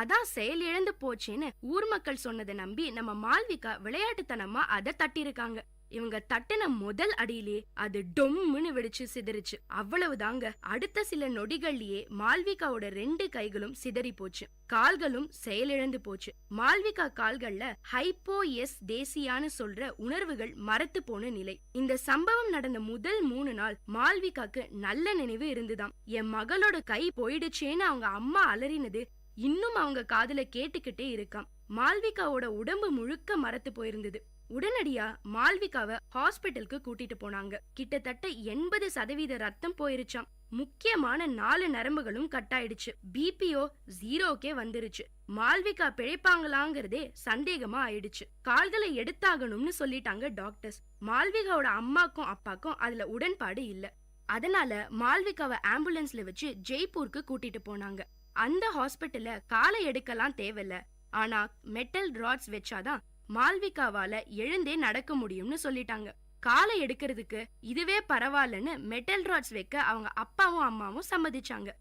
அதான் செயல் இழந்து போச்சுன்னு ஊர் மக்கள் சொன்னதை நம்பி நம்ம மால்விகா விளையாட்டுத்தனமா அதை தட்டிருக்காங்க. இவங்க தட்டின முதல் அடியிலே அது டொம்முன்னு வெடிச்சு சிதறிச்சு. அவ்வளவுதாங்க. அடுத்த சில நொடிகள்லயே மால்விகாவோட 2 கைகளும் சிதறி போச்சு, கால்களும் செயலிழந்து போச்சு. மால்விகா கால்கள்ல ஹைப்போஎஸ் தேசியான்னு சொல்ற உணர்வுகள் மரத்து போன நிலை. இந்த சம்பவம் நடந்த முதல் 3 நாள் மால்விகாக்கு நல்ல நினைவு இருந்துதாம். என் மகளோட கை போயிடுச்சேன்னு அவங்க அம்மா அலறினது இன்னும் அவங்க காதுல கேட்டுக்கிட்டே இருக்காம். மால்விகாவோட உடம்பு முழுக்க மரத்து போயிருந்தது. உடனடியா மால்விகாவை ஹாஸ்பிட்டலுக்கு கூட்டிட்டு போனாங்க. கிட்டத்தட்ட 80% ரத்தம் போயிருச்சாம். முக்கியமான 4 நரம்புகளும் கட்டாயிடுச்சு. பிபிஓ 0க்கே வந்துருச்சு. மால்விகா பிழைப்பாங்களாங்கிறதே சந்தேகமா ஆயிடுச்சு. கால்களை எடுத்தாகணும்னு சொல்லிட்டாங்க டாக்டர்ஸ். மால்விகாவோட அம்மாக்கும் அப்பாக்கும் அதுல உடன்பாடு இல்ல. அதனால மால்விகாவை ஆம்புலன்ஸ்ல வச்சு ஜெய்ப்பூருக்கு கூட்டிட்டு போனாங்க. அந்த ஹாஸ்பிட்டல்ல காலை எடுக்கலாம் தேவையில்ல, ஆனா மெட்டல் ராட்ஸ் வச்சாதான் மால்விகாவால எழுந்தே நடக்க முடியும்னு சொல்லிட்டாங்க. காலை எடுக்கிறதுக்கு இதுவே பரவாயில்லன்னு மெட்டல் ராட்ஸ் வைக்க அவங்க அப்பாவும் அம்மாவும் சம்மதிச்சாங்க.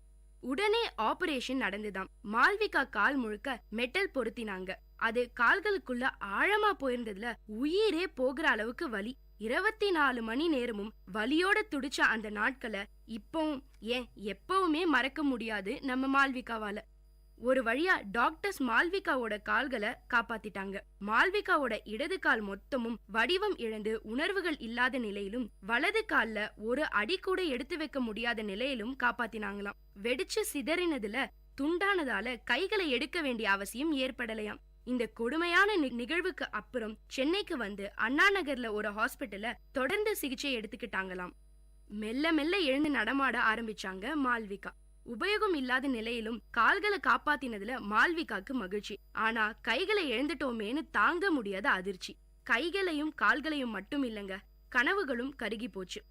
உடனே ஆபரேஷன் நடந்துதாம். மால்விகா கால் முழுக்க மெட்டல் பொருத்தினாங்க. அது கால்களுக்குள்ள ஆழமா போயிருந்ததுல உயிரே போகிற அளவுக்கு வலி. 24 மணி நேரமும் வலியோட துடிச்ச அந்த நாட்களை இப்பவும் ஏன் எப்பவுமே மறக்க முடியாது நம்ம மால்விகாவால. ஒரு வழியா டாக்டர்ஸ் மால்விகாவோட கால்களை காப்பாத்திட்டாங்க. மால்விகாவோட இடது கால் மொத்தமும் வடிவம் இழந்து உணர்வுகள் இல்லாத நிலையிலும் வலது கால்ல ஒரு அடி கூட எடுத்து வைக்க முடியாத நிலையிலும் காப்பாத்தினாங்களாம். வெடிச்சு சிதறினதுல துண்டானதால கைகளை எடுக்க வேண்டிய அவசியம் ஏற்படலையாம். இந்த கொடுமையான நிகழ்வுக்கு அப்புறம் சென்னைக்கு வந்து அண்ணா நகர்ல ஒரு ஹாஸ்பிட்டல்ல தொடர்ந்து சிகிச்சை எடுத்துக்கிட்டாங்களாம். மெல்ல மெல்ல எழுந்து நடமாட ஆரம்பிச்சாங்க மால்விகா. உபயோகம் இல்லாத நிலையிலும் கால்களை காப்பாத்தினதுல மால்விகாக்கு மகிழ்ச்சி. ஆனா கைகளை இழந்துட்டோமேன்னு தாங்க முடியாத அதிர்ச்சி. கைகளையும் கால்களையும் மட்டும் இல்லங்க, கனவுகளும் கருகி போச்சு.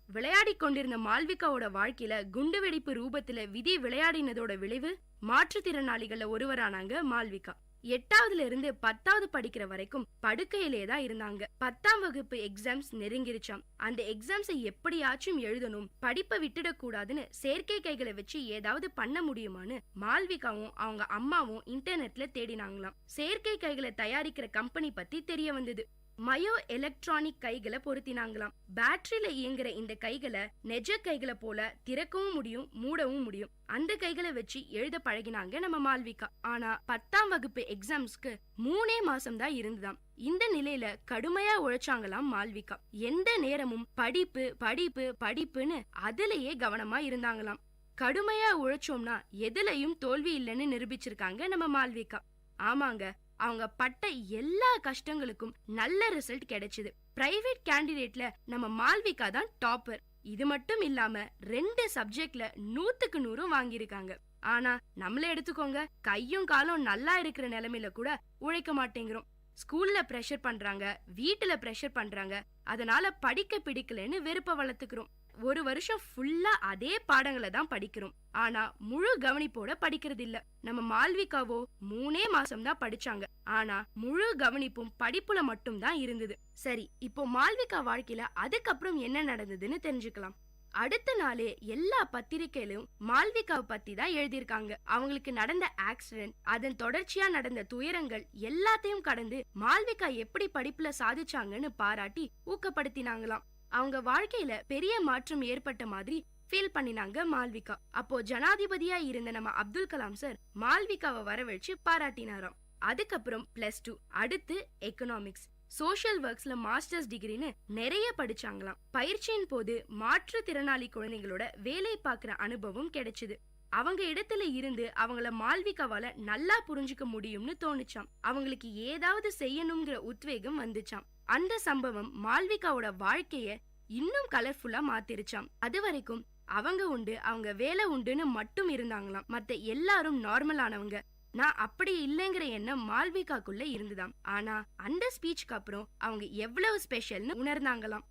விளையாடி கொண்டிருந்த மால்விகாவோட வாழ்க்கையில குண்டுவெடிப்பு ரூபத்துல விதி விளையாடினதோட விளைவு மாற்றுத்திறனாளிகள்ல ஒருவரானாங்க மால்விகா. 8ஆவதுல இருந்து 10ஆவது படிக்கிற வரைக்கும் படுக்கையிலே தான் இருந்தாங்க. 10ஆம் வகுப்பு எக்ஸாம்ஸ் நெருங்கிருச்சாம். அந்த எக்ஸாம்ஸை எப்படியாச்சும் எழுதணும், படிப்பை விட்டுடக்கூடாதுன்னு செயற்கை கைகளை வச்சு ஏதாவது பண்ண முடியுமான்னு மால்விகாவும் அவங்க அம்மாவும் இன்டர்நெட்ல தேடினாங்களாம். செயற்கை கைகளை தயாரிக்கிற கம்பெனி பத்தி தெரிய வந்தது. மயோ எலக்ட்ரானிக் கைகளை பொருத்தினாங்களாம். பேட்டரியில இயங்குற இந்த கைகளை நெஜ கைகளை போல திறக்கவும் முடியும், மூடவும் முடியும். அந்த கைகளை வச்சு எழுத பழகினாங்க நம்ம மால்விகா. ஆனா 10ஆம் வகுப்பு எக்ஸாம்ஸ்க்கு 3 மாசம் தான் இருந்துதாம். இந்த நிலையில கடுமையா உழைச்சாங்களாம் மால்விகா. எந்த நேரமும் படிப்பு படிப்பு படிப்புன்னு அதுலயே கவனமா இருந்தாங்களாம். கடுமையா உழைச்சோம்னா எதுலயும் தோல்வி இல்லைன்னு நிரூபிச்சிருக்காங்க நம்ம மால்விகா. ஆமாங்க, அவங்க பட்ட எல்லா கஷ்டங்களுக்கும் நல்ல ரிசல்ட் கிடைச்சது. பிரைவேட் கேண்டிடேட்ல நம்ம மால்விகா தான் டாப்பர். இது மட்டும் இல்லாம 2 சப்ஜெக்ட்ல 100க்கு 100 வாங்கியிருக்காங்க. ஆனா நம்மள எடுத்துக்கோங்க, கையும் காலும் நல்லா இருக்கிற நிலைமையில கூட உழைக்க மாட்டேங்கிறோம். ஸ்கூல்ல பிரஷர் பண்றாங்க, வீட்டுல பிரஷர் பண்றாங்க, அதனால படிக்க பிடிக்கலன்னு வெறுப்ப வளர்த்துக்கிறோம். ஒரு வருஷம் ஃபுல்லா அதே பாடங்களை தான் படிக்கிறோம், ஆனா முழு கவனிப்போட படிக்கிறது இல்ல. நம்ம மால்விகாவோ 3 மாசம் தான் படிச்சாங்க, ஆனா முழு கவனிப்பும் படிப்புல மட்டும் தான் இருந்தது. சரி, இப்போ மால்விகா வாழ்க்கையில அதுக்கப்புறம் என்ன நடந்ததுன்னு தெரிஞ்சுக்கலாம். அடுத்த நாளே எல்லா பத்திரிகையிலும் மால்விகாவை பத்தி தான் எழுதியிருக்காங்க. அவங்களுக்கு நடந்த ஆக்சிடென்ட், அதன் தொடர்ச்சியா நடந்த துயரங்கள் எல்லாத்தையும் கடந்து மால்விகா எப்படி படிப்புல சாதிச்சாங்கன்னு பாராட்டி ஊக்கப்படுத்தினாங்களாம். அவங்க வாழ்க்கையில பெரிய மாற்றம் ஏற்பட்ட மாதிரி ஃபீல் பண்ணினாங்க மால்விகா. அப்போ ஜனாதிபதியா இருந்த நம்ம அப்துல் கலாம் சார் மால்விகாவை வரவழைச்சு பாராட்டினாராம். அதுக்கப்புறம் +2, அடுத்து எக்கனாமிக்ஸ், சோஷியல் ஒர்க்ஸ்ல மாஸ்டர்ஸ் டிகிரின்னு நிறைய படிச்சாங்களாம். பயிற்சியின் போது மாற்றுத்திறனாளி குழந்தைகளோட வேலை பார்க்கிற அனுபவம் கிடைச்சது. அவங்க இடத்துல இருந்து அவங்கள மால்விகாவால நல்லா புரிஞ்சுக்க முடியும்னு தோணுச்சாம். அவங்களுக்கு ஏதாவது செய்யணுங்கிற உத்வேகம் வந்துச்சாம். அந்த சம்பவம் மால்விகாவோட வாழ்க்கைய இன்னும் கலர்ஃபுல்லா மாத்திருச்சாம். அது வரைக்கும் அவங்க உண்டு, அவங்க வேலை உண்டுன்னு மட்டும் இருந்தாங்களாம். மத்த எல்லாரும் நார்மலானவங்க. நான் அப்படி இல்லைங்கிற எண்ணம் மால்விகாக்குள்ள இருந்துதாம். ஆனா அந்த ஸ்பீச்சுக்கு அப்புறம் அவங்க எவ்வளவு ஸ்பெஷல்னு உணர்ந்தாங்களாம்.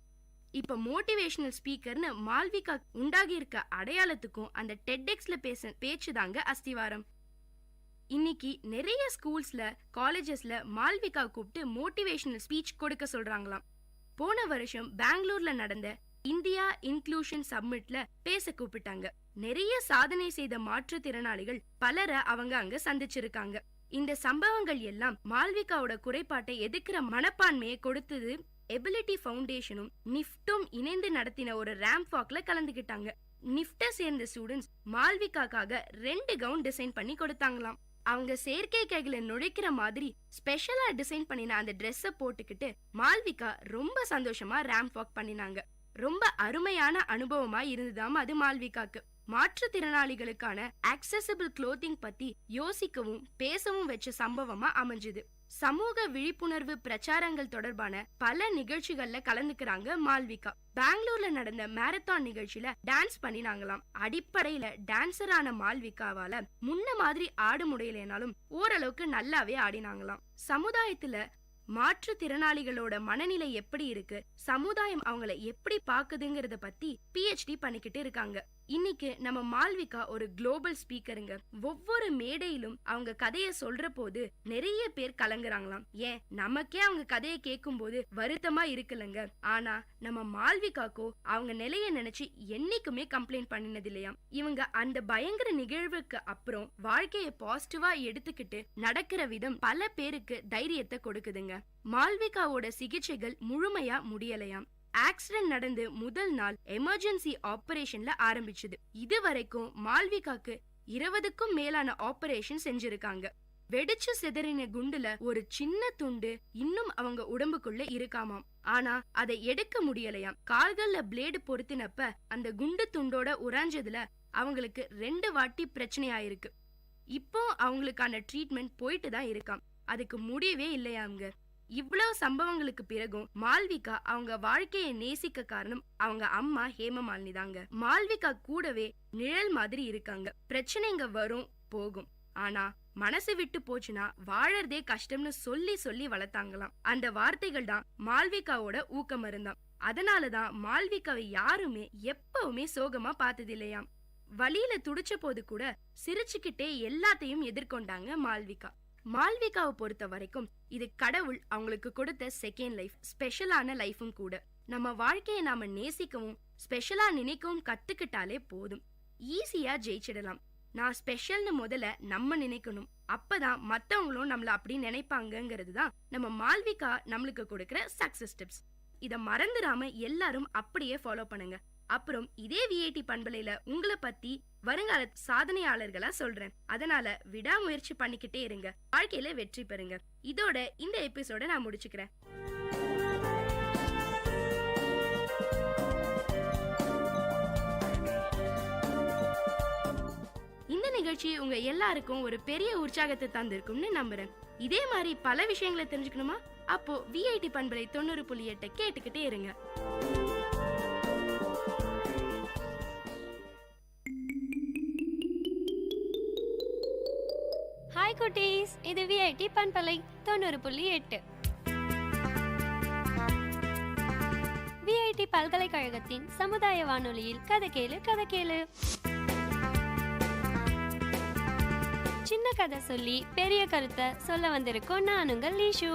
இப்ப மோட்டிவேஷனல் ஸ்பீக்கர்னு மால்விகா உண்டாகி இருக்க அடையாளத்துக்கும் அந்த டெட்எக்ஸ்ல பேச்சுதாங்க அஸ்திவாரம். இன்னைக்கு நிறைய ஸ்கூல்ஸ்ல காலேஜஸ்ல மால்விகா கூப்பிட்டு மோட்டிவேஷனல் ஸ்பீச் கொடுக்க சொல்றாங்களாம். போன வருஷம் பெங்களூர்ல நடந்த இந்தியா இன்க்ளூஷன் சம்மிட்ல பேச கூப்பிட்டாங்க. நிறைய சாதனை செய்த மாற்றுத்திறனாளிகள் பலரை அவங்க அங்க சந்திச்சிருக்காங்க. இந்த சம்பவங்கள் எல்லாம் மால்விகாவோட குறைபாட்டை எதிர்க்கிற மனப்பான்மையை கொடுத்தது எபிலிட்டி ஃபவுண்டேஷனும் நிஃப்டும் இணைந்து நடத்தின ஒரு ரேம்ப் வாக்ல கலந்துக்கிட்டாங்க. நிஃப்ட சேர்ந்த ஸ்டூடெண்ட்ஸ் மால்விகாக்காக 2 கவுன் டிசைன் பண்ணி கொடுத்தாங்களாம். அவங்க செயற்கை கைகளை நுழைக்கிற மாதிரி ஸ்பெஷலா டிசைன் பண்ணின அந்த ட்ரெஸ்ஸை போட்டுக்கிட்டு மால்விகா ரொம்ப சந்தோஷமா ரேம்ப் வாக் பண்ணினாங்க. ரொம்ப அருமையான அனுபவமா இருந்ததாம் அது மால்விகாக்கு. மாற்றுத்திறனாளிகளுக்கான ஆக்சசிபிள் க்ளோத்திங் பத்தி யோசிக்கவும் பேசவும் வச்ச சம்பவமா அமைஞ்சுது. சமூக விழிப்புணர்வு பிரச்சாரங்கள் தொடர்பான பல நிகழ்ச்சிகள்ல கலந்துக்கிறாங்க மால்விகா. பெங்களூர்ல நடந்த மாரத்தான் நிகழ்ச்சியில டான்ஸ் பண்ணினாங்களாம். அடிப்படையில டான்சரான மால்விகாவால முன்ன மாதிரி ஆட முடியலனாலும் ஓரளவுக்கு நல்லாவே ஆடினாங்களாம். சமுதாயத்துல மாற்றுத்திறனாளிகளோட மனநிலை எப்படி இருக்கு, சமுதாயம் அவங்கள எப்படி பாக்குதுங்கிறத பத்தி PhD பண்ணிக்கிட்டு இருக்காங்க. இன்னைக்கு நம்ம மால்விகா ஒரு குளோபல் ஸ்பீக்கருங்க. ஒவ்வொரு மேடையிலும் அவங்க கதைய சொல்ற போது நிறைய பேர் கலங்குறாங்களாம். ஏன் நமக்கே அவங்க கதையை கேட்கும் போது வருத்தமா இருக்குல்லங்க. ஆனா நம்ம மால்விகாக்கோ அவங்க நிலைய நினைச்சு என்னைக்குமே கம்ப்ளைண்ட் பண்ணினது இல்லையாம். இவங்க அந்த பயங்கர நிகழ்வுக்கு அப்புறம் வாழ்க்கைய பாசிட்டிவா எடுத்துக்கிட்டு நடக்கிற விதம் பல பேருக்கு தைரியத்தை கொடுக்குதுங்க. மால்விகாவோட சிகிச்சைகள் முழுமையா முடியலையாம். ஆக்சிடென்ட் நடந்து முதல் நாள் எமர்ஜென்சி ஆபரேஷன்ல ஆரம்பிச்சது. இதுவரைக்கும் மால்விகாக்கு 20க்கும் மேலான ஆபரேஷன் செஞ்சிருக்காங்க. வெடிச்சு சிதறின குண்டுல ஒரு சின்ன துண்டு இன்னும் அவங்க உடம்புக்குள்ள இருக்காமாம். ஆனா அதை எடுக்க முடியலையாம். கால்கள்ல பிளேடு பொருத்தினப்ப அந்த குண்டு துண்டோட உராஞ்சதுல அவங்களுக்கு 2 வாட்டி பிரச்சனை ஆயிருக்கு. இப்போ அவங்களுக்கான ட்ரீட்மெண்ட் போயிட்டு தான் இருக்காம். அதுக்கு முடியவே இல்லையாங்க. இவ்வளவு சம்பவங்களுக்கு பிறகும் மால்விகா அவங்க வாழ்க்கையை நேசிக்க காரணம் அவங்க அம்மா ஹேமமாலினி தாங்க. மால்விகா கூடவே நிழல் மாதிரி இருக்காங்க. பிரச்சனைங்க வரும் போகும், ஆனா மனசு விட்டு போச்சுன்னா வாழறதே கஷ்டம்னு சொல்லி சொல்லி வளர்த்தாங்களாம். அந்த வார்த்தைகள் தான் மால்விகாவோட ஊக்கம் இருந்தாம். அதனாலதான் மால்விகாவை யாருமே எப்பவுமே சோகமா பார்த்தது இல்லையாம். வழியில துடிச்ச போது கூட சிரிச்சுக்கிட்டே எல்லாத்தையும் எதிர்கொண்டாங்க மால்விகா. மால்விகாவை பொறுத்த வரைக்கும் இது கடவுள் அவங்களுக்கு கொடுத்த செகண்ட் லைஃப், ஸ்பெஷலான லைஃபும் கூட. நம்ம வாழ்க்கையை நாம நேசிக்கவும் ஸ்பெஷலா நினைக்கவும் கத்துக்கிட்டாலே போதும், ஈஸியா ஜெயிச்சிடலாம். நான் ஸ்பெஷல்னு முதல்ல நம்ம நினைக்கணும். அப்பதான் மத்தவங்களும் நம்மள அப்படி நினைப்பாங்கிறது தான் நம்ம மால்விகா நம்மளுக்கு கொடுக்கிற சக்சஸ் டிப்ஸ். இத மறந்துடாம எல்லாரும் அப்படியே ஃபாலோ பண்ணுங்க. அப்புறம் இதே VIT பண்பலையில உங்களை பத்தி வருங்கால சாதனையாளர்களா சொல்றேன். அதனால விடாமுயற்சி பண்ணிக்கிட்டே இருங்க, வாழ்க்கையில வெற்றி பெறுங்க. இதோட இந்த எபிசோட நான் முடிச்சுக்கிறேன். இந்த நிகழ்ச்சி உங்க எல்லாருக்கும் ஒரு பெரிய உற்சாகத்தை தந்திருக்கும்னு நம்புறேன். இதே மாதிரி பல விஷயங்களை தெரிஞ்சுக்கணுமா? அப்போ VIT பண்பலை 90.8 கேட்டுக்கிட்டே இருங்க. ஹாய் குட்டீஸ், இது VIT பண்பலை 90.8. VIT பல்கலைக்கழகத்தின் சமுதாய வானொலியில் கதை கேளு கதை கேளு. சின்ன கதை சொல்லி பெரிய கருத்தை சொல்ல வந்திருக்கோம். நான் உங்கள் லீஷு.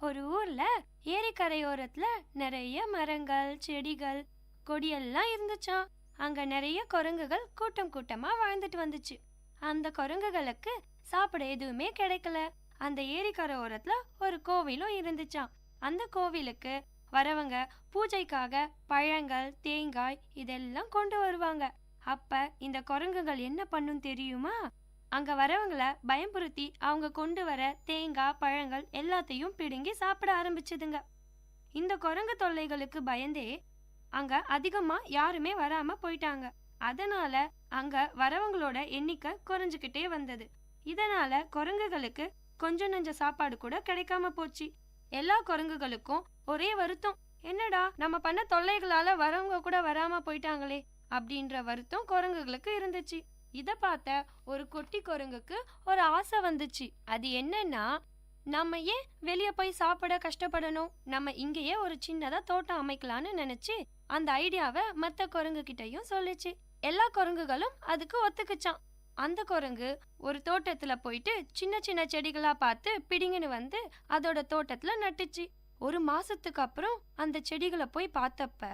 ஒரு ஊர்ல ஏரிக்கரையோரத்துல நிறைய மரங்கள் செடிகள் கொடியெல்லாம் இருந்துச்சாம். அங்க நிறைய குரங்குகள் கூட்டம் கூட்டமா வாழ்ந்துட்டு வந்துச்சு. அந்த குரங்குகளுக்கு சாப்பிட எதுவுமே கிடைக்கல. அந்த ஏரிக்கரையோரத்துல ஒரு கோவிலும் இருந்துச்சாம். அந்த கோவிலுக்கு வரவங்க பூஜைக்காக பழங்கள் தேங்காய் இதெல்லாம் கொண்டு வருவாங்க. அப்ப இந்த குரங்குகள் என்ன பண்ணும் தெரியுமா? அங்க வரவங்கள பயம்புறுத்தி அவங்க கொண்டு வர தேங்காய் பழங்கள் எல்லாத்தையும் பிடுங்கி சாப்பிட ஆரம்பிச்சதுங்க. இந்த குரங்கு தொல்லைகளுக்கு பயந்தே அங்க அதிகமா யாருமே வராம போயிட்டாங்க. அதனால அங்க வரவங்களோட எண்ணிக்கை குறைஞ்சுக்கிட்டே வந்தது. இதனால குரங்குகளுக்கு கொஞ்சம் நஞ்ச சாப்பாடு கூட கிடைக்காம போச்சு. எல்லா குரங்குகளுக்கும் ஒரே வருத்தம், என்னடா நம்ம பண்ண தொல்லைகளால வரவங்க கூட வராம போயிட்டாங்களே அப்படின்ற வருத்தம் குரங்குகளுக்கு இருந்துச்சு. இத பார்த்த ஒரு குட்டி குரங்குக்கு ஒரு ஆசை வந்துச்சு. அது என்னன்னா, நம்ம ஏன் வெளியே போய் சாப்பிட கஷ்டப்படணும், நம்ம இங்கேயே ஒரு சின்னதா தோட்டம் அமைக்கலான்னு நினைச்சு அந்த ஐடியாவை மத்த குரங்கு கிட்டையும் சொல்லிச்சு. எல்லா குரங்குகளும் அதுக்கு ஒத்துக்குச்சான். அந்த குரங்கு ஒரு தோட்டத்துல போயிட்டு சின்ன சின்ன செடிகளா பார்த்து பிடிங்கின்னு வந்து அதோட தோட்டத்துல நட்டுச்சு. ஒரு மாசத்துக்கு அப்புறம் அந்த செடிகளை போய் பார்த்தப்ப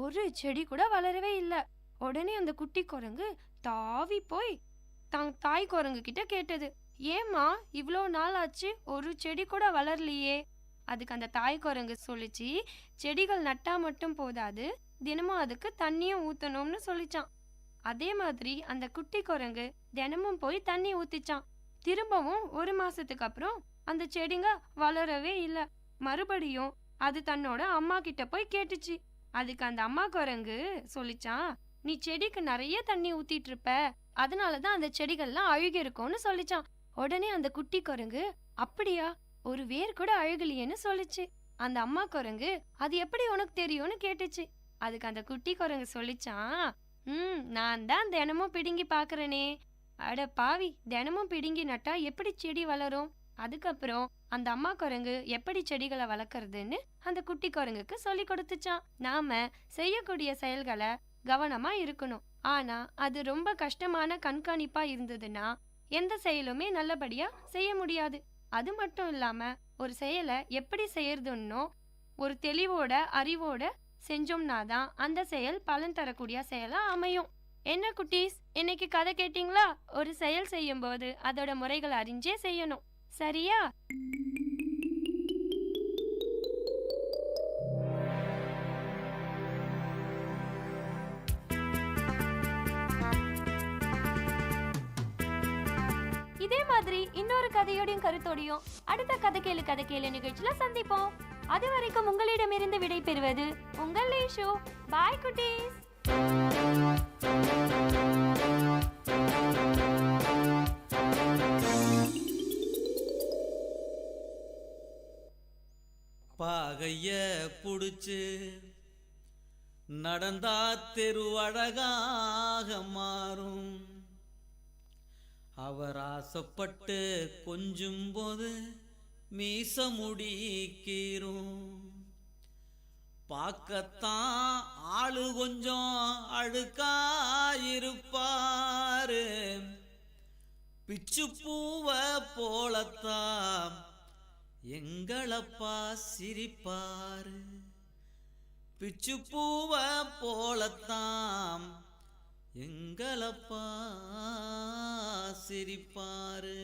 ஒரு செடி கூட வளரவே இல்லை. உடனே அந்த குட்டி குரங்கு தாவி போய் தான் தாய் குரங்கு கிட்ட கேட்டது, ஏம்மா இவ்வளோ நாள் ஆச்சு, ஒரு செடி கூட வளரலையே? அதுக்கு அந்த தாய் குரங்கு சொல்லிச்சு, செடிகள் நட்டா மட்டும் போதாது, தினமும் அதுக்கு தண்ணியும் ஊத்தணும்னு சொல்லிச்சான். அதே மாதிரி அந்த குட்டி குரங்கு தினமும் போய் தண்ணி ஊத்திச்சான். திரும்பவும் 1 மாசத்துக்கு அப்புறம் அந்த செடிங்க வளரவே இல்லை. மறுபடியும் அது தன்னோட அம்மா கிட்ட போய் கேட்டுச்சு. அதுக்கு அந்த அம்மா குரங்கு சொல்லிச்சான், நீ செடிக்கு நிறைய தண்ணி ஊத்திட்டு இருப்ப, அதனாலதான் அந்த செடிகள்லாம் அழுகி இருக்கும்னு சொல்லிச்சான். உடனே அந்த குட்டி குரங்கு, அப்படியா, ஒரு வேர் கூட அழுகலையேன்னு சொல்லிச்சு. அந்த அம்மா குரங்கு, அது எப்படி உனக்கு தெரியும்னு கேட்டுச்சு. அதுக்கு அந்த குட்டி குரங்கு சொல்லிச்சான், நான் தான் தினமும் பிடுங்கி பாக்குறேனே. அட பாவி, தினமும் பிடுங்கி நட்டா எப்படி செடி வளரும்? அதுக்கப்புறம் அந்த அம்மா குரங்கு எப்படி செடிகளை வளர்க்கறதுன்னு அந்த குட்டி குரங்குக்கு சொல்லி கொடுத்துச்சான். நாம செய்யக்கூடிய செயல்களை கவனமா இருக்கணும். ஆனா அது ரொம்ப கஷ்டமான கண்காணிப்பா இருந்ததுன்னா எந்த செயலுமே நல்லபடியா செய்ய முடியாது. அது மட்டும் இல்லாம ஒரு செயலை எப்படி செய்யறதுன்னோ ஒரு தெளிவோட அறிவோட செஞ்சோம்னா தான் அந்த செயல் பலன் தரக்கூடிய செயலா அமையும். என்ன குட்டீஸ், இன்னைக்கு கதை கேட்டீங்களா? ஒரு செயல் செய்யும் போது அதோட முறைகளை அறிஞ்சே செய்யணும், சரியா? இதே மாதிரி இன்னொரு கதையோடையும் கருத்தோடையும் அடுத்த கதை கேளு நிகழ்ச்சியில சந்திப்போம். அது வரைக்கும் உங்களிடமிருந்து விடை பெறுவது உங்கள் லேஷு. பாய் குட்டீஸ். பாகைய புடிச்சு நடந்தா தெரு அழகாக மாறும். அவர் ஆசைப்பட்டு கொஞ்சும் போது மீச முடிக்கீரும். பார்க்கத்தான் ஆளு கொஞ்சம் அழுக்காயிருப்பாரு, பிச்சு பூவ போலத்தான் எங்களப்பா சிரிப்பாரு. பிச்சு பூவ போலத்தான் எங்களப்பா சிரிப்பாரு.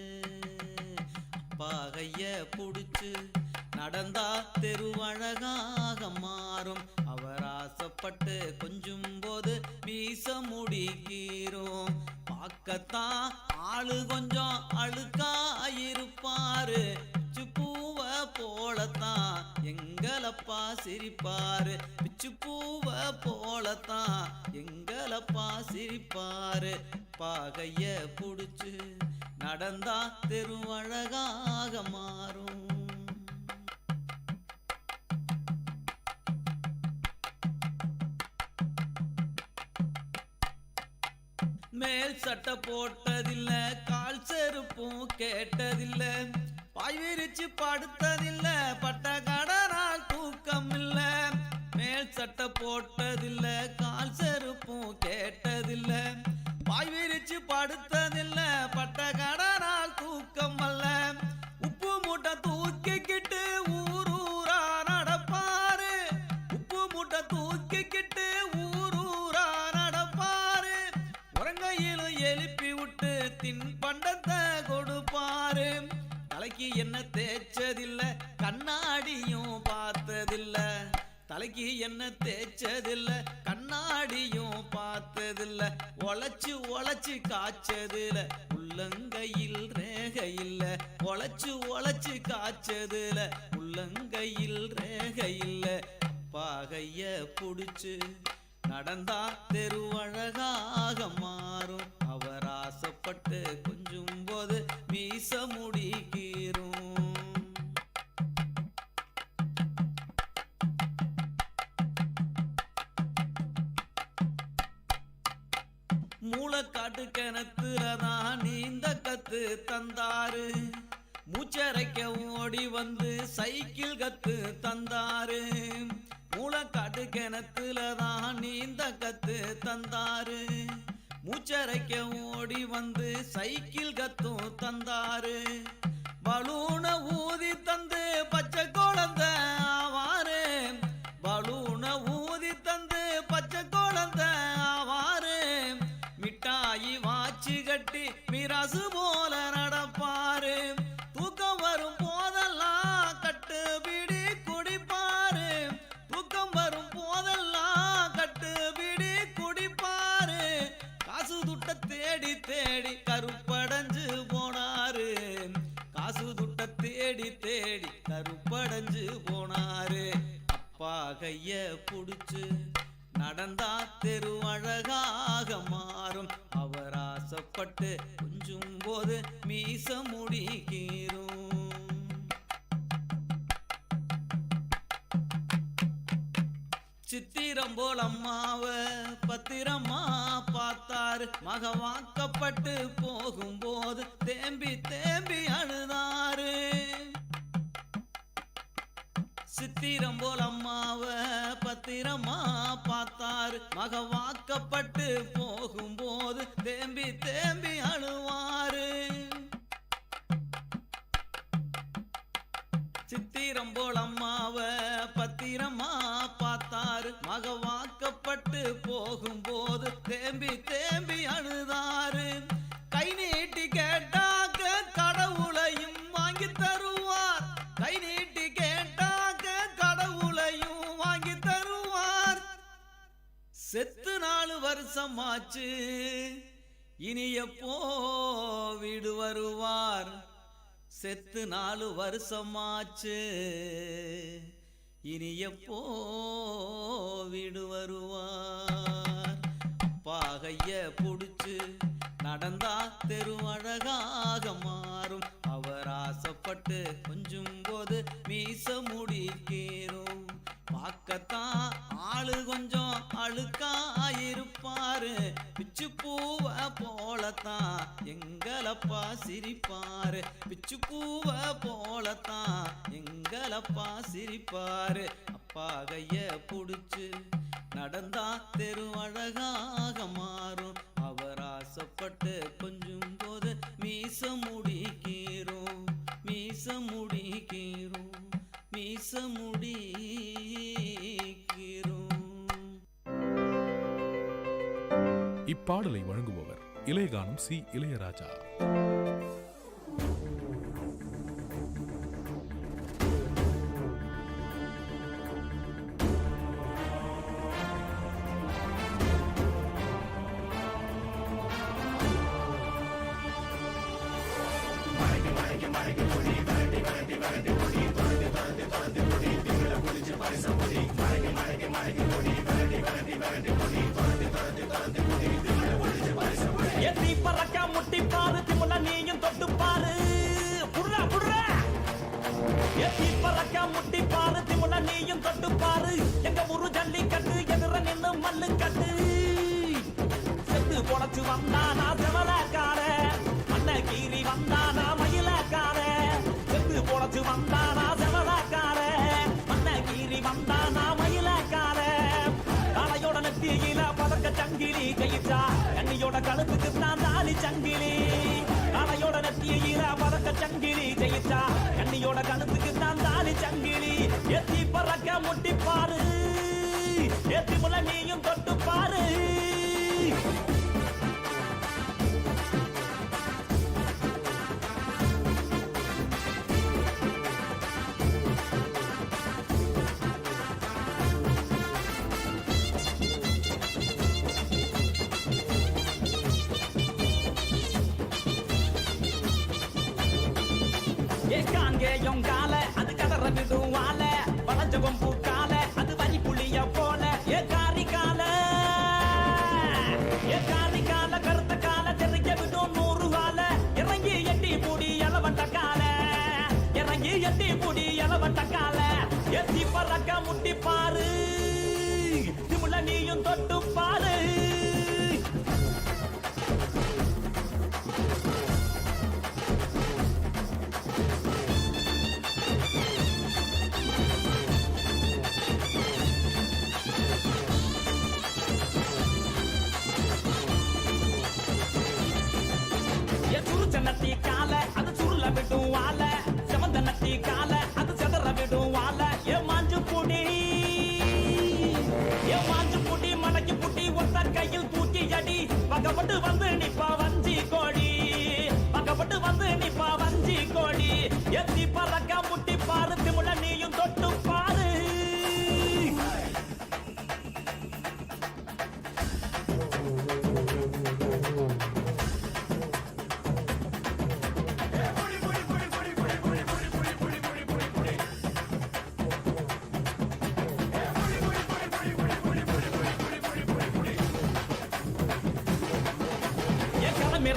பாகைய புடிச்சு நடந்தா தெருவழகாக மாறும். அவர் ஆசைப்பட்டு கொஞ்சும் போது மீச முடிக்கீரும். பார்க்கத்தான் ஆளு கொஞ்சம் அழுக்காயிருப்பாரு, பிச்சு பூவ போலத்தான் எங்களப்பா சிரிப்பாரு. பிச்சு பூவ போலத்தான் எங்களப்பா சிரிப்பாரு. பாகைய புடிச்சு நடந்தா தெருவழகாக மாறும். மேல் சட்டை போட்டதில்ல, கால் செருப்பும் கேட்டதில்ல, பாய் விரிச்சு படுத்ததில்ல, பட்ட கடனால் தூக்கம் இல்ல. மேல் சட்டை போட்டதில்ல, கால் செருப்பும் கேட்டதில்ல, பாய் விரிச்சு படுத்ததில்ல, பட்ட கடனால் தூக்கம் அல்ல. உப்பு மூட்டை தூக்கிக்கிட்டு ஊரூரா நடப்பாரு, உப்பு மூட்டை தூக்கிக்கிட்டு ஊரூரா நடப்பாரு. உறங்கையிலும் எழுப்பி விட்டு தின் பண்டத்தை கொடுப்பாரு. தலைக்கு என்ன தேய்ச்சதில்ல, கண்ணாடியும் பார்த்ததில்ல, தலைக்கு என்ன தேய்ச்சதில்ல, கண்ணாடியும் பார்த்ததில்ல. உழைச்சு உழைச்சு காய்ச்சதுல உள்ளங்கையில் ரேகை இல்ல, உழைச்சு உழைச்சு காய்ச்சதுல உள்ளங்கையில் ரேகை இல்ல. பாகைய புடிச்சு நடந்தா தெருவழகாக மாறும். அவர் ஆசைப்பட்டு கொஞ்சும் போது மீச முடிக்கீரும். மூளைக்காட்டு கிணத்துலதான் நீந்த கத்து தந்தாரு, மூச்சரைக்க ஓடி வந்து சைக்கிள் கத்து தந்தாரு. மூளைக்காட்டு கிணத்துலதான் நீந்த கத்து தந்தாரு, மூச்சரைக்க ஓடி வந்து சைக்கிள் கத்தும் தந்தாரு. பலூன ஊதி தந்து பச்சை குழந்தை ஆவாரு, பலூன ஊதி தந்து பச்சை குழந்தை ஆவாரு. மிட்டாயி தேடி கருப்படைஞ்சு போனாரு. அப்பா கைய புடிச்சு நடந்தா தெரு அழகாக மாறும். அவர் ஆசைப்பட்டு கொஞ்சும் போது மீச முடிக்கீரும். சித்திரம் போல் அம்மாவ பத்திரமா பார்த்தாரு. மக வாக்கப்பட்டு போகும்போது தேம்பி தேம்பி அழுதாரு. சித்திரம் போல் அம்மாவ பத்திரமா பார்த்தாரு. மக வாக்கப்பட்டு போகும்போது தேம்பி தேம்பி அழுவாரு. சித்திரம் போல் அம்மாவ பத்திரமா பார்த்தாரு. மக வாக்கப்பட்டு போகும்போது தேம்பி தேம்பி அழுதாரு. கை நீட்டி கேட்டாக்க கடவுளையும் வாங்கி தருவார். கை நீட்டி கேட்டாக்க கடவுளையும் வாங்கி தருவார். செத்து 4 வருஷமாச்சு, இனி எப்போ வீடு வருவார். செத்து 4 வருஷமாச்சு, இனி எப்போ வீடு வருவார். பாகைய புடிச்சு நடந்தா தெரு அழகாக மாறும். அவர் ஆசைப்பட்டு கொஞ்சும் போது மீச முடிக்கீரும். பார்க்கத்தான் ஆளு கொஞ்சம் அழுக்காயிருப்பாரு. பிச்சு பூவ போலத்தான் எங்களப்பா சிரிப்பாரு. பிச்சு பூவ போலத்தான் எங்களப்பா சிரிப்பாரு. அப்பா கைய புடிச்சு நடந்தா தெரு அழகாக மாறும். அவர் ஆசைப்பட்டு கொஞ்சும் போது மீச முடிக்கீரும். மீச முடிக்கீரும். மீச முடிக்கீரும். இப்பாடலை வழங்குபவர் இளையகானம் சி. இளையராஜா. எத்தி பறக்க முட்டி பாரு திமுல நீயும் தொட்டு பாரு. புடுறா புடுறா. எத்தி பறக்க முட்டி பாரு திமுல நீயும் தொட்டு பாரு. எங்க ஊரு ஜல்லிக்கட்டு எதிர நின்னு மல்லு கட்டு. செத்து பொழைச்சு வந்தானா செவலக்கார. மண்ண கீறி வந்தானா மயிலக்கார. செத்து பொழைச்சு வந்தானா செவலக்கார. மண்ண கீறி வந்தானா மயிலக்கார. காளையோட நெத்தியில பதக்க சங்கிலி கையிட்டா. கண்ணியோட கழுத்துக்கு தான் தாலி சங்கிலி. காளையோட நெத்தியில பதக்க சங்கிலி கையிட்டா. கண்ணியோட கழுத்துக்கு தான் தாலி சங்கிலி. எத்தி பறக்க முட்டி பாரு. எத்தி முல நீயும் தொட்டு பாரு. காங்கேயம் கால அது கதற விடுவால. வளஞ்சவம் பூக்கால அது வரி புளிய போல. ஏ காரி கால கருத்த கால தெரிய விடும் 100 கால. இறங்கி எட்டி பூடி எலவட்ட கால. இறங்கி எட்டி பூடி எலவட்ட கால. எத்தி பறக்க முட்டி பாரு. திமுல நீயும் தொட்டு பாரு. நத்தி கால அது சுருள விடும் வால. செவந்த நத்தி கால அது செதற விடும் வால. ஏ மாஞ்சு புடி மடக்கி புட்டி ஒத்த கையில் தூக்கி அடி. பக்கப்பட்டு வந்து நிப்பா வஞ்சி கோடி. பக்கப்பட்டு வந்து நிப்பா வஞ்சி கோடி. எத்தி பறக்க முட்டி பாரு. திமுல நீயும் தொட்டு பாரு.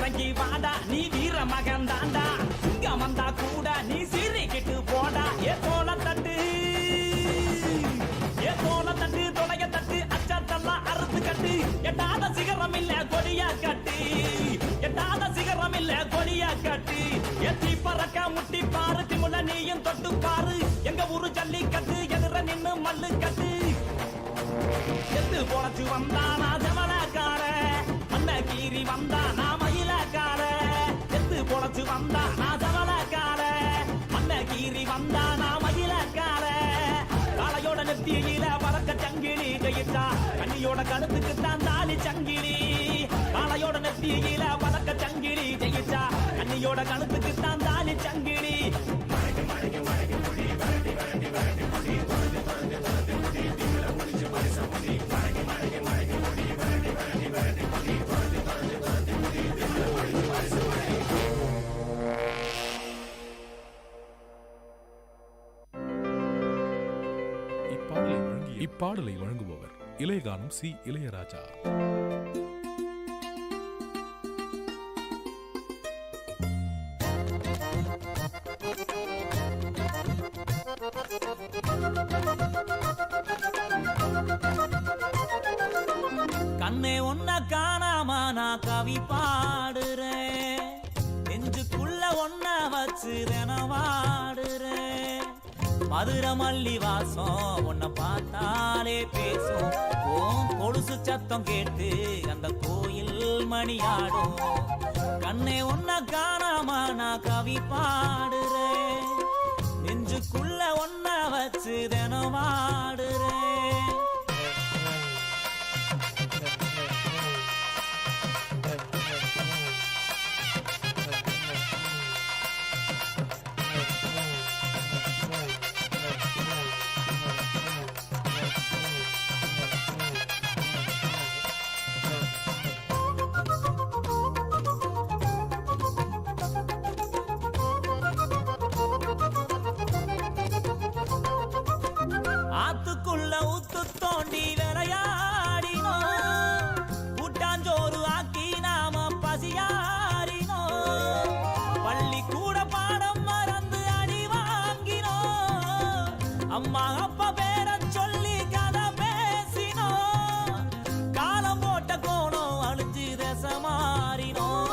இறங்கி வாடா நீ வீர மகன் தாண்டா இங்க வந்தா கூட நீ சிரிக்கிட்டு போடா ஏ தோல தட்டு தொலைய தட்டு அச்சத்தெல்லாம் அறுத்து கட்டு எட்டாத சிகரம் இல்ல கொடியா கட்டு எட்டாத சிகரம் இல்ல கொடியா கட்டு எத்தி பறக்க முட்டி பாரு திமுல நீயும் தொட்டு பாரு எங்க ஊரு ஜல்லிக்கட்டு எதிர நின்னு மல்லு கட்டு எத்து பொழைச்சு வந்தானா ஜவளக்கார மண்ண கீறி வந்தானா மயிலக்கார எத்து பொழைச்சு வந்தானா ஜவளக்கார மண்ண கீறி வந்தானா மயிலக்கார காளையோட நெத்தியில பறக்க சங்கிலி ஜெயிச்சா கண்ணியோட கழுத்துக்கு தான் தாலி சங்கிலி காளையோட நெத்தியில பறக்க சங்கிலி ஜெயிச்சா கண்ணியோட கழுத்துக்கு தான் தாலி சங்கிலி இப்பாடலை வழங்குபவர் இளையகானம் சி இளையராஜா. கண்ணே ஒன்ன காணாம நான் கவி பாடுறேன் நெஞ்சுக்குள்ள ஒன்ன வச்சு தினவாடுறேன் மதுர மல்லி வாசம் உன்னை பார்த்தாலே பேசும் ஓம் கொலுசு சத்தம் கேட்டு அந்த கோயில் மணியாடும் கண்ணே ஒன்ன காணாம நான் கவி பாடுறேன் நெஞ்சுக்குள்ள ஒன்ன வச்சு தினவாடுறேன் ஆத்துக்குள்ள ஊத்து தோண்டி விளையாடினோம் கூட்டாஞ்சோறு ஆக்கி நாம பசியாரினோம் பள்ளி கூட பாடம் மறந்து அடி வாங்கினோம் அம்மா அப்பா பேர சொல்லி கதை பேசினோம் காலம் போட்ட கோணம் அழிஞ்சு தேசமாறினோம்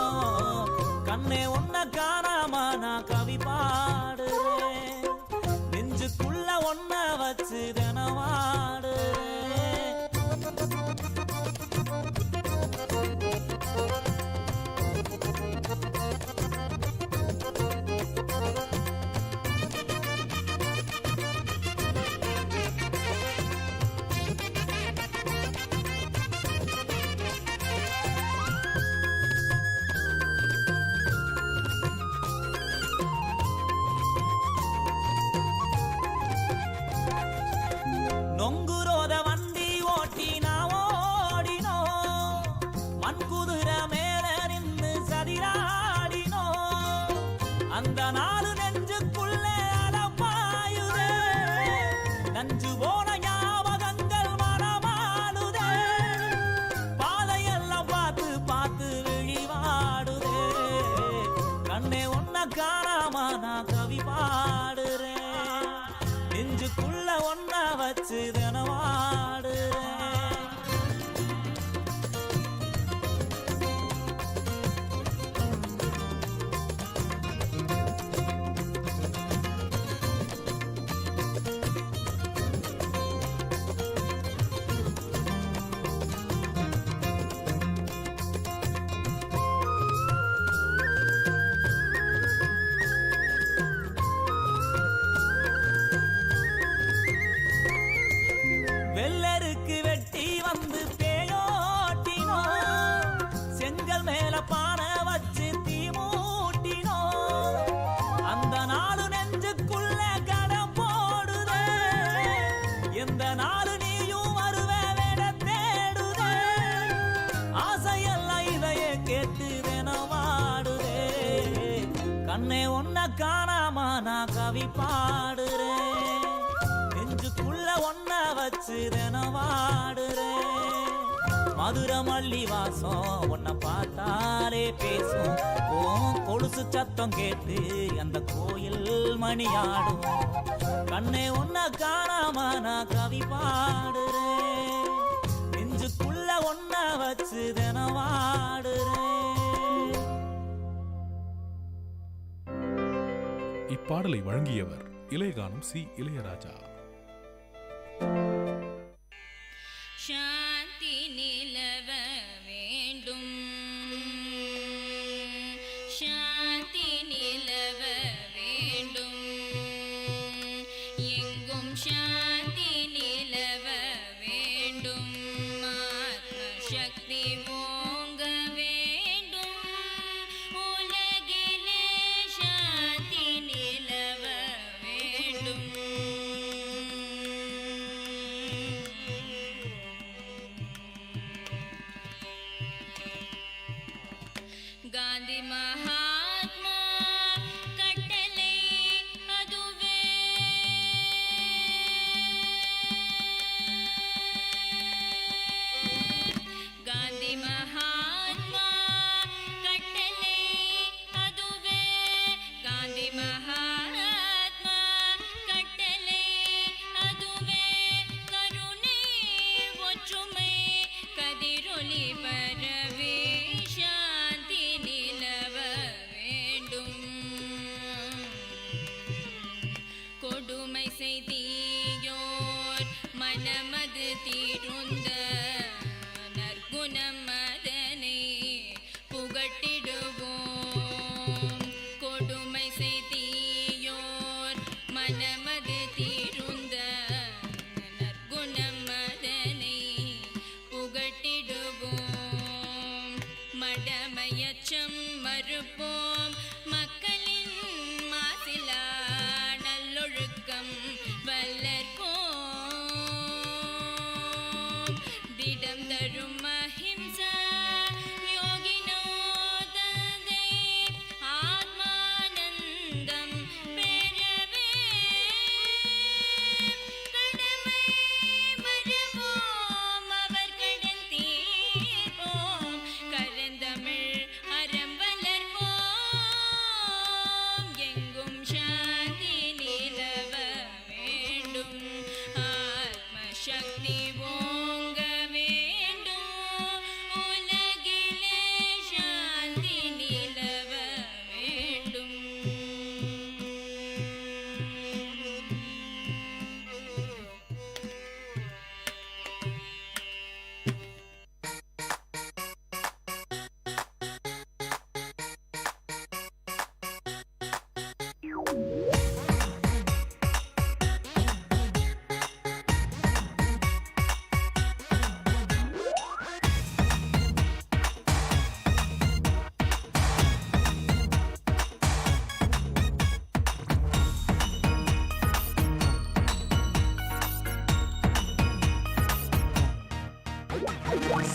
கண்ணே ஒன்ன காணாம நான் கவி பாடுறேன் நெஞ்சுக்குள்ள ஒன்ன வச்சு தினவாடு நொங்குரோத வண்டி ஓட்டி நான் ஓடினோம் மண்குதிரை மேல நின்று சதிராடினோம் அந்த நாலு நெஞ்சுக்குள்ள அலப்பாயுதே நஞ்சு போன ஞாபகங்கள் மனமாடுதே பாதையெல்லாம் பார்த்து பார்த்து விழிவாடுதே கண்ணே ஒன்ன காணாம நான் கவி பாடுறேன் நெஞ்சுக்குள்ள ஒன்ன வச்சு தினவாடுறேன் வெள்ளருக்கு வெட்டி வந்து பேயோட்டினோம் செங்கல் மேல பானை வச்சு தீ மூட்டினோம் அந்த நாலு நெஞ்சுக்குள்ள கடம் போடுதே எந்த நாலு நீயும் வருவ விட தேடுதே ஆசையெல்லாம் இதைய கேட்டு தினவாடுதே கண்ணே ஒன்ன காணாம நான் கவி பாடுறேன் நெஞ்சுக்குள்ள ஒன்ன வச்சு தினவாடுறேன் மதுர மல்லி வாசம் உன்னை பார்த்தாலே பேசும். ஓ கொலுசு சத்தம் கேட்டு அந்த கோயில் மணியாடும். கண்ணே உன்னை காணாம நான் கவி பாடுறேன். நெஞ்சுக்குள்ள ஒன்ன வச்சு தினவாடுறேன். இப்பாடலை வழங்கியவர் இளையகானம் சி இளையராஜா. சாந்தி நிலவ வேண்டும், சாந்தி நிலவ வேண்டும், எங்கும் சாந்தி நிலவ வேண்டும், ஆத்ம சக்தி ஓங்க வேண்டும், உலகிலே சாந்தி நிலவ வேண்டும். காந்தி மகாத்மா கட்டளை அதுவே, காந்தி மகாத்மா கட்டளை அதுவே, காந்தி மகாத்மா கட்டளை அதுவே, கருணை ஒற்றுமை கதிரொளி பரவே சாந்தி நிலவ வேண்டும். கொடுமை செய்தியோர் மனமது தீருந்த நற்குணம் அதனை புகட்டிடுவோம். கொடுமை செய்தியோர் மனமது தீருந்த நற்குணம் அதனை புகட்டிடுவோம். மடமையச்சம் மறுப்போம், மக்களின் மாசிலா நல்லொழுக்கம் வளர்ப்போம். திடம் தரும் அஹிம்சா யோகினோ தந்தை ஆத்மானந்தம் பெறவே, கடமை மறவோம் அவர் கடன் தீர்ப்போம், கரந்தமிழ் அறம் வளர்ப்போம், எங்கும் சாந்தி நிலவ வேண்டும், ஆத்ம சக்தி ஓங்க வேண்டும், உலகிலே சாந்தி நிலவ வேண்டும்.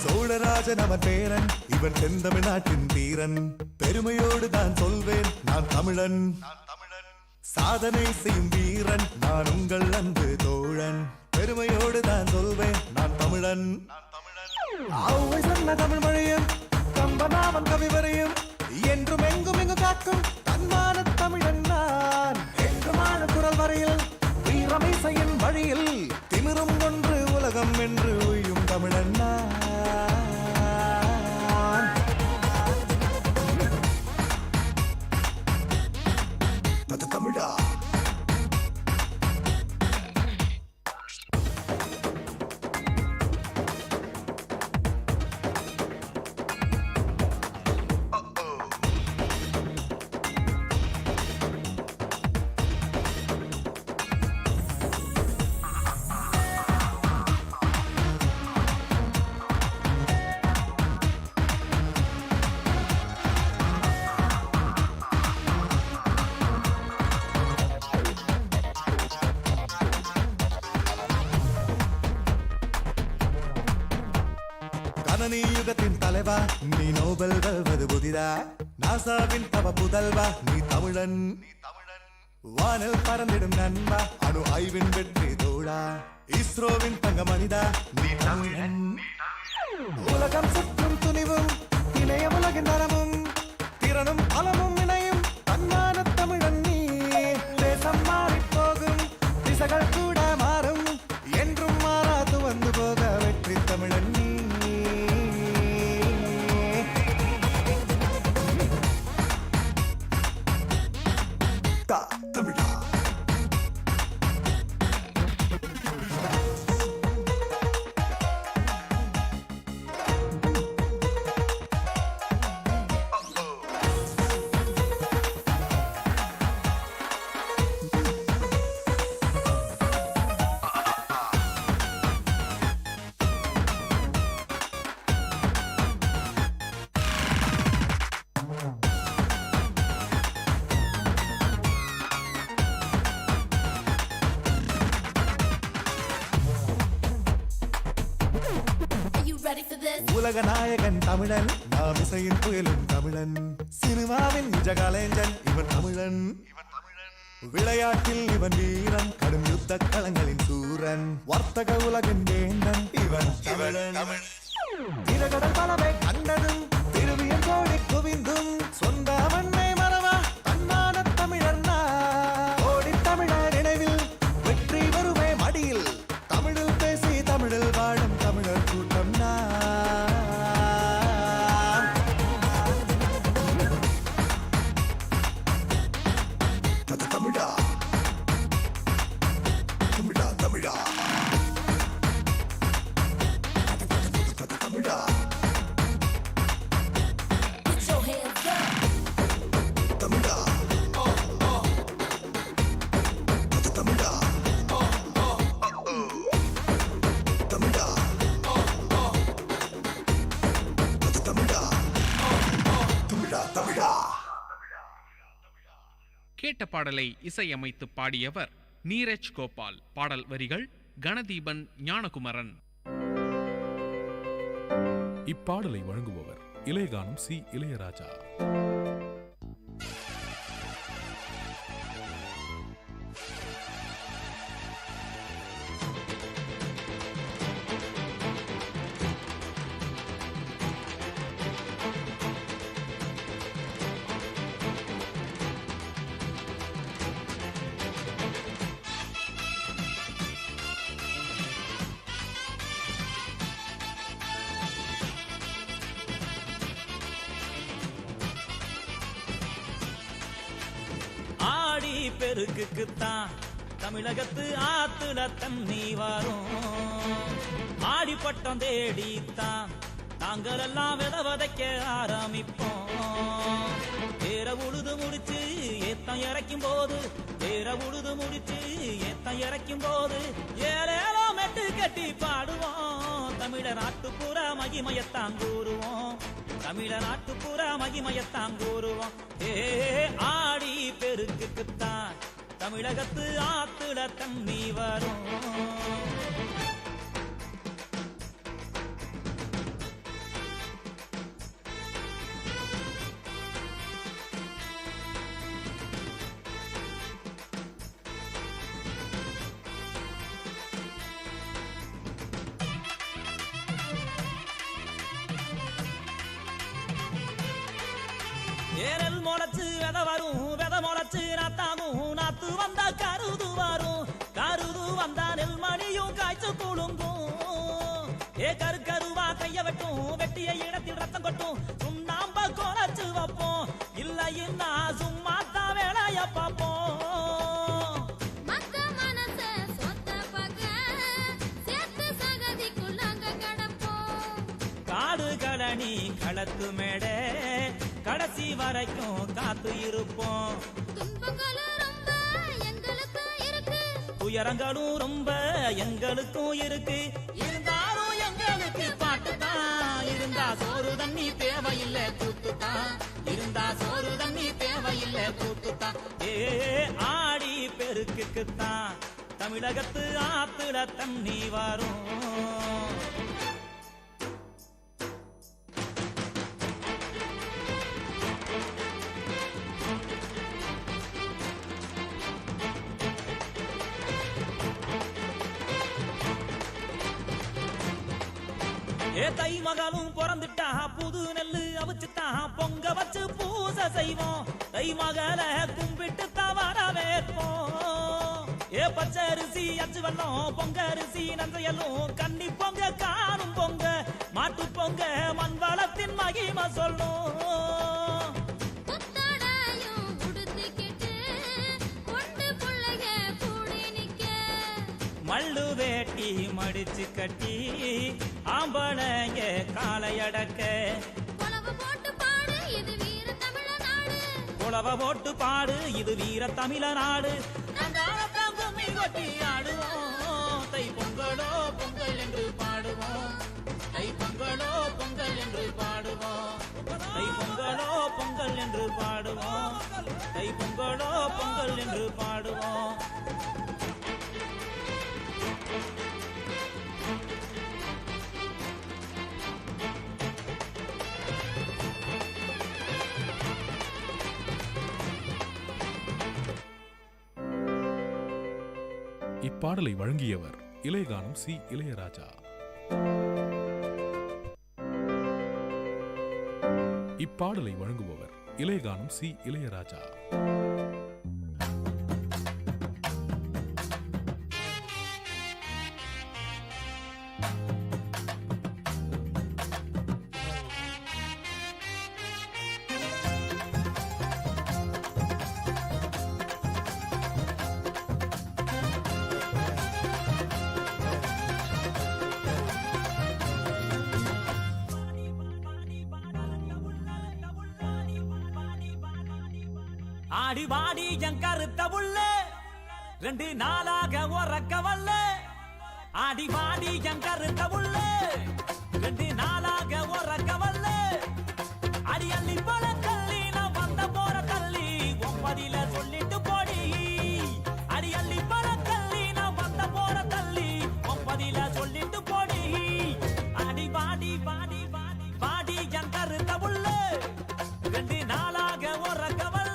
சோழராஜன் அவன் பேரன், இவன் தென்தமிழ்நாட்டின் வீரன். பெருமையோடு நான் சொல்வேன் நான் தமிழன். சாதனை செய்யும் வீரன் நான் உங்கள் அன்பு தோழன். பெருமையோடு நான் சொல்வேன் நான் தமிழன். அவ்வை சொன்ன தமிழ் மொழியும் கம்பனாமன் கவி வரையும் என்றும் எங்கும் எங்கு காக்கும் தன்மான தமிழன் நான். என்றுமான குரல் வரையில் வீரமிசையின் வழியில் திமிரும் கொன்று உலகம் என்று உய்யும் தமிழன் நான். அது தமிழா. கணனி யுகத்தின் தலைவா நீ நோபல் வெல்வது புதிதா. நாசாவின் தவ புதல்வா நீ தமிழன். வானில் பறந்திடும் நண்பா அணு ஆய்வின் வெற்றி தோழா. இஸ்ரோவின் தங்க மனிதா நீ தமிழன். உலகம் சுற்றும் துணிவும் இணைய உலகின் நலமும் திறனும் பலமும் இணையும் தன்மான தமிழன் நீ. தேசம் மாறி போகும் திசைகள் கூட மாறும் என்றும் மாறாது வந்து போக வெற்றி தமிழன் நீ. தமிழா உலக நாயகன் தமிழன், நாம் இசையின் புயலும் தமிழன், சினிமாவின் நிஜ கலைஞன் இவன் தமிழன். விளையாட்டில் இவன் வீரன், கடும் யுத்த களங்களின் சூரன், வர்த்தக உலகின் வேந்தன் இவன் தமிழன். திரகடல் பலவை கண்டதும் திருவியன் கோடி குவிந்தும் சொந்த மண்ணை மறவா தன்மான தமிழர் கோடி தமிழர் நினைவில் வெற்றி வருவே மடியில் தமிழில் பேசி தமிழில் வாழும் தமிழர் கூட்டம் தமிழா தமிழா தமிழா தமிழா. கேட்ட பாடலை இசையமைத்து பாடியவர் நீரஜ் கோபால். பாடல் வரிகள் கணதீபன் ஞானகுமரன். இப்பாடலை வழங்குபவர் இளையகானம் சி இளையராஜா. பெருக்குத்தான் தமிழகத்து ஆத்துல தண்ணி வரும். ஆடிப்பட்டம் தேடித்தான் நாங்கள் எல்லாம் விதவதைக்க ஆரம்பிப்போம். தேர உழுது முடிச்சு ஏத்தம் இறக்கும் போது, தேர உழுது முடிச்சு ஏத்தம் இறக்கும் போது ஏழேலோ மெட்டு கட்டி பாடுவோம். தமிழ நாட்டுப்புற மகிமையத்தான் கூறுவோம், தமிழ நாட்டுப்புற மகிமையத்தான் கூறுவோம். ஆடி பெருக்குத்தான் தமிழகத்து ஆத்துல தண்ணி வரும். ஏரல் முளைச்சு வெத வரும், வெத முளைச்சு நாத்தாமும், நாத்து வந்தா கருது வரும், கருது வந்தா நெல்மணியும் காய்ச்சு குழுங்கும். கருவா கைய வெட்டும், வெட்டிய இடத்தில் ரத்தம் கொட்டும், சுண்ணாம்ப குறைச்சு வைப்போம், இல்லைன்னா சும்மா தான் வேலைய பார்ப்போம். காடு கடனி களத்து மேடை கடைசி வரைக்கும் காத்து இருப்போம். துயரங்களும் ரொம்ப எங்களுக்கும் இருக்கு, இருந்தாலும் எங்களுக்கு பாட்டு தான். இருந்தா சோறு தண்ணி தேவையில்லை கூத்துத்தான், இருந்தா சோறு தண்ணி தேவையில்லை கூத்துத்தான். ஆடி பெருக்குத்தான் தமிழகத்து ஆத்துல தண்ணி வரும். ஏ தை மகளும் பிறந்துட்டா புது நெல்லு அவிச்சுட்டா பொங்க வச்சு பூசை செய்வோம் தை மகளை கும்பிட்டு தவற வேற்போம் ஏ பச்சரிசி அச்சு வெள்ளம் பொங்க அரிசி நன்றையலும் கன்னி பொங்க காணும் பொங்க மாட்டு பொங்க மண் வளத்தின் மகிமை சொல்லும் மல்லு வேட்டி மடிச்சு கட்டி ஆம்பளைங்க காலையடக்க புலவ போட்டு பாடு இது வீர தமிழ நாடு கும்மி கொட்டி ஆடுவோம் தை பொங்கலோ பொங்கல் என்று பாடுவோம் தை பொங்கலோ பொங்கல் என்று பாடுவோம் தை பொங்கலோ பொங்கல் என்று பாடுவோம் தை பொங்கலோ பொங்கல் என்று பாடுவோம் இப்பாடலை வழங்கியவர் இளையகானம் சி இளையராஜா. இப்பாடலை வழங்குபவர் இளையகானம் சி இளையராஜா. ஆடி வாடி என் கருத்த புள்ள ரெண்டு நாளாக உறக்க வல்ல ஆடி வாடி என் கருத்த புள்ள ரெண்டு நாளாக உறக்க வல்ல அடி அள்ளி போல தள்ளி நான் வந்த போற தள்ளி ஒன்பதில சொல்லிட்டு போடி அடி அள்ளி போல தள்ளி நான் வந்த போற தள்ளி ஒன்பதில சொல்லிட்டு போடி அடி வாடி வாடி வாடி வாடி என் கருத்த புள்ள ரெண்டு நாளாக உறக்க வல்ல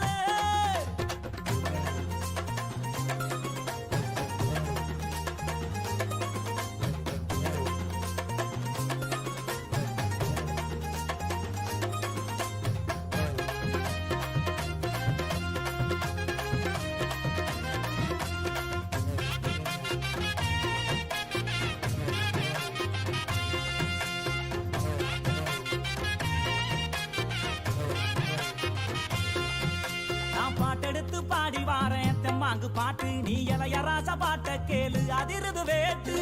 பாட்டெடுத்து பாடி வாரேன் தெம்மாங்கு பாட்டு நீ இளையராச பாட்ட கேளு அதிருது வேட்டு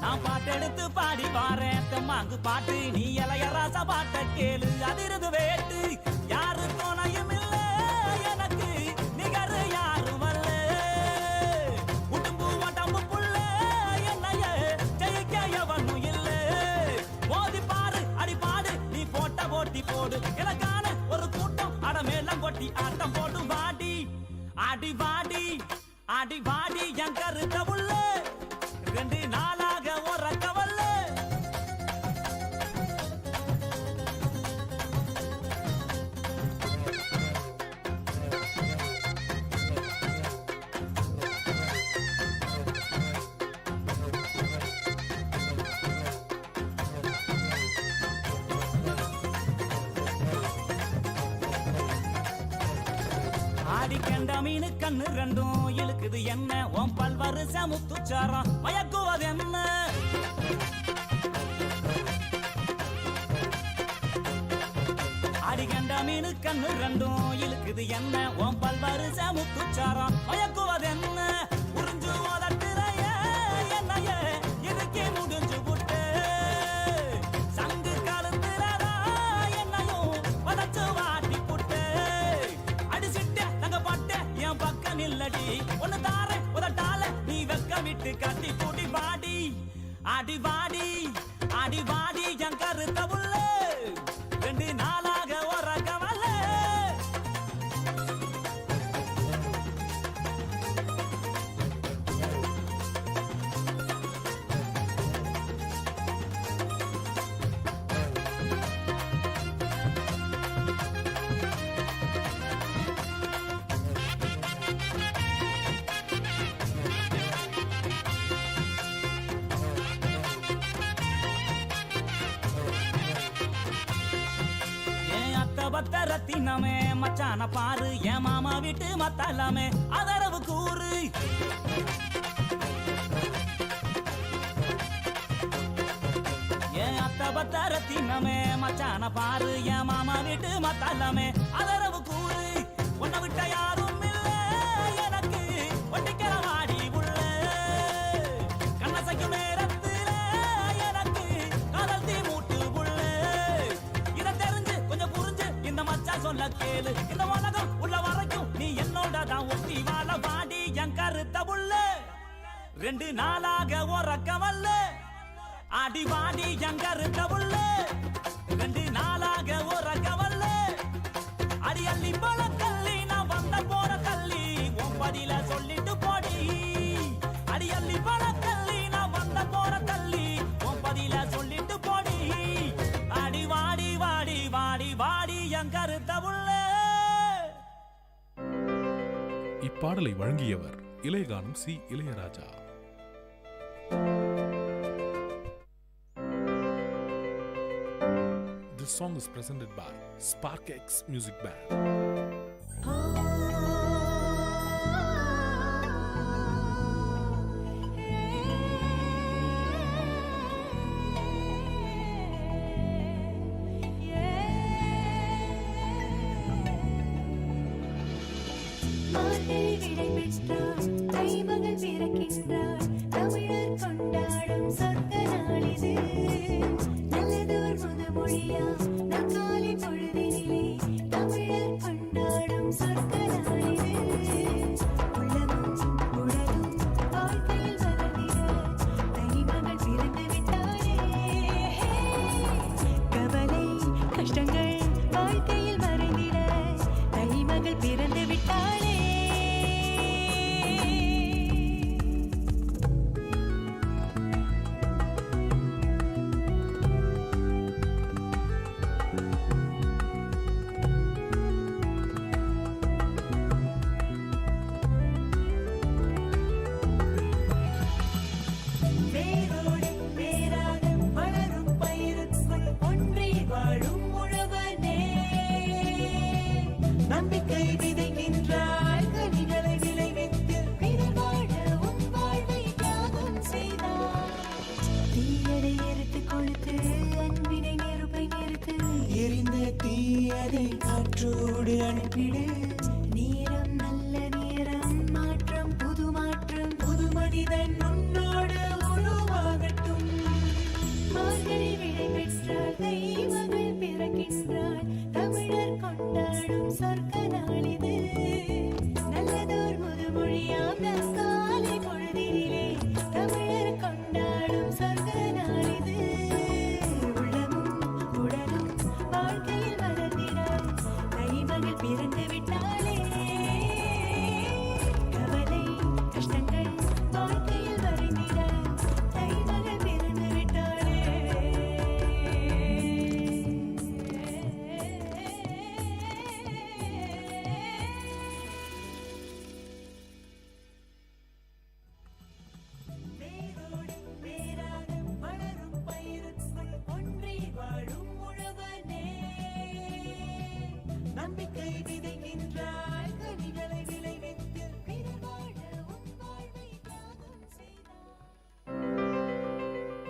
நான் பாட்டெடுத்து பாடி வாரேன் தெம்மாங்கு பாட்டு நீ இளையராச பாட்ட கேளு அதிருது வேட்டு யாரு துணையும் இல்ல எனக்கு நிகர் யாரும் அல்ல உடம்பு உடம்பு புள்ள என்னைய ஜெயிக்க எவனும் இல்ல மோதி பாரு அடி பாடு நீ போட்ட போட்டி போடு எனக்கான ஒரு கூட்டம் அடமேலம் கொட்டி ஆட்டம் போடு வாடி அடி வாடி அடி வாடி என் கருத்த உள்ள ரெண்டு நாளாக உறக்க வல்ல ஆடி கண்ட மீனு கண்ணு ரெண்டும் இழுக்குது என்ன உன் பல்வரிச முத்துச்சாரம் மயக்குவது என்ன ஆடி கண்ட மீனு கண்ணு ரெண்டும் இழுக்குது என்ன உன் பல்வரிச முத்துச்சாரம் மயக்குவது என்ன உறிஞ்சு ஓதட்டுறைய என்னைய இதுக்கே முடிஞ்சு புட்டு சங்கு கழுத்துறதா என்னையும் வதச்சு வாட்டி புட்டு அடிச்சிட்ட தங்க பட்ட என் பக்கம் இல்லடி ஒன்னு தார உதட்டால நீ வெக்க விட்டு கட்டி கூட்டி பாடி அடி வாடி அடி வாடி என் கருத்த உள்ள ரெண்டு நாளாக உறக்க வல்ல ரத்தினமே மச்சான பாரு என் மாமா வீட்டு மத்தாலாமே அதரவு கூறு என் அத்த பத்த ரத்தினமே மச்சான பாரு என் மாமா வீட்டு மத்தாலாமே அதரவு கூறு உன்னை விட்ட யாரும் இல்ல எனக்கு ஒட்டிக்கிற வாடி உள்ள கண்ணசைக்கும் நேரத்துல எனக்கு காதல் தீ மூட்டு உள்ள இதை தெரிஞ்சு கொஞ்சம் புரிஞ்சு இந்த மச்சா சொல்ல கேளு இந்த உலகம் உள்ள வரைக்கும் நீ என்னோட தான் ஒட்டி வாழ வாடி என் கருத்த புள்ள 2 நாளாக உறக்கவல்ல அடி வாடி என் கருத்த புள்ள 2 நாளாக உறக்கவல்ல அடி அள்ளி போல தள்ளி நான் வந்த போற தள்ளி உன் பதில சொல்லிட்டு போடி அடி அள்ளி போல தள்ளி நான் வந்த போற தள்ளி உன் பதில சொல்லிட்டு போடி அடி வாடி வாடி வாடி வாடி என் கருத்த புள்ள. இப்பாடலை வழங்கியவர் இளையகானம் சி Ilaiyaraaja. This song is presented by Spark X Music Band.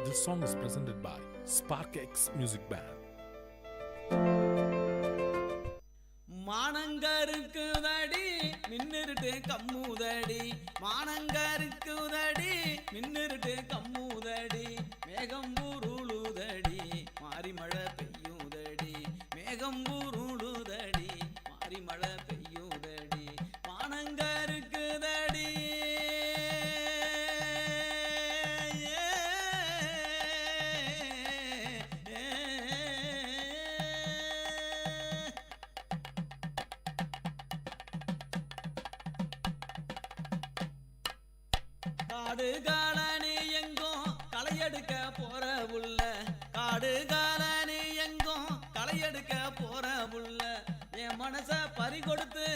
This song is presented by Spark X Music Band. மானங்கருக்குதடி மின்னிருட்டு கம்முதடி மானங்கருக்குதடி மின்னிருட்டு கம்முதடி மேகம் ஊருளுதடி மாறி மழை பெய்யுதடி மேகம் ஊருளுதடி மாறி மழை பெய்யுதடி மானங்கருக்குதடி காடு காலனி எங்கும் களையெடுக்க போற புள்ள காடு காலனி எங்கும் களையெடுக்க போற புள்ள என் மனச பறி கொடுத்து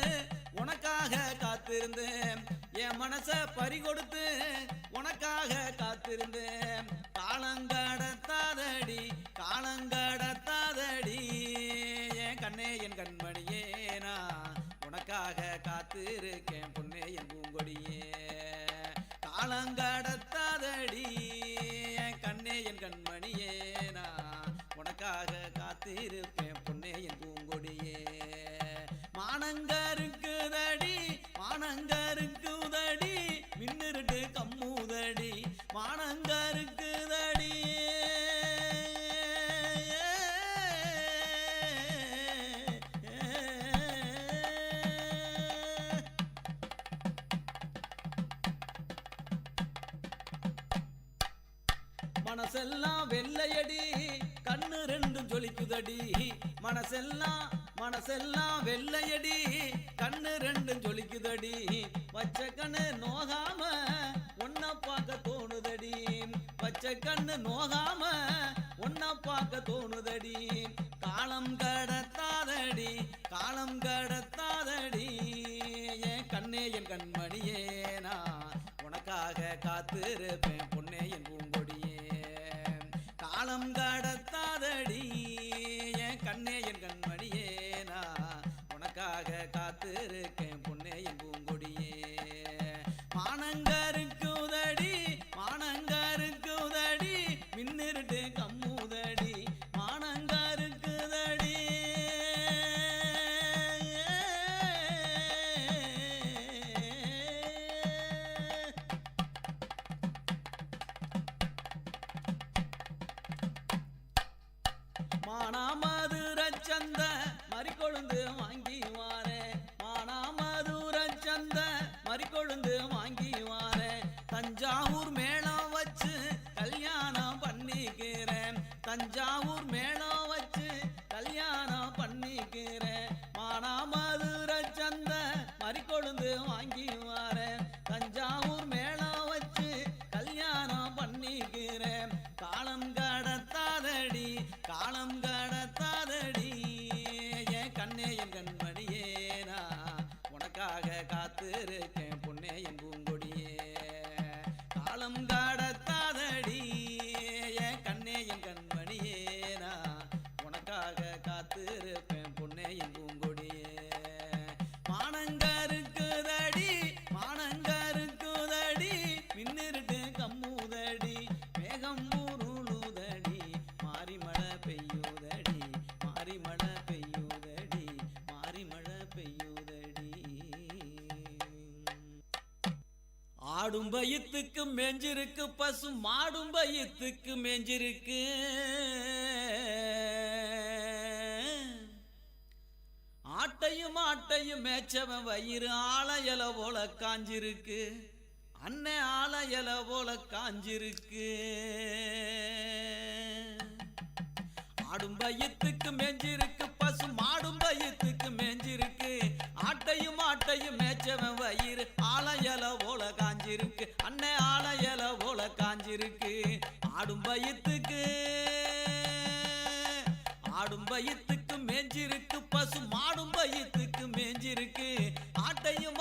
உனக்காக காத்திருந்தேன் என் மனச பறி கொடுத்து உனக்காக காத்திருந்தேன் காலங்கடத்தாதடி காலங்கடத்தாதடி என் கண்ணே என் கண்மணியே உனக்காக காத்திருக்கேன் பொன்னே என் பூங்கொடியே காலங்கடத்தாதடி என் கண்ணே என் கண்மணியே நான் உனக்காக காத்திருப்பேன் பொன்னே என் பூங்கொடியே மானங்கருக்குதடி மானங்கருக்குதடி மின்னிருட்டு கம்முதடி மானங்கருக்குதடி மனசெல்லாம் வெள்ளையடி கண்ணு ரெண்டும் ஜொலிக்குதடி மனசெல்லாம் வெள்ளையடி கண்ணு ரெண்டும் ஜொலிக்குதடி வச்ச கண்ணு நோகாம ஒன்ன பார்க்க தோணுதடி வச்ச கண்ணு நோகாம ஒன்ன பார்க்க தோணுதடி காலம் கடத்தாதடி காலம் கடத்தாதடி என் கண்ணே என் கண்மணியே நான் உனக்காக காத்திருப்பேன் பொன்னே என் பூங்கொடியே காலம் கடத்தாதடி என் கண்ணே என் கண்மணியே நான் உனக்காக காத்திருக்கேன் பொன்னே என் பூங்கொடியே மானங்கருக்குதடி மானங்கருக்குதடி மின்னிருட்டு கம்முதடி மானங்கருக்குதடி மானாமதுரச்சந்த மறிக்கொழுந்து வாங்கி வாரேன் மானாமதுரச்சந்த மறிக்கொழுந்து வாங்கி வாரேன் தஞ்சாவூர் மேளம் வச்சு கல்யாணம் பண்ணிக்கிறேன் தஞ்சாவூர் மேளம் வச்சு கல்யாணம் பண்ணிக்கிறேன் மானாமதுரச்சந்த மறிக்கொழுந்து வாங்கி வாரேன் தஞ்சாவூர் மேளம் வச்சு கல்யாணம் பண்ணிக்கிறேன் காலம் கடத்தாதடி காலம் கடத்தாதடி என் கண்ணே என் கண்மணியே நான் உனக்காக காத்திருக்கேன் பொன்னே என் பூங்கொடியே காலம் கடத்தாதடி என் கண்ணே என் கண்மணியே நான் உனக்காக காத்திருப்பேன் பொன்னே என் பூங்கொடியே மானங்கருக்குதடி மானங்கருக்குதடி மின்னிருட்டு கம்முதடி மேகம் உருளுதடி மாறி மழை பெய்யுதடி மாறி மழை பெய்யுதடி மாறி மழை பெய்யுதடி ஆடும் பயத்துக்கு மேஞ்சிருக்கு பசு மாடும் பயத்துக்கு மேஞ்சிருக்கு ஆட்டையும் மேய்ச்சவன் வயிறு ஆளையல போல காஞ்சிருக்கு அன்னை ஆளையல போல காஞ்சிருக்கு ஆடும் பயத்துக்கு மேஞ்சிருக்கு பசு மாடும் பயத்துக்கு மேஞ்சிருக்கு ஆட்டையும் மேய்ச்சவன் வயிறு ஆளையல போல காஞ்சிருக்கு அன்னை ஆளையல போல காஞ்சிருக்கு ஆடும் பயத்துக்கு மேஞ்சிருக்கு பசு மாடும் பயத்துக்கு மேஞ்சிருக்கு ஆட்டையும்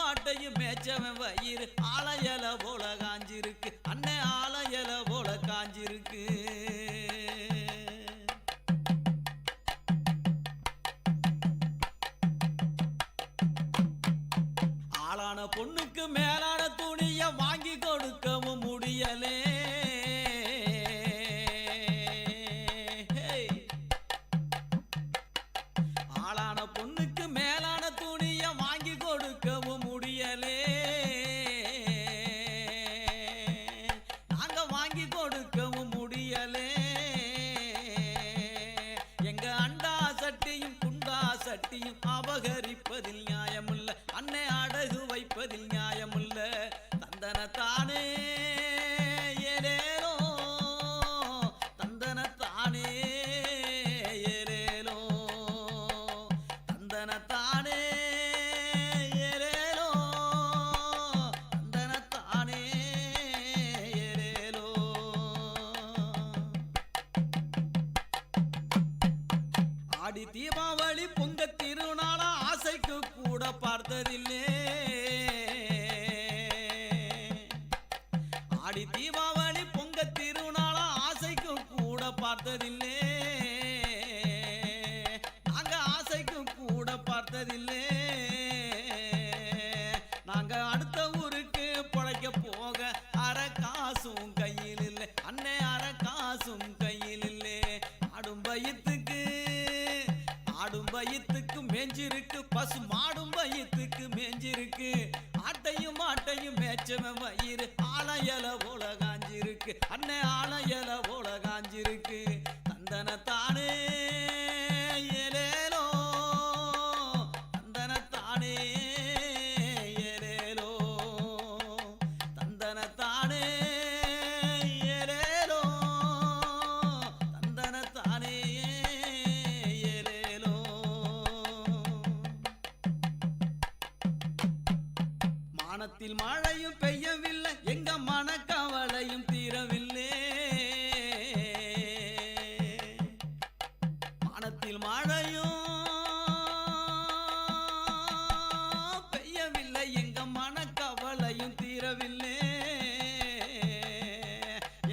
மேய்ச்சவன் வயிறு ஆளையல போல காஞ்சிருக்கு அன்னை ஆளையல போல காஞ்சிருக்கு ஆளான பொண்ணுக்கு மேலான துணிய வாங்கி கொடுக்கவும் முடியலே ஆளான பொண்ணுக்கு மேலான துணிய வாங்கி கொடுக்கவும் முடியலே நாங்க வாங்கி கொடுக்கவும் முடியலே எங்க அண்டா சட்டியும் குண்டா சட்டியும் அபகரிப்பதில் நியாயமில்லை அன்னை அடகு வைப்பதில் நியாயமில்ல தந்தனத்தானே ஏலேலோ தந்தனத்தானே ஏலேலோ தந்தனத்தானே ஏலேலோ தந்தனத்தானே ஏலேலோ ஆடி தீபாவளி பொங்க திருநாள ஆசைக்கு கூட பார்த்ததில்லை ஆடி தீபாவளி பொங்க திருநாள ஆசைக்கு கூட பார்த்ததில்லை நாங்க ஆசைக்கு கூட பார்த்ததில்லை அங்க அடுத்த ஊருக்கு பொழைக்க போக அரை காசும் கையில் இல்லை அண்ணே, அரை காசும் கையில் இல்லை. ஆடும் பயத்துக்கு மேஞ்சிருக்கு, பசு மாடும் பயத்துக்கு மேஞ்சிருக்கு. ஆட்டையும் மாட்டையும் மேய்ச்சவன் வயிறு ஆலையல போல காஞ்சிருக்கு அண்ணே, ஆலையல போல காஞ்சிருக்கு. தந்தனத்தானே ஏலேலோ, தந்தனத்தானே ஏலேலோ, தந்தனத்தானே ஏலேலோ, தந்தனத்தானே ஏலேலோ. மானத்தில் மழையும் பெய்யவில்லை, எங்க மனக்கவலையும் தீரவில்லை. மானத்தில் மழையும் பெய்யவில்லை, எங்க மனக்கவலையும் தீரவில்லை.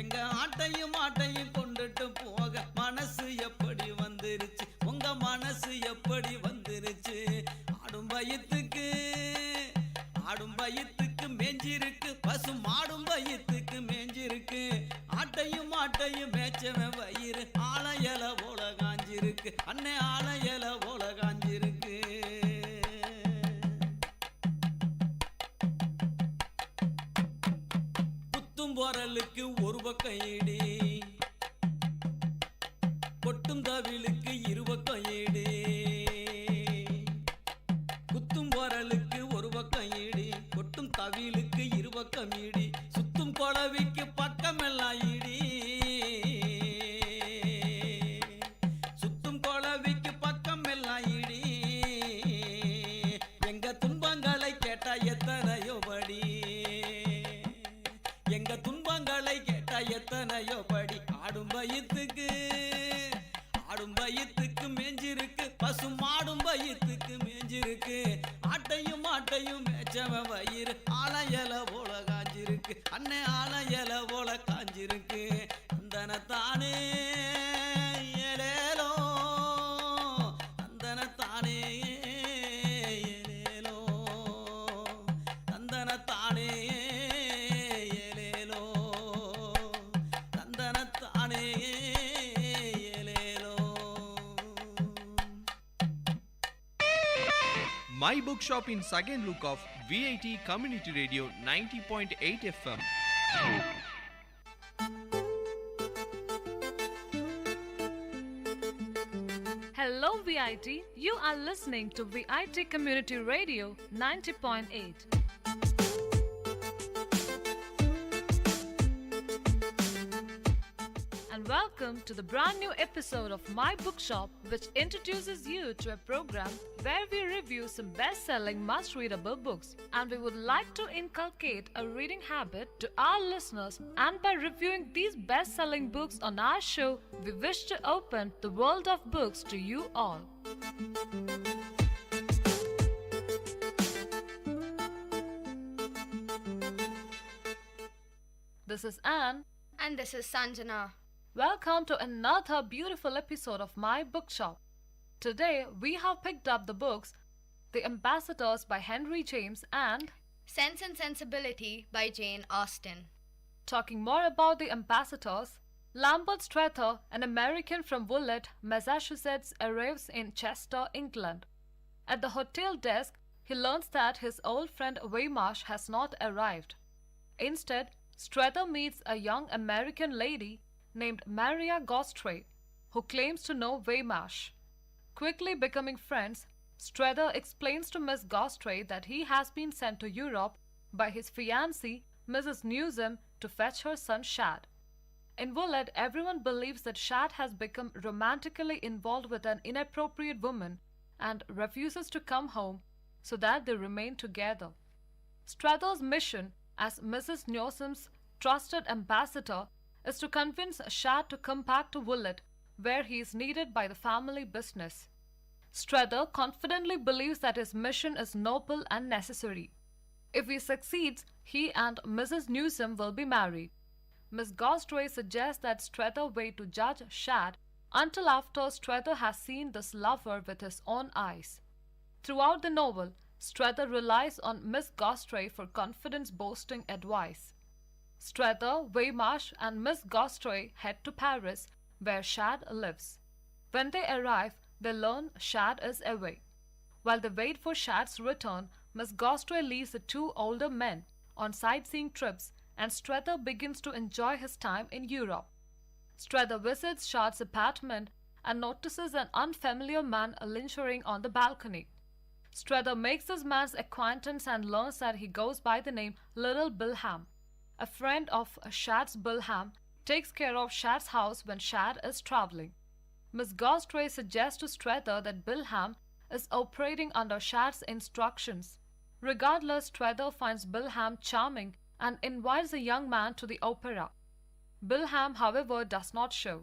எங்க ஆட்டையும் ஆட்டையும் கொண்டுட்டு போக மனசு எப்படி வந்துருச்சு, உங்க மனசு எப்படி வந்துருச்சு. ஆடும் பயத்துக்கு மேஞ்சிருக்கு, பசு மாடும் பயத்துக்கு மேஞ்சிருக்கு. ஆட்டையும் ஆட்டையும் மேய்ச்சவன் வயிறு ஆலையல போல காஞ்சிருக்கு அண்ணே, ஆலையல போல காஞ்சிருக்கு. குத்தும் போரலுக்கு ஒரு பக்கம் ஈடி, கொட்டும் தவிலுக்கு இருபக்கம் ஈடி. குத்தும் போரலுக்கு ஒரு பக்கம் ஈடி, கொட்டும் தவிலுக்கு இருபக்கம் ஈடி. சுத்தும் கொளவிக்கு பக்கமெல்லாம் ஈடி, சுத்தும் கொளவிக்கு பக்கமெல்லாம் ஈடி. எங்க துன்பங்களை கேட்டா எத்தனையோ படி, எங்க துன்பங்களை கேட்டா எத்தனையோ படி. ஆடும் பயத்துக்கு மேஞ்சிருக்கு, பசு மாடும் பயத்துக்கு மேஞ்சிருக்கு. ஆட்டையும் ஆட்டையும் மேய்ச்சவன் வயிறு ஆலையல போல காஞ்சிருக்கு அண்ணே, ஆலையல போல காஞ்சிருக்கு. தந்தனத்தானே ஏலேலோ, தந்தனத்தானே ஏலேலோ, தந்தனத்தானே ஏலேலோ, தந்தனத்தானே ஏலேலோ. My bookshop in second look of VIT Community Radio 90.8 FM. Hello VIT, you are listening to VIT Community Radio 90.8. And welcome to the brand new episode of My Bookshop, which introduces you to a program where we review some best-selling must-readable books. And we would like to inculcate a reading habit to our listeners, and by reviewing these best-selling books on our show, we wish to open the world of books to you all. This is Anne. And this is Sanjana. Welcome to another beautiful episode of My Bookshop. Today, we have picked up the books The Ambassadors by Henry James and Sense and Sensibility by Jane Austen. Talking more about The Ambassadors, Lambert Strather, an American from Woollet, Massachusetts, arrives in Chester, England. At the hotel desk, he learns that his old friend Waymarsh has not arrived. Instead, Strather meets a young American lady named Maria Gostray, who claims to know Waymarsh. Quickly becoming friends, Strather explains to Miss Gostray that he has been sent to Europe by his fiancée, Mrs. Newsom, to fetch her son Shad. In Woollet, everyone believes that Shad has become romantically involved with an inappropriate woman and refuses to come home so that they remain together. Strather's mission as Mrs. Newsom's trusted ambassador is to convince Shad to come back to Woollet, where he is needed by the family business. Strather confidently believes that his mission is noble and necessary. If he succeeds, he and Mrs. Newsom will be married. Miss Gostray suggests that Strather wait to judge Shad until after Strather has seen this lover with his own eyes. Throughout the novel, Strether relies on Miss Gostray for confidence-boosting advice. Strether, Waymarsh, and Miss Gostray head to Paris, where Shad lives. When they arrive, they learn Shad is away. While they wait for Shad's return, Miss Gostray leaves the two older men on sightseeing trips, and Strether begins to enjoy his time in Europe. Strether visits Shad's apartment and notices an unfamiliar man lingering on the balcony. Strether makes this man's acquaintance and learns that he goes by the name Little Bilham. A friend of Shad's, Bilham, takes care of Shad's house when Shad is traveling. Miss Gostray suggests to Strether that Bilham is operating under Shad's instructions. Regardless, Strether finds Bilham charming and invites the young man to the opera. Bilham, however, does not show.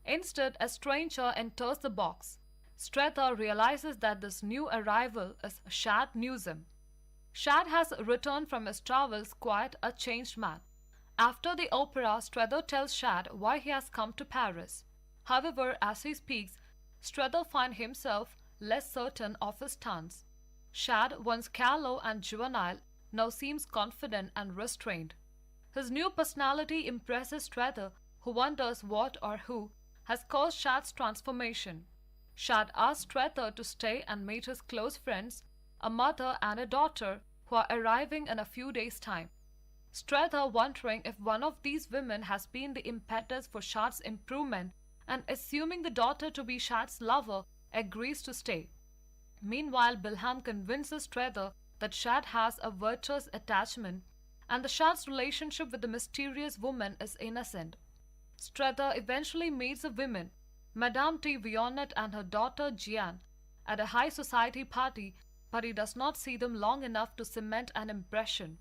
Instead, a stranger enters the box. Strether realizes that this new arrival is Shad Newsom. Shad has returned from his travels quite a changed man. After the opera, Strether tells Shad why he has come to Paris. However, as he speaks, Strether finds himself less certain of his stance. Shad, once callow and juvenile, now seems confident and restrained. His new personality impresses Strether, who wonders what or who has caused Shad's transformation. Shad asks Strether to stay and meet his close friends, a mother and a daughter, who are arriving in a few days' time. Strether, wondering if one of these women has been the impetus for Shad's improvement, and assuming the daughter to be Shad's lover, agrees to stay. Meanwhile, Bilham convinces Strether that Shad has a virtuous attachment, and the Shad's relationship with the mysterious woman is innocent. Strether eventually meets the women, Madame de Vionnet and her daughter Jeanne, at a high society party, but he does not see them long enough to cement an impression.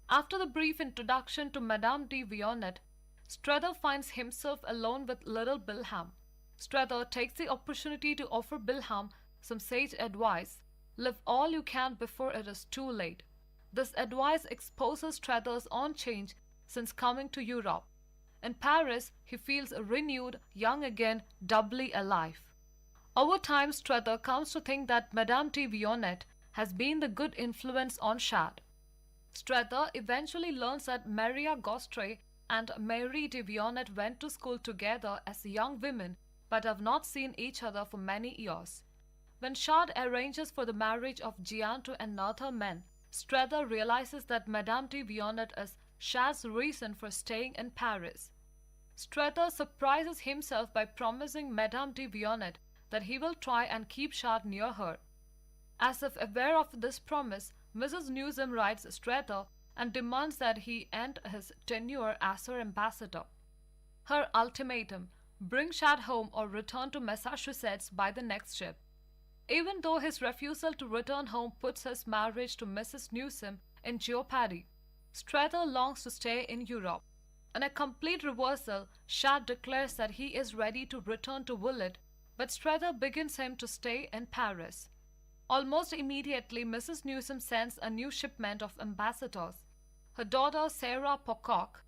After the brief introduction to Madame de Vionnet, Strether finds himself alone with little Bilham. Strether takes the opportunity to offer Bilham some sage advice. Live all you can before it is too late. This advice exposes Strether's own change since coming to Europe. In Paris, he feels renewed, young again, doubly alive. Over time, Strether comes to think that Madame de Vionnet has been the good influence on Shad. Strether eventually learns that Maria Gostray and Mary de Vionnet went to school together as young women but have not seen each other for many years. When Shad arranges for the marriage of Jeanne to another man, Strether realizes that Madame de Vionnet is Shad's reason for staying in Paris. Strether surprises himself by promising Madame de Vionnet that he will try and keep Shad near her. As if aware of this promise, Mrs. Newsom writes Strether and demands that he end his tenure as her ambassador. Her ultimatum: bring Shad home or return to Massachusetts by the next ship. Even though his refusal to return home puts his marriage to Mrs. Newsom in jeopardy, Strether longs to stay in Europe. In a complete reversal, Shad declares that he is ready to return to Willet, but Strether begins him to stay in Paris. Almost immediately, Mrs. Newsom sends a new shipment of ambassadors. Her daughter Sarah Pocock,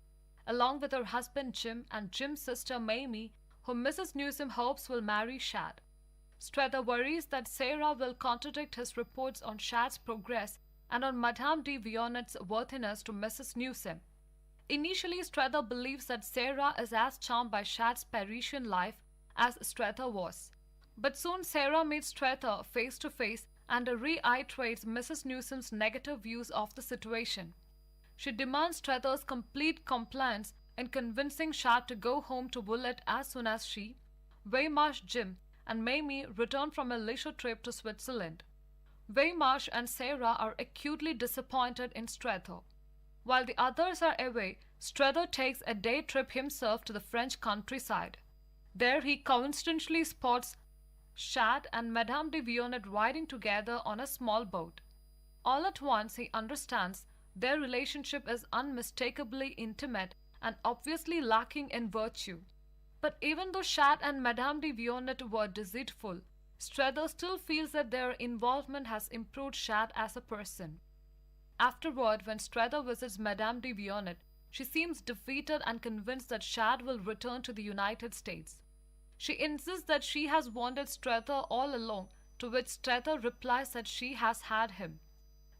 along with her husband Jim and Jim's sister Mamie, whom Mrs. Newsom hopes will marry Shad. Strether worries that Sarah will contradict his reports on Shad's progress and on Madame de Vionet's worthiness to Mrs. Newsom. Initially, Strether believes that Sarah is as charmed by Shad's Parisian life as Strether was. But soon Sarah meets Strether face to face and reiterates Mrs. Newsom's negative views of the situation. She demands Strether's complete compliance in convincing Shad to go home to Willet as soon as she, Waymarsh, Jim, and Mamie return from a leisure trip to Switzerland. Waymarsh and Sarah are acutely disappointed in Strether. While the others are away, Strether takes a day trip himself to the French countryside. There he coincidentally spots Shad and Madame de Vionnet riding together on a small boat. All at once he understands their relationship is unmistakably intimate and obviously lacking in virtue. But even though Shad and Madame de Vionnet were deceitful, Strether still feels that their involvement has improved Shad as a person. Afterward, when Strether visits Madame de Vionnet, she seems defeated and convinced that Shad will return to the United States. She insists that she has wanted Strether all along, to which Strether replies that she has had him.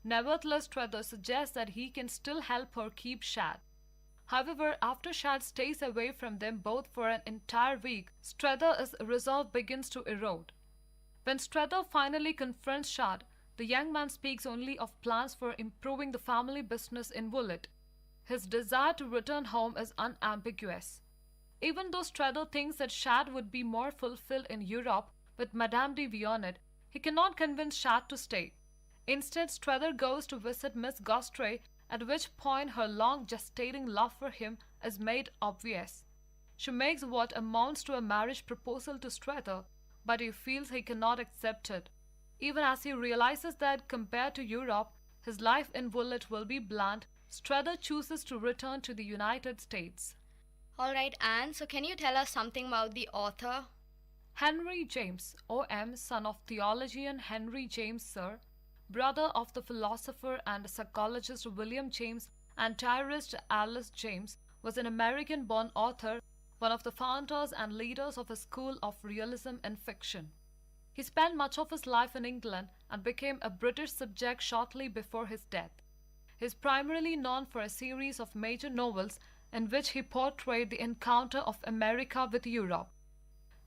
Nevertheless, Strether suggests that he can still help her keep Shad. However, after Shad stays away from them both for an entire week, Strether's resolve begins to erode. When Strether finally confronts Shad, the young man speaks only of plans for improving the family business in Woollet. His desire to return home is unambiguous. Even though Strether thinks that Shad would be more fulfilled in Europe with Madame de Vionnet, he cannot convince Shad to stay. Instead, Strether goes to visit Miss Gostray, at which point her long gestating love for him is made obvious. She makes what amounts to a marriage proposal to Strether, but he feels he cannot accept it, even as he realizes that compared to Europe, his life in Woollet will be bland. Strether chooses to return to the United States. Alright, Anne, so can you tell us something about the author? Henry James, O.M., son of theologian Henry James Sir, brother of the philosopher and psychologist William James and diarist Alice James, was an American-born author, one of the founders and leaders of a school of realism in fiction. He spent much of his life in England and became a British subject shortly before his death. He is primarily known for a series of major novels in which he portrayed the encounter of America with Europe.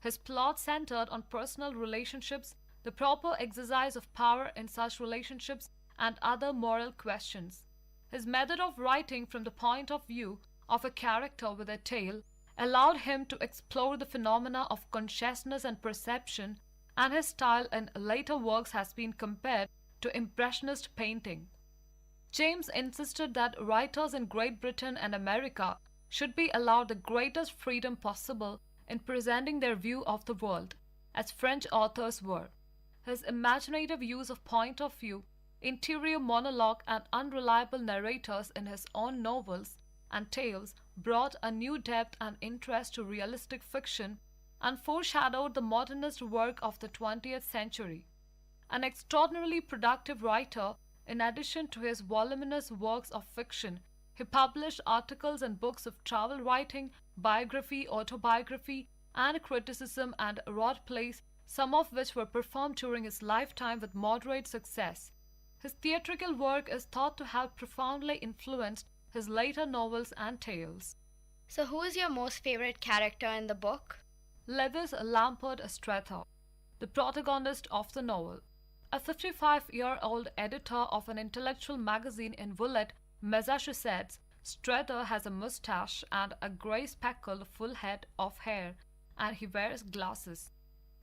His plot centered on personal relationships, the proper exercise of power in such relationships, and other moral questions. His method of writing from the point of view of a character with a tale allowed him to explore the phenomena of consciousness and perception, and his style in later works has been compared to Impressionist painting. James insisted that writers in Great Britain and America should be allowed the greatest freedom possible in presenting their view of the world, as French authors were. His imaginative use of point of view, interior monologue, and unreliable narrators in his own novels and tales brought a new depth and interest to realistic fiction and foreshadowed the modernist work of the 20th century. An extraordinarily productive writer, in addition to his voluminous works of fiction, he published articles and books of travel writing, biography, autobiography, and criticism, and wrote plays, some of which were performed during his lifetime with moderate success. His theatrical work is thought to have profoundly influenced his later novels and tales. So who is your most favorite character in the book? Lewis Lampard Strether, the protagonist of the novel. A 55-year-old editor of an intellectual magazine in Woollet, Massachusetts, Strether has a mustache and a grey speckled full head of hair, and he wears glasses.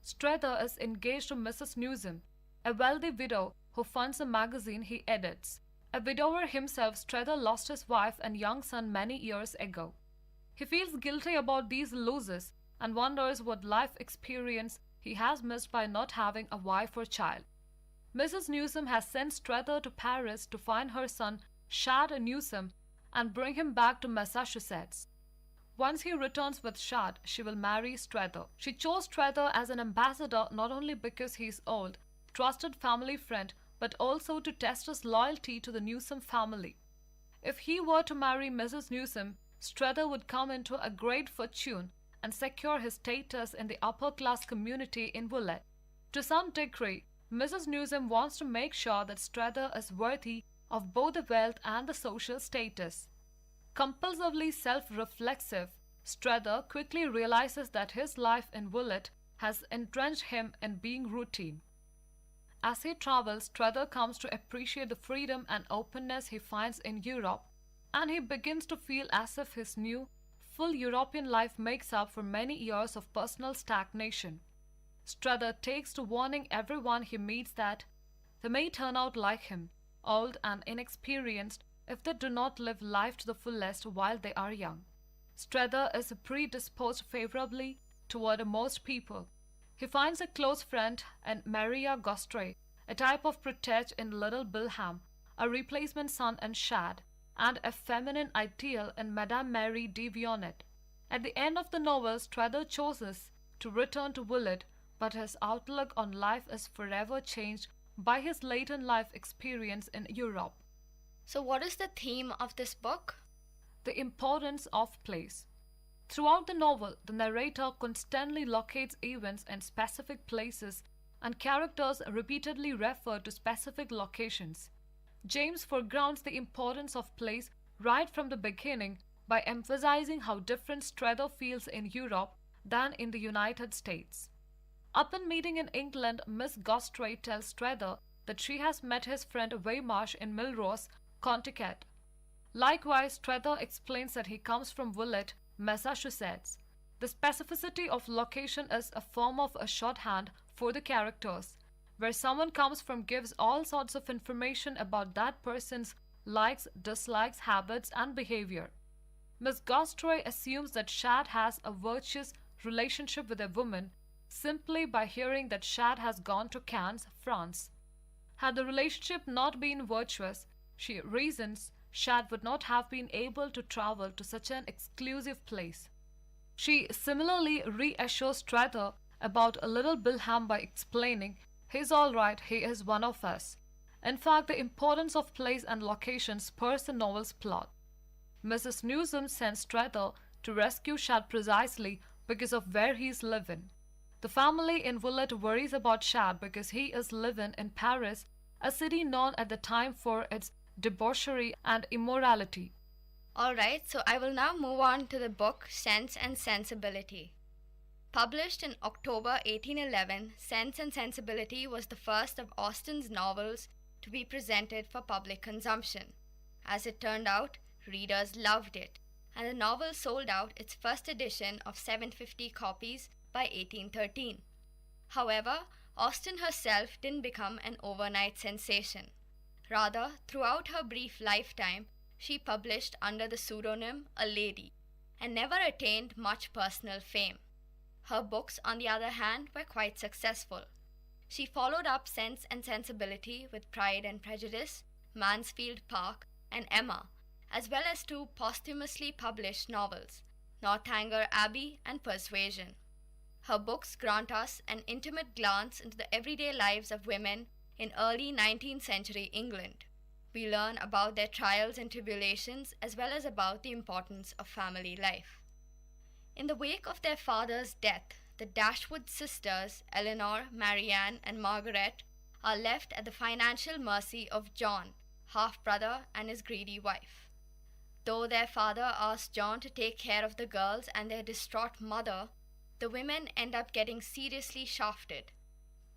Strether is engaged to Mrs. Newsom, a wealthy widow who funds the magazine he edits. A widower himself, Strether lost his wife and young son many years ago. He feels guilty about these losses and wonders what life experience he has missed by not having a wife or child. Mrs. Newsom has sent Strether to Paris to find her son, Shad Newsom, and bring him back to Massachusetts. Once he returns with Shad, she will marry Strether. She chose Strether as an ambassador not only because he is old, trusted family friend, but also to test his loyalty to the Newsom family. If he were to marry Mrs. Newsom, Strether would come into a great fortune and secure his status in the upper-class community in Woollet. To some degree, Mrs. Newsom wants to make sure that Strether is worthy of both the wealth and the social status. Compulsively self-reflexive, Strether quickly realizes that his life in Woollet has entrenched him in being routine. As he travels, Strether comes to appreciate the freedom and openness he finds in Europe, and he begins to feel as if his new, full European life makes up for many years of personal stagnation. Strether takes to warning everyone he meets that they may turn out like him, old and inexperienced, if they do not live life to the fullest while they are young. Strether is predisposed favorably toward most people. He finds a close friend in Maria Gostray, a type of protege in Little Bilham, a replacement son in Shad, and a feminine ideal in Madame Mary de Vionnet. At the end of the novel, Strether chooses to return to Woollet, but his outlook on life is forever changed by his later life experience in Europe. So what is the theme of this book? The importance of place. Throughout the novel, the narrator constantly locates events in specific places, and characters repeatedly refer to specific locations. James foregrounds the importance of place right from the beginning by emphasizing how different Strather feels in Europe than in the United States. Upon meeting in England, Miss Gostray tells Strather that she has met his friend Waymarsh in Melrose, Connecticut. Likewise, Strather explains that he comes from Willet, Massachusetts. The specificity of location is a form of a shorthand for the characters. Where someone comes from gives all sorts of information about that person's likes, dislikes, habits, and behavior. Miss Gostray assumes that Shad has a virtuous relationship with a woman simply by hearing that Shad has gone to Cannes, France. Had the relationship not been virtuous, she reasons Shad would not have been able to travel to such an exclusive place. She similarly reassures Strather about a little Bilham by explaining, "He's all right, he is one of us." In fact, the importance of place and location spurs the novel's plot. Mrs. Newsom sends Strather to rescue Shad precisely because of where he is living. The family in Willet worries about Shad because he is living in Paris, a city known at the time for its debauchery and immorality. Alright, so I will now move on to the book Sense and Sensibility. Published in October 1811, Sense and Sensibility was the first of Austen's novels to be presented for public consumption. As it turned out, readers loved it, and the novel sold out its first edition of 750 copies by 1813. However, Austen herself didn't become an overnight sensation. Rather, throughout her brief lifetime, she published under the pseudonym A Lady, and never attained much personal fame. Her books, on the other hand, were quite successful. She followed up Sense and Sensibility with Pride and Prejudice, Mansfield Park, and Emma, as well as two posthumously published novels, Northanger Abbey and Persuasion. Her books grant us an intimate glance into the everyday lives of women in early 19th century England. We learn about their trials and tribulations as well as about the importance of family life. In the wake of their father's death, the Dashwood sisters, Eleanor, Marianne, and Margaret, are left at the financial mercy of John, half-brother, and his greedy wife. Though their father asks John to take care of the girls and their distraught mother, the women end up getting seriously shafted.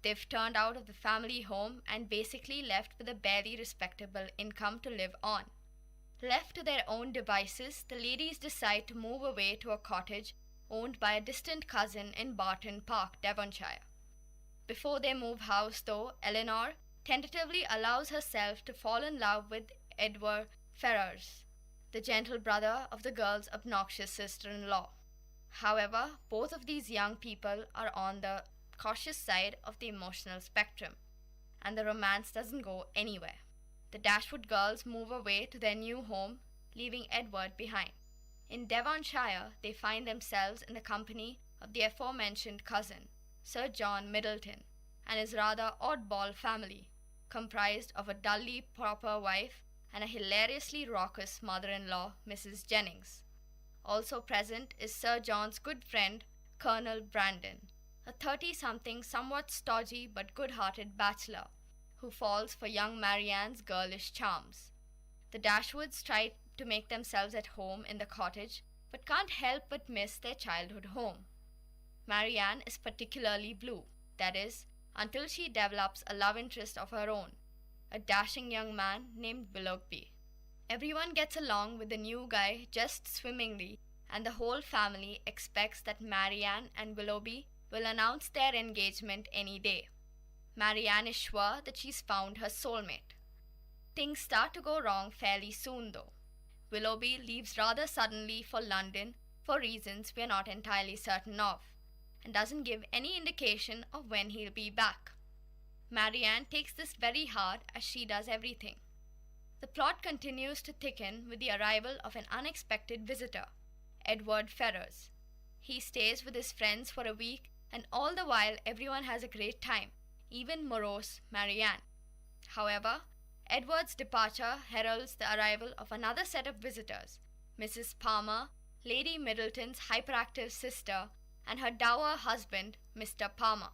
They've turned out of the family home and basically left with a barely respectable income to live on. Left to their own devices, the ladies decide to move away to a cottage owned by a distant cousin in Barton Park, Devonshire. Before they move house, though, Eleanor tentatively allows herself to fall in love with Edward Ferrars, the gentle brother of the girl's obnoxious sister-in-law. However, both of these young people are on the cautious side of the emotional spectrum, and the romance doesn't go anywhere. The Dashwood girls move away to their new home, leaving Edward behind. In Devonshire, they find themselves in the company of the aforementioned cousin, Sir John Middleton, and his rather oddball family, comprised of a dully proper wife and a hilariously raucous mother-in-law, Mrs. Jennings. Also present is Sir John's good friend, Colonel Brandon, a 30-something, somewhat stodgy but good-hearted bachelor, who falls for young Marianne's girlish charms. The Dashwoods try to make themselves at home in the cottage, but can't help but miss their childhood home. Marianne is particularly blue, that is, until she develops a love interest of her own, a dashing young man named Willoughby. Everyone gets along with the new guy just swimmingly, and the whole family expects that Marianne and Willoughby will announce their engagement any day. Marianne is sure that she's found her soulmate. Things start to go wrong fairly soon, though. Willoughby leaves rather suddenly for London for reasons we are not entirely certain of, and doesn't give any indication of when he'll be back. Marianne takes this very hard, as she does everything. The plot continues to thicken with the arrival of an unexpected visitor, Edward Ferrars. He stays with his friends for a week, and all the while everyone has a great time, even morose Marianne. However, Edward's departure heralds the arrival of another set of visitors, Mrs. Palmer, Lady Middleton's hyperactive sister, and her dour husband, Mr. Palmer.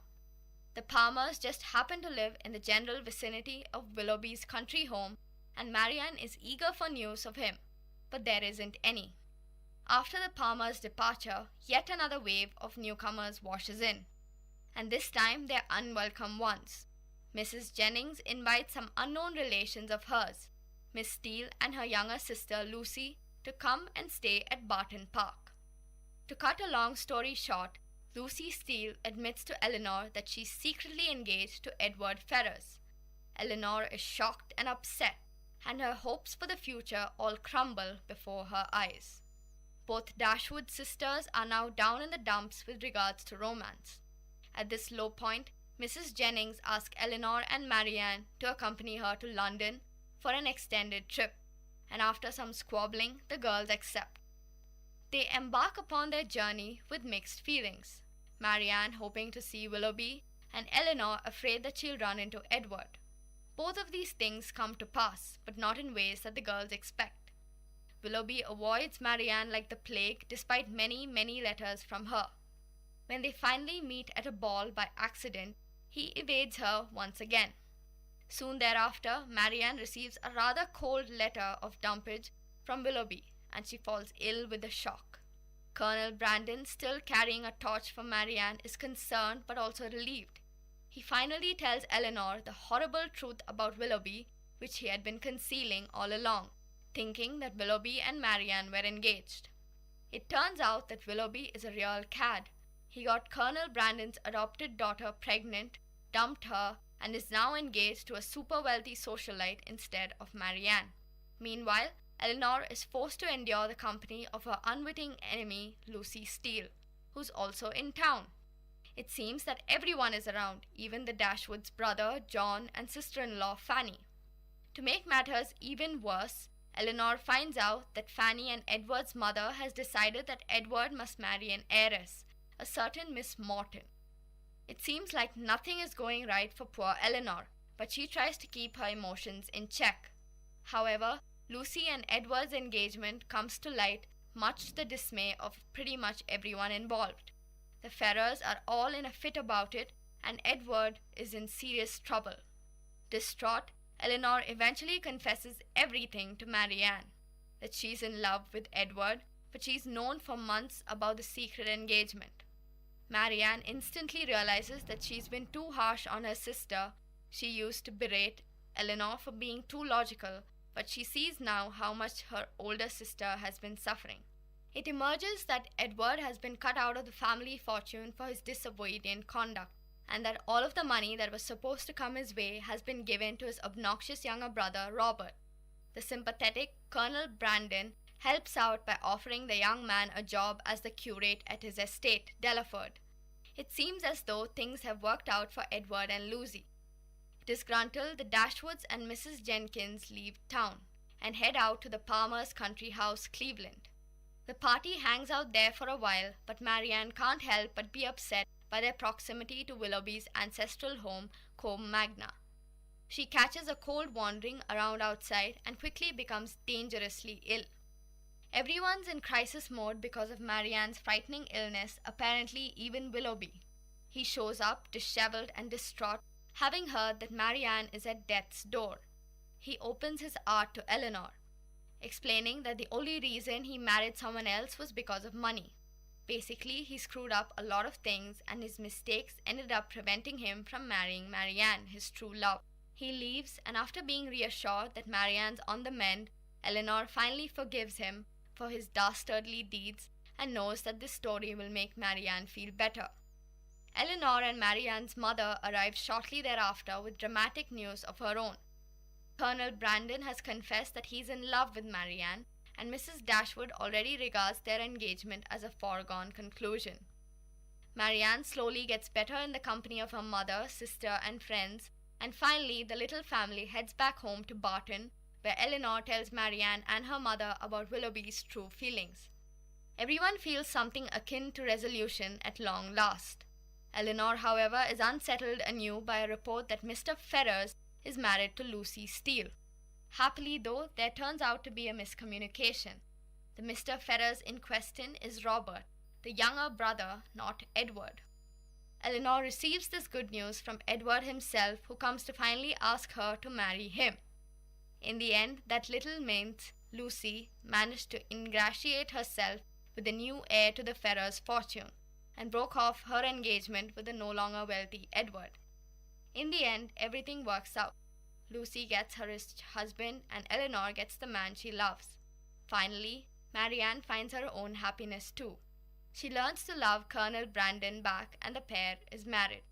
The Palmers just happen to live in the general vicinity of Willoughby's country home, and Marianne is eager for news of him, but there isn't any. After the Palmers' departure, yet another wave of newcomers washes in, and this time they're unwelcome ones. Mrs. Jennings invites some unknown relations of hers, Miss Steele and her younger sister Lucy, to come and stay at Barton Park. To cut a long story short, Lucy Steele admits to Eleanor that she's secretly engaged to Edward Ferrars. Eleanor is shocked and upset, and her hopes for the future all crumble before her eyes. Both Dashwood sisters are now down in the dumps with regards to romance. At this low point, Mrs. Jennings asks Eleanor and Marianne to accompany her to London for an extended trip, and after some squabbling, the girls accept. They embark upon their journey with mixed feelings, Marianne hoping to see Willoughby, and Eleanor afraid that she'll run into Edward. Both of these things come to pass, but not in ways that the girls expect. Willoughby avoids Marianne like the plague despite many, many letters from her. When they finally meet at a ball by accident, he evades her once again. Soon thereafter, Marianne receives a rather cold letter of dumpage from Willoughby, and she falls ill with the shock. Colonel Brandon, still carrying a torch for Marianne, is concerned but also relieved. He finally tells Eleanor the horrible truth about Willoughby, which he had been concealing all along, thinking that Willoughby and Marianne were engaged. It turns out that Willoughby is a real cad. He got Colonel Brandon's adopted daughter pregnant, dumped her, and is now engaged to a super wealthy socialite instead of Marianne. Meanwhile, Eleanor is forced to endure the company of her unwitting enemy, Lucy Steele, who's also in town. It seems that everyone is around, even the Dashwoods' brother, John, and sister-in-law, Fanny. To make matters even worse, Eleanor finds out that Fanny and Edward's mother has decided that Edward must marry an heiress, a certain Miss Morton. It seems like nothing is going right for poor Eleanor, but she tries to keep her emotions in check. However, Lucy and Edward's engagement comes to light, much to the dismay of pretty much everyone involved. The Ferrars are all in a fit about it, and Edward is in serious trouble. Distraught, Eleanor eventually confesses everything to Marianne, that she's in love with Edward, but she's known for months about the secret engagement. Marianne instantly realizes that she's been too harsh on her sister. She used to berate Eleanor for being too logical, but she sees now how much her older sister has been suffering. It emerges that Edward has been cut out of the family fortune for his disobedient conduct, and that all of the money that was supposed to come his way has been given to his obnoxious younger brother, Robert. The sympathetic Colonel Brandon helps out by offering the young man a job as the curate at his estate, Delaford. It seems as though things have worked out for Edward and Lucy. Disgruntled, the Dashwoods and Mrs. Jenkins leave town and head out to the Palmer's country house, Cleveland. The party hangs out there for a while, but Marianne can't help but be upset by their proximity to Willoughby's ancestral home, Combe Magna. She catches a cold wandering around outside and quickly becomes dangerously ill. Everyone's in crisis mode because of Marianne's frightening illness, apparently even Willoughby. He shows up, disheveled and distraught, having heard that Marianne is at death's door. He opens his heart to Eleanor, explaining that the only reason he married someone else was because of money. Basically, he screwed up a lot of things, and his mistakes ended up preventing him from marrying Marianne, his true love. He leaves, and after being reassured that Marianne's on the mend, Eleanor finally forgives him for his dastardly deeds and knows that this story will make Marianne feel better. Eleanor and Marianne's mother arrive shortly thereafter with dramatic news of her own. Colonel Brandon has confessed that he's in love with Marianne, and Mrs. Dashwood already regards their engagement as a foregone conclusion. Marianne slowly gets better in the company of her mother, sister, and friends, and finally the little family heads back home to Barton, where Eleanor tells Marianne and her mother about Willoughby's true feelings. Everyone feels something akin to resolution at long last. Eleanor, however, is unsettled anew by a report that Mr. Ferrars is married to Lucy Steele. Happily, though, there turns out to be a miscommunication. The Mr. Ferrars in question is Robert, the younger brother, not Edward. Eleanor receives this good news from Edward himself, who comes to finally ask her to marry him. In the end, that little minx, Lucy, managed to ingratiate herself with the new heir to the Ferrers' fortune and broke off her engagement with the no longer wealthy Edward. In the end, everything works out. Lucy gets her rich husband and Eleanor gets the man she loves. Finally, Marianne finds her own happiness too. She learns to love Colonel Brandon back and the pair is married.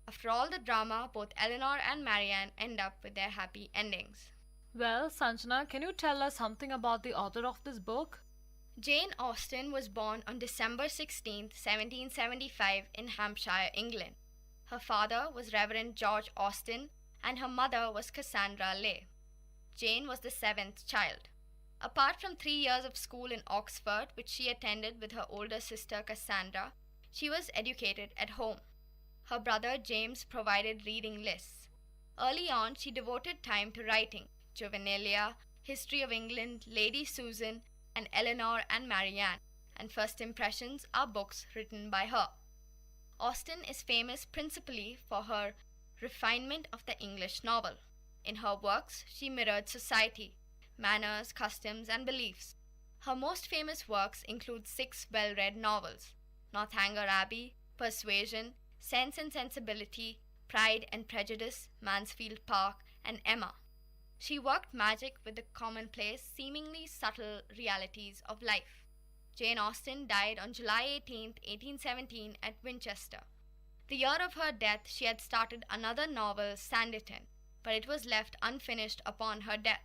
After all the drama, both Eleanor and Marianne end up with their happy endings. Well, Sanjana, can you tell us something about the author of this book? Jane Austen was born on December 16, 1775 in Hampshire, England. Her father was Reverend George Austen and her mother was Cassandra Lay. Jane was the seventh child. Apart from 3 years of school in Oxford, which she attended with her older sister Cassandra, she was educated at home. Her brother James provided reading lists. Early on, she devoted time to writing. Juvenilia, History of England, Lady Susan, and Eleanor and Marianne, and First Impressions are books written by her. Austen is famous principally for her refinement of the English novel. In her works, she mirrored society, manners, customs, and beliefs. Her most famous works include 6 well-read novels: Northanger Abbey, Persuasion, Sense and Sensibility, Pride and Prejudice, Mansfield Park, and Emma. She worked magic with the commonplace, seemingly subtle realities of life. Jane Austen died on July 18, 1817 at Winchester. The year of her death, she had started another novel, Sanditon, but it was left unfinished upon her death.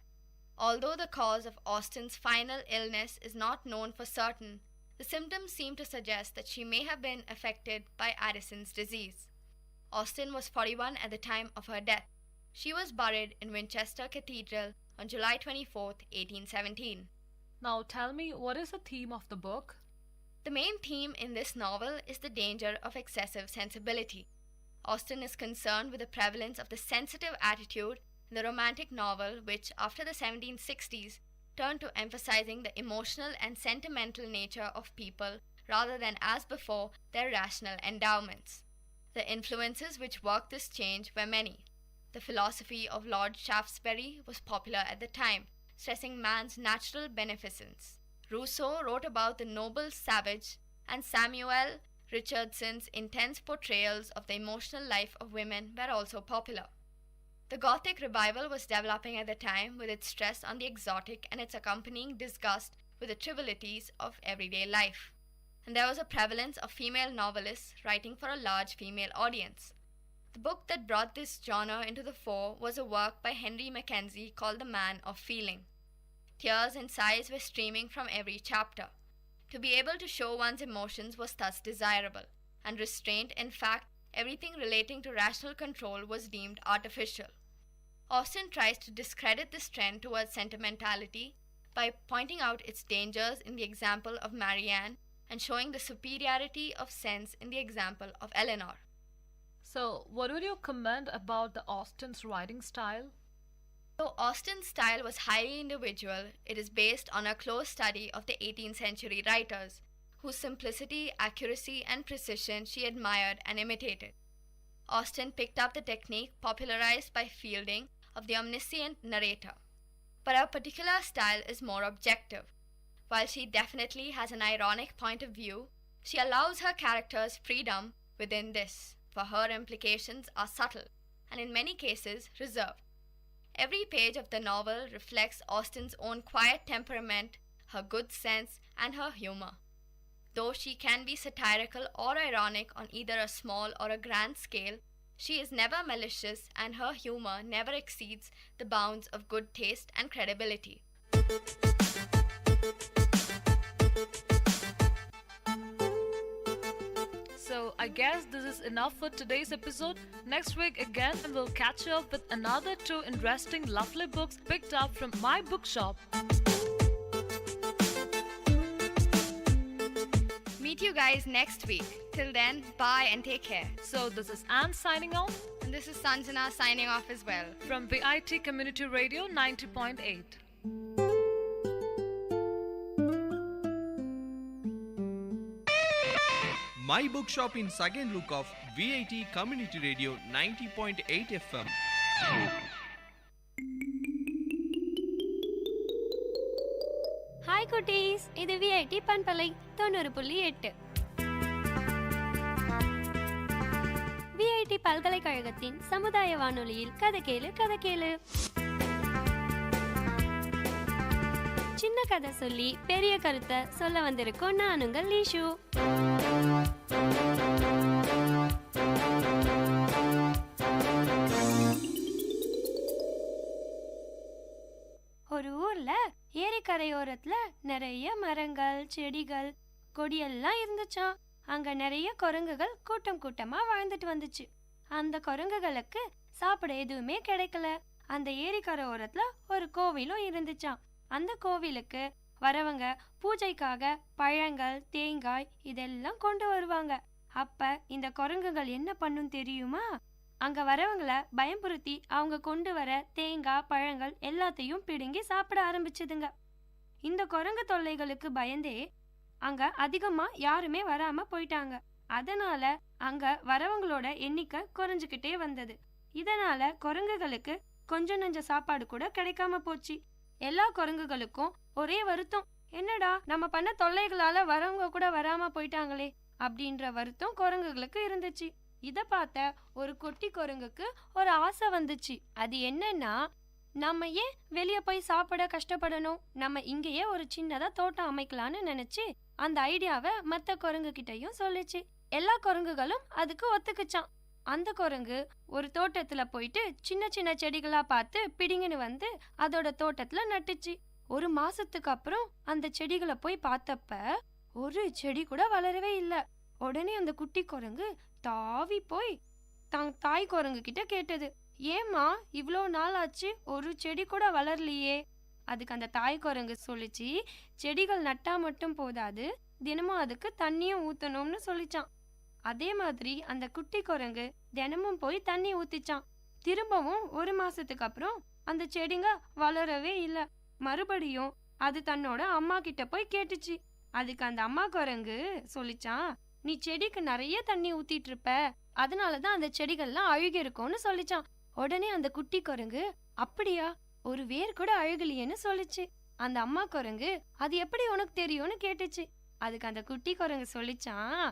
Although the cause of Austen's final illness is not known for certain, the symptoms seem to suggest that she may have been affected by Addison's disease. Austen was 41 at the time of her death. She was buried in Winchester Cathedral on July 24, 1817. Now tell me, what is the theme of the book? The main theme in this novel is the danger of excessive sensibility. Austen is concerned with the prevalence of the sensitive attitude in the romantic novel, which, after the 1760s, turned to emphasizing the emotional and sentimental nature of people rather than, as before, their rational endowments. The influences which worked this change were many. The philosophy of Lord Shaftesbury was popular at the time, stressing man's natural beneficence. Rousseau wrote about the noble savage, and Samuel Richardson's intense portrayals of the emotional life of women were also popular. The Gothic revival was developing at the time, with its stress on the exotic and its accompanying disgust with the trivialities of everyday life. And there was a prevalence of female novelists writing for a large female audience. The book that brought this genre into the fore was a work by Henry Mackenzie called The Man of Feeling. Tears and sighs were streaming from every chapter. To be able to show one's emotions was thus desirable, and restraint, in fact, everything relating to rational control was deemed artificial. Austen tries to discredit this trend towards sentimentality by pointing out its dangers in the example of Marianne and showing the superiority of sense in the example of Eleanor. So, what would you comment about the Austen's writing style? Though Austen's style was highly individual, it is based on a close study of the 18th century writers, whose simplicity, accuracy, and precision she admired and imitated. Austen picked up the technique popularized by Fielding of the omniscient narrator. But her particular style is more objective. While she definitely has an ironic point of view, she allows her characters freedom within this, for her implications are subtle, and in many cases reserved. Every page of the novel reflects Austen's own quiet temperament, her good sense, and her humor. Though she can be satirical or ironic on either a small or a grand scale, she is never malicious and her humor never exceeds the bounds of good taste and credibility. So I guess this is enough for today's episode. Next week again we'll catch up with another 2 interesting lovely books picked up from my bookshop. Meet you guys next week. Till then, bye and take care. So this is Anne signing off. And this is Sanjana signing off as well. From Vit Community Radio 90.8. My bookshop in second look of VIT Community Radio 90.8 FM. Hi குட்டீஸ், இது VIT பண்பலை 90.8. VIT பல்கலைக்கழகத்தின் சமுதாய வானொலியில் கதை கேளு கதை கேளு. சின்ன கதை சொல்லி பெரிய கருத்தை சொல்ல வந்திருக்கோம். நான் உங்கள் லீஷு. ஒரு ஊர்ல ஏரிக்கரையோரத்துல நிறைய மரங்கள், செடிகள், கொடியெல்லாம் இருந்துச்சாம். அங்க நிறைய குரங்குகள் கூட்டம் கூட்டமா வாழ்ந்துட்டு வந்துச்சு. அந்த குரங்குகளுக்கு சாப்பிட எதுவுமே கிடைக்கல. அந்த ஏரிக்கரையோரத்துல ஒரு கோவிலும் இருந்துச்சாம். அந்த கோவிலுக்கு வரவங்க பூஜைக்காக பழங்கள், தேங்காய் இதெல்லாம் கொண்டு வருவாங்க. அப்ப இந்த குரங்குகள் என்ன பண்ணும் தெரியுமா? அங்க வரவங்கள பயம்புறுத்தி அவங்க கொண்டு வர தேங்காய், பழங்கள் எல்லாத்தையும் பிடுங்கி சாப்பிட ஆரம்பிச்சதுங்க. இந்த குரங்கு தொல்லைகளுக்கு பயந்தே அங்க அதிகமா யாருமே வராம போயிட்டாங்க. அதனால அங்க வரவங்களோட எண்ணிக்கை குறைஞ்சுக்கிட்டே வந்தது. இதனால குரங்குகளுக்கு கொஞ்சம் நஞ்ச சாப்பாடு கூட கிடைக்காம போச்சு. எல்லா குரங்குகளுக்கும் ஒரே வருத்தம், என்னடா நம்ம பண்ண தொல்லைகளால வரவங்க கூட வராம போயிட்டாங்களே அப்படின்ற வருத்தம் குரங்குகளுக்கு இருந்துச்சு. இத பார்த்த ஒரு குட்டி குரங்குக்கு ஒரு ஆசை வந்துச்சு. அது என்னன்னா, நம்ம ஏன் வெளியே போய் சாப்பிட கஷ்டப்படணும், நம்ம இங்கேயே ஒரு சின்னதா தோட்டம் அமைக்கலான்னு நினைச்சு அந்த ஐடியாவை மத்த குரங்கு கிட்டையும் சொல்லிச்சு. எல்லா குரங்குகளும் அதுக்கு ஒத்துக்குச்சான். அந்த குரங்கு ஒரு தோட்டத்துல போயிட்டு சின்ன சின்ன செடிகளா பார்த்து பிடிங்கன்னு வந்து அதோட தோட்டத்துல நட்டுச்சு. ஒரு மாசத்துக்கு அப்புறம் அந்த செடிகளை போய் பார்த்தப்ப ஒரு செடி கூட வளரவே இல்லை. உடனே அந்த குட்டி குரங்கு தாவி போய் தான் தாய் குரங்கு கிட்ட கேட்டது, ஏமா இவ்வளோ நாள் ஆச்சு, ஒரு செடி கூட வளரலையே? அதுக்கு அந்த தாய் குரங்கு சொல்லிச்சு, செடிகள் நட்டா மட்டும் போதாது, தினமும் அதுக்கு தண்ணியும் ஊத்தணும்னு சொல்லிச்சான். அதே மாதிரி அந்த குட்டி குரங்கு தினமும் போய் தண்ணி ஊத்திச்சான். திரும்பவும் ஒரு மாசத்துக்கு அப்புறம் அந்த செடிங்க வளரவே இல்லை. மறுபடியும் அது தன்னோட அம்மா கிட்ட போய் கேட்டுச்சு. அதுக்கு அந்த அம்மா குரங்கு சொல்லிச்சான், நீ செடிக்கு நிறைய தண்ணி ஊத்திட்டு இருப்ப, அதனாலதான் அந்த செடிகள்லாம் அழுகி இருக்கும்னு சொல்லிச்சான். உடனே அந்த குட்டி குரங்கு, அப்படியா, ஒரு வேர் கூட அழுகலையேன்னு சொல்லிச்சு. அந்த அம்மா குரங்கு, அது எப்படி உனக்கு தெரியும்னு கேட்டுச்சு. அதுக்கு அந்த குட்டி குரங்கு சொல்லிச்சான்,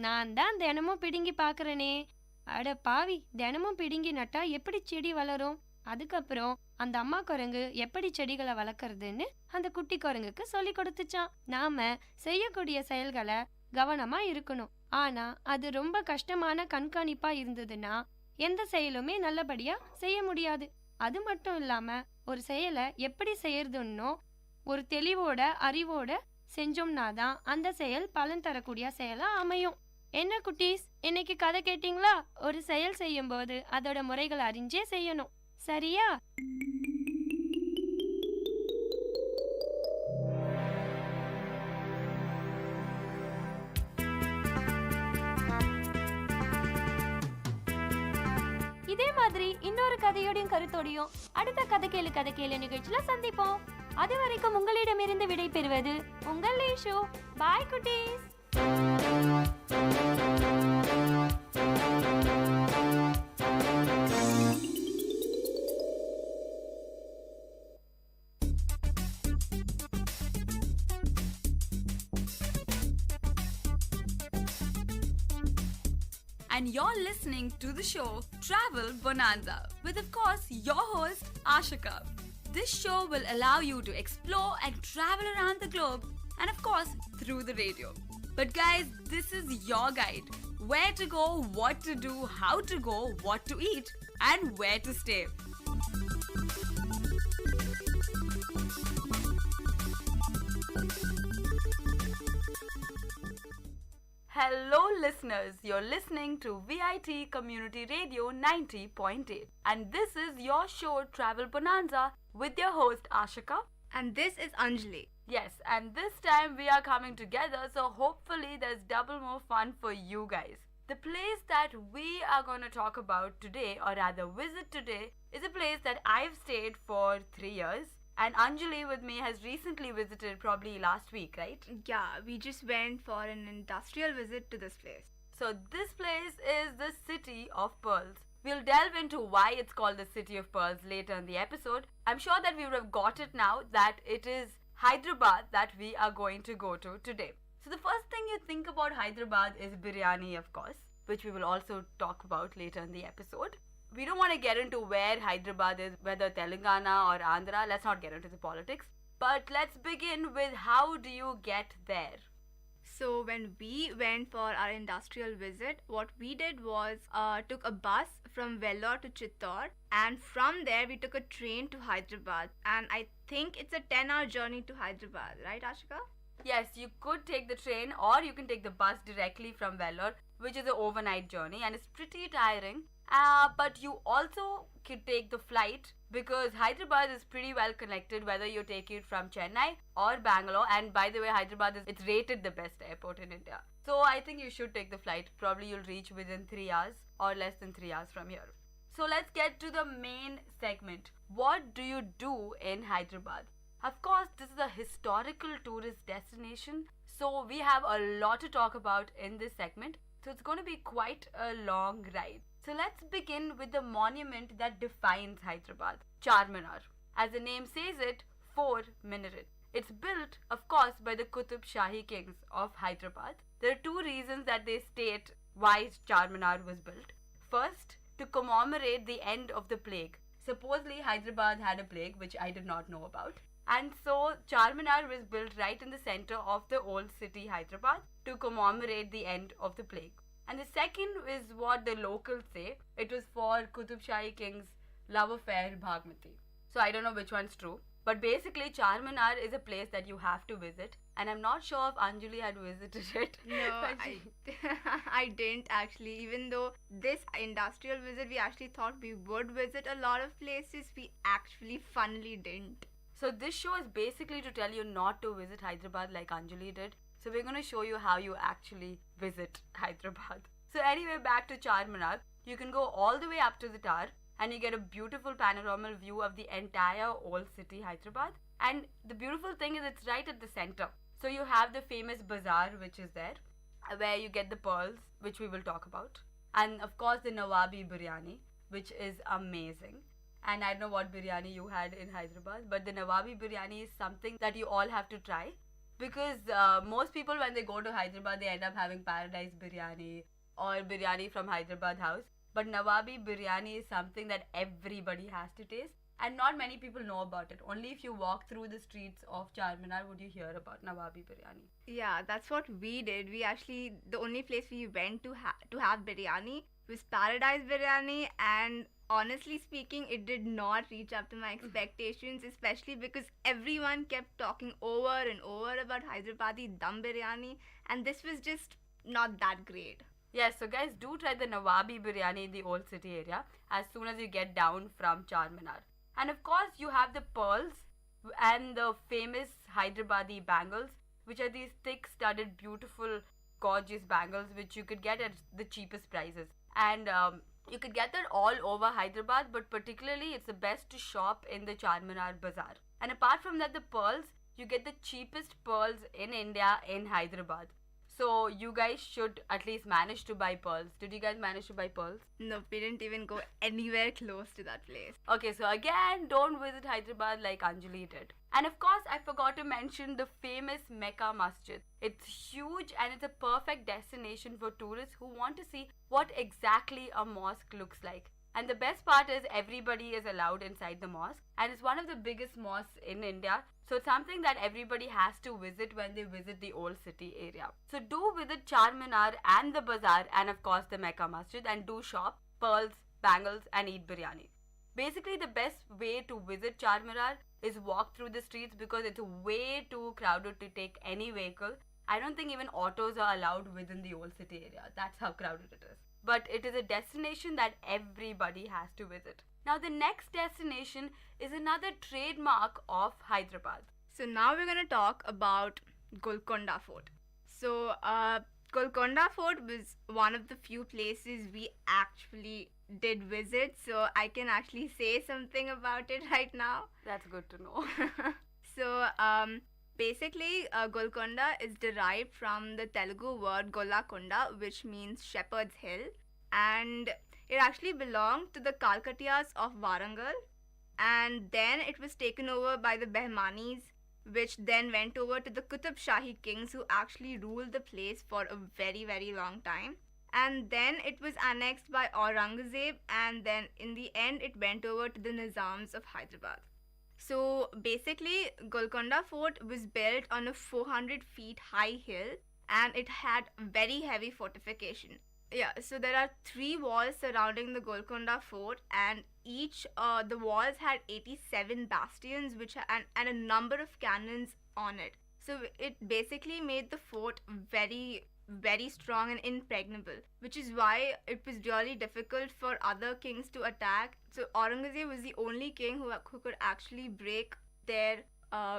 நான் தான் தினமும் பிடுங்கி பாக்குறேனே. அட பாவி, தினமும் பிடுங்கி நட்டா எப்படி செடி வளரும்? அதுக்கப்புறம் அந்த அம்மா குரங்கு எப்படி செடிகளை வளர்க்கறதுன்னு அந்த குட்டி குரங்குக்கு சொல்லி கொடுத்துச்சான். நாம செய்யக்கூடிய செயல்களை கவனமா இருக்கணும். ஆனா அது ரொம்ப கஷ்டமான கண்காணிப்பா இருந்ததுன்னா எந்த செயலுமே நல்லபடியா செய்ய முடியாது. அது மட்டும் இல்லாம ஒரு செயலை எப்படி செய்யறதுன்னோ ஒரு தெளிவோட அறிவோட செஞ்சோம்னாதான் அந்த செயல் பலன் தரக்கூடிய செயலா அமையும். என்ன குட்டீஸ், இன்னைக்கு கதை கேட்டீங்களா? ஒரு செயல் செய்யும் போது அதோட முறைகளை அறிஞ்சே செய்யணும், சரியா? இதே மாதிரி இன்னொரு கதையோடையும் கருத்தோடையும் அடுத்த கதை கேளு நிகழ்ச்சியில சந்திப்போம். அது வரைக்கும் உங்களிடமிருந்து விடை பெறுவது உங்கள் லேஷு. பாய் குட்டீஸ். And you're listening to the show Travel Bonanza with, of course, your host Ashika. This show will allow you to explore and travel around the globe, and of course through the radio. But guys, this is your guide. Where to go, what to do, how to go, what to eat, and where to stay. Hello listeners, you're listening to VIT Community Radio 90.8, and this is your show Travel Bonanza with your host Ashika, and this is Anjali. Yes, and this time we are coming together, so hopefully there's double more fun for you guys. The place that we are going to talk about today, or rather visit today, is a place that I've stayed for 3 years. And Anjali with me has recently visited, probably last week, right? Yeah, we just went for an industrial visit to this place. So this place is the City of Pearls. We'll delve into why it's called the City of Pearls later in the episode. I'm sure that we would have got it now, that it is Hyderabad that we are going to go to today. So the first thing you think about Hyderabad is biryani, of course, which we will also talk about later in the episode. We don't want to get into where Hyderabad is, whether Telangana or Andhra. Let's not get into the politics. But let's begin with how do you get there? So when we went for our industrial visit, what we did was took a bus from Vellore to Chittor, and from there we took a train to Hyderabad, and I think it's a 10-hour journey to Hyderabad, right Ashika? Yes, you could take the train or you can take the bus directly from Vellore, which is an overnight journey and it's pretty tiring. But you also could take the flight because Hyderabad is pretty well connected, whether you take it from Chennai or Bangalore. And by the way, Hyderabad it's rated the best airport in India. So I think you should take the flight. Probably you'll reach within 3 hours or less than 3 hours from here. So let's get to the main segment. What do you do in Hyderabad? Of course, this is a historical tourist destination, so we have a lot to talk about in this segment. So it's going to be quite a long ride. So let's begin with the monument that defines Hyderabad, Charminar. As the name says it, 4 minaret. It's built, of course, by the Qutub Shahi kings of Hyderabad. There are 2 reasons that they state why Charminar was built. First, to commemorate the end of the plague. Supposedly, Hyderabad had a plague, which I did not know about. And so, Charminar was built right in the center of the old city, Hyderabad, to commemorate the end of the plague. And the second is what the locals say. It was for Qutub Shahi king's love affair, Bhagmati. So, I don't know which one's true. But basically, Charminar is a place that you have to visit. And I'm not sure if Anjali had visited it. No, I didn't actually. Even though this industrial visit, we actually thought we would visit a lot of places, we actually funnily didn't. So this show is basically to tell you not to visit Hyderabad like Anjali did. So we're going to show you how you actually visit Hyderabad. So anyway, back to Charminar. You can go all the way up to the tower and you get a beautiful panoramic view of the entire old city, Hyderabad. And the beautiful thing is it's right at the center. So you have the famous bazaar which is there, where you get the pearls, which we will talk about. And of course the Nawabi biryani, which is amazing. And I don't know what biryani you had in Hyderabad, but the Nawabi biryani is something that you all have to try. Because most people when they go to Hyderabad, they end up having paradise biryani or biryani from Hyderabad house. But Nawabi biryani is something that everybody has to taste. And not many people know about it. Only if you walk through the streets of Charminar would you hear about Nawabi biryani. Yeah, that's what we did. We actually, the only place we went to have biryani was Paradise Biryani, and honestly speaking, it did not reach up to my expectations, especially because everyone kept talking over and over about Hyderabadi dum biryani, and this was just not that great. Yes, so guys, do try the Nawabi biryani in the old city area as soon as you get down from Charminar. And of course, you have the pearls and the famous Hyderabadi bangles, which are these thick studded, beautiful, gorgeous bangles which you could get at the cheapest prices. And you could get that all over Hyderabad, but particularly it's the best to shop in the Charminar Bazaar. And apart from that, the pearls, you get the cheapest pearls in India in Hyderabad. So you guys should at least manage to buy pearls. Did you guys manage to buy pearls? No, we didn't even go anywhere close to that place. Okay, so again, don't visit Hyderabad like Anjali did. And of course, I forgot to mention the famous Mecca Masjid. It's huge and it's a perfect destination for tourists who want to see what exactly a mosque looks like. And the best part is everybody is allowed inside the mosque. And it's one of the biggest mosques in India. So it's something that everybody has to visit when they visit the old city area. So do visit Charminar and the bazaar and of course the Mecca Masjid, and do shop, pearls, bangles and eat biryani. Basically the best way to visit Charminar is walk through the streets because it's way too crowded to take any vehicle. I don't think even autos are allowed within the old city area. That's how crowded it is. But it is a destination that everybody has to visit. Now the next destination is another trademark of Hyderabad. So now we're going to talk about Golconda Fort. So Golconda Fort was one of the few places we actually did visit, so I can actually say something about it right now. That's good to know. So basically Golconda is derived from the Telugu word Golakonda, which means Shepherd's Hill, and it actually belonged to the Kalkatiyas of Warangal, and then it was taken over by the Behmanis which then went over to the Qutub Shahi kings who actually ruled the place for a very, very long time. And then it was annexed by Aurangzeb, and then in the end it went over to the Nizams of Hyderabad. So basically, Golconda Fort was built on a 400 feet high hill, and it had very heavy fortification. Yeah, so there are 3 walls surrounding the Golconda Fort, and each the walls had 87 bastions, and a number of cannons on it. So it basically made the fort very, very strong and impregnable, which is why it was really difficult for other kings to attack. So Aurangzeb was the only king who could actually break their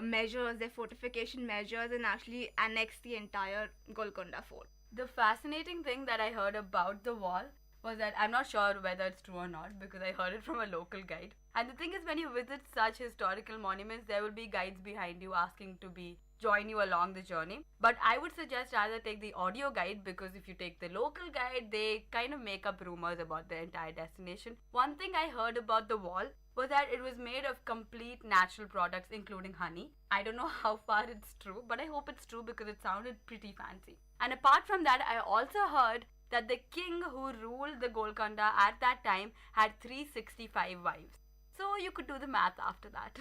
measures, their fortification measures, and actually annex the entire Golconda Fort. The fascinating thing that I heard about the wall was that I'm not sure whether it's true or not because I heard it from a local guide. And the thing is, when you visit such historical monuments, there will be guides behind you asking to join you along the journey. But I would suggest rather take the audio guide, because if you take the local guide, they kind of make up rumors about the entire destination. One thing I heard about the wall was that it was made of complete natural products, including honey. I don't know how far it's true, but I hope it's true because it sounded pretty fancy. And apart from that, I also heard that the king who ruled the Golconda at that time had 365 wives. So you could do the math after that.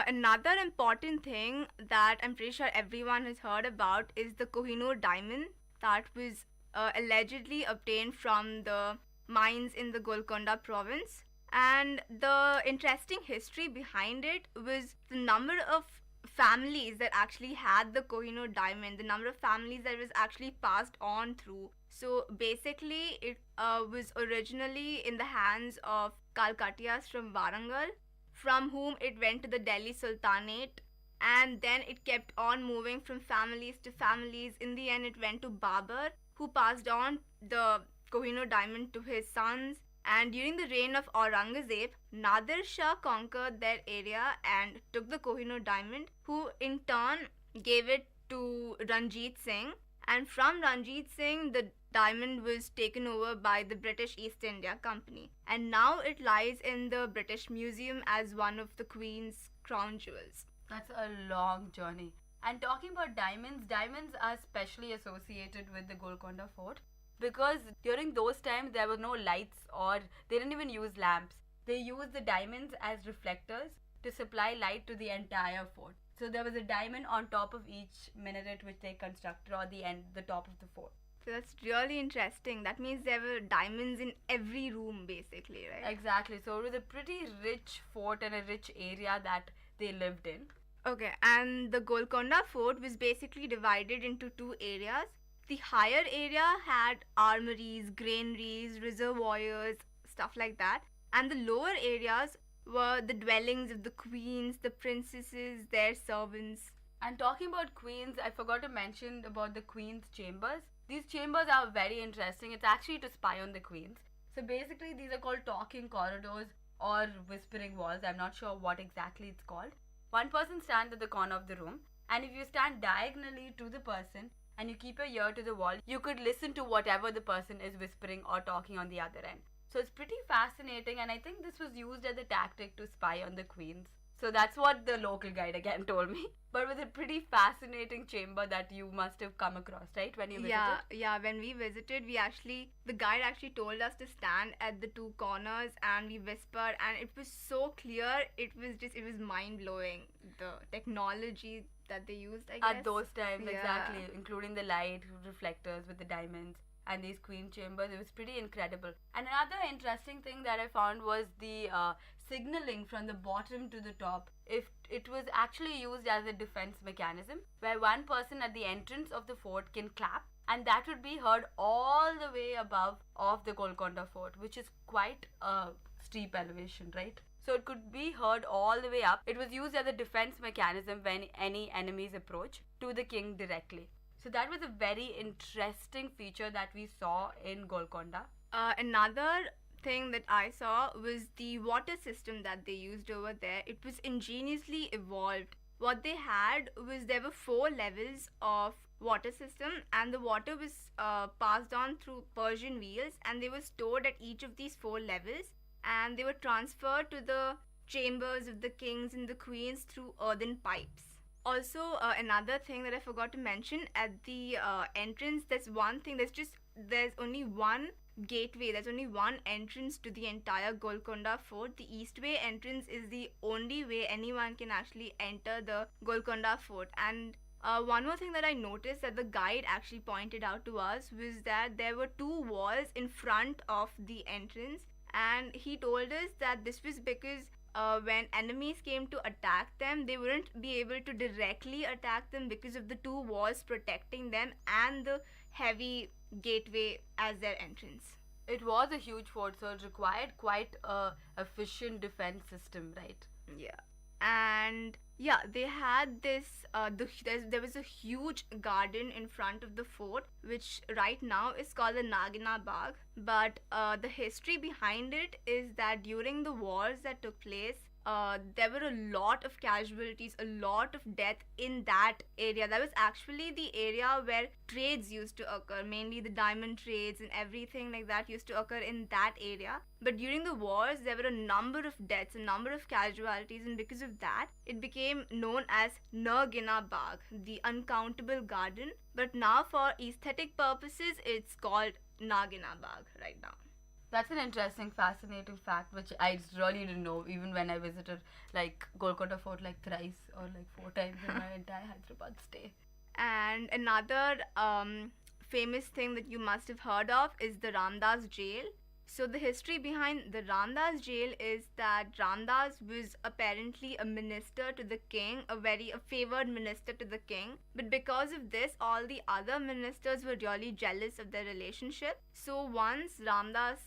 Another important thing that I'm pretty sure everyone has heard about is the Kohinoor diamond that was allegedly obtained from the mines in the Golconda province. And the interesting history behind it was the number of families that actually had the Kohinoor diamond, the number of families that was actually passed on through. So basically it was originally in the hands of Kalkatias from Warangal, from whom it went to the Delhi Sultanate, and then it kept on moving from families to families. In the end it went to Babur, who passed on the Kohinoor diamond to his sons. And during the reign of Aurangzeb, Nadir Shah conquered their area and took the Kohinoor diamond, who in turn gave it to Ranjit Singh. And from Ranjit Singh, the diamond was taken over by the British East India Company. And now it lies in the British Museum as one of the Queen's crown jewels. That's a long journey. And talking about diamonds are specially associated with the Golconda Fort, because during those times there were no lights, or they didn't even use lamps. They used the diamonds as reflectors to supply light to the entire fort. So there was a diamond on top of each minaret which they constructed, or the top of the fort. So that's really interesting. That means there were diamonds in every room basically, right? Exactly. So it was a pretty rich fort and a rich area that they lived in. Okay, and the Golconda Fort was basically divided into 2 areas. The higher area had armories, granaries, reservoirs, stuff like that. And the lower areas were the dwellings of the queens, the princesses, their servants. And talking about queens, I forgot to mention about the queen's chambers. These chambers are very interesting. It's actually to spy on the queens. So basically these are called talking corridors or whispering walls. I'm not sure what exactly it's called. One person stands at the corner of the room, and if you stand diagonally to the person and you keep your ear to the wall, you could listen to whatever the person is whispering or talking on the other end. So it's pretty fascinating, and I think this was used as a tactic to spy on the queens. So that's what the local guide again told me. But with a pretty fascinating chamber that you must have come across, right, when you visited? Yeah, when we visited, the guide actually told us to stand at the 2 corners and we whispered, and it was so clear, it was mind-blowing, the technology that they used, I guess. At those times, exactly, including the light reflectors with the diamonds and these queen chambers. It was pretty incredible. And another interesting thing that I found was the signaling from the bottom to the top. If it was actually used as a defense mechanism, where one person at the entrance of the fort can clap, and that would be heard all the way above of the Golconda Fort, which is quite a steep elevation, right? So it could be heard all the way up. It was used as a defense mechanism when any enemies approach to the king directly. So that was a very interesting feature that we saw in Golconda. Another thing that I saw was the water system that they used over there. It was ingeniously evolved. What they had was there were 4 levels of water system, and the water was passed on through Persian wheels, and they were stored at each of these 4 levels, and they were transferred to the chambers of the kings and the queens through earthen pipes. Also, another thing that I forgot to mention, at the entrance, there's one thing, there's only one gateway, there's only one entrance to the entire Golconda Fort. The east way entrance is the only way anyone can actually enter the Golconda Fort. And one more thing that I noticed that the guide actually pointed out to us was that there were two walls in front of the entrance, and he told us that this was because when enemies came to attack them, they wouldn't be able to directly attack them because of the two walls protecting them and the heavy gateway as their entrance. It was a huge fort, so it required quite a efficient defense system, right? Yeah. And yeah, they had this there was a huge garden in front of the fort, which right now is called the Nagina Bagh. But the history behind it is that during the wars that took place, there were a lot of casualties, a lot of death in that area. That was actually the area where trades used to occur, mainly the diamond trades and everything like that used to occur in that area. But during the wars, there were a number of deaths, a number of casualties, and because of that, it became known as Nagina Bagh, the uncountable garden. But now, for aesthetic purposes, it's called Nagina Bagh right now. That's an interesting, fascinating fact which I really didn't know even when I visited like Golconda Fort like thrice or like 4 times in my entire Hyderabad stay. And another famous thing that you must have heard of is the Ramdas jail. So the history behind the Ramdas jail is that Ramdas was apparently a minister to the king, a favored minister to the king. But because of this, all the other ministers were really jealous of their relationship. So once Ramdas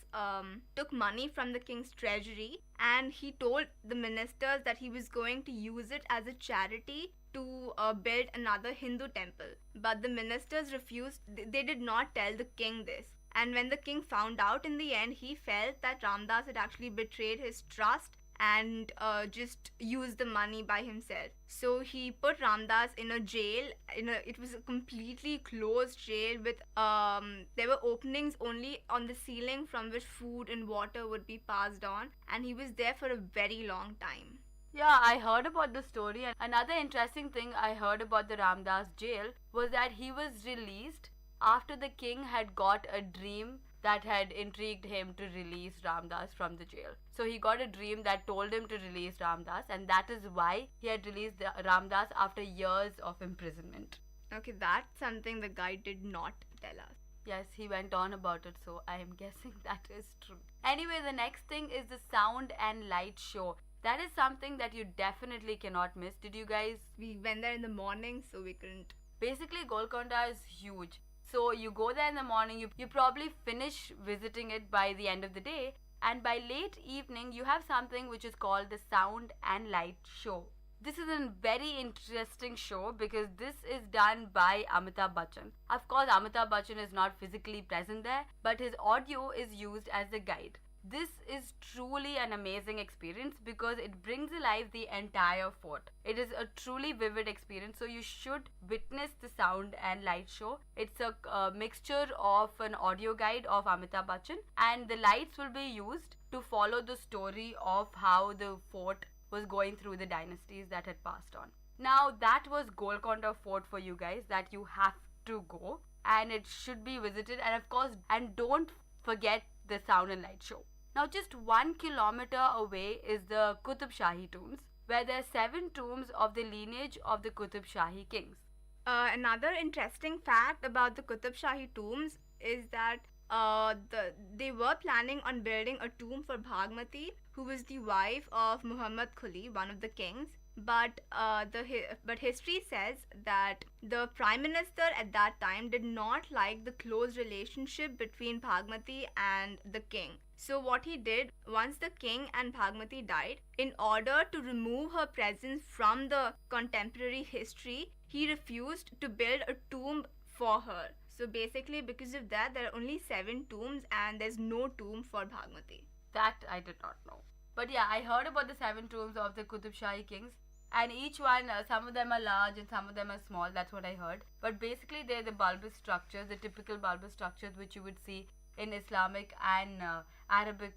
took money from the king's treasury, and he told the ministers that he was going to use it as a charity to build another Hindu temple. But the ministers refused. They did not tell the king this. And when the king found out in the end, he felt that Ramdas had actually betrayed his trust and just used the money by himself. So he put Ramdas in a jail. It was a completely closed jail with there were openings only on the ceiling from which food and water would be passed on, and he was there for a very long time. Yeah, I heard about the story, and another interesting thing I heard about the Ramdas jail was that he was released after the king had got a dream that had intrigued him to release Ramdas from the jail. So he got a dream that told him to release Ramdas, and that is why he had released Ramdas after years of imprisonment. Okay, that's something the guide did not tell us. Yes, he went on about it, so I am guessing that is true. Anyway, the next thing is the sound and light show. That is something that you definitely cannot miss. Did you guys? We went there in the morning, so we couldn't. Basically, Golconda is huge. So you go there in the morning, you probably finish visiting it by the end of the day, and by late evening you have something which is called the Sound and Light Show. This is a very interesting show because this is done by Amitabh Bachchan. Of course, Amitabh Bachchan is not physically present there, but his audio is used as a guide. This is truly an amazing experience because it brings alive the entire fort. It is a truly vivid experience, so you should witness the Sound and Light Show. It's a mixture of an audio guide of Amitabh Bachchan, and the lights will be used to follow the story of how the fort was going through the dynasties that had passed on. Now that was Golconda Fort for you guys that you have to go, and it should be visited, and of course, and don't forget the Sound and Light Show. Now just 1 kilometer away is the Qutub Shahi tombs, where there are 7 tombs of the lineage of the Qutub Shahi kings. Another interesting fact about the Qutub Shahi tombs is that they were planning on building a tomb for Bhagmati, who was the wife of Muhammad Quli, one of the kings. But history says that the prime minister at that time did not like the close relationship between Bhagmati and the king. So what he did, once the king and Bhagmati died, in order to remove her presence from the contemporary history, he refused to build a tomb for her. So basically, because of that, there are only 7 tombs and there's no tomb for Bhagmati. That I did not know. But yeah, I heard about the 7 tombs of the Qutub Shahi kings, and each one, some of them are large and some of them are small, that's what I heard. But basically they're the bulbous structures, the typical bulbous structures which you would see in Islamic and Arabic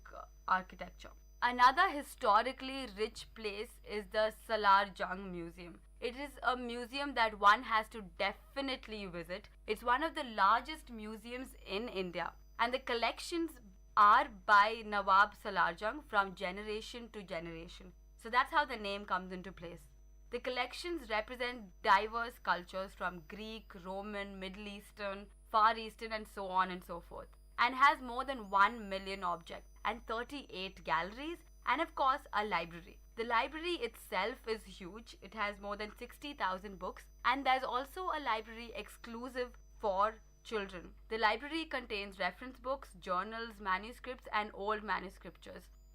architecture. Another historically rich place is the Salar Jung Museum. It is a museum that one has to definitely visit. It's one of the largest museums in India, and the collections are by Nawab Salar Jung from generation to generation. So that's how the name comes into place. The collections represent diverse cultures from Greek, Roman, Middle Eastern, Far Eastern, and so on and so forth, and has more than 1 million objects and 38 galleries, and of course a library. The library itself is huge. It has more than 60,000 books, and there's also a library exclusive for children. The library contains reference books, journals, manuscripts, and old manuscripts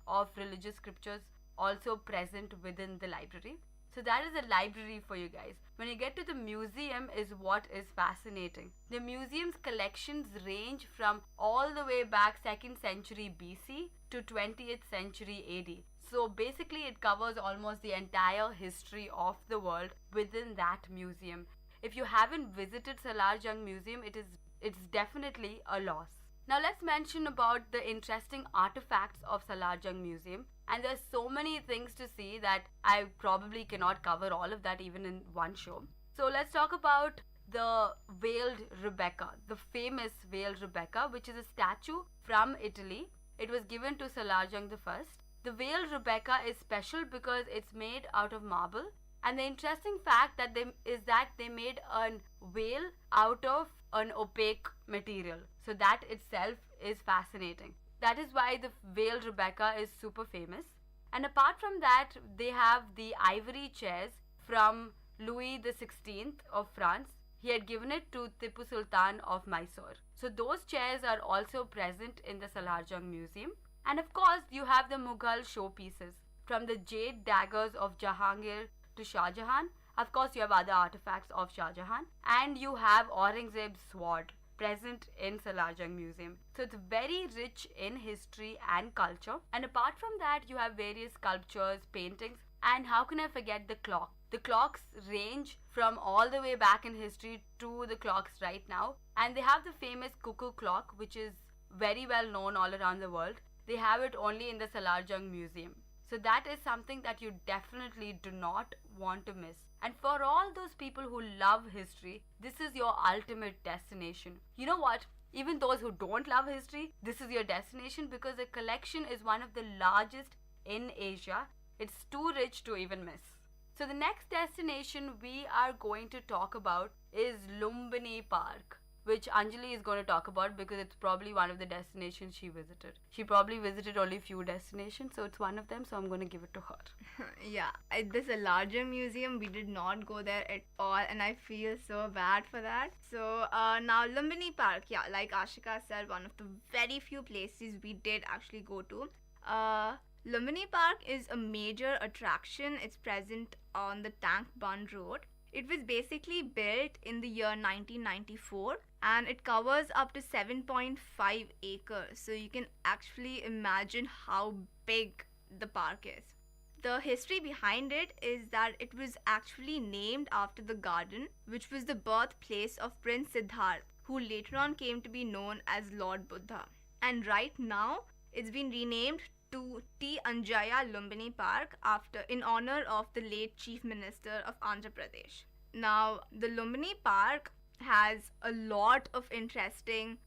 of religious scriptures also present within the library. So that is a library for you guys. When you get to the museum is what is fascinating. The museum's collections range from all the way back 2nd century BC to 20th century AD. So basically it covers almost the entire history of the world within that museum. If you haven't visited Salar Jung Museum, it's definitely a loss. Now let's mention about the interesting artifacts of Salar Jung Museum. And there's so many things to see that I probably cannot cover all of that even in one show. So let's talk about the veiled Rebecca, the famous veiled Rebecca, which is a statue from Italy. It was given to Salar Jung I. The veiled Rebecca is special because it's made out of marble. And the interesting fact is that they made a veil out of an opaque material. So that itself is fascinating. That is why the veiled Rebecca is super famous. And apart from that, they have the ivory chairs from Louis XVI of France. He had given it to Tipu Sultan of Mysore. So those chairs are also present in the Salar Jung Museum. And of course, you have the Mughal showpieces, from the jade daggers of Jahangir to Shah Jahan. Of course, you have other artifacts of Shah Jahan. And you have Aurangzeb's sword present in Salar Jung Museum. So it's very rich in history and culture. And apart from that, you have various sculptures, paintings, and how can I forget the clock? The clocks range from all the way back in history to the clocks right now. And they have the famous cuckoo clock, which is very well known all around the world. They have it only in the Salar Jung Museum. So that is something that you definitely do not want to miss. And for all those people who love history, this is your ultimate destination. You know what? Even those who don't love history, this is your destination because the collection is one of the largest in Asia. It's too rich to even miss. So the next destination we are going to talk about is Lumbini Park, which Anjali is going to talk about because it's probably one of the destinations she visited. She probably visited only few destinations, so it's one of them, so I'm going to give it to her. Yeah, this is a larger museum. We did not go there at all, and I feel so bad for that. So now Lumbini Park, yeah, like Ashika said, one of the very few places we did actually go to. Lumbini Park is a major attraction. It's present on the Tank Bund Road. It was basically built in the year 1994 and it covers up to 7.5 acres. So you can actually imagine how big the park is. The history behind it is that it was actually named after the garden, which was the birthplace of Prince Siddharth, who later on came to be known as Lord Buddha. And right now, it's been renamed to T. Anjaya Lumbini Park in honor of the late Chief Minister of Andhra Pradesh. Now, the Lumbini Park has a lot of interesting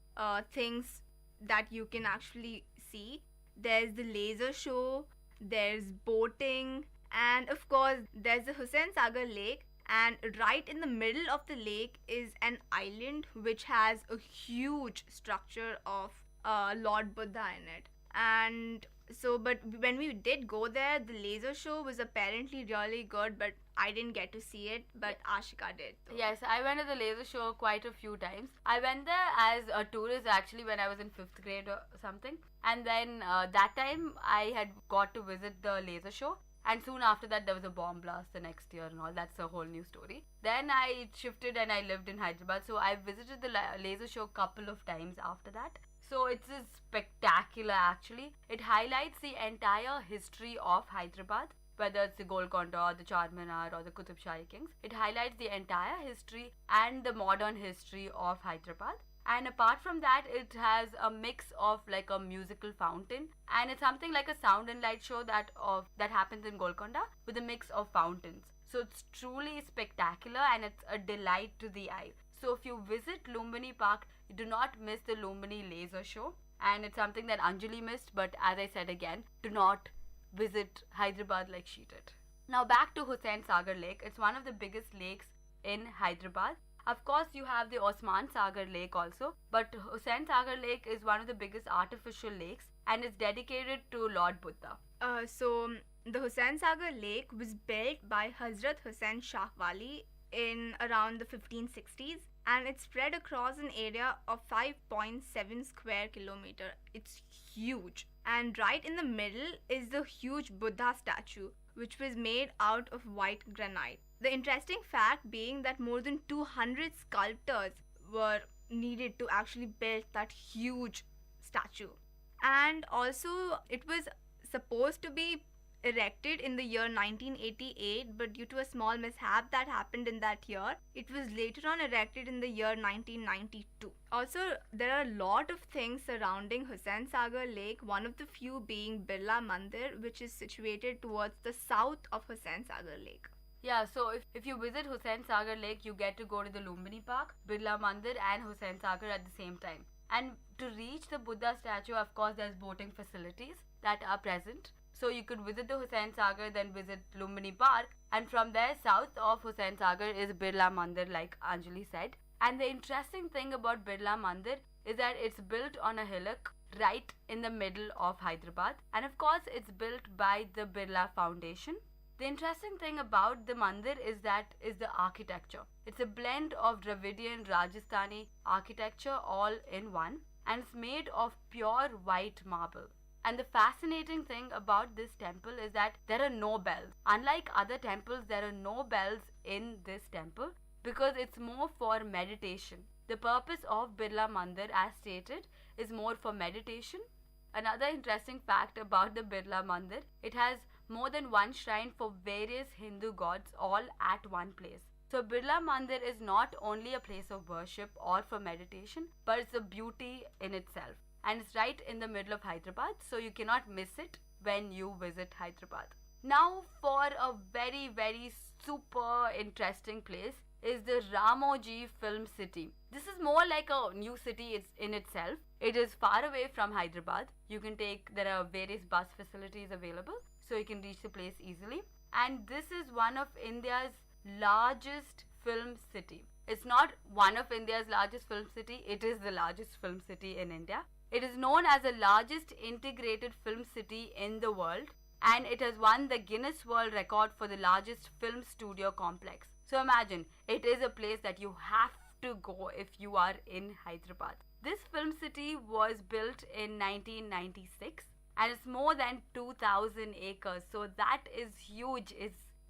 things that you can actually see. There's the laser show, there's boating, and of course, there's the Hussain Sagar Lake. And right in the middle of the lake is an island which has a huge structure of Lord Buddha in it. And so, but when we did go there, the laser show was apparently really good, but I didn't get to see it, but Ashika did. Though. Yes, I went to the laser show quite a few times. I went there as a tourist actually when I was in 5th grade or something. And then that time I had got to visit the laser show. And soon after that, there was a bomb blast the next year and all. That's a whole new story. Then I shifted and I lived in Hyderabad. So I visited the laser show a couple of times after that. So it's spectacular actually. It highlights the entire history of Hyderabad, whether it's the Golconda or the Charminar or the Qutub Shahi Kings. It highlights the entire history and the modern history of Hyderabad. And apart from that, it has a mix of like a musical fountain, and it's something like a sound and light show that happens in Golconda with a mix of fountains. So it's truly spectacular and it's a delight to the eye. So if you visit Lumbini Park, you do not miss the Lumbini laser show, and it's something that Anjali missed. But as I said again, do not visit Hyderabad like she did. Now back to Hussain Sagar Lake. It's one of the biggest lakes in Hyderabad. Of course, you have the Osman Sagar Lake also, but Hussain Sagar Lake is one of the biggest artificial lakes and is dedicated to Lord Buddha. So the Hussain Sagar Lake was built by Hazrat Hussain Shah Wali in around the 1560s, and it's spread across an area of 5.7 square kilometer. It's huge. And right in the middle is the huge Buddha statue, which was made out of white granite. The interesting fact being that more than 200 sculptors were needed to actually build that huge statue. And also, it was supposed to be erected in the year 1988, but due to a small mishap that happened in that year, it was later on erected in the year 1992. Also, there are a lot of things surrounding Hussain Sagar Lake, one of the few being Birla Mandir, which is situated towards the south of Hussain Sagar Lake. Yeah, so if you visit Hussain Sagar Lake, you get to go to the Lumbini Park, Birla Mandir and Hussain Sagar at the same time. And to reach the Buddha statue, of course, there's boating facilities that are present. So you could visit the Hussain Sagar, then visit Lumbini Park, and from there south of Hussain Sagar is Birla Mandir, like Anjali said. And the interesting thing about Birla Mandir is that it's built on a hillock right in the middle of Hyderabad, and of course it's built by the Birla Foundation. The interesting thing about the mandir is the architecture. It's a blend of Dravidian Rajasthani architecture all in one, and it's made of pure white marble. And the fascinating thing about this temple is that there are no bells. Unlike other temples, there are no bells in this temple because it's more for meditation. The purpose of Birla Mandir, as stated, is more for meditation. Another interesting fact about the Birla Mandir, it has more than one shrine for various Hindu gods all at one place. So Birla Mandir is not only a place of worship or for meditation, but it's a beauty in itself. And it's right in the middle of Hyderabad, so you cannot miss it when you visit Hyderabad. Now for a very, very super interesting place is the Ramoji Film City. This is more like a new city in itself. It is far away from Hyderabad. There are various bus facilities available, so you can reach the place easily. And this is one of India's largest film city. It's not one of India's largest film city, it is the largest film city in India. It is known as the largest integrated film city in the world, and it has won the Guinness World Record for the largest film studio complex. So imagine, it is a place that you have to go if you are in Hyderabad. This film city was built in 1996 and it's more than 2,000 acres. So that is huge.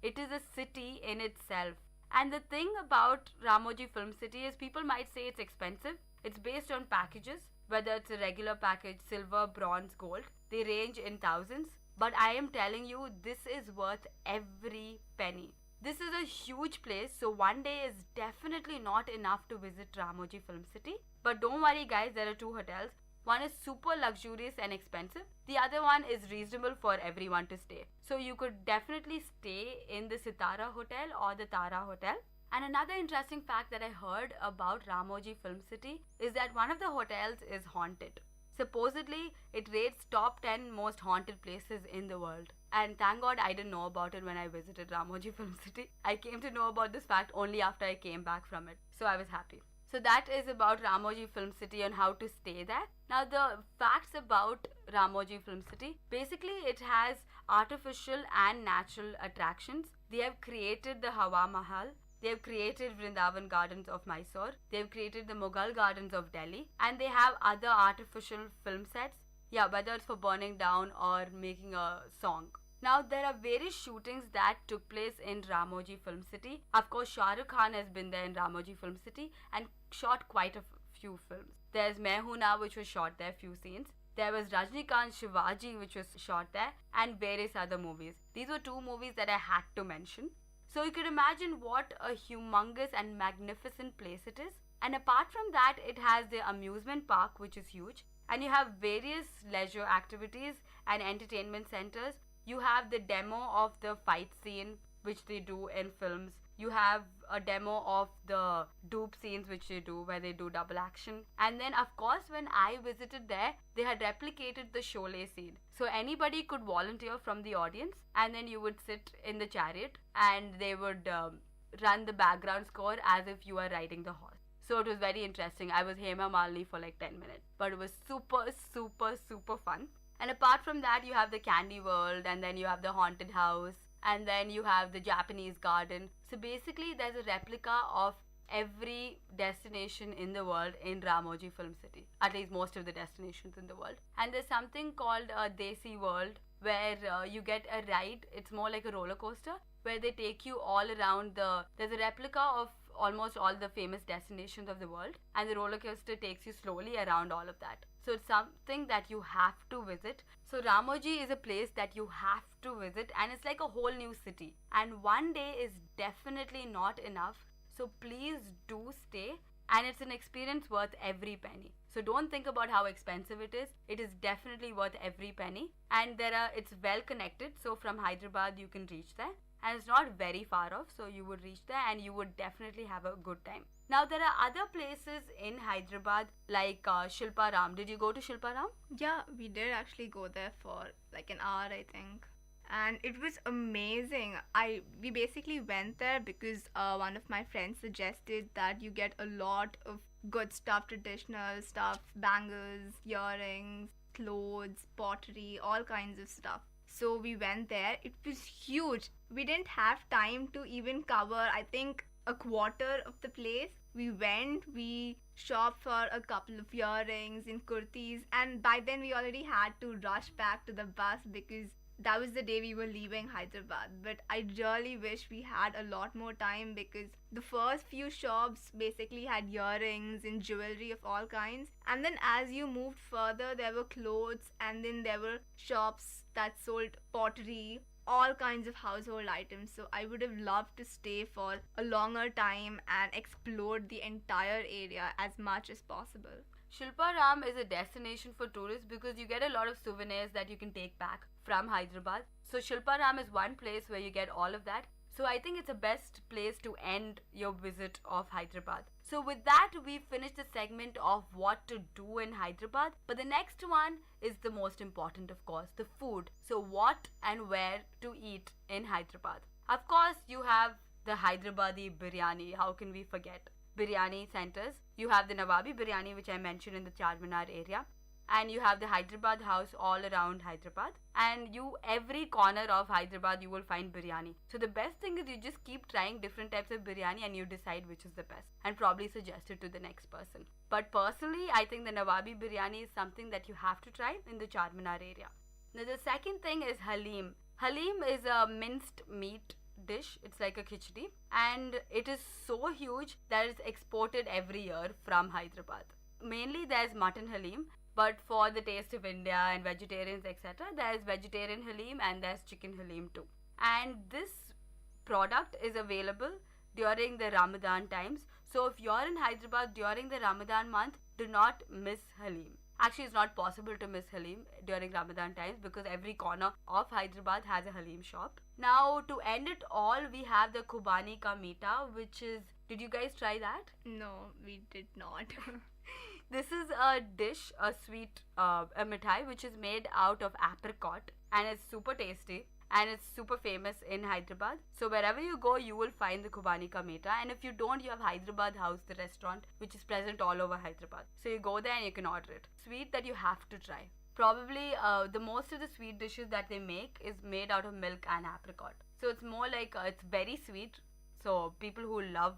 It is a city in itself. And the thing about Ramoji Film City is people might say it's expensive. It's based on packages, whether it's a regular package, silver, bronze, gold. They range in thousands. But I am telling you, this is worth every penny. This is a huge place, so one day is definitely not enough to visit Ramoji Film City. But don't worry guys, there are two hotels. One is super luxurious and expensive. The other one is reasonable for everyone to stay. So you could definitely stay in the Sitara Hotel or the Tara Hotel. And another interesting fact that I heard about Ramoji Film City is that one of the hotels is haunted. Supposedly, it rates top 10 most haunted places in the world. And thank God I didn't know about it when I visited Ramoji Film City. I came to know about this fact only after I came back from it. So I was happy. So that is about Ramoji Film City and how to stay there. Now the facts about Ramoji Film City. Basically, it has artificial and natural attractions. They have created the Hawa Mahal. They have created Vrindavan Gardens of Mysore. They have created the Mughal Gardens of Delhi. And they have other artificial film sets. Yeah, whether it's for burning down or making a song. Now, there are various shootings that took place in Ramoji Film City. Of course, Shah Rukh Khan has been there in Ramoji Film City and shot quite a few films. There's Main Hoon Na, which was shot there, few scenes. There was Rajnikant Shivaji, which was shot there, and various other movies. These were two movies that I had to mention. So you could imagine what a humongous and magnificent place it is. And apart from that, it has the amusement park, which is huge. And you have various leisure activities and entertainment centers. You have the demo of the fight scene, which they do in films. You have a demo of the dupe scenes, which they do, where they do double action. And then, of course, when I visited there, they had replicated the Sholay scene. So anybody could volunteer from the audience, and then you would sit in the chariot, and they would run the background score as if you are riding the horse. So it was very interesting. I was Hema Malini for like 10 minutes. But it was super, super, super fun. And apart from that, you have the Candy World, and then you have the Haunted House, and then you have the Japanese Garden. So basically, there's a replica of every destination in the world in Ramoji Film City. At least most of the destinations in the world. And there's something called a Desi World, where you get a ride. It's more like a roller coaster, where they take you all around there's a replica of almost all the famous destinations of the world, and the roller coaster takes you slowly around all of that. So it's something that you have to visit. So Ramoji is a place that you have to visit, and it's like a whole new city. And one day is definitely not enough. So please do stay, and it's an experience worth every penny. So don't think about how expensive it is. It is definitely worth every penny. And it's well connected. So from Hyderabad you can reach there. And it's not very far off, so you would reach there and you would definitely have a good time. Now there are other places in Hyderabad like Shilpa Ram. Did you go to Shilpa Ram? Yeah, we did actually go there for like an hour, I think. And it was amazing. We basically went there because one of my friends suggested that you get a lot of good stuff, traditional stuff, bangles, earrings, clothes, pottery, all kinds of stuff. So we went there. It was huge. We didn't have time to even cover, I think, a quarter of the place. We went, we shopped for a couple of earrings and kurtis, and by then we already had to rush back to the bus because that was the day we were leaving Hyderabad. But I really wish we had a lot more time because the first few shops basically had earrings and jewelry of all kinds. And then as you moved further, there were clothes, and then there were shops that sold pottery, all kinds of household items. So I would have loved to stay for a longer time and explore the entire area as much as possible. Shilpa Ram is a destination for tourists because you get a lot of souvenirs that you can take back from Hyderabad. So Shilpa Ram is one place where you get all of that. So I think it's the best place to end your visit of Hyderabad. So with that, we finished the segment of what to do in Hyderabad. But the next one is the most important, of course, the food. So what and where to eat in Hyderabad. Of course, you have the Hyderabadi biryani. How can we forget? Biryani centers. You have the Nawabi biryani, which I mentioned in the Charminar area. And you have the Hyderabad house all around Hyderabad. And every corner of Hyderabad, you will find biryani. So the best thing is you just keep trying different types of biryani and you decide which is the best. And probably suggest it to the next person. But personally, I think the Nawabi biryani is something that you have to try in the Charminar area. Now the second thing is Halim. Halim is a minced meat dish. It's like a khichdi. And it is so huge that it's exported every year from Hyderabad. Mainly there's mutton Halim. But for the taste of India and vegetarians, etc., there's vegetarian Halim and there's chicken Halim too. And this product is available during the Ramadan times. So if you're in Hyderabad during the Ramadan month, do not miss Halim. Actually, it's not possible to miss Halim during Ramadan times because every corner of Hyderabad has a Halim shop. Now, to end it all, we have the Khubani Ka Meeta, which is... Did you guys try that? No, we did not. This is a dish, a sweet, a mithai, which is made out of apricot, and it's super tasty and it's super famous in Hyderabad. So wherever you go, you will find the Khubani Ka Meeta, and if you don't, you have Hyderabad House, the restaurant, which is present all over Hyderabad. So you go there and you can order it. Sweet that you have to try. Probably the most of the sweet dishes that they make is made out of milk and apricot. So it's more like, it's very sweet. So people who love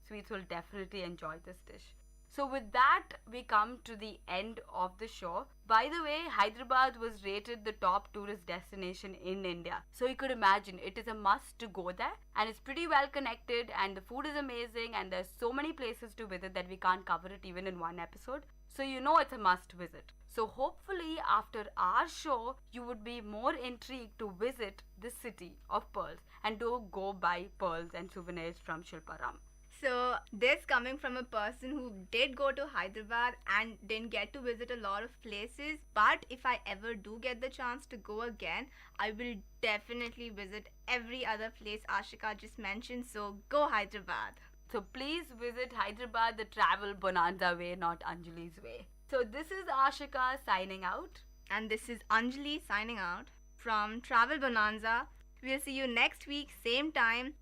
sweets will definitely enjoy this dish. So with that, we come to the end of the show. By the way, Hyderabad was rated the top tourist destination in India. So you could imagine, it is a must to go there. And it's pretty well connected and the food is amazing and there's so many places to visit that we can't cover it even in one episode. So you know it's a must visit. So hopefully after our show, you would be more intrigued to visit the city of pearls and do go buy pearls and souvenirs from Shilpa Ram. So this coming from a person who did go to Hyderabad and didn't get to visit a lot of places, but if I ever do get the chance to go again, I will definitely visit every other place Ashika just mentioned. So go Hyderabad. So please visit Hyderabad the travel bonanza way, not Anjali's way. So this is Ashika signing out. And this is Anjali signing out from Travel Bonanza. We'll see you next week, same time,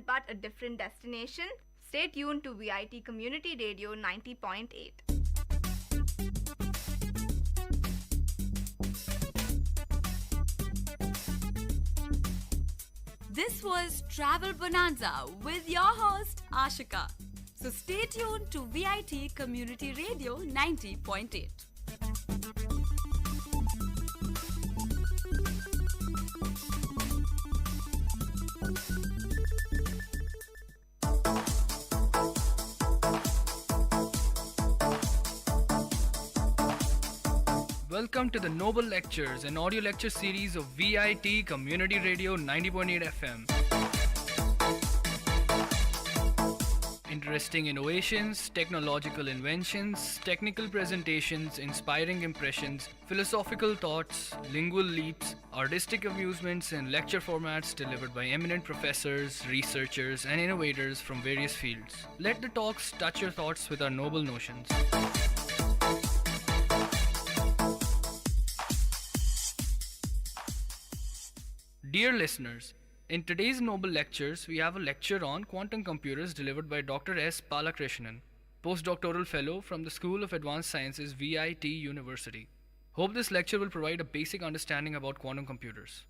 but a different destination. Stay tuned to VIT Community Radio 90.8. This was Travel Bonanza with your host Ashika. So stay tuned to VIT Community Radio 90.8. Welcome to the Noble Lectures, an audio lecture series of VIT Community Radio 90.8 FM. Interesting innovations, technological inventions, technical presentations, inspiring impressions, philosophical thoughts, lingual leaps, artistic amusements, and lecture formats delivered by eminent professors, researchers, and innovators from various fields. Let the talks touch your thoughts with our noble notions. Dear listeners, in today's Noble Lectures, we have a lecture on quantum computers delivered by Dr. S. Balakrishnan, postdoctoral fellow from the School of Advanced Sciences, VIT University. Hope this lecture will provide a basic understanding about quantum computers.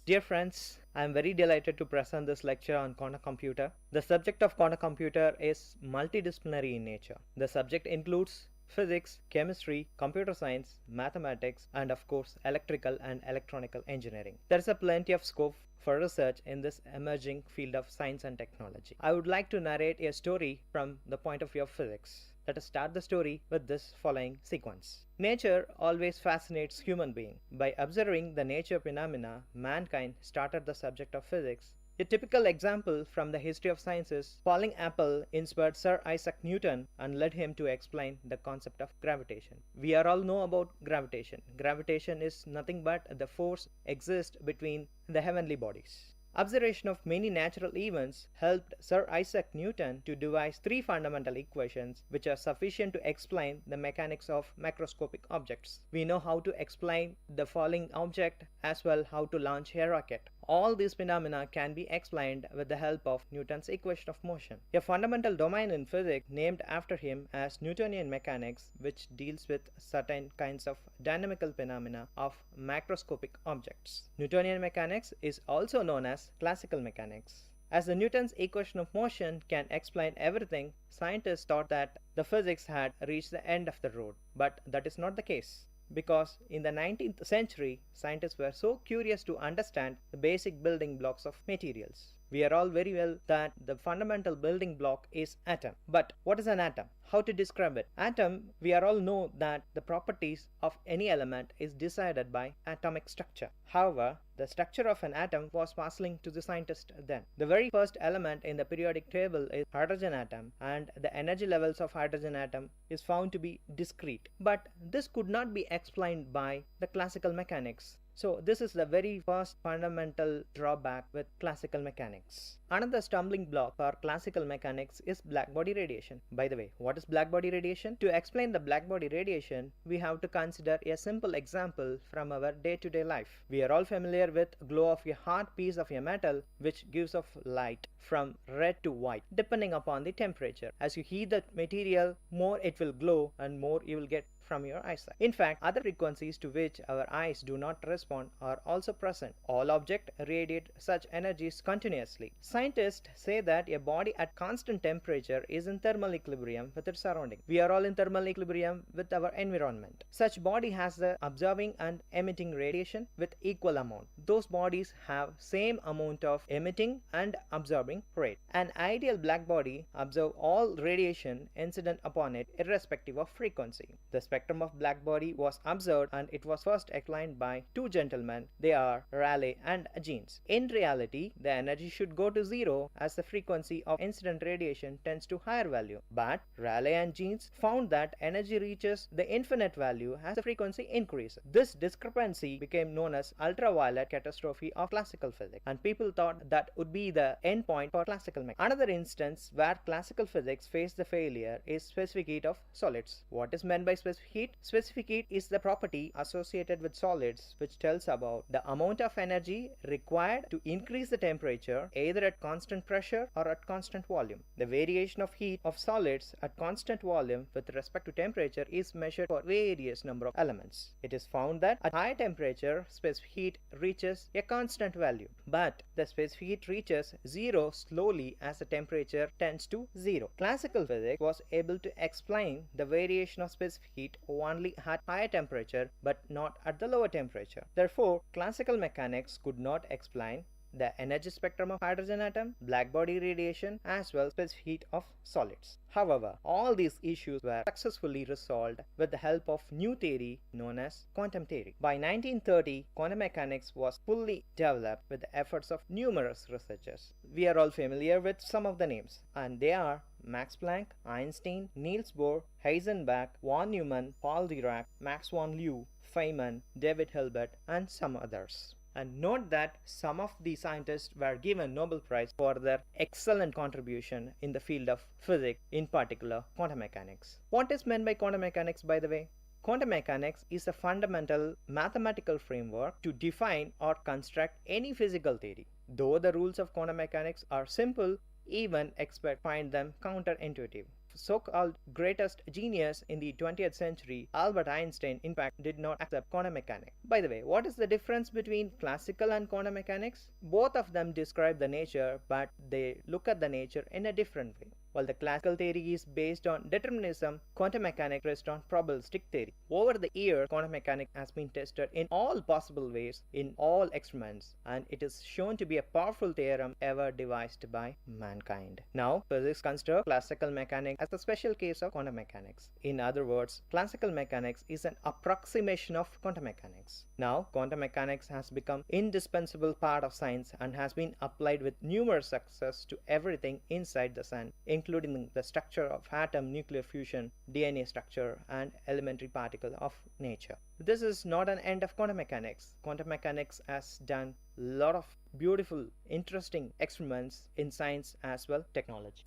Dear friends, I am very delighted to present this lecture on quantum computer. The subject of quantum computer is multidisciplinary in nature. The subject includes physics, chemistry, computer science, mathematics, and of course electrical and electronical engineering. There is a plenty of scope for research in this emerging field of science and technology. I would like to narrate a story from the point of view of physics. Let us start the story with this following sequence. Nature always fascinates human being. By observing the nature phenomena, mankind started the subject of physics. A typical example from the history of science is falling apple inspired Sir Isaac Newton and led him to explain the concept of gravitation. We all know about gravitation. Gravitation is nothing but the force exists between the heavenly bodies. Observation of many natural events helped Sir Isaac Newton to devise three fundamental equations which are sufficient to explain the mechanics of macroscopic objects. We know how to explain the falling object as well how to launch a rocket. All these phenomena can be explained with the help of Newton's equation of motion, a fundamental domain in physics named after him as Newtonian mechanics, which deals with certain kinds of dynamical phenomena of macroscopic objects. Newtonian mechanics is also known as classical mechanics. As the Newton's equation of motion can explain everything, scientists thought that the physics had reached the end of the road, but that is not the case. Because in the 19th century, scientists were so curious to understand the basic building blocks of materials. We are all very well that the fundamental building block is atom. But what is an atom? How to describe it? Atom, we are all know that the properties of any element is decided by atomic structure. However, the structure of an atom was puzzling to the scientist then. The very first element in the periodic table is hydrogen atom, and the energy levels of hydrogen atom is found to be discrete. But this could not be explained by the classical mechanics. So this is the very first fundamental drawback with classical mechanics. Another stumbling block for classical mechanics is blackbody radiation. By the way, what is blackbody radiation? To explain the blackbody radiation, we have to consider a simple example from our day-to-day life. We are all familiar with glow of a hard piece of a metal which gives off light from red to white depending upon the temperature. As you heat the material, more it will glow and more you will get from your eyesight. In fact, other frequencies to which our eyes do not respond are also present. All objects radiate such energies continuously. Scientists say that a body at constant temperature is in thermal equilibrium with its surrounding. We are all in thermal equilibrium with our environment. Such body has the absorbing and emitting radiation with equal amount. Those bodies have same amount of emitting and absorbing rate. An ideal black body absorbs all radiation incident upon it irrespective of frequency. The spectrum of black body was observed, and it was first explained by two gentlemen. They are Rayleigh and Jeans. In reality, the energy should go to zero as the frequency of incident radiation tends to higher value. But Rayleigh and Jeans found that energy reaches the infinite value as the frequency increases. This discrepancy became known as ultraviolet catastrophe of classical physics, and people thought that would be the end point for classical mechanics. Another instance where classical physics faced the failure is specific heat of solids. What is meant by specific heat? Specific heat is the property associated with solids which tells about the amount of energy required to increase the temperature either at constant pressure or at constant volume. The variation of heat of solids at constant volume with respect to temperature is measured for various number of elements. It is found that at high temperature, specific heat reaches a constant value, but the specific heat reaches zero slowly as the temperature tends to zero. Classical physics was able to explain the variation of specific heat only at higher temperature but not at the lower temperature. Therefore, classical mechanics could not explain the energy spectrum of hydrogen atom, black body radiation, as well as specific heat of solids. However, all these issues were successfully resolved with the help of new theory known as quantum theory. By 1930, quantum mechanics was fully developed with the efforts of numerous researchers. We are all familiar with some of the names, and they are Max Planck, Einstein, Niels Bohr, Heisenberg, von Neumann, Paul Dirac, Max von Leu, Feynman, David Hilbert, and some others. And note that some of the scientists were given Nobel Prize for their excellent contribution in the field of physics, in particular quantum mechanics. What is meant by quantum mechanics, by the way? Quantum mechanics is a fundamental mathematical framework to define or construct any physical theory. Though the rules of quantum mechanics are simple, even experts find them counterintuitive. So-called greatest genius in the 20th century, Albert Einstein, in fact, did not accept quantum mechanics. By the way, what is the difference between classical and quantum mechanics? Both of them describe the nature, but they look at the nature in a different way. While the classical theory is based on determinism, quantum mechanics rests on probabilistic theory. Over the years, quantum mechanics has been tested in all possible ways in all experiments, and it is shown to be a powerful theorem ever devised by mankind. Now, physics consider classical mechanics as a special case of quantum mechanics. In other words, classical mechanics is an approximation of quantum mechanics. Now, quantum mechanics has become indispensable part of science and has been applied with numerous success to everything inside the sun, including the structure of atom, nuclear fusion, DNA structure, and elementary particle of nature. This is not an end of quantum mechanics. Quantum mechanics has done a lot of beautiful, interesting experiments in science as well technology.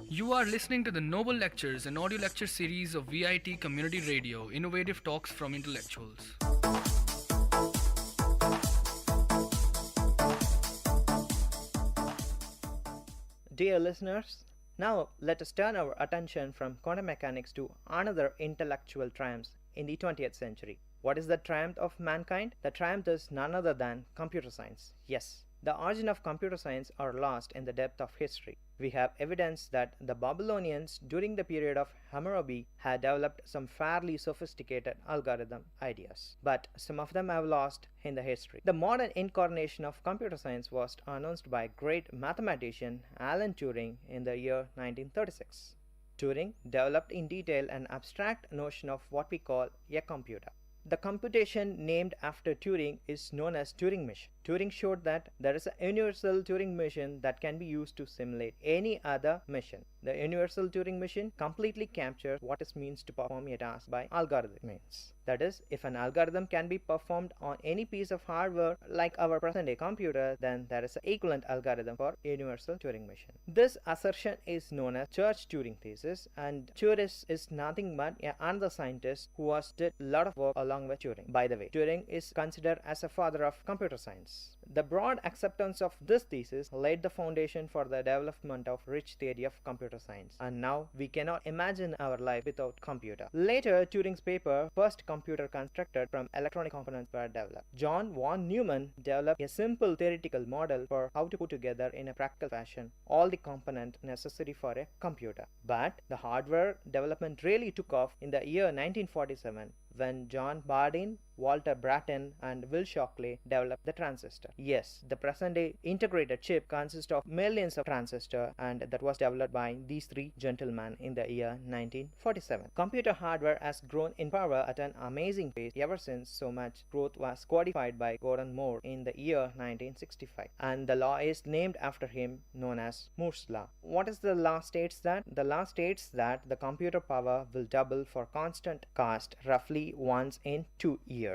You are listening to the Noble Lectures, an audio lecture series of VIT Community Radio, innovative talks from intellectuals. Dear listeners, now let us turn our attention from quantum mechanics to another intellectual triumph in the 20th century. What is the triumph of mankind? The triumph is none other than computer science. Yes, the origin of computer science are lost in the depth of history. We have evidence that the Babylonians during the period of Hammurabi had developed some fairly sophisticated algorithm ideas, but some of them have lost in the history. The modern incarnation of computer science was announced by great mathematician Alan Turing in the year 1936. Turing developed in detail an abstract notion of what we call a computer. The computation named after Turing is known as Turing machine. Turing showed that there is a universal Turing machine that can be used to simulate any other machine. The universal Turing machine completely captures what it means to perform a task by algorithm means. That is, if an algorithm can be performed on any piece of hardware like our present-day computer, then there is an equivalent algorithm for universal Turing machine. This assertion is known as Church-Turing thesis, and Turing is nothing but another scientist who did a lot of work along with Turing. By the way, Turing is considered as a father of computer science. The broad acceptance of this thesis laid the foundation for the development of rich theory of computer science, and now we cannot imagine our life without computer. Later, Turing's paper, first computer constructed from electronic components, were developed. John von Neumann developed a simple theoretical model for how to put together in a practical fashion all the components necessary for a computer. But the hardware development really took off in the year 1947, when John Bardeen, Walter Brattain, and Will Shockley developed the transistor. Yes, the present-day integrated chip consists of millions of transistors, and that was developed by these three gentlemen in the year 1947. Computer hardware has grown in power at an amazing pace ever since. So much growth was codified by Gordon Moore in the year 1965, and the law is named after him, known as Moore's law. What is the law states that? The law states that the computer power will double for constant cost roughly once in 2 years.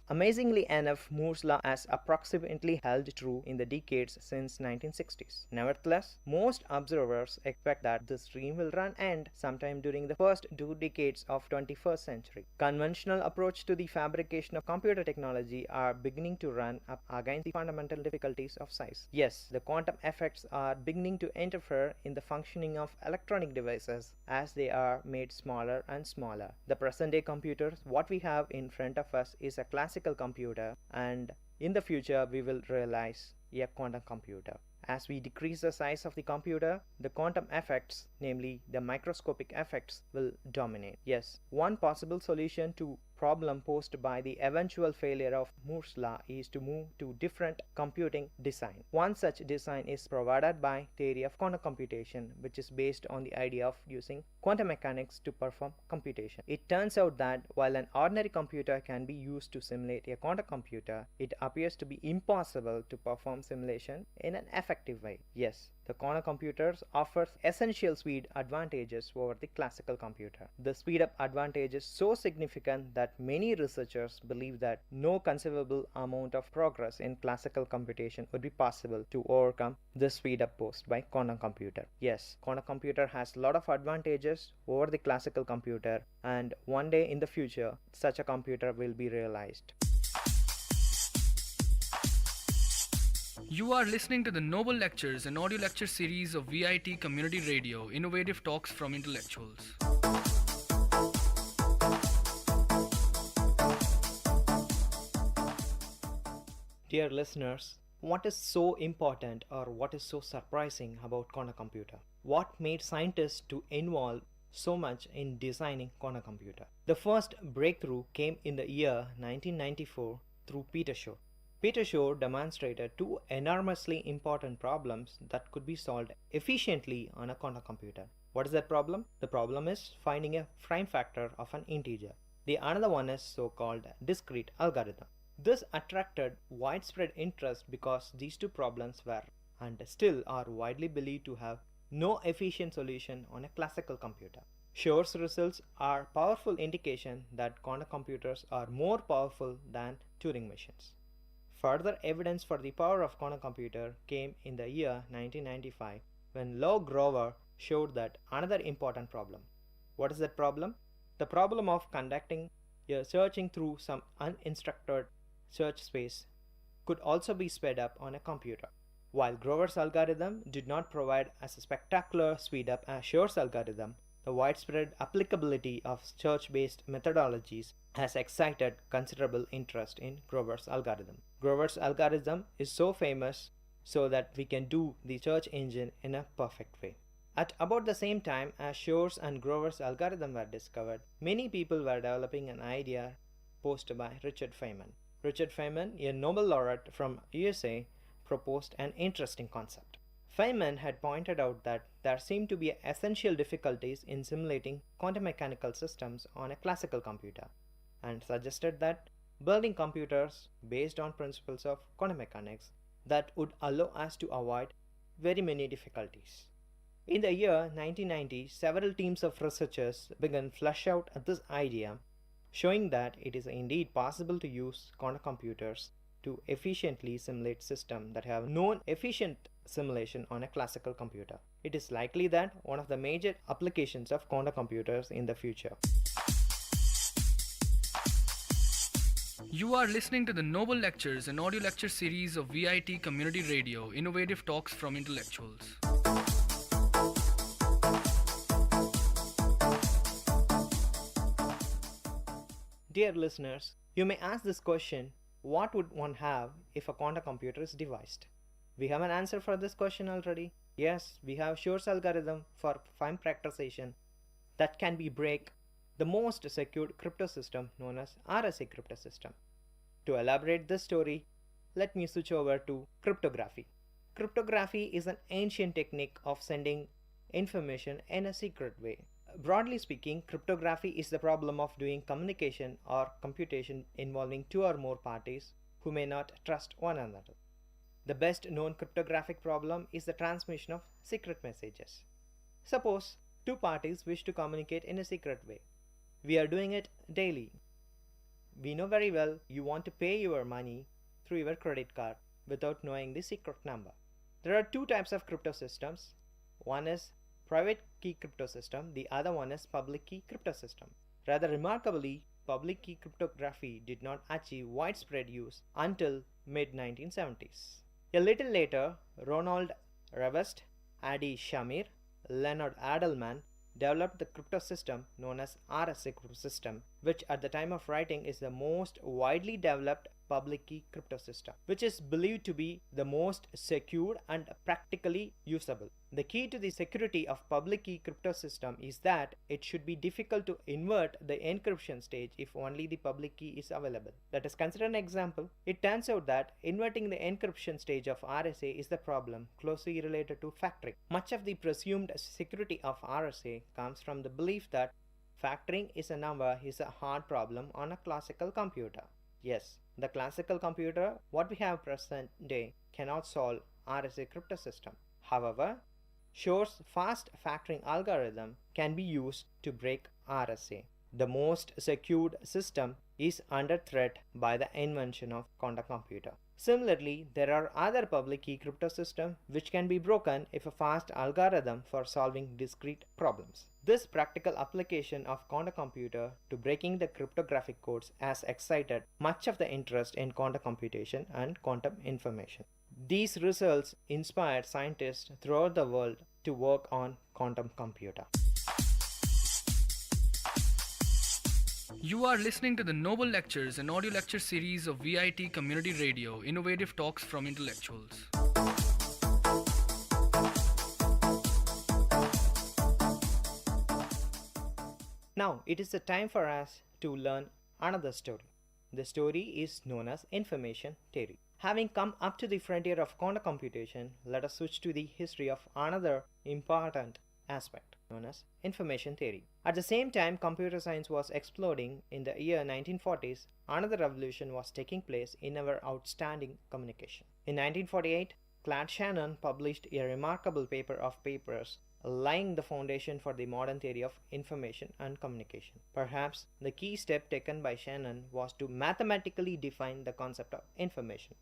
Amazingly enough, Moore's law has approximately held true in the decades since 1960s. Nevertheless, most observers expect that this dream will run end sometime during the first 2 decades of 21st century. Conventional approach to the fabrication of computer technology are beginning to run up against the fundamental difficulties of size. Yes, the quantum effects are beginning to interfere in the functioning of electronic devices as they are made smaller and smaller. The present day computers, what we have in front of us, is a classical computer, and in the future we will realize a quantum computer. As we decrease the size of the computer, the quantum effects, namely the microscopic effects, will dominate. Yes, one possible solution to problem posed by the eventual failure of Moore's law is to move to different computing design. One such design is provided by theory of quantum computation, which is based on the idea of using quantum mechanics to perform computation. It turns out that while an ordinary computer can be used to simulate a quantum computer, it appears to be impossible to perform simulation in an effective way. Yes, the quantum computers offers essential speed advantages over the classical computer. The speed up advantage is so significant that many researchers believe that no conceivable amount of progress in classical computation would be possible to overcome the speed up posed by quantum computer. Yes, quantum computer has a lot of advantages over the classical computer, and one day in the future such a computer will be realized. You are listening to the Noble Lectures, an audio lecture series of VIT Community Radio, innovative talks from intellectuals. Dear listeners, what is so important or what is so surprising about quantum computer? What made scientists to involve so much in designing quantum computer? The first breakthrough came in the year 1994 through Peter Shor. Peter Shor demonstrated two enormously important problems that could be solved efficiently on a quantum computer. What is that problem? The problem is finding a prime factor of an integer. The another one is so-called discrete algorithm. This attracted widespread interest because these two problems were and still are widely believed to have no efficient solution on a classical computer. Shor's results are powerful indication that quantum computers are more powerful than Turing machines. Further evidence for the power of quantum computer came in the year 1995 when Lou Grover showed that another important problem. What is that problem? The problem of conducting a searching through some uninstructed search space could also be sped up on a computer. While Grover's algorithm did not provide as a spectacular speed up as Shor's algorithm, the widespread applicability of search-based methodologies has excited considerable interest in Grover's algorithm. Grover's algorithm is so famous so that we can do the search engine in a perfect way. At about the same time as Shor's and Grover's algorithm were discovered, many people were developing an idea posed by Richard Feynman. Richard Feynman, a Nobel laureate from USA, proposed an interesting concept. Feynman had pointed out that there seemed to be essential difficulties in simulating quantum mechanical systems on a classical computer, and suggested that building computers based on principles of quantum mechanics that would allow us to avoid very many difficulties. In the year 1990, several teams of researchers began to flesh out this idea, showing that it is indeed possible to use quantum computers to efficiently simulate systems that have known efficient simulation on a classical computer. It is likely that one of the major applications of quantum computers in the future. You are listening to the Noble Lectures, an audio lecture series of VIT Community Radio, innovative talks from intellectuals. Dear listeners, you may ask this question, what would one have if a quantum computer is devised? We have an answer for this question already. Yes, we have Shor's algorithm for fine factorization that can be break the most secured crypto system known as RSA crypto system. To elaborate this story, let me switch over to cryptography. Cryptography is an ancient technique of sending information in a secret way. Broadly speaking, cryptography is the problem of doing communication or computation involving two or more parties who may not trust one another. The best known cryptographic problem is the transmission of secret messages. Suppose two parties wish to communicate in a secret way. We are doing it daily. We know very well you want to pay your money through your credit card without knowing the secret number. There are two types of crypto systems. One is private key crypto system, the other one is public key crypto system. Rather remarkably, public key cryptography did not achieve widespread use until mid-1970s. A little later, Ronald Revest, Adi Shamir, Leonard Adelman developed the crypto system known as RSA crypto system, which at the time of writing is the most widely developed public key crypto system, which is believed to be the most secure and practically usable. The key to the security of public key crypto system is that it should be difficult to invert the encryption stage if only the public key is available. Let us consider an example. It turns out that inverting the encryption stage of RSA is the problem closely related to factoring. Much of the presumed security of RSA comes from the belief that factoring is a number is a hard problem on a classical computer. Yes, the classical computer, what we have present day, cannot solve RSA crypto system. However, Shor's fast factoring algorithm can be used to break RSA. The most secured system is under threat by the invention of quantum computer. Similarly, there are other public key crypto systems which can be broken if a fast algorithm for solving discrete problems. This practical application of quantum computer to breaking the cryptographic codes has excited much of the interest in quantum computation and quantum information. These results inspired scientists throughout the world to work on quantum computer. You are listening to the Noble Lectures, an audio lecture series of VIT Community Radio, innovative talks from intellectuals. Now it is the time for us to learn another story. The story is known as information theory. Having come up to the frontier of quantum computation, let us switch to the history of another important aspect known as information theory. At the same time computer science was exploding in the year 1940s, another revolution was taking place in our outstanding communication. In 1948, Claude Shannon published a remarkable paper of papers laying the foundation for the modern theory of information and communication. Perhaps the key step taken by Shannon was to mathematically define the concept of information.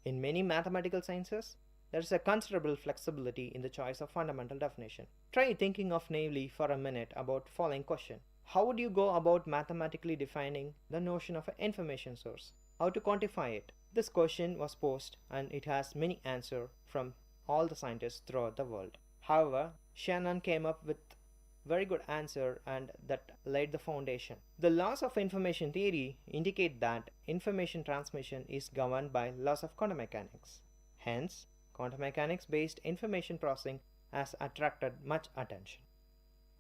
In many mathematical sciences, there is a considerable flexibility in the choice of fundamental definition. Try thinking of naively for a minute about the following question. How would you go about mathematically defining the notion of an information source? How to quantify it? This question was posed and it has many answers from all the scientists throughout the world. However, Shannon came up with very good answer and that laid the foundation. The laws of information theory indicate that information transmission is governed by laws of quantum mechanics. Hence, quantum mechanics based information processing has attracted much attention.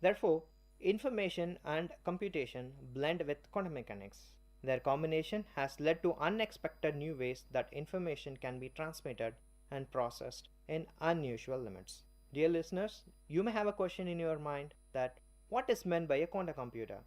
Therefore, information and computation blend with quantum mechanics. Their combination has led to unexpected new ways that information can be transmitted and processed in unusual limits. Dear listeners, you may have a question in your mind that what is meant by a quantum computer?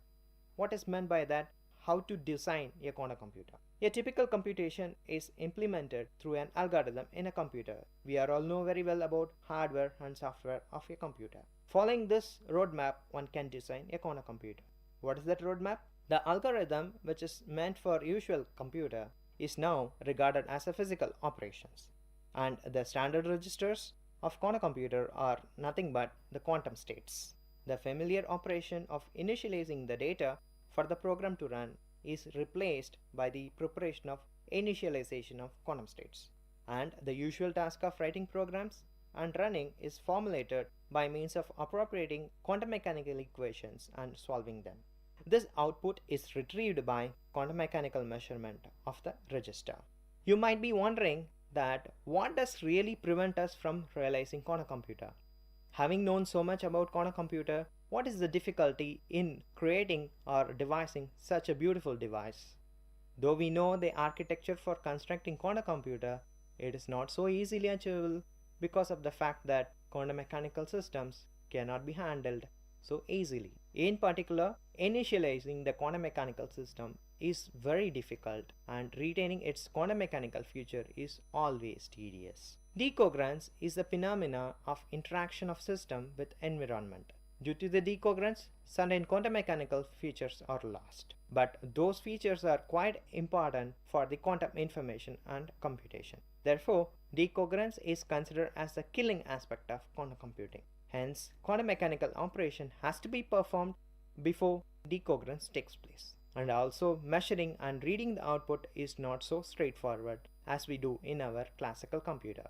What is meant by that? How to design a quantum computer? A typical computation is implemented through an algorithm in a computer. We all know very well about hardware and software of a computer. Following this roadmap, one can design a quantum computer. What is that roadmap? The algorithm, which is meant for usual computer, is now regarded as a physical operations, and the standard registers of quantum computer are nothing but the quantum states. The familiar operation of initializing the data for the program to run is replaced by the preparation of initialization of quantum states, and the usual task of writing programs and running is formulated by means of appropriating quantum mechanical equations and solving them. This output is retrieved by quantum mechanical measurement of the register. You might be wondering that what does really prevent us from realizing quantum computer? Having known so much about quantum computer, What is the difficulty in creating or devising such a beautiful device? Though we know the architecture for constructing quantum computer, it is not so easily achievable because of the fact that quantum mechanical systems cannot be handled so easily. In particular, initializing the quantum mechanical system is very difficult, and retaining its quantum mechanical future is always tedious. Decoherence is the phenomena of interaction of system with environment. Due to the decoherence, certain quantum mechanical features are lost, but those features are quite important for the quantum information and computation. Therefore, decoherence is considered as the killing aspect of quantum computing. Hence, quantum mechanical operation has to be performed before decoherence takes place. And also, measuring and reading the output is not so straightforward as we do in our classical computer.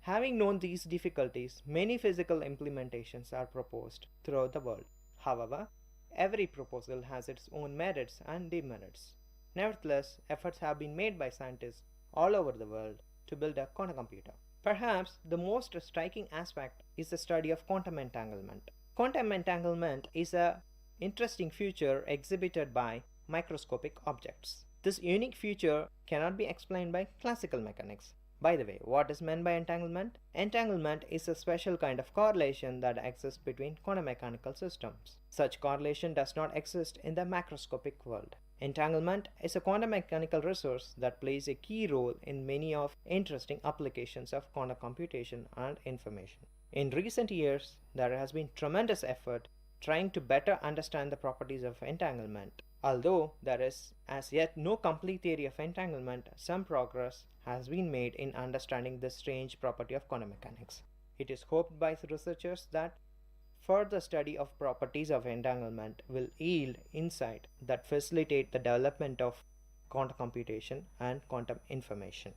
Having known these difficulties, many physical implementations are proposed throughout the world. However, every proposal has its own merits and demerits. Nevertheless, efforts have been made by scientists all over the world to build a quantum computer. Perhaps the most striking aspect is the study of quantum entanglement. Quantum entanglement is an interesting feature exhibited by microscopic objects. This unique feature cannot be explained by classical mechanics. By the way, what is meant by entanglement? Entanglement is a special kind of correlation that exists between quantum mechanical systems. Such correlation does not exist in the macroscopic world. Entanglement is a quantum mechanical resource that plays a key role in many of interesting applications of quantum computation and information. In recent years, there has been tremendous effort trying to better understand the properties of entanglement. Although there is as yet no complete theory of entanglement, some progress has been made in understanding this strange property of quantum mechanics. It is hoped by researchers that further study of properties of entanglement will yield insight that facilitate the development of quantum computation and quantum information.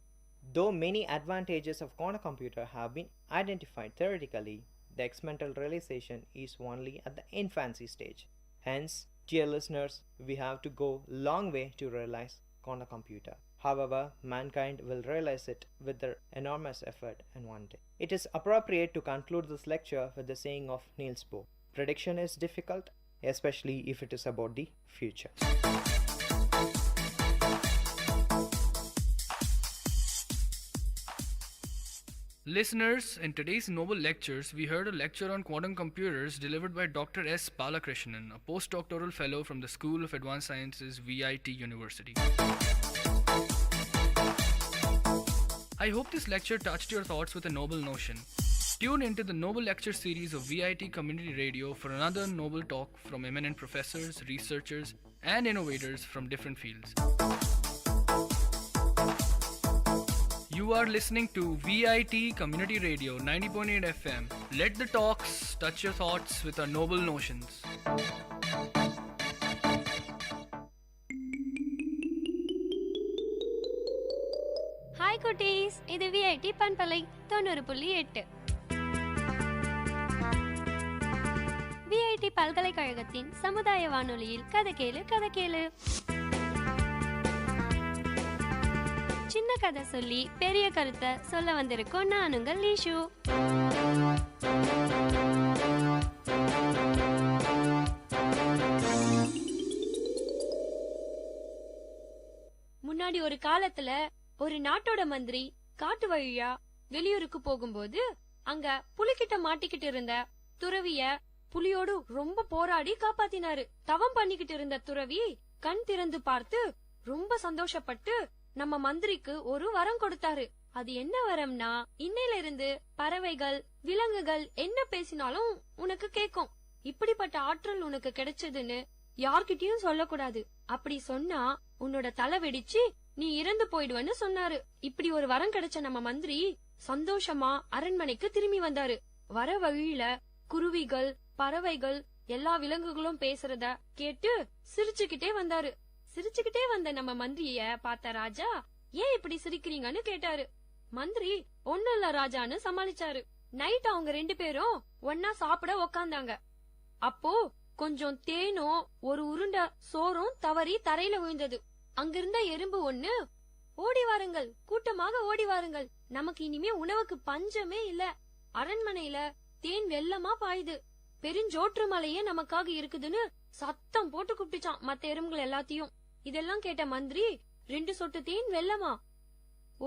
Though many advantages of quantum computer have been identified theoretically, the experimental realization is only at the infancy stage. Hence, dear listeners, we have to go a long way to realize quantum computer. However, mankind will realize it with their enormous effort in one day. It is appropriate to conclude this lecture with the saying of Niels Bohr: prediction is difficult, especially if it is about the future. Listeners, in today's Noble Lectures, we heard a lecture on quantum computers delivered by Dr. S. Balakrishnan, a postdoctoral fellow from the School of Advanced Sciences, VIT University. I hope this lecture touched your thoughts with a noble notion. Tune into the Noble Lecture series of VIT Community Radio for another noble talk from eminent professors, researchers, and innovators from different fields. You are listening to VIT Community Radio 90.8 FM. Let the talks touch your thoughts with our noble notions. Hi குட்டீஸ், இது VIT பண்பலை 90.8. VIT பல்கலைக்கழகத்தின் சமுதாய வானொலியில் கதை கேளு. சின்ன கதை சொல்லி பெரிய கருத்தை சொல்ல வந்திருக்கோம். நான் உங்கள் லீஷு. முன்னாடி ஒரு காலத்துல ஒரு நாட்டோட மந்திரி காட்டு வழியா வெளியூருக்கு போகும்போது அங்க புலிகிட்ட மாட்டிக்கிட்டு இருந்த துறவிய புலியோடு ரொம்ப போராடி காப்பாத்தினாரு. தவம் பண்ணிக்கிட்டு இருந்த துறவி கண் திறந்து பார்த்து ரொம்ப சந்தோஷப்பட்டு நம்ம மந்திரிக்கு ஒரு வரம் கொடுத்தாரு. அது என்ன வரம்னா, இன்னையில இருந்து பறவைகள், விலங்குகள் என்ன பேசினாலும் உனக்கு கேக்கும். இப்படிப்பட்ட ஆற்றல் உனக்கு கிடைச்சதுன்னு யார்கிட்டயும் சொல்லக்கூடாது. அப்படி சொன்னா உன்னோட தலை வெடிச்சு நீ இறந்து போயிடுவன்னு சொன்னாரு. இப்படி ஒரு வரம் கிடைச்ச நம்ம மந்திரி சந்தோஷமா அரண்மனைக்கு திரும்பி வந்தாரு. வர வழியில குருவிகள், பறவைகள், எல்லா விலங்குகளும் பேசுறத கேட்டு சிரிச்சுக்கிட்டே வந்தாரு. சிரிச்சுக்கிட்டே வந்த நம்ம மந்திரிய பார்த்த ராஜா, ஏன் இப்படி சிரிக்கிறீங்கன்னு கேட்டாரு. மந்திரி ஒண்ணு இல்ல ராஜான்னு சமாளிச்சாரு. நைட் அவங்க 2 பேரும் ஒன்னா சாப்பிட உக்காந்தாங்க. அப்போ கொஞ்சம் தேனும் ஒரு உருண்டை சோறும் தவறி தரையில விழுந்தது. அங்கிருந்த எறும்பு ஒண்ணு, ஓடி வாருங்கள், கூட்டமாக ஓடி வாருங்கள், நமக்கு இனிமே உணவுக்கு பஞ்சமே இல்ல, அரண்மனையில தேன் வெள்ளமா பாயுது, பெருஞ்சோற்று மலையே நமக்காக இருக்குதுன்னு சத்தம் போட்டு கூப்பிட்டுச்சான் மத்த எறும்புகள் எல்லாத்தையும். இதெல்லாம் கேட்ட மந்திரி, 2 சொட்டு தேன் வெல்லமா,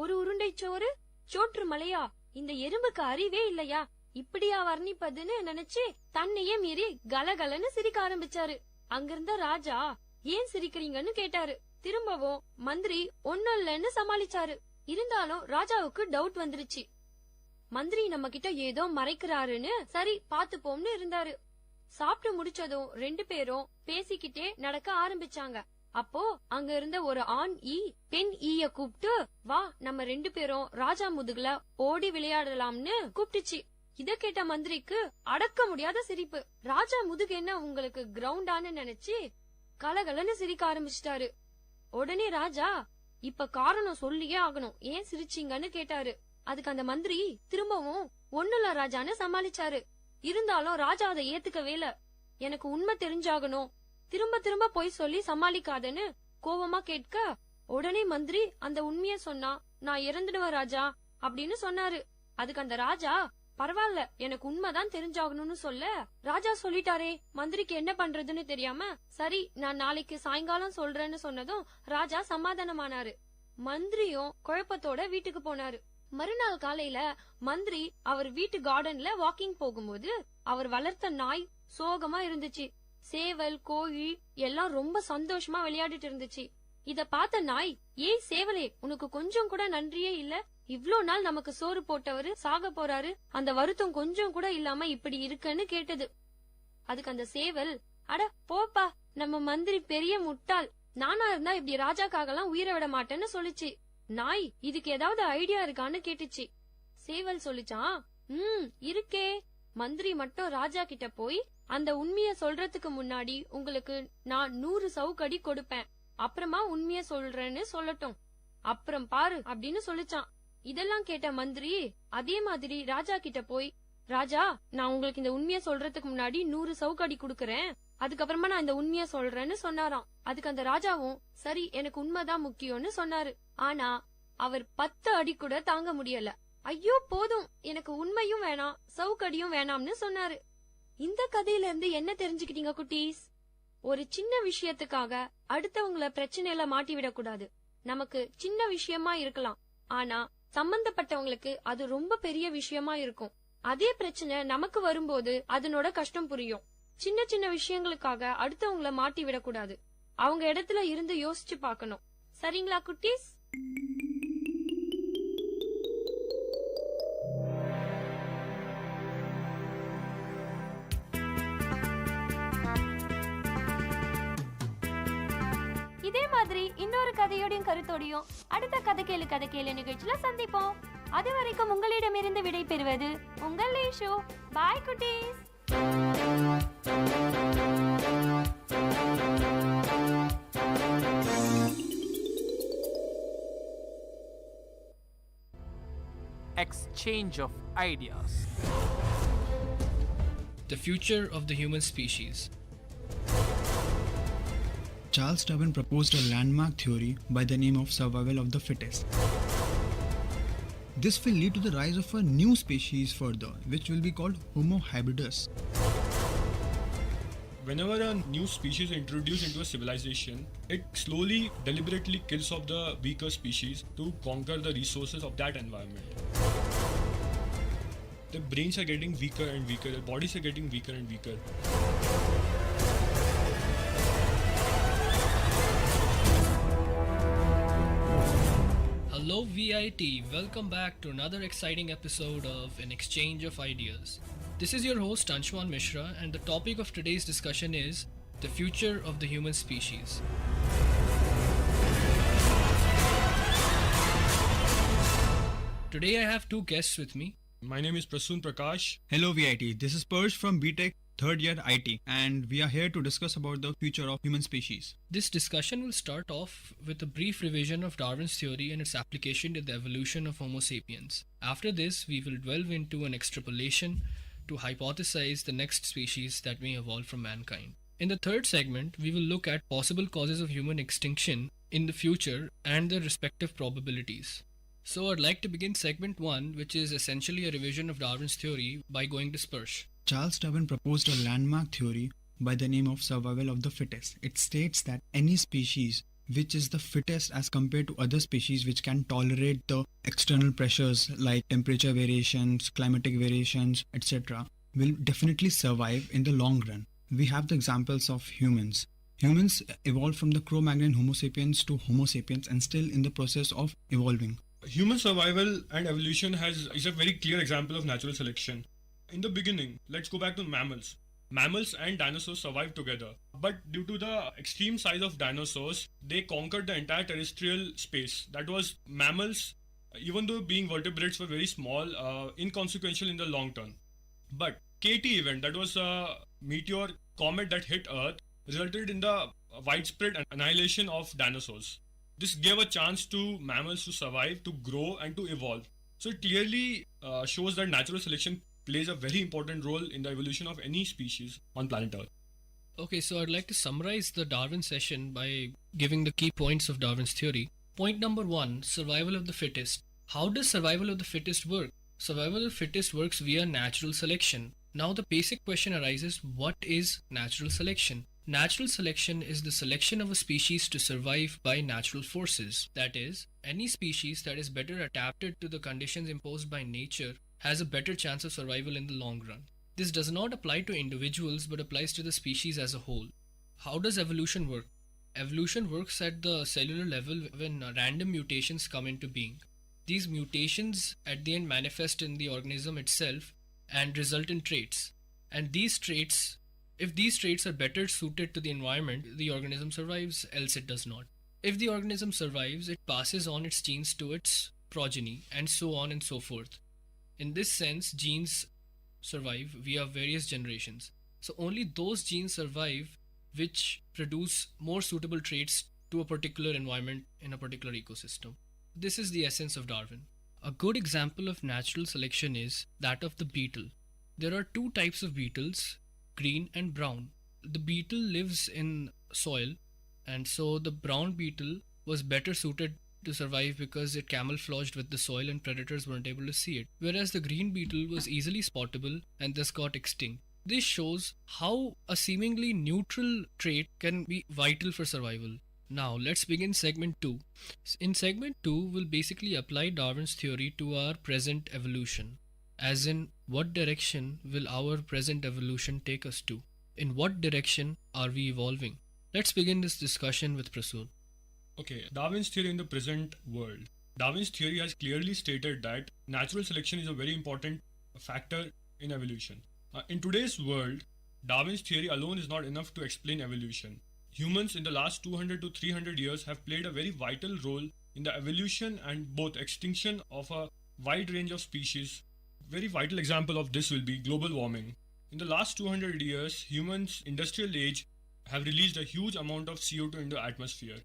1 உருண்டை சோறு, சோற்று மலையா, இந்த எறும்புக்கு அறிவே இல்லையா, இப்படியா வர்ணிப்பதுன்னு நினைச்சு தன்னையே மீறி கலகலன்னு சிரிக்க ஆரம்பிச்சாரு. அங்கிருந்த ராஜா, ஏன் சிரிக்கிறீங்கன்னு கேட்டாரு. திரும்பவும் மந்திரி ஒன்னும் இல்லன்னு சமாளிச்சாரு. இருந்தாலும் ராஜாவுக்கு டவுட் வந்துருச்சு. மந்திரி நம்ம கிட்ட ஏதோ மறைக்கிறாருன்னு சரி பாத்துப்போம்னு இருந்தாரு. சாப்பிட்டு முடிச்சதும் 2 பேரும் பேசிக்கிட்டே நடக்க ஆரம்பிச்சாங்க. அப்போ அங்க இருந்த ஒரு ஆண் ஈ பெண் ஈய கூப்பிட்டு, வா நம்ம 2 பேரும் ராஜா முதுகுல ஓடி விளையாடலாம்னு கூப்பிட்டுச்சு. இத கேட்ட மந்திரிக்கு அடக்க முடியாத சிரிப்பு. ராஜா முதுகு என்ன உங்களுக்கு கிரவுண்டான்னு நினைச்சு கலகலன்னு சிரிக்க ஆரம்பிச்சிட்டாரு. உடனே ராஜா, இப்ப காரணம் சொல்லியே ஆகணும், ஏன் சிரிச்சீங்கன்னு கேட்டாரு. அதுக்கு அந்த மந்திரி திரும்பவும் ஒண்ணுல ராஜான்னு சமாளிச்சாரு. இருந்தாலும் ராஜா அதை ஏத்துக்கவே இல்ல. எனக்கு உண்மை தெரிஞ்சாகணும், திரும்ப திரும்ப போய் சொல்லி சமாளிக்காதன்னு கோவமா கேட்க, உடனே மந்திரி அந்த உண்மைய சொன்னா நான் இறந்துடுவேன் ராஜா அப்படின்னு சொன்னாரு. அதுக்கு அந்த ராஜா, பரவாயில்ல எனக்கு உண்மைதான் தெரிஞ்சாகணும்னு சொல்ல, ராஜா சொல்லிட்டாரே, மந்திரிக்கு என்ன பண்றதுன்னு தெரியாம, சரி நான் நாளைக்கு சாயங்காலம் சொல்றேன்னு சொன்னதும் ராஜா சமாதானமானாரு. மந்திரியும் குழப்பத்தோட வீட்டுக்கு போனாரு. மறுநாள் காலையில மந்திரி அவர் வீட்டு கார்டன்ல வாக்கிங் போகும்போது அவர் வளர்த்த நாய் சோகமா இருந்துச்சு. சேவல், கோழி எல்லாம் ரொம்ப சந்தோஷமா விளையாடிட்டு இருந்துச்சு. இத பார்த்த நாய், ஏய் சேவலே, உனக்கு கொஞ்சம் கூட நன்றியே இல்ல, இவ்ளோ நாள் நமக்கு சோறு போட்டவரு சாக போறாரு, அந்த வருத்தம் கொஞ்சம் கூட இல்லாம இப்படி இருக்குன்னு கேட்டது. அதுக்கு அந்த சேவல், அட போப்பா, நம்ம மந்திரி பெரிய முட்டாள், நானா இருந்தா இப்படி ராஜாக்காக எல்லாம் உயிரை விட மாட்டேன்னு சொல்லிச்சு. நாய், இதுக்கு ஏதாவது ஐடியா இருக்கான்னு கேட்டுச்சு. சேவல் சொல்லிச்சான், இருக்கே. மந்திரி மட்டும் ராஜா கிட்ட போய் அந்த உண்மைய சொல்றதுக்கு முன்னாடி உங்களுக்கு நான் 100 சவுக்கடி கொடுப்பேன், அப்புறமா உண்மைய சொல்றேன்னு சொல்லட்டும், அப்புறம் பாரு அப்படின்னு சொல்லிச்சான். இதெல்லாம் கேட்ட மந்திரி அதே மாதிரி ராஜா கிட்ட போய், ராஜா நான் உங்களுக்கு இந்த உண்மைய சொல்றதுக்கு முன்னாடி 100 சவுக்கடி குடுக்கறேன், அதுக்கப்புறமா நான் இந்த உண்மைய சொல்றேன்னு சொன்னாராம். அதுக்கு அந்த ராஜாவும் சரி எனக்கு உண்மைதான் முக்கியம்னு சொன்னாரு. ஆனா அவர் 10 அடி கூட தாங்க முடியல. ஐயோ போதும், எனக்கு உண்மையும் வேணாம் சவுக்கடியும் வேணாம்னு சொன்னாரு. இந்த கதையில இருந்து என்ன தெரிஞ்சுக்கிட்டீங்க குட்டீஸ்? ஒரு சின்ன விஷயத்துக்காக அடுத்தவங்கள பிரச்சனையில மாட்டி விடக்கூடாது. நமக்கு சின்ன விஷயமா இருக்கலாம், ஆனா சம்பந்தப்பட்டவங்களுக்கு அது ரொம்ப பெரிய விஷயமா இருக்கும். அதே பிரச்சனை நமக்கு வரும்போது அதனோட கஷ்டம் புரியும். சின்ன சின்ன விஷயங்களுக்காக அடுத்தவங்கள மாட்டி விடக்கூடாது. அவங்க இடத்துல இருந்து யோசிச்சு பார்க்கணும். சரிங்களா குட்டீஸ்? இதே மாதிரி இன்னொரு கதையோடையும் கருத்தோடையும் அடுத்த கதை கேளு நிகழ்ச்சியில சந்திப்போம். அது வரைக்கும் உங்களிடமிருந்து விடை பெறுவது உங்கள் லேஷோ. பாய் குட்டீஸ். Exchange of ideas. The future of the human species. Charles Darwin proposed a landmark theory by the name of survival of the fittest. This will lead to the rise of a new species further, which will be called Homo hybridus. Whenever a new species is introduced into a civilization, it slowly, deliberately kills off the weaker species to conquer the resources of that environment. Their brains are getting weaker and weaker, their bodies are getting weaker and weaker. Hello VIT, welcome back to another exciting episode of An Exchange of Ideas. This is your host Anshwan Mishra, and the topic of today's discussion is the future of the human species. Today I have two guests with me. My name is Prasoon Prakash. Hello VIT, this is Persh from BTech 3rd year IT, and we are here to discuss about the future of human species. This discussion will start off with a brief revision of Darwin's theory and its application to the evolution of Homo sapiens. After this, we will delve into an extrapolation to hypothesize the next species that may evolve from mankind. In the third segment, we will look at possible causes of human extinction in the future and their respective probabilities. So I'd like to begin segment 1, which is essentially a revision of Darwin's theory, by going to Persh. Charles Darwin proposed a landmark theory by the name of survival of the fittest. It states that any species which is the fittest as compared to other species which can tolerate the external pressures like temperature variations, climatic variations, etc., will definitely survive in the long run. We have the examples of humans. Humans evolved from the Cro-Magnon Homo sapiens to Homo sapiens and still in the process of evolving. Human survival and evolution is a very clear example of natural selection. In the beginning, let's go back to mammals. Mammals and dinosaurs survived together, but due to the extreme size of dinosaurs, they conquered the entire terrestrial space. That was mammals, even though being vertebrates were very small, inconsequential in the long term. But KT event, that was a meteor comet that hit Earth, resulted in the widespread annihilation of dinosaurs. This gave a chance to mammals to survive, to grow and to evolve. So it clearly shows that natural selection plays a very important role in the evolution of any species on planet Earth. Okay, so I'd like to summarize the Darwin session by giving the key points of Darwin's theory. Point number 1, survival of the fittest. How does survival of the fittest work? Survival of the fittest works via natural selection. Now the basic question arises, what is natural selection? Natural selection is the selection of a species to survive by natural forces. That is, any species that is better adapted to the conditions imposed by nature has a better chance of survival in the long run. This does not apply to individuals but applies to the species as a whole. How does evolution work? Evolution works at the cellular level when random mutations come into being. These mutations at the end manifest in the organism itself and result in traits. And these traits, if these traits are better suited to the environment, the organism survives, else it does not. If the organism survives, it passes on its genes to its progeny, and so on and so forth. In this sense, genes survive via various generations. So only those genes survive which produce more suitable traits to a particular environment in a particular ecosystem. This is the essence of Darwin. A good example of natural selection is that of the beetle. There are two types of beetles, green and brown. The beetle lives in soil, and so the brown beetle was better suited to survive because it camouflaged with the soil and predators weren't able to see it, whereas the green beetle was easily spottable and thus got extinct. This shows how a seemingly neutral trait can be vital for survival. Now let's begin segment 2. In segment 2, we'll basically apply Darwin's theory to our present evolution. As in, what direction will our present evolution take us to? In what direction are we evolving? Let's begin this discussion with Prasoon. Okay, Darwin's theory in the present world. Darwin's theory has clearly stated that natural selection is a very important factor in evolution. In today's world, Darwin's theory alone is not enough to explain evolution. Humans in the last 200 to 300 years have played a very vital role in the evolution and both extinction of a wide range of species. Very vital example of this will be global warming. In the last 200 years, humans' industrial age have released a huge amount of CO2 into the atmosphere.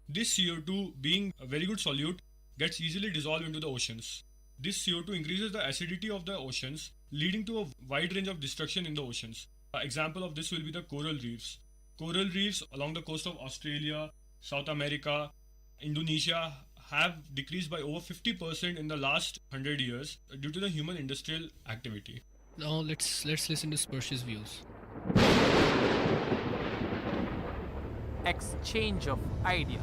This CO2, being a very good solute, gets easily dissolved into the oceans. This CO2 increases the acidity of the oceans, leading to a wide range of destruction in the oceans. An example of this will be the coral reefs. Coral reefs along the coast of Australia, South America, Indonesia have decreased by over 50% in the last 100 years due to the human industrial activity. Now let's listen to Sparsh's views. Exchange of ideas.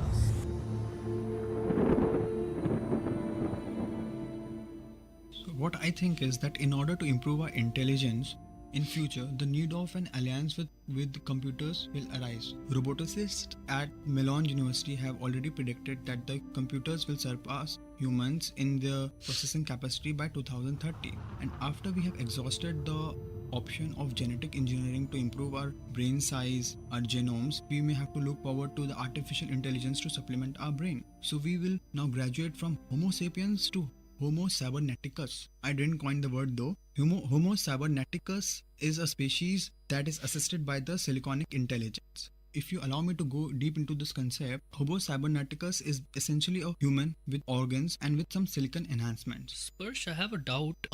So what I think is that in order to improve our intelligence, in future, the need of an alliance with computers will arise. Roboticists at Milan University have already predicted that the computers will surpass humans in their processing capacity by 2030. And after we have exhausted the option of genetic engineering to improve our brain size, our genomes, we may have to look forward to the artificial intelligence to supplement our brain. So we will now graduate from Homo sapiens to Homo cyberneticus. I didn't coin the word though. Homo cyberneticus is a species that is assisted by the siliconic intelligence. If you allow me to go deep into this concept, Homo cyberneticus is essentially a human with organs and with some silicon enhancements. Sparsh, I have a doubt.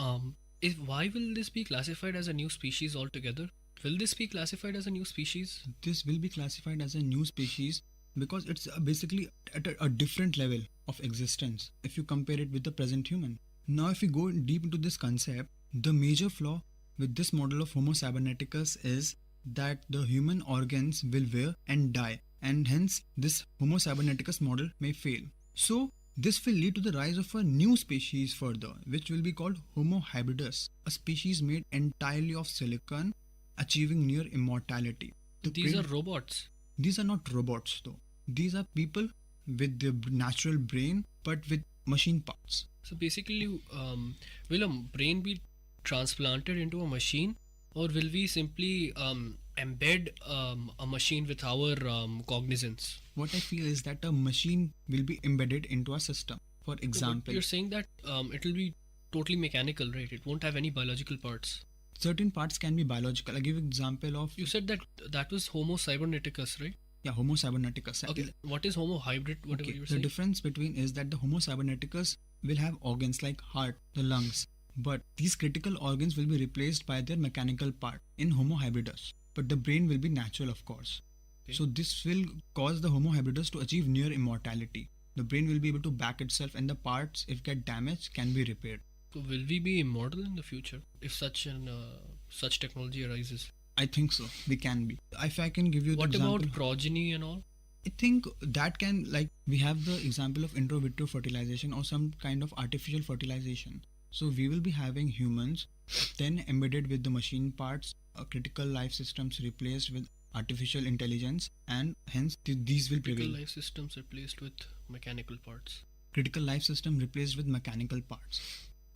Why will this be classified as a new species altogether? Will this be classified as a new species? This will be classified as a new species because it's basically at a different level of existence if you compare it with the present human. Now if we go deep into this concept, the major flaw with this model of Homo cyberneticus is that the human organs will wear and die, and hence this Homo cyberneticus model may fail. So this will lead to the rise of a new species further, which will be called Homo hybridus, a species made entirely of silicon, achieving near immortality. These are robots. These are not robots though. These are people with their natural brain but with machine parts. So basically, will a brain be transplanted into a machine, or will we simply embed a machine with our cognizance? What I feel is that a machine will be embedded into a system. For example, you're saying that it will be totally mechanical, right? It won't have any biological parts. Certain parts can be biological. I'll give you an example of... You said that was Homo cyberneticus, right? Yeah, Homo cyberneticus. Okay, what is Homo hybrid? Whatever you were saying. The difference between is that the Homo cyberneticus will have organs like heart, the lungs, but these critical organs will be replaced by their mechanical part in Homo hybridus. But the brain will be natural, of course. Okay. So this will cause the Homo hybridus to achieve near immortality. The brain will be able to back itself, and the parts, if get damaged, can be repaired. So will we be immortal in the future if such technology arises? I think so. We can be. If I can give you the example. What about progeny and all? I think that can, like, we have the example of in vitro fertilization or some kind of artificial fertilization. So we will be having humans then embedded with the machine parts, critical life systems replaced with artificial intelligence, and hence these will prevail. Critical life systems replaced with mechanical parts. Critical life system replaced with mechanical parts.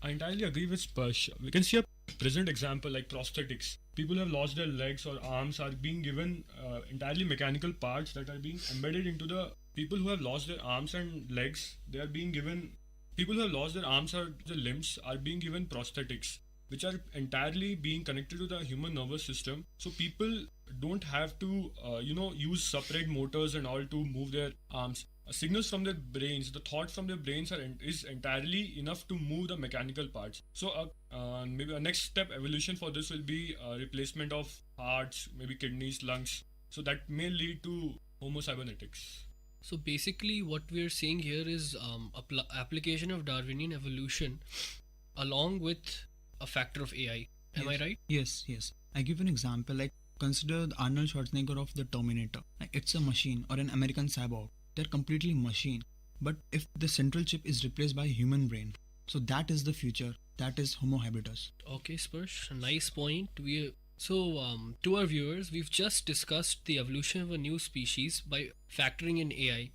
I entirely agree with Sparsh. We can see a present example like prosthetics. People who have lost their legs or arms are being given entirely mechanical parts that are being embedded into the people who have lost their arms and legs. They are being given, people who have lost their arms or the limbs are being given prosthetics, which are entirely being connected to the human nervous system. So people don't have to, use separate motors and all to move their arms. Signals from their brains, the thought from their brains is entirely enough to move the mechanical parts. So maybe a next step evolution for this will be replacement of hearts, maybe kidneys, lungs. So that may lead to Homo cybernetics. So basically what we're seeing here is application of Darwinian evolution along with a factor of AI. Am I right? Yes. I give an example, like consider Arnold Schwarzenegger of the Terminator. Like, it's a machine, or an American cyborg. They're completely machine. But if the central chip is replaced by a human brain, so that is the future. That is Homo hybridus. Okay, Sparsh, nice point. To our viewers, we've just discussed the evolution of a new species by factoring in AI.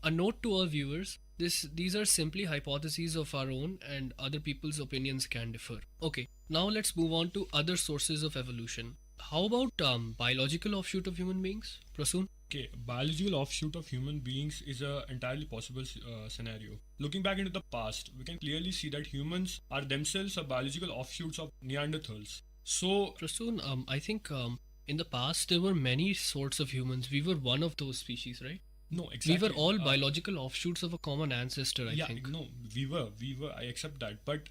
A note to our viewers, these are simply hypotheses of our own, and other people's opinions can differ. Okay, now let's move on to other sources of evolution. How about biological offshoot of human beings? Prasoon? Okay, biological offshoot of human beings is an entirely possible scenario. Looking back into the past, we can clearly see that humans are themselves a biological offshoots of Neanderthals. So, Prasoon, I think in the past there were many sorts of humans. We were one of those species, right? No, exactly. We were all biological offshoots of a common ancestor, I think. No, we were, I accept that. But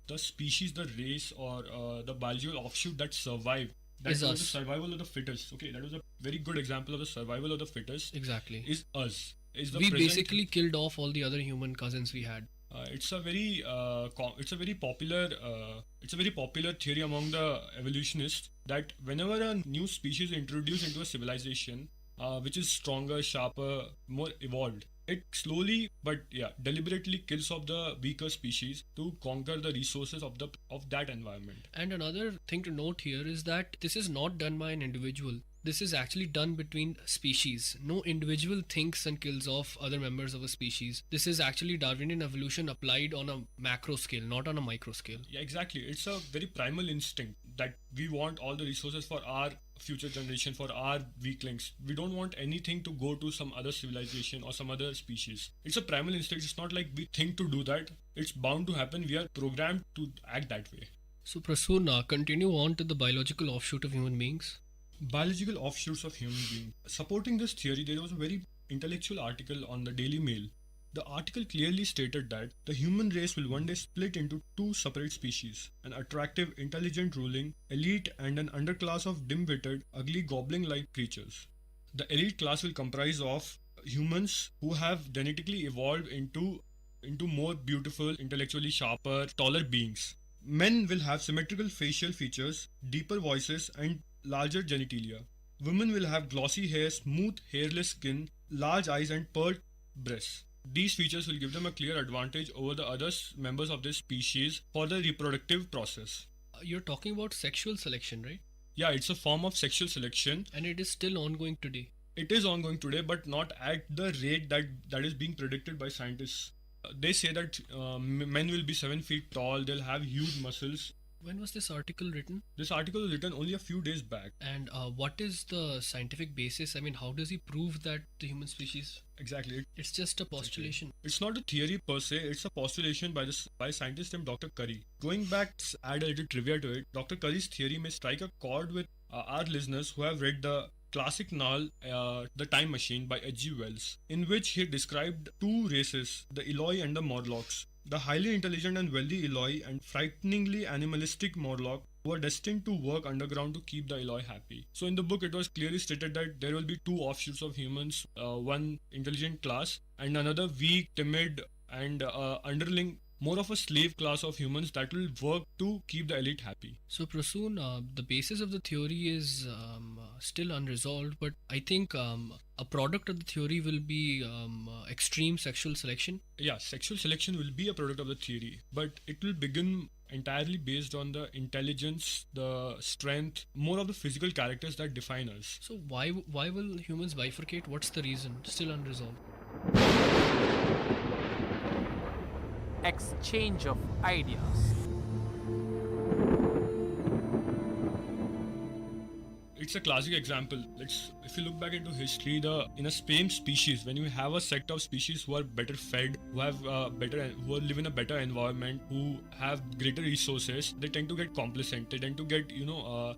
the species, the race, or the biological offshoot that survived, that was the survival of the fittest. Okay, that was a very good example of the survival of the fittest. Exactly. Is us. We basically killed off all the other human cousins we had. It's a very popular theory among the evolutionists that whenever a new species is introduced into a civilization, which is stronger, sharper, more evolved, it slowly but deliberately kills off the weaker species to conquer the resources of that environment. And another thing to note here is that this is not done by an individual. This is actually done between species. No individual thinks and kills off other members of a species. This is actually Darwinian evolution applied on a macro scale, not on a micro scale. Yeah, exactly. It's a very primal instinct that we want all the resources for our future generation, for our weaklings. We don't want anything to go to some other civilization or some other species. It's a primal instinct. It's not like we think to do that. It's bound to happen. We are programmed to act that way. So Prasoon, continue on to the biological offshoot of human beings. Biological offshoots of human beings. Supporting this theory, there was a very intellectual article on the Daily Mail. The article clearly stated that the human race will one day split into two separate species, an attractive, intelligent ruling elite and an underclass of dim-witted, ugly goblin-like creatures. The elite class will comprise of humans who have genetically evolved into more beautiful, intellectually sharper, taller beings. Men will have symmetrical facial features, deeper voices, and larger genitalia. Women will have glossy hair, smooth, hairless skin, large eyes, and pearled breasts. These features will give them a clear advantage over the other members of this species for the reproductive process. You're talking about sexual selection, right? Yeah, it's a form of sexual selection. And it is still ongoing today. It is ongoing today, but not at the rate that is being predicted by scientists. They say that men will be 7 feet tall, they'll have huge muscles. When was this article written? This article was written only a few days back. And what is the scientific basis? I mean, how does he prove that the human species? Exactly. It's just a postulation. It's not a theory per se, it's a postulation by scientist named Dr. Curry. Going back, add a little trivia to it, Dr. Curry's theory may strike a chord with our listeners who have read the classic novel The Time Machine by H.G. Wells, in which he described two races, the Eloi and the Morlocks. The highly intelligent and wealthy Eloi and frighteningly animalistic Morlock were destined to work underground to keep the Eloi happy. So in the book it was clearly stated that there will be two offshoots of humans, one intelligent class and another weak, timid and underling, more of a slave class of humans that will work to keep the elite happy. So Prasoon, the basis of the theory is still unresolved, but I think a product of the theory will be extreme sexual selection. Yeah, sexual selection will be a product of the theory, but it will begin entirely based on the intelligence, the strength, more of the physical characters that define us. So why will humans bifurcate? What's the reason? Still unresolved. Exchange of ideas. It's a classic example. If you look back into history, in a same species, when you have a set of species who are better fed, who live in a better environment, who have greater resources, they tend to get complacent. They tend to get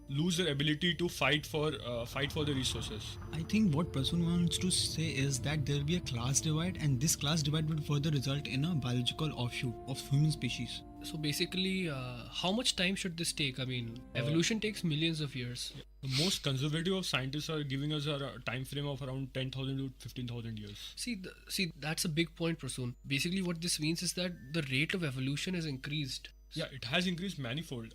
lose their ability to fight for the resources. I think what Prasoon wants to say is that there will be a class divide, and this class divide will further result in a biological offshoot of human species. So basically, how much time should this take? I mean, evolution takes millions of years. The most conservative of scientists are giving us a time frame of around 10,000 to 15,000 years. See, that's a big point, Prasoon. Basically, what this means is that the rate of evolution has increased. Yeah, it has increased manifold.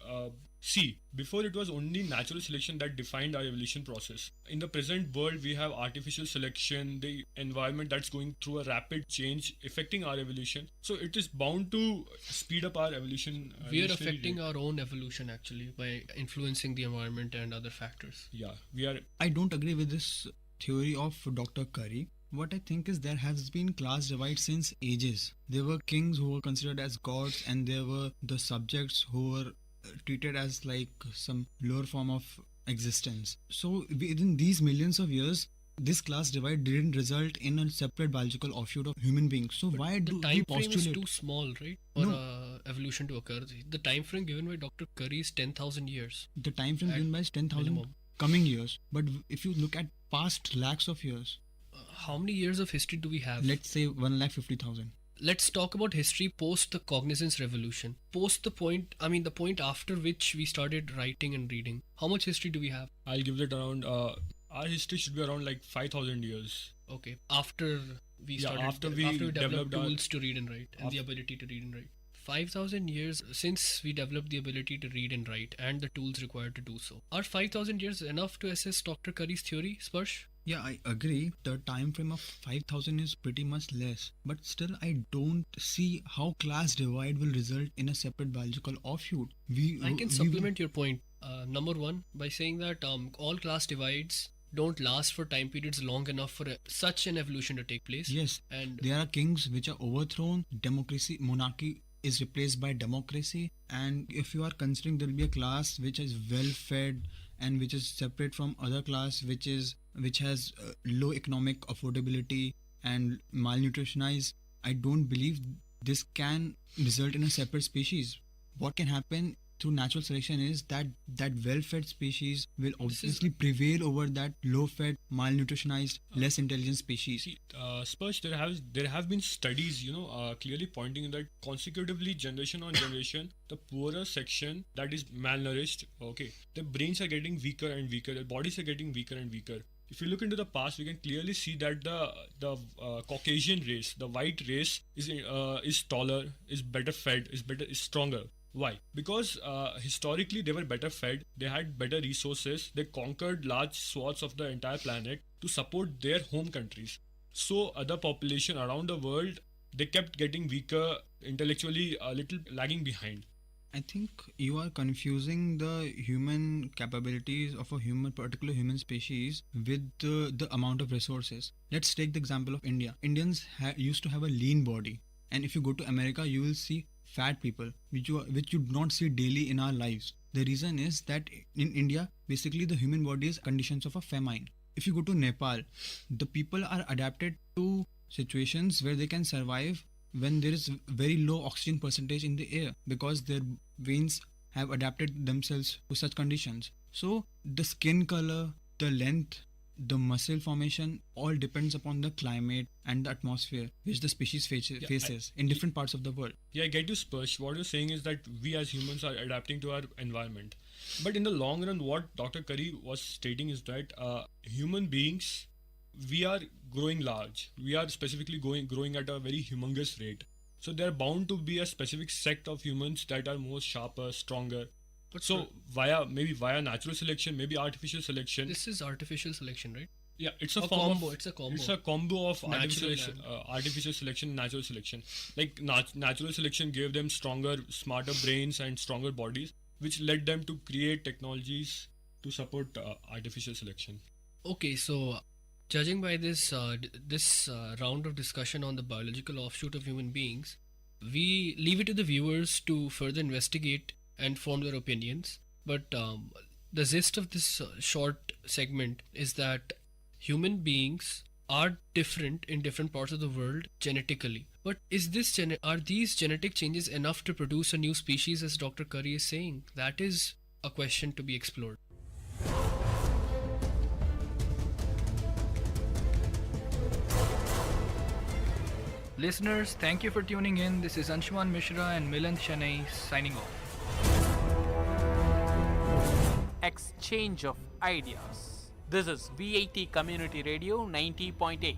Before it was only natural selection that defined our evolution process. In the present world, we have artificial selection, the environment that's going through a rapid change affecting our evolution. So it is bound to speed up our evolution. We are affecting our own evolution actually by influencing the environment and other factors. Yeah, we are. I don't agree with this theory of Dr. Curry. What I think is there has been class divide since ages. There were kings who were considered as gods, and there were the subjects who were treated as like some lower form of existence. So within these millions of years, this class divide didn't result in a separate biological offshoot of human beings. So why do the time we frame postulate? is too small, right, for evolution to occur? The time frame given by Dr. Curry is 10,000 years. The time frame given by is 10,000 minimum. Coming years. But if you look at past lakhs of years, how many years of history do we have? Let's say 1,50,000. Let's talk about history post the cognizance revolution. Post the point after which we started writing and reading. How much history do we have? I'll give it around, our history should be around like 5,000 years. Okay, after we developed tools to read and write and the ability to read and write. 5,000 years since we developed the ability to read and write and the tools required to do so. Are 5,000 years enough to assess Dr. Curry's theory, Sparsh? Yeah, I agree. The time frame of 5,000 is pretty much less. But still, I don't see how class divide will result in a separate biological offshoot. I can supplement your point. Number one, by saying that all class divides don't last for time periods long enough for such an evolution to take place. Yes, and there are kings which are overthrown, monarchy is replaced by democracy, and if you are considering there will be a class which is well fed and which is separate from other class which has low economic affordability and malnutritionized, I don't believe this can result in a separate species. What can happen through natural selection is that well-fed species will obviously prevail over that low-fed, malnutritionized, less intelligent species. Sparsh, there have been studies, clearly pointing that consecutively, generation on generation, the poorer section that is malnourished, their brains are getting weaker and weaker, their bodies are getting weaker and weaker. If you look into the past, we can clearly see that the Caucasian race, the white race, is taller, is better fed, is stronger. Why? Because historically they were better fed, they had better resources, they conquered large swaths of the entire planet to support their home countries. So other population around the world, they kept getting weaker, intellectually a little lagging behind. I think you are confusing the human capabilities of a particular human species with the amount of resources. Let's take the example of India. Indians used to have a lean body, and if you go to America, you will see fat people, which you do not see daily in our lives. The reason is that in India, basically the human body is conditions of a famine. If you go to Nepal, the people are adapted to situations where they can survive when there is very low oxygen percentage in the air, because their veins have adapted themselves to such conditions. So the skin color, the length, the muscle formation all depends upon the climate and the atmosphere which the species faces in different parts of the world. Yeah, I get you, Spursh. What you're saying is that we as humans are adapting to our environment. But in the long run, what Dr. Curry was stating is that human beings, we are growing large. We are specifically growing at a very humongous rate. So there are bound to be a specific sect of humans that are more sharper, stronger. So via natural selection, maybe artificial selection. This is artificial selection, right? Yeah, it's a combo. It's a combo of artificial selection and natural selection. Like natural selection gave them stronger, smarter brains and stronger bodies, which led them to create technologies to support artificial selection. Okay, so judging by this round of discussion on the biological offshoot of human beings, we leave it to the viewers to further investigate and form their opinions. But the gist of this short segment is that human beings are different in different parts of the world genetically. But are these genetic changes enough to produce a new species, as Dr. Curry is saying? That is a question to be explored. Listeners, thank you for tuning in. This is Anshuman Mishra and Milan Shanai signing off. Exchange of ideas. This is VIT Community Radio 90.8.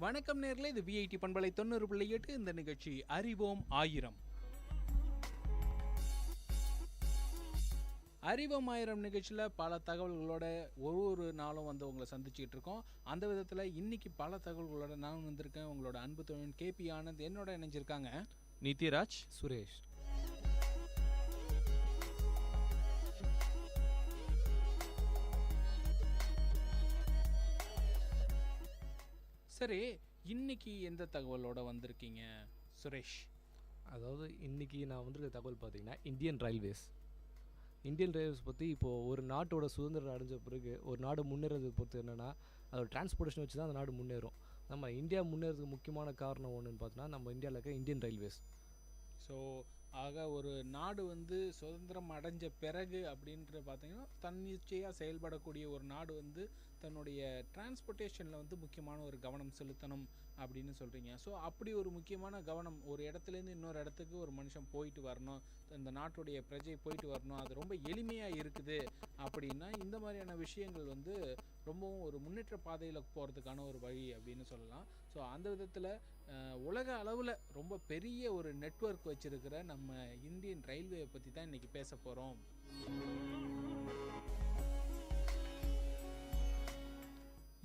வணக்கம் நேர்களே, இது VIT பண்பலை 90.8. இந்த நிகழ்ச்சி அறிவோம் ஆயிரம். அறிவோம் ஆயிரம் நிகழ்ச்சியில் பல தகவல்களோட ஒரு நாளும் வந்து உங்களை சந்திச்சுட்டு இருக்கோம். அந்த விதத்தில் இன்னைக்கு பல தகவல்களோட நான் வந்திருக்கேன். உங்களோட அன்பு தோழன் கேபி ஆனந்த் என்னோட இணைஞ்சிருக்காங்க. நிதிராஜ், சுரேஷ். சரி, இன்னைக்கு எந்த தகவலோட வந்திருக்கீங்க சுரேஷ்? அதாவது இன்னைக்கு நான் வந்திருக்க தகவல் பார்த்தீங்கன்னா இந்தியன் ரயில்வேஸ் பற்றி. இப்போது ஒரு நாட்டோட சுதந்திரம் அடைஞ்ச பிறகு ஒரு நாடு முன்னேறதை பொறுத்து என்னென்னா, அதோட டிரான்ஸ்போர்ட்டேஷன் வச்சு தான் அந்த நாடு முன்னேறும். நம்ம இந்தியா முன்னேறதுக்கு முக்கியமான காரணம் ஒன்றுன்னு பார்த்தோன்னா நம்ம இந்தியாவில் இருக்க இந்தியன் ரயில்வேஸ். ஸோ ஆக ஒரு நாடு வந்து சுதந்திரம் அடைஞ்ச பிறகு அப்படின்ற பார்த்தீங்கன்னா தன்னிச்சையாக செயல்படக்கூடிய ஒரு நாடு வந்து தன்னுடைய டிரான்ஸ்போர்ட்டேஷனில் வந்து முக்கியமான ஒரு கவனம் செலுத்தணும் அப்படின்னு சொல்கிறீங்க. ஸோ அப்படி ஒரு முக்கியமான கவனம், ஒரு இடத்துலேருந்து இன்னொரு இடத்துக்கு ஒரு மனுஷன் போயிட்டு வரணும், இந்த நாட்டுடைய பிரஜை போயிட்டு வரணும், அது ரொம்ப எளிமையாக இருக்குது அப்படின்னா இந்த மாதிரியான விஷயங்கள் வந்து ரொம்பவும் ஒரு முன்னேற்ற பாதையில் போகிறதுக்கான ஒரு வழி அப்படின்னு சொல்லலாம். ஸோ அந்த விதத்தில் உலக அளவில் ரொம்ப பெரிய ஒரு நெட்வொர்க் வச்சுருக்கிற நம்ம இந்தியன் ரயில்வே பற்றி தான் இன்றைக்கி பேச போகிறோம்.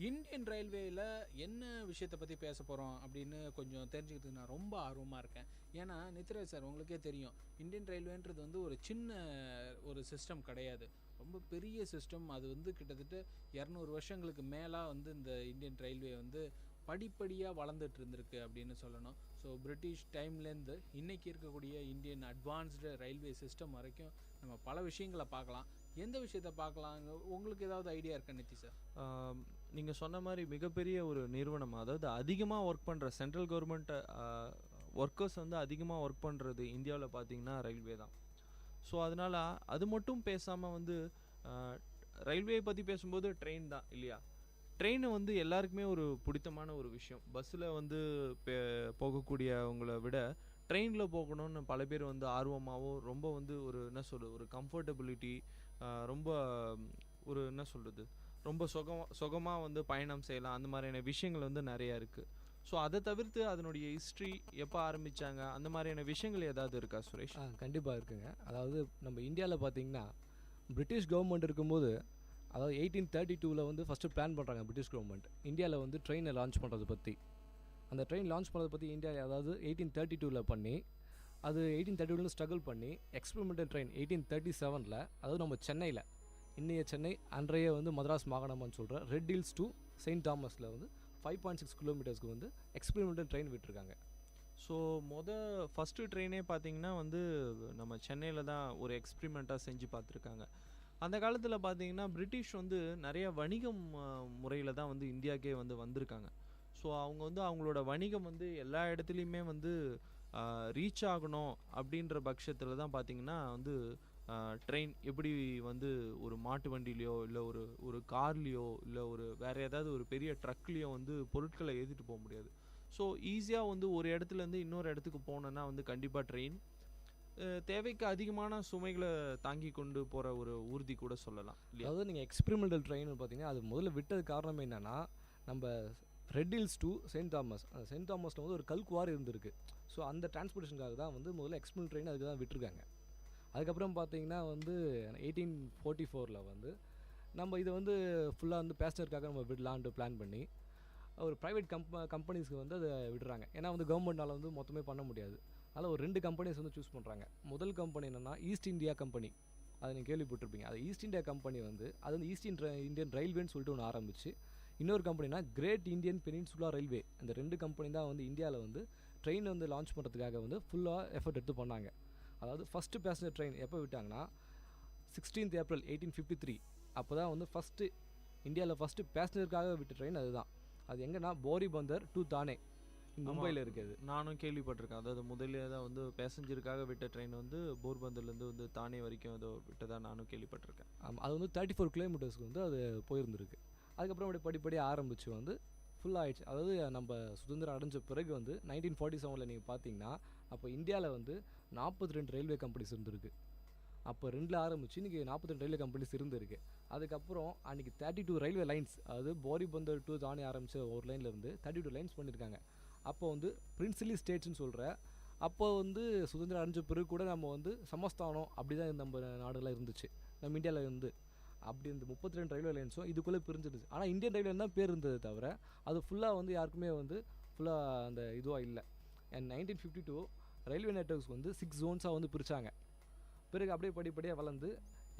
இந்தியன் ரயில்வேயில் என்ன விஷயத்தை பற்றி பேச போகிறோம் அப்படின்னு கொஞ்சம் தெரிஞ்சுக்கிறதுக்கு நான் ரொம்ப ஆர்வமாக இருக்கேன். ஏன்னா நித்ராஜ் சார், உங்களுக்கே தெரியும், இந்தியன் ரயில்வேன்றது வந்து ஒரு சின்ன ஒரு சிஸ்டம் கிடையாது, ரொம்ப பெரிய சிஸ்டம். அது வந்து கிட்டத்தட்ட 200 வருஷங்களுக்கு மேலாக வந்து இந்த இந்தியன் ரயில்வே வந்து படிப்படியாக வளர்ந்துட்டு இருந்திருக்கு அப்படின்னு சொல்லணும். ஸோ பிரிட்டிஷ் டைம்லேருந்து இன்றைக்கி இருக்கக்கூடிய இந்தியன் அட்வான்ஸ்டு ரயில்வே சிஸ்டம் வரைக்கும் நம்ம பல விஷயங்களை பார்க்கலாம். எந்த விஷயத்தை பார்க்கலாங்க? உங்களுக்கு ஏதாவது ஐடியா இருக்கா நித்தி சார்? நீங்கள் சொன்ன மாதிரி மிகப்பெரிய ஒரு நிறுவனம், அதாவது அதிகமாக ஒர்க் பண்ணுற சென்ட்ரல் கவர்மெண்ட் ஒர்க்கர்ஸ் வந்து அதிகமாக ஒர்க் பண்ணுறது இந்தியாவில் பார்த்தீங்கன்னா ரயில்வே தான். ஸோ அதனால் அது மட்டும் பேசாமல் வந்து ரயில்வே பற்றி பேசும்போது ட்ரெயின் தான் இல்லையா? ட்ரெயின் வந்து எல்லாருக்குமே ஒரு பிடித்தமான ஒரு விஷயம். பஸ்ஸில் வந்து போகக்கூடியவங்களை விட ட்ரெயினில் போகணும்னு பல பேர் வந்து ஆர்வமாகவும் ரொம்ப வந்து ஒரு என்ன சொல்கிறது ஒரு கம்ஃபர்டபிலிட்டி ரொம்ப ஒரு என்ன சொல்கிறது ரொம்ப சுகமாக வந்து பயணம் செய்யலாம் அந்த மாதிரியான விஷயங்கள் வந்து நிறையா இருக்குது. ஸோ அதை தவிர்த்து அதனுடைய ஹிஸ்ட்ரி எப்போ ஆரம்பித்தாங்க அந்த மாதிரியான விஷயங்கள் ஏதாவது இருக்கா சுரேஷ்? கண்டிப்பாக இருக்குங்க. அதாவது நம்ம இந்தியாவில் பார்த்தீங்கன்னா பிரிட்டிஷ் கவர்மெண்ட் இருக்கும்போது, அதாவது 1832 வந்து ஃபஸ்ட்டு பிளான் பண்ணுறாங்க பிரிட்டிஷ் கவர்மெண்ட் இந்தியாவில் வந்து ட்ரெயினை லான்ச் பண்ணுறது பற்றி. அந்த ட்ரெயின் லான்ச் பண்ணுறதை பற்றி இந்தியா அதாவது 1832 பண்ணி, அது 1832 ஸ்ட்ரகிள் பண்ணி எக்ஸ்பெரிமெண்டல் ட்ரெயின் 1837 அதாவது நம்ம சென்னையில் இன்னைய சென்னை அன்றைய வந்து மദ്രാஸ் மாகாணம்னு சொல்கிற ரெட் ஹில்ஸ் டு செயின்ட் தாமஸில் வந்து 5.6 கிலோமீட்டர்ஸ்க்கு வந்து எக்ஸ்பெரிமெண்டல் ட்ரெயின் விட்டுருக்காங்க. ஸோ ஃபஸ்ட்டு ட்ரெயினே பார்த்தீங்கன்னா வந்து நம்ம சென்னையில் தான் ஒரு எக்ஸ்பிரிமெண்ட்டாக செஞ்சு பார்த்துருக்காங்க. அந்த காலத்தில் பார்த்தீங்கன்னா பிரிட்டிஷ் வந்து நிறைய வணிகம் முறையில் தான் வந்து இந்தியாவுக்கே வந்து வந்திருக்காங்க. ஸோ அவங்க வந்து அவங்களோட வணிகம் வந்து எல்லா இடத்துலையுமே வந்து ரீச் ஆகணும் அப்படின்ற பட்சத்தில் தான் பார்த்திங்கன்னா வந்து ட்ரெயின் எப்படி வந்து ஒரு மாட்டு வண்டிலையோ இல்லை ஒரு கார்லேயோ இல்லை வேறு ஏதாவது ஒரு பெரிய ட்ரக்லேயோ வந்து பொருட்களை ஏற்றிட்டு போக முடியாது. ஸோ ஈஸியாக வந்து ஒரு இடத்துலேருந்து இன்னொரு இடத்துக்கு போனோன்னா வந்து கண்டிப்பாக ட்ரெயின் தேவைக்கு அதிகமான சுமைகளை தாங்கி கொண்டு போகிற ஒரு ஊர்தி கூட சொல்லலாம். அதாவது நீங்கள் எக்ஸ்பெரிமெண்டல் ட்ரெயின் பார்த்தீங்கன்னா அது முதல்ல விட்டது காரணம் என்னென்னா, நம்ம red hills to Saint Thomas, அந்த செயின்ட் தாமஸில் வந்து ஒரு கல்குவார் இருந்திருக்கு. ஸோ அந்த டிரான்ஸ்போர்ட்டேஷனுக்காக தான் வந்து முதல்ல எக்ஸ்பெரிமெண்டல் ட்ரெயின் அதுக்கு தான் விட்டுருக்காங்க. அதுக்கப்புறம் பார்த்தீங்கன்னா வந்து 1844 வந்து நம்ம இதை வந்து ஃபுல்லாக வந்து பேசஞ்சருக்காக நம்ம விடலான்ட்டு பிளான் பண்ணி ஒரு ப்ரைவேட் கம்பெனிஸ்க்கு வந்து அதை விடுறாங்க. ஏன்னா வந்து கவர்மெண்ட்னால் வந்து மொத்தமே பண்ண முடியாது. அதனால் ஒரு 2 கம்பெனிஸ் வந்து சூஸ் பண்ணுறாங்க. முதல் கம்பெனி என்னென்னா ஈஸ்ட் இந்தியா கம்பெனி, அதை நீங்கள் கேள்விப்பட்டிருப்பீங்க. அது ஈஸ்ட் இந்தியா கம்பெனி வந்து அது வந்து ஈஸ்ட் இந்தியன் ரயில்வேன்னு சொல்லிட்டு ஒன்று ஆரம்பிச்சு, இன்னொரு கம்பெனினா கிரேட் இந்தியன் பெனின்சுலா ரயில்வே. அந்த 2 கம்பெனி தான் வந்து இந்தியாவில் வந்து ட்ரெயின் வந்து லான்ச் பண்ணுறதுக்காக வந்து ஃபுல்லாக எஃபர்ட் எடுத்து பண்ணாங்க. அதாவது ஃபஸ்ட்டு பேசஞ்சர் ட்ரெயின் எப்போ விட்டாங்கன்னா 16th April 1853. அப்போ தான் வந்து ஃபஸ்ட்டு இந்தியாவில் ஃபஸ்ட்டு பேசஞ்சருக்காக விட்ட ட்ரெயின் அதுதான். அது எங்கன்னா போரிபந்தர் டு தானே மும்பையில் இருக்குது. நானும் கேள்விப்பட்டிருக்கேன். அதாவது முதலே தான் வந்து பேசஞ்சருக்காக விட்ட ட்ரெயின் வந்து போர்பந்தர்லேருந்து வந்து தானே வரைக்கும் ஏதோ விட்டதாக நானும் கேள்விப்பட்டிருக்கேன். அது வந்து 34 கிலோமீட்டர்ஸ்க்கு வந்து அது போயிருந்துருக்கு. அதுக்கப்புறம் அப்படி படிப்படியாக ஆரம்பித்து வந்து ஃபுல்லாகிடுச்சு. அதாவது நம்ம சுதந்திரம் அடைஞ்ச பிறகு வந்து 1947 நீங்கள் பார்த்தீங்கன்னா அப்போ இந்தியாவில் வந்து 42 ரயில்வே கம்பெனிஸ் இருந்திருக்கு. அப்போ 2 ஆரம்பிச்சு இன்றைக்கி 42 ரயில்வே கம்பெனிஸ் இருந்திருக்கு. அதுக்கப்புறம் அன்றைக்கி 32 ரயில்வே லைன்ஸ், அதாவது போரிபந்தர் டு தானே ஆரம்பித்த ஒரு லைனில் இருந்து 32 லைன்ஸ் பண்ணியிருக்காங்க. அப்போ வந்து பிரின்சிலி ஸ்டேட்ஸ்னு சொல்கிற அப்போ வந்து சுதந்திரம் அடைஞ்ச பிறகு கூட நம்ம வந்து சமஸ்தானம் அப்படி தான் நம்ம நாடுகளாக இருந்துச்சு. நம்ம இந்தியாவில் இருந்து அப்படி இந்த 32 ரயில்வே லைன்ஸும் இதுக்குள்ளே பிரிஞ்சிருந்துச்சு. ஆனால் இந்தியன் ரயில்வே தான் பேர் இருந்தது தவிர அது ஃபுல்லாக வந்து யாருக்குமே வந்து ஃபுல்லாக அந்த இதுவாக இல்லை. அண்ட் 1952 ரயில்வே நெட்வொர்க்ஸ் வந்து 6 ஜோன்ஸாக வந்து பிரித்தாங்க. பிறகு அப்படியே படிப்படியாக வளர்ந்து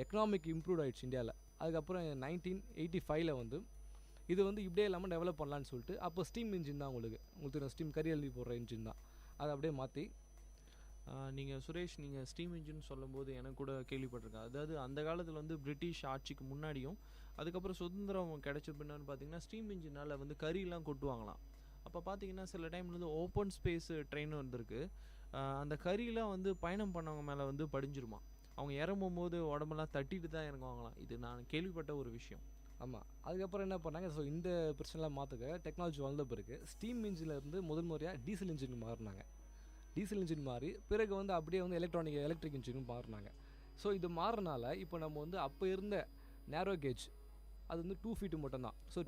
எக்கனாமிக் இம்ப்ரூவ் ஆகிடுச்சு இந்தியாவில். அதுக்கப்புறம் 1985 வந்து இது வந்து இப்படியே இல்லாமல் டெவலப் பண்ணலான்னு சொல்லிட்டு அப்போ ஸ்டீம் இன்ஜின் தான் உங்களுக்கு ஸ்டீம் கரியல்லி போடுற இன்ஜின் தான் அதை அப்படியே மாற்றி நீங்கள் சுரேஷ் நீங்கள் ஸ்டீம் இன்ஜின் சொல்லும்போது எனக்கு கூட கேள்விப்பட்டிருக்கேன். அதாவது அந்த காலத்தில் வந்து பிரிட்டிஷ் ஆட்சிக்கு முன்னாடியும் அதுக்கப்புறம் சுதந்திரம் கிடைச்ச பின்னான்னு பார்த்தீங்கன்னா ஸ்டீம் இன்ஜினால் வந்து கறியெல்லாம் கொட்டுவாங்களாம். அப்போ பார்த்தீங்கன்னா சில டைமில் வந்து ஓப்பன் ஸ்பேஸ் ட்ரெயின் வந்திருக்கு. அந்த கறியெலாம் வந்து பயணம் பண்ணவங்க மேலே வந்து படிஞ்சிருமா. அவங்க இறங்கும் போது உடம்பெல்லாம் தட்டிட்டு தான் இறங்குவாங்களாம். இது நான் கேள்விப்பட்ட ஒரு விஷயம். ஆமாம். அதுக்கப்புறம் என்ன பண்ணாங்க, ஸோ இந்த பிரச்சனைலாம் மாற்றுக்க டெக்னாலஜி வளர்ந்த பிறகு ஸ்டீம் இன்ஜின்லேருந்து முதல் முறையாக டீசல் இன்ஜின் மாறினாங்க. டீசல் இன்ஜின் மாறி பிறகு வந்து அப்படியே வந்து எலக்ட்ரிக் இன்ஜினும் மாறினாங்க. ஸோ இது மாறினால இப்போ நம்ம வந்து அப்போ இருந்த நேரோ கேஜ் அது வந்து 2 feet மட்டும்தான். ஸோ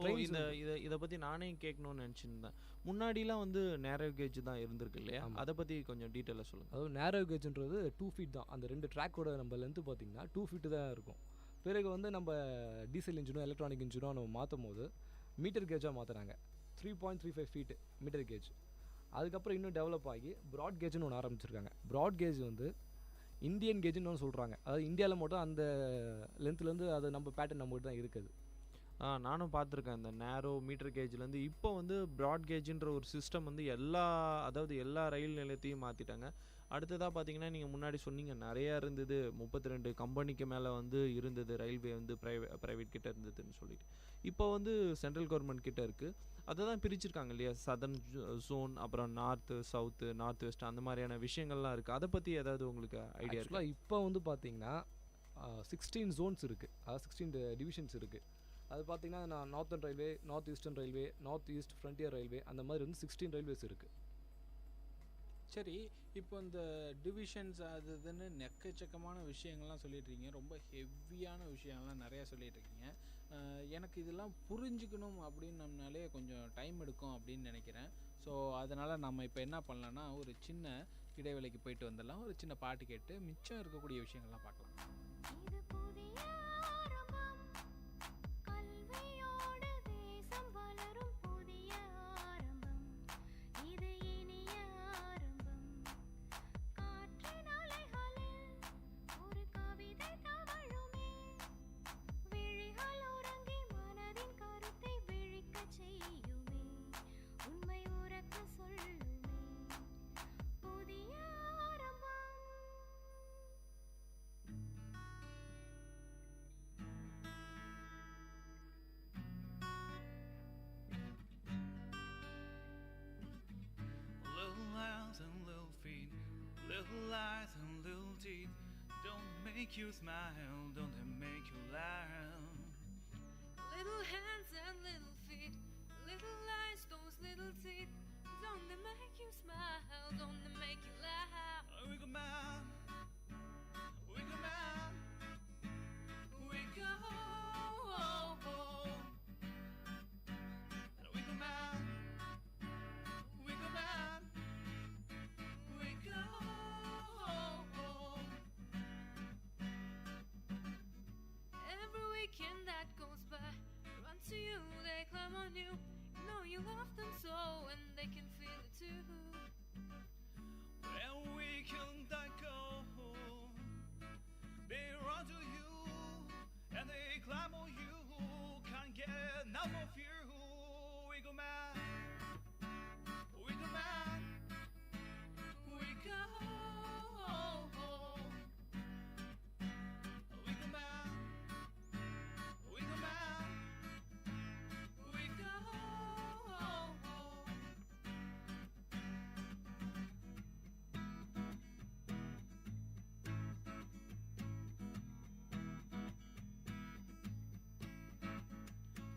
இதை பற்றி நானே கேட்கணும்னு நினச்சிருந்தேன். முன்னாடிலாம் வந்து நேரோ கேஜ் தான் இருந்திருக்கு இல்லையா? அதை பற்றி கொஞ்சம் டீட்டெயிலாக சொல்லுங்கள். அதாவது நேரோ கேஜ்ன்றது 2 feet தான். அந்த 2 ட்ராக்கோட நம்ம லென்த்து பார்த்திங்கன்னா 2 feet தான் இருக்கும். பிறகு வந்து நம்ம டீசல் இன்ஜினும் எலக்ட்ரானிக் இன்ஜினும் நம்ம மாற்றும் போது மீட்டர் கேஜாக மாற்றுறாங்க. 3.35 feet மீட்டர் கேஜ். அதுக்கப்புறம் இன்னும் டெவலப் ஆகி ப்ராட் கேஜ்னு ஒன்று ஆரம்பிச்சிருக்காங்க. ப்ராட் கேஜ் வந்து இந்தியன் கேஜ்னு ஒன்று சொல்கிறாங்க. அதாவது இந்தியாவில் மட்டும் அந்த லென்த்துலேருந்து அது நம்ம பேட்டர்ன் நம்மகிட்ட தான் இருக்குது. நானும் பார்த்துருக்கேன். இந்த நேரோ மீட்டர் கேஜ்லேருந்து இப்போ வந்து ப்ராட் கேஜுன்ற ஒரு சிஸ்டம் வந்து எல்லா ரயில் நிலையத்தையும் மாற்றிட்டாங்க. அடுத்ததாக பார்த்தீங்கன்னா நீங்கள் முன்னாடி சொன்னீங்க நிறையா இருந்தது, 32 கம்பெனிக்கு மேலே வந்து இருந்தது, ரயில்வே வந்து ப்ரைவேட் கிட்ட இருந்ததுன்னு சொல்லிட்டு. இப்போ வந்து சென்ட்ரல் கவர்மெண்ட் கிட்ட இருக்குது. அதை தான் பிரிச்சிருக்காங்க இல்லையா? சதர்ன் ஜோன், அப்புறம் நார்த்து, சவுத்து, நார்த் வெஸ்ட், அந்த மாதிரியான விஷயங்கள்லாம் இருக்குது. அதை பற்றி ஏதாவது உங்களுக்கு ஐடியா இருக்கா? இப்போ வந்து பார்த்தீங்கன்னா 16 ஜோன்ஸ் இருக்குது. அதாவது 16 டிவிஷன்ஸ் இருக்குது. அது பார்த்தீங்கன்னா northern railway, north eastern railway, north east frontier railway, அந்த மாதிரி வந்து 16 ரயில்வேஸ் இருக்குது. சரி, இப்போ இந்த டிவிஷன்ஸ் அது இதுன்னு எக்கச்சக்கமான விஷயங்கள்லாம் சொல்லிட்டுருக்கீங்க, ரொம்ப ஹெவியான விஷயங்கள்லாம் நிறையா சொல்லிகிட்ருக்கீங்க. எனக்கு இதெல்லாம் புரிஞ்சுக்கணும் அப்படின்னம்னாலே கொஞ்சம் டைம் எடுக்கும் அப்படின்னு நினைக்கிறேன். ஸோ அதனால் நம்ம இப்போ என்ன பண்ணலான்னா, ஒரு சின்ன இடைவேளைக்கு போயிட்டு வந்துடலாம். ஒரு சின்ன பாட்டு கேட்டு மிச்சம் இருக்கக்கூடிய விஷயங்கள்லாம் பார்க்கலாம். Little eyes and little teeth, don't make you smile, don't they make you laugh? Little hands and little feet, little eyes, those little teeth, don't they make you smile, don't they make you laugh? Wiggle man, wiggle man, wiggle, oh, oh. Wiggle man, wiggle man, wiggle. That goes by, run to you, they climb on you. You know you love them so, and they can feel it too. When weekend I go, they run to you, and they climb on you. Can't get enough of you. Wiggle man, wiggle man, wiggle.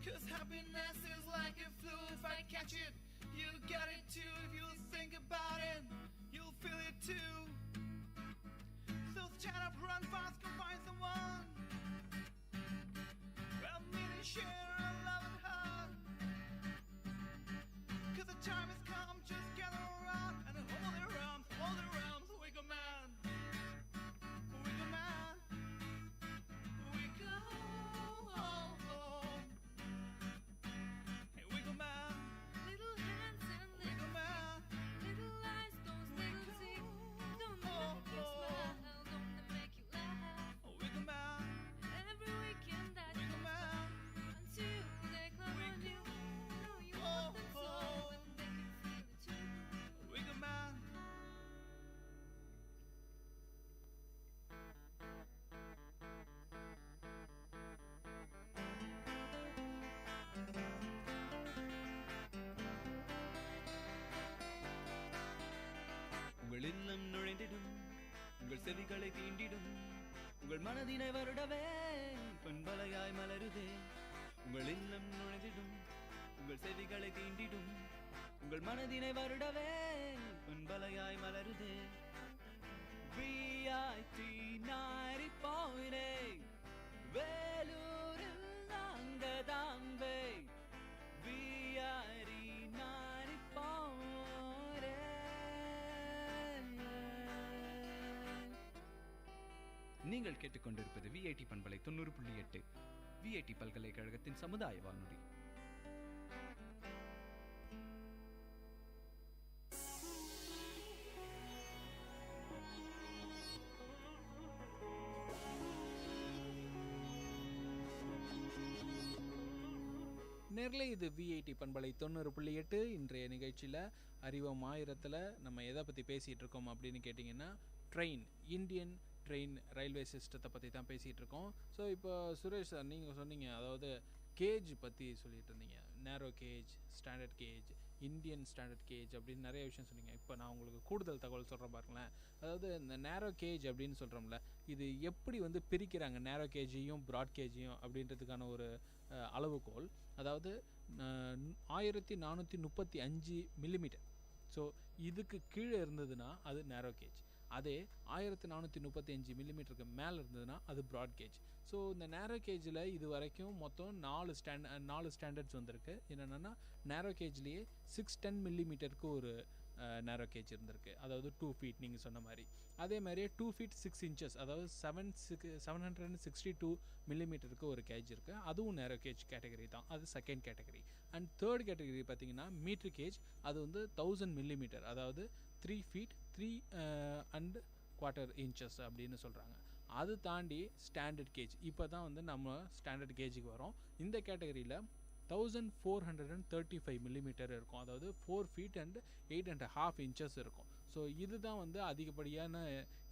Cause happiness is like a flu, if I catch it, you get it too. If you think about it, you'll feel it too. So stand up, run fast, go find someone. Well, meet and share a love and heart. Cause the time has come, just gather around and hold their arms, wiggle man. Wiggle man. Wiggle. உங்கள் இல்லம் நுழைந்திடும், உங்கள் செவிகளை தீண்டிடும், உங்கள் மனதினை வருடவே பண்பலையாய் மலருதே. உங்கள் இல்லம் நுழைந்திடும், உங்கள் செவிகளை தீண்டிடும், உங்கள் மனதினை வருடவே பண்பலையாய் மலருதே. VIT 90.8 வேலூரில் நாங்கதாம்பே. VIT 90.8. நீங்கள் கேட்டுக்கொண்டிருப்பது VIT பண்பலை 90.8 VIT பல்கலைக்கழகத்தின் சமுதாய வானொலி. நேர்ல இது VIT பண்பலை 90.8. இன்றைய நிகழ்ச்சியில் அறிவோம் ஆயிரத்தில் நம்ம எதை பற்றி பேசிகிட்டு இருக்கோம் அப்படின்னு கேட்டிங்கன்னா, இந்தியன் ட்ரெயின் ரயில்வே சிஸ்டத்தை பற்றி தான் பேசிகிட்டு இருக்கோம். ஸோ இப்போ சுரேஷ் சார், நீங்கள் சொன்னீங்க, அதாவது கேஜ் பற்றி சொல்லிட்டு இருந்தீங்க. Narrow gauge, standard gauge, Indian standard gauge அப்படின்னு நிறைய விஷயம் சொன்னீங்க. இப்போ நான் உங்களுக்கு கூடுதல் தகவல் சொல்கிறேன் பாருங்களேன். அதாவது இந்த நேரோ கேஜ் அப்படின்னு சொல்கிறோம்ல, இது எப்படி வந்து பிரிக்கிறாங்க நேரோ கேஜையும் ப்ராட் கேஜையும் அப்படின்றதுக்கான ஒரு அளவுகோல். அதாவது 1435 மில்லிமீட்டர். ஸோ இதுக்கு கீழே இருந்ததுன்னா அது நேரோ கேஜ். அதே 1435 மில்லிமீட்டருக்கு மேலே இருந்ததுன்னா அது ப்ராட் கேஜ். ஸோ இந்த நேரோ கேஜில் இது வரைக்கும் மொத்தம் 4 ஸ்டாண்டர்ட்ஸ் வந்திருக்கு. என்னென்னா நேரோ கேஜ்லேயே 610 மில்லிமீட்டருக்கு ஒரு நேரோ கேஜ் இருந்திருக்கு, அதாவது 2 feet நீங்கள் சொன்ன மாதிரி. அதே மாதிரியே 2 feet 6 inches, அதாவது 762 மில்லிமீட்டருக்கு ஒரு கேஜ் இருக்குது, அதுவும் நேரோ கேஜ் கேட்டகரி தான், அது second category. And third category பார்த்தீங்கன்னா மீட்ரு கேஜ், அது வந்து 1000 மில்லிமீட்டர், அதாவது 3 feet 3¼ inches அப்படின்னு சொல்கிறாங்க. அது தாண்டி ஸ்டாண்டர்ட் கேஜ், இப்போ தான் வந்து நம்ம ஸ்டாண்டர்ட் கேஜுக்கு வரோம். இந்த கேட்டகரியில் 1435 மில்லிமீட்டர் இருக்கும், அதாவது 4 feet 8½ inches இருக்கும். ஸோ இதுதான் வந்து அதிகப்படியான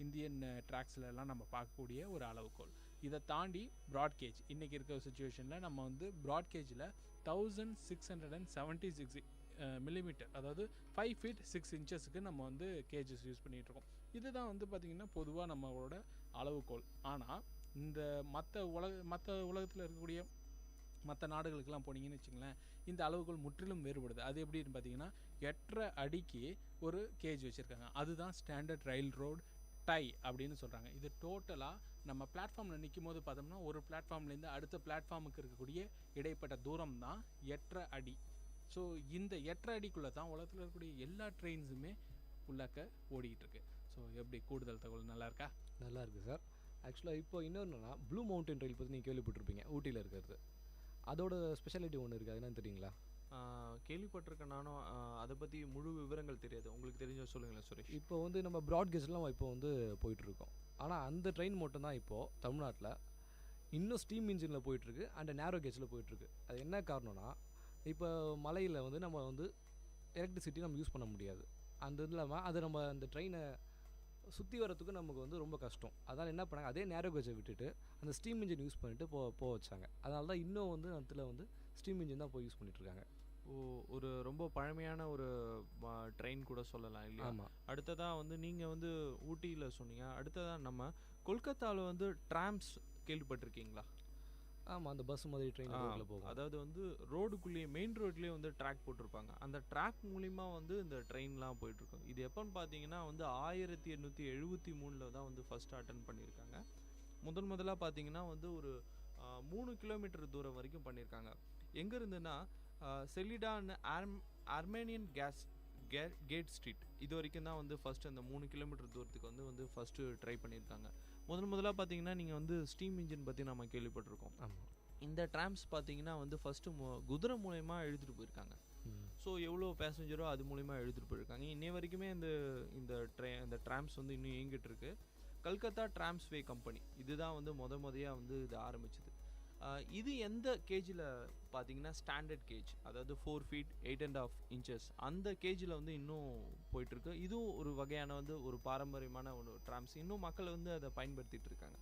இந்தியன் ட்ராக்ஸ்லாம் நம்ம பார்க்கக்கூடிய ஒரு அளவுகோல். இதை தாண்டி ப்ராட்கேஜ் இன்றைக்கி இருக்கிற சுச்சுவேஷனில் நம்ம வந்து ப்ராட்கேஜில் 1676 மில்லிமீட்டர், அதாவது 5 feet 6 inchesக்கு நம்ம வந்து கேஜஸ் யூஸ் பண்ணிகிட்ருக்கோம். இதுதான் வந்து பார்த்திங்கன்னா பொதுவாக நம்மளோட அளவுகோல். ஆனால் இந்த மற்ற உலகத்தில் இருக்கக்கூடிய மற்ற நாடுகளுக்கெல்லாம் போனீங்கன்னு வச்சுங்களேன், இந்த அளவுகள் முற்றிலும் வேறுபடுது. அது எப்படின்னு பார்த்தீங்கன்னா 8½ அடிக்கு ஒரு கேஜ் வச்சுருக்காங்க, அதுதான் ஸ்டாண்டர்ட் ரயில் ரோடு டை அப்படின்னு சொல்கிறாங்க. இது டோட்டலாக நம்ம பிளாட்ஃபார்மில் நிற்கும் போது பார்த்தோம்னா ஒரு பிளாட்ஃபார்ம்லேருந்து அடுத்த பிளாட்ஃபார்முக்கு இருக்கக்கூடிய இடைப்பட்ட தூரம் தான் 8½ அடி. ஸோ இந்த 8½ அடிக்குள்ளே தான் உலகத்தில் இருக்கக்கூடிய எல்லா ட்ரெயின்ஸுமே உள்ளாக்க ஓடிக்கிட்டு இருக்கு. ஸோ எப்படி கூடுதல் தகவல் நல்லா இருக்கா? நல்லா இருக்குது சார். ஆக்சுவலாக இப்போ இன்னொன்றுனா ப்ளூ மவுண்டன் ரயில் பற்றி நீங்கள் கேள்விப்பட்டிருப்பீங்க, ஊட்டியில் இருக்கிறது. அதோட ஸ்பெஷாலிட்டி ஒன்று இருக்குது, அது என்னன்னு தெரியுங்களா? கேள்விப்பட்டிருக்கேன் நானும், அதை பற்றி முழு விவரங்கள் தெரியாது, உங்களுக்கு தெரிஞ்ச சொல்லுங்களேன் சுரேஷ். இப்போ வந்து நம்ம ப்ராட்கேஜ்லாம் இப்போ வந்து போயிட்டுருக்கோம். ஆனால் அந்த ட்ரெயின் மட்டும் தான் இப்போது தமிழ்நாட்டில் இன்னும் ஸ்டீம் இன்ஜினில் போயிட்டுருக்கு அண்ட் நேரோ கேஜில் போயிட்டுருக்கு. அது என்ன காரணம்னா, இப்போ மலையில் வந்து நம்ம வந்து எலக்ட்ரிசிட்டி நம்ம யூஸ் பண்ண முடியாது. அந்த இது இல்லாமல் அது நம்ம அந்த ட்ரெயினை சுற்றி வரத்துக்கு நமக்கு வந்து ரொம்ப கஷ்டம். அதனால் என்ன பண்ணாங்க, அதே நேரோ கேஜை விட்டுட்டு அந்த ஸ்டீம் இன்ஜின் யூஸ் பண்ணிட்டு போக வச்சாங்க. அதனால தான் இன்னும் வந்து இடத்துல வந்து ஸ்டீம் இன்ஜின் தான் போய் யூஸ் பண்ணிகிட்ருக்காங்க. ஒரு ரொம்ப பழமையான ஒரு ட்ரெயின் கூட சொல்லலாம் இல்லையா? ஆமாம். அடுத்ததாக வந்து நீங்கள் வந்து ஊட்டியில் சொன்னீங்க, அடுத்ததாக நம்ம கொல்கத்தாவில் வந்து ட்ராம்ஸ் கேள்விப்பட்டிருக்கீங்களா? ஆமாம், அந்த பஸ் மாதிரி ட்ரெயின் போகும். அதாவது வந்து ரோடுக்குள்ளேயே மெயின் ரோட்லேயே வந்து ட்ராக் போட்டிருப்பாங்க, அந்த ட்ராக் மூலிமா வந்து இந்த ட்ரெயின்லாம் போயிட்டுருக்கோம். இது எப்போன்னு பார்த்தீங்கன்னா வந்து 1873 தான் வந்து ஃபஸ்ட்டு அட்டன் பண்ணியிருக்காங்க. முதலாக பார்த்தீங்கன்னா வந்து ஒரு 3 கிலோமீட்டர் தூரம் வரைக்கும் பண்ணியிருக்காங்க. எங்கே இருந்துன்னா செலிடான்னு ஆர்மேனியன் கேட் ஸ்ட்ரீட் இது வரைக்கும் தான் வந்து ஃபஸ்ட்டு அந்த 3 கிலோமீட்டர் தூரத்துக்கு வந்து ஃபஸ்ட்டு ட்ரை பண்ணியிருக்காங்க. முதலாக பார்த்தீங்கன்னா நீங்கள் வந்து ஸ்டீம் இன்ஜின் பற்றி நம்ம கேள்விப்பட்டிருக்கோம். ஆமாம். இந்த ட்ராம்ஸ் பார்த்தீங்கன்னா வந்து ஃபஸ்ட்டு குதிரை மூலயமா எழுதிட்டு போயிருக்காங்க. ஸோ எவ்வளோ பேசஞ்சரோ அது மூலிமா எழுதிட்டு போயிருக்காங்க. இன்னை வரைக்குமே இந்த ட்ராம்ஸ் வந்து இன்னும் இயங்கிட்டு இருக்கு. கல்கத்தா ட்ராம்ஸ்வே கம்பெனி இதுதான் வந்து முதையாக வந்து இது ஆரம்பிச்சது. இது எந்த கேஜில் பார்த்தீங்கன்னா ஸ்டாண்டர்ட் கேஜ், அதாவது 4 feet 8½ inches அந்த கேஜில் வந்து இன்னும் போயிட்டுருக்கு. இதுவும் ஒரு வகையான வந்து ஒரு பாரம்பரியமான ஒரு ட்ராம்ஸ், இன்னும் மக்கள் வந்து அதை பயன்படுத்திகிட்டு இருக்காங்க.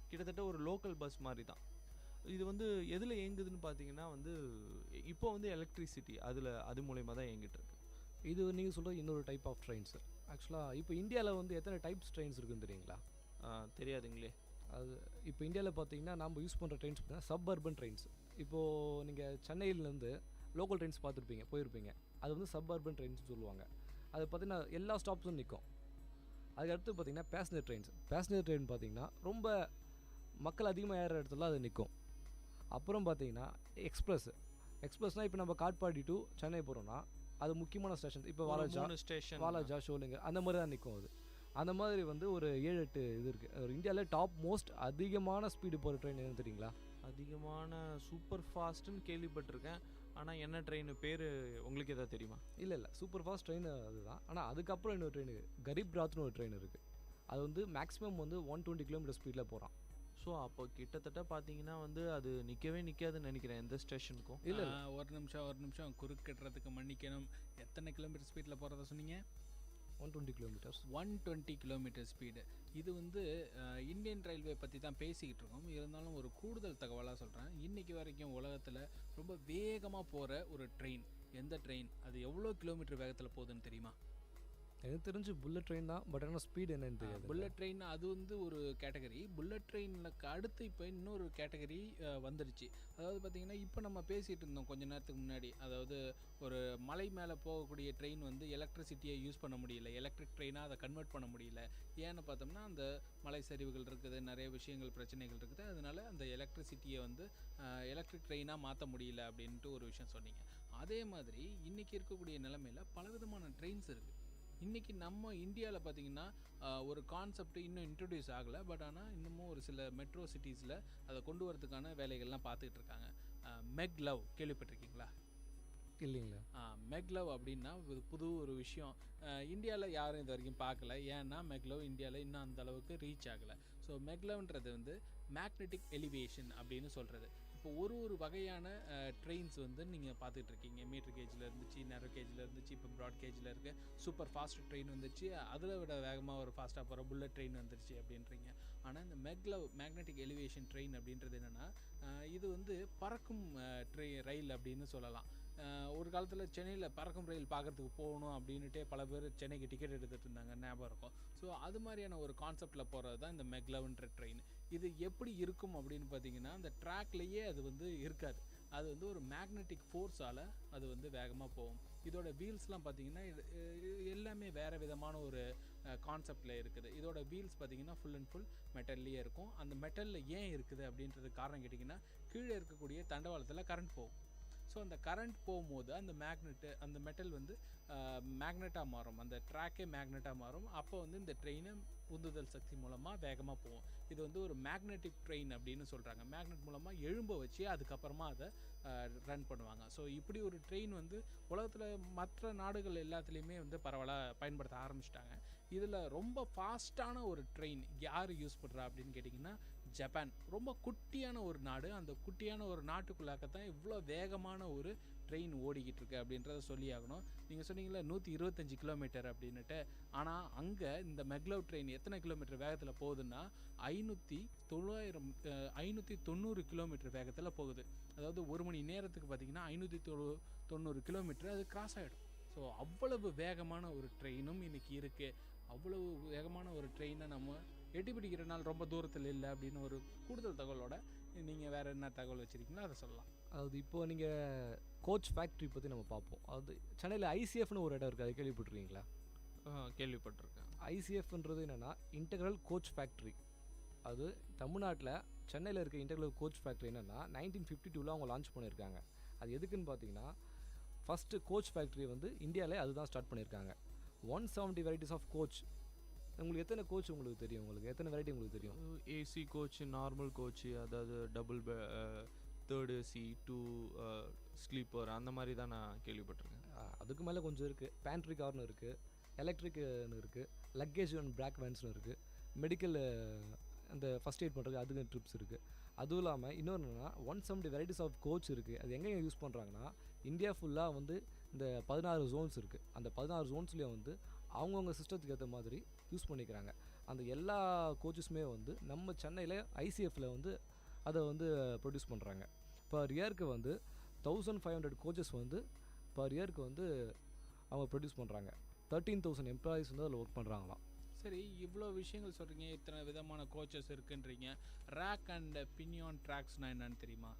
கிட்டத்தட்ட ஒரு லோக்கல் பஸ் மாதிரி தான். இது வந்து எதில் இயங்குதுன்னு பார்த்தீங்கன்னா வந்து இப்போ வந்து எலக்ட்ரிசிட்டி அது மூலயமா தான் இயங்கிட்டு இருக்கு. இது நீங்கள் சொல்கிறது இன்னொரு டைப் ஆஃப் ட்ரெயின்ஸ். ஆக்சுவலாக இப்போ இந்தியாவில் வந்து எத்தனை டைப்ஸ் ட்ரெயின்ஸ் இருக்குன்னு தெரியுங்களா? தெரியாதுங்களே. அது இப்போ இந்தியாவில் பார்த்தீங்கன்னா நம்ம யூஸ் பண்ணுற ட்ரெயின்ஸ் பார்த்தீங்கன்னா சப் அர்பன் ட்ரெயின்ஸ். இப்போது நீங்கள் சென்னையிலேருந்து லோக்கல் ட்ரெயின்ஸ் போயிருப்பீங்க, அது வந்து சப் அர்பன் ட்ரெயின்ஸ் சொல்லுவாங்க. அது பார்த்திங்கன்னா எல்லா ஸ்டாப்ஸும் நிற்கும். அதுக்கடுத்து பார்த்திங்கன்னா பேசஞ்சர் ட்ரெயின் பார்த்திங்கன்னா ரொம்ப மக்கள் அதிகமாக ஏறுற இடத்துல அது நிற்கும். அப்புறம் பார்த்திங்கன்னா எக்ஸ்பிரஸ்னால் இப்போ நம்ம காட்பாடி டு சென்னை போகிறோன்னா அது முக்கியமான ஸ்டேஷன், இப்போ வாலாஜா ஷோலிங்க அந்த மாதிரி தான் நிற்கும். அது அந்த மாதிரி வந்து ஒரு 7-8 இது இருக்குது. ஒரு இந்தியாவில் டாப் மோஸ்ட் அதிகமான ஸ்பீடு போகிற ட்ரெயின் என்னன்னு தெரியுங்களா? அதிகமான சூப்பர் ஃபாஸ்ட்டுன்னு கேள்விப்பட்டிருக்கேன், ஆனால் என்ன ட்ரெயின் பேர் உங்களுக்கு எதாவது தெரியுமா? இல்லை சூப்பர் ஃபாஸ்ட் ட்ரெயின் அதுதான். ஆனால் அதுக்கப்புறம் இன்னொரு ட்ரெயின் கரீப் ராத்னு ஒரு ட்ரெயின் இருக்குது. அது வந்து மேக்ஸிமம் வந்து 120 கிலோமீட்டர் ஸ்பீடில் போகிறான். ஸோ அப்போ கிட்டத்தட்ட பார்த்தீங்கன்னா வந்து அது நிற்காதுன்னு நினைக்கிறேன் எந்த ஸ்டேஷனுக்கும். இல்லை ஒரு நிமிஷம் குறுக்கட்டுறதுக்கு மன்னிக்கணும். எத்தனை கிலோமீட்டர் ஸ்பீடில் போகிறதா சொன்னீங்க? 120 கிலோமீட்டர்ஸ். 120 kilometre speed. இது வந்து இந்தியன் ரயில்வே பற்றி தான் பேசிக்கிட்டு இருக்கோம். இருந்தாலும் ஒரு கூடுதல் தகவலாக சொல்கிறேன். இன்றைக்கி வரைக்கும் உலகத்தில் ரொம்ப வேகமாக போகிற ஒரு ட்ரெயின் எந்த ட்ரெயின், அது எவ்வளோ கிலோமீட்டர் வேகத்தில் போகுதுன்னு தெரியுமா? எனக்கு தெரிஞ்சு புல்லட் ட்ரெயின் தான், பட் ஆனால் ஸ்பீடு என்னன்னு தெரியாது. புல்லட் ட்ரெயின் அது வந்து ஒரு கேட்டகரி. புல்லட் ட்ரெயினுக்கு அடுத்து இப்போ இன்னொரு கேட்டகரி வந்துடுச்சு. அதாவது பார்த்திங்கன்னா இப்போ நம்ம பேசிகிட்டு இருந்தோம் கொஞ்ச நேரத்துக்கு முன்னாடி, அதாவது ஒரு மலை மேலே போகக்கூடிய ட்ரெயின் வந்து எலக்ட்ரிசிட்டியை யூஸ் பண்ண முடியல, எலக்ட்ரிக் ட்ரெயினாக அதை கன்வெர்ட் பண்ண முடியல. ஏன்னு பார்த்தோம்னா அந்த மலை சரிவுகள் இருக்குது, நிறைய விஷயங்கள் பிரச்சனைகள் இருக்குது, அதனால அந்த எலக்ட்ரிசிட்டியை வந்து எலக்ட்ரிக் ட்ரெயினாக மாற்ற முடியல அப்படின்ட்டு ஒரு விஷயம் சொன்னீங்க. அதே மாதிரி இன்றைக்கி இருக்கக்கூடிய நிலைமையில் பலவிதமான ட்ரெயின்ஸ் இருக்குது. இன்றைக்கி நம்ம இந்தியாவில் பார்த்திங்கன்னா ஒரு கான்செப்ட் இன்னும் இன்ட்ரடியூஸ் ஆகலை, பட் ஆனால் இன்னமும் ஒரு சில மெட்ரோ சிட்டிஸில் அதை கொண்டு வரதுக்கான வேலைகள்லாம் பார்த்துக்கிட்டு இருக்காங்க. மெக்லவ் கேள்விப்பட்டிருக்கீங்களா? இல்லைங்களா? மெக்லவ் அப்படின்னா புது ஒரு விஷயம். இந்தியாவில் யாரும் இது வரைக்கும் பார்க்கல. ஏன்னா மெக்லவ் இந்தியாவில் இன்னும் அந்த அளவுக்கு ரீச் ஆகலை. ஸோ மெக்லவ்ன்றது வந்து மேக்னெட்டிக் எலிவேஷன் அப்படின்னு சொல்கிறது. இப்போ ஒரு வகையான ட்ரெயின்ஸ் வந்து நீங்கள் பார்த்துட்டு இருக்கீங்க. மீட்டர் கேஜில் இருந்துச்சு, நேரோ கேஜில் இருந்துச்சு, இப்போ ப்ராட் கேஜில் இருக்குது, சூப்பர் ஃபாஸ்ட் ட்ரெயின் வந்துச்சு, அதில் விட வேகமாக ஒரு ஃபாஸ்ட்டாக போகிற புல்லட் ட்ரெயின் வந்துருச்சு அப்படின்றீங்க. ஆனால் இந்த மெக்லவ் மேக்னெட்டிக் எலிவேஷன் ட்ரெயின் அப்படின்றது என்னென்னா, இது வந்து பறக்கும் ரயில் அப்படின்னு சொல்லலாம். ஒரு காலத்தில் சென்னையில் பறக்கும் ரயில் பார்க்குறதுக்கு போகணும் அப்படின்னுட்டே பல பேர் சென்னைக்கு டிக்கெட் எடுத்துகிட்டு இருந்தாங்க, ஞாபகம் இருக்கும். ஸோ அது மாதிரியான ஒரு கான்செப்டில் போகிறது தான் இந்த மெக்லவ்ன்ற ட்ரெயின். இது எப்படி இருக்கும் அப்படின்னு பார்த்தீங்கன்னா, அந்த ட்ராக்லேயே அது வந்து இருக்காது. அது வந்து ஒரு மேக்னெட்டிக் ஃபோர்ஸால் அது வந்து வேகமாக போகும். இதோட வீல்ஸ்லாம் பார்த்தீங்கன்னா எல்லாமே வேறு விதமான ஒரு கான்செப்டில் இருக்குது. இதோட வீல்ஸ் பார்த்தீங்கன்னா ஃபுல் அண்ட் ஃபுல் மெட்டல்லையே இருக்கும். அந்த மெட்டலில் ஏன் இருக்குது அப்படின்றது காரணம் கேட்டிங்கன்னா, கீழே இருக்கக்கூடிய தண்டவாளத்தில் கரண்ட் போகும். ஸோ அந்த கரண்ட் போகும்போது அந்த மெட்டல் வந்து மேக்னெட்டாக மாறும், அந்த ட்ராக்கே மேக்னெட்டாக மாறும். அப்போ வந்து இந்த ட்ரெயினை உந்துதல் சக்தி மூலமாக வேகமாக போகும். இது வந்து ஒரு மேக்னெட்டிக் ட்ரெயின் அப்படின்னு சொல்கிறாங்க. மேக்னெட் மூலமாக எழும்ப வச்சு அதுக்கப்புறமா அதை ரன் பண்ணுவாங்க. ஸோ இப்படி ஒரு ட்ரெயின் வந்து உலகத்தில் மற்ற நாடுகள் எல்லாத்துலேயுமே வந்து பரவலாக பயன்படுத்த ஆரம்பிச்சிட்டாங்க. இதில் ரொம்ப ஃபாஸ்ட்டான ஒரு ட்ரெயின் யார் யூஸ் பண்ணுறா அப்படின்னு கேட்டிங்கன்னா, ஜப்பான். ரொம்ப குட்டியான ஒரு நாடு. அந்த குட்டியான ஒரு நாட்டுக்குள்ளாக்கத்தான் இவ்வளோ வேகமான ஒரு ட்ரெயின் ஓடிக்கிட்டு இருக்கு அப்படின்றத சொல்லி ஆகணும். நீங்கள் சொன்னீங்களா 125 கிலோமீட்டர் அப்படின்னுட்டு. ஆனால் அங்கே இந்த மெக்லவ் ட்ரெயின் எத்தனை கிலோமீட்டர் வேகத்தில் போகுதுன்னா 590 கிலோமீட்டர் வேகத்தில் போகுது. அதாவது ஒரு மணி நேரத்துக்கு பார்த்திங்கன்னா 590 கிலோமீட்டர் அது கிராஸ் ஆகிடும். ஸோ அவ்வளவு வேகமான ஒரு ட்ரெயினும் இன்றைக்கி இருக்குது. அவ்வளவு வேகமான ஒரு ட்ரெயினை நம்ம எட்டி பிடிக்கிற நாள் ரொம்ப தூரத்தில் இல்லை அப்படின்னு ஒரு கூடுதல் தகவலோட நீங்கள் வேறு என்ன தகவல் வச்சுருக்கீங்களோ அதை சொல்லலாம். அதாவது இப்போது நீங்கள் கோச் ஃபேக்ட்ரி பற்றி நம்ம பார்ப்போம். அது சென்னையில் ஐசிஎஃப்னு ஒரு இடம் இருக்குது, அது கேள்விப்பட்டிருக்கீங்களா? கேள்விப்பட்டிருக்கேன். ஐசிஎஃப்ன்றது என்னென்னா இன்டெக்ரல் கோச் ஃபேக்ட்ரி. அது தமிழ்நாட்டில் சென்னையில் இருக்க இன்டெக்ரல் கோச் ஃபேக்ட்ரி என்னென்னா 1952 அவங்க லான்ச் பண்ணியிருக்காங்க. அது எதுக்குன்னு பார்த்தீங்கன்னா, ஃபஸ்ட்டு கோச் ஃபேக்ட்ரி வந்து இந்தியாவிலே அதுதான் ஸ்டார்ட் பண்ணியிருக்காங்க. 170 வெரைட்டிஸ் ஆஃப் கோச். உங்களுக்கு எத்தனை கோச் உங்களுக்கு தெரியும்? உங்களுக்கு எத்தனை வெரைட்டி உங்களுக்கு தெரியும்? ஏசி கோச், நார்மல் கோச், அதாவது டபுள் தேர்டு ஏசி, 2 ஸ்லீப்பர், அந்த மாதிரி தான் நான் கேள்விப்பட்டிருக்கேன். அதுக்கு மேலே கொஞ்சம் இருக்குது. பேண்ட்ரி கார்னு இருக்குது, எலக்ட்ரிக்னு இருக்குது, லக்கேஜ் அண்ட் பிளாக் வேன்ஸ்னு இருக்குது, மெடிக்கல் அந்த ஃபஸ்ட் எய்ட் பண்ணுறது அதுக்கு ட்ரிப்ஸ் இருக்குது. அதுவும் இல்லாமல் இன்னொன்று என்னென்னா 170 வெரைட்டிஸ் ஆஃப் கோச் இருக்குது. அது எங்கே யூஸ் பண்ணுறாங்கன்னா, இந்தியா ஃபுல்லாக வந்து இந்த 16 ஜோன்ஸ் இருக்குது. அந்த 16 ஜோன்ஸ்லேயும் வந்து அவங்கவுங்க சிஸ்டத்துக்கு ஏற்ற மாதிரி யூஸ் பண்ணிக்கிறாங்க. அந்த எல்லா கோச்சஸுமே வந்து நம்ம சென்னையில் ஐசிஎஃப்பில் வந்து அதை வந்து ப்ரொடியூஸ் பண்ணுறாங்க. பர் இயருக்கு வந்து 1500 கோச்சஸ் வந்து பர் இயருக்கு வந்து அவங்க ப்ரொடியூஸ் பண்ணுறாங்க. 13,000 எம்ப்ளாயீஸ் வந்து அதில் ஒர்க் பண்ணுறாங்களாம். சரி, இவ்வளோ விஷயங்கள் சொல்கிறீங்க, இத்தனை விதமான கோச்சஸ் இருக்குன்றீங்க. ரேக் அண்ட் பினியான் ட்ராக்ஸ்னால் என்னன்னு தெரியுமா?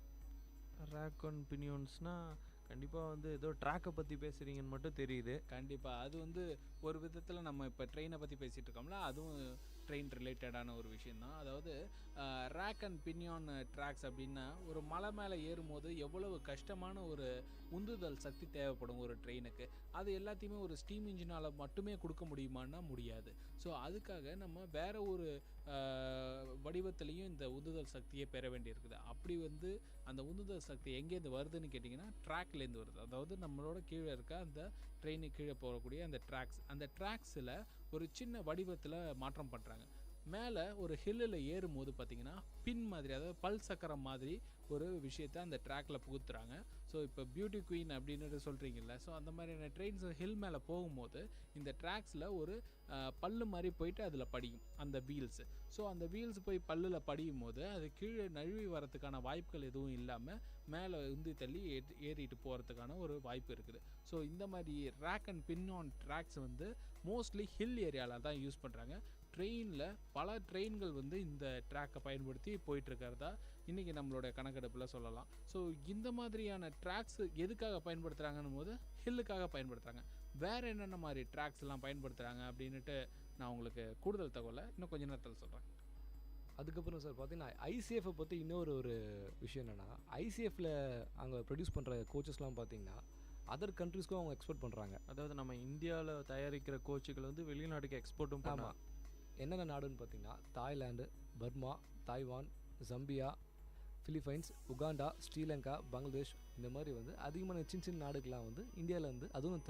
ரேக் அண்ட் பினியான்ஸ்னால் கண்டிப்பாக வந்து ஏதோ ட்ராக்கை பற்றி பேசுகிறீங்கன்னு மட்டும் தெரியுது. கண்டிப்பாக அது வந்து ஒரு விதத்தில் நம்ம இப்போ ட்ரெயினை பற்றி பேசிகிட்டு இருக்கோம்ல, அதுவும் ட்ரெயின் ரிலேட்டடான ஒரு விஷயந்தான். அதாவது ரேக் அண்ட் பினியான் ட்ராக்ஸ் அப்படின்னா, ஒரு மலை மேலே ஏறும்போது எவ்வளவு கஷ்டமான ஒரு உந்துதல் சக்தி தேவைப்படும் ஒரு ட்ரெயினுக்கு. அது எல்லாத்தையுமே ஒரு ஸ்டீம் இன்ஜினால் மட்டுமே கொடுக்க முடியுமான்னா முடியாது. ஸோ அதுக்காக நம்ம வேறு ஒரு வடிவத்துலேயும் இந்த உந்துதல் சக்தியை பெற வேண்டியிருக்குது. அப்படி வந்து அந்த உந்துதல் சக்தி எங்கேருந்து வருதுன்னு கேட்டிங்கன்னா, ட்ராக்லேருந்து வருது. அதாவது நம்மளோட கீழே இருக்க அந்த ட்ரெயினுக்கு கீழே போகக்கூடிய அந்த ட்ராக்ஸில் ஒரு சின்ன வடிவத்தில் மாற்றம் பண்ணுறாங்க. மேலே ஒரு ஹில்லில் ஏறும்போது பார்த்தீங்கன்னா பின் மாதிரி, அதாவது பல் சக்கரம் மாதிரி ஒரு விஷயத்த அந்த ட்ராக்ல புகுத்துறாங்க. ஸோ இப்போ பியூட்டி குயின் அப்படின்னு சொல்கிறீங்கல்ல, ஸோ அந்த மாதிரியான ட்ரெயின்ஸ் ஹில் மேலே போகும்போது இந்த ட்ராக்ஸில் ஒரு பல்லு மாதிரி போயிட்டு அதில் படியும் அந்த வீல்ஸு. ஸோ அந்த வீல்ஸ் போய் பல்லில் படியும் போது அது கீழே நழுவி வரத்துக்கான வாய்ப்புகள் எதுவும் இல்லாமல் மேலே உந்தி தள்ளி ஏறிட்டு போகிறதுக்கான ஒரு வாய்ப்பு இருக்குது. ஸோ இந்த மாதிரி rack and pinion tracks வந்து மோஸ்ட்லி ஹில் ஏரியாவில் தான் யூஸ் பண்ணுறாங்க. ட்ரெயினில் பல ட்ரெயின்கள் வந்து இந்த ட்ராக்கை பயன்படுத்தி போயிட்டுருக்கிறதா இன்றைக்கி நம்மளோட கணக்கெடுப்பில் சொல்லலாம். ஸோ இந்த மாதிரியான ட்ராக்ஸ் எதுக்காக பயன்படுத்துகிறாங்கன்னு போது ஹில்லுக்காக பயன்படுத்துகிறாங்க. வேறு என்னென்ன மாதிரி ட்ராக்ஸ் எல்லாம் பயன்படுத்துகிறாங்க அப்படின்ட்டு நான் உங்களுக்கு கூடுதல் தகவலை இன்னும் கொஞ்ச நேரத்தில் சொல்கிறேன். அதுக்கப்புறம் சார் பார்த்தீங்கன்னா ஐசிஎஃப்பை பற்றி இன்னொரு விஷயம் என்னென்னா, ஐசிஎஃப்பில் அங்கே ப்ரொடியூஸ் பண்ணுற கோச்சஸ்லாம் பார்த்தீங்கன்னா அதர் கண்ட்ரீஸ்க்கும் அவங்க எக்ஸ்போர்ட் பண்ணுறாங்க. அதாவது நம்ம இந்தியாவில் தயாரிக்கிற கோச்சுகள் வந்து வெளிநாட்டுக்கு எக்ஸ்போர்ட்டும் பண்ணலாம். என்னென்ன நாடுன்னு பார்த்தீங்கன்னா Thailand, Burma, Taiwan, ஜம்பியா, Philippines, Uganda, Sri Lanka, Bangladesh, இந்த மாதிரி வந்து அதிகமான சின்ன சின்ன நாடுகள்லாம் வந்து இந்தியாவில் வந்து அதுவும்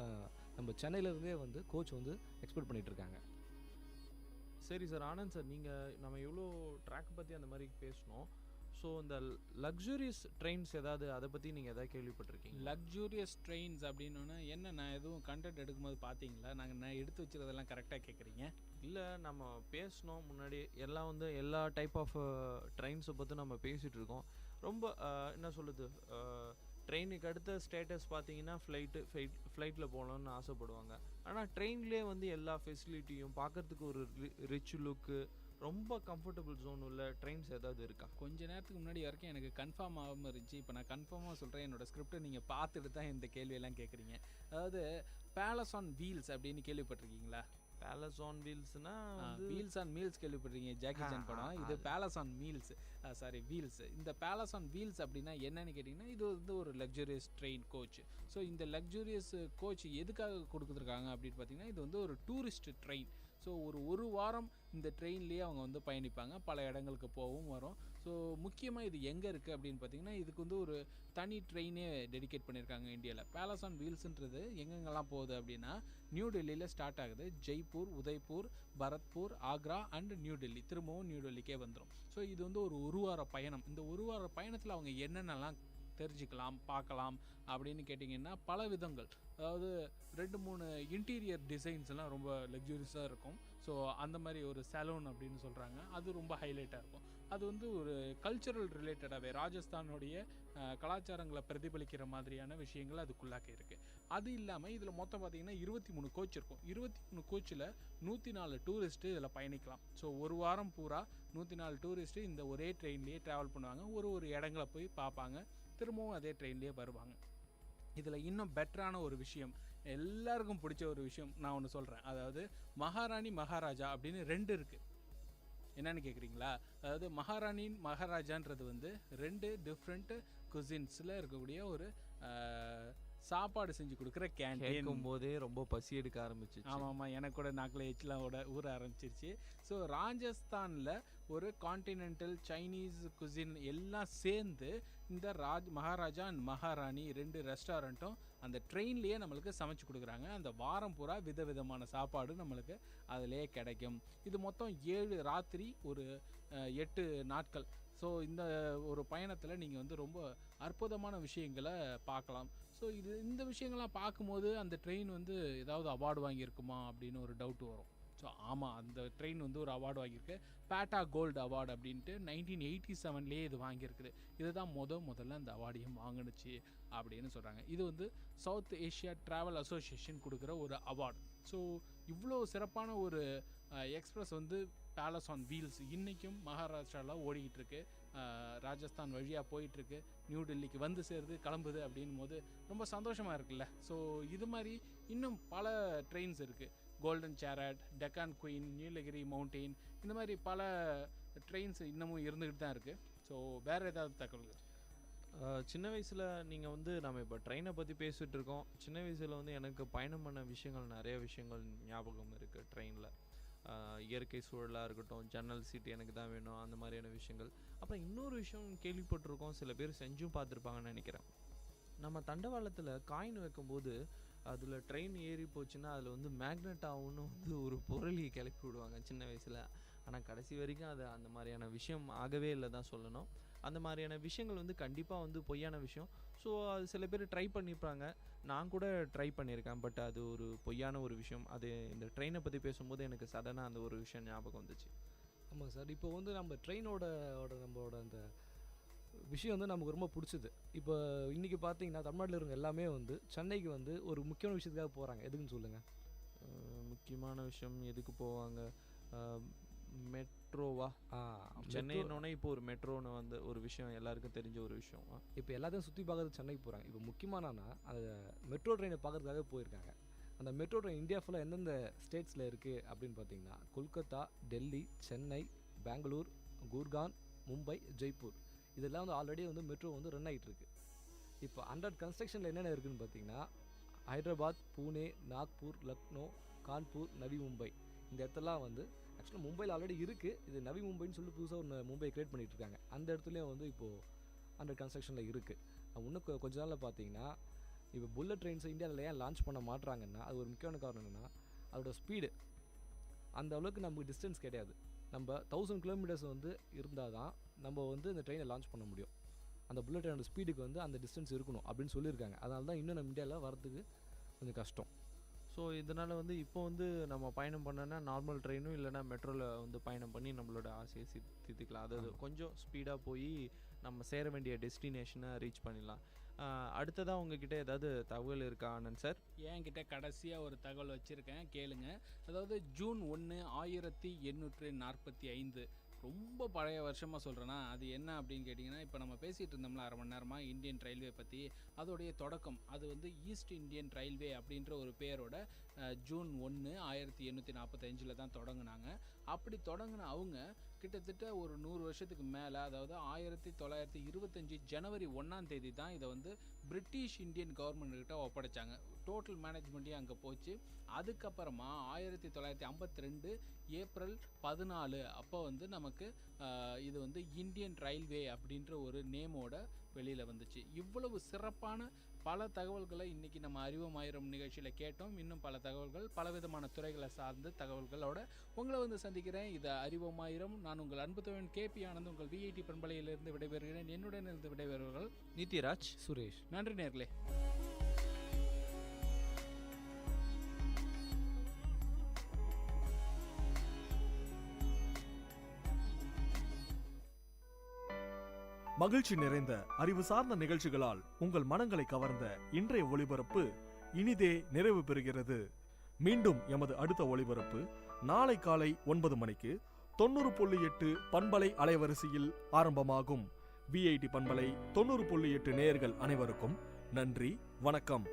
நம்ம சென்னையிலேருந்தே வந்து கோச் வந்து எக்ஸ்போர்ட் பண்ணிகிட்ருக்காங்க. சரி சார், ஆனந்த் சார், நம்ம எவ்வளோ ட்ராக் பற்றி அந்த மாதிரி பேசணும். ஸோ இந்த லக்ஸூரியஸ் ட்ரெயின்ஸ் ஏதாவது அதை பற்றி நீங்கள் எதாவது கேள்விப்பட்டிருக்கீங்க? லக்ஸூரியஸ் ட்ரெயின்ஸ் அப்படின்னா என்ன? நான் எதுவும் கண்டென்ட் எடுக்கும்போது பார்த்தீங்களா? நான் எடுத்து வச்சுருந்ததெல்லாம் கரெக்டாக கேட்குறீங்க? இல்லை, நம்ம பேசணும் முன்னாடி எல்லாம் வந்து எல்லா டைப் ஆஃப் ட்ரெயின்ஸை பற்றி நம்ம பேசிகிட்டு இருக்கோம். ரொம்ப என்ன சொல்லுது, ட்ரெயினுக்கு அடுத்த ஸ்டேட்டஸ் பார்த்தீங்கன்னா ஃப்ளைட்டில் போகலான்னு ஆசைப்படுவாங்க. ஆனால் ட்ரெயின்லேயே வந்து எல்லா ஃபெசிலிட்டியும் பார்க்குறதுக்கு ஒரு ரிச் லுக்கு, ரொம்ப கம்ஃபர்டபுள் ஜோன் உள்ள ட்ரெயின்ஸ் ஏதாவது இருக்கா? கொஞ்ச நேரத்துக்கு முன்னாடி வரைக்கும் எனக்கு கன்ஃபார்ம் ஆகாமல் இருந்துச்சு. இப்போ நான் கன்ஃபார்மாக சொல்கிறேன். என்னோடய ஸ்கிரிப்டை நீங்கள் பார்த்துட்டு தான் இந்த கேள்வியெல்லாம் கேட்குறீங்க. அதாவது பேலஸ் ஆன் வீல்ஸ் அப்படின்னு கேள்விப்பட்டிருக்கீங்களா? பேலஸ் ஆன் வீல்ஸ்னா வீல்ஸ் ஆன் மீல்ஸ் கேள்விப்பட்டிருக்கீங்க, ஜாக்கி சான் படம். இது பேலஸ் ஆன் வீல்ஸ். இந்த பேலஸ் ஆன் வீல்ஸ் அப்படின்னா என்னன்னு கேட்டிங்கன்னா, இது வந்து ஒரு லக்ஸூரியஸ் ட்ரெயின் கோச். ஸோ இந்த லக்ஸூரியஸ் கோச் எதுக்காக கொடுத்துருக்காங்க அப்படின்னு பார்த்தீங்கன்னா, இது வந்து ஒரு டூரிஸ்ட் ட்ரெயின். ஸோ ஒரு வாரம் இந்த ட்ரெயின்லேயே அவங்க வந்து பயணிப்பாங்க, பல இடங்களுக்கு போகவும் வரும். ஸோ முக்கியமாக இது எங்கே இருக்குது அப்படின்னு பார்த்தீங்கன்னா, இதுக்கு வந்து ஒரு தனி ட்ரெயினே டெடிகேட் பண்ணியிருக்காங்க இந்தியாவில். பேலஸ் ஆன் வீல்ஸுன்றது எங்கெங்கெல்லாம் போகுது அப்படின்னா, நியூ டெல்லியில் ஸ்டார்ட் ஆகுது. ஜெய்ப்பூர், உதய்பூர், பரத்பூர், ஆக்ரா அண்ட் நியூ டெல்லி, திரும்பவும் நியூ டெல்லிக்கே வந்துடும். ஸோ இது வந்து ஒரு வார பயணம். இந்த ஒரு வார பயணத்தில் அவங்க என்னென்னலாம் தெரிஞ்சுக்கலாம், பார்க்கலாம் அப்படின்னு கேட்டிங்கன்னா பல விதங்கள். அதாவது 2-3 இன்டீரியர் டிசைன்ஸ்லாம் ரொம்ப லக்ஸூரியஸாக இருக்கும். ஸோ அந்த மாதிரி ஒரு சலூன் அப்படின்னு சொல்கிறாங்க, அது ரொம்ப ஹைலைட்டாக இருக்கும். அது வந்து ஒரு கல்ச்சரல் ரிலேட்டடாகவே ராஜஸ்தானுடைய கலாச்சாரங்களை பிரதிபலிக்கிற மாதிரியான விஷயங்கள் அதுக்குள்ளாக்க இருக்குது. அது இல்லாமல் இதில் மொத்தம் பார்த்திங்கன்னா 23 கோச் இருக்கும். 23 கோச்சில் 104 டூரிஸ்ட்டு இதில் பயணிக்கலாம். ஸோ ஒரு வாரம் பூரா 104 டூரிஸ்ட்டு இந்த ஒரே ட்ரெயின்லேயே ட்ராவல் பண்ணுவாங்க. ஒரு இடங்களை போய் பார்ப்பாங்க, திரும்பவும் அதே ட்ரெயின்லேயே வருவாங்க. இதில் இன்னும் பெட்டரான ஒரு விஷயம், எல்லாருக்கும் பிடிச்ச ஒரு விஷயம் நான் ஒன்று சொல்கிறேன். அதாவது மகாராணி மகாராஜா அப்படின்னு 2 இருக்குது. என்னன்னு கேட்குறீங்களா? அதாவது மகாராஜான்றது வந்து 2 டிஃப்ரெண்ட் குசின்ஸில் இருக்கக்கூடிய ஒரு சாப்பாடு செஞ்சு கொடுக்குற கேண்டீன் போதே ரொம்ப பசி எடுக்க ஆரம்பிச்சு. ஆமாம், எனக்கு கூட நாக்கில் எச்சலாம் ஊற ஆரம்பிச்சிருச்சு. ஸோ ராஜஸ்தானில் ஒரு கான்டினென்டல் சைனீஸ் குசின் எல்லாம் சேர்ந்து இந்த மகாராஜா அண்ட் மகாராணி 2 ரெஸ்டாரண்ட்டும் அந்த ட்ரெயின்லேயே நம்மளுக்கு சமைச்சு கொடுக்குறாங்க. அந்த வாரம் பூரா விதவிதமான சாப்பாடு நம்மளுக்கு அதிலே கிடைக்கும். இது மொத்தம் 7 ராத்திரி, ஒரு 8 நாட்கள். ஸோ இந்த ஒரு பயணத்தில் நீங்கள் வந்து ரொம்ப அற்புதமான விஷயங்களை பார்க்கலாம். ஸோ இந்த விஷயங்கள்லாம் பார்க்கும்போது அந்த ட்ரெயின் வந்து ஏதாவது அவார்டு வாங்கியிருக்குமா அப்படின்னு ஒரு டவுட் வரும். ஸோ ஆமாம், அந்த ட்ரெயின் வந்து ஒரு அவார்டு வாங்கியிருக்கு. பேட்டா கோல்டு அவார்டு அப்படின்ட்டு 1987லேயே இது வாங்கியிருக்குது. இதுதான் முதல்ல அந்த அவார்டையும் வாங்கினுச்சு அப்படின்னு சொல்கிறாங்க. இது வந்து சவுத் ஏஷியா ட்ராவல் அசோசியேஷன் கொடுக்குற ஒரு அவார்டு. ஸோ இவ்வளோ சிறப்பான ஒரு எக்ஸ்பிரஸ் வந்து பேலஸ் ஆன் வீல்ஸ் இன்றைக்கும் மகாராஷ்டிராவில் ஓடிக்கிட்டு இருக்கு. ராஜஸ்தான் வழியாக போயிட்டுருக்கு, நியூ டெல்லிக்கு வந்து சேருது, கிளம்புது அப்படின் போது ரொம்ப சந்தோஷமாக இருக்குல்ல. ஸோ இது மாதிரி இன்னும் பல ட்ரெயின்ஸ் இருக்குது. Golden Chariot, Deccan Queen, Nilgiri Mountain, இந்த மாதிரி பல ட்ரெயின்ஸ் இன்னமும் இருந்துக்கிட்டு தான் இருக்குது. ஸோ வேறு ஏதாவது தகவல்கள்? சின்ன வயசில் நீங்கள் வந்து நம்ம இப்போ ட்ரெயினை பற்றி பேசிகிட்டு இருக்கோம். சின்ன வயசில் வந்து எனக்கு பயணம் பண்ண விஷயங்கள், நிறைய விஷயங்கள் ஞாபகம் இருக்குது ட்ரெயினில். இயற்கை சூழலாக இருக்கட்டும், ஜன்னல் சீட்டு எனக்கு தான் வேணும், அந்த மாதிரியான விஷயங்கள். அப்புறம் இன்னொரு விஷயம் கேள்விப்பட்டிருக்கோம், சில பேர் செஞ்சும் பார்த்துருப்பாங்கன்னு நினைக்கிறேன். நம்ம தண்டவாளத்தில் காயின் வைக்கும்போது அதில் ட்ரெயின் ஏறி போச்சுன்னா அதில் வந்து மேக்னெட் ஆகும்னு வந்து ஒரு பொருளியை கிளப்பி விடுவாங்க சின்ன வயசில். ஆனால் கடைசி வரைக்கும் அது அந்த மாதிரியான விஷயம் ஆகவே இல்லை தான் சொல்லணும். அந்த மாதிரியான விஷயங்கள் வந்து கண்டிப்பாக வந்து பொய்யான விஷயம். ஸோ அது சில பேர் ட்ரை பண்ணியிருப்பாங்க, நான் கூட ட்ரை பண்ணியிருக்கேன். பட் அது ஒரு பொய்யான ஒரு விஷயம். அது இந்த ட்ரெயினை பற்றி பேசும்போது எனக்கு சடனாக அந்த ஒரு விஷயம் ஞாபகம் வந்துச்சு. ஆமாம் சார், இப்போ வந்து நம்ம ட்ரெயினோட நம்மளோட அந்த விஷயம் வந்து நமக்கு ரொம்ப பிடிச்சது. இப்போ இன்றைக்கி பார்த்தீங்கன்னா தமிழ்நாட்டில் இருக்க எல்லாமே வந்து சென்னைக்கு வந்து ஒரு முக்கியமான விஷயத்துக்காக போகிறாங்க. எதுக்குன்னு சொல்லுங்கள். முக்கியமான விஷயம் எதுக்கு போவாங்க? மெட்ரோவா? சென்னைன்னொன்னே இப்போ ஒரு மெட்ரோன்னு வந்து ஒரு விஷயம் எல்லாருக்கும் தெரிஞ்ச ஒரு விஷயம். இப்போ எல்லாத்தையும் சுற்றி பார்க்கறது சென்னைக்கு போகிறாங்க. இப்போ முக்கியமானனா அந்த மெட்ரோ ட்ரெயினை பார்க்கறதுக்காக போயிருக்காங்க. அந்த மெட்ரோ ட்ரெயின் இந்தியா ஃபுல்லாக எந்தெந்த ஸ்டேட்ஸில் இருக்குது அப்படின்னு பார்த்தீங்கன்னா கொல்கத்தா, டெல்லி, சென்னை, பெங்களூர், குர்கான், மும்பை, ஜெய்ப்பூர், இதெல்லாம் வந்து ஆல்ரெடி வந்து மெட்ரோ வந்து ரன் ஆகிட்டுருக்கு. இப்போ அண்டர் கன்ஸ்ட்ரக்ஷனில் என்னென்ன இருக்குதுன்னு பார்த்தீங்கன்னா ஹைதராபாத், பூனே, நாக்பூர், லக்னோ, கான்பூர், நவி மும்பை, இந்த இடத்துலாம் வந்து ஆக்சுவலாக மும்பையில் ஆல்ரெடி இருக்குது. இது நவி மும்பைன்னு சொல்லி புதுசாக ஒன்று மும்பை க்ரியேட் பண்ணிகிட்டு இருக்காங்க. அந்த இடத்துலையும் வந்து இப்போது அண்டர் கன்ஸ்ட்ரக்ஷனில் இருக்குது. இன்னும் கொஞ்ச நாளில் பார்த்தீங்கன்னா இப்போ புல்லட் ட்ரெயின்ஸை இந்தியாவில் ஏன் லான்ச் பண்ண மாட்டுறாங்கன்னா அது ஒரு முக்கியமான காரணம் என்னென்னா அதோட ஸ்பீடு. அந்த அளவுக்கு நமக்கு டிஸ்டன்ஸ் கிடையாது. நம்ம 1000 கிலோமீட்டர்ஸ் வந்து இருந்தால் தான் நம்ம வந்து இந்த ட்ரெயினை லான்ச் பண்ண முடியும். அந்த புல்லட் ட்ரெயினோட ஸ்பீடுக்கு வந்து அந்த டிஸ்டன்ஸ் இருக்கணும் அப்படின்னு சொல்லியிருக்காங்க. அதனால தான் இன்னும் நம்ம இந்தியாவில் வரதுக்கு கொஞ்சம் கஷ்டம். ஸோ இதனால் வந்து இப்போ வந்து நம்ம பயணம் பண்ணோன்னா நார்மல் ட்ரெயினும் இல்லைனா மெட்ரோவில் வந்து பயணம் பண்ணி நம்மளோட ஆசையை தீர்த்துக்கலாம். அதாவது கொஞ்சம் ஸ்பீடாக போய் நம்ம சேர வேண்டிய டெஸ்டினேஷனை ரீச் பண்ணிடலாம். அடுத்ததாக உங்ககிட்ட ஏதாவது தகவல் இருக்கா ஆனந்த் சார்? என்கிட்ட கடைசியாக ஒரு தகவல் வச்சுருக்கேன், கேளுங்க. அதாவது ஜூன் 1, 1845, ரொம்ப பழைய வருஷமாக சொல்கிறேன்னா அது என்ன அப்படின்னு கேட்டிங்கன்னா, இப்போ நம்ம பேசிகிட்டு இருந்தோம்ல அரை மணி நேரமாக இந்தியன் ரயில்வே பற்றி, அதோடைய தொடக்கம் அது வந்து ஈஸ்ட் இந்தியன் ரயில்வே அப்படின்ற ஒரு பேரோட ஜூன் 1, 1845 தான் தொடங்கினாங்க. அப்படி தொடங்கின அவங்க கிட்டத்தட்ட ஒரு 100 வருஷத்துக்கு மேலே, அதாவது 1925 ஜனவரி 1ஆம் தேதி தான் இதை வந்து பிரிட்டிஷ் இந்தியன் கவர்மெண்ட்கிட்ட ஒப்படைச்சாங்க. டோட்டல் மேனேஜ்மெண்ட்டையும் அங்கே போச்சு. அதுக்கப்புறமா 1952 ஏப்ரல் 14 அப்போ வந்து நமக்கு இது வந்து இந்தியன் ரயில்வே அப்படின்ற ஒரு நேமோட வெளியில் வந்துச்சு. இவ்வளவு சிறப்பான பல தகவல்களை இன்றைக்கி நம்ம அறிவோமாயிரம் நிகழ்ச்சியில் கேட்டோம். இன்னும் பல தகவல்கள் பலவிதமான துறைகளை சார்ந்த தகவல்களோட உங்களை வந்து சந்திக்கிறேன். இது அறிவோமாயிரம். நான் உங்கள் அன்பு தோழன் கேபி ஆனந்த் உங்கள் விஐடி பண்பலையிலிருந்து விடைபெறுகிறேன். என்னுடன் இருந்து விடைபெறுவர்கள் நித்யராஜ், சுரேஷ். நன்றி நேர்களே. மகிழ்ச்சி நிறைந்த அறிவு சார்ந்த நிகழ்ச்சிகளால் உங்கள் மனங்களை கவர்ந்த இன்றைய ஒளிபரப்பு இனிதே நிறைவு பெறுகிறது. மீண்டும் எமது அடுத்த ஒளிபரப்பு நாளை காலை 9 மணிக்கு 90.8 பண்பலை அலைவரிசையில் ஆரம்பமாகும். விஐடி பண்பலை 90.8 நேயர்கள் அனைவருக்கும் நன்றி, வணக்கம்.